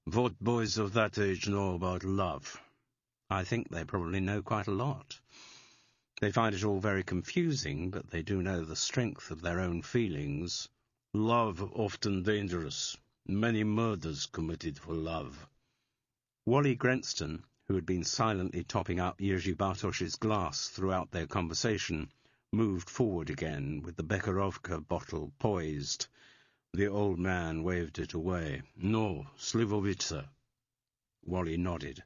[SPEAKER 1] What boys of that age know about love? I think they probably know quite a lot. They find it all very confusing, but they do know the strength of their own feelings. Love often dangerous. Many murders committed for love. Wally Grenston, who had been silently topping up Jerzy Bartosz's glass throughout their conversation, moved forward again with the Bekharovka bottle poised. The old man waved it away. No, Slivovica. Wally nodded,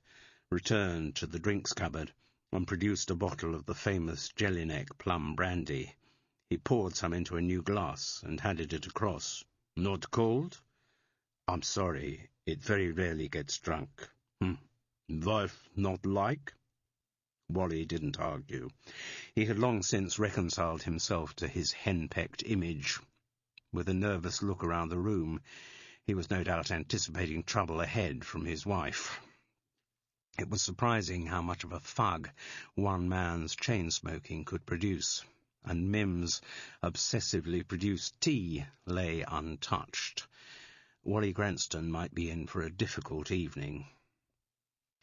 [SPEAKER 1] returned to the drinks cupboard, and produced a bottle of the famous Jelinek plum brandy. He poured some into a new glass and handed it across. Not cold? I'm sorry, it very rarely gets drunk. Wife not like? Wally didn't argue. He had long since reconciled himself to his henpecked image. With a nervous look around the room, he was no doubt anticipating trouble ahead from his wife. It was surprising how much of a thug one man's chain-smoking could produce, and Mim's obsessively produced tea lay untouched. Wally Grenston might be in for a difficult evening.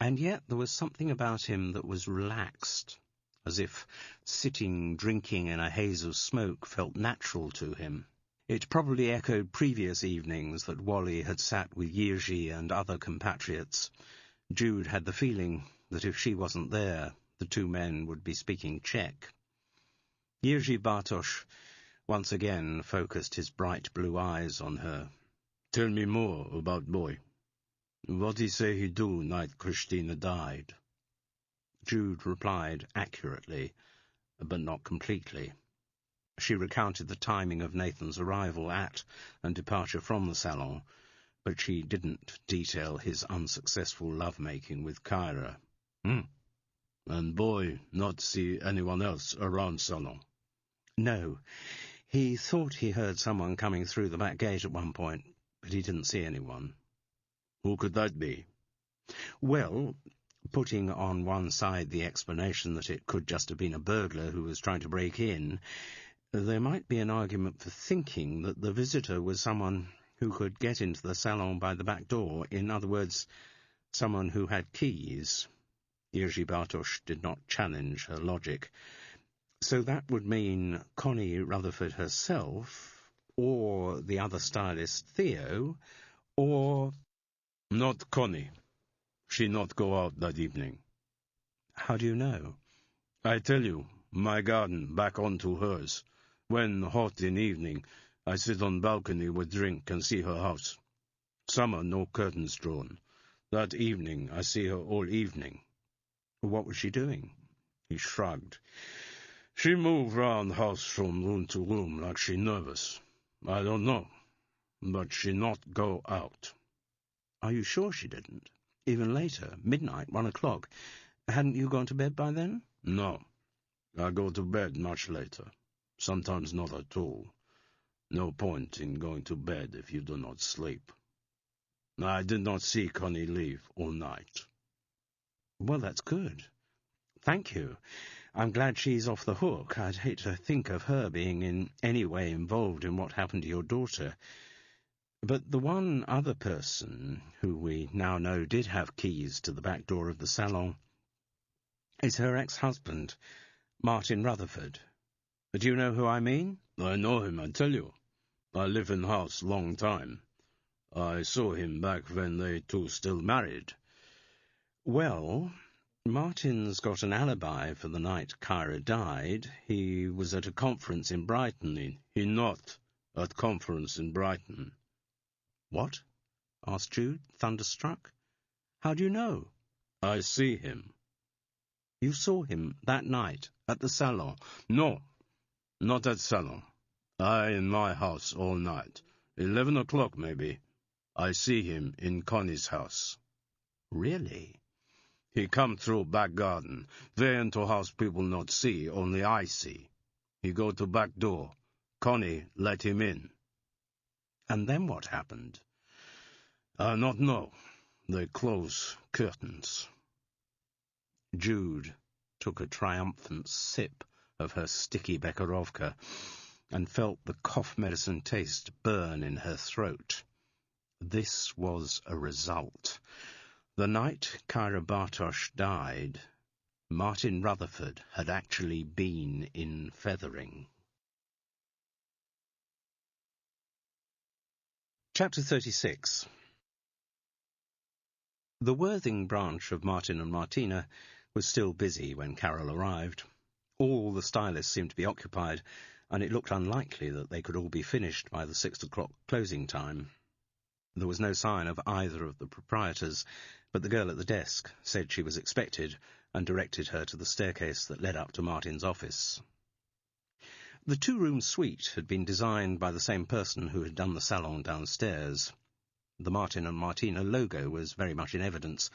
[SPEAKER 1] And yet there was something about him that was relaxed, as if sitting drinking in a haze of smoke felt natural to him. It probably echoed previous evenings that Wally had sat with Jerzy and other compatriots. Jude had the feeling that if she wasn't there, the two men would be speaking Czech. Jerzy Bartosz once again focused his bright blue eyes on her. Tell me more about boy. What he say he do night Christina died? Jude replied accurately, but not completely. She recounted the timing of Nathan's arrival at and departure from the salon, but she didn't detail his unsuccessful love-making with Kyra. And boy not see anyone else around salon? No. He thought he heard someone coming through the back gate at one point, but he didn't see anyone. Who could that be? Well, putting on one side the explanation that it could just have been a burglar who was trying to break in, there might be an argument for thinking that the visitor was someone who could get into the salon by the back door, in other words, someone who had keys. Jiří Bartosz did not challenge her logic. So that would mean Connie Rutherford herself, or the other stylist Theo, or... Not Connie. She not go out that evening. How do you know? I tell you, my garden back onto hers. When hot in evening, I sit on balcony with drink and see her house. Summer no curtains drawn. That evening I see her all evening. What was she doing? He shrugged. She move round house from room to room like she nervous. I don't know, but she not go out. Are you sure she didn't? Even later, midnight, 1 o'clock. Hadn't you gone to bed by then? No. I go to bed much later. Sometimes not at all. No point in going to bed if you do not sleep. I did not see Connie leave all night. Well, that's good. Thank you. I'm glad she's off the hook. I'd hate to think of her being in any way involved in what happened to your daughter. But the one other person who we now know did have keys to the back door of the salon is her ex-husband, Martin Rutherford. Do you know who I mean? I know him, I tell you. I live in house long time. I saw him back when they two still married. Well, Martin's got an alibi for the night Kyra died. He was at a conference in Brighton. He not at conference in Brighton. What? Asked Jude, thunderstruck. How do you know? I see him. You saw him that night at the salon? No, not at salon. I in my house all night. 11 o'clock maybe. I see him in Connie's house. Really? He come through back garden. They into house people not see, only I see. He go to back door. Connie let him in. And then what happened? I not know. They close curtains. Jude took a triumphant sip of her sticky Bekharovka and felt the cough medicine taste burn in her throat. This was a result. The night Kyra Bartosz died, Martin Rutherford had actually been in Fethering. Chapter 36. The Worthing branch of Martin and Martina was still busy when Carol arrived. All the stylists seemed to be occupied, and it looked unlikely that they could all be finished by the 6 o'clock closing time. There was no sign of either of the proprietors, but the girl at the desk said she was expected and directed her to the staircase that led up to Martin's office. The two-room suite had been designed by the same person who had done the salon downstairs. The Martin and Martina logo was very much in evidence,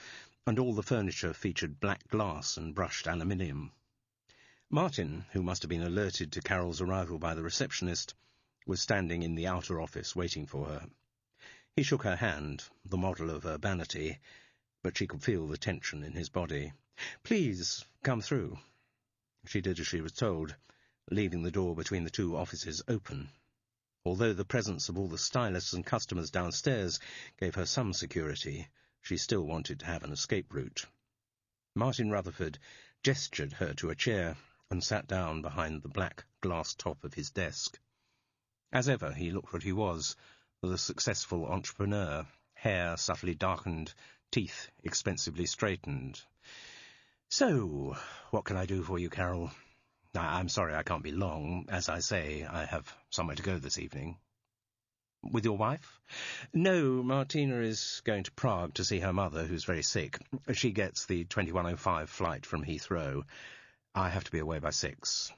[SPEAKER 1] and all the furniture featured black glass and brushed aluminium. Martin, who must have been alerted to Carol's arrival by the receptionist, was standing in the outer office waiting for her. He shook her hand, the model of urbanity, but she could feel the tension in his body. "Please, come through." She did as she was told, leaving the door between the two offices open. Although the presence of all the stylists and customers downstairs gave her some security, she still wanted to have an escape route. Martin Rutherford gestured her to a chair and sat down behind the black glass top of his desk. As ever, he looked what he was, the successful entrepreneur, hair subtly darkened, teeth expensively straightened. "So, what can I do for you, Carol? I'm sorry I can't be long. As I say, I have somewhere to go this evening." With your wife? No, Martina is going to Prague to see her mother, who's very sick. She gets the 21:05 flight from Heathrow. I have to be away by 6.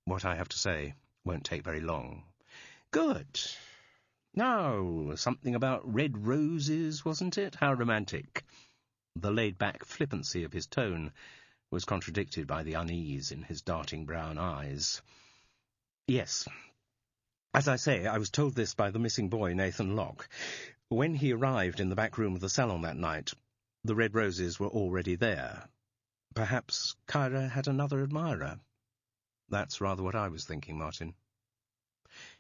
[SPEAKER 1] What I have to say won't take very long. Good. Now, something about red roses, wasn't it? How romantic. The laid-back flippancy of his tone was contradicted by the unease in his darting brown eyes. Yes. As I say, I was told this by the missing boy, Nathan Locke. When he arrived in the back room of the salon that night, the red roses were already there. Perhaps Kyra had another admirer. That's rather what I was thinking, Martin.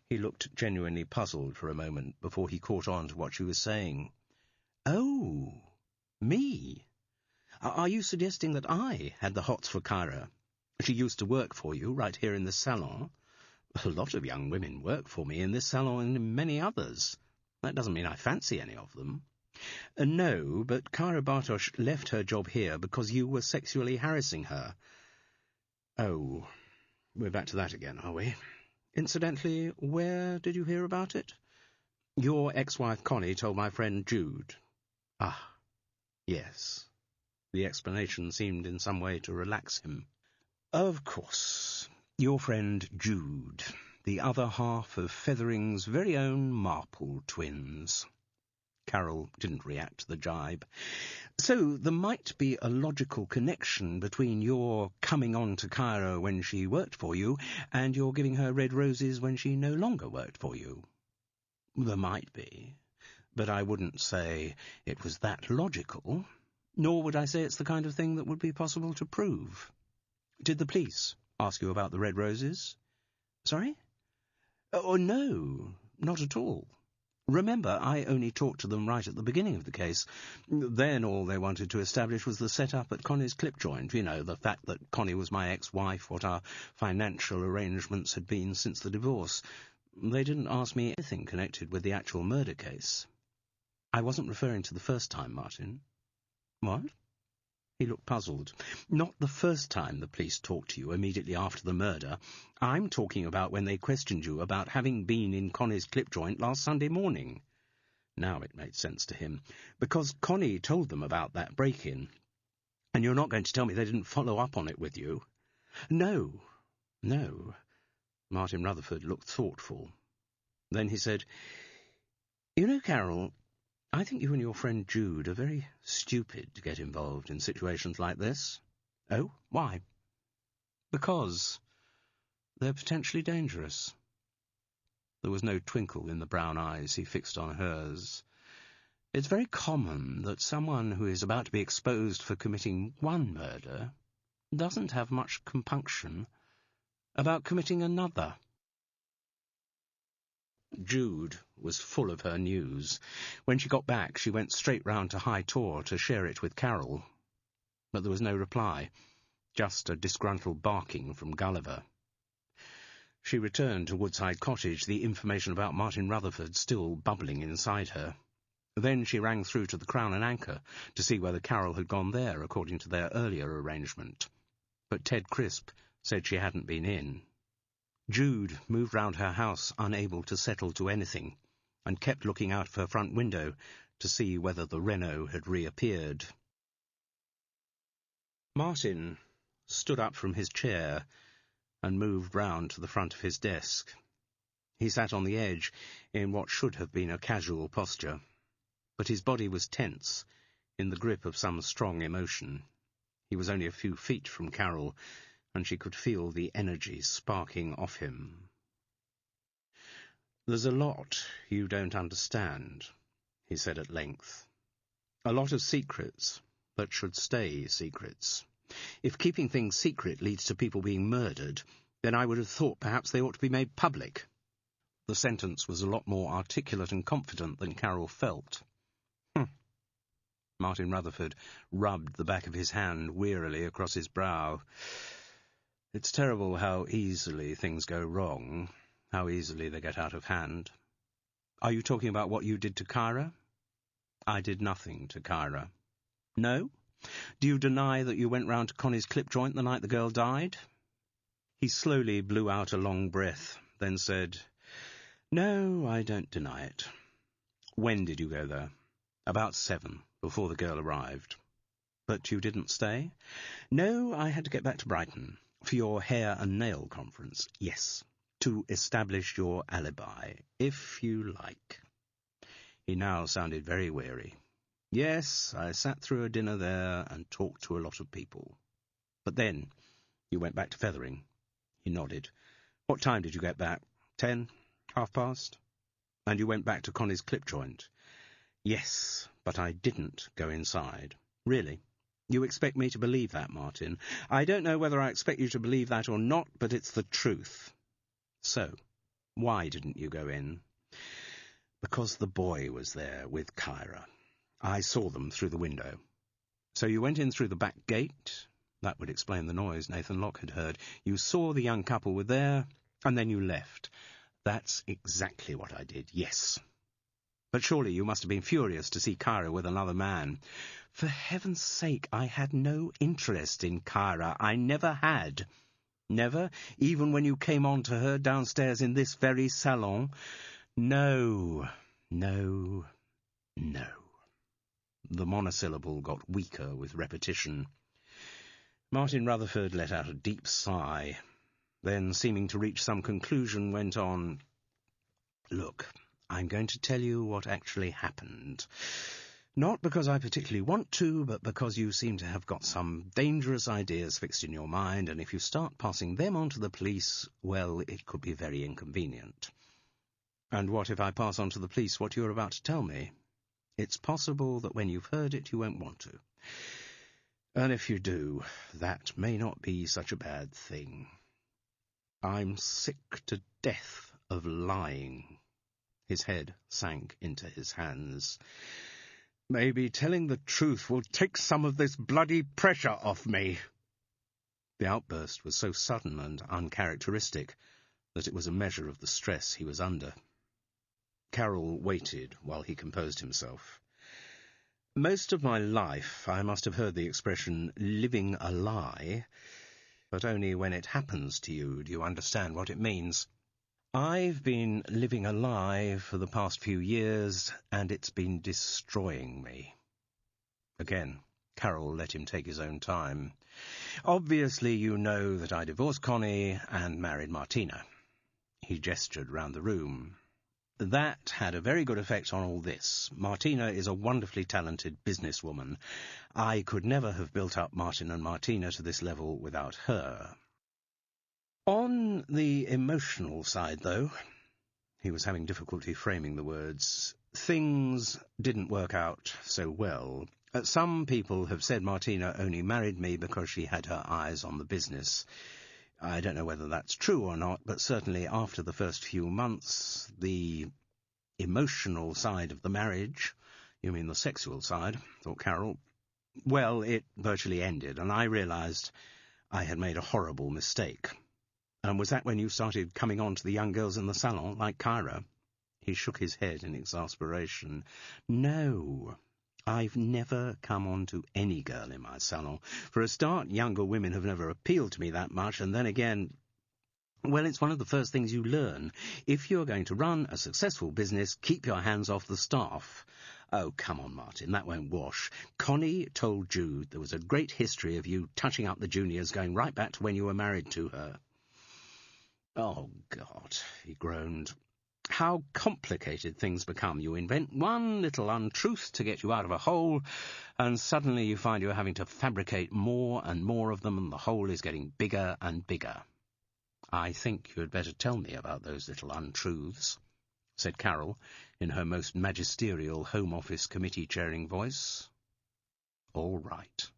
[SPEAKER 1] He looked genuinely puzzled for a moment before he caught on to what she was saying. Oh, me? Are you suggesting that I had the hots for Kyra? She used to work for you right here in the salon. A lot of young women work for me in this salon and in many others. That doesn't mean I fancy any of them. No, but Kyra Bartosz left her job here because you were sexually harassing her. Oh, we're back to that again, are we? Incidentally, where did you hear about it? Your ex-wife Connie told my friend Jude. Ah, yes. The explanation seemed in some way to relax him. Of course. Your friend Jude, the other half of Fethering's very own Marple twins. Carol didn't react to the jibe. So there might be a logical connection between your coming on to Kyra when she worked for you and your giving her red roses when she no longer worked for you. There might be, but I wouldn't say it was that logical, nor would I say it's the kind of thing that would be possible to prove. Did the police ask you about the red roses? Sorry? Oh, no, not at all. Remember, I only talked to them right at the beginning of the case. Then all they wanted to establish was the set-up at Connie's clip joint, you know, the fact that Connie was my ex-wife, what our financial arrangements had been since the divorce. They didn't ask me anything connected with the actual murder case. I wasn't referring to the first time, Martin. What? He looked puzzled. Not the first time the police talked to you immediately after the murder. I'm talking about when they questioned you about having been in Connie's clip joint last Sunday morning. Now it made sense to him, because Connie told them about that break-in. And you're not going to tell me they didn't follow up on it with you? No. Martin Rutherford looked thoughtful. Then he said, You know, Carol, I think you and your friend Jude are very stupid to get involved in situations like this. Oh, why? Because they're potentially dangerous. There was no twinkle in the brown eyes he fixed on hers. It's very common that someone who is about to be exposed for committing one murder doesn't have much compunction about committing another. Jude was full of her news. When she got back, she went straight round to High Tor to share it with Carol. But there was no reply, just a disgruntled barking from Gulliver. She returned to Woodside Cottage, the information about Martin Rutherford still bubbling inside her. Then she rang through to the Crown and Anchor to see whether Carol had gone there according to their earlier arrangement. But Ted Crisp said she hadn't been in. Jude moved round her house, unable to settle to anything, and kept looking out of her front window to see whether the Renault had reappeared. Martin stood up from his chair and moved round to the front of his desk. He sat on the edge in what should have been a casual posture, but his body was tense, in the grip of some strong emotion. He was only a few feet from Carol, and she could feel the energy sparking off him. "There's a lot you don't understand," he said at length. "A lot of secrets that should stay secrets. If keeping things secret leads to people being murdered, then I would have thought perhaps they ought to be made public." The sentence was a lot more articulate and confident than Carol felt. Martin Rutherford rubbed the back of his hand wearily across his brow. It's terrible how easily things go wrong, how easily they get out of hand. Are you talking about what you did to Kyra? I did nothing to Kyra. No? Do you deny that you went round to Connie's clip joint the night the girl died? He slowly blew out a long breath, then said, No, I don't deny it. When did you go there? About 7, before the girl arrived. But you didn't stay? No, I had to get back to Brighton. For your hair and nail conference, yes. To establish your alibi, if you like. He now sounded very weary. Yes, I sat through a dinner there and talked to a lot of people. But then, you went back to Fethering. He nodded. What time did you get back? 10? past? And you went back to Connie's clip joint? Yes, but I didn't go inside. Really? You expect me to believe that, Martin? I don't know whether I expect you to believe that or not, but it's the truth. So, why didn't you go in? Because the boy was there with Kyra. I saw them through the window. So you went in through the back gate? That would explain the noise Nathan Locke had heard. You saw the young couple were there, and then you left. That's exactly what I did, yes. But surely you must have been furious to see Kyra with another man. For heaven's sake, I had no interest in Kyra. I never had. Never, even when you came on to her downstairs in this very salon. No, no, no. The monosyllable got weaker with repetition. Martin Rutherford let out a deep sigh, then, seeming to reach some conclusion, went on, Look, I'm going to tell you what actually happened. Not because I particularly want to, but because you seem to have got some dangerous ideas fixed in your mind, and if you start passing them on to the police, well, it could be very inconvenient. And what if I pass on to the police what you're about to tell me? It's possible that when you've heard it, you won't want to. And if you do, that may not be such a bad thing. I'm sick to death of lying. His head sank into his hands. Maybe telling the truth will take some of this bloody pressure off me. The outburst was so sudden and uncharacteristic that it was a measure of the stress he was under. Carroll waited while he composed himself. Most of my life I must have heard the expression living a lie, but only when it happens to you do you understand what it means. I've been living a lie for the past few years, and it's been destroying me. Again, Carroll let him take his own time. Obviously, you know that I divorced Connie and married Martina. He gestured round the room. That had a very good effect on all this. Martina is a wonderfully talented businesswoman. I could never have built up Martin and Martina to this level without her. On the emotional side, though, he was having difficulty framing the words, things didn't work out so well. Some people have said Martina only married me because she had her eyes on the business. I don't know whether that's true or not, but certainly after the first few months, the emotional side of the marriage— You mean the sexual side, thought Carroll. Well, it virtually ended, and I realized I had made a horrible mistake. And was that when you started coming on to the young girls in the salon, like Kyra? He shook his head in exasperation. No, I've never come on to any girl in my salon. For a start, younger women have never appealed to me that much, and then again, well, it's one of the first things you learn. If you're going to run a successful business, keep your hands off the staff. Oh, come on, Martin, that won't wash. Connie told Jude there was a great history of you touching up the juniors going right back to when you were married to her. Oh, God, he groaned. How complicated things become. You invent one little untruth to get you out of a hole, and suddenly you find you're having to fabricate more and more of them, and the hole is getting bigger and bigger. I think you had better tell me about those little untruths, said Carroll, in her most magisterial Home Office committee-chairing voice. All right.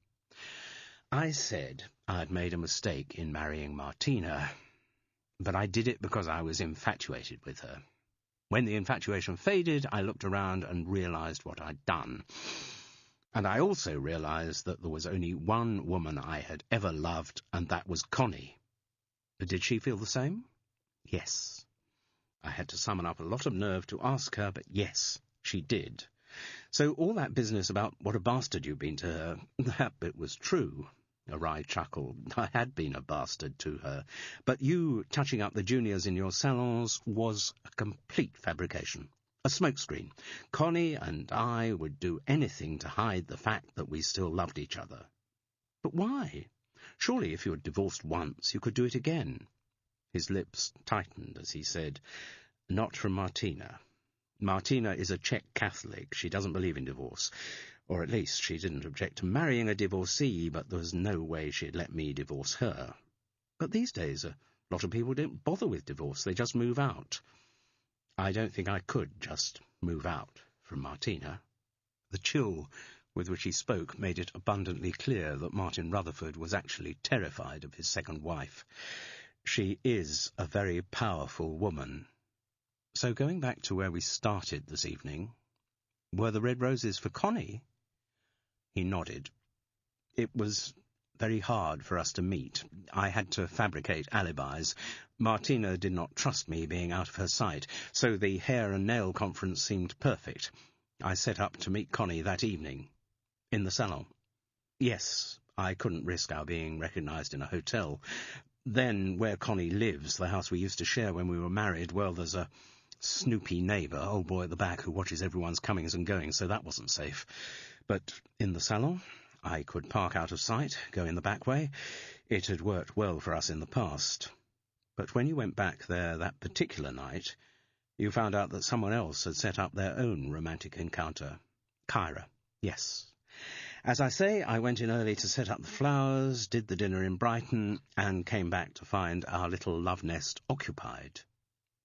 [SPEAKER 1] I said I'd made a mistake in marrying Martina, but I did it because I was infatuated with her. When the infatuation faded, I looked around and realized what I'd done. And I also realized that there was only one woman I had ever loved, and that was Connie. Did she feel the same? Yes. I had to summon up a lot of nerve to ask her, but yes, she did. So all that business about what a bastard you'd been to her, that bit was true. A wry chuckle. I had been a bastard to her, but you touching up the juniors in your salons was a complete fabrication. A smokescreen. Connie and I would do anything to hide the fact that we still loved each other. But why? Surely if you had divorced once, you could do it again. His lips tightened as he said, "Not from Martina. Martina is a Czech Catholic. She doesn't believe in divorce. Or at least she didn't object to marrying a divorcee, but there was no way she'd let me divorce her. But these days, a lot of people don't bother with divorce. They just move out. I don't think I could just move out from Martina." The chill with which he spoke made it abundantly clear that Martin Rutherford was actually terrified of his second wife. She is a very powerful woman. So going back to where we started this evening, were the red roses for Connie? He nodded. It was very hard for us to meet. I had to fabricate alibis. Martina did not trust me being out of her sight, so the hair and nail conference seemed perfect. I set up to meet Connie that evening, in the salon. Yes, I couldn't risk our being recognised in a hotel. Then, where Connie lives, the house we used to share when we were married, well, there's a snoopy neighbour, old boy at the back, who watches everyone's comings and goings, so that wasn't safe. But in the salon, I could park out of sight, go in the back way. It had worked well for us in the past. But when you went back there that particular night, you found out that someone else had set up their own romantic encounter. Kyra, yes. As I say, I went in early to set up the flowers, did the dinner in Brighton, and came back to find our little love nest occupied.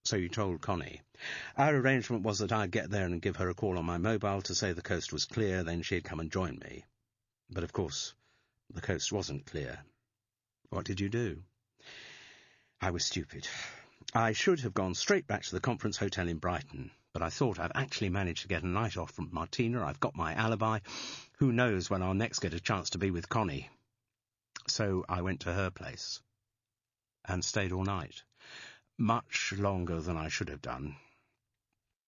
[SPEAKER 1] So you told Connie. Our arrangement was that I'd get there and give her a call on my mobile to say the coast was clear, then she'd come and join me. But of course, the coast wasn't clear. What did you do? I was stupid. I should have gone straight back to the conference hotel in Brighton, but I thought I'd actually managed to get a night off from Martina. I've got my alibi. Who knows when I'll next get a chance to be with Connie? So I went to her place and stayed all night. Much longer than I should have done.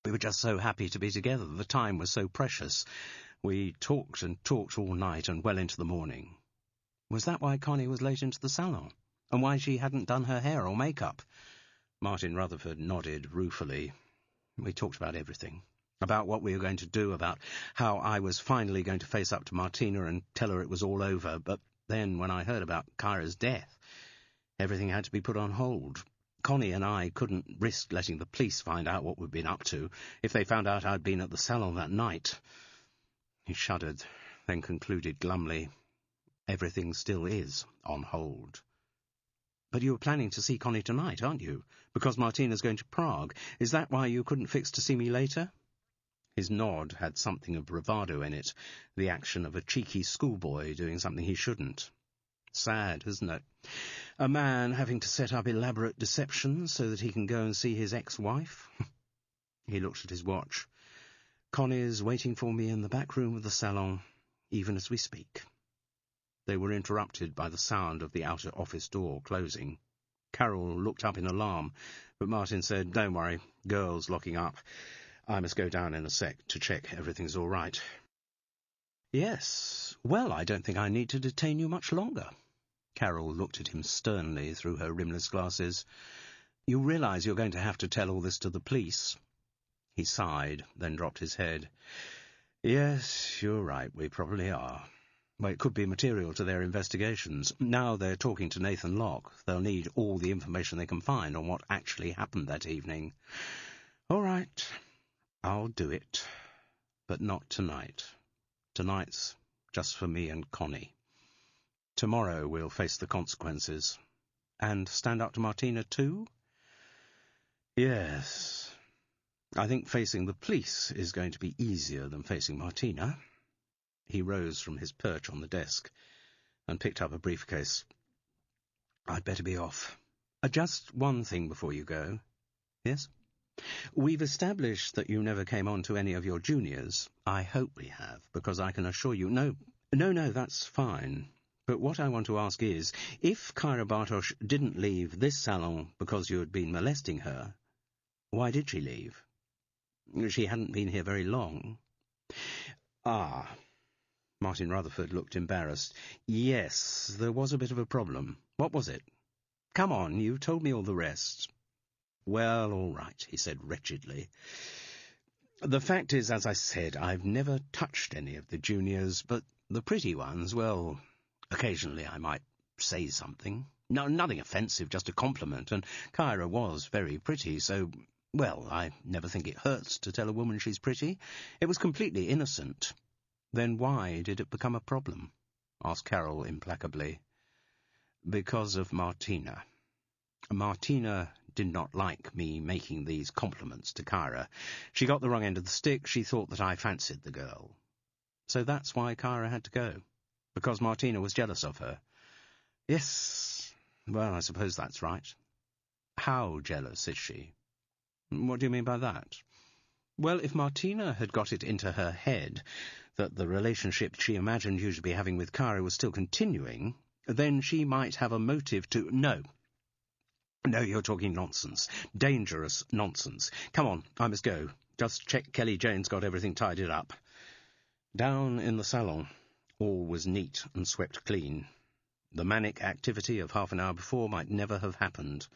[SPEAKER 1] We were just so happy to be together. The time was so precious. We talked and talked all night and well into the morning. Was that why Connie was late into the salon? And why she hadn't done her hair or makeup? Martin Rutherford nodded ruefully. We talked about everything. About what we were going to do, about how I was finally going to face up to Martina and tell her it was all over. But then, when I heard about Kyra's death, everything had to be put on hold. Connie and I couldn't risk letting the police find out what we'd been up to if they found out I'd been at the salon that night. He shuddered, then concluded glumly, "Everything still is on hold." But you were planning to see Connie tonight, aren't you? Because Martina's going to Prague. Is that why you couldn't fix to see me later? His nod had something of bravado in it, the action of a cheeky schoolboy doing something he shouldn't. Sad, isn't it? A man having to set up elaborate deceptions so that he can go and see his ex-wife? He looked at his watch. Connie's waiting for me in the back room of the salon, even as we speak. They were interrupted by the sound of the outer office door closing. Carol looked up in alarm, but Martin said, "Don't worry, girls locking up. I must go down in a sec to check everything's all right." "Yes, well, I don't think I need to detain you much longer." Carol looked at him sternly through her rimless glasses. "You realize you're going to have to tell all this to the police?" He sighed, then dropped his head. "Yes, you're right, we probably are. Well, it could be material to their investigations. Now they're talking to Nathan Locke. They'll need all the information they can find on what actually happened that evening. All right, I'll do it, but not tonight. Tonight's just for me and Connie. Tomorrow we'll face the consequences. And stand up to Martina too? Yes. I think facing the police is going to be easier than facing Martina." He rose from his perch on the desk and picked up a briefcase. "I'd better be off. Just one thing before you go." "Yes?" "We've established that you never came on to any of your juniors. I hope we have, because I can assure you—" No, that's fine. But what I want to ask is, if Kyra Bartosz didn't leave this salon because you had been molesting her, why did she leave? She hadn't been here very long." "Ah, Martin Rutherford looked embarrassed. Yes, there was a bit of a problem. What was it? Come on, you told me all the rest. Well, all right, he said wretchedly. The fact is, as I said, I've never touched any of the juniors, but the pretty ones, well, occasionally I might say something. No, nothing offensive, just a compliment, and Kyra was very pretty, so, well, I never think it hurts to tell a woman she's pretty. It was completely innocent. Then why did it become a problem? Asked Carol implacably. Because of Martina. Martina did not like me making these compliments to Kyra. She got the wrong end of the stick. She thought that I fancied the girl. So that's why Kyra had to go. Because Martina was jealous of her. Yes, well, I suppose that's right. How jealous is she? What do you mean by that? Well, if Martina had got it into her head that the relationship she imagined you to be having with Kyra was still continuing, then she might have a motive to— No, you're talking nonsense. Dangerous nonsense. Come on, I must go. Just check Kelly Jane's got everything tidied up. Down in the salon, all was neat and swept clean. The manic activity of half an hour before might never have happened.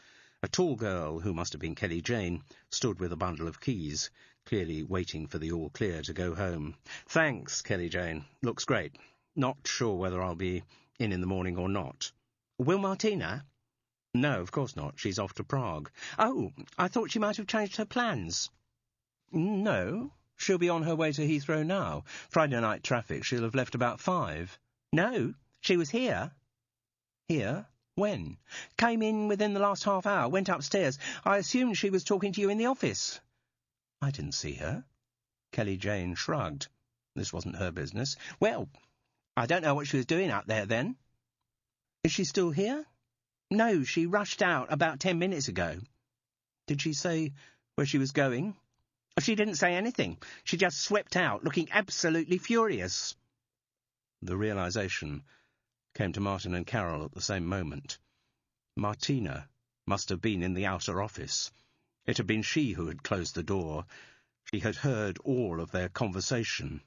[SPEAKER 1] A tall girl, who must have been Kelly Jane, stood with a bundle of keys, clearly waiting for the all-clear to go home. Thanks, Kelly Jane. Looks great. Not sure whether I'll be in the morning or not. Will Martina? No, of course not. She's off to Prague. Oh, I thought she might have changed her plans. No, she'll be on her way to Heathrow now. Friday night traffic. She'll have left about 5. No, she was here. Here? When? Came in within the last half hour, went upstairs. I assumed she was talking to you in the office. I didn't see her. Kelly Jane shrugged. This wasn't her business. Well, I don't know what she was doing up there then. Is she still here? No, she rushed out about 10 minutes ago. Did she say where she was going? She didn't say anything. She just swept out, looking absolutely furious. The realization came to Martin and Carol at the same moment. Martina must have been in the outer office. It had been she who had closed the door. She had heard all of their conversation.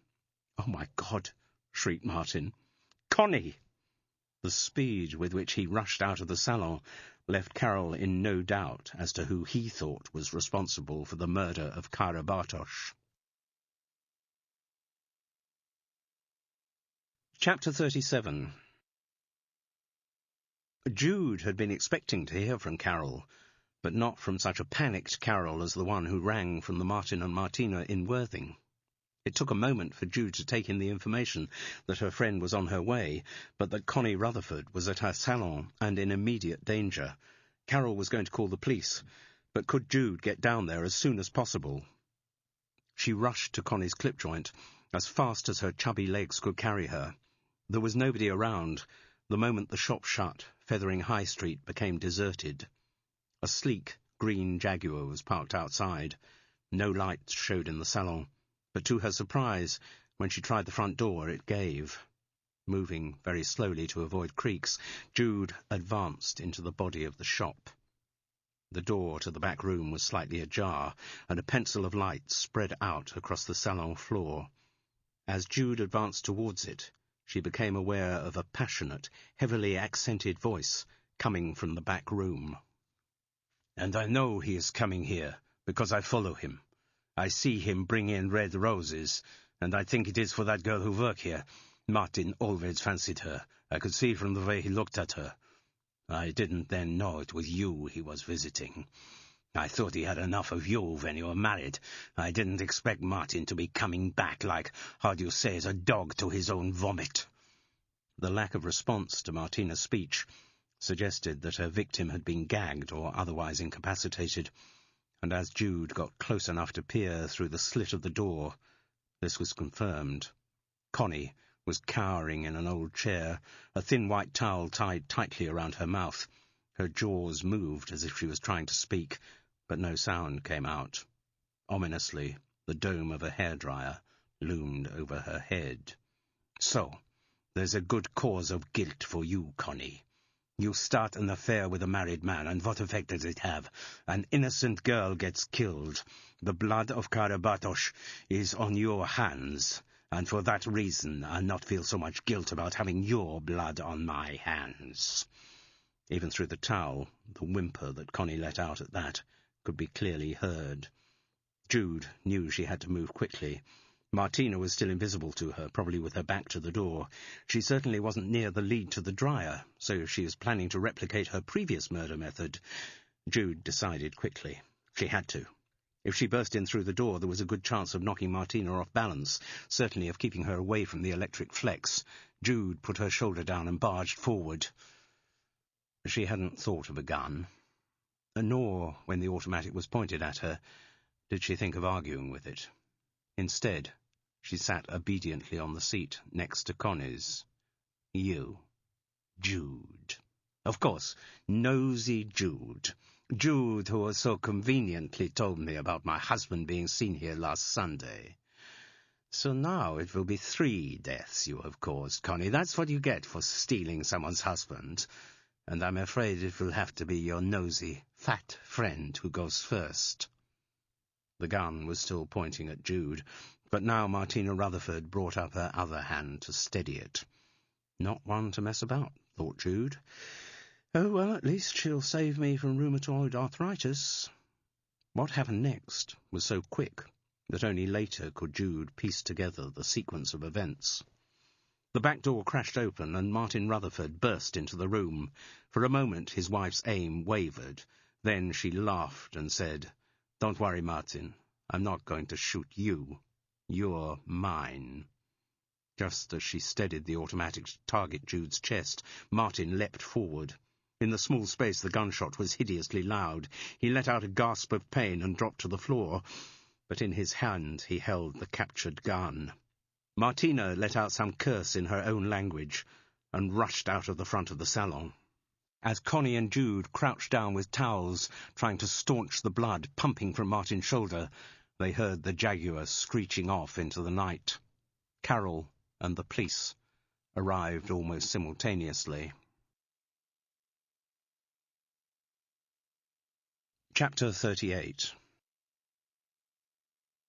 [SPEAKER 1] Oh, my God, shrieked Martin. Connie! The speed with which he rushed out of the salon left Carol in no doubt as to who he thought was responsible for the murder of Kyra Bartosz. Chapter 37. Jude had been expecting to hear from Carol, but not from such a panicked Carol as the one who rang from the Martin and Martina in Worthing. It took a moment for Jude to take in the information that her friend was on her way, but that Connie Rutherford was at her salon and in immediate danger. Carol was going to call the police, but could Jude get down there as soon as possible? She rushed to Connie's clip joint as fast as her chubby legs could carry her. There was nobody around. The moment the shop shut, Fethering High Street became deserted. A sleek, green Jaguar was parked outside. No lights showed in the salon. But to her surprise, when she tried the front door, it gave. Moving very slowly to avoid creaks, Jude advanced into the body of the shop. The door to the back room was slightly ajar, and a pencil of light spread out across the salon floor. As Jude advanced towards it, she became aware of a passionate, heavily accented voice coming from the back room. "And I know he is coming here, because I follow him. I see him bring in red roses, and I think it is for that girl who works here. Martin always fancied her. I could see from the way he looked at her. I didn't then know it was you he was visiting. I thought he had enough of you when you were married. I didn't expect Martin to be coming back like, how do you say, as a dog to his own vomit." The lack of response to Martina's speech suggested that her victim had been gagged or otherwise incapacitated, and as Jude got close enough to peer through the slit of the door, this was confirmed. Connie was cowering in an old chair, a thin white towel tied tightly around her mouth. Her jaws moved as if she was trying to speak, but no sound came out. Ominously, the dome of a hairdryer loomed over her head. "So, there's a good cause of guilt for you, Connie. You start an affair with a married man, and what effect does it have? An innocent girl gets killed. The blood of Kyra Bartosz is on your hands. and for that reason I'll not feel so much guilt about having your blood on my hands." Even through the towel, the whimper that Connie let out at that could be clearly heard. Jude knew she had to move quickly. Martina was still invisible to her, probably with her back to the door. She certainly wasn't near the lead to the dryer, so she was planning to replicate her previous murder method. Jude decided quickly. She had to. If she burst in through the door, there was a good chance of knocking Martina off balance, certainly of keeping her away from the electric flex. Jude put her shoulder down and barged forward. She hadn't thought of a gun, nor, when the automatic was pointed at her, did she think of arguing with it. Instead, she sat obediently on the seat next to Connie's. You. Jude. Of course, nosy Jude. Jude, who has so conveniently told me about my husband being seen here last Sunday. So now it will be 3 deaths you have caused, Connie. That's what you get for stealing someone's husband. And I'm afraid it will have to be your nosy, fat friend who goes first. The gun was still pointing at Jude, but now Martina Rutherford brought up her other hand to steady it. Not one to mess about, thought Jude. Oh, well, at least she'll save me from rheumatoid arthritis. What happened next was so quick that only later could Jude piece together the sequence of events. The back door crashed open, and Martin Rutherford burst into the room. For a moment his wife's aim wavered. Then she laughed and said, "Don't worry, Martin. I'm not going to shoot you. You're mine." Just as she steadied the automatic to target Jude's chest, Martin leapt forward. In the small space the gunshot was hideously loud. He let out a gasp of pain and dropped to the floor, but in his hand he held the captured gun. Martina let out some curse in her own language and rushed out of the front of the salon. As Connie and Jude crouched down with towels, trying to staunch the blood pumping from Martin's shoulder, they heard the Jaguar screeching off into the night. Carol and the police arrived almost simultaneously. Chapter 38.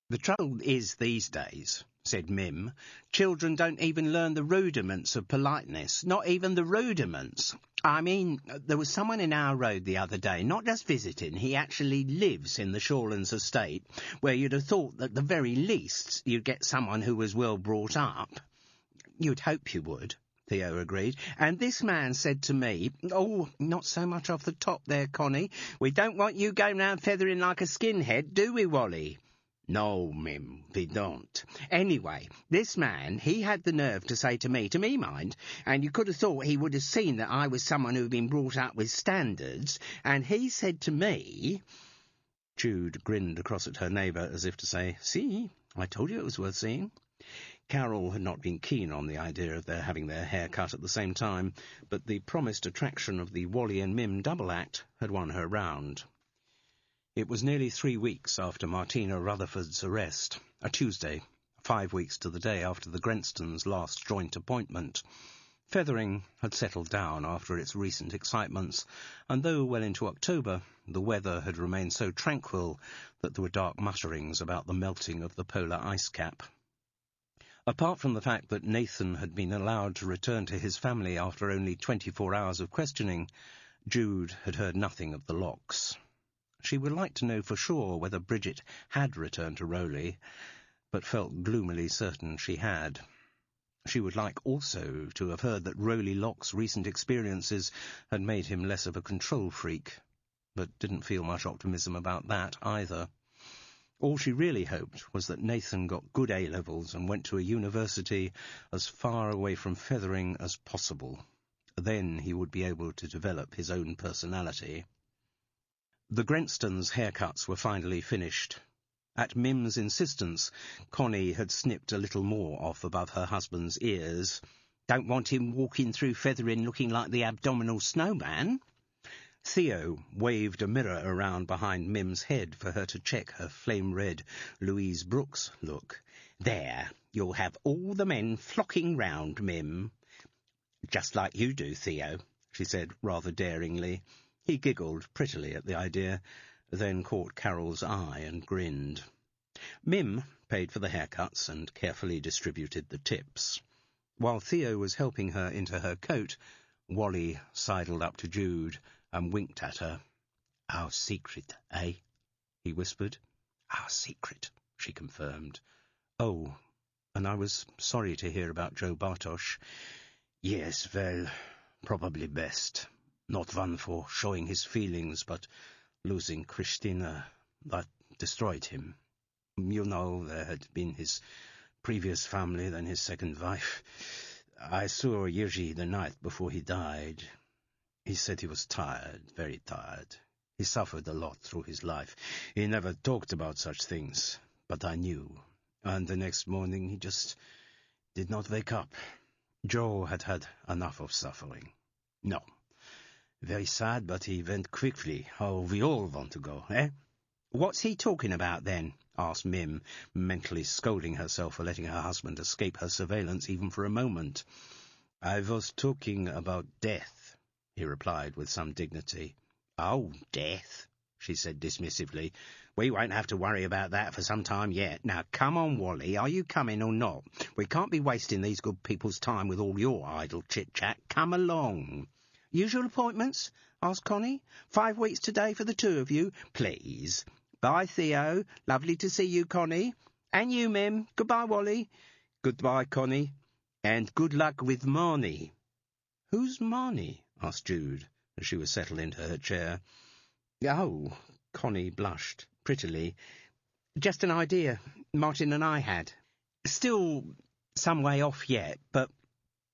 [SPEAKER 1] "The trouble is these days," said Mim, "children don't even learn the rudiments of politeness, not even the rudiments. I mean, there was someone in our road the other day, not just visiting, he actually lives in the Shawlands estate, where you'd have thought that at the very least you'd get someone who was well brought up." "You'd hope you would," Theo agreed. "And this man said to me, 'Oh, not so much off the top there, Connie. We don't want you going round feathering like a skinhead, do we, Wally?' "No, Mim, we don't. Anyway, this man, he had the nerve to say to me mind, and you could have thought he would have seen that I was someone who had been brought up with standards, and he said to me—" Jude grinned across at her neighbour as if to say, "See, I told you it was worth seeing." Carol had not been keen on the idea of their having their hair cut at the same time, but the promised attraction of the Wally and Mim double act had won her round. It was nearly 3 weeks after Martina Rutherford's arrest, a Tuesday, 5 weeks to the day after the Grenstons' last joint appointment. Fethering had settled down after its recent excitements, and though well into October, the weather had remained so tranquil that there were dark mutterings about the melting of the polar ice cap. Apart from the fact that Nathan had been allowed to return to his family after only 24 hours of questioning, Jude had heard nothing of the Locks. She would like to know for sure whether Bridget had returned to Rowley, but felt gloomily certain she had. She would like also to have heard that Rowley Locke's recent experiences had made him less of a control freak, but didn't feel much optimism about that either. All she really hoped was that Nathan got good A-levels and went to a university as far away from Fethering as possible. Then he would be able to develop his own personality. The Grenstons' haircuts were finally finished. At Mim's insistence, Connie had snipped a little more off above her husband's ears. "Don't want him walking through Fethering looking like the abdominal snowman." Theo waved a mirror around behind Mim's head for her to check her flame-red Louise Brooks look. "There, you'll have all the men flocking round, Mim." "Just like you do, Theo," she said rather daringly. He giggled prettily at the idea, then caught Carol's eye and grinned. Mim paid for the haircuts and carefully distributed the tips. While Theo was helping her into her coat, Wally sidled up to Jude and winked at her. "Our secret, eh?" he whispered. "Our secret," she confirmed. "Oh, and I was sorry to hear about Joe Bartosz." "Yes, well, probably best. Not one for showing his feelings, but losing Christina, that destroyed him. You know, there had been his previous family, then his second wife. I saw Jiří the night before he died. He said he was tired, very tired. He suffered a lot through his life. He never talked about such things, but I knew. And the next morning he just did not wake up. Joe had had enough of suffering. No. Very sad, but he went quickly. How we all want to go, eh?"
[SPEAKER 3] "What's he talking about, then?" asked Mim, mentally scolding herself for letting her husband escape her surveillance even for a moment.
[SPEAKER 1] "I was talking about death," he replied with some dignity.
[SPEAKER 3] "Oh, death," she said dismissively. "We won't have to worry about that for some time yet. Now, come on, Wally, are you coming or not? We can't be wasting these good people's time with all your idle chit-chat. Come along." "Usual appointments?" asked Connie. 5 weeks today for the two of you, please. Bye, Theo. Lovely to see you, Connie. And you, Mim. Goodbye, Wally."
[SPEAKER 1] "Goodbye, Connie.
[SPEAKER 3] "And good luck with Marnie."
[SPEAKER 1] "Who's Marnie?" asked Jude, as she was settled into her chair.
[SPEAKER 3] "Oh," Connie blushed prettily. "Just an idea Martin and I had. Still some way off yet, but,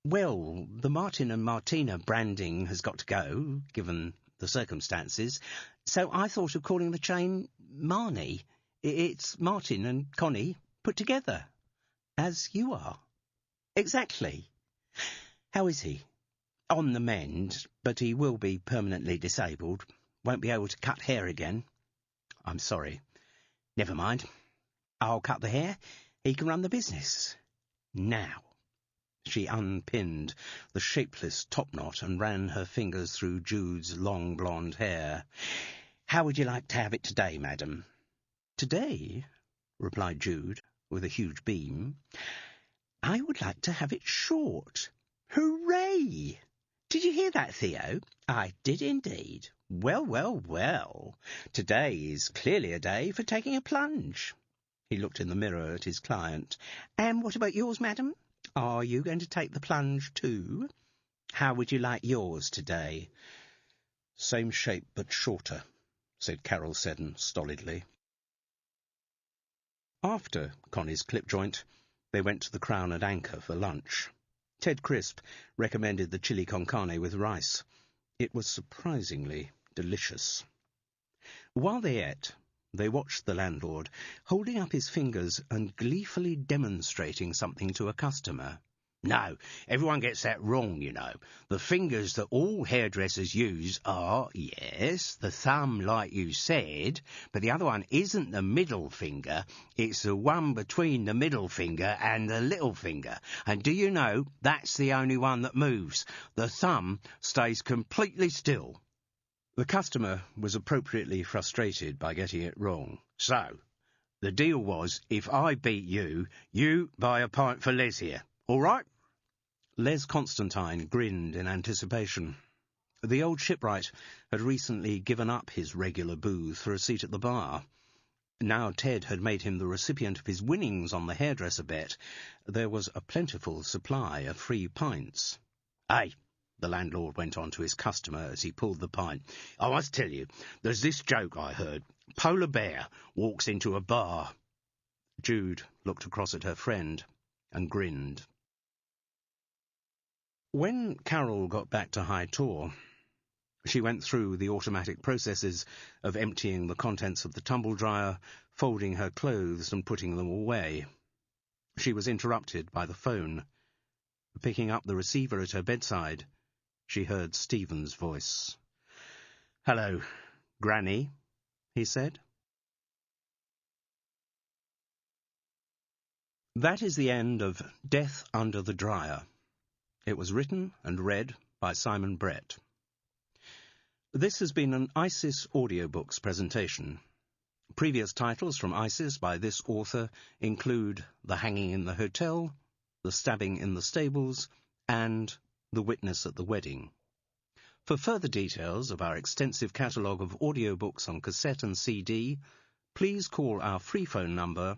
[SPEAKER 3] well, the Martin and Martina branding has got to go, given the circumstances, so I thought of calling the chain Marnie. It's Martin and Connie put together, as you are." "Exactly. How is he?" "On the mend, but he will be permanently disabled. Won't be able to cut hair again." "I'm sorry." "Never mind. I'll cut the hair. He can run the business. Now." She unpinned the shapeless topknot and ran her fingers through Jude's long blonde hair. "How would you like to have it today, madam?" "Today?" replied Jude, with a huge beam. "I would like to have it short." "Hooray! Did you hear that, Theo?" "I did indeed. Well, well, well. Today is clearly a day for taking a plunge." He looked in the mirror at his client. "And what about yours, madam? Are you going to take the plunge too? How would you like yours today?"
[SPEAKER 1] "Same shape but shorter," said Carol Seddon stolidly. After Connie's clip joint, they went to the Crown and Anchor for lunch. Ted Crisp recommended the chili con carne with rice. It was surprisingly delicious. While they ate, they watched the landlord, holding up his fingers and gleefully demonstrating something to a customer.
[SPEAKER 3] "No, everyone gets that wrong, you know. The fingers that all hairdressers use are, yes, the thumb like you said, but the other one isn't the middle finger, it's the one between the middle finger and the little finger. And do you know, that's the only one that moves. The thumb stays completely still."
[SPEAKER 1] The customer was appropriately frustrated by getting it wrong.
[SPEAKER 3] "So, the deal was, if I beat you, you buy a pint for Les here. All right?"
[SPEAKER 1] Les Constantine grinned in anticipation. The old shipwright had recently given up his regular booth for a seat at the bar. Now Ted had made him the recipient of his winnings on the hairdresser bet. There was a plentiful supply of free pints.
[SPEAKER 3] "Hey," the landlord went on to his customer as he pulled the pint, "I must tell you, there's this joke I heard. Polar bear walks into a bar."
[SPEAKER 1] Jude looked across at her friend and grinned. When Carol got back to High Tor, she went through the automatic processes of emptying the contents of the tumble-dryer, folding her clothes and putting them away. She was interrupted by the phone. Picking up the receiver at her bedside, she heard Stephen's voice.
[SPEAKER 3] "Hello, Granny," he said.
[SPEAKER 1] That is the end of Death Under the Dryer. It was written and read by Simon Brett. This has been an ISIS Audiobooks presentation. Previous titles from ISIS by this author include The Hanging in the Hotel, The Stabbing in the Stables, and The Witness at the Wedding. For further details of our extensive catalogue of audiobooks on cassette and CD, please call our free phone number